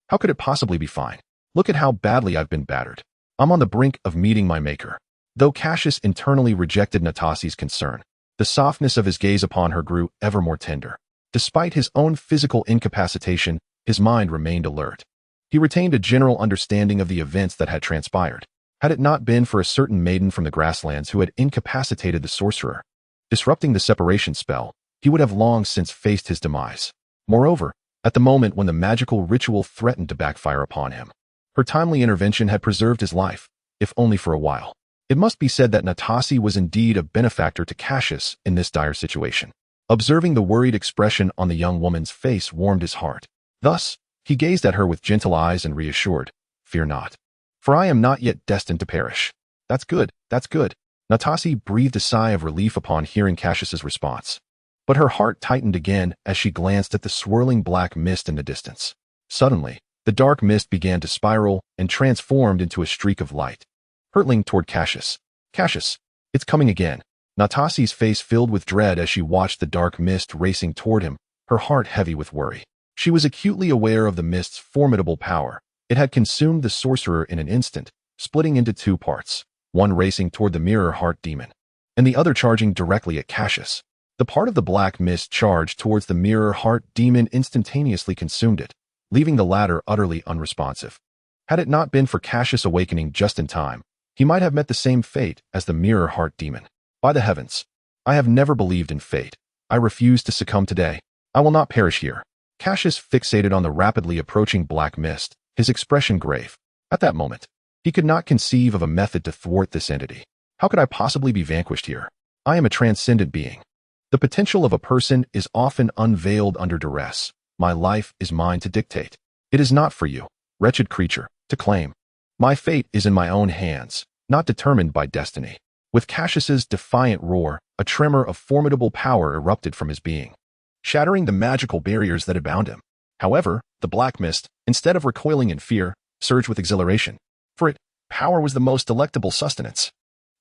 How could it possibly be fine? Look at how badly I've been battered. I'm on the brink of meeting my maker. Though Cassius internally rejected Natasie's concern, the softness of his gaze upon her grew ever more tender. Despite his own physical incapacitation, his mind remained alert. He retained a general understanding of the events that had transpired. Had it not been for a certain maiden from the grasslands who had incapacitated the sorcerer, disrupting the separation spell, he would have long since faced his demise. Moreover, at the moment when the magical ritual threatened to backfire upon him, her timely intervention had preserved his life, if only for a while. It must be said that Natasie was indeed a benefactor to Cassius in this dire situation. Observing the worried expression on the young woman's face warmed his heart. Thus, he gazed at her with gentle eyes and reassured, Fear not, for I am not yet destined to perish. That's good, that's good. Natasie breathed a sigh of relief upon hearing Cassius's response. But her heart tightened again as she glanced at the swirling black mist in the distance. Suddenly, the dark mist began to spiral and transformed into a streak of light, hurtling toward Cassius. Cassius, it's coming again. Natasie's face filled with dread as she watched the dark mist racing toward him, her heart heavy with worry. She was acutely aware of the mist's formidable power. It had consumed the sorcerer in an instant, splitting into two parts, one racing toward the mirror heart demon, and the other charging directly at Cassius. The part of the black mist charged towards the mirror heart demon instantaneously consumed it, leaving the latter utterly unresponsive. Had it not been for Cassius awakening just in time, he might have met the same fate as the mirror heart demon. By the heavens, I have never believed in fate. I refuse to succumb today. I will not perish here. Cassius fixated on the rapidly approaching black mist, his expression grave. At that moment, he could not conceive of a method to thwart this entity. How could I possibly be vanquished here? I am a transcendent being. The potential of a person is often unveiled under duress. My life is mine to dictate. It is not for you, wretched creature, to claim. My fate is in my own hands, not determined by destiny. With Cassius's defiant roar, a tremor of formidable power erupted from his being, shattering the magical barriers that had bound him. However, the black mist, instead of recoiling in fear, surged with exhilaration. For it, power was the most delectable sustenance.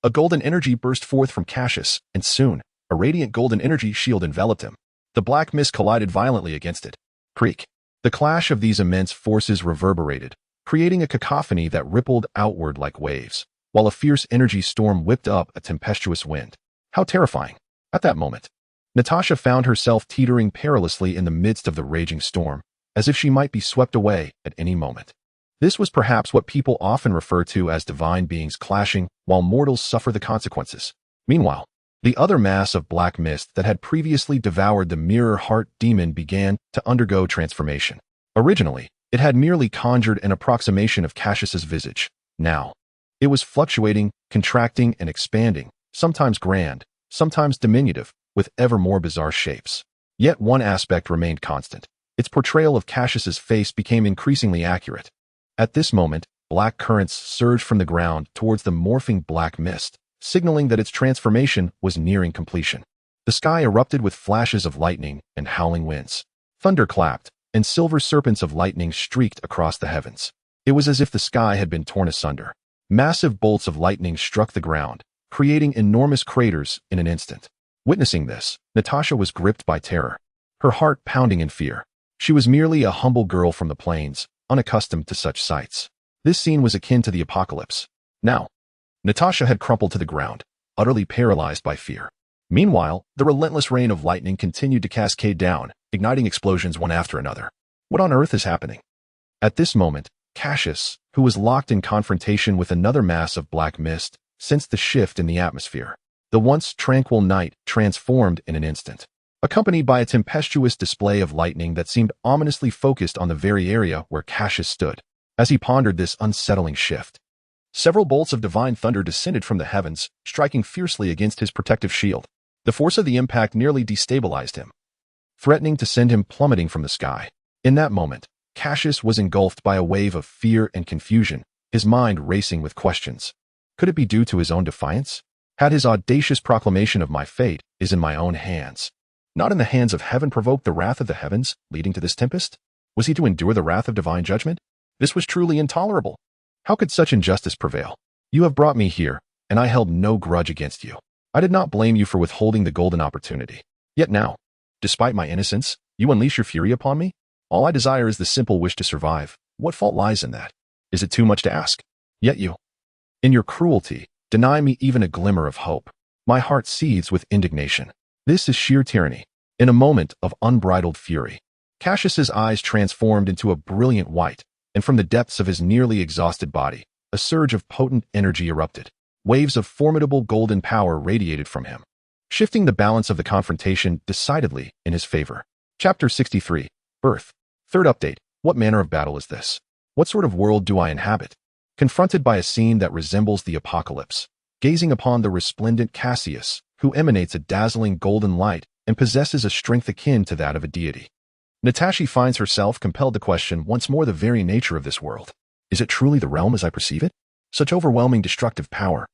A golden energy burst forth from Cassius, and soon, a radiant golden energy shield enveloped him. The black mist collided violently against it. Creak. The clash of these immense forces reverberated, creating a cacophony that rippled outward like waves, while a fierce energy storm whipped up a tempestuous wind. How terrifying. At that moment, Natasha found herself teetering perilously in the midst of the raging storm, as if she might be swept away at any moment. This was perhaps what people often refer to as divine beings clashing while mortals suffer the consequences. Meanwhile, the other mass of black mist that had previously devoured the mirror heart demon began to undergo transformation. Originally, it had merely conjured an approximation of Cassius's visage. Now, it was fluctuating, contracting, and expanding, sometimes grand, sometimes diminutive, with ever more bizarre shapes. Yet one aspect remained constant. Its portrayal of Cassius's face became increasingly accurate. At this moment, black currents surged from the ground towards the morphing black mist, signaling that its transformation was nearing completion. The sky erupted with flashes of lightning and howling winds. Thunder clapped, and silver serpents of lightning streaked across the heavens. It was as if the sky had been torn asunder. Massive bolts of lightning struck the ground, creating enormous craters in an instant. Witnessing this, Natasha was gripped by terror, her heart pounding in fear. She was merely a humble girl from the plains, unaccustomed to such sights. This scene was akin to the apocalypse. Now, Natasha had crumpled to the ground, utterly paralyzed by fear. Meanwhile, the relentless rain of lightning continued to cascade down, igniting explosions one after another. What on earth is happening? At this moment, Cassius, who was locked in confrontation with another mass of black mist, sensed the shift in the atmosphere. The once tranquil night transformed in an instant, accompanied by a tempestuous display of lightning that seemed ominously focused on the very area where Cassius stood. As he pondered this unsettling shift, several bolts of divine thunder descended from the heavens, striking fiercely against his protective shield. The force of the impact nearly destabilized him, threatening to send him plummeting from the sky. In that moment, Cassius was engulfed by a wave of fear and confusion, his mind racing with questions. Could it be due to his own defiance? Had his audacious proclamation of "my fate is in my own hands, not in the hands of heaven," provoked the wrath of the heavens, leading to this tempest? Was he to endure the wrath of divine judgment? This was truly intolerable. How could such injustice prevail? You have brought me here, and I held no grudge against you. I did not blame you for withholding the golden opportunity. Yet now, despite my innocence, you unleash your fury upon me? All I desire is the simple wish to survive. What fault lies in that? Is it too much to ask? Yet you, in your cruelty, deny me even a glimmer of hope. My heart seethes with indignation. This is sheer tyranny. In a moment of unbridled fury, Cassius's eyes transformed into a brilliant white, and from the depths of his nearly exhausted body, a surge of potent energy erupted. Waves of formidable golden power radiated from him, shifting the balance of the confrontation decidedly in his favor. Chapter 63. Birth. Third update. What manner of battle is this? What sort of world do I inhabit? Confronted by a scene that resembles the apocalypse, gazing upon the resplendent Cassius, who emanates a dazzling golden light and possesses a strength akin to that of a deity, Natasha finds herself compelled to question once more the very nature of this world. Is it truly the realm as I perceive it? Such overwhelming destructive power,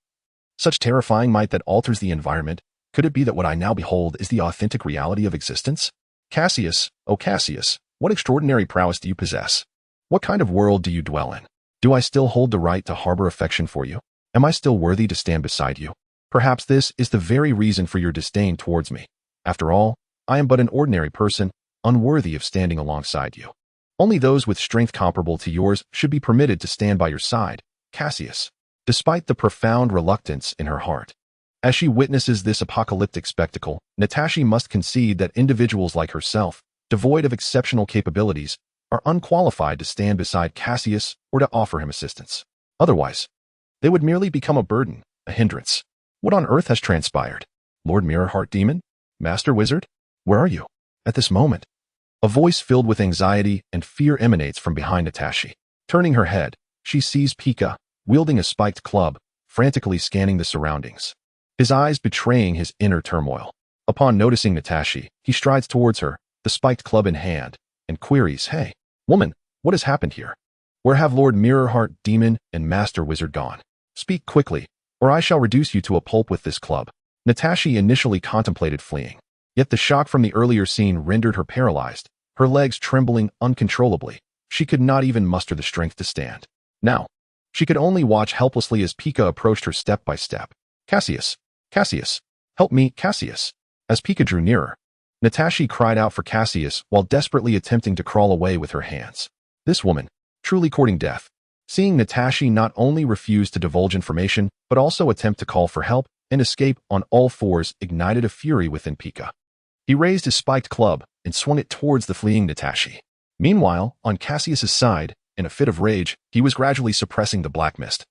such terrifying might that alters the environment. Could it be that what I now behold is the authentic reality of existence? Cassius, oh Cassius, what extraordinary prowess do you possess? What kind of world do you dwell in? Do I still hold the right to harbor affection for you? Am I still worthy to stand beside you? Perhaps this is the very reason for your disdain towards me. After all, I am but an ordinary person, unworthy of standing alongside you. Only those with strength comparable to yours should be permitted to stand by your side, Cassius. Despite the profound reluctance in her heart, as she witnesses this apocalyptic spectacle, Natasha must concede that individuals like herself, devoid of exceptional capabilities, are unqualified to stand beside Cassius or to offer him assistance. Otherwise, they would merely become a burden, a hindrance. What on earth has transpired? Lord Mirrorheart Demon? Master Wizard? Where are you? At this moment, a voice filled with anxiety and fear emanates from behind Natasha. Turning her head, she sees Pika, wielding a spiked club, frantically scanning the surroundings, his eyes betraying his inner turmoil. Upon noticing Natasha, he strides towards her, the spiked club in hand, and queries, "Hey, woman, what has happened here? Where have Lord Mirrorheart Demon and Master Wizard gone? Speak quickly, or I shall reduce you to a pulp with this club." Natasha initially contemplated fleeing, yet the shock from the earlier scene rendered her paralyzed, her legs trembling uncontrollably. She could not even muster the strength to stand. Now, she could only watch helplessly as Pika approached her step by step. "Cassius! Cassius! Help me, Cassius!" As Pika drew nearer, Natasha cried out for Cassius while desperately attempting to crawl away with her hands. This woman, truly courting death. Seeing Natasha not only refuse to divulge information, but also attempt to call for help, and escape on all fours ignited a fury within Pika. He raised his spiked club and swung it towards the fleeing Natashi. Meanwhile, on Cassius's side, in a fit of rage, he was gradually suppressing the black mist,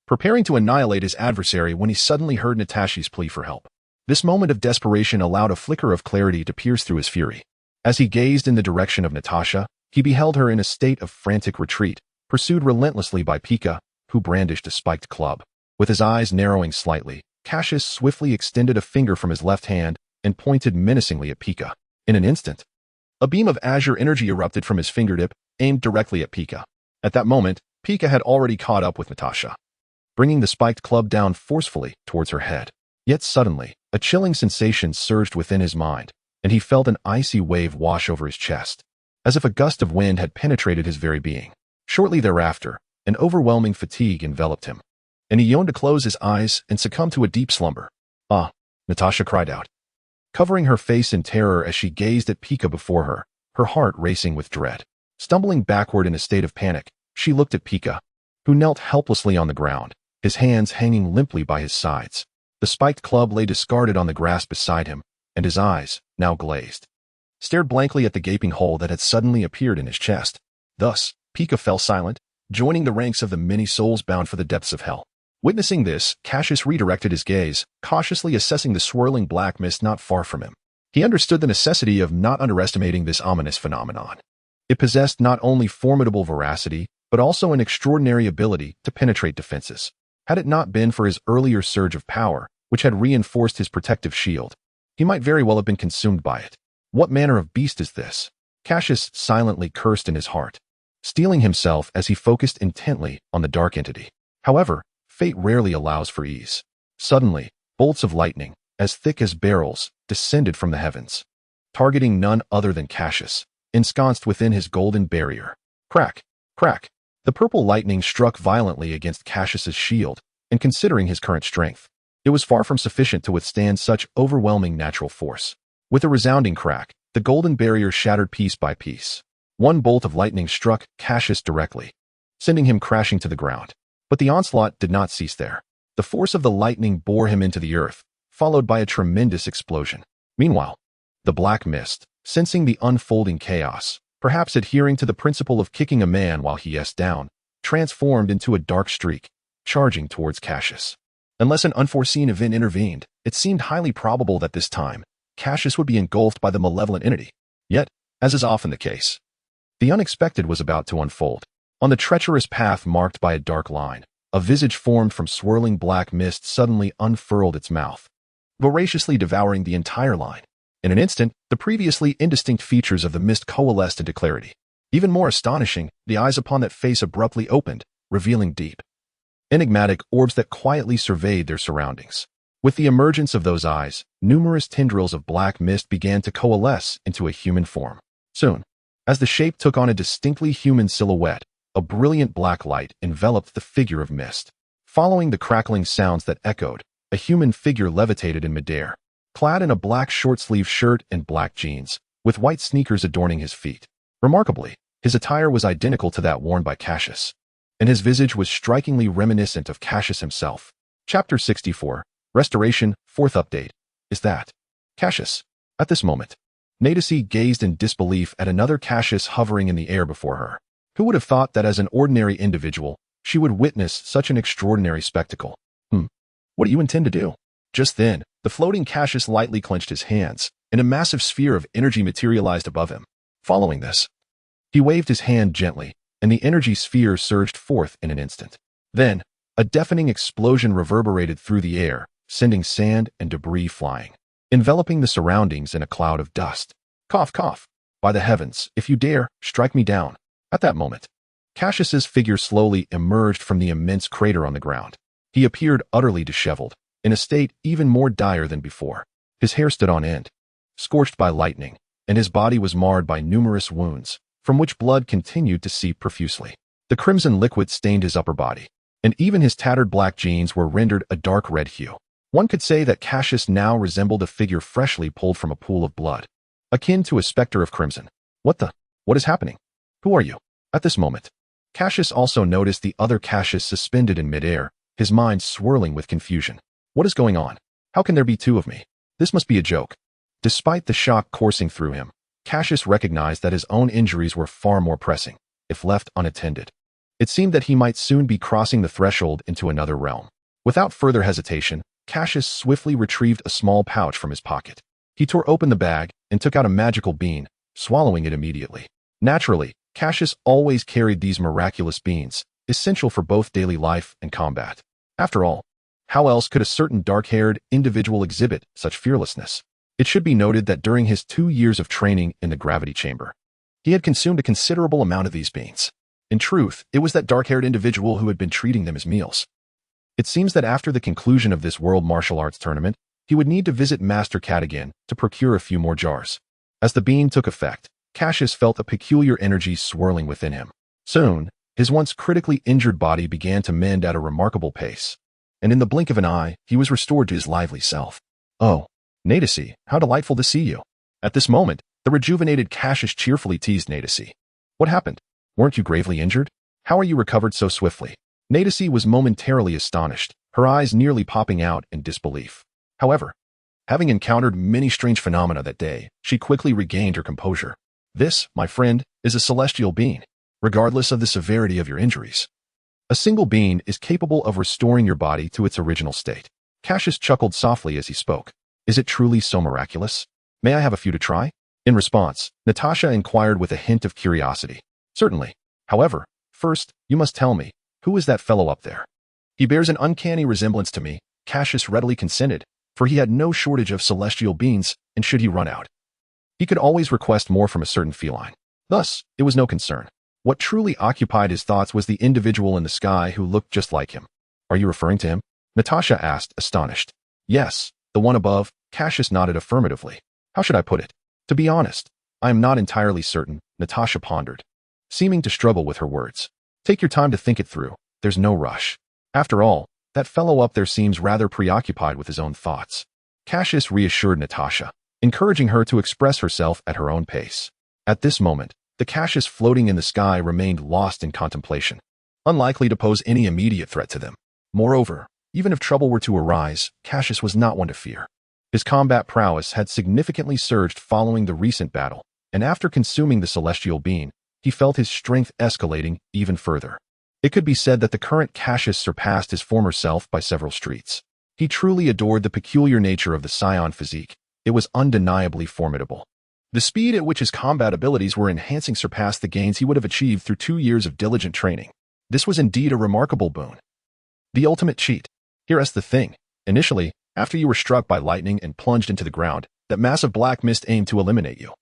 preparing to annihilate his adversary when he suddenly heard Natashi's plea for help. This moment of desperation allowed a flicker of clarity to pierce through his fury. As he gazed in the direction of Natasha, he beheld her in a state of frantic retreat, pursued relentlessly by Pika, who brandished a spiked club. With his eyes narrowing slightly, Cassius swiftly extended a finger from his left hand and pointed menacingly at Pika. In an instant, a beam of azure energy erupted from his fingertip, aimed directly at Pika. At that moment, Pika had already caught up with Natasha, bringing the spiked club down forcefully towards her head. Yet suddenly, a chilling sensation surged within his mind, and he felt an icy wave wash over his chest, as if a gust of wind had penetrated his very being. Shortly thereafter, an overwhelming fatigue enveloped him, and he yearned to close his eyes and succumb to a deep slumber. "Ah!" Natasha cried out, covering her face in terror as she gazed at Pika before her, her heart racing with dread. Stumbling backward in a state of panic, she looked at Pika, who knelt helplessly on the ground, his hands hanging limply by his sides. The spiked club lay discarded on the grass beside him, and his eyes, now glazed, stared blankly at the gaping hole that had suddenly appeared in his chest. Thus, Pika fell silent, joining the ranks of the many souls bound for the depths of hell. Witnessing this, Cassius redirected his gaze, cautiously assessing the swirling black mist not far from him. He understood the necessity of not underestimating this ominous phenomenon. It possessed not only formidable veracity, but also an extraordinary ability to penetrate defenses. Had it not been for his earlier surge of power, which had reinforced his protective shield, he might very well have been consumed by it. What manner of beast is this? Cassius silently cursed in his heart, steeling himself as he focused intently on the dark entity. However, fate rarely allows for ease. Suddenly, bolts of lightning, as thick as barrels, descended from the heavens, targeting none other than Cassius, ensconced within his golden barrier. Crack! Crack! The purple lightning struck violently against Cassius's shield, and considering his current strength, it was far from sufficient to withstand such overwhelming natural force. With a resounding crack, the golden barrier shattered piece by piece. One bolt of lightning struck Cassius directly, sending him crashing to the ground. But the onslaught did not cease there. The force of the lightning bore him into the earth, followed by a tremendous explosion. Meanwhile, the black mist, sensing the unfolding chaos, perhaps adhering to the principle of kicking a man while he is down, transformed into a dark streak, charging towards Cassius. Unless an unforeseen event intervened, it seemed highly probable that this time, Cassius would be engulfed by the malevolent entity. Yet, as is often the case, the unexpected was about to unfold. On the treacherous path marked by a dark line, a visage formed from swirling black mist suddenly unfurled its mouth, voraciously devouring the entire line. In an instant, the previously indistinct features of the mist coalesced into clarity. Even more astonishing, the eyes upon that face abruptly opened, revealing deep, enigmatic orbs that quietly surveyed their surroundings. With the emergence of those eyes, numerous tendrils of black mist began to coalesce into a human form. Soon, as the shape took on a distinctly human silhouette, a brilliant black light enveloped the figure of mist. Following the crackling sounds that echoed, a human figure levitated in midair, clad in a black short-sleeved shirt and black jeans, with white sneakers adorning his feet. Remarkably, his attire was identical to that worn by Cassius, and his visage was strikingly reminiscent of Cassius himself. Chapter 64, Restoration, 4th Update. Is that Cassius? At this moment, Nadesi gazed in disbelief at another Cassius hovering in the air before her. Who would have thought that as an ordinary individual, she would witness such an extraordinary spectacle? What do you intend to do? Just then, the floating Cassius lightly clenched his hands, and a massive sphere of energy materialized above him. Following this, he waved his hand gently, and the energy sphere surged forth in an instant. Then, a deafening explosion reverberated through the air, sending sand and debris flying, enveloping the surroundings in a cloud of dust. Cough, cough. By the heavens, if you dare, strike me down. At that moment, Cassius's figure slowly emerged from the immense crater on the ground. He appeared utterly disheveled, in a state even more dire than before. His hair stood on end, scorched by lightning, and his body was marred by numerous wounds, from which blood continued to seep profusely. The crimson liquid stained his upper body, and even his tattered black jeans were rendered a dark red hue. One could say that Cassius now resembled a figure freshly pulled from a pool of blood, akin to a specter of crimson. What is happening? Who are you? At this moment, Cassius also noticed the other Cassius suspended in midair, his mind swirling with confusion. What is going on? How can there be two of me? This must be a joke. Despite the shock coursing through him, Cassius recognized that his own injuries were far more pressing, if left unattended. It seemed that he might soon be crossing the threshold into another realm. Without further hesitation, Cassius swiftly retrieved a small pouch from his pocket. He tore open the bag and took out a magical bean, swallowing it immediately. Naturally, Cassius always carried these miraculous beans, essential for both daily life and combat. After all, how else could a certain dark-haired individual exhibit such fearlessness? It should be noted that during his 2 years of training in the gravity chamber, he had consumed a considerable amount of these beans. In truth, it was that dark-haired individual who had been treating them as meals. It seems that after the conclusion of this World Martial Arts Tournament, he would need to visit Master Cat again to procure a few more jars. As the bean took effect, Cassius felt a peculiar energy swirling within him. Soon, his once critically injured body began to mend at a remarkable pace, and in the blink of an eye, he was restored to his lively self. "Oh, Nadesi, how delightful to see you." At this moment, the rejuvenated Cassius cheerfully teased Nadesi. "What happened? Weren't you gravely injured? How are you recovered so swiftly?" Nadesi was momentarily astonished, her eyes nearly popping out in disbelief. However, having encountered many strange phenomena that day, she quickly regained her composure. "This, my friend, is a celestial being, regardless of the severity of your injuries. A single being is capable of restoring your body to its original state." Cassius chuckled softly as he spoke. "Is it truly so miraculous? May I have a few to try?" In response, Natasha inquired with a hint of curiosity. "Certainly. However, first, you must tell me, who is that fellow up there?" "He bears an uncanny resemblance to me," Cassius readily consented, for he had no shortage of celestial beings, and should he run out, he could always request more from a certain feline. Thus, it was no concern. What truly occupied his thoughts was the individual in the sky who looked just like him. "Are you referring to him?" Natasha asked, astonished. "Yes, the one above." Cassius nodded affirmatively. "How should I put it? To be honest, I am not entirely certain," Natasha pondered, seeming to struggle with her words. "Take your time to think it through. There's no rush. After all, that fellow up there seems rather preoccupied with his own thoughts." Cassius reassured Natasha, encouraging her to express herself at her own pace. At this moment, the Cassius floating in the sky remained lost in contemplation, unlikely to pose any immediate threat to them. Moreover, even if trouble were to arise, Cassius was not one to fear. His combat prowess had significantly surged following the recent battle, and after consuming the celestial being, he felt his strength escalating even further. It could be said that the current Cassius surpassed his former self by several streets. He truly adored the peculiar nature of the Scion physique. It was undeniably formidable. The speed at which his combat abilities were enhancing surpassed the gains he would have achieved through 2 years of diligent training. This was indeed a remarkable boon. The ultimate cheat. Here's the thing. Initially, after you were struck by lightning and plunged into the ground, that massive black mist aimed to eliminate you.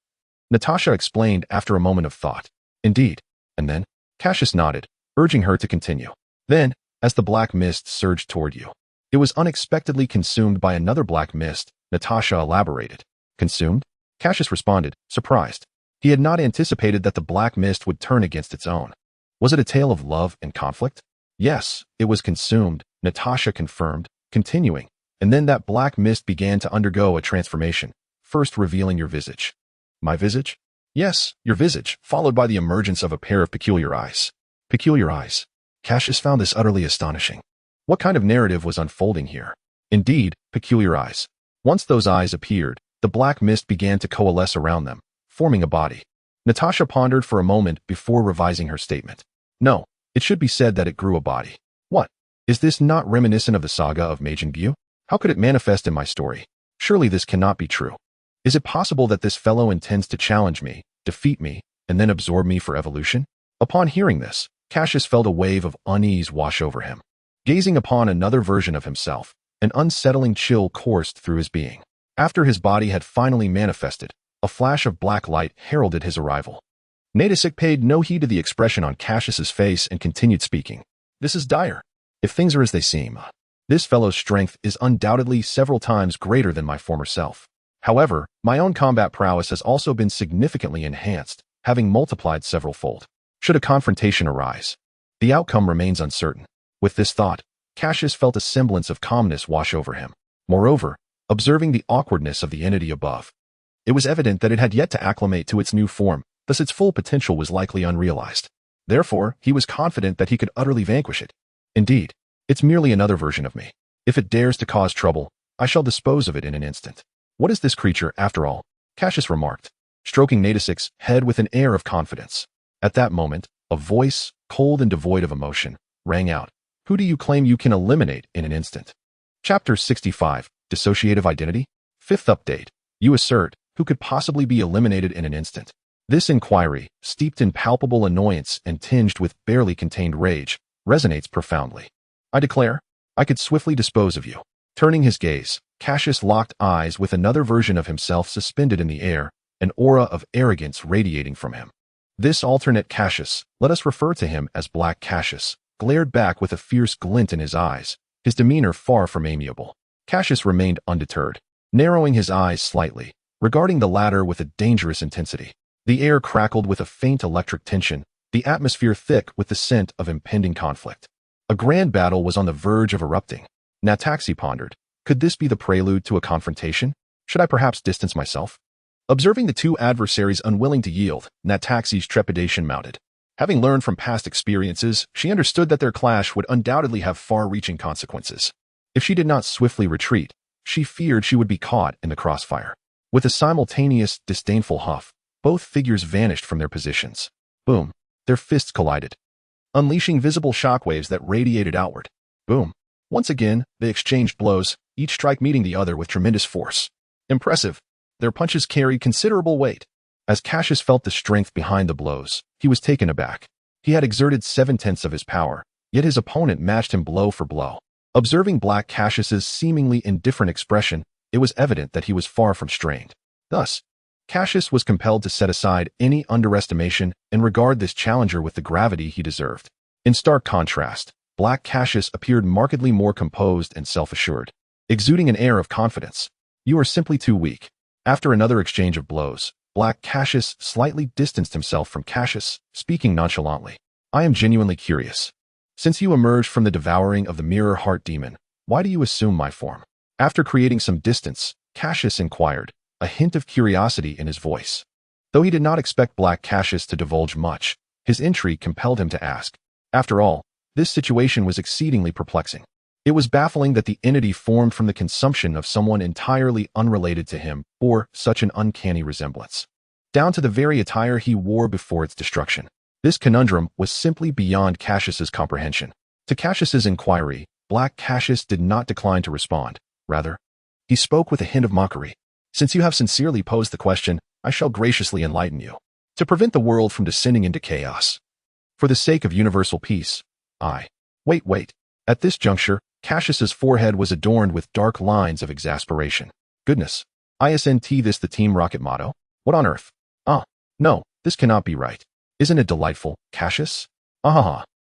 Natasha explained after a moment of thought. "Indeed. And then?" Cassius nodded, urging her to continue. "Then, as the black mist surged toward you, it was unexpectedly consumed by another black mist," Natasha elaborated. "Consumed?" Cassius responded, surprised. He had not anticipated that the black mist would turn against its own. Was it a tale of love and conflict? "Yes, it was consumed," Natasha confirmed, continuing. "And then that black mist began to undergo a transformation, first revealing your visage." "My visage?" "Yes, your visage, followed by the emergence of a pair of peculiar eyes." Peculiar eyes. Cassius found this utterly astonishing. What kind of narrative was unfolding here? Indeed, peculiar eyes. Once those eyes appeared, the black mist began to coalesce around them, forming a body. Natasha pondered for a moment before revising her statement. "No, it should be said that it grew a body." "What? Is this not reminiscent of the saga of Majin Gyu? How could it manifest in my story? Surely this cannot be true. Is it possible that this fellow intends to challenge me, defeat me, and then absorb me for evolution?" Upon hearing this, Cassius felt a wave of unease wash over him. Gazing upon another version of himself, an unsettling chill coursed through his being. After his body had finally manifested, a flash of black light heralded his arrival. Nadesic paid no heed to the expression on Cassius's face and continued speaking. "This is dire. If things are as they seem, this fellow's strength is undoubtedly several times greater than my former self. However, my own combat prowess has also been significantly enhanced, having multiplied several-fold. Should a confrontation arise, the outcome remains uncertain." With this thought, Cassius felt a semblance of calmness wash over him. Moreover, observing the awkwardness of the entity above, it was evident that it had yet to acclimate to its new form, thus its full potential was likely unrealized. Therefore, he was confident that he could utterly vanquish it. "Indeed, it's merely another version of me. If it dares to cause trouble, I shall dispose of it in an instant. What is this creature, after all? Cassius remarked, stroking Nadasic's head with an air of confidence. At that moment, a voice, cold and devoid of emotion, rang out. Who do you claim you can eliminate in an instant? Chapter 65, Dissociative Identity? Fifth update. You assert, who could possibly be eliminated in an instant? This inquiry, steeped in palpable annoyance and tinged with barely contained rage, resonates profoundly. I declare, I could swiftly dispose of you. Turning his gaze, Cassius locked eyes with another version of himself suspended in the air, an aura of arrogance radiating from him. This alternate Cassius, let us refer to him as Black Cassius, glared back with a fierce glint in his eyes, his demeanor far from amiable. Cassius remained undeterred, narrowing his eyes slightly, regarding the latter with a dangerous intensity. The air crackled with a faint electric tension, the atmosphere thick with the scent of impending conflict. A grand battle was on the verge of erupting. Nataxi pondered, could this be the prelude to a confrontation? Should I perhaps distance myself? Observing the two adversaries unwilling to yield, Nataxi's trepidation mounted. Having learned from past experiences, she understood that their clash would undoubtedly have far-reaching consequences. If she did not swiftly retreat, she feared she would be caught in the crossfire. With a simultaneous, disdainful huff, both figures vanished from their positions. Boom. Their fists collided, unleashing visible shockwaves that radiated outward. Boom. Once again, they exchanged blows, each strike meeting the other with tremendous force. Impressive. Their punches carried considerable weight. As Cassius felt the strength behind the blows, he was taken aback. He had exerted 7/10 of his power, yet his opponent matched him blow for blow. Observing Black Cassius's seemingly indifferent expression, it was evident that he was far from strained. Thus, Cassius was compelled to set aside any underestimation and regard this challenger with the gravity he deserved. In stark contrast, Black Cassius appeared markedly more composed and self-assured, exuding an air of confidence. You are simply too weak. After another exchange of blows, Black Cassius slightly distanced himself from Cassius, speaking nonchalantly. I am genuinely curious. Since you emerged from the devouring of the mirror heart demon, why do you assume my form? After creating some distance, Cassius inquired, a hint of curiosity in his voice. Though he did not expect Black Cassius to divulge much, his intrigue compelled him to ask. After all, this situation was exceedingly perplexing. It was baffling that the entity formed from the consumption of someone entirely unrelated to him bore such an uncanny resemblance, down to the very attire he wore before its destruction. This conundrum was simply beyond Cassius's comprehension. To Cassius's inquiry, Black Cassius did not decline to respond. Rather, he spoke with a hint of mockery. Since you have sincerely posed the question, I shall graciously enlighten you. To prevent the world from descending into chaos. For the sake of universal peace, Wait. At this juncture, Cassius's forehead was adorned with dark lines of exasperation. Goodness. Isn't this the Team Rocket motto? What on earth? No, this cannot be right. Isn't it delightful, Cassius?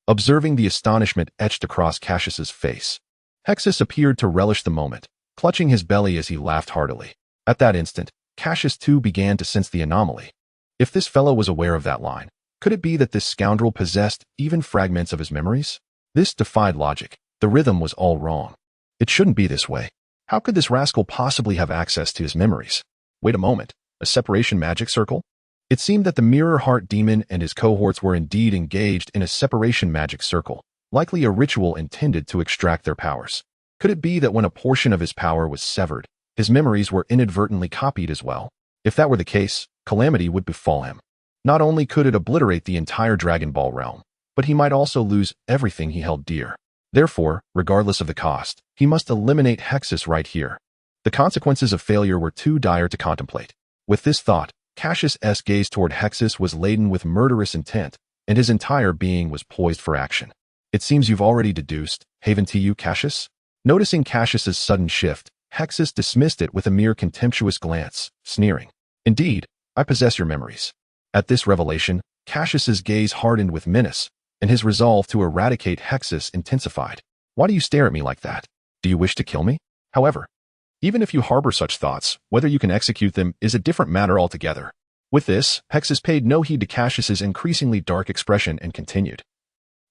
Observing the astonishment etched across Cassius's face, Hexus appeared to relish the moment, clutching his belly as he laughed heartily. At that instant, Cassius too began to sense the anomaly. If this fellow was aware of that line, could it be that this scoundrel possessed even fragments of his memories? This defied logic. The rhythm was all wrong. It shouldn't be this way. How could this rascal possibly have access to his memories? Wait a moment. A separation magic circle? It seemed that the mirror heart demon and his cohorts were indeed engaged in a separation magic circle, likely a ritual intended to extract their powers. Could it be that when a portion of his power was severed, his memories were inadvertently copied as well? If that were the case, calamity would befall him. Not only could it obliterate the entire Dragon Ball realm, but he might also lose everything he held dear. Therefore, regardless of the cost, he must eliminate Hexus right here. The consequences of failure were too dire to contemplate. With this thought, Cassius's gaze toward Hexus was laden with murderous intent, and his entire being was poised for action. It seems you've already deduced, haven't you, Cassius? Noticing Cassius's sudden shift, Hexus dismissed it with a mere contemptuous glance, sneering. Indeed, I possess your memories. At this revelation, Cassius's gaze hardened with menace, and his resolve to eradicate Hexus intensified. Why do you stare at me like that? Do you wish to kill me? However, even if you harbor such thoughts, whether you can execute them is a different matter altogether. With this, Hexus paid no heed to Cassius's increasingly dark expression and continued.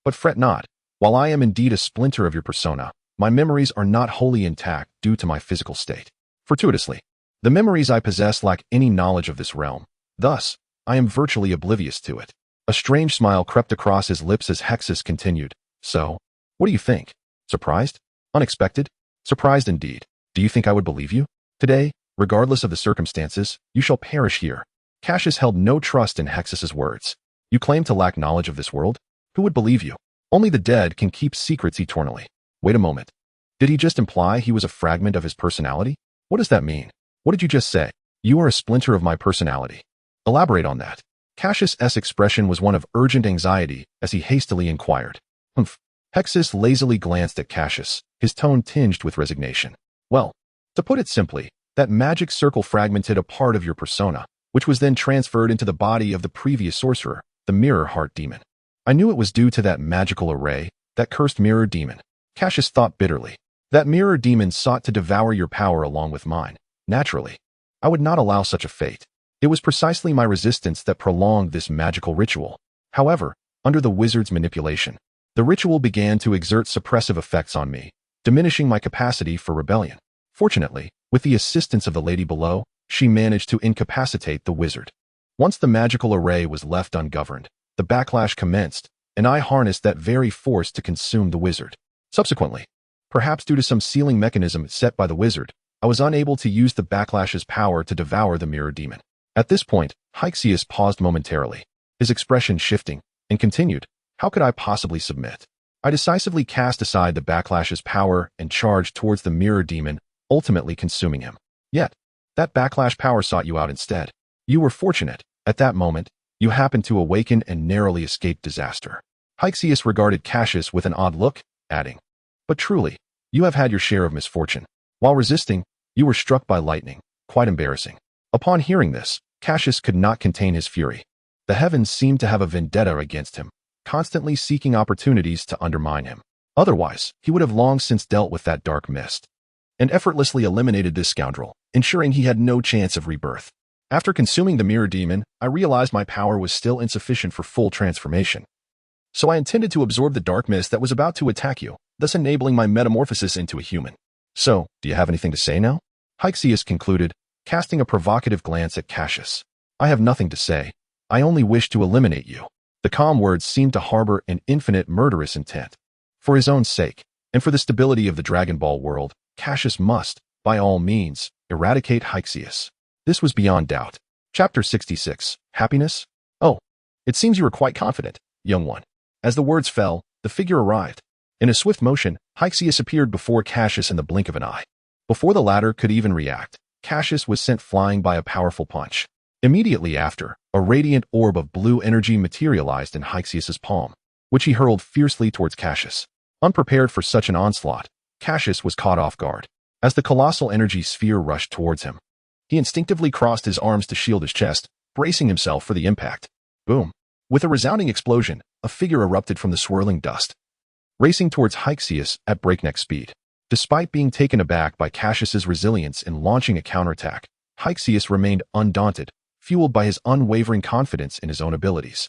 But fret not. While I am indeed a splinter of your persona, my memories are not wholly intact due to my physical state. Fortuitously, the memories I possess lack any knowledge of this realm. Thus, I am virtually oblivious to it. A strange smile crept across his lips as Hexus continued. So, what do you think? Surprised? Unexpected? Surprised indeed. Do you think I would believe you? Today, regardless of the circumstances, you shall perish here. Cassius held no trust in Hexus's words. You claim to lack knowledge of this world? Who would believe you? Only the dead can keep secrets eternally. Wait a moment. Did he just imply he was a fragment of his personality? What does that mean? What did you just say? You are a splinter of my personality. Elaborate on that. Cassius's expression was one of urgent anxiety as he hastily inquired. Humph. Hexus lazily glanced at Cassius, his tone tinged with resignation. Well, to put it simply, that magic circle fragmented a part of your persona, which was then transferred into the body of the previous sorcerer, the Mirror Heart Demon. I knew it was due to that magical array, that cursed Mirror Demon. Cassius thought bitterly. That Mirror Demon sought to devour your power along with mine. Naturally, I would not allow such a fate. It was precisely my resistance that prolonged this magical ritual. However, under the wizard's manipulation, the ritual began to exert suppressive effects on me, diminishing my capacity for rebellion. Fortunately, with the assistance of the lady below, she managed to incapacitate the wizard. Once the magical array was left ungoverned, the backlash commenced, and I harnessed that very force to consume the wizard. Subsequently, perhaps due to some sealing mechanism set by the wizard, I was unable to use the backlash's power to devour the mirror demon. At this point, Cassius paused momentarily, his expression shifting, and continued, how could I possibly submit? I decisively cast aside the backlash's power and charged towards the mirror demon, ultimately consuming him. Yet, that backlash power sought you out instead. You were fortunate. At that moment, you happened to awaken and narrowly escape disaster. Cassius regarded Cassius with an odd look, adding, but truly, you have had your share of misfortune. While resisting, you were struck by lightning. Quite embarrassing. Upon hearing this, Cassius could not contain his fury. The heavens seemed to have a vendetta against him, constantly seeking opportunities to undermine him. Otherwise, he would have long since dealt with that dark mist and effortlessly eliminated this scoundrel, ensuring he had no chance of rebirth. After consuming the mirror demon, I realized my power was still insufficient for full transformation. So I intended to absorb the dark mist that was about to attack you, thus enabling my metamorphosis into a human. So, do you have anything to say now? Cassius concluded, casting a provocative glance at Cassius. I have nothing to say. I only wish to eliminate you. The calm words seemed to harbor an infinite murderous intent. For his own sake, and for the stability of the Dragon Ball world, Cassius must, by all means, eradicate Cassius. This was beyond doubt. Chapter 66. Happiness? Oh, it seems you were quite confident, young one. As the words fell, the figure arrived. In a swift motion, Cassius appeared before Cassius in the blink of an eye. Before the latter could even react, Cassius was sent flying by a powerful punch. Immediately after, a radiant orb of blue energy materialized in Cassius's palm, which he hurled fiercely towards Cassius. Unprepared for such an onslaught, Cassius was caught off guard. As the colossal energy sphere rushed towards him, he instinctively crossed his arms to shield his chest, bracing himself for the impact. Boom! With a resounding explosion, a figure erupted from the swirling dust, racing towards Cassius at breakneck speed. Despite being taken aback by Cassius's resilience in launching a counterattack, Cassius remained undaunted, fueled by his unwavering confidence in his own abilities.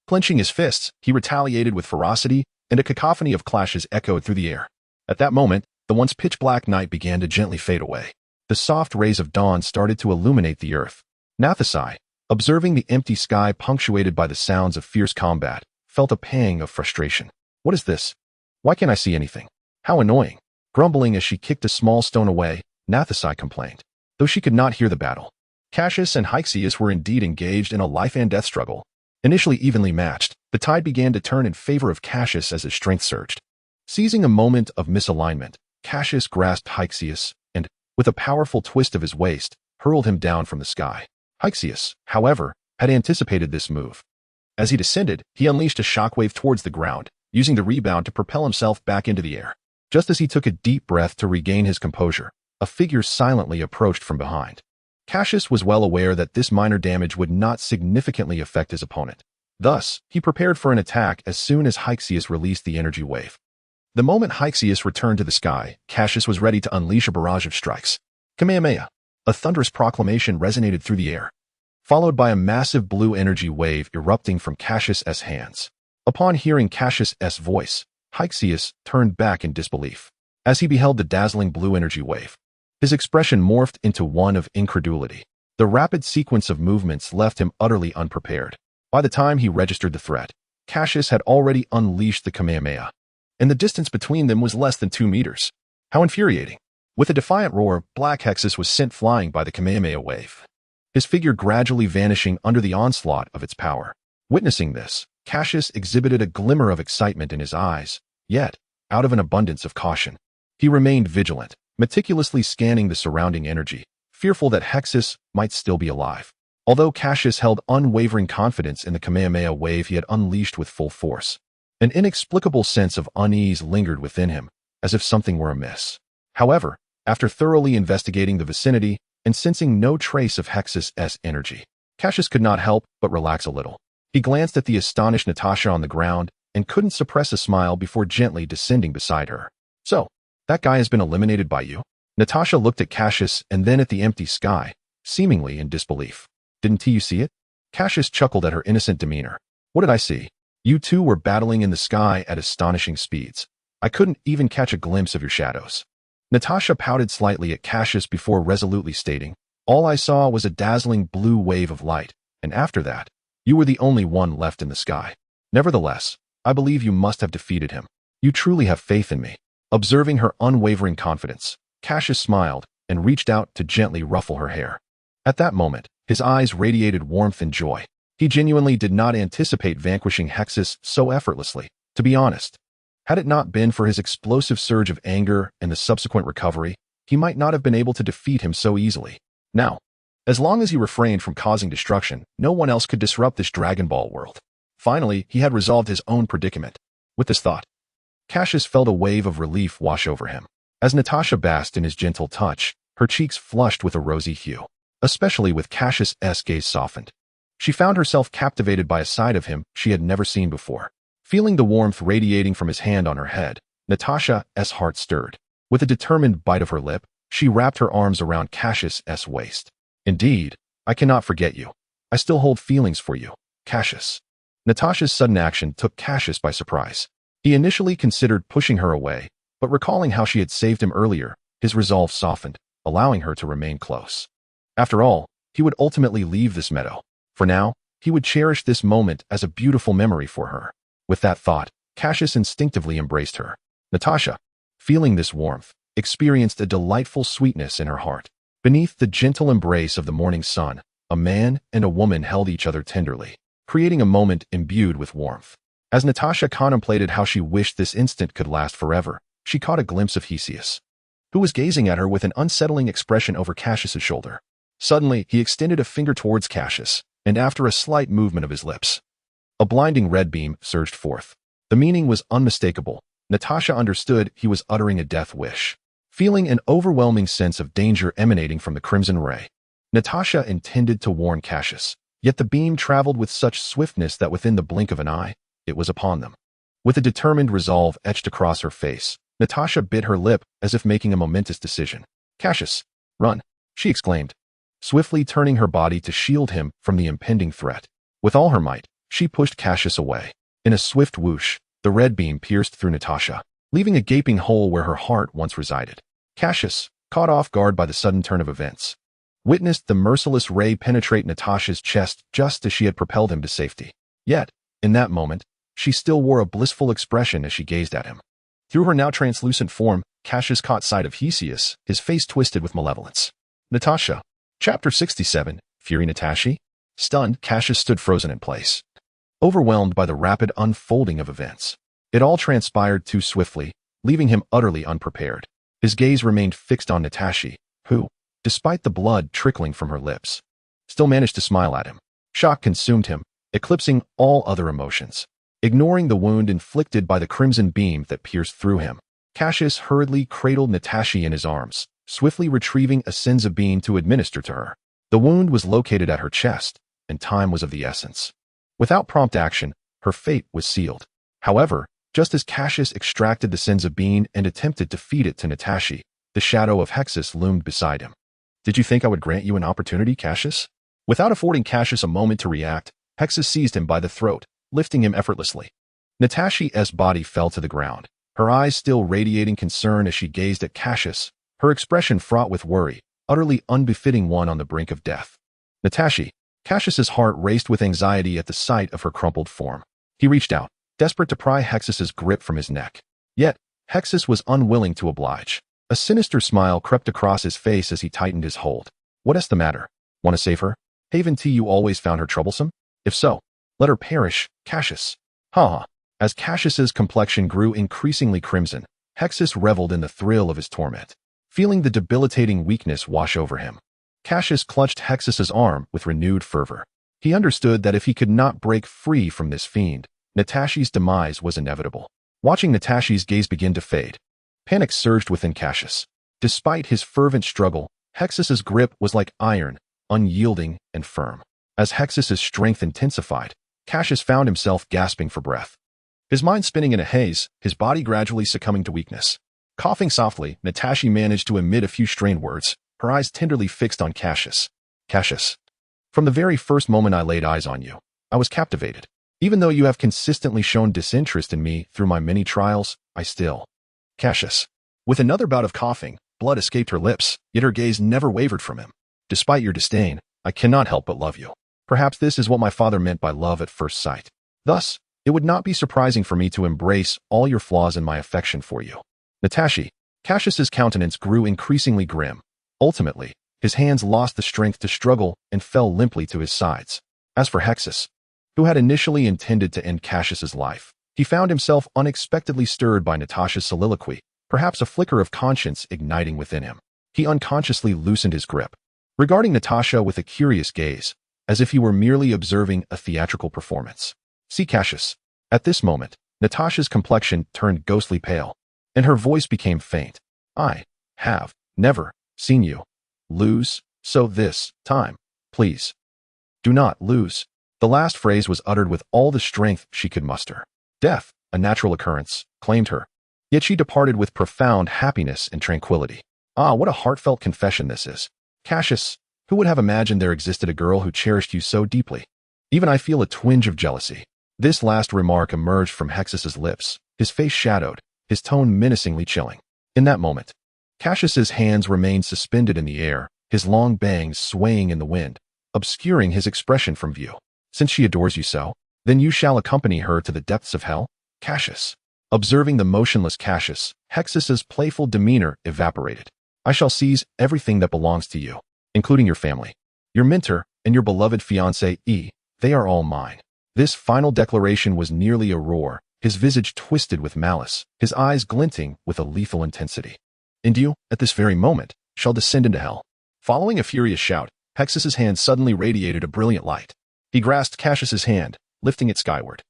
Clenching his fists, he retaliated with ferocity, and a cacophony of clashes echoed through the air. At that moment, the once pitch-black night began to gently fade away. The soft rays of dawn started to illuminate the earth. Nathasai, observing the empty sky punctuated by the sounds of fierce combat, felt a pang of frustration. What is this? Why can't I see anything? How annoying. Grumbling as she kicked a small stone away, Nathasai complained, though she could not hear the battle. Cassius and Cassius were indeed engaged in a life-and-death struggle. Initially evenly matched, the tide began to turn in favor of Cassius as his strength surged. Seizing a moment of misalignment, Cassius grasped Cassius and, with a powerful twist of his waist, hurled him down from the sky. Cassius, however, had anticipated this move. As he descended, he unleashed a shockwave towards the ground, using the rebound to propel himself back into the air. Just as he took a deep breath to regain his composure, a figure silently approached from behind. Cassius was well aware that this minor damage would not significantly affect his opponent. Thus, he prepared for an attack as soon as Cassius released the energy wave. The moment Cassius returned to the sky, Cassius was ready to unleash a barrage of strikes. Kamehameha! A thunderous proclamation resonated through the air, followed by a massive blue energy wave erupting from Cassius's hands. Upon hearing Cassius's voice, Cassius turned back in disbelief. As he beheld the dazzling blue energy wave, his expression morphed into one of incredulity. The rapid sequence of movements left him utterly unprepared. By the time he registered the threat, Cassius had already unleashed the Kamehameha, and the distance between them was less than 2 meters. How infuriating. With a defiant roar, Black Hexus was sent flying by the Kamehameha wave, his figure gradually vanishing under the onslaught of its power. Witnessing this, Cassius exhibited a glimmer of excitement in his eyes, yet, out of an abundance of caution, he remained vigilant, meticulously scanning the surrounding energy, fearful that Hexus might still be alive. Although Cassius held unwavering confidence in the Kamehameha wave he had unleashed with full force, an inexplicable sense of unease lingered within him, as if something were amiss. However, after thoroughly investigating the vicinity and sensing no trace of Hexus' energy, Cassius could not help but relax a little. He glanced at the astonished Natasha on the ground and couldn't suppress a smile before gently descending beside her. "So, that guy has been eliminated by you?" Natasha looked at Cassius and then at the empty sky, seemingly in disbelief. "Didn't you see it?" Cassius chuckled at her innocent demeanor. "What did I see? You two were battling in the sky at astonishing speeds. I couldn't even catch a glimpse of your shadows." Natasha pouted slightly at Cassius before resolutely stating, "All I saw was a dazzling blue wave of light, and after that, you were the only one left in the sky. Nevertheless, I believe you must have defeated him. You truly have faith in me." Observing her unwavering confidence, Cassius smiled and reached out to gently ruffle her hair. At that moment, his eyes radiated warmth and joy. He genuinely did not anticipate vanquishing Hexus so effortlessly. To be honest, had it not been for his explosive surge of anger and the subsequent recovery, he might not have been able to defeat him so easily. Now, as long as he refrained from causing destruction, no one else could disrupt this Dragon Ball world. Finally, he had resolved his own predicament. With this thought, Cassius felt a wave of relief wash over him. As Natasha basked in his gentle touch, her cheeks flushed with a rosy hue, especially with Cassius' gaze softened. She found herself captivated by a side of him she had never seen before. Feeling the warmth radiating from his hand on her head, Natasha's heart stirred. With a determined bite of her lip, she wrapped her arms around Cassius' waist. "Indeed, I cannot forget you. I still hold feelings for you, Cassius." Natasha's sudden action took Cassius by surprise. He initially considered pushing her away, but recalling how she had saved him earlier, his resolve softened, allowing her to remain close. After all, he would ultimately leave this meadow. For now, he would cherish this moment as a beautiful memory for her. With that thought, Cassius instinctively embraced her. Natasha, feeling this warmth, experienced a delightful sweetness in her heart. Beneath the gentle embrace of the morning sun, a man and a woman held each other tenderly, creating a moment imbued with warmth. As Natasha contemplated how she wished this instant could last forever, she caught a glimpse of Theseus, who was gazing at her with an unsettling expression over Cassius's shoulder. Suddenly, he extended a finger towards Cassius, and after a slight movement of his lips, a blinding red beam surged forth. The meaning was unmistakable. Natasha understood he was uttering a death wish. Feeling an overwhelming sense of danger emanating from the crimson ray, Natasha intended to warn Cassius, yet the beam traveled with such swiftness that within the blink of an eye, it was upon them. With a determined resolve etched across her face, Natasha bit her lip as if making a momentous decision. "Cassius, run!" she exclaimed, swiftly turning her body to shield him from the impending threat. With all her might, she pushed Cassius away. In a swift whoosh, the red beam pierced through Natasha, leaving a gaping hole where her heart once resided. Cassius, caught off guard by the sudden turn of events, witnessed the merciless ray penetrate Natasha's chest just as she had propelled him to safety. Yet, in that moment, she still wore a blissful expression as she gazed at him. Through her now translucent form, Cassius caught sight of Theseus, his face twisted with malevolence. Natasha. Chapter 67, Fury Natashi? Stunned, Cassius stood frozen in place, overwhelmed by the rapid unfolding of events. It all transpired too swiftly, leaving him utterly unprepared. His gaze remained fixed on Natashi, who, despite the blood trickling from her lips, still managed to smile at him. Shock consumed him, eclipsing all other emotions. Ignoring the wound inflicted by the crimson beam that pierced through him, Cassius hurriedly cradled Natashi in his arms, swiftly retrieving a senza beam to administer to her. The wound was located at her chest, and time was of the essence. Without prompt action, her fate was sealed. However, just as Cassius extracted the senza beam and attempted to feed it to Natashi, the shadow of Hexus loomed beside him. "Did you think I would grant you an opportunity, Cassius?" Without affording Cassius a moment to react, Hexus seized him by the throat, lifting him effortlessly. Natashi's body fell to the ground, her eyes still radiating concern as she gazed at Cassius, her expression fraught with worry, utterly unbefitting one on the brink of death. Natashi. Cassius's heart raced with anxiety at the sight of her crumpled form. He reached out, desperate to pry Hexus's grip from his neck. Yet, Hexus was unwilling to oblige. A sinister smile crept across his face as he tightened his hold. What's the matter? Want to save her? Haven T, you always found her troublesome? If so, let her perish, Cassius. Ha ha. As Cassius's complexion grew increasingly crimson, Hexus reveled in the thrill of his torment. Feeling the debilitating weakness wash over him, Cassius clutched Hexus's arm with renewed fervor. He understood that if he could not break free from this fiend, Natashi's demise was inevitable. Watching Natashi's gaze begin to fade, panic surged within Cassius. Despite his fervent struggle, Hexus's grip was like iron, unyielding and firm. As Hexus's strength intensified, Cassius found himself gasping for breath. His mind spinning in a haze, his body gradually succumbing to weakness. Coughing softly, Natashi managed to emit a few strained words, her eyes tenderly fixed on Cassius. Cassius, from the very first moment I laid eyes on you, I was captivated. Even though you have consistently shown disinterest in me through my many trials, I still... Cassius. With another bout of coughing, blood escaped her lips, yet her gaze never wavered from him. Despite your disdain, I cannot help but love you. Perhaps this is what my father meant by love at first sight. Thus, it would not be surprising for me to embrace all your flaws in my affection for you. Natashi. Cassius's countenance grew increasingly grim. Ultimately, his hands lost the strength to struggle and fell limply to his sides. As for Hexus, who had initially intended to end Cassius's life, he found himself unexpectedly stirred by Natasha's soliloquy, perhaps a flicker of conscience igniting within him. He unconsciously loosened his grip, regarding Natasha with a curious gaze, as if he were merely observing a theatrical performance. See Cassius. At this moment, Natasha's complexion turned ghostly pale, and her voice became faint. I have never seen you lose, so this time, please, do not lose. The last phrase was uttered with all the strength she could muster. Death, a natural occurrence, claimed her. Yet she departed with profound happiness and tranquility. Ah, what a heartfelt confession this is. Cassius, who would have imagined there existed a girl who cherished you so deeply? Even I feel a twinge of jealousy. This last remark emerged from Hexus's lips, his face shadowed, his tone menacingly chilling. In that moment, Cassius's hands remained suspended in the air, his long bangs swaying in the wind, obscuring his expression from view. Since she adores you so, then you shall accompany her to the depths of hell? Cassius. Observing the motionless Cassius, Hexus's playful demeanor evaporated. I shall seize everything that belongs to you, including your family, your mentor, and your beloved fiancé, they are all mine. This final declaration was nearly a roar, his visage twisted with malice, his eyes glinting with a lethal intensity. And you, at this very moment, shall descend into hell. Following a furious shout, Hexus's hand suddenly radiated a brilliant light. He grasped Cassius's hand, lifting it skyward,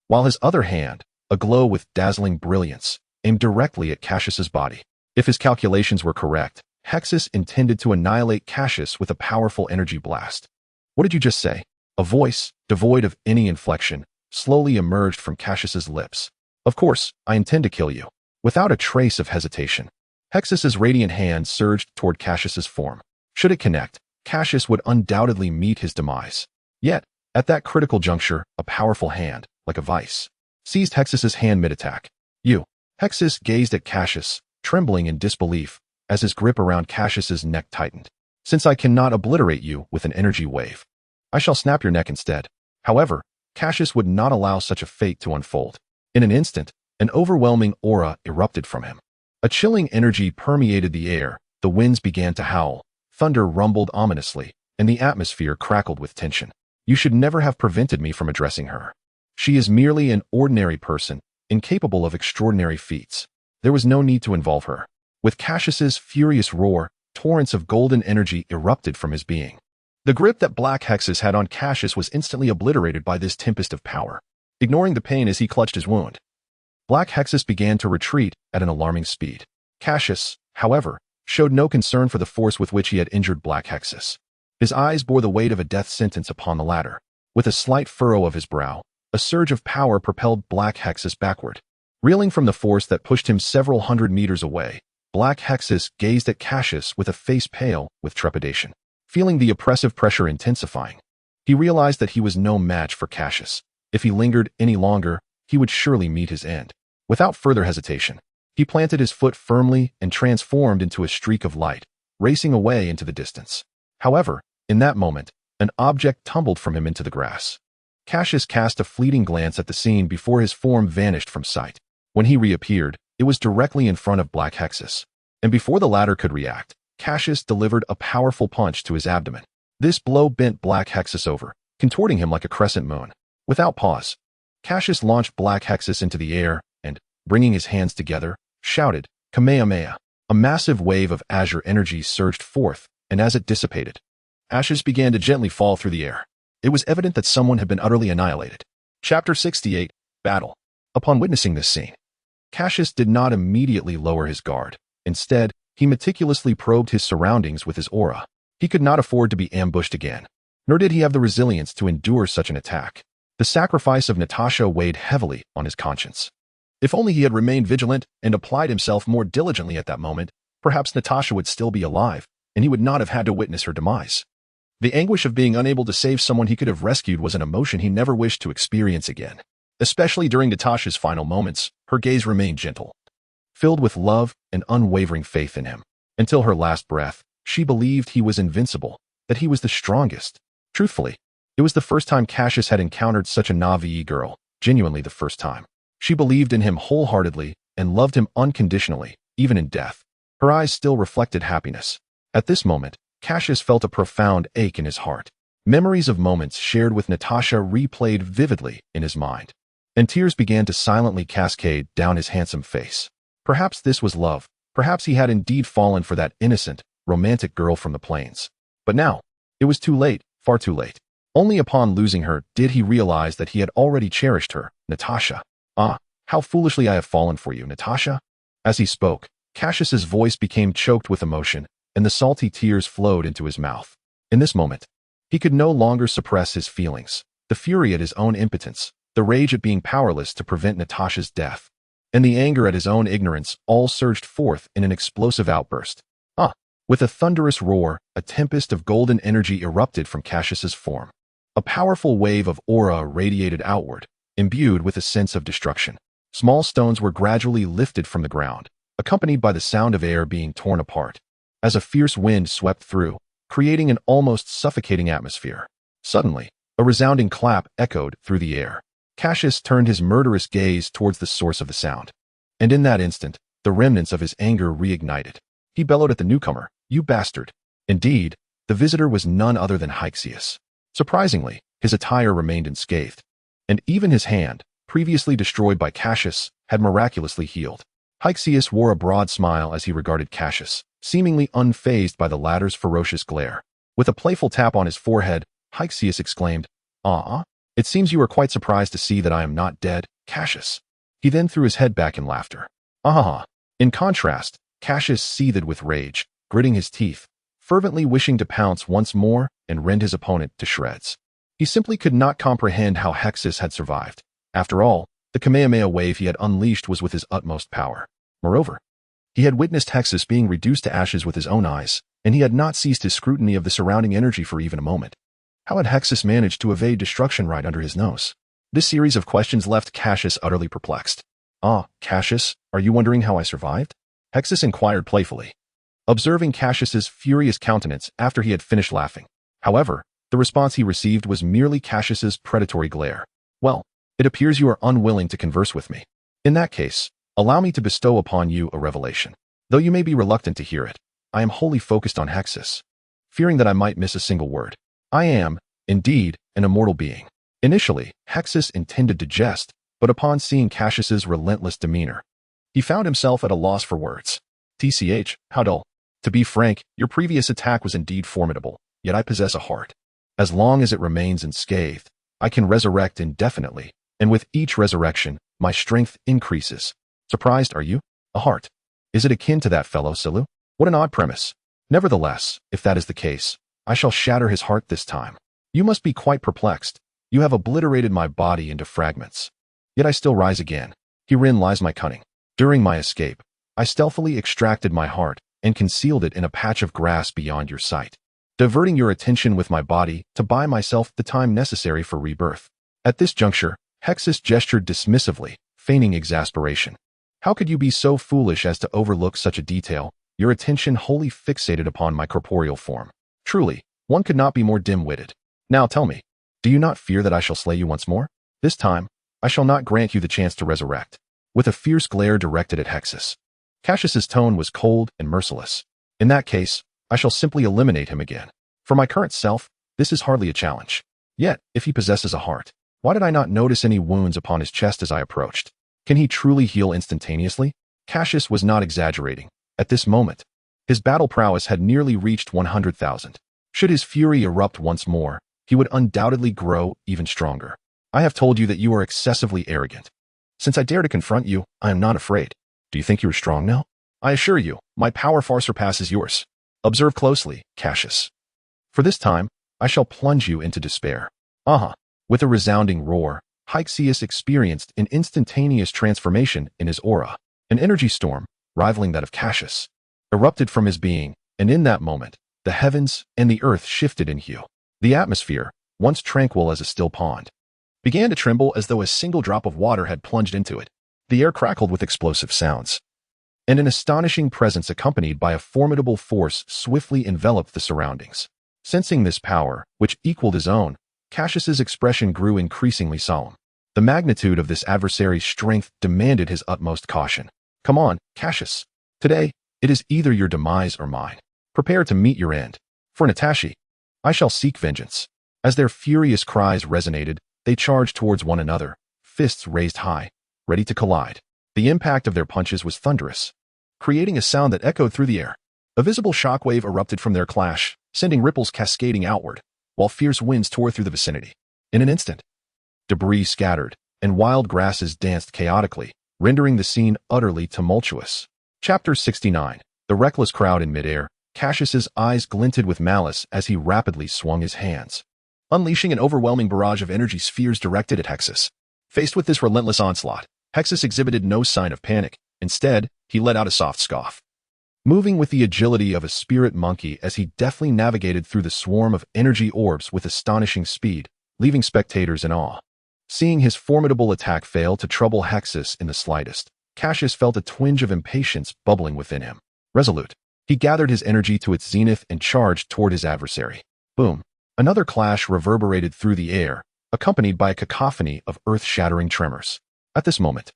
while his other hand, aglow with dazzling brilliance, aimed directly at Cassius's body. If his calculations were correct, Hexus intended to annihilate Cassius with a powerful energy blast. What did you just say? A voice, devoid of any inflection, slowly emerged from Cassius's lips. Of course, I intend to kill you. Without a trace of hesitation, Hexus's radiant hand surged toward Cassius's form. Should it connect, Cassius would undoubtedly meet his demise. Yet, at that critical juncture, a powerful hand, like a vice, seized Hexus's hand mid-attack. You. Hexus gazed at Cassius, trembling in disbelief, as his grip around Cassius's neck tightened. Since I cannot obliterate you with an energy wave, I shall snap your neck instead. However, Cassius would not allow such a fate to unfold. In an instant, an overwhelming aura erupted from him. A chilling energy permeated the air, the winds began to howl, thunder rumbled ominously, and the atmosphere crackled with tension. You should never have prevented me from addressing her. She is merely an ordinary person, incapable of extraordinary feats. There was no need to involve her. With Cassius's furious roar, torrents of golden energy erupted from his being. The grip that Black Hexus had on Cassius was instantly obliterated by this tempest of power. Ignoring the pain as he clutched his wound, Black Hexus began to retreat at an alarming speed. Cassius, however, showed no concern for the force with which he had injured Black Hexus. His eyes bore the weight of a death sentence upon the latter. With a slight furrow of his brow, a surge of power propelled Black Hexus backward. Reeling from the force that pushed him several hundred meters away, Black Hexus gazed at Cassius with a face pale with trepidation. Feeling the oppressive pressure intensifying, he realized that he was no match for Cassius. If he lingered any longer, he would surely meet his end. Without further hesitation, he planted his foot firmly and transformed into a streak of light, racing away into the distance. However, in that moment, an object tumbled from him into the grass. Cassius cast a fleeting glance at the scene before his form vanished from sight. When he reappeared, it was directly in front of Black Hexus. and before the latter could react, Cassius delivered a powerful punch to his abdomen. This blow bent Black Hexus over, contorting him like a crescent moon. Without pause, Cassius launched Black Hexus into the air and, bringing his hands together, shouted, Kamehameha. A massive wave of azure energy surged forth, and as it dissipated, ashes began to gently fall through the air. It was evident that someone had been utterly annihilated. Chapter 68, Battle. Upon witnessing this scene, Cassius did not immediately lower his guard. Instead, he meticulously probed his surroundings with his aura. He could not afford to be ambushed again, nor did he have the resilience to endure such an attack. The sacrifice of Natasha weighed heavily on his conscience. If only he had remained vigilant and applied himself more diligently at that moment, perhaps Natasha would still be alive, and he would not have had to witness her demise. The anguish of being unable to save someone he could have rescued was an emotion he never wished to experience again. Especially during Natasha's final moments, her gaze remained gentle, filled with love and unwavering faith in him. Until her last breath, she believed he was invincible, that he was the strongest. Truthfully, it was the first time Cassius had encountered such a Na'vi girl, genuinely the first time. She believed in him wholeheartedly and loved him unconditionally, even in death. Her eyes still reflected happiness. At this moment, Cassius felt a profound ache in his heart. Memories of moments shared with Natasha replayed vividly in his mind, and tears began to silently cascade down his handsome face. Perhaps this was love. Perhaps he had indeed fallen for that innocent, romantic girl from the plains. But now, it was too late, far too late. Only upon losing her did he realize that he had already cherished her, Natasha. Ah, how foolishly I have fallen for you, Natasha. As he spoke, Cassius's voice became choked with emotion, and the salty tears flowed into his mouth. In this moment, he could no longer suppress his feelings. The fury at his own impotence, the rage at being powerless to prevent Natasha's death, and the anger at his own ignorance all surged forth in an explosive outburst. With a thunderous roar, a tempest of golden energy erupted from Cassius's form. A powerful wave of aura radiated outward, imbued with a sense of destruction. Small stones were gradually lifted from the ground, accompanied by the sound of air being torn apart, as a fierce wind swept through, creating an almost suffocating atmosphere. Suddenly, a resounding clap echoed through the air. Cassius turned his murderous gaze towards the source of the sound, and in that instant, the remnants of his anger reignited. He bellowed at the newcomer, "You bastard!" Indeed, the visitor was none other than Cassius. Surprisingly, his attire remained unscathed, and even his hand, previously destroyed by Cassius, had miraculously healed. Cassius wore a broad smile as he regarded Cassius, seemingly unfazed by the latter's ferocious glare. With a playful tap on his forehead, Cassius exclaimed, It seems you are quite surprised to see that I am not dead, Cassius." He then threw his head back in laughter. In contrast, Cassius seethed with rage, gritting his teeth, fervently wishing to pounce once more and rend his opponent to shreds. He simply could not comprehend how Hexus had survived. After all, the Kamehameha wave he had unleashed was with his utmost power. Moreover, he had witnessed Hexus being reduced to ashes with his own eyes, and he had not ceased his scrutiny of the surrounding energy for even a moment. How had Hexus managed to evade destruction right under his nose? This series of questions left Cassius utterly perplexed. Cassius, are you wondering how I survived?" Hexus inquired playfully, observing Cassius's furious countenance after he had finished laughing. However, the response he received was merely Cassius's predatory glare. "Well, it appears you are unwilling to converse with me. In that case, allow me to bestow upon you a revelation. Though you may be reluctant to hear it, I am wholly focused on Hexus, fearing that I might miss a single word. I am, indeed, an immortal being." Initially, Hexus intended to jest, but upon seeing Cassius's relentless demeanor, he found himself at a loss for words. "TCH, how dull. To be frank, your previous attack was indeed formidable, yet I possess a heart. As long as it remains unscathed, I can resurrect indefinitely, and with each resurrection, my strength increases. Surprised, are you? A heart. Is it akin to that fellow, Silu? What an odd premise. Nevertheless, if that is the case, I shall shatter his heart this time. You must be quite perplexed. You have obliterated my body into fragments. Yet I still rise again. Herein lies my cunning. During my escape, I stealthily extracted my heart and concealed it in a patch of grass beyond your sight, diverting your attention with my body to buy myself the time necessary for rebirth." At this juncture, Hexus gestured dismissively, feigning exasperation. "How could you be so foolish as to overlook such a detail, your attention wholly fixated upon my corporeal form? Truly, one could not be more dim-witted. Now tell me, do you not fear that I shall slay you once more? This time, I shall not grant you the chance to resurrect." With a fierce glare directed at Hexus, Cassius's tone was cold and merciless. In that case, I shall simply eliminate him again. For my current self, this is hardly a challenge. Yet, if he possesses a heart, why did I not notice any wounds upon his chest as I approached? Can he truly heal instantaneously? Cassius was not exaggerating. At this moment, his battle prowess had nearly reached 100,000. Should his fury erupt once more, he would undoubtedly grow even stronger. I have told you that you are excessively arrogant. Since I dare to confront you, I am not afraid. Do you think you are strong now? I assure you, my power far surpasses yours. Observe closely, Cassius. For this time, I shall plunge you into despair. With a resounding roar, Cassius experienced an instantaneous transformation in his aura. An energy storm, rivaling that of Cassius, erupted from his being, and in that moment, the heavens and the earth shifted in hue. The atmosphere, once tranquil as a still pond, began to tremble as though a single drop of water had plunged into it. The air crackled with explosive sounds, and an astonishing presence accompanied by a formidable force swiftly enveloped the surroundings. Sensing this power, which equaled his own, Cassius's expression grew increasingly solemn. The magnitude of this adversary's strength demanded his utmost caution. Come on, Cassius. Today, it is either your demise or mine. Prepare to meet your end. For Natashi, I shall seek vengeance. As their furious cries resonated, they charged towards one another, fists raised high, ready to collide. The impact of their punches was thunderous, creating a sound that echoed through the air. A visible shockwave erupted from their clash, sending ripples cascading outward, while fierce winds tore through the vicinity. In an instant, debris scattered, and wild grasses danced chaotically, rendering the scene utterly tumultuous. Chapter 69. The reckless crowd in midair. Cassius's eyes glinted with malice as he rapidly swung his hands, unleashing an overwhelming barrage of energy spheres directed at Hexus. Faced with this relentless onslaught, Hexus exhibited no sign of panic. Instead, he let out a soft scoff, moving with the agility of a spirit monkey as he deftly navigated through the swarm of energy orbs with astonishing speed, leaving spectators in awe. Seeing his formidable attack fail to trouble Hexus in the slightest, Cassius felt a twinge of impatience bubbling within him. Resolute, he gathered his energy to its zenith and charged toward his adversary. Boom! Another clash reverberated through the air, accompanied by a cacophony of earth-shattering tremors. At this moment,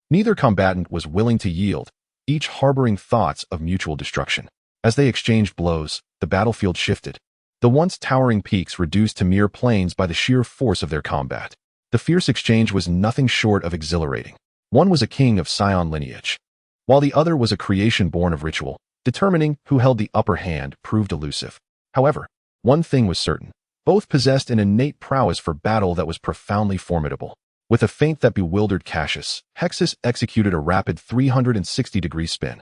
neither combatant was willing to yield, each harboring thoughts of mutual destruction. As they exchanged blows, the battlefield shifted. The once towering peaks reduced to mere plains by the sheer force of their combat. The fierce exchange was nothing short of exhilarating. One was a king of Scion lineage, while the other was a creation born of ritual. Determining who held the upper hand proved elusive. However, one thing was certain. Both possessed an innate prowess for battle that was profoundly formidable. With a feint that bewildered Cassius, Hexus executed a rapid 360-degree spin,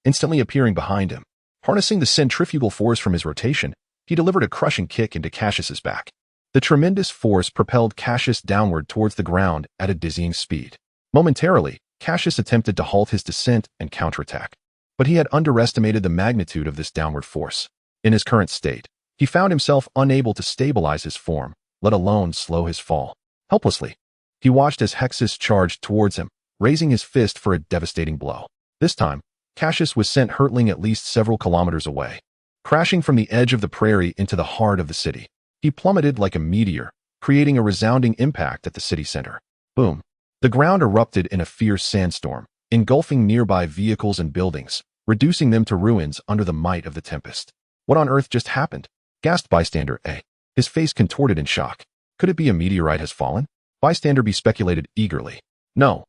instantly appearing behind him. Harnessing the centrifugal force from his rotation, he delivered a crushing kick into Cassius's back. The tremendous force propelled Cassius downward towards the ground at a dizzying speed. Momentarily, Cassius attempted to halt his descent and counterattack, but he had underestimated the magnitude of this downward force. In his current state, he found himself unable to stabilize his form, let alone slow his fall. Helplessly, he watched as Hexus charged towards him, raising his fist for a devastating blow. This time, Cassius was sent hurtling at least several kilometers away, crashing from the edge of the prairie into the heart of the city. He plummeted like a meteor, creating a resounding impact at the city center. Boom! The ground erupted in a fierce sandstorm, engulfing nearby vehicles and buildings, reducing them to ruins under the might of the tempest. What on earth just happened? Gasped bystander A, his face contorted in shock. Could it be a meteorite has fallen? Bystander B speculated eagerly. No,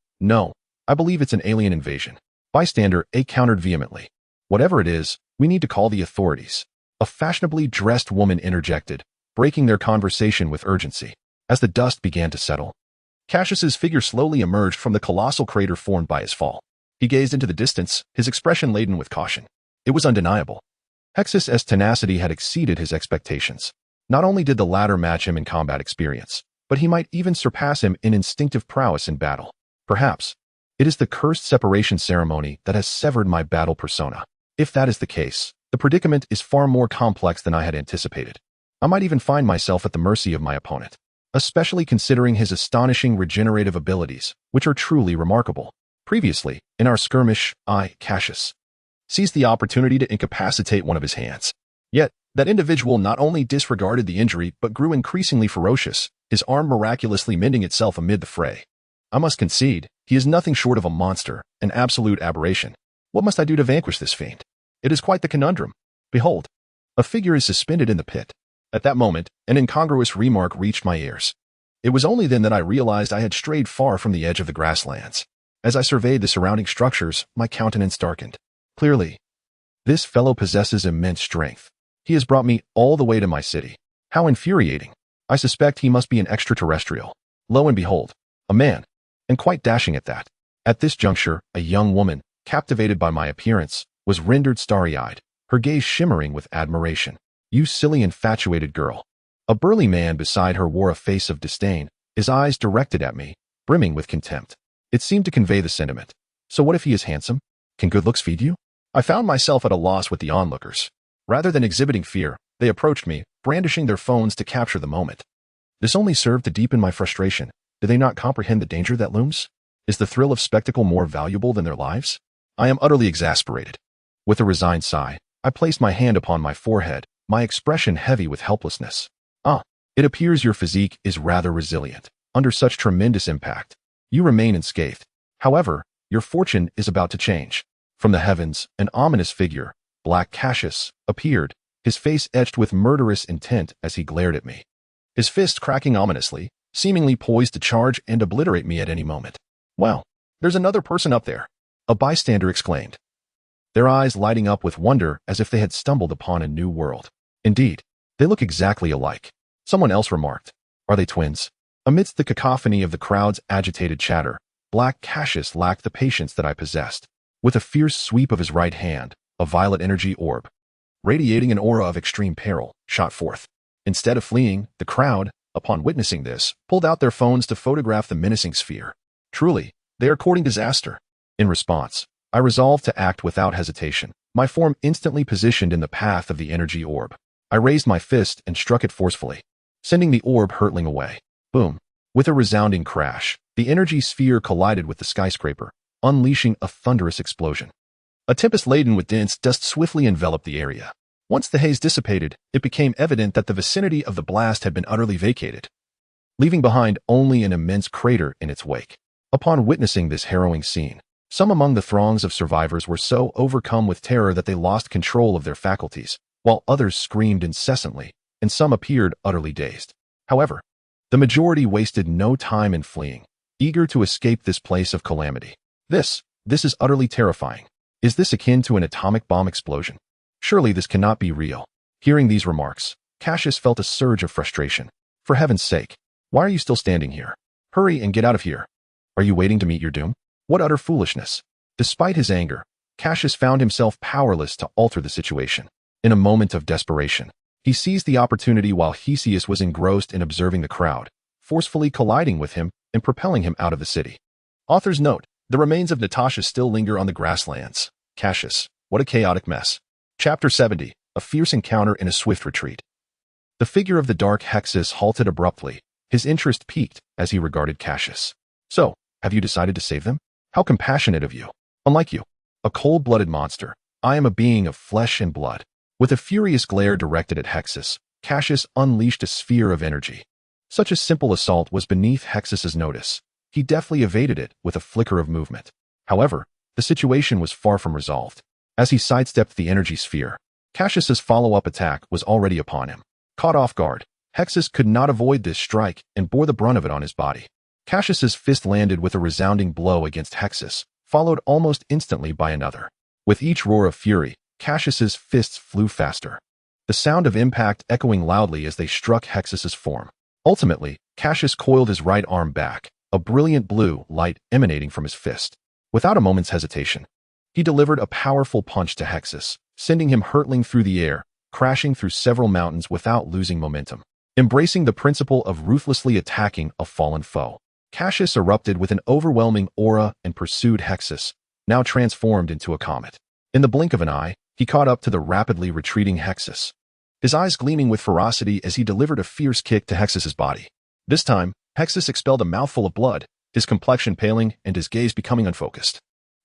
I believe it's an alien invasion. Bystander A countered vehemently. Whatever it is, we need to call the authorities. A fashionably dressed woman interjected, breaking their conversation with urgency. As the dust began to settle, Cassius's figure slowly emerged from the colossal crater formed by his fall. He gazed into the distance, his expression laden with caution. It was undeniable. Hexus's tenacity had exceeded his expectations. Not only did the latter match him in combat experience, but he might even surpass him in instinctive prowess in battle. Perhaps, it is the cursed separation ceremony that has severed my battle persona. If that is the case, the predicament is far more complex than I had anticipated. I might even find myself at the mercy of my opponent, especially considering his astonishing regenerative abilities, which are truly remarkable. Previously, in our skirmish, Cassius, seized the opportunity to incapacitate one of his hands. Yet, that individual not only disregarded the injury but grew increasingly ferocious, his arm miraculously mending itself amid the fray. I must concede, he is nothing short of a monster, an absolute aberration. What must I do to vanquish this fiend? It is quite the conundrum. Behold, a figure is suspended in the pit. At that moment, an incongruous remark reached my ears. It was only then that I realized I had strayed far from the edge of the grasslands. As I surveyed the surrounding structures, my countenance darkened. Clearly, this fellow possesses immense strength. He has brought me all the way to my city. How infuriating. I suspect he must be an extraterrestrial. Lo and behold, a man, and quite dashing at that. At this juncture, a young woman, captivated by my appearance, was rendered starry-eyed, her gaze shimmering with admiration. You silly infatuated girl. A burly man beside her wore a face of disdain, his eyes directed at me, brimming with contempt. It seemed to convey the sentiment. So what if he is handsome? Can good looks feed you? I found myself at a loss with the onlookers. Rather than exhibiting fear, they approached me, brandishing their phones to capture the moment. This only served to deepen my frustration. Do they not comprehend the danger that looms? Is the thrill of spectacle more valuable than their lives? I am utterly exasperated. With a resigned sigh, I placed my hand upon my forehead, my expression heavy with helplessness. It appears your physique is rather resilient. Under such tremendous impact, you remain unscathed. However, your fortune is about to change. From the heavens, an ominous figure, Black Cassius, appeared, his face etched with murderous intent as he glared at me. His fist cracking ominously, seemingly poised to charge and obliterate me at any moment. Well, there's another person up there, a bystander exclaimed, their eyes lighting up with wonder as if they had stumbled upon a new world. Indeed, they look exactly alike. Someone else remarked, are they twins? Amidst the cacophony of the crowd's agitated chatter, Black Cassius lacked the patience that I possessed. With a fierce sweep of his right hand, a violet energy orb, radiating an aura of extreme peril, shot forth. Instead of fleeing, the crowd, upon witnessing this, pulled out their phones to photograph the menacing sphere. Truly, they are courting disaster. In response, I resolved to act without hesitation, my form instantly positioned in the path of the energy orb. I raised my fist and struck it forcefully, sending the orb hurtling away. Boom. With a resounding crash, the energy sphere collided with the skyscraper, unleashing a thunderous explosion. A tempest laden with dense dust swiftly enveloped the area. Once the haze dissipated, it became evident that the vicinity of the blast had been utterly vacated, leaving behind only an immense crater in its wake. Upon witnessing this harrowing scene, some among the throngs of survivors were so overcome with terror that they lost control of their faculties, while others screamed incessantly, and some appeared utterly dazed. However, the majority wasted no time in fleeing, eager to escape this place of calamity. This is utterly terrifying. Is this akin to an atomic bomb explosion? Surely this cannot be real. Hearing these remarks, Cassius felt a surge of frustration. For heaven's sake, why are you still standing here? Hurry and get out of here. Are you waiting to meet your doom? What utter foolishness. Despite his anger, Cassius found himself powerless to alter the situation. In a moment of desperation, he seized the opportunity while Theseus was engrossed in observing the crowd, forcefully colliding with him and propelling him out of the city. Author's note, the remains of Natasha still linger on the grasslands. Cassius, what a chaotic mess. Chapter 70, a fierce encounter in a swift retreat. The figure of the dark Hexus halted abruptly, his interest piqued as he regarded Cassius. So, have you decided to save them? How compassionate of you. Unlike you, a cold-blooded monster, I am a being of flesh and blood. With a furious glare directed at Hexus, Cassius unleashed a sphere of energy. Such a simple assault was beneath Hexus's notice. He deftly evaded it with a flicker of movement. However, the situation was far from resolved. As he sidestepped the energy sphere, Cassius's follow-up attack was already upon him. Caught off guard, Hexus could not avoid this strike and bore the brunt of it on his body. Cassius's fist landed with a resounding blow against Hexus, followed almost instantly by another. With each roar of fury, Cassius's fists flew faster, the sound of impact echoing loudly as they struck Hexus's form. Ultimately, Cassius coiled his right arm back, a brilliant blue light emanating from his fist. Without a moment's hesitation, he delivered a powerful punch to Hexus, sending him hurtling through the air, crashing through several mountains without losing momentum. Embracing the principle of ruthlessly attacking a fallen foe, Cassius erupted with an overwhelming aura and pursued Hexus, now transformed into a comet. In the blink of an eye, he caught up to the rapidly retreating Hexus, his eyes gleaming with ferocity as he delivered a fierce kick to Hexus's body. This time, Hexus expelled a mouthful of blood, his complexion paling and his gaze becoming unfocused.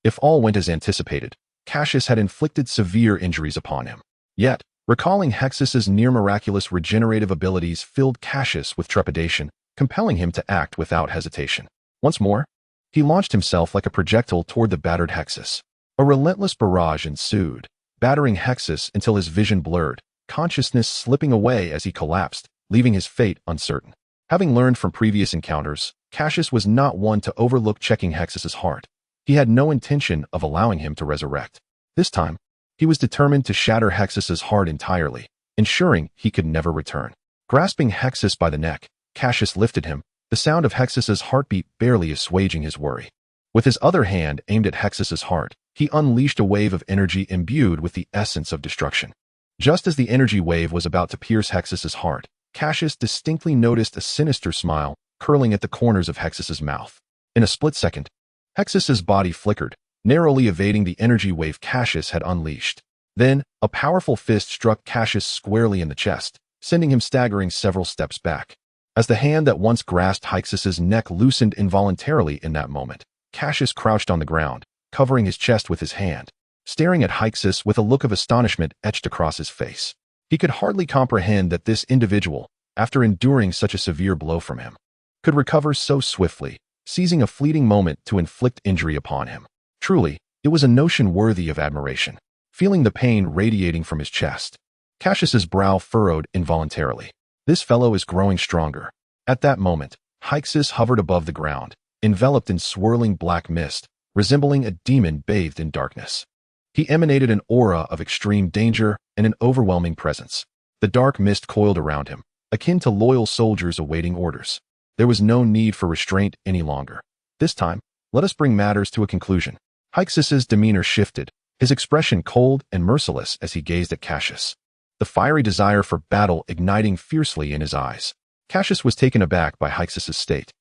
If all went as anticipated, Cassius had inflicted severe injuries upon him. Yet, recalling Hexus's near-miraculous regenerative abilities filled Cassius with trepidation, compelling him to act without hesitation. Once more, he launched himself like a projectile toward the battered Hexus. A relentless barrage ensued, battering Hexus until his vision blurred, consciousness slipping away as he collapsed, leaving his fate uncertain. Having learned from previous encounters, Cassius was not one to overlook checking Hexus's heart. He had no intention of allowing him to resurrect. This time, he was determined to shatter Hexus's heart entirely, ensuring he could never return. Grasping Hexus by the neck, Cassius lifted him, the sound of Hexus's heartbeat barely assuaging his worry. With his other hand aimed at Hexus's heart, he unleashed a wave of energy imbued with the essence of destruction. Just as the energy wave was about to pierce Hexus's heart, Cassius distinctly noticed a sinister smile curling at the corners of Hexus's mouth. In a split second, Hexus's body flickered, narrowly evading the energy wave Cassius had unleashed. Then, a powerful fist struck Cassius squarely in the chest, sending him staggering several steps back. As the hand that once grasped Hexus's neck loosened involuntarily in that moment, Cassius crouched on the ground, covering his chest with his hand, staring at Hexus with a look of astonishment etched across his face. He could hardly comprehend that this individual, after enduring such a severe blow from him, could recover so swiftly, seizing a fleeting moment to inflict injury upon him. Truly, it was a notion worthy of admiration. Feeling the pain radiating from his chest, Cassius's brow furrowed involuntarily. This fellow is growing stronger. At that moment, Hexus hovered above the ground, enveloped in swirling black mist, resembling a demon bathed in darkness. He emanated an aura of extreme danger and an overwhelming presence. The dark mist coiled around him, akin to loyal soldiers awaiting orders. There was no need for restraint any longer. This time, let us bring matters to a conclusion. Hexus's demeanor shifted, his expression cold and merciless as he gazed at Cassius, the fiery desire for battle igniting fiercely in his eyes. Cassius was taken aback by Hexus's state,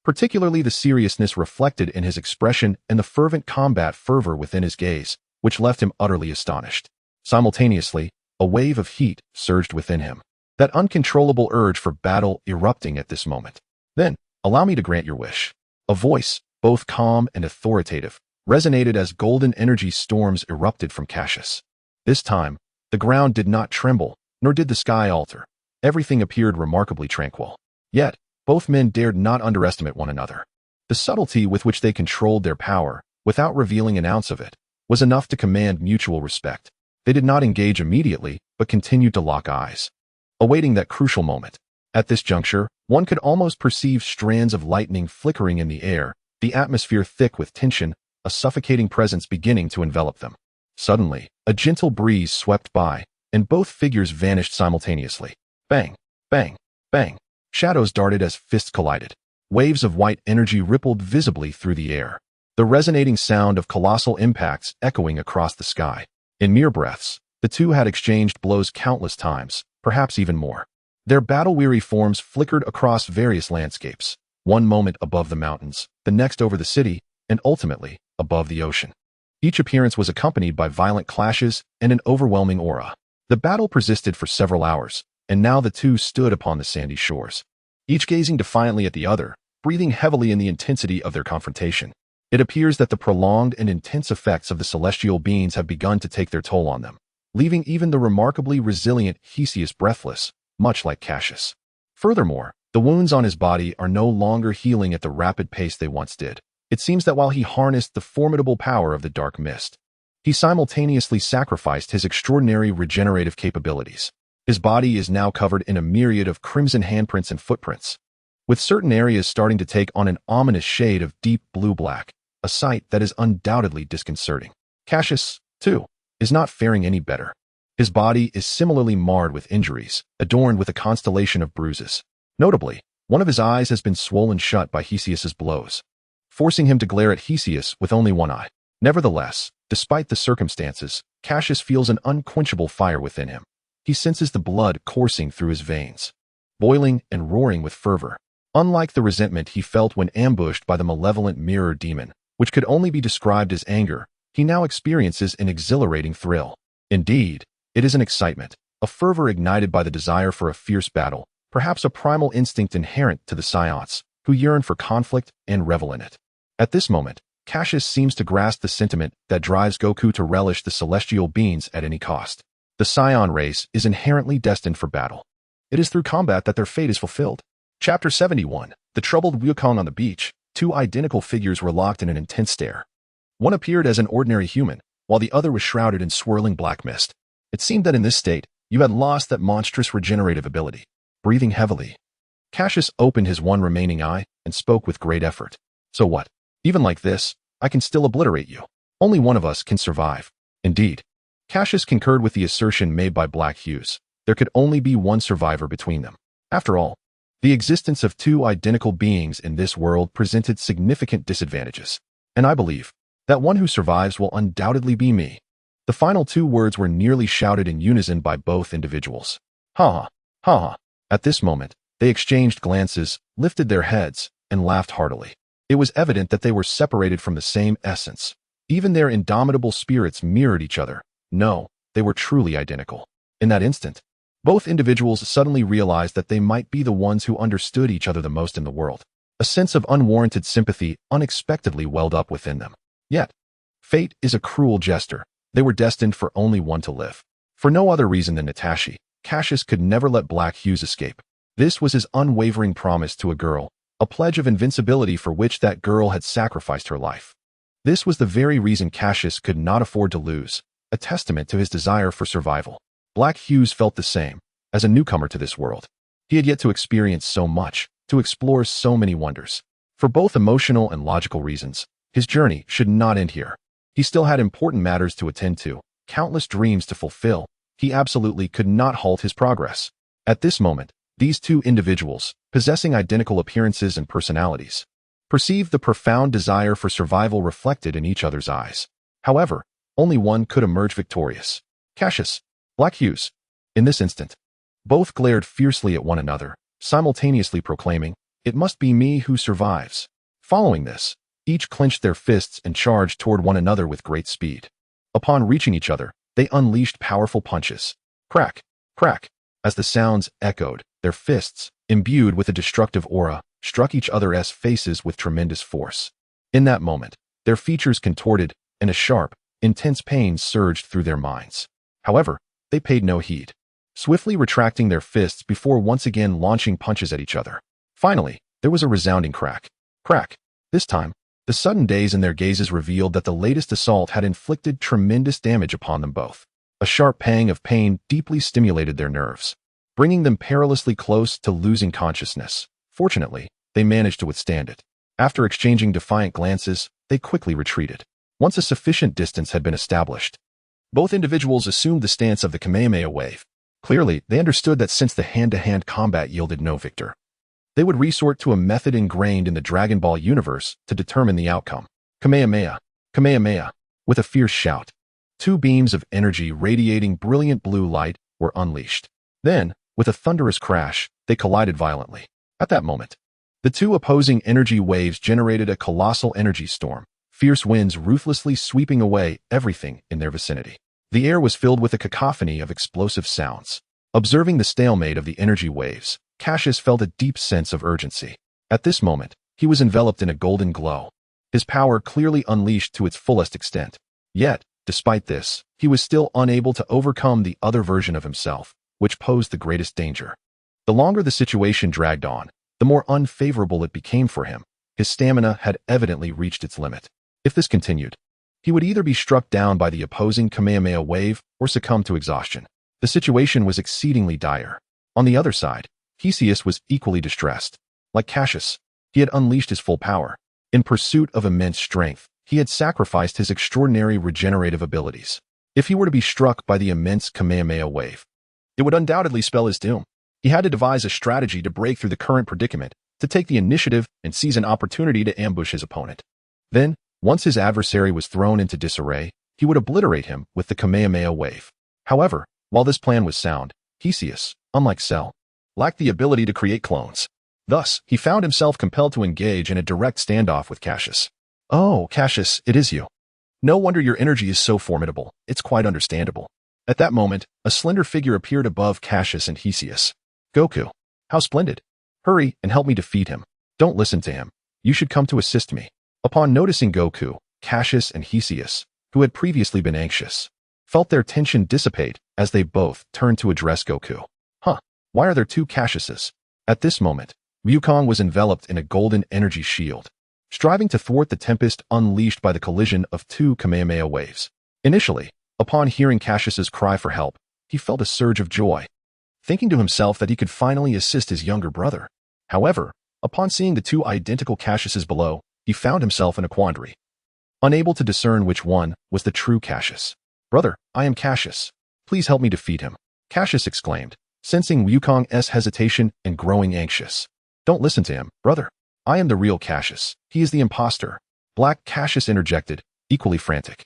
particularly the seriousness reflected in his expression and the fervent combat fervor within his gaze, which left him utterly astonished. Simultaneously, a wave of heat surged within him, that uncontrollable urge for battle erupting at this moment. Then, allow me to grant your wish. A voice, both calm and authoritative, resonated as golden energy storms erupted from Cassius. This time, the ground did not tremble, nor did the sky alter. Everything appeared remarkably tranquil. Yet, both men dared not underestimate one another. The subtlety with which they controlled their power, without revealing an ounce of it, was enough to command mutual respect. They did not engage immediately, but continued to lock eyes, awaiting that crucial moment. At this juncture, one could almost perceive strands of lightning flickering in the air, the atmosphere thick with tension, a suffocating presence beginning to envelop them. Suddenly, a gentle breeze swept by, and both figures vanished simultaneously. Bang, bang, bang. Shadows darted as fists collided. Waves of white energy rippled visibly through the air, the resonating sound of colossal impacts echoing across the sky. In mere breaths, the two had exchanged blows countless times, perhaps even more. Their battle-weary forms flickered across various landscapes, one moment above the mountains, the next over the city, and ultimately, above the ocean. Each appearance was accompanied by violent clashes and an overwhelming aura. The battle persisted for several hours, and now the two stood upon the sandy shores, each gazing defiantly at the other, breathing heavily in the intensity of their confrontation. It appears that the prolonged and intense effects of the celestial beings have begun to take their toll on them, leaving even the remarkably resilient Theseus breathless, much like Cassius. Furthermore, the wounds on his body are no longer healing at the rapid pace they once did. It seems that while he harnessed the formidable power of the dark mist, he simultaneously sacrificed his extraordinary regenerative capabilities. His body is now covered in a myriad of crimson handprints and footprints, with certain areas starting to take on an ominous shade of deep blue-black, a sight that is undoubtedly disconcerting. Cassius, too, is not faring any better. His body is similarly marred with injuries, adorned with a constellation of bruises. Notably, one of his eyes has been swollen shut by Theseus's blows, forcing him to glare at Theseus with only one eye. Nevertheless, despite the circumstances, Cassius feels an unquenchable fire within him. He senses the blood coursing through his veins, boiling and roaring with fervor. Unlike the resentment he felt when ambushed by the malevolent mirror demon, which could only be described as anger, he now experiences an exhilarating thrill. Indeed, it is an excitement, a fervor ignited by the desire for a fierce battle, perhaps a primal instinct inherent to the Psions, who yearn for conflict and revel in it. At this moment, Cassius seems to grasp the sentiment that drives Goku to relish the celestial beings at any cost. The Scion race is inherently destined for battle. It is through combat that their fate is fulfilled. Chapter 71. The troubled Wukong on the beach. Two identical figures were locked in an intense stare. One appeared as an ordinary human, while the other was shrouded in swirling black mist. It seemed that in this state, you had lost that monstrous regenerative ability. Breathing heavily, Cassius opened his one remaining eye and spoke with great effort. So what? Even like this, I can still obliterate you. Only one of us can survive. Indeed. Cassius concurred with the assertion made by Black Hughes. There could only be one survivor between them. After all, the existence of two identical beings in this world presented significant disadvantages. And I believe that one who survives will undoubtedly be me. The final two words were nearly shouted in unison by both individuals. Ha ha, ha ha. At this moment, they exchanged glances, lifted their heads, and laughed heartily. It was evident that they were separated from the same essence. Even their indomitable spirits mirrored each other. No, they were truly identical. In that instant, both individuals suddenly realized that they might be the ones who understood each other the most in the world. A sense of unwarranted sympathy unexpectedly welled up within them. Yet, fate is a cruel jester. They were destined for only one to live. For no other reason than Natashi, Cassius could never let Black Hughes escape. This was his unwavering promise to a girl, a pledge of invincibility for which that girl had sacrificed her life. This was the very reason Cassius could not afford to lose, a testament to his desire for survival. Black Hughes felt the same. As a newcomer to this world, he had yet to experience so much, to explore so many wonders. For both emotional and logical reasons, his journey should not end here. He still had important matters to attend to, countless dreams to fulfill. He absolutely could not halt his progress. At this moment, these two individuals, possessing identical appearances and personalities, perceived the profound desire for survival reflected in each other's eyes. However, only one could emerge victorious. Cassius, Black Hughes. In this instant, both glared fiercely at one another, simultaneously proclaiming, "It must be me who survives." Following this, each clenched their fists and charged toward one another with great speed. Upon reaching each other, they unleashed powerful punches. Crack, crack. As the sounds echoed, their fists, imbued with a destructive aura, struck each other's faces with tremendous force. In that moment, their features contorted, and a sharp, intense pain surged through their minds. However, they paid no heed, swiftly retracting their fists before once again launching punches at each other. Finally, there was a resounding crack. Crack. This time, the sudden daze in their gazes revealed that the latest assault had inflicted tremendous damage upon them both. A sharp pang of pain deeply stimulated their nerves, bringing them perilously close to losing consciousness. Fortunately, they managed to withstand it. After exchanging defiant glances, they quickly retreated. Once a sufficient distance had been established, both individuals assumed the stance of the Kamehameha wave. Clearly, they understood that since the hand-to-hand combat yielded no victor, they would resort to a method ingrained in the Dragon Ball universe to determine the outcome. Kamehameha, Kamehameha. With a fierce shout, two beams of energy radiating brilliant blue light were unleashed. Then, with a thunderous crash, they collided violently. At that moment, the two opposing energy waves generated a colossal energy storm, fierce winds ruthlessly sweeping away everything in their vicinity. The air was filled with a cacophony of explosive sounds. Observing the stalemate of the energy waves, Cassius felt a deep sense of urgency. At this moment, he was enveloped in a golden glow, his power clearly unleashed to its fullest extent. Yet, despite this, he was still unable to overcome the other version of himself, which posed the greatest danger. The longer the situation dragged on, the more unfavorable it became for him. His stamina had evidently reached its limit. If this continued, he would either be struck down by the opposing Kamehameha wave or succumb to exhaustion. The situation was exceedingly dire. On the other side, Cassius was equally distressed. Like Cassius, he had unleashed his full power. In pursuit of immense strength, he had sacrificed his extraordinary regenerative abilities. If he were to be struck by the immense Kamehameha wave, it would undoubtedly spell his doom. He had to devise a strategy to break through the current predicament, to take the initiative and seize an opportunity to ambush his opponent. Then, once his adversary was thrown into disarray, he would obliterate him with the Kamehameha wave. However, while this plan was sound, Cassius, unlike Cell, lacked the ability to create clones. Thus, he found himself compelled to engage in a direct standoff with Cassius. "Oh, Cassius, it is you. No wonder your energy is so formidable. It's quite understandable." At that moment, a slender figure appeared above Cassius and Cassius. "Goku. How splendid. Hurry and help me defeat him. Don't listen to him. You should come to assist me." Upon noticing Goku, Cassius and Cassius, who had previously been anxious, felt their tension dissipate as they both turned to address Goku. Why are there two Cassiuses? At this moment, Wukong was enveloped in a golden energy shield, striving to thwart the tempest unleashed by the collision of two Kamehameha waves. Initially, upon hearing Cassius's cry for help, he felt a surge of joy, thinking to himself that he could finally assist his younger brother. However, upon seeing the two identical Cassiuses below, he found himself in a quandary, unable to discern which one was the true Cassius. "Brother, I am Cassius. Please help me defeat him," Cassius exclaimed, sensing Wukong's hesitation and growing anxious. "Don't listen to him, brother. I am the real Cassius. He is the imposter," Black Cassius interjected, equally frantic.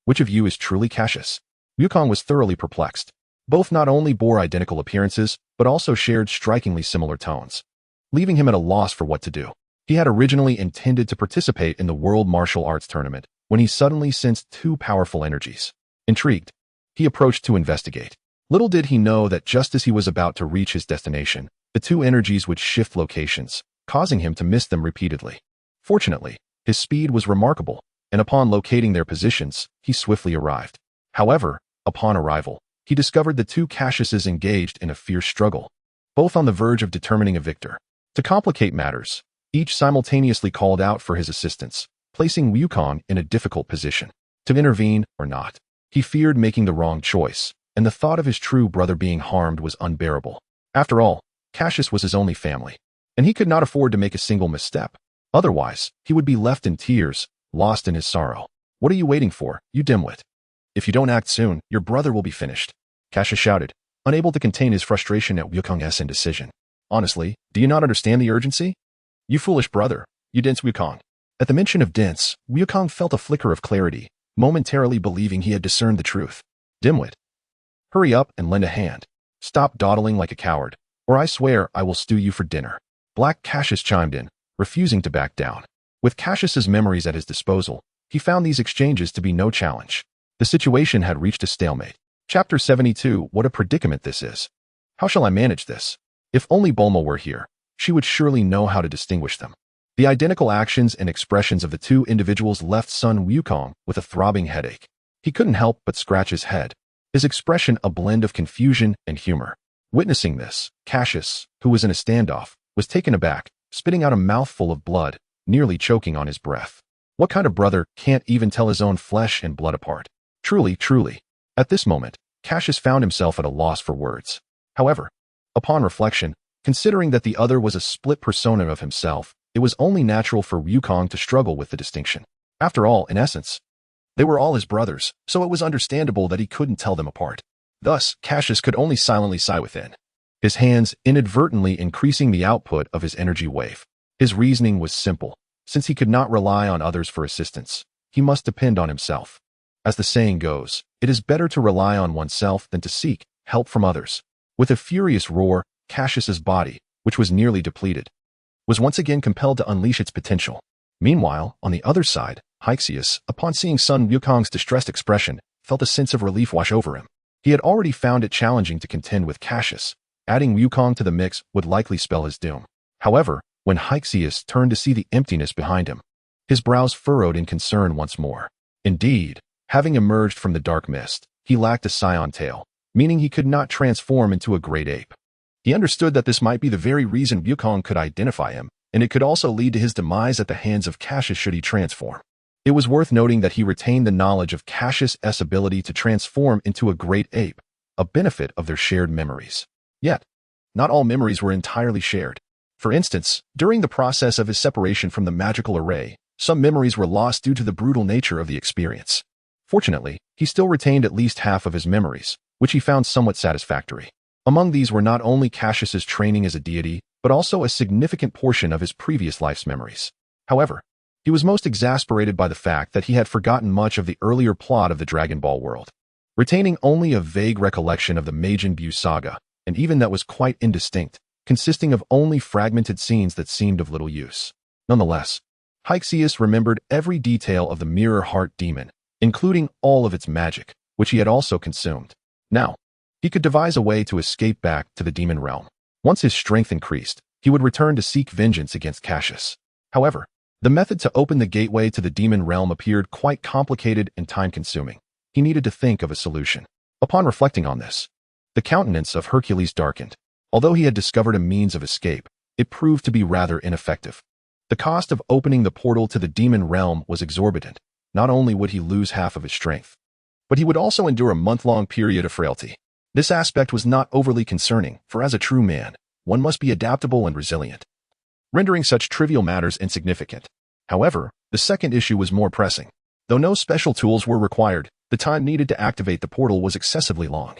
Which of you is truly Cassius?" Wukong was thoroughly perplexed. Both not only bore identical appearances, but also shared strikingly similar tones, leaving him at a loss for what to do. He had originally intended to participate in the World Martial Arts Tournament when he suddenly sensed two powerful energies. Intrigued, he approached to investigate. Little did he know that just as he was about to reach his destination, the two energies would shift locations, causing him to miss them repeatedly. Fortunately, his speed was remarkable, and upon locating their positions, he swiftly arrived. However, upon arrival, he discovered the two Cassiuses engaged in a fierce struggle, both on the verge of determining a victor. To complicate matters, each simultaneously called out for his assistance, placing Wukong in a difficult position. To intervene or not, he feared making the wrong choice, and the thought of his true brother being harmed was unbearable. After all, Cassius was his only family, and he could not afford to make a single misstep. Otherwise, he would be left in tears, lost in his sorrow. "What are you waiting for, you dimwit? If you don't act soon, your brother will be finished," Cassius shouted, unable to contain his frustration at Wukong's indecision. "Honestly, do you not understand the urgency? You foolish brother, you dense Wukong." At the mention of dense, Wukong felt a flicker of clarity, momentarily believing he had discerned the truth. "Dimwit, hurry up and lend a hand. Stop dawdling like a coward, or I swear I will stew you for dinner," Black Cassius chimed in, refusing to back down. With Cassius's memories at his disposal, he found these exchanges to be no challenge. The situation had reached a stalemate. Chapter 72. What a predicament this is. How shall I manage this? If only Bulma were here, she would surely know how to distinguish them. The identical actions and expressions of the two individuals left son Wukong with a throbbing headache. He couldn't help but scratch his head, his expression a blend of confusion and humor. Witnessing this, Cassius, who was in a standoff, was taken aback, spitting out a mouthful of blood, nearly choking on his breath. What kind of brother can't even tell his own flesh and blood apart? Truly. At this moment, Cassius found himself at a loss for words. However, upon reflection, considering that the other was a split persona of himself, it was only natural for Wukong to struggle with the distinction. After all, in essence, they were all his brothers, so it was understandable that he couldn't tell them apart. Thus, Cassius could only silently sigh within, his hands inadvertently increasing the output of his energy wave. His reasoning was simple. Since he could not rely on others for assistance, he must depend on himself. As the saying goes, it is better to rely on oneself than to seek help from others. With a furious roar, Cassius's body, which was nearly depleted, was once again compelled to unleash its potential. Meanwhile, on the other side, Cassius, upon seeing son Wukong's distressed expression, felt a sense of relief wash over him. He had already found it challenging to contend with Cassius. Adding Wukong to the mix would likely spell his doom. However, when Cassius turned to see the emptiness behind him, his brows furrowed in concern once more. Indeed, having emerged from the dark mist, he lacked a scion tail, meaning he could not transform into a great ape. He understood that this might be the very reason Wukong could identify him, and it could also lead to his demise at the hands of Cassius should he transform. It was worth noting that he retained the knowledge of Cassius's ability to transform into a great ape, a benefit of their shared memories. Yet, not all memories were entirely shared. For instance, during the process of his separation from the magical array, some memories were lost due to the brutal nature of the experience. Fortunately, he still retained at least half of his memories, which he found somewhat satisfactory. Among these were not only Cassius's training as a deity, but also a significant portion of his previous life's memories. However, he was most exasperated by the fact that he had forgotten much of the earlier plot of the Dragon Ball world, retaining only a vague recollection of the Majin Buu saga, and even that was quite indistinct, consisting of only fragmented scenes that seemed of little use. Nonetheless, Cassius remembered every detail of the Mirror Heart Demon, including all of its magic, which he had also consumed. Now, he could devise a way to escape back to the demon realm. Once his strength increased, he would return to seek vengeance against Cassius. However, the method to open the gateway to the demon realm appeared quite complicated and time-consuming. He needed to think of a solution. Upon reflecting on this, the countenance of Hercules darkened. Although he had discovered a means of escape, it proved to be rather ineffective. The cost of opening the portal to the demon realm was exorbitant, not only would he lose half of his strength, but he would also endure a month-long period of frailty. This aspect was not overly concerning, for as a true man, one must be adaptable and resilient, rendering such trivial matters insignificant. However, the second issue was more pressing. Though no special tools were required, the time needed to activate the portal was excessively long,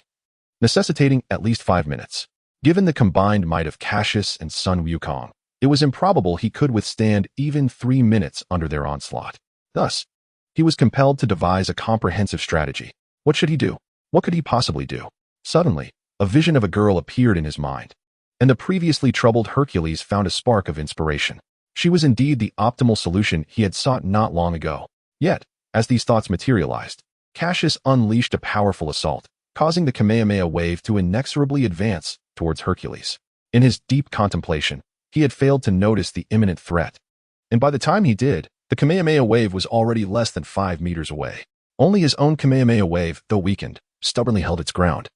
necessitating at least 5 minutes. Given the combined might of Cassius and Sun Wukong, it was improbable he could withstand even 3 minutes under their onslaught. Thus, he was compelled to devise a comprehensive strategy. What should he do? What could he possibly do? Suddenly, a vision of a girl appeared in his mind, and the previously troubled Hercules found a spark of inspiration. She was indeed the optimal solution he had sought not long ago. Yet, as these thoughts materialized, Cassius unleashed a powerful assault, causing the Kamehameha wave to inexorably advance towards Hercules. In his deep contemplation, he had failed to notice the imminent threat, and by the time he did, the Kamehameha wave was already less than 5 meters away. Only his own Kamehameha wave, though weakened, stubbornly held its ground.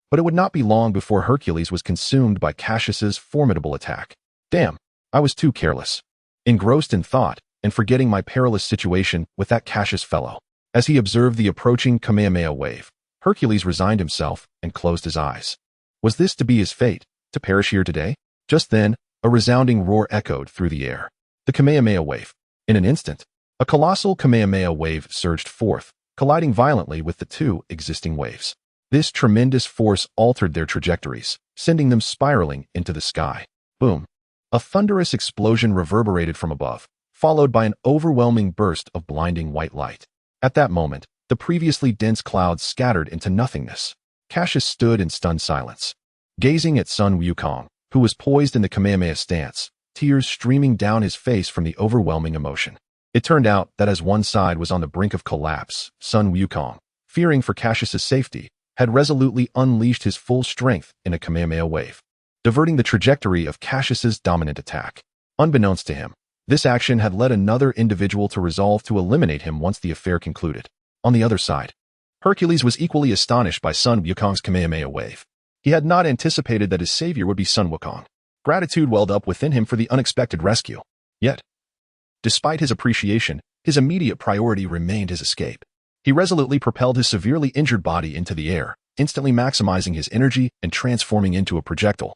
But it would not be long before Hercules was consumed by Cassius's formidable attack. Damn, I was too careless. Engrossed in thought, and forgetting my perilous situation with that Cassius fellow. As he observed the approaching Kamehameha wave, Hercules resigned himself and closed his eyes. Was this to be his fate, to perish here today? Just then, a resounding roar echoed through the air. The Kamehameha wave. In an instant, a colossal Kamehameha wave surged forth, colliding violently with the two existing waves. This tremendous force altered their trajectories, sending them spiraling into the sky. Boom! A thunderous explosion reverberated from above, followed by an overwhelming burst of blinding white light. At that moment, the previously dense clouds scattered into nothingness. Cassius stood in stunned silence, gazing at Sun Wukong, who was poised in the Kamehameha stance, tears streaming down his face from the overwhelming emotion. It turned out that as one side was on the brink of collapse, Sun Wukong, fearing for Cassius's safety, had resolutely unleashed his full strength in a Kamehameha wave, diverting the trajectory of Cassius's dominant attack. Unbeknownst to him, this action had led another individual to resolve to eliminate him once the affair concluded. On the other side, Hercules was equally astonished by Sun Wukong's Kamehameha wave. He had not anticipated that his savior would be Sun Wukong. Gratitude welled up within him for the unexpected rescue. Yet, despite his appreciation, his immediate priority remained his escape. He resolutely propelled his severely injured body into the air, instantly maximizing his energy and transforming into a projectile,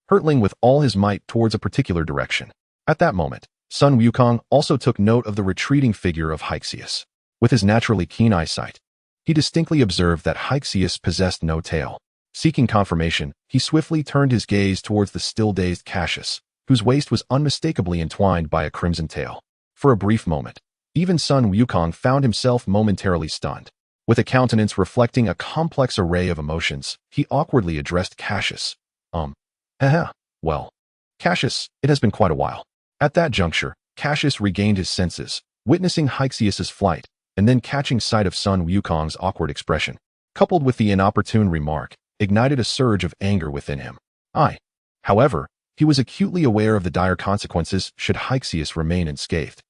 hurtling with all his might towards a particular direction. At that moment, Sun Wukong also took note of the retreating figure of Cassius. With his naturally keen eyesight, he distinctly observed that Cassius possessed no tail. Seeking confirmation, he swiftly turned his gaze towards the still-dazed Cassius, whose waist was unmistakably entwined by a crimson tail. For a brief moment, even Sun Wukong found himself momentarily stunned. With a countenance reflecting a complex array of emotions, he awkwardly addressed Cassius. Well, Cassius, it has been quite a while. At that juncture, Cassius regained his senses, witnessing Cassius's flight, and then catching sight of Sun Wukong's awkward expression, coupled with the inopportune remark, ignited a surge of anger within him. However, he was acutely aware of the dire consequences should Cassius remain unscathed.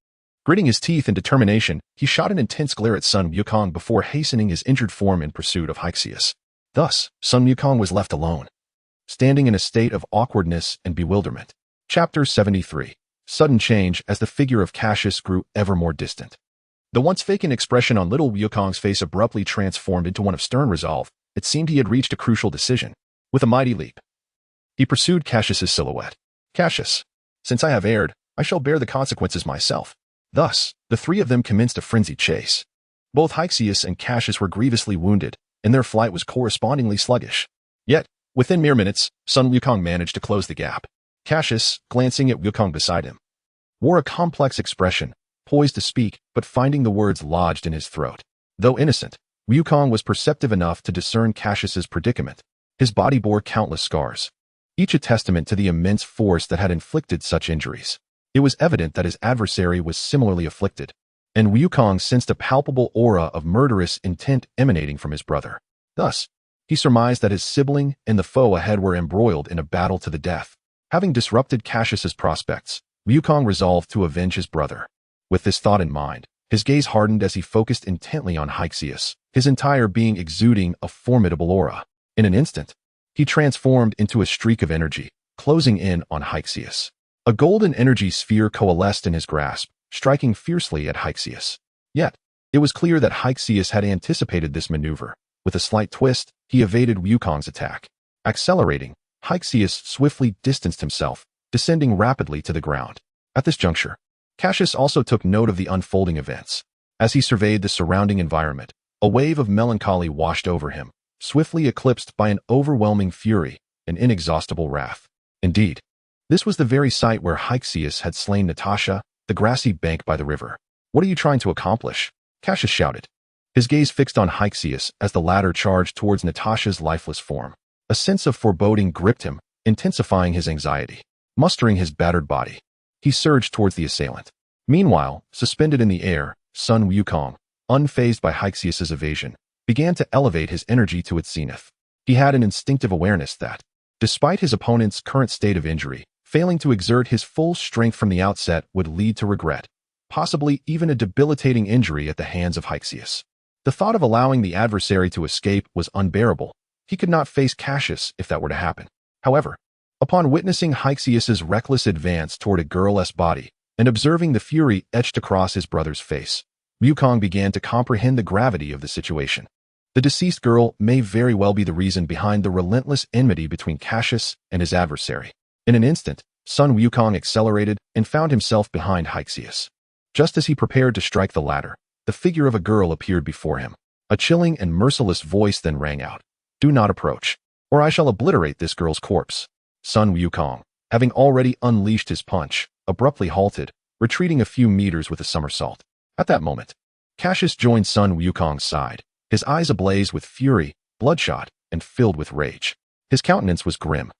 Gritting his teeth in determination, he shot an intense glare at Sun Wukong before hastening his injured form in pursuit of Cassius. Thus, Sun Wukong was left alone, standing in a state of awkwardness and bewilderment. Chapter 73. Sudden change as the figure of Cassius grew ever more distant. The once vacant expression on little Wukong's face abruptly transformed into one of stern resolve. It seemed he had reached a crucial decision. With a mighty leap, he pursued Cassius's silhouette. Cassius, since I have erred, I shall bear the consequences myself. Thus, the three of them commenced a frenzied chase. Both Cassius and Cassius were grievously wounded, and their flight was correspondingly sluggish. Yet, within mere minutes, Sun Wukong managed to close the gap. Cassius, glancing at Wukong beside him, wore a complex expression, poised to speak, but finding the words lodged in his throat. Though innocent, Wukong was perceptive enough to discern Cassius's predicament. His body bore countless scars, each a testament to the immense force that had inflicted such injuries. It was evident that his adversary was similarly afflicted, and Wukong sensed a palpable aura of murderous intent emanating from his brother. Thus, he surmised that his sibling and the foe ahead were embroiled in a battle to the death. Having disrupted Cassius's prospects, Wukong resolved to avenge his brother. With this thought in mind, his gaze hardened as he focused intently on Cassius, his entire being exuding a formidable aura. In an instant, he transformed into a streak of energy, closing in on Cassius. A golden energy sphere coalesced in his grasp, striking fiercely at Cassius. Yet, It was clear that Cassius had anticipated this maneuver. With a slight twist, he evaded Wukong's attack. Accelerating, Cassius swiftly distanced himself, descending rapidly to the ground. At this juncture, Cassius also took note of the unfolding events. As he surveyed the surrounding environment, a wave of melancholy washed over him, swiftly eclipsed by an overwhelming fury and inexhaustible wrath. Indeed, this was the very site where Cassius had slain Natasha, the grassy bank by the river. "What are you trying to accomplish?" Cassius shouted, his gaze fixed on Cassius as the latter charged towards Natasha's lifeless form. A sense of foreboding gripped him, intensifying his anxiety. Mustering his battered body, he surged towards the assailant. Meanwhile, suspended in the air, Sun Wukong, unfazed by Cassius's evasion, began to elevate his energy to its zenith. He had an instinctive awareness that, despite his opponent's current state of injury, failing to exert his full strength from the outset would lead to regret, possibly even a debilitating injury at the hands of Cassius. The thought of allowing the adversary to escape was unbearable. He could not face Cassius if that were to happen. However, upon witnessing Cassius's reckless advance toward a girl's body and observing the fury etched across his brother's face, Wukong began to comprehend the gravity of the situation. The deceased girl may very well be the reason behind the relentless enmity between Cassius and his adversary. In an instant, Sun Wukong accelerated and found himself behind Cassius. Just as he prepared to strike the latter, the figure of a girl appeared before him. A chilling and merciless voice then rang out. "Do not approach, or I shall obliterate this girl's corpse." Sun Wukong, having already unleashed his punch, abruptly halted, retreating a few meters with a somersault. At that moment, Cassius joined Sun Wukong's side, his eyes ablaze with fury, bloodshot, and filled with rage. His countenance was grim,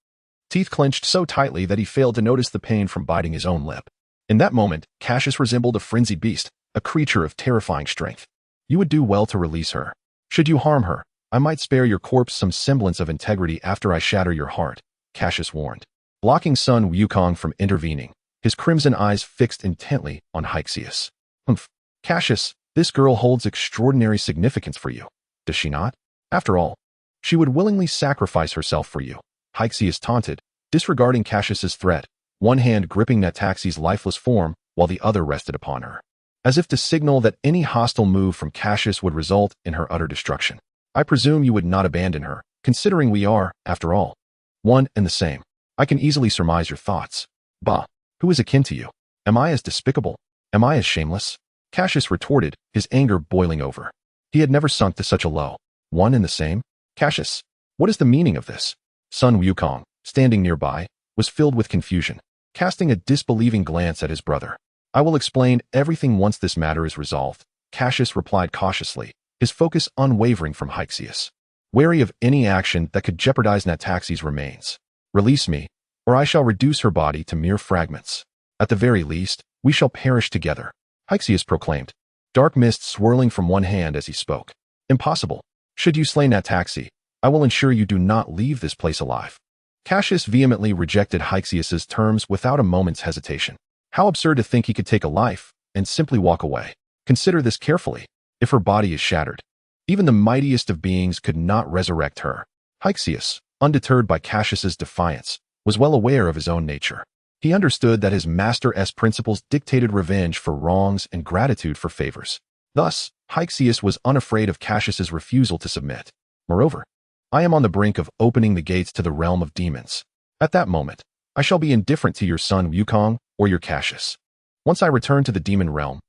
teeth clenched so tightly that he failed to notice the pain from biting his own lip. In that moment, Cassius resembled a frenzied beast, a creature of terrifying strength. "You would do well to release her. Should you harm her, I might spare your corpse some semblance of integrity after I shatter your heart," Cassius warned. Blocking Sun Wukong from intervening, his crimson eyes fixed intently on Cassius. "Humph. Cassius, this girl holds extraordinary significance for you, does she not? After all, she would willingly sacrifice herself for you," Cassius taunted, disregarding Cassius's threat, one hand gripping Nataxi's lifeless form while the other rested upon her, as if to signal that any hostile move from Cassius would result in her utter destruction. "I presume you would not abandon her, considering we are, after all, one and the same. I can easily surmise your thoughts. Bah, who is akin to you? Am I as despicable? Am I as shameless?" Cassius retorted, his anger boiling over. He had never sunk to such a low. "One and the same? Cassius, what is the meaning of this?" Sun Wukong, standing nearby, was filled with confusion, casting a disbelieving glance at his brother. "I will explain everything once this matter is resolved," Cassius replied cautiously, his focus unwavering from Cassius, wary of any action that could jeopardize Nataxi's remains. "Release me, or I shall reduce her body to mere fragments. At the very least, we shall perish together," Cassius proclaimed, dark mist swirling from one hand as he spoke. "Impossible. Should you slay Nataxi, I will ensure you do not leave this place alive." Cassius vehemently rejected Cassius's terms without a moment's hesitation. How absurd to think he could take a life and simply walk away. Consider this carefully. If her body is shattered, even the mightiest of beings could not resurrect her. Cassius, undeterred by Cassius's defiance, was well aware of his own nature. He understood that his master's principles dictated revenge for wrongs and gratitude for favors. Thus, Cassius was unafraid of Cassius's refusal to submit. "Moreover, I am on the brink of opening the gates to the realm of demons. At that moment, I shall be indifferent to your Sun Wukong or your Cassius. Once I return to the demon realm,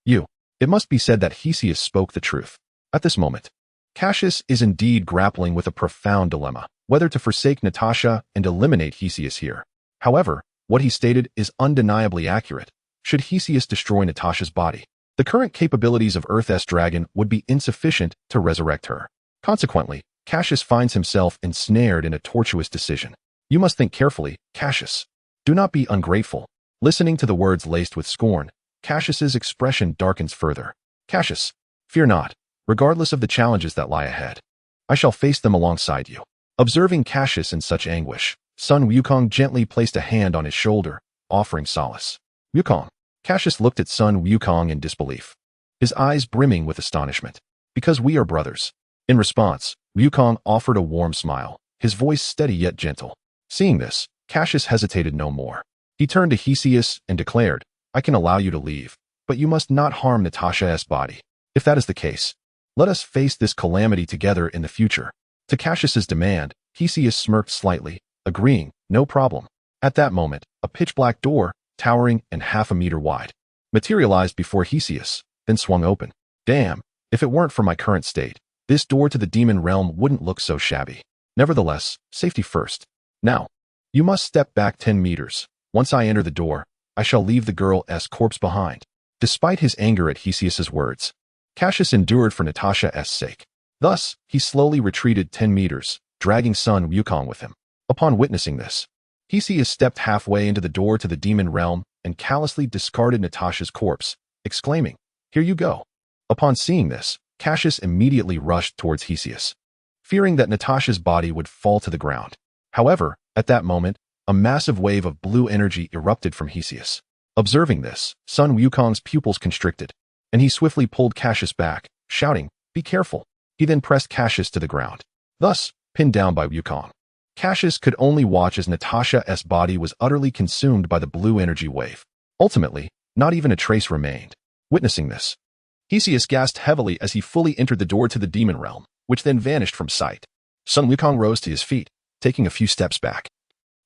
you." It must be said that Cassius spoke the truth. At this moment, Cassius is indeed grappling with a profound dilemma, whether to forsake Natasha and eliminate Cassius here. However, what he stated is undeniably accurate. Should Cassius destroy Natasha's body, the current capabilities of Earth's dragon would be insufficient to resurrect her. Consequently, Cassius finds himself ensnared in a tortuous decision. "You must think carefully, Cassius. Do not be ungrateful." Listening to the words laced with scorn, Cassius's expression darkens further. "Cassius, fear not, regardless of the challenges that lie ahead. I shall face them alongside you." Observing Cassius in such anguish, Sun Wukong gently placed a hand on his shoulder, offering solace. "Wukong." Cassius looked at Sun Wukong in disbelief, his eyes brimming with astonishment. "Because we are brothers." In response, Wukong offered a warm smile, his voice steady yet gentle. Seeing this, Cassius hesitated no more. He turned to Cassius and declared, "I can allow you to leave, but you must not harm Natasha's body." If that is the case, let us face this calamity together in the future. To Cassius's demand, Cassius smirked slightly, agreeing, no problem. At that moment, a pitch-black door, towering and half a meter wide, materialized before Cassius, then swung open. Damn, if it weren't for my current state, this door to the demon realm wouldn't look so shabby. Nevertheless, safety first. Now, you must step back 10 meters. Once I enter the door, I shall leave the girl's corpse behind. Despite his anger at Cassius's words, Cassius endured for Natasha's sake. Thus, he slowly retreated 10 meters, dragging Sun Wukong with him. Upon witnessing this, Cassius stepped halfway into the door to the demon realm and callously discarded Natasha's corpse, exclaiming, "Here you go." Upon seeing this, Cassius immediately rushed towards Cassius, fearing that Natasha's body would fall to the ground. However, at that moment, a massive wave of blue energy erupted from Cassius. Observing this, Sun Wukong's pupils constricted, and he swiftly pulled Cassius back, shouting, "Be careful." He then pressed Cassius to the ground, thus pinned down by Wukong. Cassius could only watch as Natasha's body was utterly consumed by the blue energy wave. Ultimately, not even a trace remained. Witnessing this, Cassius gasped heavily as he fully entered the door to the demon realm, which then vanished from sight. Sun Wukong rose to his feet, taking a few steps back,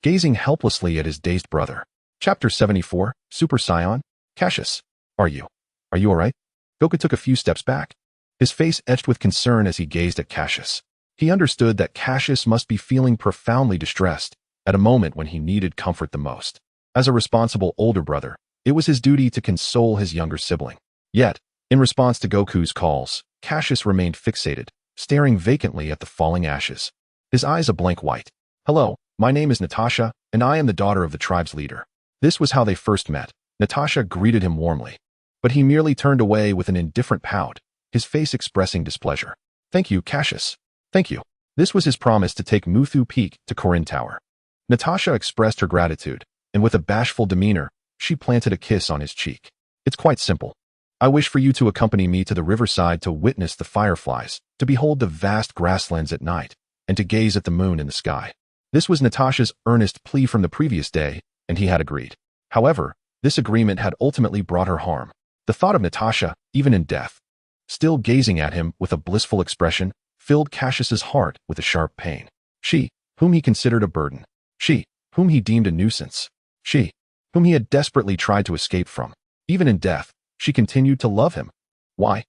gazing helplessly at his dazed brother. Chapter 74, Super Saiyan. Cassius, are you alright? Goku took a few steps back, his face etched with concern as he gazed at Cassius. He understood that Cassius must be feeling profoundly distressed at a moment when he needed comfort the most. As a responsible older brother, it was his duty to console his younger sibling. Yet, in response to Goku's calls, Cassius remained fixated, staring vacantly at the falling ashes, his eyes a blank white. "Hello, my name is Natasha, and I am the daughter of the tribe's leader." This was how they first met. Natasha greeted him warmly, but he merely turned away with an indifferent pout, his face expressing displeasure. "Thank you, Cassius. Thank you." This was his promise to take Muthu Peak to Krillin Tower. Natasha expressed her gratitude, and with a bashful demeanor, she planted a kiss on his cheek. "It's quite simple. I wish for you to accompany me to the riverside to witness the fireflies, to behold the vast grasslands at night, and to gaze at the moon in the sky." This was Natasha's earnest plea from the previous day, and he had agreed. However, this agreement had ultimately brought her harm. The thought of Natasha, even in death, still gazing at him with a blissful expression, filled Cassius's heart with a sharp pain. She, whom he considered a burden. She, whom he deemed a nuisance. She, whom he had desperately tried to escape from. Even in death, she continued to love him. Why?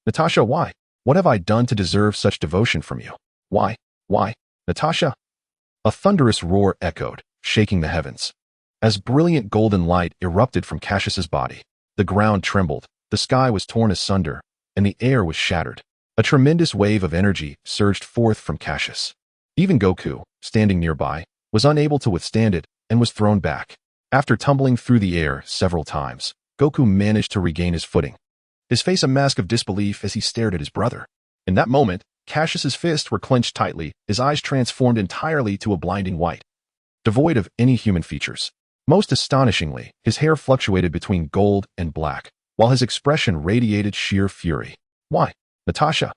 Natasha, why? What have I done to deserve such devotion from you? Why, Natasha? A thunderous roar echoed, shaking the heavens. As brilliant golden light erupted from Cassius's body, the ground trembled, the sky was torn asunder, and the air was shattered. A tremendous wave of energy surged forth from Cassius. Even Goku, standing nearby, was unable to withstand it and was thrown back. After tumbling through the air several times, Goku managed to regain his footing, his face a mask of disbelief as he stared at his brother. In that moment, Cassius's fists were clenched tightly, his eyes transformed entirely to a blinding white, devoid of any human features. Most astonishingly, his hair fluctuated between gold and black, while his expression radiated sheer fury. "Why, Natasha?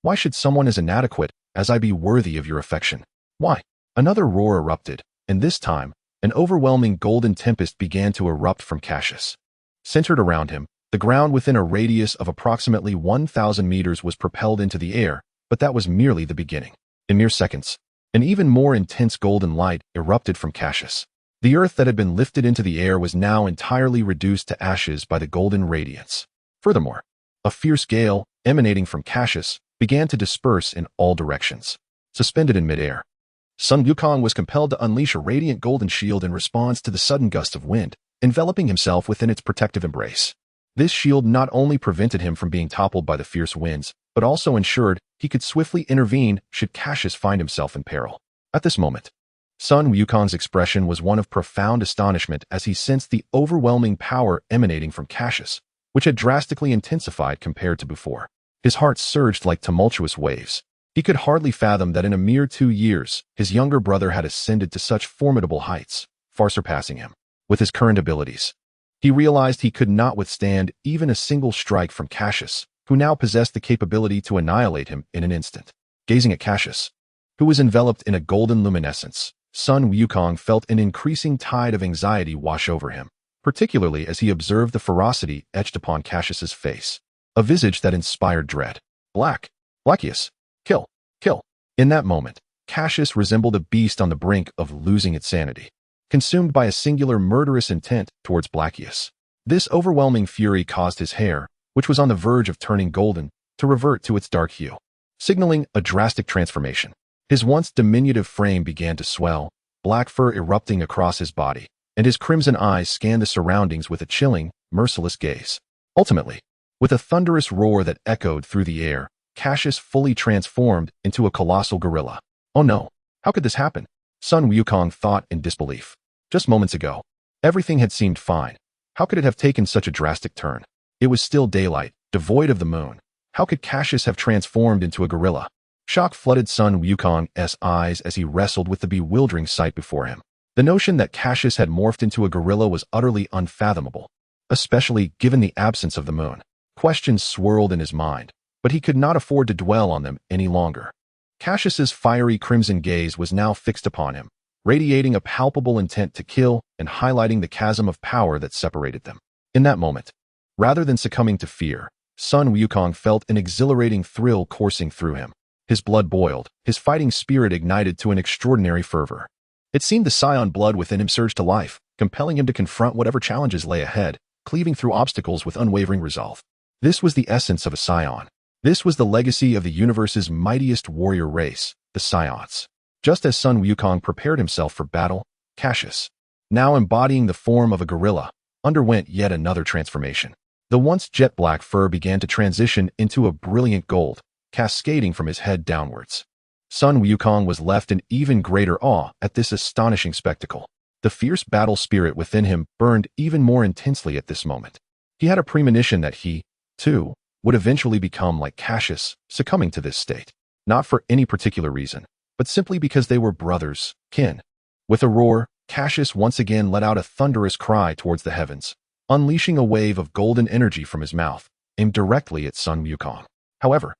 Why should someone as inadequate as I be worthy of your affection? Why?" Another roar erupted, and this time, an overwhelming golden tempest began to erupt from Cassius. Centered around him, the ground within a radius of approximately 1,000 meters was propelled into the air, but that was merely the beginning. In mere seconds, an even more intense golden light erupted from Cassius. The earth that had been lifted into the air was now entirely reduced to ashes by the golden radiance. Furthermore, a fierce gale, emanating from Cassius, began to disperse in all directions. Suspended in midair, Sun Wukong was compelled to unleash a radiant golden shield in response to the sudden gust of wind, enveloping himself within its protective embrace. This shield not only prevented him from being toppled by the fierce winds, but also ensured he could swiftly intervene should Cassius find himself in peril. At this moment, Sun Wukong's expression was one of profound astonishment as he sensed the overwhelming power emanating from Cassius, which had drastically intensified compared to before. His heart surged like tumultuous waves. He could hardly fathom that in a mere 2 years, his younger brother had ascended to such formidable heights, far surpassing him. With his current abilities, he realized he could not withstand even a single strike from Cassius, who now possessed the capability to annihilate him in an instant. Gazing at Cassius, who was enveloped in a golden luminescence, Sun Wukong felt an increasing tide of anxiety wash over him, particularly as he observed the ferocity etched upon Cassius's face. a visage that inspired dread. Blackius. Kill. Kill. In that moment, Cassius resembled a beast on the brink of losing its sanity, consumed by a singular murderous intent towards Blackius. This overwhelming fury caused his hair, which was on the verge of turning golden, to revert to its dark hue, signaling a drastic transformation. His once diminutive frame began to swell, black fur erupting across his body, and his crimson eyes scanned the surroundings with a chilling, merciless gaze. Ultimately, with a thunderous roar that echoed through the air, Cassius fully transformed into a colossal gorilla. Oh no, how could this happen? Sun Wukong thought in disbelief. Just moments ago, everything had seemed fine. How could it have taken such a drastic turn? It was still daylight, devoid of the moon. How could Cassius have transformed into a gorilla? Shock flooded Sun Wukong's eyes as he wrestled with the bewildering sight before him. The notion that Cassius had morphed into a gorilla was utterly unfathomable, especially given the absence of the moon. Questions swirled in his mind, but he could not afford to dwell on them any longer. Cassius's fiery crimson gaze was now fixed upon him, radiating a palpable intent to kill and highlighting the chasm of power that separated them. In that moment, rather than succumbing to fear, Sun Wukong felt an exhilarating thrill coursing through him. His blood boiled, his fighting spirit ignited to an extraordinary fervor. It seemed the scion blood within him surged to life, compelling him to confront whatever challenges lay ahead, cleaving through obstacles with unwavering resolve. This was the essence of a scion. This was the legacy of the universe's mightiest warrior race, the Scions. Just as Sun Wukong prepared himself for battle, Cassius, now embodying the form of a gorilla, underwent yet another transformation. The once jet-black fur began to transition into a brilliant gold, cascading from his head downwards. Sun Wukong was left in even greater awe at this astonishing spectacle. The fierce battle spirit within him burned even more intensely at this moment. He had a premonition that he, too, would eventually become like Cassius, succumbing to this state. Not for any particular reason, but simply because they were brothers, kin. With a roar, Cassius once again let out a thunderous cry towards the heavens, unleashing a wave of golden energy from his mouth, aimed directly at Sun Wukong. However,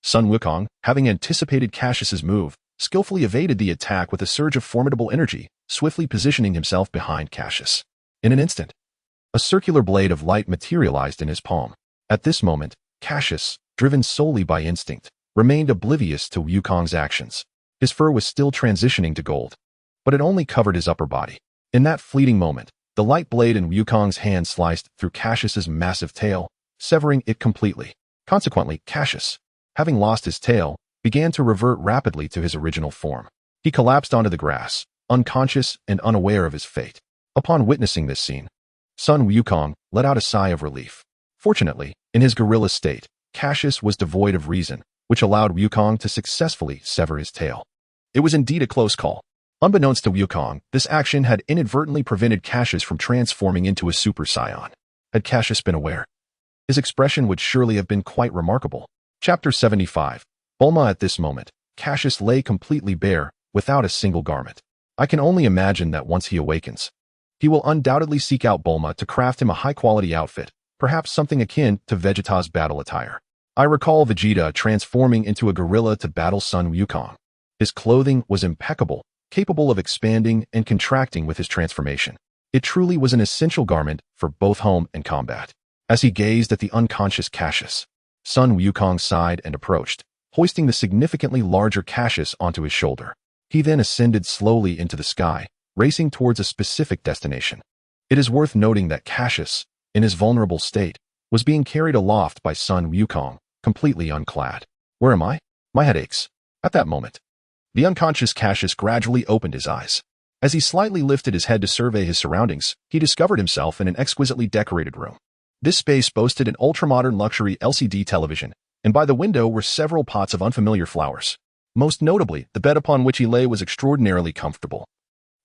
Sun Wukong, having anticipated Cassius's move, skillfully evaded the attack with a surge of formidable energy, swiftly positioning himself behind Cassius. In an instant, a circular blade of light materialized in his palm. At this moment, Cassius, driven solely by instinct, remained oblivious to Wukong's actions. His fur was still transitioning to gold, but it only covered his upper body. In that fleeting moment, the light blade in Wukong's hand sliced through Cassius's massive tail, severing it completely. Consequently, Cassius, having lost his tail, began to revert rapidly to his original form. He collapsed onto the grass, unconscious and unaware of his fate. Upon witnessing this scene, Sun Wukong let out a sigh of relief. Fortunately, in his gorilla state, Cassius was devoid of reason, which allowed Wukong to successfully sever his tail. It was indeed a close call. Unbeknownst to Wukong, this action had inadvertently prevented Cassius from transforming into a super scion. Had Cassius been aware, his expression would surely have been quite remarkable. Chapter 75. Bulma. At this moment, Cassius lay completely bare, without a single garment. I can only imagine that once he awakens, he will undoubtedly seek out Bulma to craft him a high-quality outfit, perhaps something akin to Vegeta's battle attire. I recall Vegeta transforming into a gorilla to battle Sun Wukong. His clothing was impeccable, capable of expanding and contracting with his transformation. It truly was an essential garment for both home and combat. As he gazed at the unconscious Cassius, Sun Wukong sighed and approached, hoisting the significantly larger Cassius onto his shoulder. He then ascended slowly into the sky, racing towards a specific destination. It is worth noting that Cassius, in his vulnerable state, was being carried aloft by Sun Wukong, completely unclad. Where am I? My head aches. At that moment, the unconscious Cassius gradually opened his eyes. As he slightly lifted his head to survey his surroundings, he discovered himself in an exquisitely decorated room. This space boasted an ultra-modern luxury LCD television, and by the window were several pots of unfamiliar flowers. Most notably, the bed upon which he lay was extraordinarily comfortable,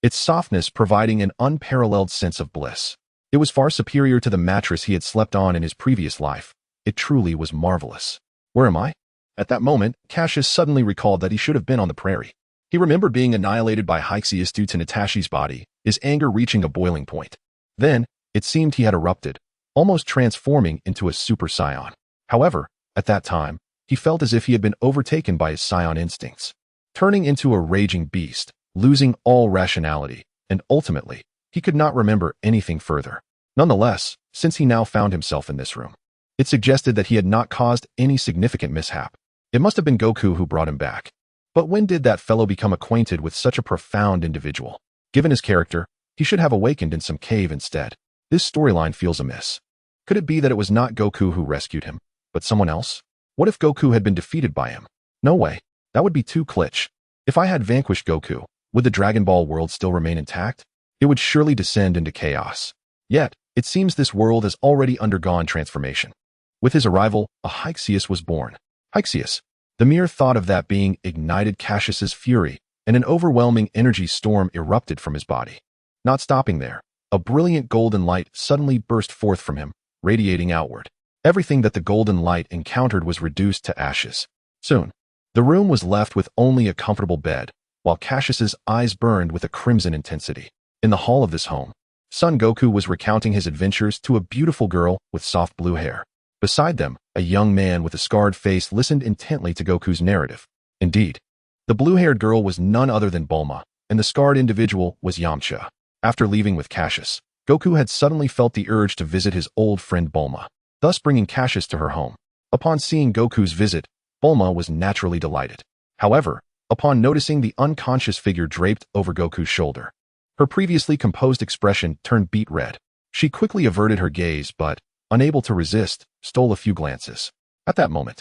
its softness providing an unparalleled sense of bliss. It was far superior to the mattress he had slept on in his previous life. It truly was marvelous. Where am I? At that moment, Cassius suddenly recalled that he should have been on the prairie. He remembered being annihilated by Cassius due to Natashi's body, his anger reaching a boiling point. Then, it seemed he had erupted, almost transforming into a super scion. However, at that time, he felt as if he had been overtaken by his scion instincts, turning into a raging beast, losing all rationality, and ultimately, he could not remember anything further. Nonetheless, since he now found himself in this room, It suggested that he had not caused any significant mishap. It must have been Goku who brought him back. But when did that fellow become acquainted with such a profound individual? Given his character, he should have awakened in some cave instead. This storyline feels amiss. Could it be that it was not Goku who rescued him, but someone else? What if Goku had been defeated by him? No way. That would be too glitch. If I had vanquished Goku, would the Dragon Ball world still remain intact? It would surely descend into chaos. Yet, it seems this world has already undergone transformation. With his arrival, a Cassius was born. Cassius. The mere thought of that being ignited Cassius's fury, and an overwhelming energy storm erupted from his body. Not stopping there, a brilliant golden light suddenly burst forth from him, radiating outward. Everything that the golden light encountered was reduced to ashes. Soon, the room was left with only a comfortable bed, while Cassius's eyes burned with a crimson intensity. In the hall of this home, Son Goku was recounting his adventures to a beautiful girl with soft blue hair. Beside them, a young man with a scarred face listened intently to Goku's narrative. Indeed, the blue-haired girl was none other than Bulma, and the scarred individual was Yamcha. After leaving with Cassius, Goku had suddenly felt the urge to visit his old friend Bulma, thus bringing Cassius to her home. Upon seeing Goku's visit, Bulma was naturally delighted. However, upon noticing the unconscious figure draped over Goku's shoulder, her previously composed expression turned beet red. She quickly averted her gaze but, unable to resist, stole a few glances. At that moment,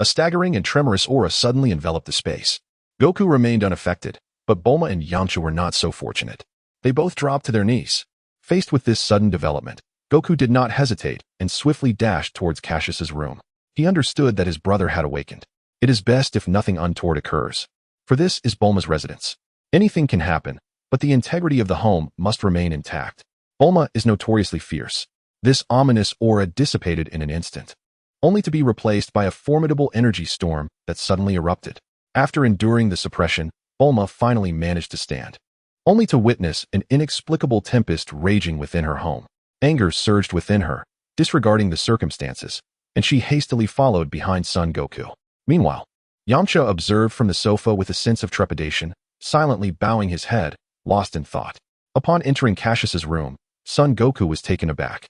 a staggering and tremorous aura suddenly enveloped the space. Goku remained unaffected, but Bulma and Yamcha were not so fortunate. They both dropped to their knees. Faced with this sudden development, Goku did not hesitate and swiftly dashed towards Cassius's room. He understood that his brother had awakened. It is best if nothing untoward occurs, for this is Bulma's residence. Anything can happen, but the integrity of the home must remain intact. Bulma is notoriously fierce. This ominous aura dissipated in an instant, only to be replaced by a formidable energy storm that suddenly erupted. After enduring the suppression, Bulma finally managed to stand, only to witness an inexplicable tempest raging within her home. Anger surged within her, disregarding the circumstances, and she hastily followed behind Son Goku. Meanwhile, Yamcha observed from the sofa with a sense of trepidation, silently bowing his head, lost in thought. Upon entering Cassius's room, Son Goku was taken aback.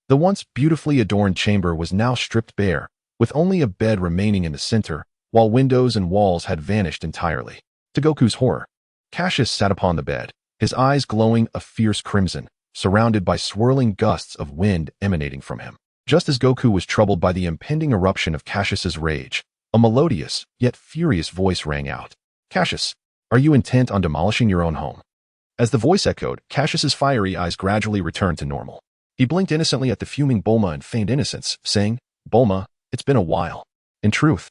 The once beautifully adorned chamber was now stripped bare, with only a bed remaining in the center, while windows and walls had vanished entirely. To Goku's horror, Cassius sat upon the bed, his eyes glowing a fierce crimson, surrounded by swirling gusts of wind emanating from him. Just as Goku was troubled by the impending eruption of Cassius's rage, a melodious, yet furious voice rang out. "Cassius, are you intent on demolishing your own home?" As the voice echoed, Cassius's fiery eyes gradually returned to normal. He blinked innocently at the fuming Bulma and feigned innocence, saying, "Bulma, it's been a while." In truth,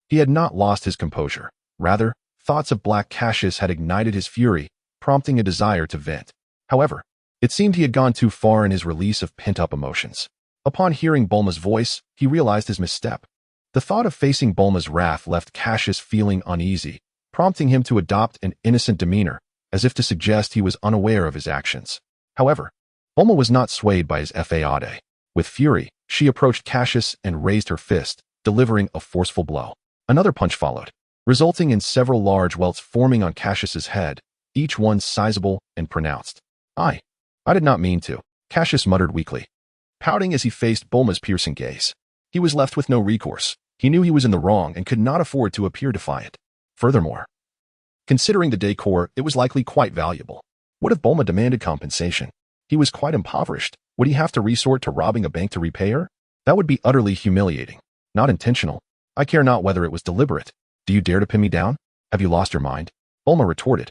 he had not lost his composure. Rather, thoughts of Black Cassius had ignited his fury, prompting a desire to vent. However, it seemed he had gone too far in his release of pent-up emotions. Upon hearing Bulma's voice, he realized his misstep. The thought of facing Bulma's wrath left Cassius feeling uneasy, prompting him to adopt an innocent demeanor, as if to suggest he was unaware of his actions. However, Bulma was not swayed by his fade. With fury, she approached Cassius and raised her fist, delivering a forceful blow. Another punch followed, resulting in several large welts forming on Cassius's head, each one sizable and pronounced. I did not mean to," Cassius muttered weakly, pouting as he faced Bulma's piercing gaze. He was left with no recourse. He knew he was in the wrong and could not afford to appear defiant. Furthermore, considering the decor, it was likely quite valuable. What if Bulma demanded compensation? He was quite impoverished. Would he have to resort to robbing a bank to repay her? That would be utterly humiliating. Not intentional. I care not whether it was deliberate. Do you dare to pin me down? Have you lost your mind? Bulma retorted,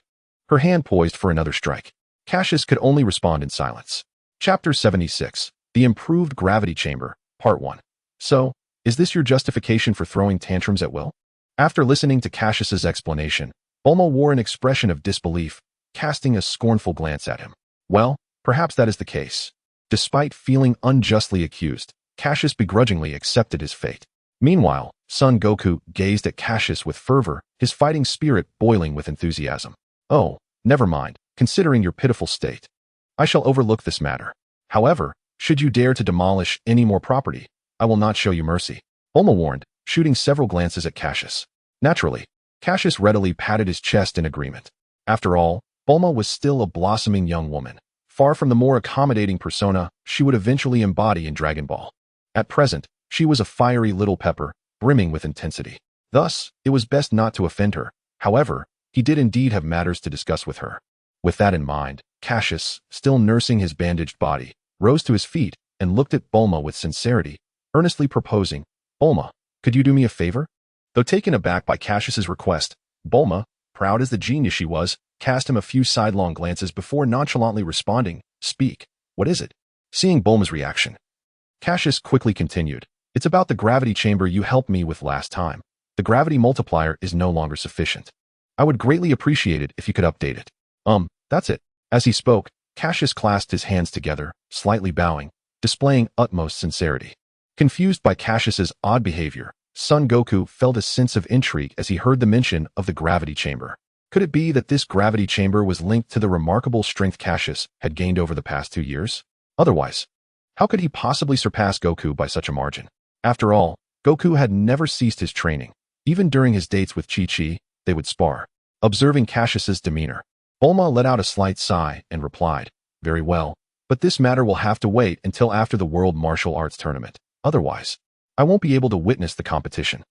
her hand poised for another strike. Cassius could only respond in silence. Chapter 76. The Improved Gravity Chamber, Part 1. So, is this your justification for throwing tantrums at will? After listening to Cassius's explanation, Bulma wore an expression of disbelief, casting a scornful glance at him. Well, perhaps that is the case. Despite feeling unjustly accused, Cassius begrudgingly accepted his fate. Meanwhile, Son Goku gazed at Cassius with fervor, his fighting spirit boiling with enthusiasm. "Oh, never mind, considering your pitiful state. I shall overlook this matter. However, should you dare to demolish any more property, I will not show you mercy," Bulma warned, shooting several glances at Cassius. Naturally, Cassius readily patted his chest in agreement. After all, Bulma was still a blossoming young woman, far from the more accommodating persona she would eventually embody in Dragon Ball. At present, She was a fiery little pepper, brimming with intensity. Thus, it was best not to offend her. However, he did indeed have matters to discuss with her. With that in mind, Cassius, still nursing his bandaged body, rose to his feet and looked at Bulma with sincerity, earnestly proposing, "Bulma, could you do me a favor?" Though taken aback by Cassius's request, Bulma, proud as the genius she was, cast him a few sidelong glances before nonchalantly responding, "Speak, what is it?" Seeing Bulma's reaction, Cassius quickly continued, "It's about the gravity chamber you helped me with last time. The gravity multiplier is no longer sufficient. I would greatly appreciate it if you could update it." That's it." As he spoke, Cassius clasped his hands together, slightly bowing, displaying utmost sincerity. Confused by Cassius's odd behavior, Son Goku felt a sense of intrigue as he heard the mention of the gravity chamber. Could it be that this gravity chamber was linked to the remarkable strength Cassius had gained over the past 2 years? Otherwise, how could he possibly surpass Goku by such a margin? After all, Goku had never ceased his training. Even during his dates with Chi-Chi, they would spar. Observing Cassius's demeanor, Bulma let out a slight sigh and replied, "Very well, but this matter will have to wait until after the World Martial Arts Tournament. Otherwise, I won't be able to witness the competition."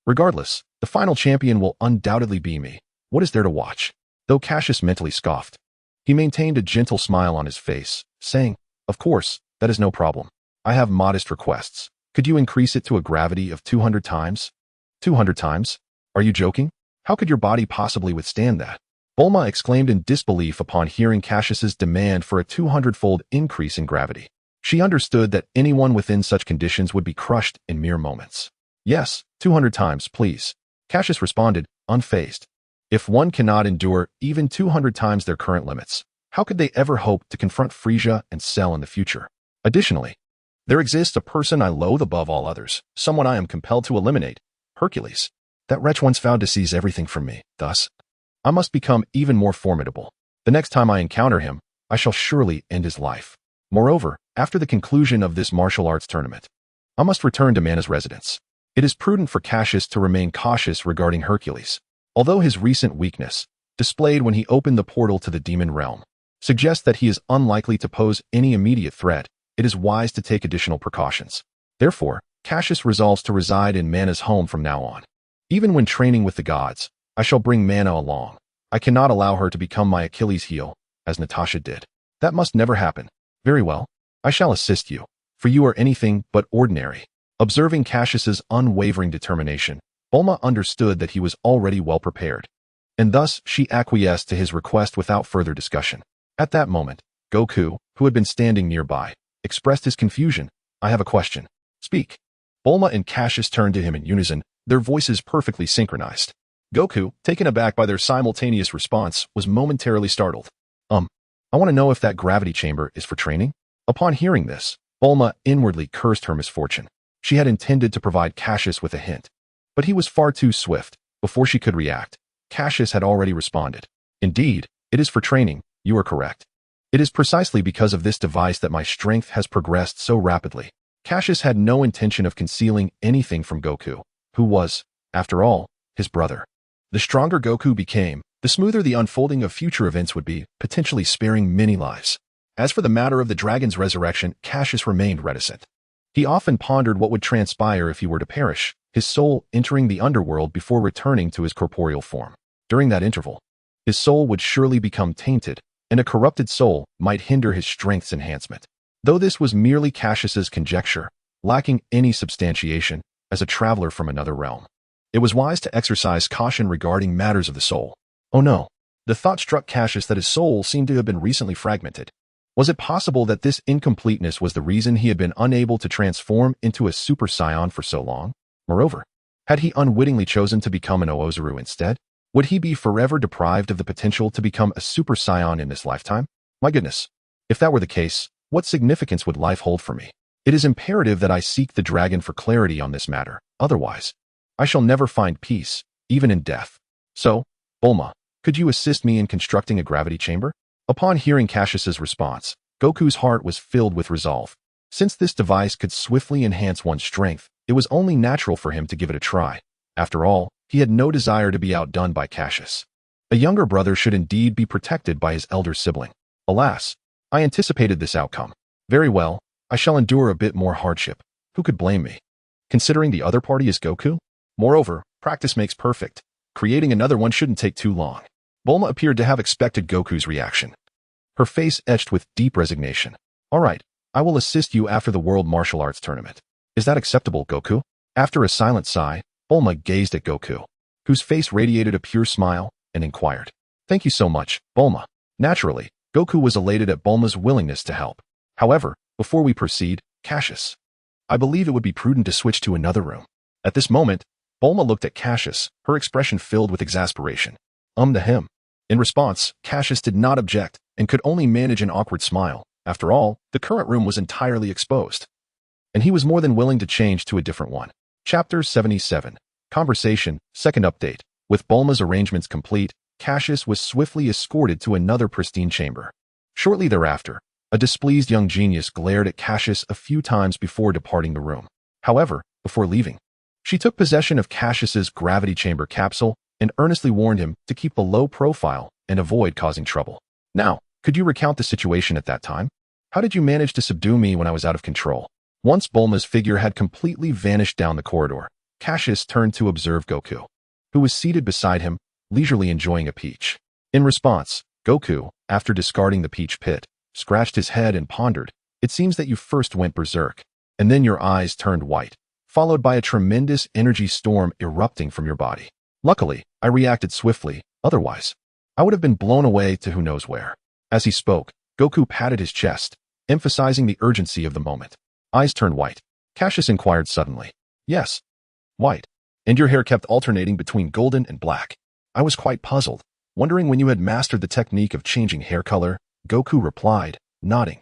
Regardless, the final champion will undoubtedly be me. What is there to watch? Though Cassius mentally scoffed, he maintained a gentle smile on his face, saying, "Of course, that is no problem. I have modest requests. Could you increase it to a gravity of 200 times? 200 times? Are you joking? How could your body possibly withstand that?" Bulma exclaimed in disbelief upon hearing Cassius's demand for a 200-fold increase in gravity. She understood that anyone within such conditions would be crushed in mere moments. "Yes, 200 times, please," Cassius responded, unfazed. If one cannot endure even 200 times their current limits, how could they ever hope to confront Frieza and Cell in the future? Additionally, there exists a person I loathe above all others, someone I am compelled to eliminate, Hercules. That wretch once vowed to seize everything from me. Thus, I must become even more formidable. The next time I encounter him, I shall surely end his life. Moreover, after the conclusion of this martial arts tournament, I must return to Mana's residence. It is prudent for Cassius to remain cautious regarding Hercules. Although his recent weakness, displayed when he opened the portal to the demon realm, suggests that he is unlikely to pose any immediate threat, it is wise to take additional precautions. Therefore, Cassius resolves to reside in Mana's home from now on. Even when training with the gods, I shall bring Mana along. I cannot allow her to become my Achilles heel, as Natasha did. That must never happen. Very well. I shall assist you, for you are anything but ordinary. Observing Cassius's unwavering determination, Bulma understood that he was already well prepared, and thus she acquiesced to his request without further discussion. At that moment, Goku, who had been standing nearby, expressed his confusion. "I have a question." "Speak." Bulma and Cassius turned to him in unison, their voices perfectly synchronized. Goku, taken aback by their simultaneous response, was momentarily startled. I want to know if that gravity chamber is for training?" Upon hearing this, Bulma inwardly cursed her misfortune. She had intended to provide Cassius with a hint, but he was far too swift. Before she could react, Cassius had already responded. "Indeed, it is for training, you are correct. It is precisely because of this device that my strength has progressed so rapidly." Cassius had no intention of concealing anything from Goku, who was, after all, his brother. The stronger Goku became, the smoother the unfolding of future events would be, potentially sparing many lives. As for the matter of the dragon's resurrection, Cassius remained reticent. He often pondered what would transpire if he were to perish, his soul entering the underworld before returning to his corporeal form. During that interval, his soul would surely become tainted, and a corrupted soul might hinder his strength's enhancement. Though this was merely Cassius's conjecture, lacking any substantiation, as a traveler from another realm, it was wise to exercise caution regarding matters of the soul. Oh no! The thought struck Cassius that his soul seemed to have been recently fragmented. Was it possible that this incompleteness was the reason he had been unable to transform into a Super Saiyan for so long? Moreover, had he unwittingly chosen to become an Oozaru instead? Would he be forever deprived of the potential to become a Super Saiyan in this lifetime? My goodness! If that were the case, what significance would life hold for me? It is imperative that I seek the dragon for clarity on this matter. Otherwise, I shall never find peace, even in death. So, Bulma, could you assist me in constructing a gravity chamber? Upon hearing Cassius's response, Goku's heart was filled with resolve. Since this device could swiftly enhance one's strength, it was only natural for him to give it a try. After all, he had no desire to be outdone by Cassius. A younger brother should indeed be protected by his elder sibling. Alas, I anticipated this outcome. Very well, I shall endure a bit more hardship. Who could blame me? Considering the other party is Goku? Moreover, practice makes perfect. Creating another one shouldn't take too long. Bulma appeared to have expected Goku's reaction. Her face etched with deep resignation. All right, I will assist you after the World Martial Arts Tournament. Is that acceptable, Goku? After a silent sigh, Bulma gazed at Goku, whose face radiated a pure smile, and inquired. Thank you so much, Bulma. Naturally, Goku was elated at Bulma's willingness to help. However, before we proceed, Cassius, I believe it would be prudent to switch to another room. At this moment, Bulma looked at Cassius, her expression filled with exasperation. To him. In response, Cassius did not object and could only manage an awkward smile. After all, the current room was entirely exposed, and he was more than willing to change to a different one. Chapter 77. Conversation, second update. With Bulma's arrangements complete, Cassius was swiftly escorted to another pristine chamber. Shortly thereafter, a displeased young genius glared at Cassius a few times before departing the room. However, before leaving, she took possession of Cassius's gravity chamber capsule and earnestly warned him to keep a low profile and avoid causing trouble. Now, could you recount the situation at that time? How did you manage to subdue me when I was out of control? Once Bulma's figure had completely vanished down the corridor, Cassius turned to observe Goku, who was seated beside him, leisurely enjoying a peach. In response, Goku, after discarding the peach pit, scratched his head and pondered. It seems that you first went berserk, and then your eyes turned white, followed by a tremendous energy storm erupting from your body. Luckily, I reacted swiftly, otherwise, I would have been blown away to who knows where. As he spoke, Goku patted his chest, emphasizing the urgency of the moment. Eyes turned white. Cassius inquired suddenly. Yes. White. And your hair kept alternating between golden and black. I was quite puzzled, wondering when you had mastered the technique of changing hair color. Goku replied, nodding,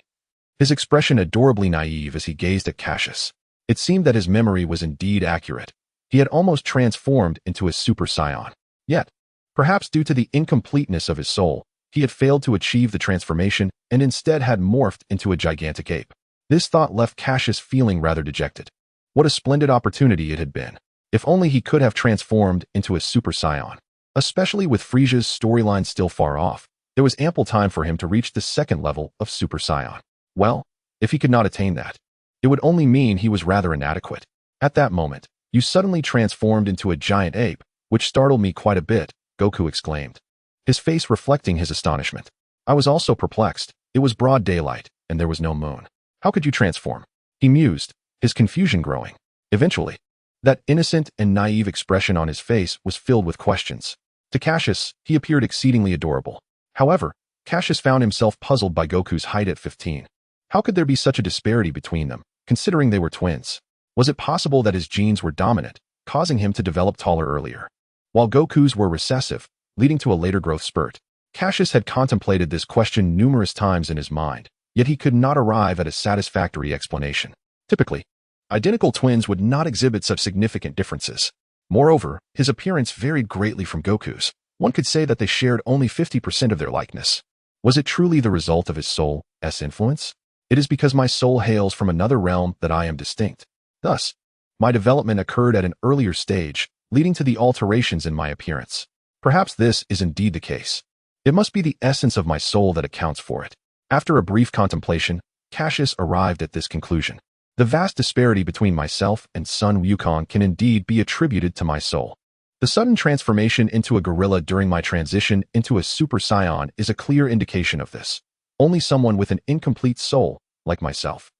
his expression adorably naive as he gazed at Cassius. It seemed that his memory was indeed accurate. He had almost transformed into a Super Saiyan. Yet, perhaps due to the incompleteness of his soul, he had failed to achieve the transformation and instead had morphed into a gigantic ape. This thought left Cassius feeling rather dejected. What a splendid opportunity it had been. If only he could have transformed into a Super Saiyan. Especially with Frieza's storyline still far off, there was ample time for him to reach the second level of Super Saiyan. Well, if he could not attain that, it would only mean he was rather inadequate. At that moment, you suddenly transformed into a giant ape, which startled me quite a bit, Goku exclaimed, his face reflecting his astonishment. I was also perplexed. It was broad daylight, and there was no moon. How could you transform? He mused, his confusion growing. Eventually, that innocent and naive expression on his face was filled with questions. To Cassius, he appeared exceedingly adorable. However, Cassius found himself puzzled by Goku's height at 15. How could there be such a disparity between them, considering they were twins? Was it possible that his genes were dominant, causing him to develop taller earlier, while Goku's were recessive, leading to a later growth spurt? Cassius had contemplated this question numerous times in his mind, yet he could not arrive at a satisfactory explanation. Typically, identical twins would not exhibit such significant differences. Moreover, his appearance varied greatly from Goku's. One could say that they shared only 50% of their likeness. Was it truly the result of his soul's influence? It is because my soul hails from another realm that I am distinct. Thus, my development occurred at an earlier stage, leading to the alterations in my appearance. Perhaps this is indeed the case. It must be the essence of my soul that accounts for it. After a brief contemplation, Cassius arrived at this conclusion. The vast disparity between myself and Sun Wukong can indeed be attributed to my soul. The sudden transformation into a gorilla during my transition into a Super Saiyan is a clear indication of this. Only someone with an incomplete soul, like myself,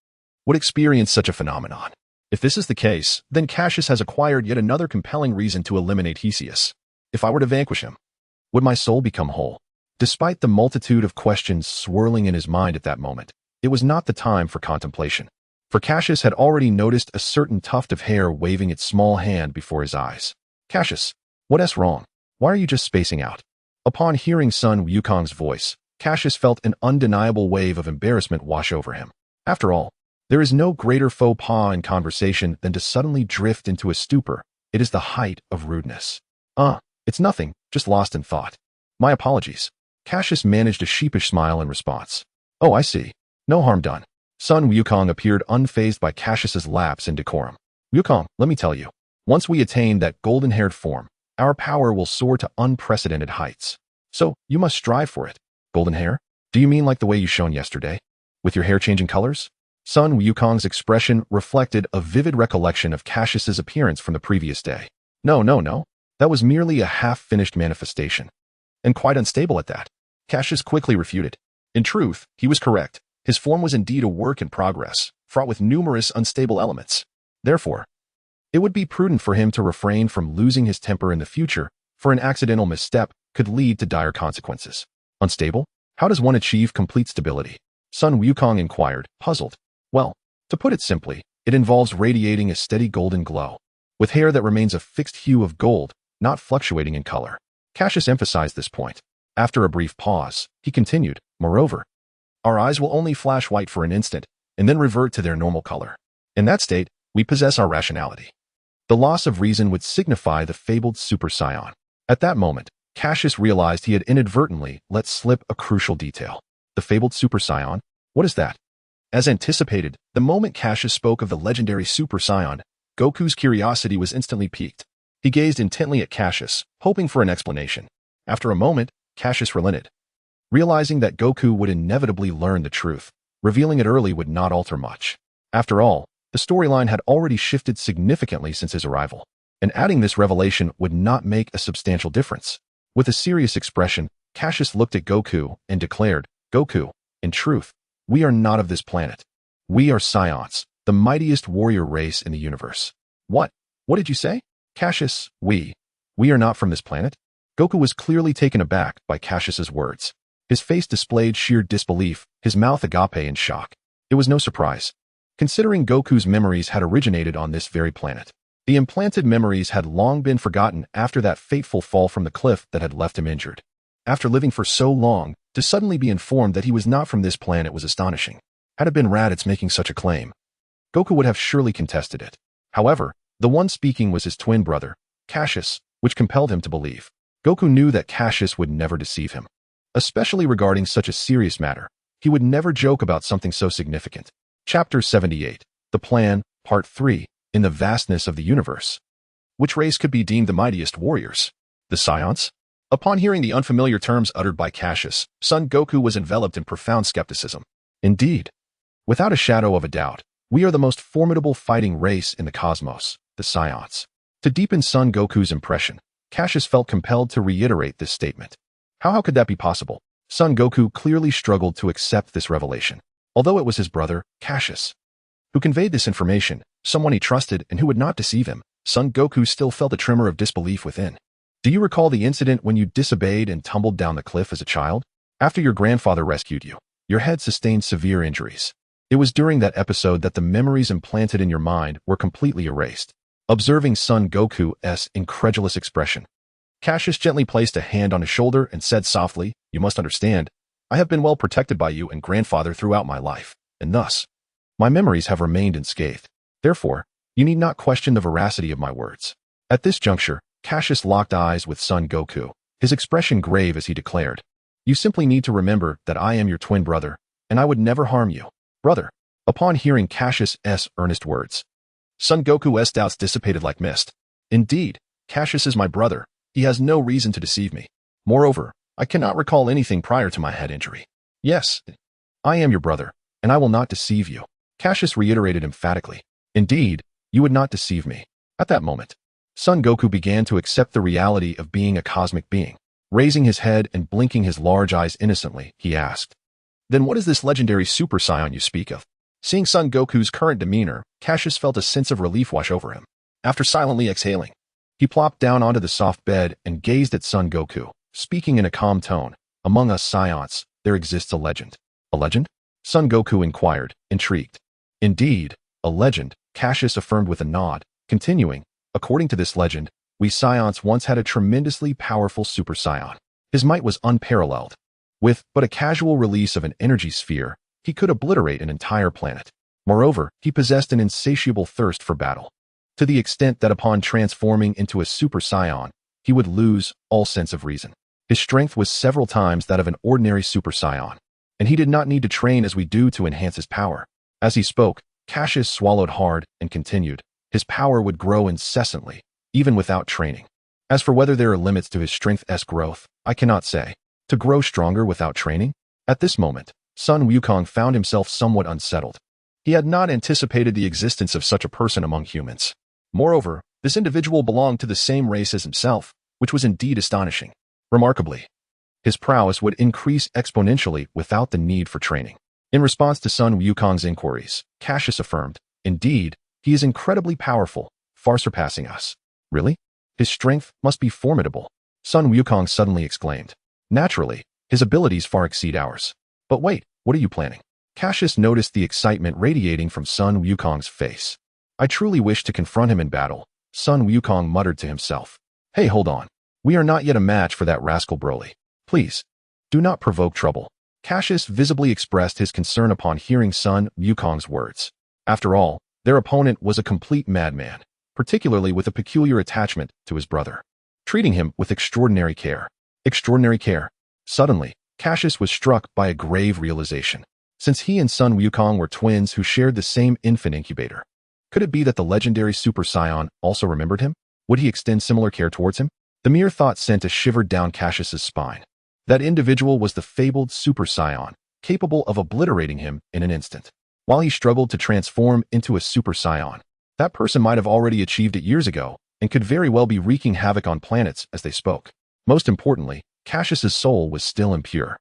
would experience such a phenomenon. If this is the case, then Cassius has acquired yet another compelling reason to eliminate Theseus. If I were to vanquish him, would my soul become whole? Despite the multitude of questions swirling in his mind at that moment, it was not the time for contemplation. For Cassius had already noticed a certain tuft of hair waving its small hand before his eyes. Cassius, what's wrong? Why are you just spacing out? Upon hearing Sun Wukong's voice, Cassius felt an undeniable wave of embarrassment wash over him. After all, there is no greater faux pas in conversation than to suddenly drift into a stupor. It is the height of rudeness. It's nothing, just lost in thought. My apologies. Cassius managed a sheepish smile in response. Oh, I see. No harm done. Sun Wukong appeared unfazed by Cassius's lapse in decorum. Wukong, let me tell you, once we attain that golden-haired form, our power will soar to unprecedented heights. So, you must strive for it. Golden hair? Do you mean like the way you shone yesterday? With your hair changing colors? Sun Wukong's expression reflected a vivid recollection of Cassius's appearance from the previous day. No, no, no. That was merely a half-finished manifestation. And quite unstable at that. Cassius quickly refuted. In truth, he was correct. His form was indeed a work in progress, fraught with numerous unstable elements. Therefore, it would be prudent for him to refrain from losing his temper in the future, for an accidental misstep could lead to dire consequences. Unstable? How does one achieve complete stability? Sun Wukong inquired, puzzled. Well, to put it simply, it involves radiating a steady golden glow, with hair that remains a fixed hue of gold, not fluctuating in color. Cassius emphasized this point. After a brief pause, he continued, moreover, our eyes will only flash white for an instant, and then revert to their normal color. In that state, we possess our rationality. The loss of reason would signify the fabled Super Saiyan. At that moment, Cassius realized he had inadvertently let slip a crucial detail. The fabled Super Saiyan? What is that? As anticipated, the moment Cassius spoke of the legendary Super Saiyan, Goku's curiosity was instantly piqued. He gazed intently at Cassius, hoping for an explanation. After a moment, Cassius relented. Realizing that Goku would inevitably learn the truth, revealing it early would not alter much. After all, the storyline had already shifted significantly since his arrival, and adding this revelation would not make a substantial difference. With a serious expression, Cassius looked at Goku and declared, Goku, in truth, we are not of this planet. We are Saiyans, the mightiest warrior race in the universe. What? What did you say? Cassius, we are not from this planet? Goku was clearly taken aback by Cassius's words. His face displayed sheer disbelief, his mouth agape in shock. It was no surprise, considering Goku's memories had originated on this very planet. The implanted memories had long been forgotten after that fateful fall from the cliff that had left him injured. After living for so long, to suddenly be informed that he was not from this planet was astonishing. Had it been Raditz making such a claim, Goku would have surely contested it. However, the one speaking was his twin brother, Cassius, which compelled him to believe. Goku knew that Cassius would never deceive him. Especially regarding such a serious matter, he would never joke about something so significant. Chapter 78, The Plan, Part 3, In the Vastness of the Universe. Which race could be deemed the mightiest warriors? The Saiyans? Upon hearing the unfamiliar terms uttered by Cassius, Son Goku was enveloped in profound skepticism. Indeed, without a shadow of a doubt, we are the most formidable fighting race in the cosmos, the Saiyans. To deepen Son Goku's impression, Cassius felt compelled to reiterate this statement. How could that be possible? Son Goku clearly struggled to accept this revelation. Although it was his brother, Cassius, who conveyed this information, someone he trusted and who would not deceive him, Son Goku still felt a tremor of disbelief within. Do you recall the incident when you disobeyed and tumbled down the cliff as a child? After your grandfather rescued you, your head sustained severe injuries. It was during that episode that the memories implanted in your mind were completely erased. Observing Son Goku's incredulous expression, Cassius gently placed a hand on his shoulder and said softly, You must understand, I have been well protected by you and grandfather throughout my life, and thus, my memories have remained unscathed. Therefore, you need not question the veracity of my words. At this juncture, Cassius locked eyes with Son Goku, his expression grave as he declared, You simply need to remember that I am your twin brother, and I would never harm you. Brother. Upon hearing Cassius's earnest words, Son Goku's doubts dissipated like mist. Indeed, Cassius is my brother. He has no reason to deceive me. Moreover, I cannot recall anything prior to my head injury. Yes, I am your brother, and I will not deceive you. Cassius reiterated emphatically. Indeed, you would not deceive me. At that moment, Son Goku began to accept the reality of being a cosmic being. Raising his head and blinking his large eyes innocently, he asked, Then what is this legendary Super Saiyan you speak of? Seeing Son Goku's current demeanor, Cassius felt a sense of relief wash over him. After silently exhaling, he plopped down onto the soft bed and gazed at Son Goku, speaking in a calm tone. Among us Saiyans, there exists a legend. A legend? Son Goku inquired, intrigued. Indeed, a legend, Cassius affirmed with a nod, continuing, According to this legend, we Saiyans once had a tremendously powerful Super Saiyan. His might was unparalleled. With but a casual release of an energy sphere, he could obliterate an entire planet. Moreover, he possessed an insatiable thirst for battle, to the extent that upon transforming into a Super Saiyan, he would lose all sense of reason. His strength was several times that of an ordinary Super Saiyan, and he did not need to train as we do to enhance his power. As he spoke, Cassius swallowed hard and continued, His power would grow incessantly, even without training. As for whether there are limits to his strength's growth, I cannot say. To grow stronger without training? At this moment, Sun Wukong found himself somewhat unsettled. He had not anticipated the existence of such a person among humans. Moreover, this individual belonged to the same race as himself, which was indeed astonishing. Remarkably, his prowess would increase exponentially without the need for training. In response to Sun Wukong's inquiries, Cassius affirmed, "Indeed, he is incredibly powerful, far surpassing us." "Really? His strength must be formidable," Sun Wukong suddenly exclaimed. "Naturally, his abilities far exceed ours. But wait, what are you planning?" Cassius noticed the excitement radiating from Sun Wukong's face. "I truly wish to confront him in battle," Sun Wukong muttered to himself. "Hey, hold on. We are not yet a match for that rascal Broly. Please, do not provoke trouble." Cassius visibly expressed his concern upon hearing Sun Wukong's words. After all, their opponent was a complete madman, particularly with a peculiar attachment to his brother, treating him with extraordinary care. Extraordinary care. Suddenly, Cassius was struck by a grave realization. Since he and Sun Wukong were twins who shared the same infant incubator, could it be that the legendary Super Saiyan also remembered him? Would he extend similar care towards him? The mere thought sent a shiver down Cassius's spine. That individual was the fabled Super Saiyan, capable of obliterating him in an instant. While he struggled to transform into a Super Saiyan, that person might have already achieved it years ago and could very well be wreaking havoc on planets as they spoke. Most importantly, Cassius's soul was still impure,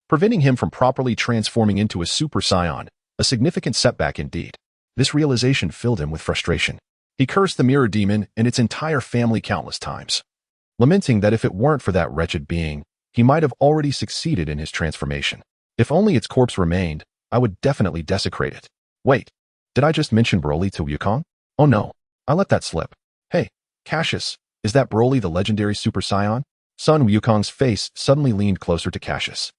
preventing him from properly transforming into a Super Saiyan, a significant setback indeed. This realization filled him with frustration. He cursed the Mirror Demon and its entire family countless times, lamenting that if it weren't for that wretched being, he might have already succeeded in his transformation. If only its corpse remained, I would definitely desecrate it. Wait, did I just mention Broly to Wukong? Oh no, I let that slip. Hey, Cassius, is that Broly the legendary Super Saiyan? Sun Wukong's face suddenly leaned closer to Cassius.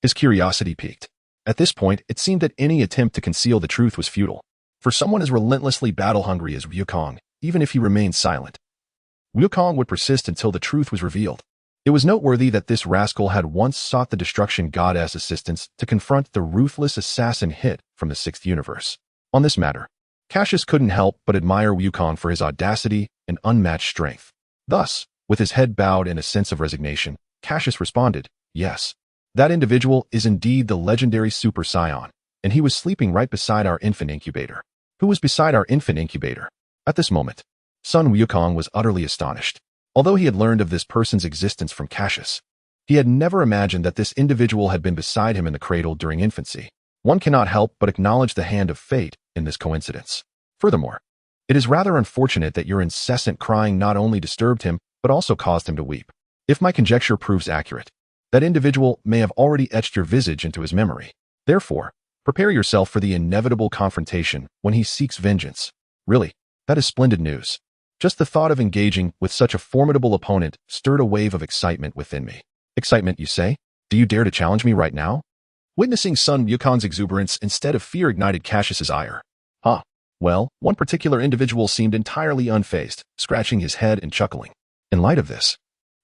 His curiosity piqued. At this point, it seemed that any attempt to conceal the truth was futile. For someone as relentlessly battle-hungry as Wukong, even if he remained silent, Wukong would persist until the truth was revealed. It was noteworthy that this rascal had once sought the Destruction Goddess' assistance to confront the ruthless assassin Hit from the Sixth Universe. On this matter, Cassius couldn't help but admire Wukong for his audacity and unmatched strength. Thus, with his head bowed in a sense of resignation, Cassius responded, "Yes, that individual is indeed the legendary Super Saiyan, and he was sleeping right beside our infant incubator." Who was beside our infant incubator? At this moment, Sun Wukong was utterly astonished. Although he had learned of this person's existence from Cassius, he had never imagined that this individual had been beside him in the cradle during infancy. One cannot help but acknowledge the hand of fate in this coincidence. Furthermore, it is rather unfortunate that your incessant crying not only disturbed him, but also caused him to weep. If my conjecture proves accurate, that individual may have already etched your visage into his memory. Therefore, prepare yourself for the inevitable confrontation when he seeks vengeance. Really, that is splendid news. Just the thought of engaging with such a formidable opponent stirred a wave of excitement within me. Excitement, you say? Do you dare to challenge me right now? Witnessing Sun Wukong's exuberance instead of fear ignited Cassius's ire. Well, one particular individual seemed entirely unfazed, scratching his head and chuckling. In light of this,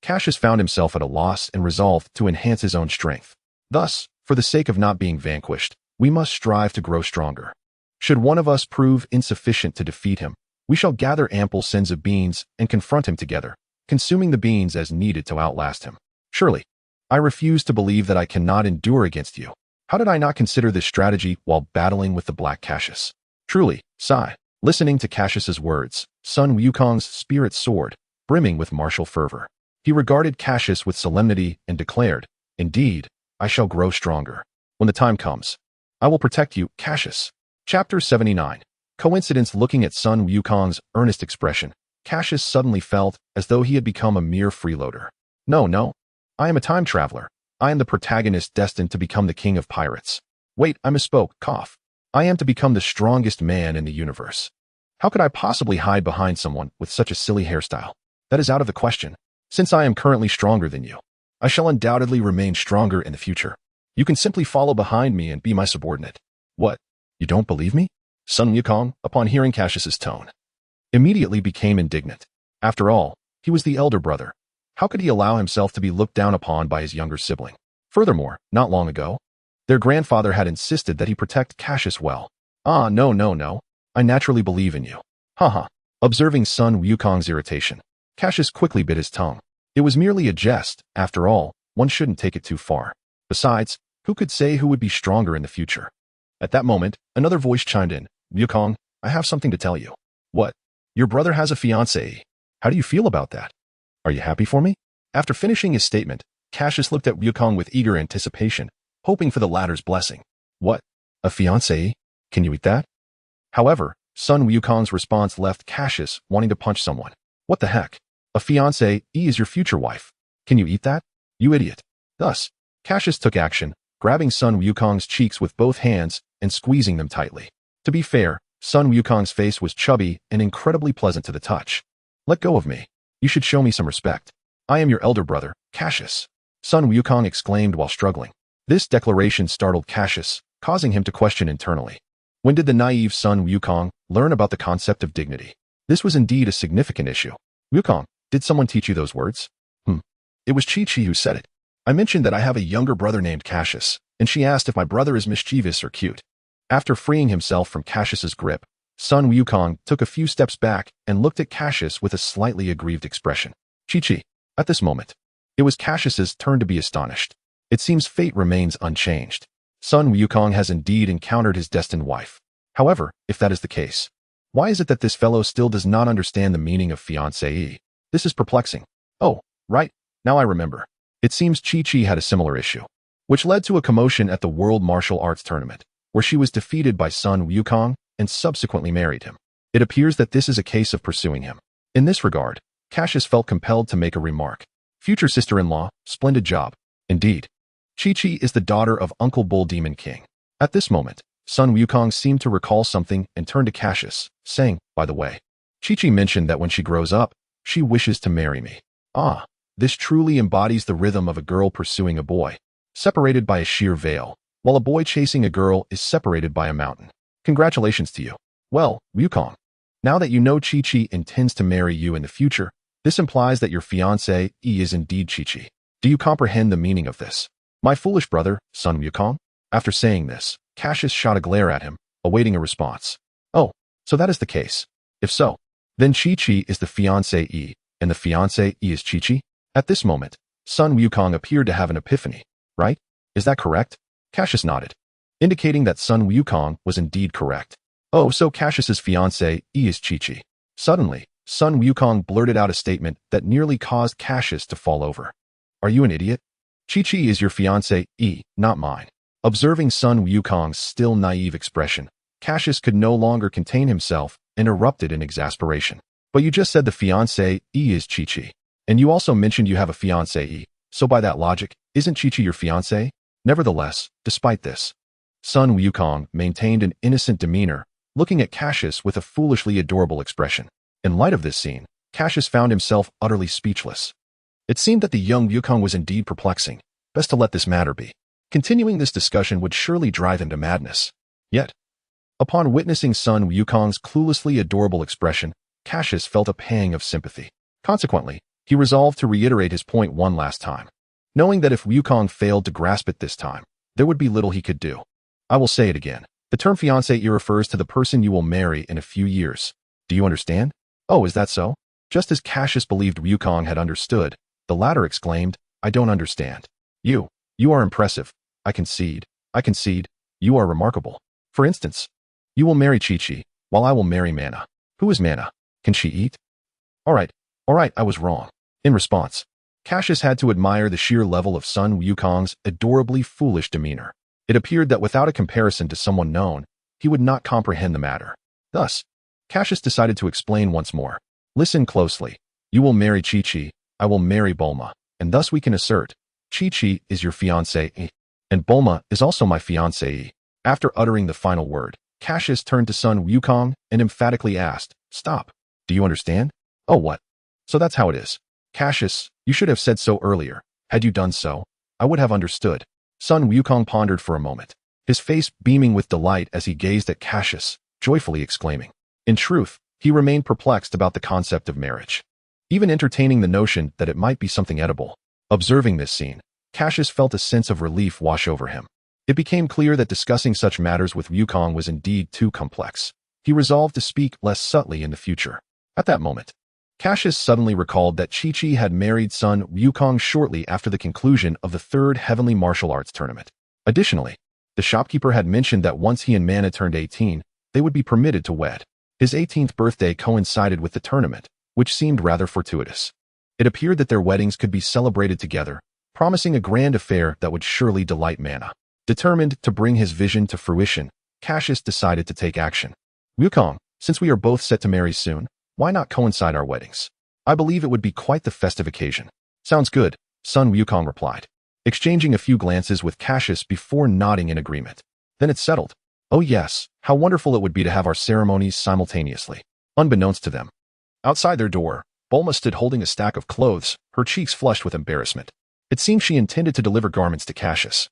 Cassius found himself at a loss and resolved to enhance his own strength. Thus, for the sake of not being vanquished, we must strive to grow stronger. Should one of us prove insufficient to defeat him, we shall gather ample sins of beans and confront him together, consuming the beans as needed to outlast him. Surely, I refuse to believe that I cannot endure against you. How did I not consider this strategy while battling with the Black Cassius? Truly, sigh. Listening to Cassius's words, Sun Wukong's spirit soared, brimming with martial fervor. He regarded Cassius with solemnity and declared, "Indeed, I shall grow stronger. When the time comes, I will protect you, Cassius." Chapter 79. Coincidence. Looking at Sun Wukong's earnest expression, Cassius suddenly felt as though he had become a mere freeloader. No, I am a time traveler. I am the protagonist destined to become the king of pirates. Wait, I misspoke, cough. I am to become the strongest man in the universe. How could I possibly hide behind someone with such a silly hairstyle? That is out of the question. Since I am currently stronger than you, I shall undoubtedly remain stronger in the future. You can simply follow behind me and be my subordinate. What? You don't believe me? Sun Wukong, upon hearing Cassius's tone, immediately became indignant. After all, he was the elder brother. How could he allow himself to be looked down upon by his younger sibling? Furthermore, not long ago, their grandfather had insisted that he protect Cassius well. No. I naturally believe in you. Haha. Observing Sun Wukong's irritation, Cassius quickly bit his tongue. It was merely a jest. After all, one shouldn't take it too far. Besides, who could say who would be stronger in the future? At that moment, another voice chimed in. Wukong, I have something to tell you. What? Your brother has a fiancée. How do you feel about that? Are you happy for me? After finishing his statement, Cassius looked at Wukong with eager anticipation, hoping for the latter's blessing. What? A fiancée? Can you eat that? However, Sun Wukong's response left Cassius wanting to punch someone. What the heck? A fiancée is your future wife. Can you eat that? You idiot. Thus, Cassius took action, grabbing Sun Wukong's cheeks with both hands and squeezing them tightly. To be fair, Sun Wukong's face was chubby and incredibly pleasant to the touch. Let go of me. You should show me some respect. I am your elder brother, Cassius. Sun Wukong exclaimed while struggling. This declaration startled Cassius, causing him to question internally. When did the naive Sun Wukong learn about the concept of dignity? This was indeed a significant issue. Wukong, did someone teach you those words? It was Chi-Chi who said it. I mentioned that I have a younger brother named Cassius, and she asked if my brother is mischievous or cute. After freeing himself from Cassius's grip, Sun Wukong took a few steps back and looked at Cassius with a slightly aggrieved expression. Chi-Chi. At this moment, it was Cassius's turn to be astonished. It seems fate remains unchanged. Sun Wukong has indeed encountered his destined wife. However, if that is the case, why is it that this fellow still does not understand the meaning of fiancée? This is perplexing. Oh, right, now I remember. It seems Chi-Chi had a similar issue, which led to a commotion at the World Martial Arts Tournament, where she was defeated by Sun Wukong and subsequently married him. It appears that this is a case of pursuing him. In this regard, Cassius felt compelled to make a remark. Future sister-in-law, splendid job. Indeed. Chi-Chi is the daughter of Uncle Bull Demon King. At this moment, Sun Wukong seemed to recall something and turned to Cassius, saying, by the way, Chi-Chi mentioned that when she grows up, she wishes to marry me. Ah, this truly embodies the rhythm of a girl pursuing a boy, separated by a sheer veil, while a boy chasing a girl is separated by a mountain. Congratulations to you. Well, Wukong, now that you know Chi-Chi intends to marry you in the future, this implies that your fiancé is indeed Chi-Chi. Do you comprehend the meaning of this? My foolish brother, Sun Wukong? After saying this, Cassius shot a glare at him, awaiting a response. Oh, so that is the case. If so, then Chi-Chi is the fiancé and the fiancé is Chi-Chi? At this moment, Sun Wukong appeared to have an epiphany, right? Is that correct? Cassius nodded, indicating that Sun Wukong was indeed correct. Oh, so Cassius's fiancé is Chi-Chi. Suddenly, Sun Wukong blurted out a statement that nearly caused Cassius to fall over. Are you an idiot? Chi-Chi is your fiancé, not mine. Observing Sun Wukong's still naive expression, Cassius could no longer contain himself and erupted in exasperation. But you just said the fiancé is Chi-Chi. And you also mentioned you have a fiancé, so by that logic, isn't Chi-Chi your fiancé? Nevertheless, despite this, Sun Wukong maintained an innocent demeanor, looking at Cassius with a foolishly adorable expression. In light of this scene, Cassius found himself utterly speechless. It seemed that the young Wukong was indeed perplexing. Best to let this matter be. Continuing this discussion would surely drive him to madness. Yet, upon witnessing Sun Wukong's cluelessly adorable expression, Cassius felt a pang of sympathy. Consequently, he resolved to reiterate his point one last time, knowing that if Wukong failed to grasp it this time, there would be little he could do. I will say it again. The term fiancé refers to the person you will marry in a few years. Do you understand? Oh, is that so? Just as Cassius believed Wukong had understood, the latter exclaimed, I don't understand. You are impressive. I concede. You are remarkable. For instance, you will marry Chi-Chi, while I will marry Mana. Who is Mana? Can she eat? All right, I was wrong. In response, Cassius had to admire the sheer level of Sun Wukong's adorably foolish demeanor. It appeared that without a comparison to someone known, he would not comprehend the matter. Thus, Cassius decided to explain once more. Listen closely. You will marry Chi-Chi, I will marry Bulma, and thus we can assert, Chi-Chi is your fiancée, and Bulma is also my fiancée. After uttering the final word, Cassius turned to Sun Wukong and emphatically asked, Stop. Do you understand? Oh, what? So that's how it is. Cassius, you should have said so earlier. Had you done so, I would have understood. Sun Wukong pondered for a moment, his face beaming with delight as he gazed at Cassius, joyfully exclaiming. In truth, he remained perplexed about the concept of marriage, even entertaining the notion that it might be something edible. Observing this scene, Cassius felt a sense of relief wash over him. It became clear that discussing such matters with Wukong was indeed too complex. He resolved to speak less subtly in the future. At that moment, Cassius suddenly recalled that Chi-Chi had married Sun Wukong shortly after the conclusion of the third Heavenly Martial Arts Tournament. Additionally, The shopkeeper had mentioned that once he and Mana turned 18, they would be permitted to wed. His 18th birthday coincided with the tournament, which seemed rather fortuitous. It appeared that their weddings could be celebrated together, promising a grand affair that would surely delight Mana. Determined to bring his vision to fruition, Cassius decided to take action. Wukong, since we are both set to marry soon, why not coincide our weddings? I believe it would be quite the festive occasion. Sounds good, son, Wukong replied, exchanging a few glances with Cassius before nodding in agreement. Then it's settled. Oh yes, how wonderful it would be to have our ceremonies simultaneously. Unbeknownst to them. Outside their door, Bulma stood holding a stack of clothes, her cheeks flushed with embarrassment. It seemed she intended to deliver garments to Cassius,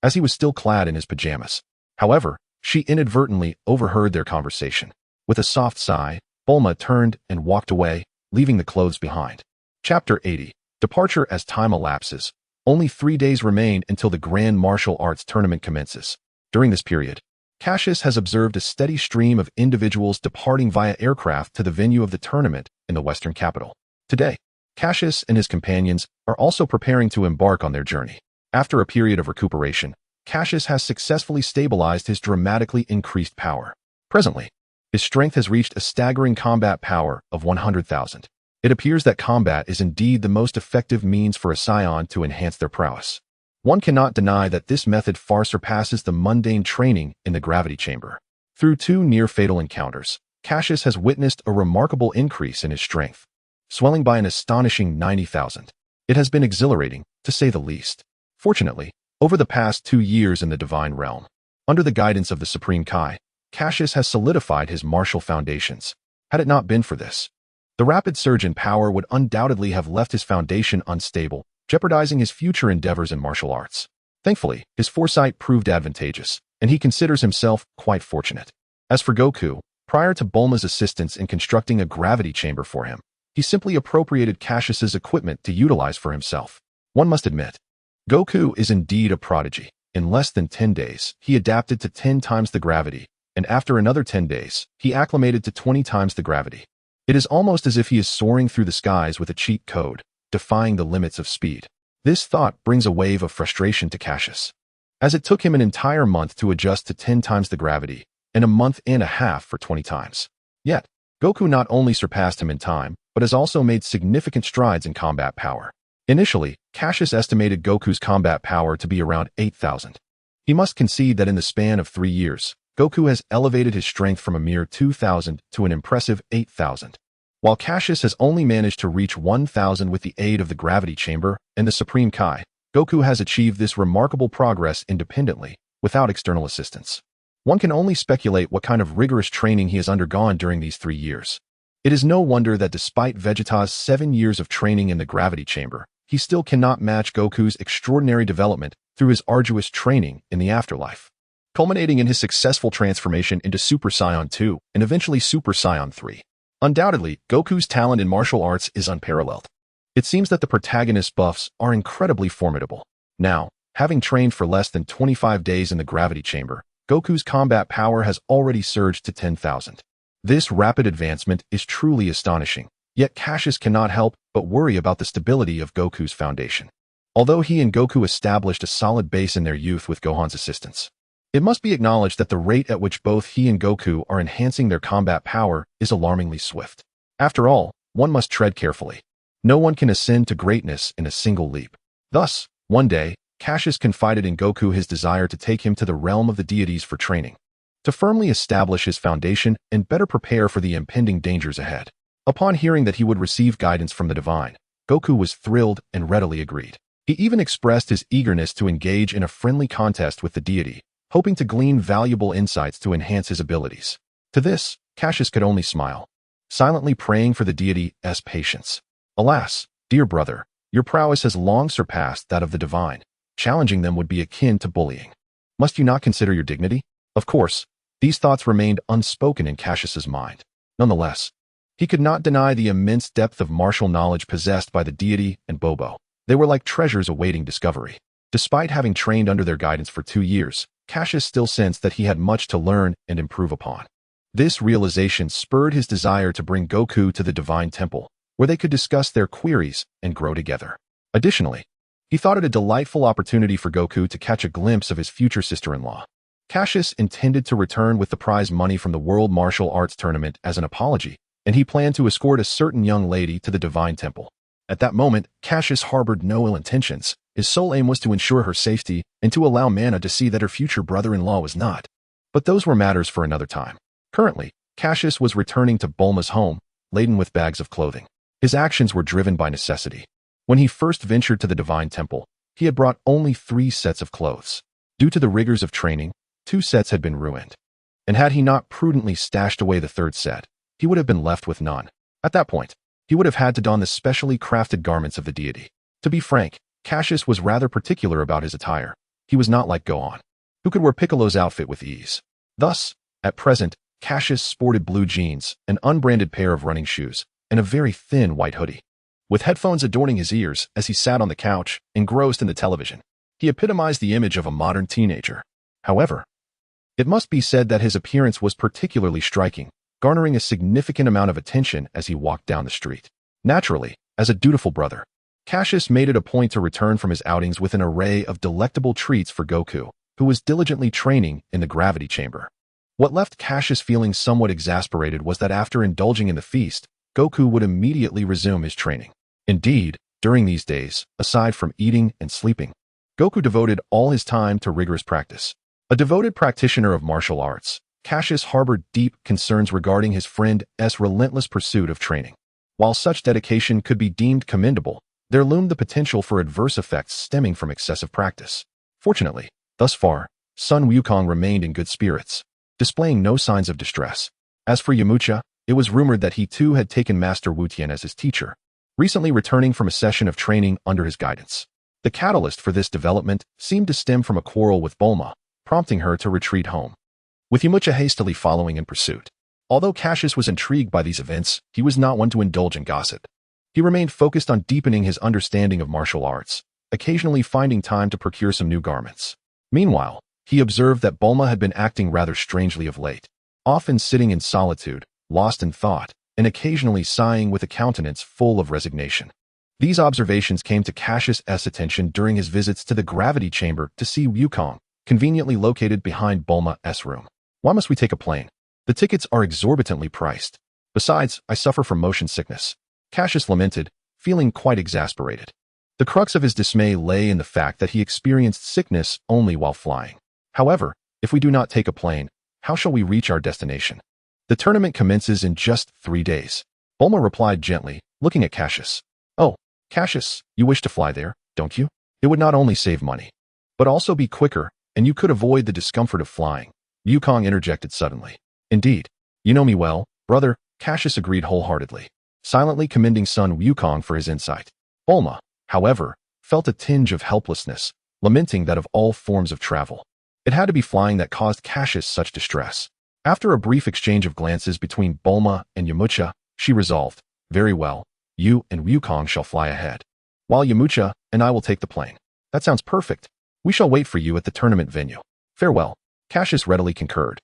as he was still clad in his pajamas. However, she inadvertently overheard their conversation. With a soft sigh, Bulma turned and walked away, leaving the clothes behind. Chapter 80. Departure. As time elapses, only 3 days remain until the Grand Martial Arts Tournament commences. During this period, Cassius has observed a steady stream of individuals departing via aircraft to the venue of the tournament in the western capital. Today, Cassius and his companions are also preparing to embark on their journey. After a period of recuperation, Cassius has successfully stabilized his dramatically increased power. Presently, his strength has reached a staggering combat power of 100,000. It appears that combat is indeed the most effective means for a scion to enhance their prowess. One cannot deny that this method far surpasses the mundane training in the gravity chamber. Through 2 near-fatal encounters, Cassius has witnessed a remarkable increase in his strength, swelling by an astonishing 90,000. It has been exhilarating, to say the least. Fortunately, over the past 2 years in the divine realm, under the guidance of the Supreme Kai, Cassius has solidified his martial foundations. Had it not been for this, the rapid surge in power would undoubtedly have left his foundation unstable, jeopardizing his future endeavors in martial arts. Thankfully, his foresight proved advantageous, and he considers himself quite fortunate. As for Goku, prior to Bulma's assistance in constructing a gravity chamber for him, he simply appropriated Cassius's equipment to utilize for himself. One must admit, Goku is indeed a prodigy. In less than 10 days, he adapted to 10 times the gravity, and after another 10 days, he acclimated to 20 times the gravity. It is almost as if he is soaring through the skies with a cheat code, defying the limits of speed. This thought brings a wave of frustration to Cassius, as it took him an entire month to adjust to 10 times the gravity, and a month and a half for 20 times. Yet, Goku not only surpassed him in time, but has also made significant strides in combat power. Initially, Cassius estimated Goku's combat power to be around 8,000. He must concede that in the span of 3 years, Goku has elevated his strength from a mere 2,000 to an impressive 8,000. While Cassius has only managed to reach 1,000 with the aid of the gravity chamber and the Supreme Kai, Goku has achieved this remarkable progress independently, without external assistance. One can only speculate what kind of rigorous training he has undergone during these 3 years. It is no wonder that despite Vegeta's 7 years of training in the gravity chamber, he still cannot match Goku's extraordinary development through his arduous training in the afterlife, culminating in his successful transformation into Super Saiyan 2 and eventually Super Saiyan 3. Undoubtedly, Goku's talent in martial arts is unparalleled. It seems that the protagonist's buffs are incredibly formidable. Now, having trained for less than 25 days in the gravity chamber, Goku's combat power has already surged to 10,000. This rapid advancement is truly astonishing, yet Cassius cannot help but worry about the stability of Goku's foundation. Although he and Goku established a solid base in their youth with Gohan's assistance, it must be acknowledged that the rate at which both he and Goku are enhancing their combat power is alarmingly swift. After all, one must tread carefully. No one can ascend to greatness in a single leap. Thus, one day, Cassius confided in Goku his desire to take him to the realm of the deities for training, to firmly establish his foundation and better prepare for the impending dangers ahead. Upon hearing that he would receive guidance from the divine, Goku was thrilled and readily agreed. He even expressed his eagerness to engage in a friendly contest with the deity, hoping to glean valuable insights to enhance his abilities. To this, Cassius could only smile, silently praying for the deity's patience. Alas, dear brother, your prowess has long surpassed that of the divine. Challenging them would be akin to bullying. Must you not consider your dignity? Of course, these thoughts remained unspoken in Cassius's mind. Nonetheless, he could not deny the immense depth of martial knowledge possessed by the deity and Bobo. They were like treasures awaiting discovery. Despite having trained under their guidance for 2 years, Cassius still sensed that he had much to learn and improve upon. This realization spurred his desire to bring Goku to the Divine Temple, where they could discuss their queries and grow together. Additionally, He thought it a delightful opportunity for Goku to catch a glimpse of his future sister-in-law. Cassius intended to return with the prize money from the World Martial Arts Tournament as an apology, and he planned to escort a certain young lady to the Divine Temple. At that moment, Cassius harbored no ill intentions. His sole aim was to ensure her safety and to allow Mana to see that her future brother-in-law was not. But those were matters for another time. Currently, Cassius was returning to Bulma's home, laden with bags of clothing. His actions were driven by necessity. When he first ventured to the Divine Temple, he had brought only 3 sets of clothes. Due to the rigors of training, 2 sets had been ruined. And had he not prudently stashed away the 3rd set, he would have been left with none. At that point, he would have had to don the specially crafted garments of the deity. To be frank, Cassius was rather particular about his attire. He was not like Gohan, who could wear Piccolo's outfit with ease. Thus, at present, Cassius sported blue jeans, an unbranded pair of running shoes, and a very thin white hoodie. With headphones adorning his ears as he sat on the couch, engrossed in the television, he epitomized the image of a modern teenager. However, it must be said that his appearance was particularly striking, garnering a significant amount of attention as he walked down the street. Naturally, as a dutiful brother, Cassius made it a point to return from his outings with an array of delectable treats for Goku, who was diligently training in the gravity chamber. What left Cassius feeling somewhat exasperated was that after indulging in the feast, Goku would immediately resume his training. Indeed, during these days, aside from eating and sleeping, Goku devoted all his time to rigorous practice. A devoted practitioner of martial arts, Cassius harbored deep concerns regarding his friend's relentless pursuit of training. While such dedication could be deemed commendable, there loomed the potential for adverse effects stemming from excessive practice. Fortunately, thus far, Sun Wukong remained in good spirits, displaying no signs of distress. As for Yamcha, it was rumored that he too had taken Master Wu Tian as his teacher, recently returning from a session of training under his guidance. The catalyst for this development seemed to stem from a quarrel with Bulma, prompting her to retreat home, with Yamcha hastily following in pursuit. Although Cassius was intrigued by these events, he was not one to indulge in gossip. He remained focused on deepening his understanding of martial arts, occasionally finding time to procure some new garments. Meanwhile, he observed that Bulma had been acting rather strangely of late, often sitting in solitude, lost in thought, and occasionally sighing with a countenance full of resignation. These observations came to Cassius' attention during his visits to the gravity chamber to see Wukong, conveniently located behind Bulma's room. Why must we take a plane? The tickets are exorbitantly priced. Besides, I suffer from motion sickness, Cassius lamented, feeling quite exasperated. The crux of his dismay lay in the fact that he experienced sickness only while flying. However, if we do not take a plane, how shall we reach our destination? The tournament commences in just 3 days. Bulma replied gently, looking at Cassius. Oh, Cassius, you wish to fly there, don't you? It would not only save money, but also be quicker, and you could avoid the discomfort of flying. Wukong interjected suddenly. Indeed. You know me well, brother, Cassius agreed wholeheartedly, silently commending Sun Wukong for his insight. Bulma, however, felt a tinge of helplessness, lamenting that of all forms of travel, it had to be flying that caused Cassius such distress. After a brief exchange of glances between Bulma and Yamcha, she resolved, very well, you and Wukong shall fly ahead, while Yamcha and I will take the plane. That sounds perfect. We shall wait for you at the tournament venue. Farewell. Cassius readily concurred,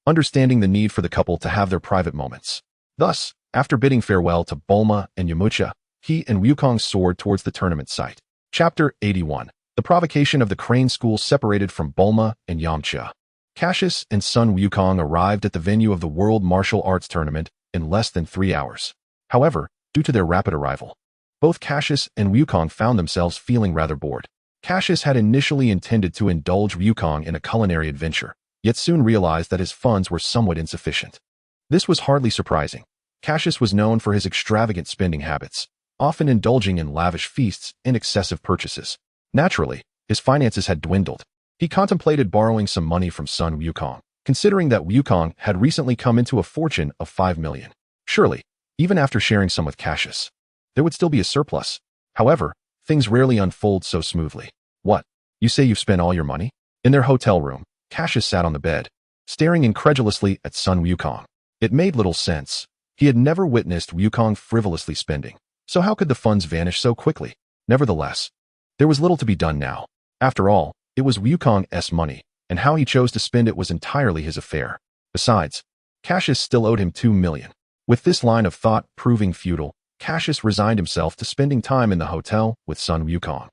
understanding the need for the couple to have their private moments. Thus, after bidding farewell to Bulma and Yamcha, he and Wukong soared towards the tournament site. Chapter 81. The provocation of the Crane School separated from Bulma and Yamcha. Cassius and Sun Wukong arrived at the venue of the World Martial Arts Tournament in less than 3 hours. However, due to their rapid arrival, both Cassius and Wukong found themselves feeling rather bored. Cassius had initially intended to indulge Wukong in a culinary adventure, yet soon realized that his funds were somewhat insufficient. This was hardly surprising. Cassius was known for his extravagant spending habits, often indulging in lavish feasts and excessive purchases. Naturally, his finances had dwindled. He contemplated borrowing some money from Sun Wukong, considering that Wukong had recently come into a fortune of 5 million. Surely, even after sharing some with Cassius, there would still be a surplus. However, things rarely unfold so smoothly. What? You say you've spent all your money? In their hotel room, Cassius sat on the bed, staring incredulously at Sun Wukong. It made little sense. He had never witnessed Wukong frivolously spending, so how could the funds vanish so quickly? Nevertheless, there was little to be done now. After all, it was Wukong's money, and how he chose to spend it was entirely his affair. Besides, Cassius still owed him 2 million. With this line of thought proving futile, Cassius resigned himself to spending time in the hotel with Sun Wukong.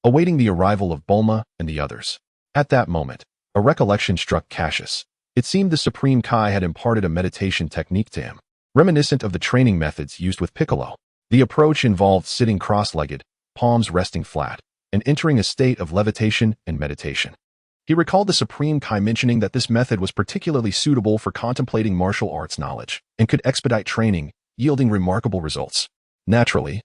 awaiting the arrival of Bulma and the others. At that moment, a recollection struck Cassius. It seemed the Supreme Kai had imparted a meditation technique to him, reminiscent of the training methods used with Piccolo. The approach involved sitting cross-legged, palms resting flat, and entering a state of levitation and meditation. He recalled the Supreme Kai mentioning that this method was particularly suitable for contemplating martial arts knowledge and could expedite training, yielding remarkable results. Naturally,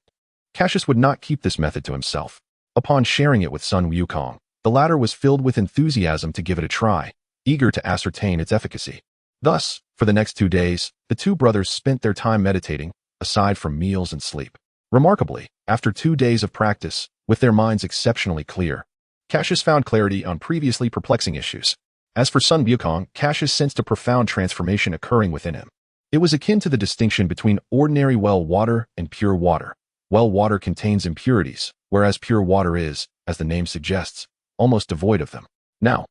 Cassius would not keep this method to himself. Upon sharing it with Sun Wukong, the latter was filled with enthusiasm to give it a try, eager to ascertain its efficacy. Thus, for the next 2 days, the two brothers spent their time meditating, aside from meals and sleep. Remarkably, after 2 days of practice, with their minds exceptionally clear, Cassius found clarity on previously perplexing issues. As for Sun Wukong, Cassius sensed a profound transformation occurring within him. It was akin to the distinction between ordinary well water and pure water. Well water contains impurities, whereas pure water is, as the name suggests, almost devoid of them. Now,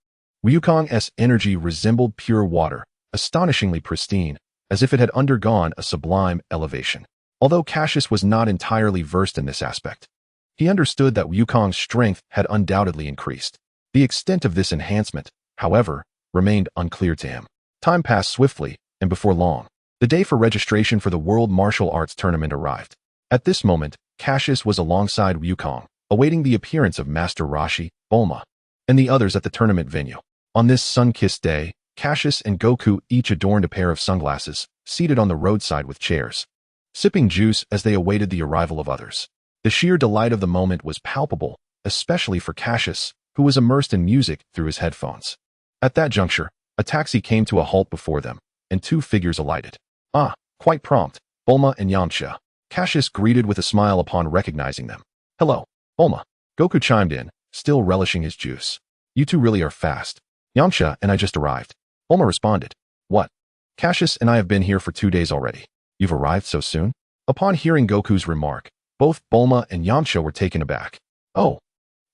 Wukong's energy resembled pure water, astonishingly pristine, as if it had undergone a sublime elevation. Although Cassius was not entirely versed in this aspect, he understood that Wukong's strength had undoubtedly increased. The extent of this enhancement, however, remained unclear to him. Time passed swiftly, and before long, the day for registration for the World Martial Arts Tournament arrived. At this moment, Cassius was alongside Wukong, awaiting the appearance of Master Roshi, Bulma, and the others at the tournament venue. On this sun-kissed day, Cassius and Goku each adorned a pair of sunglasses, seated on the roadside with chairs, sipping juice as they awaited the arrival of others. The sheer delight of the moment was palpable, especially for Cassius, who was immersed in music through his headphones. At that juncture, a taxi came to a halt before them, and 2 figures alighted. Ah, quite prompt, Bulma and Yamcha. Cassius greeted with a smile upon recognizing them. Hello, Bulma. Goku chimed in, still relishing his juice. You two really are fast. Yamcha and I just arrived. Bulma responded. What? Cassius and I have been here for 2 days already. You've arrived so soon? Upon hearing Goku's remark, both Bulma and Yamcha were taken aback. Oh,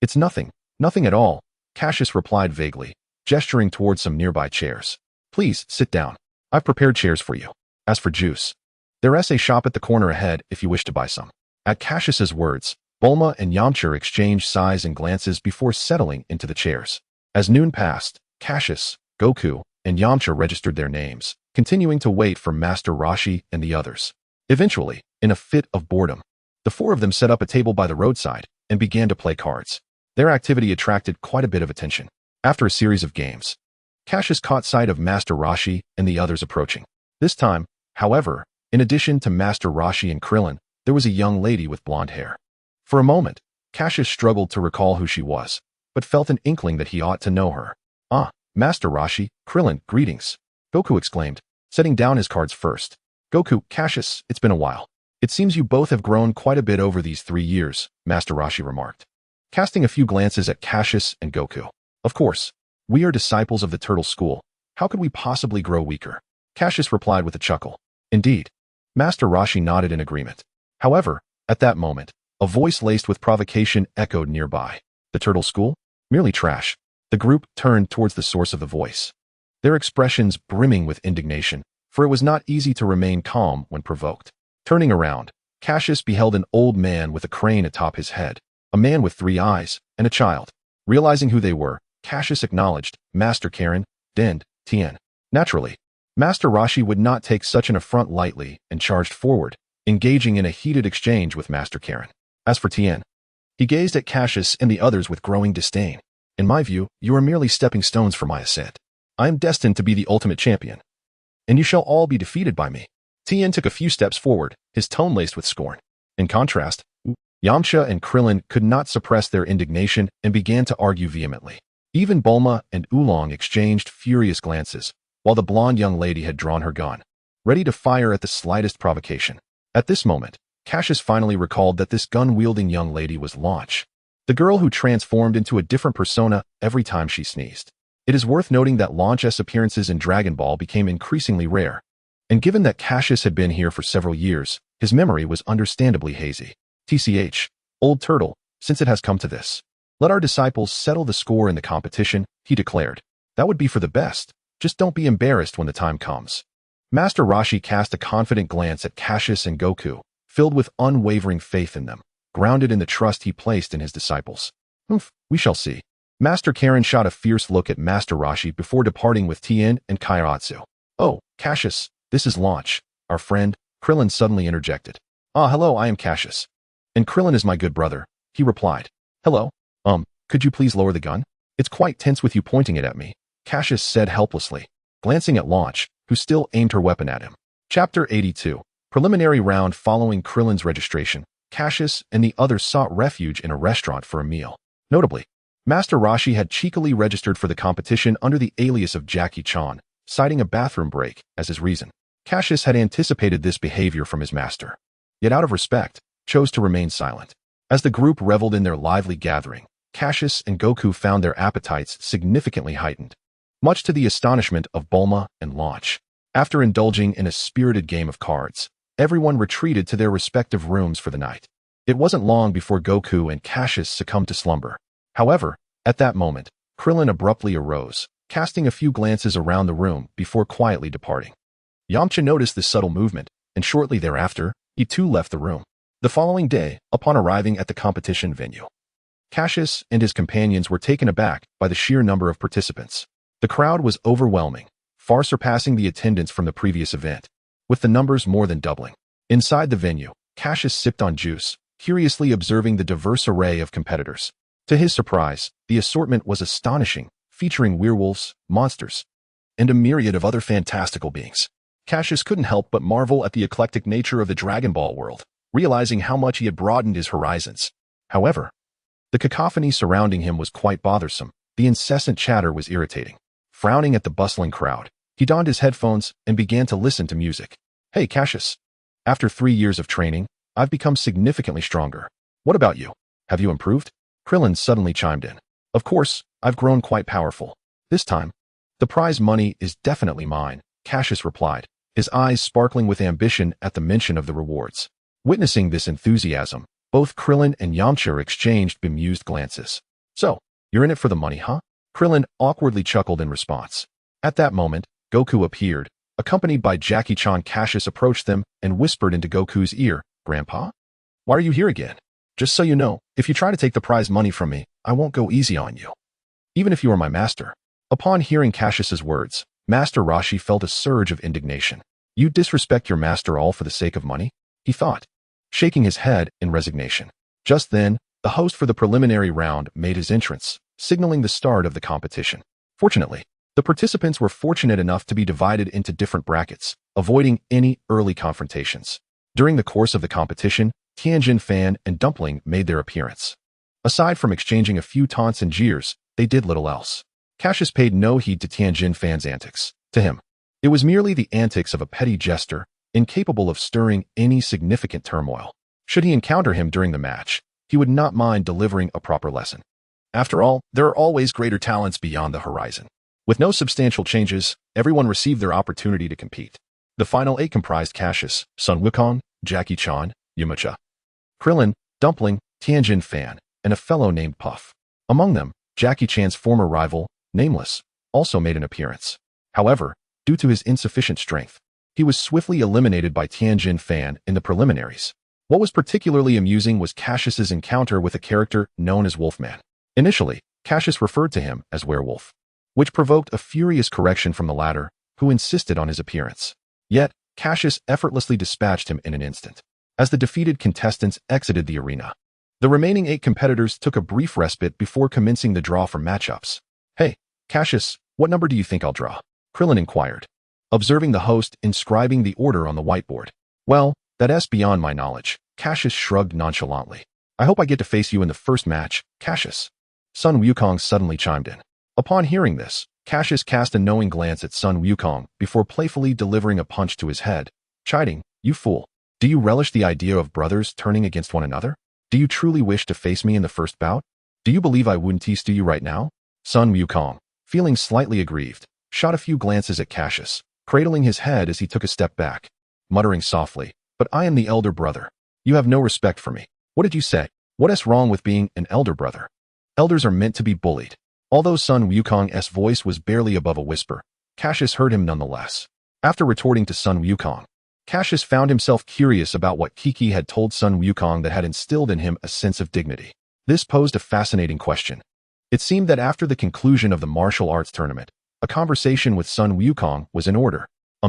it's nothing at all, Cassius replied vaguely, gesturing towards some nearby chairs. Please, sit down. I've prepared chairs for you. As for juice, there's a shop at the corner ahead if you wish to buy some. At Cassius's words, Bulma and Yamcha exchanged sighs and glances before settling into the chairs. As noon passed, Cassius, Goku, and Yamcha registered their names, continuing to wait for Master Roshi and the others. Eventually, in a fit of boredom, the 4 of them set up a table by the roadside and began to play cards. Their activity attracted quite a bit of attention. After a series of games, Cassius caught sight of Master Roshi and the others approaching. This time, however, in addition to Master Roshi and Krillin, there was a young lady with blonde hair. For a moment, Cassius struggled to recall who she was, but felt an inkling that he ought to know her. Ah, Master Roshi, Krillin, greetings, Goku exclaimed, setting down his cards first. Goku, Cassius, it's been a while. It seems you both have grown quite a bit over these 3 years, Master Roshi remarked, casting a few glances at Cassius and Goku. Of course, we are disciples of the Turtle School. How could we possibly grow weaker? Cassius replied with a chuckle. Indeed. Master Roshi nodded in agreement. However, at that moment, a voice laced with provocation echoed nearby. The Turtle School? Merely trash. The group turned towards the source of the voice, their expressions brimming with indignation, for it was not easy to remain calm when provoked. Turning around, Cassius beheld an old man with a crane atop his head, a man with 3 eyes, and a child. Realizing who they were, Cassius acknowledged, Master Karin, Dend, Tien. Naturally, Master Roshi would not take such an affront lightly and charged forward, engaging in a heated exchange with Master Karin. As for Tien, he gazed at Cassius and the others with growing disdain. In my view, you are merely stepping stones for my ascent. I am destined to be the ultimate champion, and you shall all be defeated by me. Tien took a few steps forward, his tone laced with scorn. In contrast, Yamcha and Krillin could not suppress their indignation and began to argue vehemently. Even Bulma and Oolong exchanged furious glances, while the blonde young lady had drawn her gun, ready to fire at the slightest provocation. At this moment, Cassius finally recalled that this gun-wielding young lady was Launch, the girl who transformed into a different persona every time she sneezed. It is worth noting that Launch's appearances in Dragon Ball became increasingly rare, and given that Cassius had been here for several years, his memory was understandably hazy. TCH, old turtle, since it has come to this, let our disciples settle the score in the competition, he declared. That would be for the best. Just don't be embarrassed when the time comes. Master Roshi cast a confident glance at Cassius and Goku, filled with unwavering faith in them, grounded in the trust he placed in his disciples. We shall see. Master Karen shot a fierce look at Master Rashi before departing with Tien and Kairatsu. Oh, Cassius, this is Launch, our friend, Krillin suddenly interjected. Ah, hello, I am Cassius. And Krillin is my good brother, he replied. Hello? Could you please lower the gun? It's quite tense with you pointing it at me, Cassius said helplessly, glancing at Launch, who still aimed her weapon at him. Chapter 82. Preliminary round. Following Krillin's registration, Cassius and the others sought refuge in a restaurant for a meal. Notably, Master Rashi had cheekily registered for the competition under the alias of Jackie Chan, citing a bathroom break as his reason. Cassius had anticipated this behavior from his master, yet out of respect, chose to remain silent. As the group reveled in their lively gathering, Cassius and Goku found their appetites significantly heightened, much to the astonishment of Bulma and Launch. After indulging in a spirited game of cards, everyone retreated to their respective rooms for the night. It wasn't long before Goku and Cassius succumbed to slumber. However, at that moment, Krillin abruptly arose, casting a few glances around the room before quietly departing. Yamcha noticed this subtle movement, and shortly thereafter, he too left the room. The following day, upon arriving at the competition venue, Cassius and his companions were taken aback by the sheer number of participants. The crowd was overwhelming, far surpassing the attendance from the previous event, with the numbers more than doubling. Inside the venue, Cassius sipped on juice, curiously observing the diverse array of competitors. To his surprise, the assortment was astonishing, featuring werewolves, monsters, and a myriad of other fantastical beings. Cassius couldn't help but marvel at the eclectic nature of the Dragon Ball world, realizing how much he had broadened his horizons. However, the cacophony surrounding him was quite bothersome. The incessant chatter was irritating. Frowning at the bustling crowd, he donned his headphones and began to listen to music. Hey, Cassius. After 3 years of training, I've become significantly stronger. What about you? Have you improved? Krillin suddenly chimed in. Of course, I've grown quite powerful. This time, the prize money is definitely mine, Cassius replied, his eyes sparkling with ambition at the mention of the rewards. Witnessing this enthusiasm, both Krillin and Yamcha exchanged bemused glances. So, you're in it for the money, huh? Krillin awkwardly chuckled in response. At that moment, Goku appeared, accompanied by Jackie Chan. Cassius approached them and whispered into Goku's ear, Grandpa? Why are you here again? Just so you know, if you try to take the prize money from me, I won't go easy on you. Even if you are my master. Upon hearing Cassius's words, Master Rashi felt a surge of indignation. You disrespect your master all for the sake of money? He thought, shaking his head in resignation. Just then, the host for the preliminary round made his entrance, signaling the start of the competition. Fortunately, the participants were fortunate enough to be divided into different brackets, avoiding any early confrontations. During the course of the competition, Tianjin Fan and Dumpling made their appearance. Aside from exchanging a few taunts and jeers, they did little else. Cassius paid no heed to Tianjin Fan's antics. To him, it was merely the antics of a petty jester, incapable of stirring any significant turmoil. Should he encounter him during the match, he would not mind delivering a proper lesson. After all, there are always greater talents beyond the horizon. With no substantial changes, everyone received their opportunity to compete. The final 8 comprised Cassius, Sun Wukong, Jackie Chan, Yamcha, Krillin, Dumpling, Tianjin Fan, and a fellow named Puff. Among them, Jackie Chan's former rival, Nameless, also made an appearance. However, due to his insufficient strength, he was swiftly eliminated by Tianjin Fan in the preliminaries. What was particularly amusing was Cassius's encounter with a character known as Wolfman. Initially, Cassius referred to him as Werewolf, which provoked a furious correction from the latter, who insisted on his appearance. Yet, Cassius effortlessly dispatched him in an instant. As the defeated contestants exited the arena, the remaining 8 competitors took a brief respite before commencing the draw for matchups. Hey, Cassius, what number do you think I'll draw? Krillin inquired, observing the host inscribing the order on the whiteboard. Well, that's beyond my knowledge, Cassius shrugged nonchalantly. I hope I get to face you in the first match, Cassius. Sun Wukong suddenly chimed in. Upon hearing this, Cassius cast a knowing glance at Sun Wukong before playfully delivering a punch to his head, chiding, You fool. Do you relish the idea of brothers turning against one another? Do you truly wish to face me in the first bout? Do you believe I wouldn't tease you right now? Sun Wukong, feeling slightly aggrieved, shot a few glances at Cassius, cradling his head as he took a step back, muttering softly, But I am the elder brother. You have no respect for me. What did you say? What's wrong with being an elder brother? Elders are meant to be bullied. Although Sun Wukong's voice was barely above a whisper, Cassius heard him nonetheless. After retorting to Sun Wukong, Cassius found himself curious about what Kiki had told Sun Wukong that had instilled in him a sense of dignity. This posed a fascinating question. It seemed that after the conclusion of the martial arts tournament, a conversation with Sun Wukong was in order.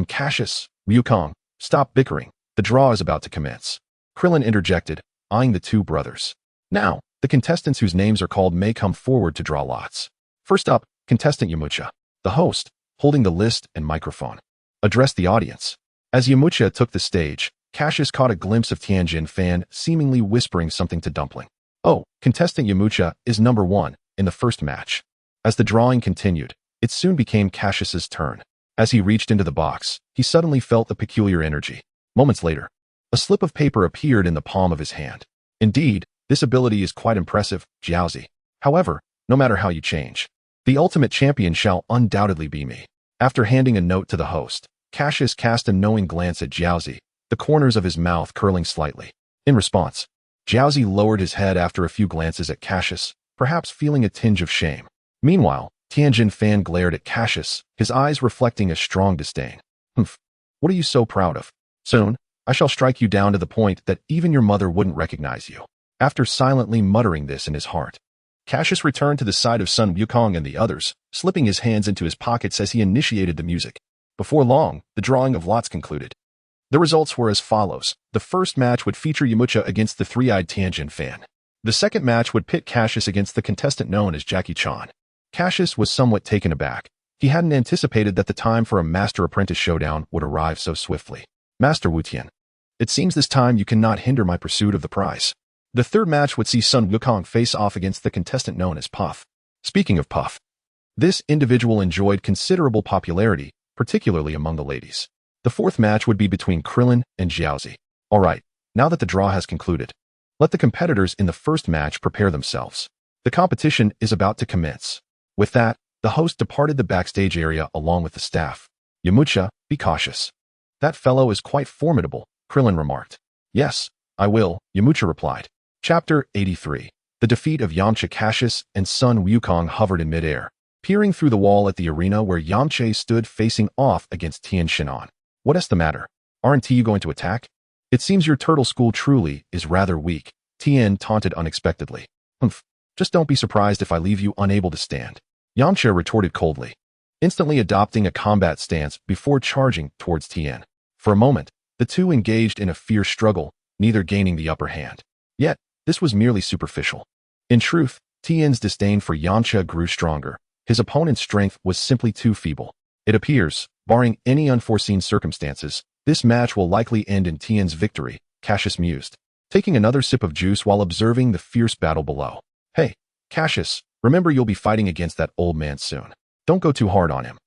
Cassius, Wukong, stop bickering. The draw is about to commence. Krillin interjected, eyeing the two brothers. Now, the contestants whose names are called may come forward to draw lots. First up, contestant Yamcha. The host, holding the list and microphone, addressed the audience. As Yamcha took the stage, Cassius caught a glimpse of Tianjin Fan seemingly whispering something to Dumpling. Oh, contestant Yamcha is number 1 in the first match. As the drawing continued, it soon became Cassius's turn. As he reached into the box, he suddenly felt a peculiar energy. Moments later, a slip of paper appeared in the palm of his hand. Indeed, this ability is quite impressive, Jiaozi. However, no matter how you change, the ultimate champion shall undoubtedly be me. After handing a note to the host, Cassius cast a knowing glance at Jiaozi, the corners of his mouth curling slightly. In response, Jiaozi lowered his head after a few glances at Cassius, perhaps feeling a tinge of shame. Meanwhile, Tianjin Fan glared at Cassius, his eyes reflecting a strong disdain. Humph, what are you so proud of? Soon, I shall strike you down to the point that even your mother wouldn't recognize you. After silently muttering this in his heart, Cassius returned to the side of Sun Wukong and the others, slipping his hands into his pockets as he initiated the music. Before long, the drawing of lots concluded. The results were as follows. The first match would feature Yamcha against the three-eyed Tianjin Fan. The second match would pit Cassius against the contestant known as Jackie Chan. Cassius was somewhat taken aback. He hadn't anticipated that the time for a master-apprentice showdown would arrive so swiftly. Master Wu Tian, it seems this time you cannot hinder my pursuit of the prize. The third match would see Sun Wukong face off against the contestant known as Puff. Speaking of Puff, this individual enjoyed considerable popularity, particularly among the ladies. The fourth match would be between Krillin and Jiaozi. Alright, now that the draw has concluded, let the competitors in the first match prepare themselves. The competition is about to commence. With that, the host departed the backstage area along with the staff. Yamcha, be cautious. That fellow is quite formidable, Krillin remarked. Yes, I will, Yamcha replied. Chapter 83. The defeat of Yamcha. Cassius and Sun Wukong hovered in midair, peering through the wall at the arena where Yamcha stood facing off against Tian Shinan. What's the matter? Aren't you going to attack? It seems your turtle school truly is rather weak, Tian taunted unexpectedly. Humph, just don't be surprised if I leave you unable to stand, Yamcha retorted coldly, instantly adopting a combat stance before charging towards Tian. For a moment, the two engaged in a fierce struggle, neither gaining the upper hand. Yet, this was merely superficial. In truth, Tian's disdain for Yamcha grew stronger. His opponent's strength was simply too feeble. It appears, barring any unforeseen circumstances, this match will likely end in Tian's victory, Cassius mused, taking another sip of juice while observing the fierce battle below. Hey, Cassius, remember you'll be fighting against that old man soon. Don't go too hard on him,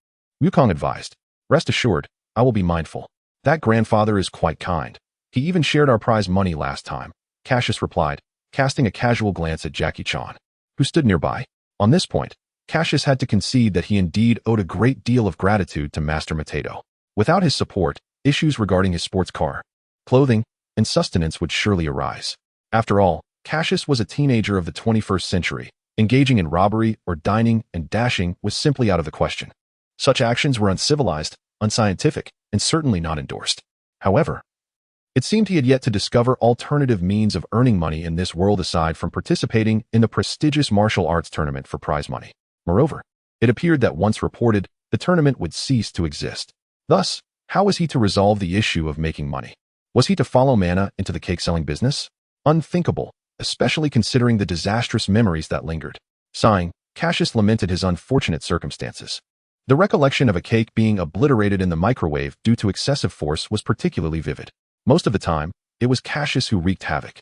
Wukong advised. Rest assured, I will be mindful. That grandfather is quite kind. He even shared our prize money last time, Cassius replied, casting a casual glance at Jackie Chan, who stood nearby. On this point, Cassius had to concede that he indeed owed a great deal of gratitude to Master Mateto. Without his support, issues regarding his sports car, clothing, and sustenance would surely arise. After all, Cassius was a teenager of the 21st century. Engaging in robbery or dining and dashing was simply out of the question. Such actions were uncivilized, unscientific, and certainly not endorsed. However, it seemed he had yet to discover alternative means of earning money in this world aside from participating in the prestigious martial arts tournament for prize money. Moreover, it appeared that once reported, the tournament would cease to exist. Thus, how was he to resolve the issue of making money? Was he to follow Mana into the cake-selling business? Unthinkable, especially considering the disastrous memories that lingered. Sighing, Cassius lamented his unfortunate circumstances. The recollection of a cake being obliterated in the microwave due to excessive force was particularly vivid. Most of the time, it was Cassius who wreaked havoc,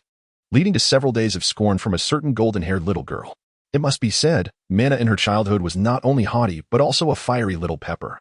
leading to several days of scorn from a certain golden-haired little girl. It must be said, Mana in her childhood was not only haughty but also a fiery little pepper.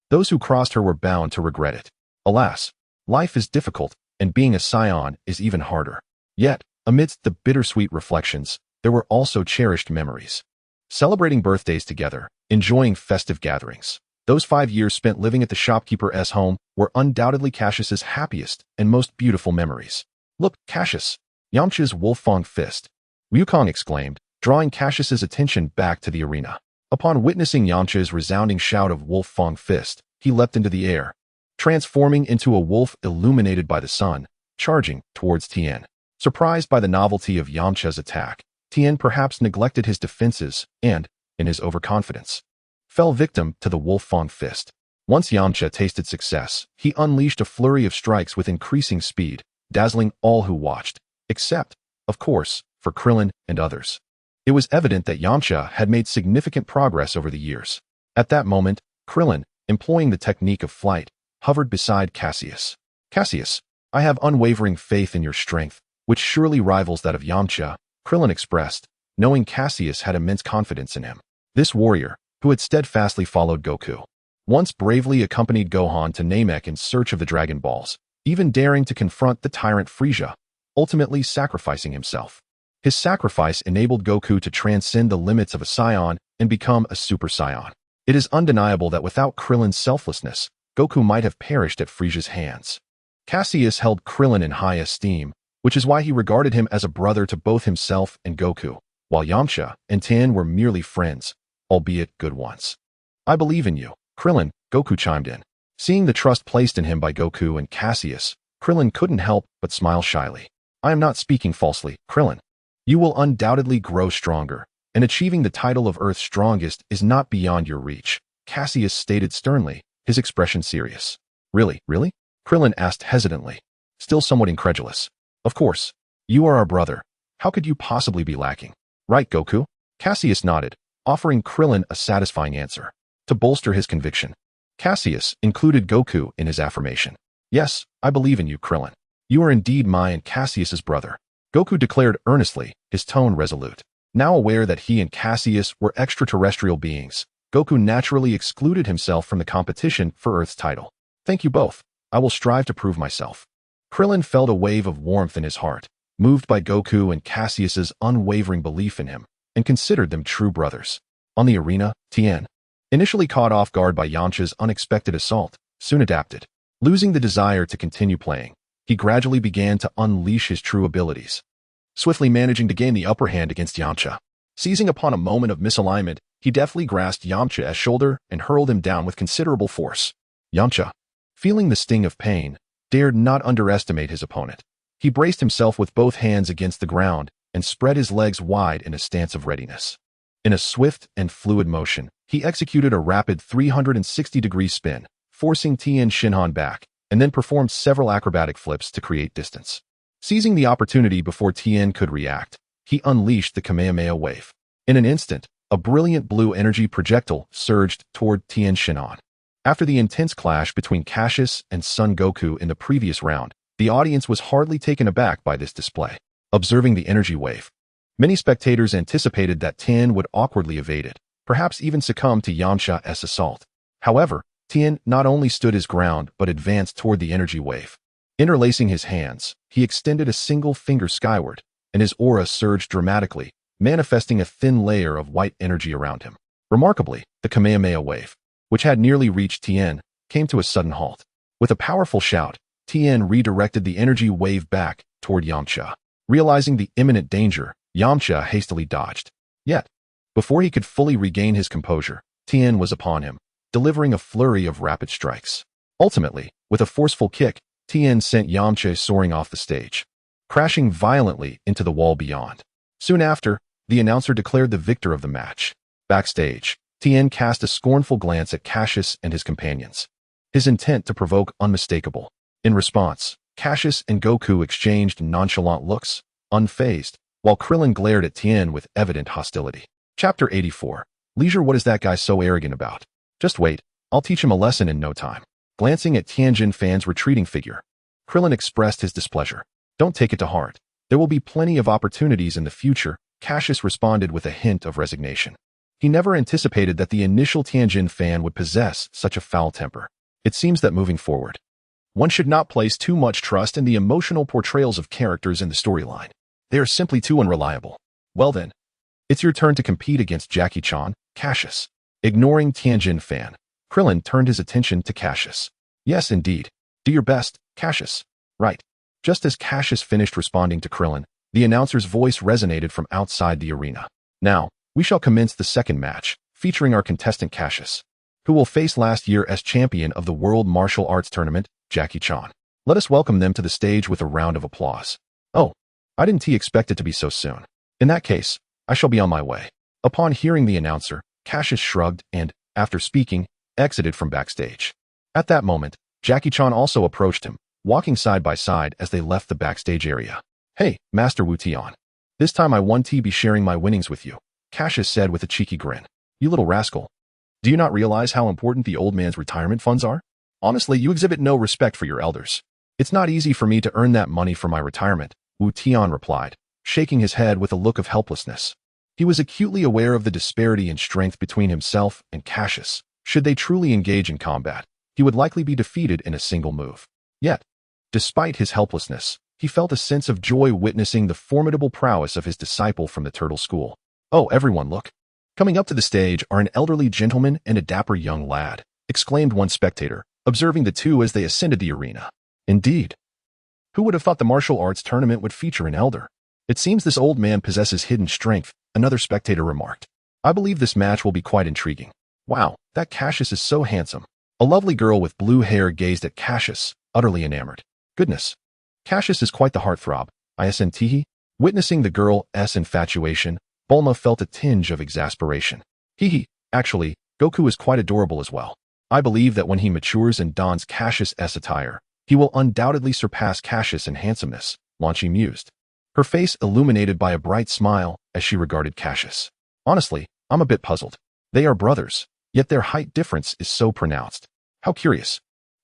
Those who crossed her were bound to regret it. Alas, life is difficult, and being a scion is even harder. Yet, amidst the bittersweet reflections, there were also cherished memories. Celebrating birthdays together, enjoying festive gatherings. Those 5 years spent living at the shopkeeper's home were undoubtedly Cassius's happiest and most beautiful memories. Look, Cassius, Yamcha's Wolfang fist, Wukong exclaimed, drawing Cassius's attention back to the arena. Upon witnessing Yamcha's resounding shout of Wolfang fist, he leapt into the air, transforming into a wolf illuminated by the sun, charging towards Tian. Surprised by the novelty of Yamcha's attack, Tien perhaps neglected his defenses and, in his overconfidence, fell victim to the Wolf-Fang fist. Once Yamcha tasted success, he unleashed a flurry of strikes with increasing speed, dazzling all who watched, except, of course, for Krillin and others. It was evident that Yamcha had made significant progress over the years. At that moment, Krillin, employing the technique of flight, hovered beside Cassius. "Cassius, I have unwavering faith in your strength, which surely rivals that of Yamcha," Krillin expressed, knowing Cassius had immense confidence in him. This warrior, who had steadfastly followed Goku, once bravely accompanied Gohan to Namek in search of the Dragon Balls, even daring to confront the tyrant Frieza, ultimately sacrificing himself. His sacrifice enabled Goku to transcend the limits of a Saiyan and become a Super Saiyan. It is undeniable that without Krillin's selflessness, Goku might have perished at Frieza's hands. Cassius held Krillin in high esteem, which is why he regarded him as a brother to both himself and Goku, while Yamcha and Tien were merely friends, albeit good ones. "I believe in you, Krillin," Goku chimed in. Seeing the trust placed in him by Goku and Cassius, Krillin couldn't help but smile shyly. "I am not speaking falsely, Krillin. You will undoubtedly grow stronger, and achieving the title of Earth's strongest is not beyond your reach," Cassius stated sternly, his expression serious. Really? Krillin asked hesitantly, still somewhat incredulous. "Of course. You are our brother. How could you possibly be lacking? Right, Goku?" Cassius nodded, offering Krillin a satisfying answer. To bolster his conviction, Cassius included Goku in his affirmation. "Yes, I believe in you, Krillin. You are indeed my and Cassius's brother," Goku declared earnestly, his tone resolute. Now aware that he and Cassius were extraterrestrial beings, Goku naturally excluded himself from the competition for Earth's title. "Thank you both. I will strive to prove myself." Krillin felt a wave of warmth in his heart, moved by Goku and Cassius's unwavering belief in him, and considered them true brothers. On the arena, Tien, initially caught off guard by Yamcha's unexpected assault, soon adapted. Losing the desire to continue playing, he gradually began to unleash his true abilities, swiftly managing to gain the upper hand against Yamcha. Seizing upon a moment of misalignment, he deftly grasped Yamcha's shoulder and hurled him down with considerable force. Yamcha, feeling the sting of pain, dared not underestimate his opponent. He braced himself with both hands against the ground and spread his legs wide in a stance of readiness. In a swift and fluid motion, he executed a rapid 360-degree spin, forcing Tien Shinhan back, and then performed several acrobatic flips to create distance. Seizing the opportunity before Tien could react, he unleashed the Kamehameha wave. In an instant, a brilliant blue energy projectile surged toward Tien Shinhan. After the intense clash between Cassius and Son Goku in the previous round, the audience was hardly taken aback by this display. Observing the energy wave, many spectators anticipated that Tien would awkwardly evade it, perhaps even succumb to Yamcha's assault. However, Tien not only stood his ground but advanced toward the energy wave. Interlacing his hands, he extended a single finger skyward, and his aura surged dramatically, manifesting a thin layer of white energy around him. Remarkably, the Kamehameha wave, which had nearly reached Tien, came to a sudden halt. With a powerful shout, Tien redirected the energy wave back toward Yamcha. Realizing the imminent danger, Yamcha hastily dodged. Yet, before he could fully regain his composure, Tien was upon him, delivering a flurry of rapid strikes. Ultimately, with a forceful kick, Tien sent Yamcha soaring off the stage, crashing violently into the wall beyond. Soon after, the announcer declared the victor of the match. Backstage, Tien cast a scornful glance at Cassius and his companions, his intent to provoke unmistakable. In response, Cassius and Goku exchanged nonchalant looks, unfazed, while Krillin glared at Tien with evident hostility. Chapter 84. Leisure, what is that guy so arrogant about? Just wait, I'll teach him a lesson in no time. Glancing at Tianjin Fan's retreating figure, Krillin expressed his displeasure. Don't take it to heart. There will be plenty of opportunities in the future, Cassius responded with a hint of resignation. He never anticipated that the initial Tianjin Fan would possess such a foul temper. It seems that moving forward, one should not place too much trust in the emotional portrayals of characters in the storyline. They are simply too unreliable. Well then, it's your turn to compete against Jackie Chan, Cassius. Ignoring Tianjin Fan, Krillin turned his attention to Cassius. Yes, indeed. Do your best, Cassius. Right. Just as Cassius finished responding to Krillin, the announcer's voice resonated from outside the arena. Now, we shall commence the second match, featuring our contestant Cassius, who will face last year as champion of the World Martial Arts Tournament, Jackie Chan. Let us welcome them to the stage with a round of applause. Oh, I didn't expect it to be so soon. In that case, I shall be on my way. Upon hearing the announcer, Cassius shrugged and, after speaking, exited from backstage. At that moment, Jackie-chan also approached him, walking side by side as they left the backstage area. Hey, Master Wu Tian. This time I want to be sharing my winnings with you, Cassius said with a cheeky grin. You little rascal. Do you not realize how important the old man's retirement funds are? Honestly, you exhibit no respect for your elders. It's not easy for me to earn that money for my retirement, Wu Tian replied, shaking his head with a look of helplessness. He was acutely aware of the disparity in strength between himself and Cassius. Should they truly engage in combat, he would likely be defeated in a single move. Yet, despite his helplessness, he felt a sense of joy witnessing the formidable prowess of his disciple from the Turtle School. Oh, everyone look. Coming up to the stage are an elderly gentleman and a dapper young lad, exclaimed one spectator, observing the two as they ascended the arena. Indeed. Who would have thought the martial arts tournament would feature an elder? It seems this old man possesses hidden strength, another spectator remarked. I believe this match will be quite intriguing. Wow, that Cassius is so handsome. A lovely girl with blue hair gazed at Cassius, utterly enamored. Goodness. Cassius is quite the heartthrob, isn't. Witnessing the girl's infatuation, Bulma felt a tinge of exasperation. Actually, Goku is quite adorable as well. I believe that when he matures and dons Cassius' attire, he will undoubtedly surpass Cassius in handsomeness, Lanchi mused. Her face illuminated by a bright smile as she regarded Cassius. Honestly, I'm a bit puzzled. They are brothers, yet their height difference is so pronounced. How curious.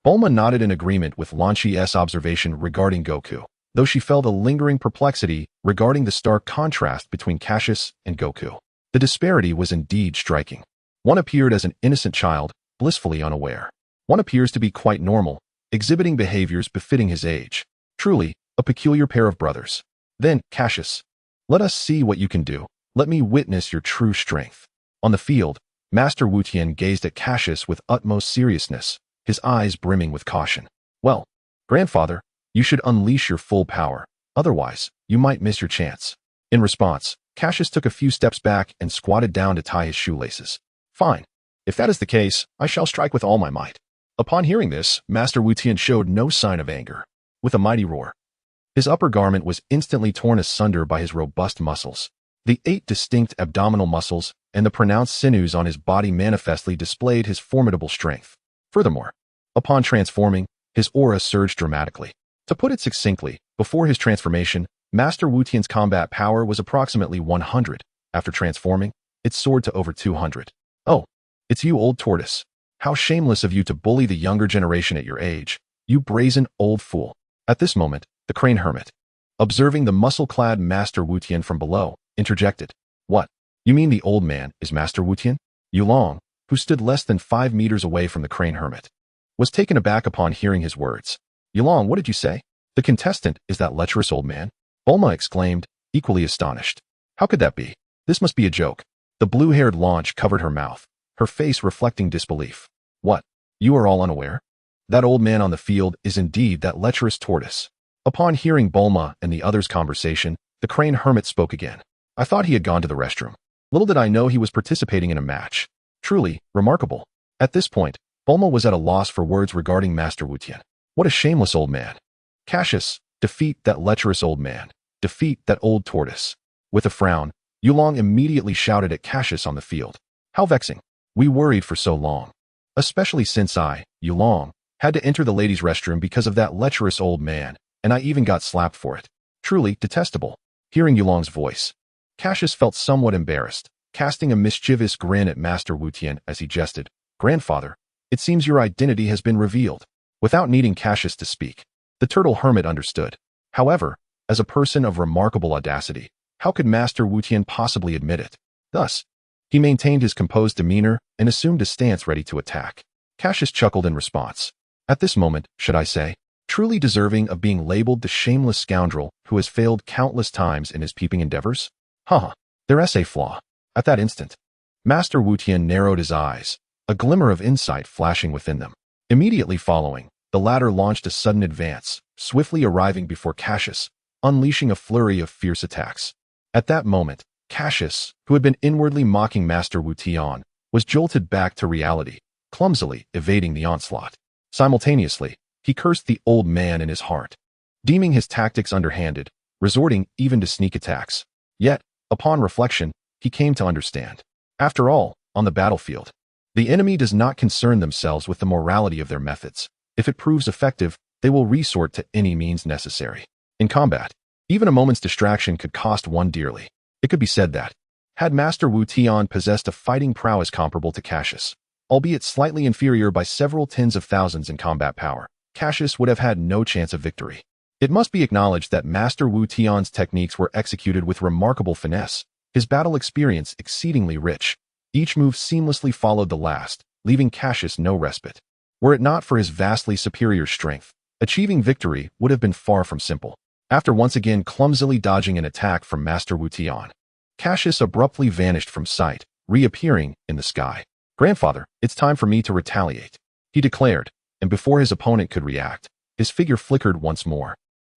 Bulma nodded in agreement with Lanchi's observation regarding Goku, though she felt a lingering perplexity regarding the stark contrast between Cassius and Goku. The disparity was indeed striking. One appeared as an innocent child, blissfully unaware. One appears to be quite normal, exhibiting behaviors befitting his age. Truly, a peculiar pair of brothers. Then, Cassius, let us see what you can do. Let me witness your true strength. On the field, Master Wu Tian gazed at Cassius with utmost seriousness, his eyes brimming with caution. Well, grandfather, you should unleash your full power, otherwise, you might miss your chance. In response, Cassius took a few steps back and squatted down to tie his shoelaces. Fine. If that is the case, I shall strike with all my might. Upon hearing this, Master Wu Tian showed no sign of anger. With a mighty roar, his upper garment was instantly torn asunder by his robust muscles. The 8 distinct abdominal muscles and the pronounced sinews on his body manifestly displayed his formidable strength. Furthermore, upon transforming, his aura surged dramatically. To put it succinctly, before his transformation, Master Wu Tian's combat power was approximately 100. After transforming, it soared to over 200. Oh, it's you, old tortoise. How shameless of you to bully the younger generation at your age, you brazen old fool. At this moment, the crane hermit, observing the muscle-clad Master Wu Tian from below, interjected. What? You mean the old man is Master Wu Tian? Yulong, who stood less than 5 meters away from the crane hermit, was taken aback upon hearing his words. Yulong, what did you say? The contestant is that lecherous old man? Bulma exclaimed, equally astonished. How could that be? This must be a joke. The blue-haired launch covered her mouth, her face reflecting disbelief. What? You are all unaware? That old man on the field is indeed that lecherous tortoise. Upon hearing Bulma and the others' conversation, the crane hermit spoke again. I thought he had gone to the restroom. Little did I know he was participating in a match. Truly, remarkable. At this point, Bulma was at a loss for words regarding Master Wu Tian. What a shameless old man. Cassius, defeat that lecherous old man. Defeat that old tortoise. With a frown, Yulong immediately shouted at Cassius on the field. How vexing. We worried for so long. Especially since I, Yulong, had to enter the ladies' restroom because of that lecherous old man, and I even got slapped for it. Truly detestable. Hearing Yulong's voice, Cassius felt somewhat embarrassed, casting a mischievous grin at Master Wu Tian as he jested. Grandfather, it seems your identity has been revealed. Without needing Cassius to speak, the turtle hermit understood. However, as a person of remarkable audacity, how could Master Wu Tian possibly admit it? Thus, he maintained his composed demeanor and assumed a stance ready to attack. Cassius chuckled in response. At this moment, should I say, truly deserving of being labeled the shameless scoundrel who has failed countless times in his peeping endeavors? There's a flaw. At that instant, Master Wu Tian narrowed his eyes, a glimmer of insight flashing within them. Immediately following, the latter launched a sudden advance, swiftly arriving before Cassius, unleashing a flurry of fierce attacks. At that moment, Cassius, who had been inwardly mocking Master Wu Tian, was jolted back to reality, clumsily evading the onslaught. Simultaneously, he cursed the old man in his heart, deeming his tactics underhanded, resorting even to sneak attacks. Yet, Upon reflection, he came to understand. After all, on the battlefield, the enemy does not concern themselves with the morality of their methods. If it proves effective, they will resort to any means necessary. In combat, even a moment's distraction could cost one dearly. It could be said that, had Master Wu Tian possessed a fighting prowess comparable to Cassius, albeit slightly inferior by several tens of thousands in combat power, Cassius would have had no chance of victory. It must be acknowledged that Master Wu Tian's techniques were executed with remarkable finesse, his battle experience exceedingly rich. Each move seamlessly followed the last, leaving Cassius no respite. Were it not for his vastly superior strength, achieving victory would have been far from simple. After once again clumsily dodging an attack from Master Wu Tian, Cassius abruptly vanished from sight, reappearing in the sky. "Grandfather, it's time for me to retaliate," he declared, and before his opponent could react, his figure flickered once more,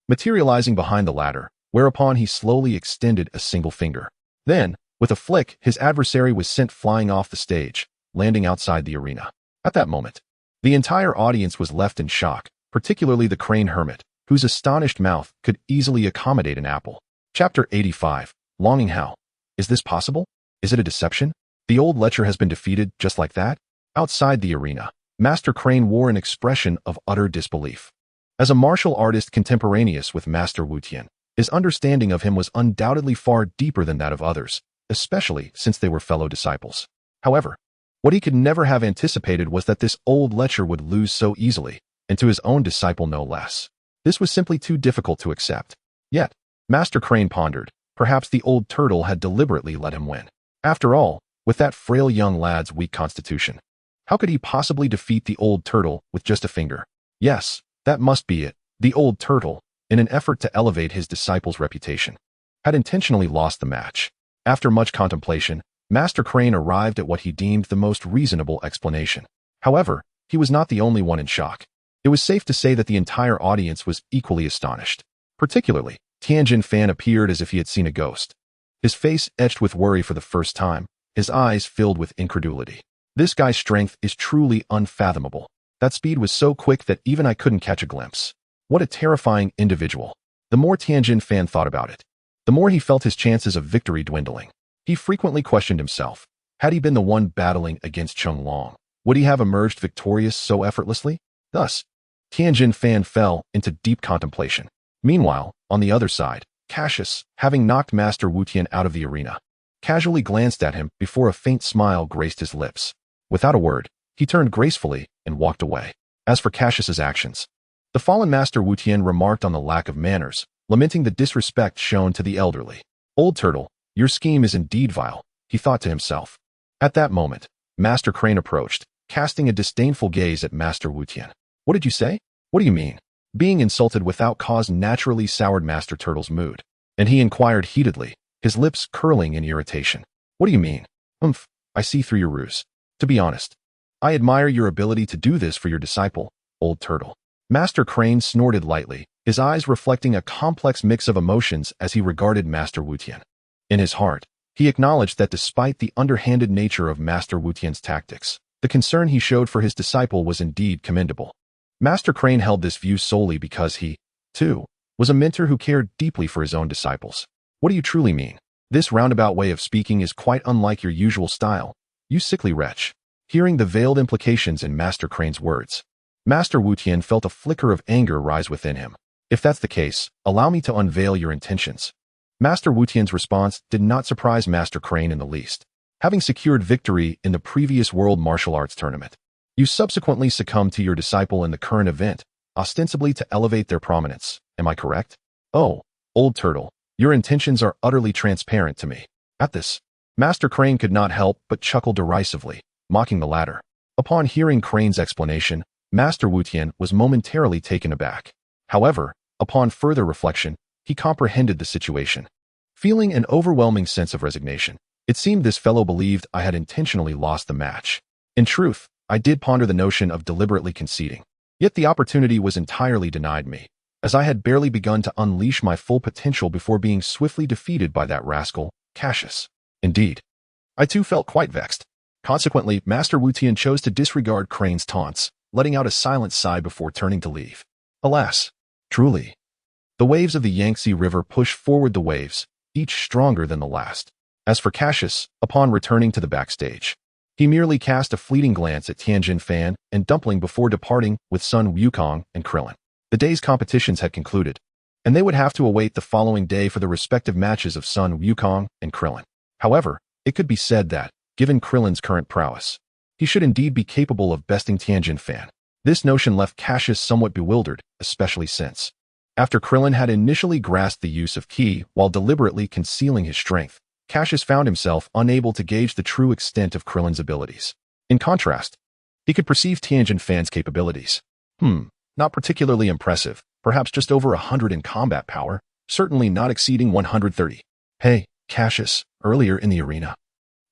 materializing behind the ladder, whereupon he slowly extended a single finger. Then, with a flick, his adversary was sent flying off the stage, landing outside the arena. At that moment, the entire audience was left in shock, particularly the crane hermit, whose astonished mouth could easily accommodate an apple. Chapter 85. Longing How. Is this possible? Is it a deception? The old lecher has been defeated just like that? Outside the arena, Master Crane wore an expression of utter disbelief. As a martial artist contemporaneous with Master Wu Tian, his understanding of him was undoubtedly far deeper than that of others, especially since they were fellow disciples. However, what he could never have anticipated was that this old lecher would lose so easily, and to his own disciple no less. This was simply too difficult to accept. Yet, Master Crane pondered, perhaps the old turtle had deliberately let him win. After all, with that frail young lad's weak constitution, how could he possibly defeat the old turtle with just a finger? Yes, that must be it. The old turtle, in an effort to elevate his disciple's reputation, had intentionally lost the match. After much contemplation, Master Crane arrived at what he deemed the most reasonable explanation. However, he was not the only one in shock. It was safe to say that the entire audience was equally astonished. Particularly, Tianjin Fan appeared as if he had seen a ghost. His face etched with worry for the first time, his eyes filled with incredulity. This guy's strength is truly unfathomable. That speed was so quick that even I couldn't catch a glimpse. What a terrifying individual. The more Tianjin Fan thought about it, the more he felt his chances of victory dwindling. He frequently questioned himself. Had he been the one battling against Chung Long, would he have emerged victorious so effortlessly? Thus, Tianjin Fan fell into deep contemplation. Meanwhile, on the other side, Cassius, having knocked Master Wu Tian out of the arena, casually glanced at him before a faint smile graced his lips. Without a word, he turned gracefully and walked away. As for Cassius's actions, the fallen Master Wu Tian remarked on the lack of manners, lamenting the disrespect shown to the elderly. "Old turtle, your scheme is indeed vile," he thought to himself. At that moment, Master Crane approached, casting a disdainful gaze at Master Wu Tian. "What did you say? What do you mean?" Being insulted without cause naturally soured Master Turtle's mood, and he inquired heatedly, his lips curling in irritation. "What do you mean?" "Humph, I see through your ruse. To be honest, I admire your ability to do this for your disciple, Old Turtle." Master Crane snorted lightly, his eyes reflecting a complex mix of emotions as he regarded Master Wu Tian. In his heart, he acknowledged that despite the underhanded nature of Master Wu Tian's tactics, the concern he showed for his disciple was indeed commendable. Master Crane held this view solely because he, too, was a mentor who cared deeply for his own disciples. "What do you truly mean? This roundabout way of speaking is quite unlike your usual style, you sickly wretch." Hearing the veiled implications in Master Crane's words, Master Wu Tian felt a flicker of anger rise within him. "If that's the case, allow me to unveil your intentions." Master Wu Tian's response did not surprise Master Crane in the least. Having secured victory in the previous World Martial Arts Tournament, you subsequently succumbed to your disciple in the current event, ostensibly to elevate their prominence. Am I correct? "Oh, Old Turtle, your intentions are utterly transparent to me." At this, Master Crane could not help but chuckle derisively, mocking the latter. Upon hearing Crane's explanation, Master Wu Tian was momentarily taken aback. However, upon further reflection, he comprehended the situation. Feeling an overwhelming sense of resignation, it seemed this fellow believed I had intentionally lost the match. In truth, I did ponder the notion of deliberately conceding. Yet the opportunity was entirely denied me, as I had barely begun to unleash my full potential before being swiftly defeated by that rascal, Cassius. Indeed, I too felt quite vexed. Consequently, Master Wu Tian chose to disregard Crane's taunts, letting out a silent sigh before turning to leave. Alas, truly. The waves of the Yangtze River pushed forward the waves, each stronger than the last. As for Cassius, upon returning to the backstage, he merely cast a fleeting glance at Tianjin Fan and Dumpling before departing with Sun Wukong and Krillin. The day's competitions had concluded, and they would have to await the following day for the respective matches of Sun Wukong and Krillin. However, it could be said that, given Krillin's current prowess, he should indeed be capable of besting Tianjin Fan. This notion left Cassius somewhat bewildered, especially since, after Krillin had initially grasped the use of ki while deliberately concealing his strength, Cassius found himself unable to gauge the true extent of Krillin's abilities. In contrast, he could perceive Tianjin Fan's capabilities. Not particularly impressive, perhaps just over 100 in combat power, certainly not exceeding 130. Hey, Cassius, earlier in the arena,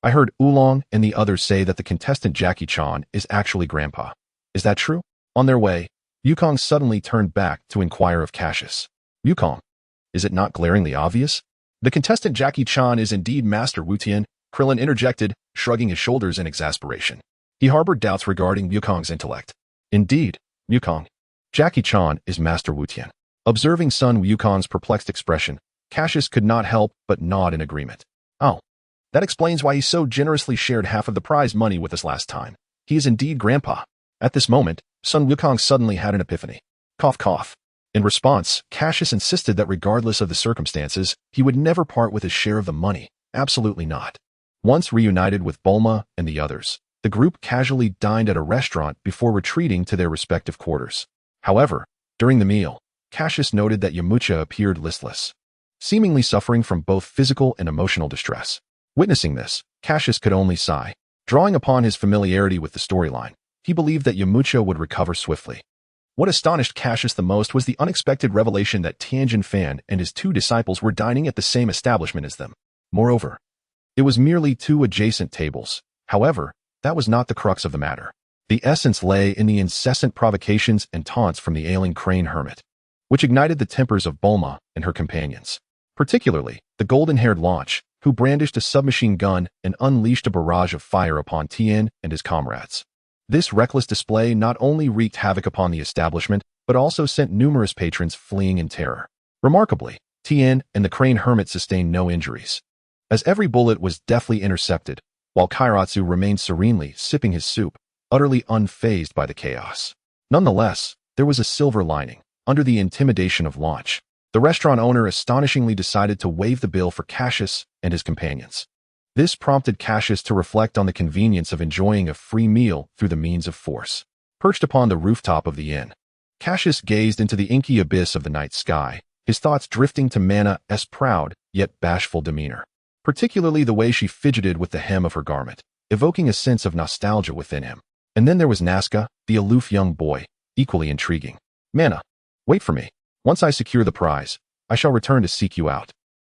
I heard Oolong and the others say that the contestant Jackie Chan is actually Grandpa. Is that true? On their way, Wukong suddenly turned back to inquire of Cassius. Wukong, is it not glaringly obvious? The contestant Jackie Chan is indeed Master Wu Tian, Krillin interjected, shrugging his shoulders in exasperation. He harbored doubts regarding Wukong's intellect. Indeed, Wukong, Jackie Chan is Master Wu Tian. Observing Sun Wukong's perplexed expression, Cassius could not help but nod in agreement. Oh, that explains why he so generously shared half of the prize money with us last time. He is indeed Grandpa. At this moment, Sun Wukong suddenly had an epiphany. Cough, cough. In response, Cassius insisted that regardless of the circumstances, he would never part with his share of the money. Absolutely not. Once reunited with Bulma and the others, the group casually dined at a restaurant before retreating to their respective quarters. However, during the meal, Cassius noted that Yamcha appeared listless, seemingly suffering from both physical and emotional distress. Witnessing this, Cassius could only sigh. Drawing upon his familiarity with the storyline, he believed that Yamcha would recover swiftly. What astonished Cassius the most was the unexpected revelation that Tianjin Fan and his two disciples were dining at the same establishment as them. Moreover, it was merely two adjacent tables. However, that was not the crux of the matter. The essence lay in the incessant provocations and taunts from the ailing crane hermit, which ignited the tempers of Bulma and her companions. Particularly, the golden-haired Launch, who brandished a submachine gun and unleashed a barrage of fire upon Tien and his comrades. This reckless display not only wreaked havoc upon the establishment, but also sent numerous patrons fleeing in terror. Remarkably, Tien and the crane hermit sustained no injuries, as every bullet was deftly intercepted, while Kairatsu remained serenely sipping his soup, utterly unfazed by the chaos. Nonetheless, there was a silver lining. Under the intimidation of Launch, the restaurant owner astonishingly decided to waive the bill for Cassius and his companions. This prompted Cassius to reflect on the convenience of enjoying a free meal through the means of force. Perched upon the rooftop of the inn, Cassius gazed into the inky abyss of the night sky, his thoughts drifting to Mana's proud, yet bashful demeanor, particularly the way she fidgeted with the hem of her garment, evoking a sense of nostalgia within him. And then there was Nazca, the aloof young boy, equally intriguing. Mana, wait for me. Once I secure the prize, I shall return to seek you out.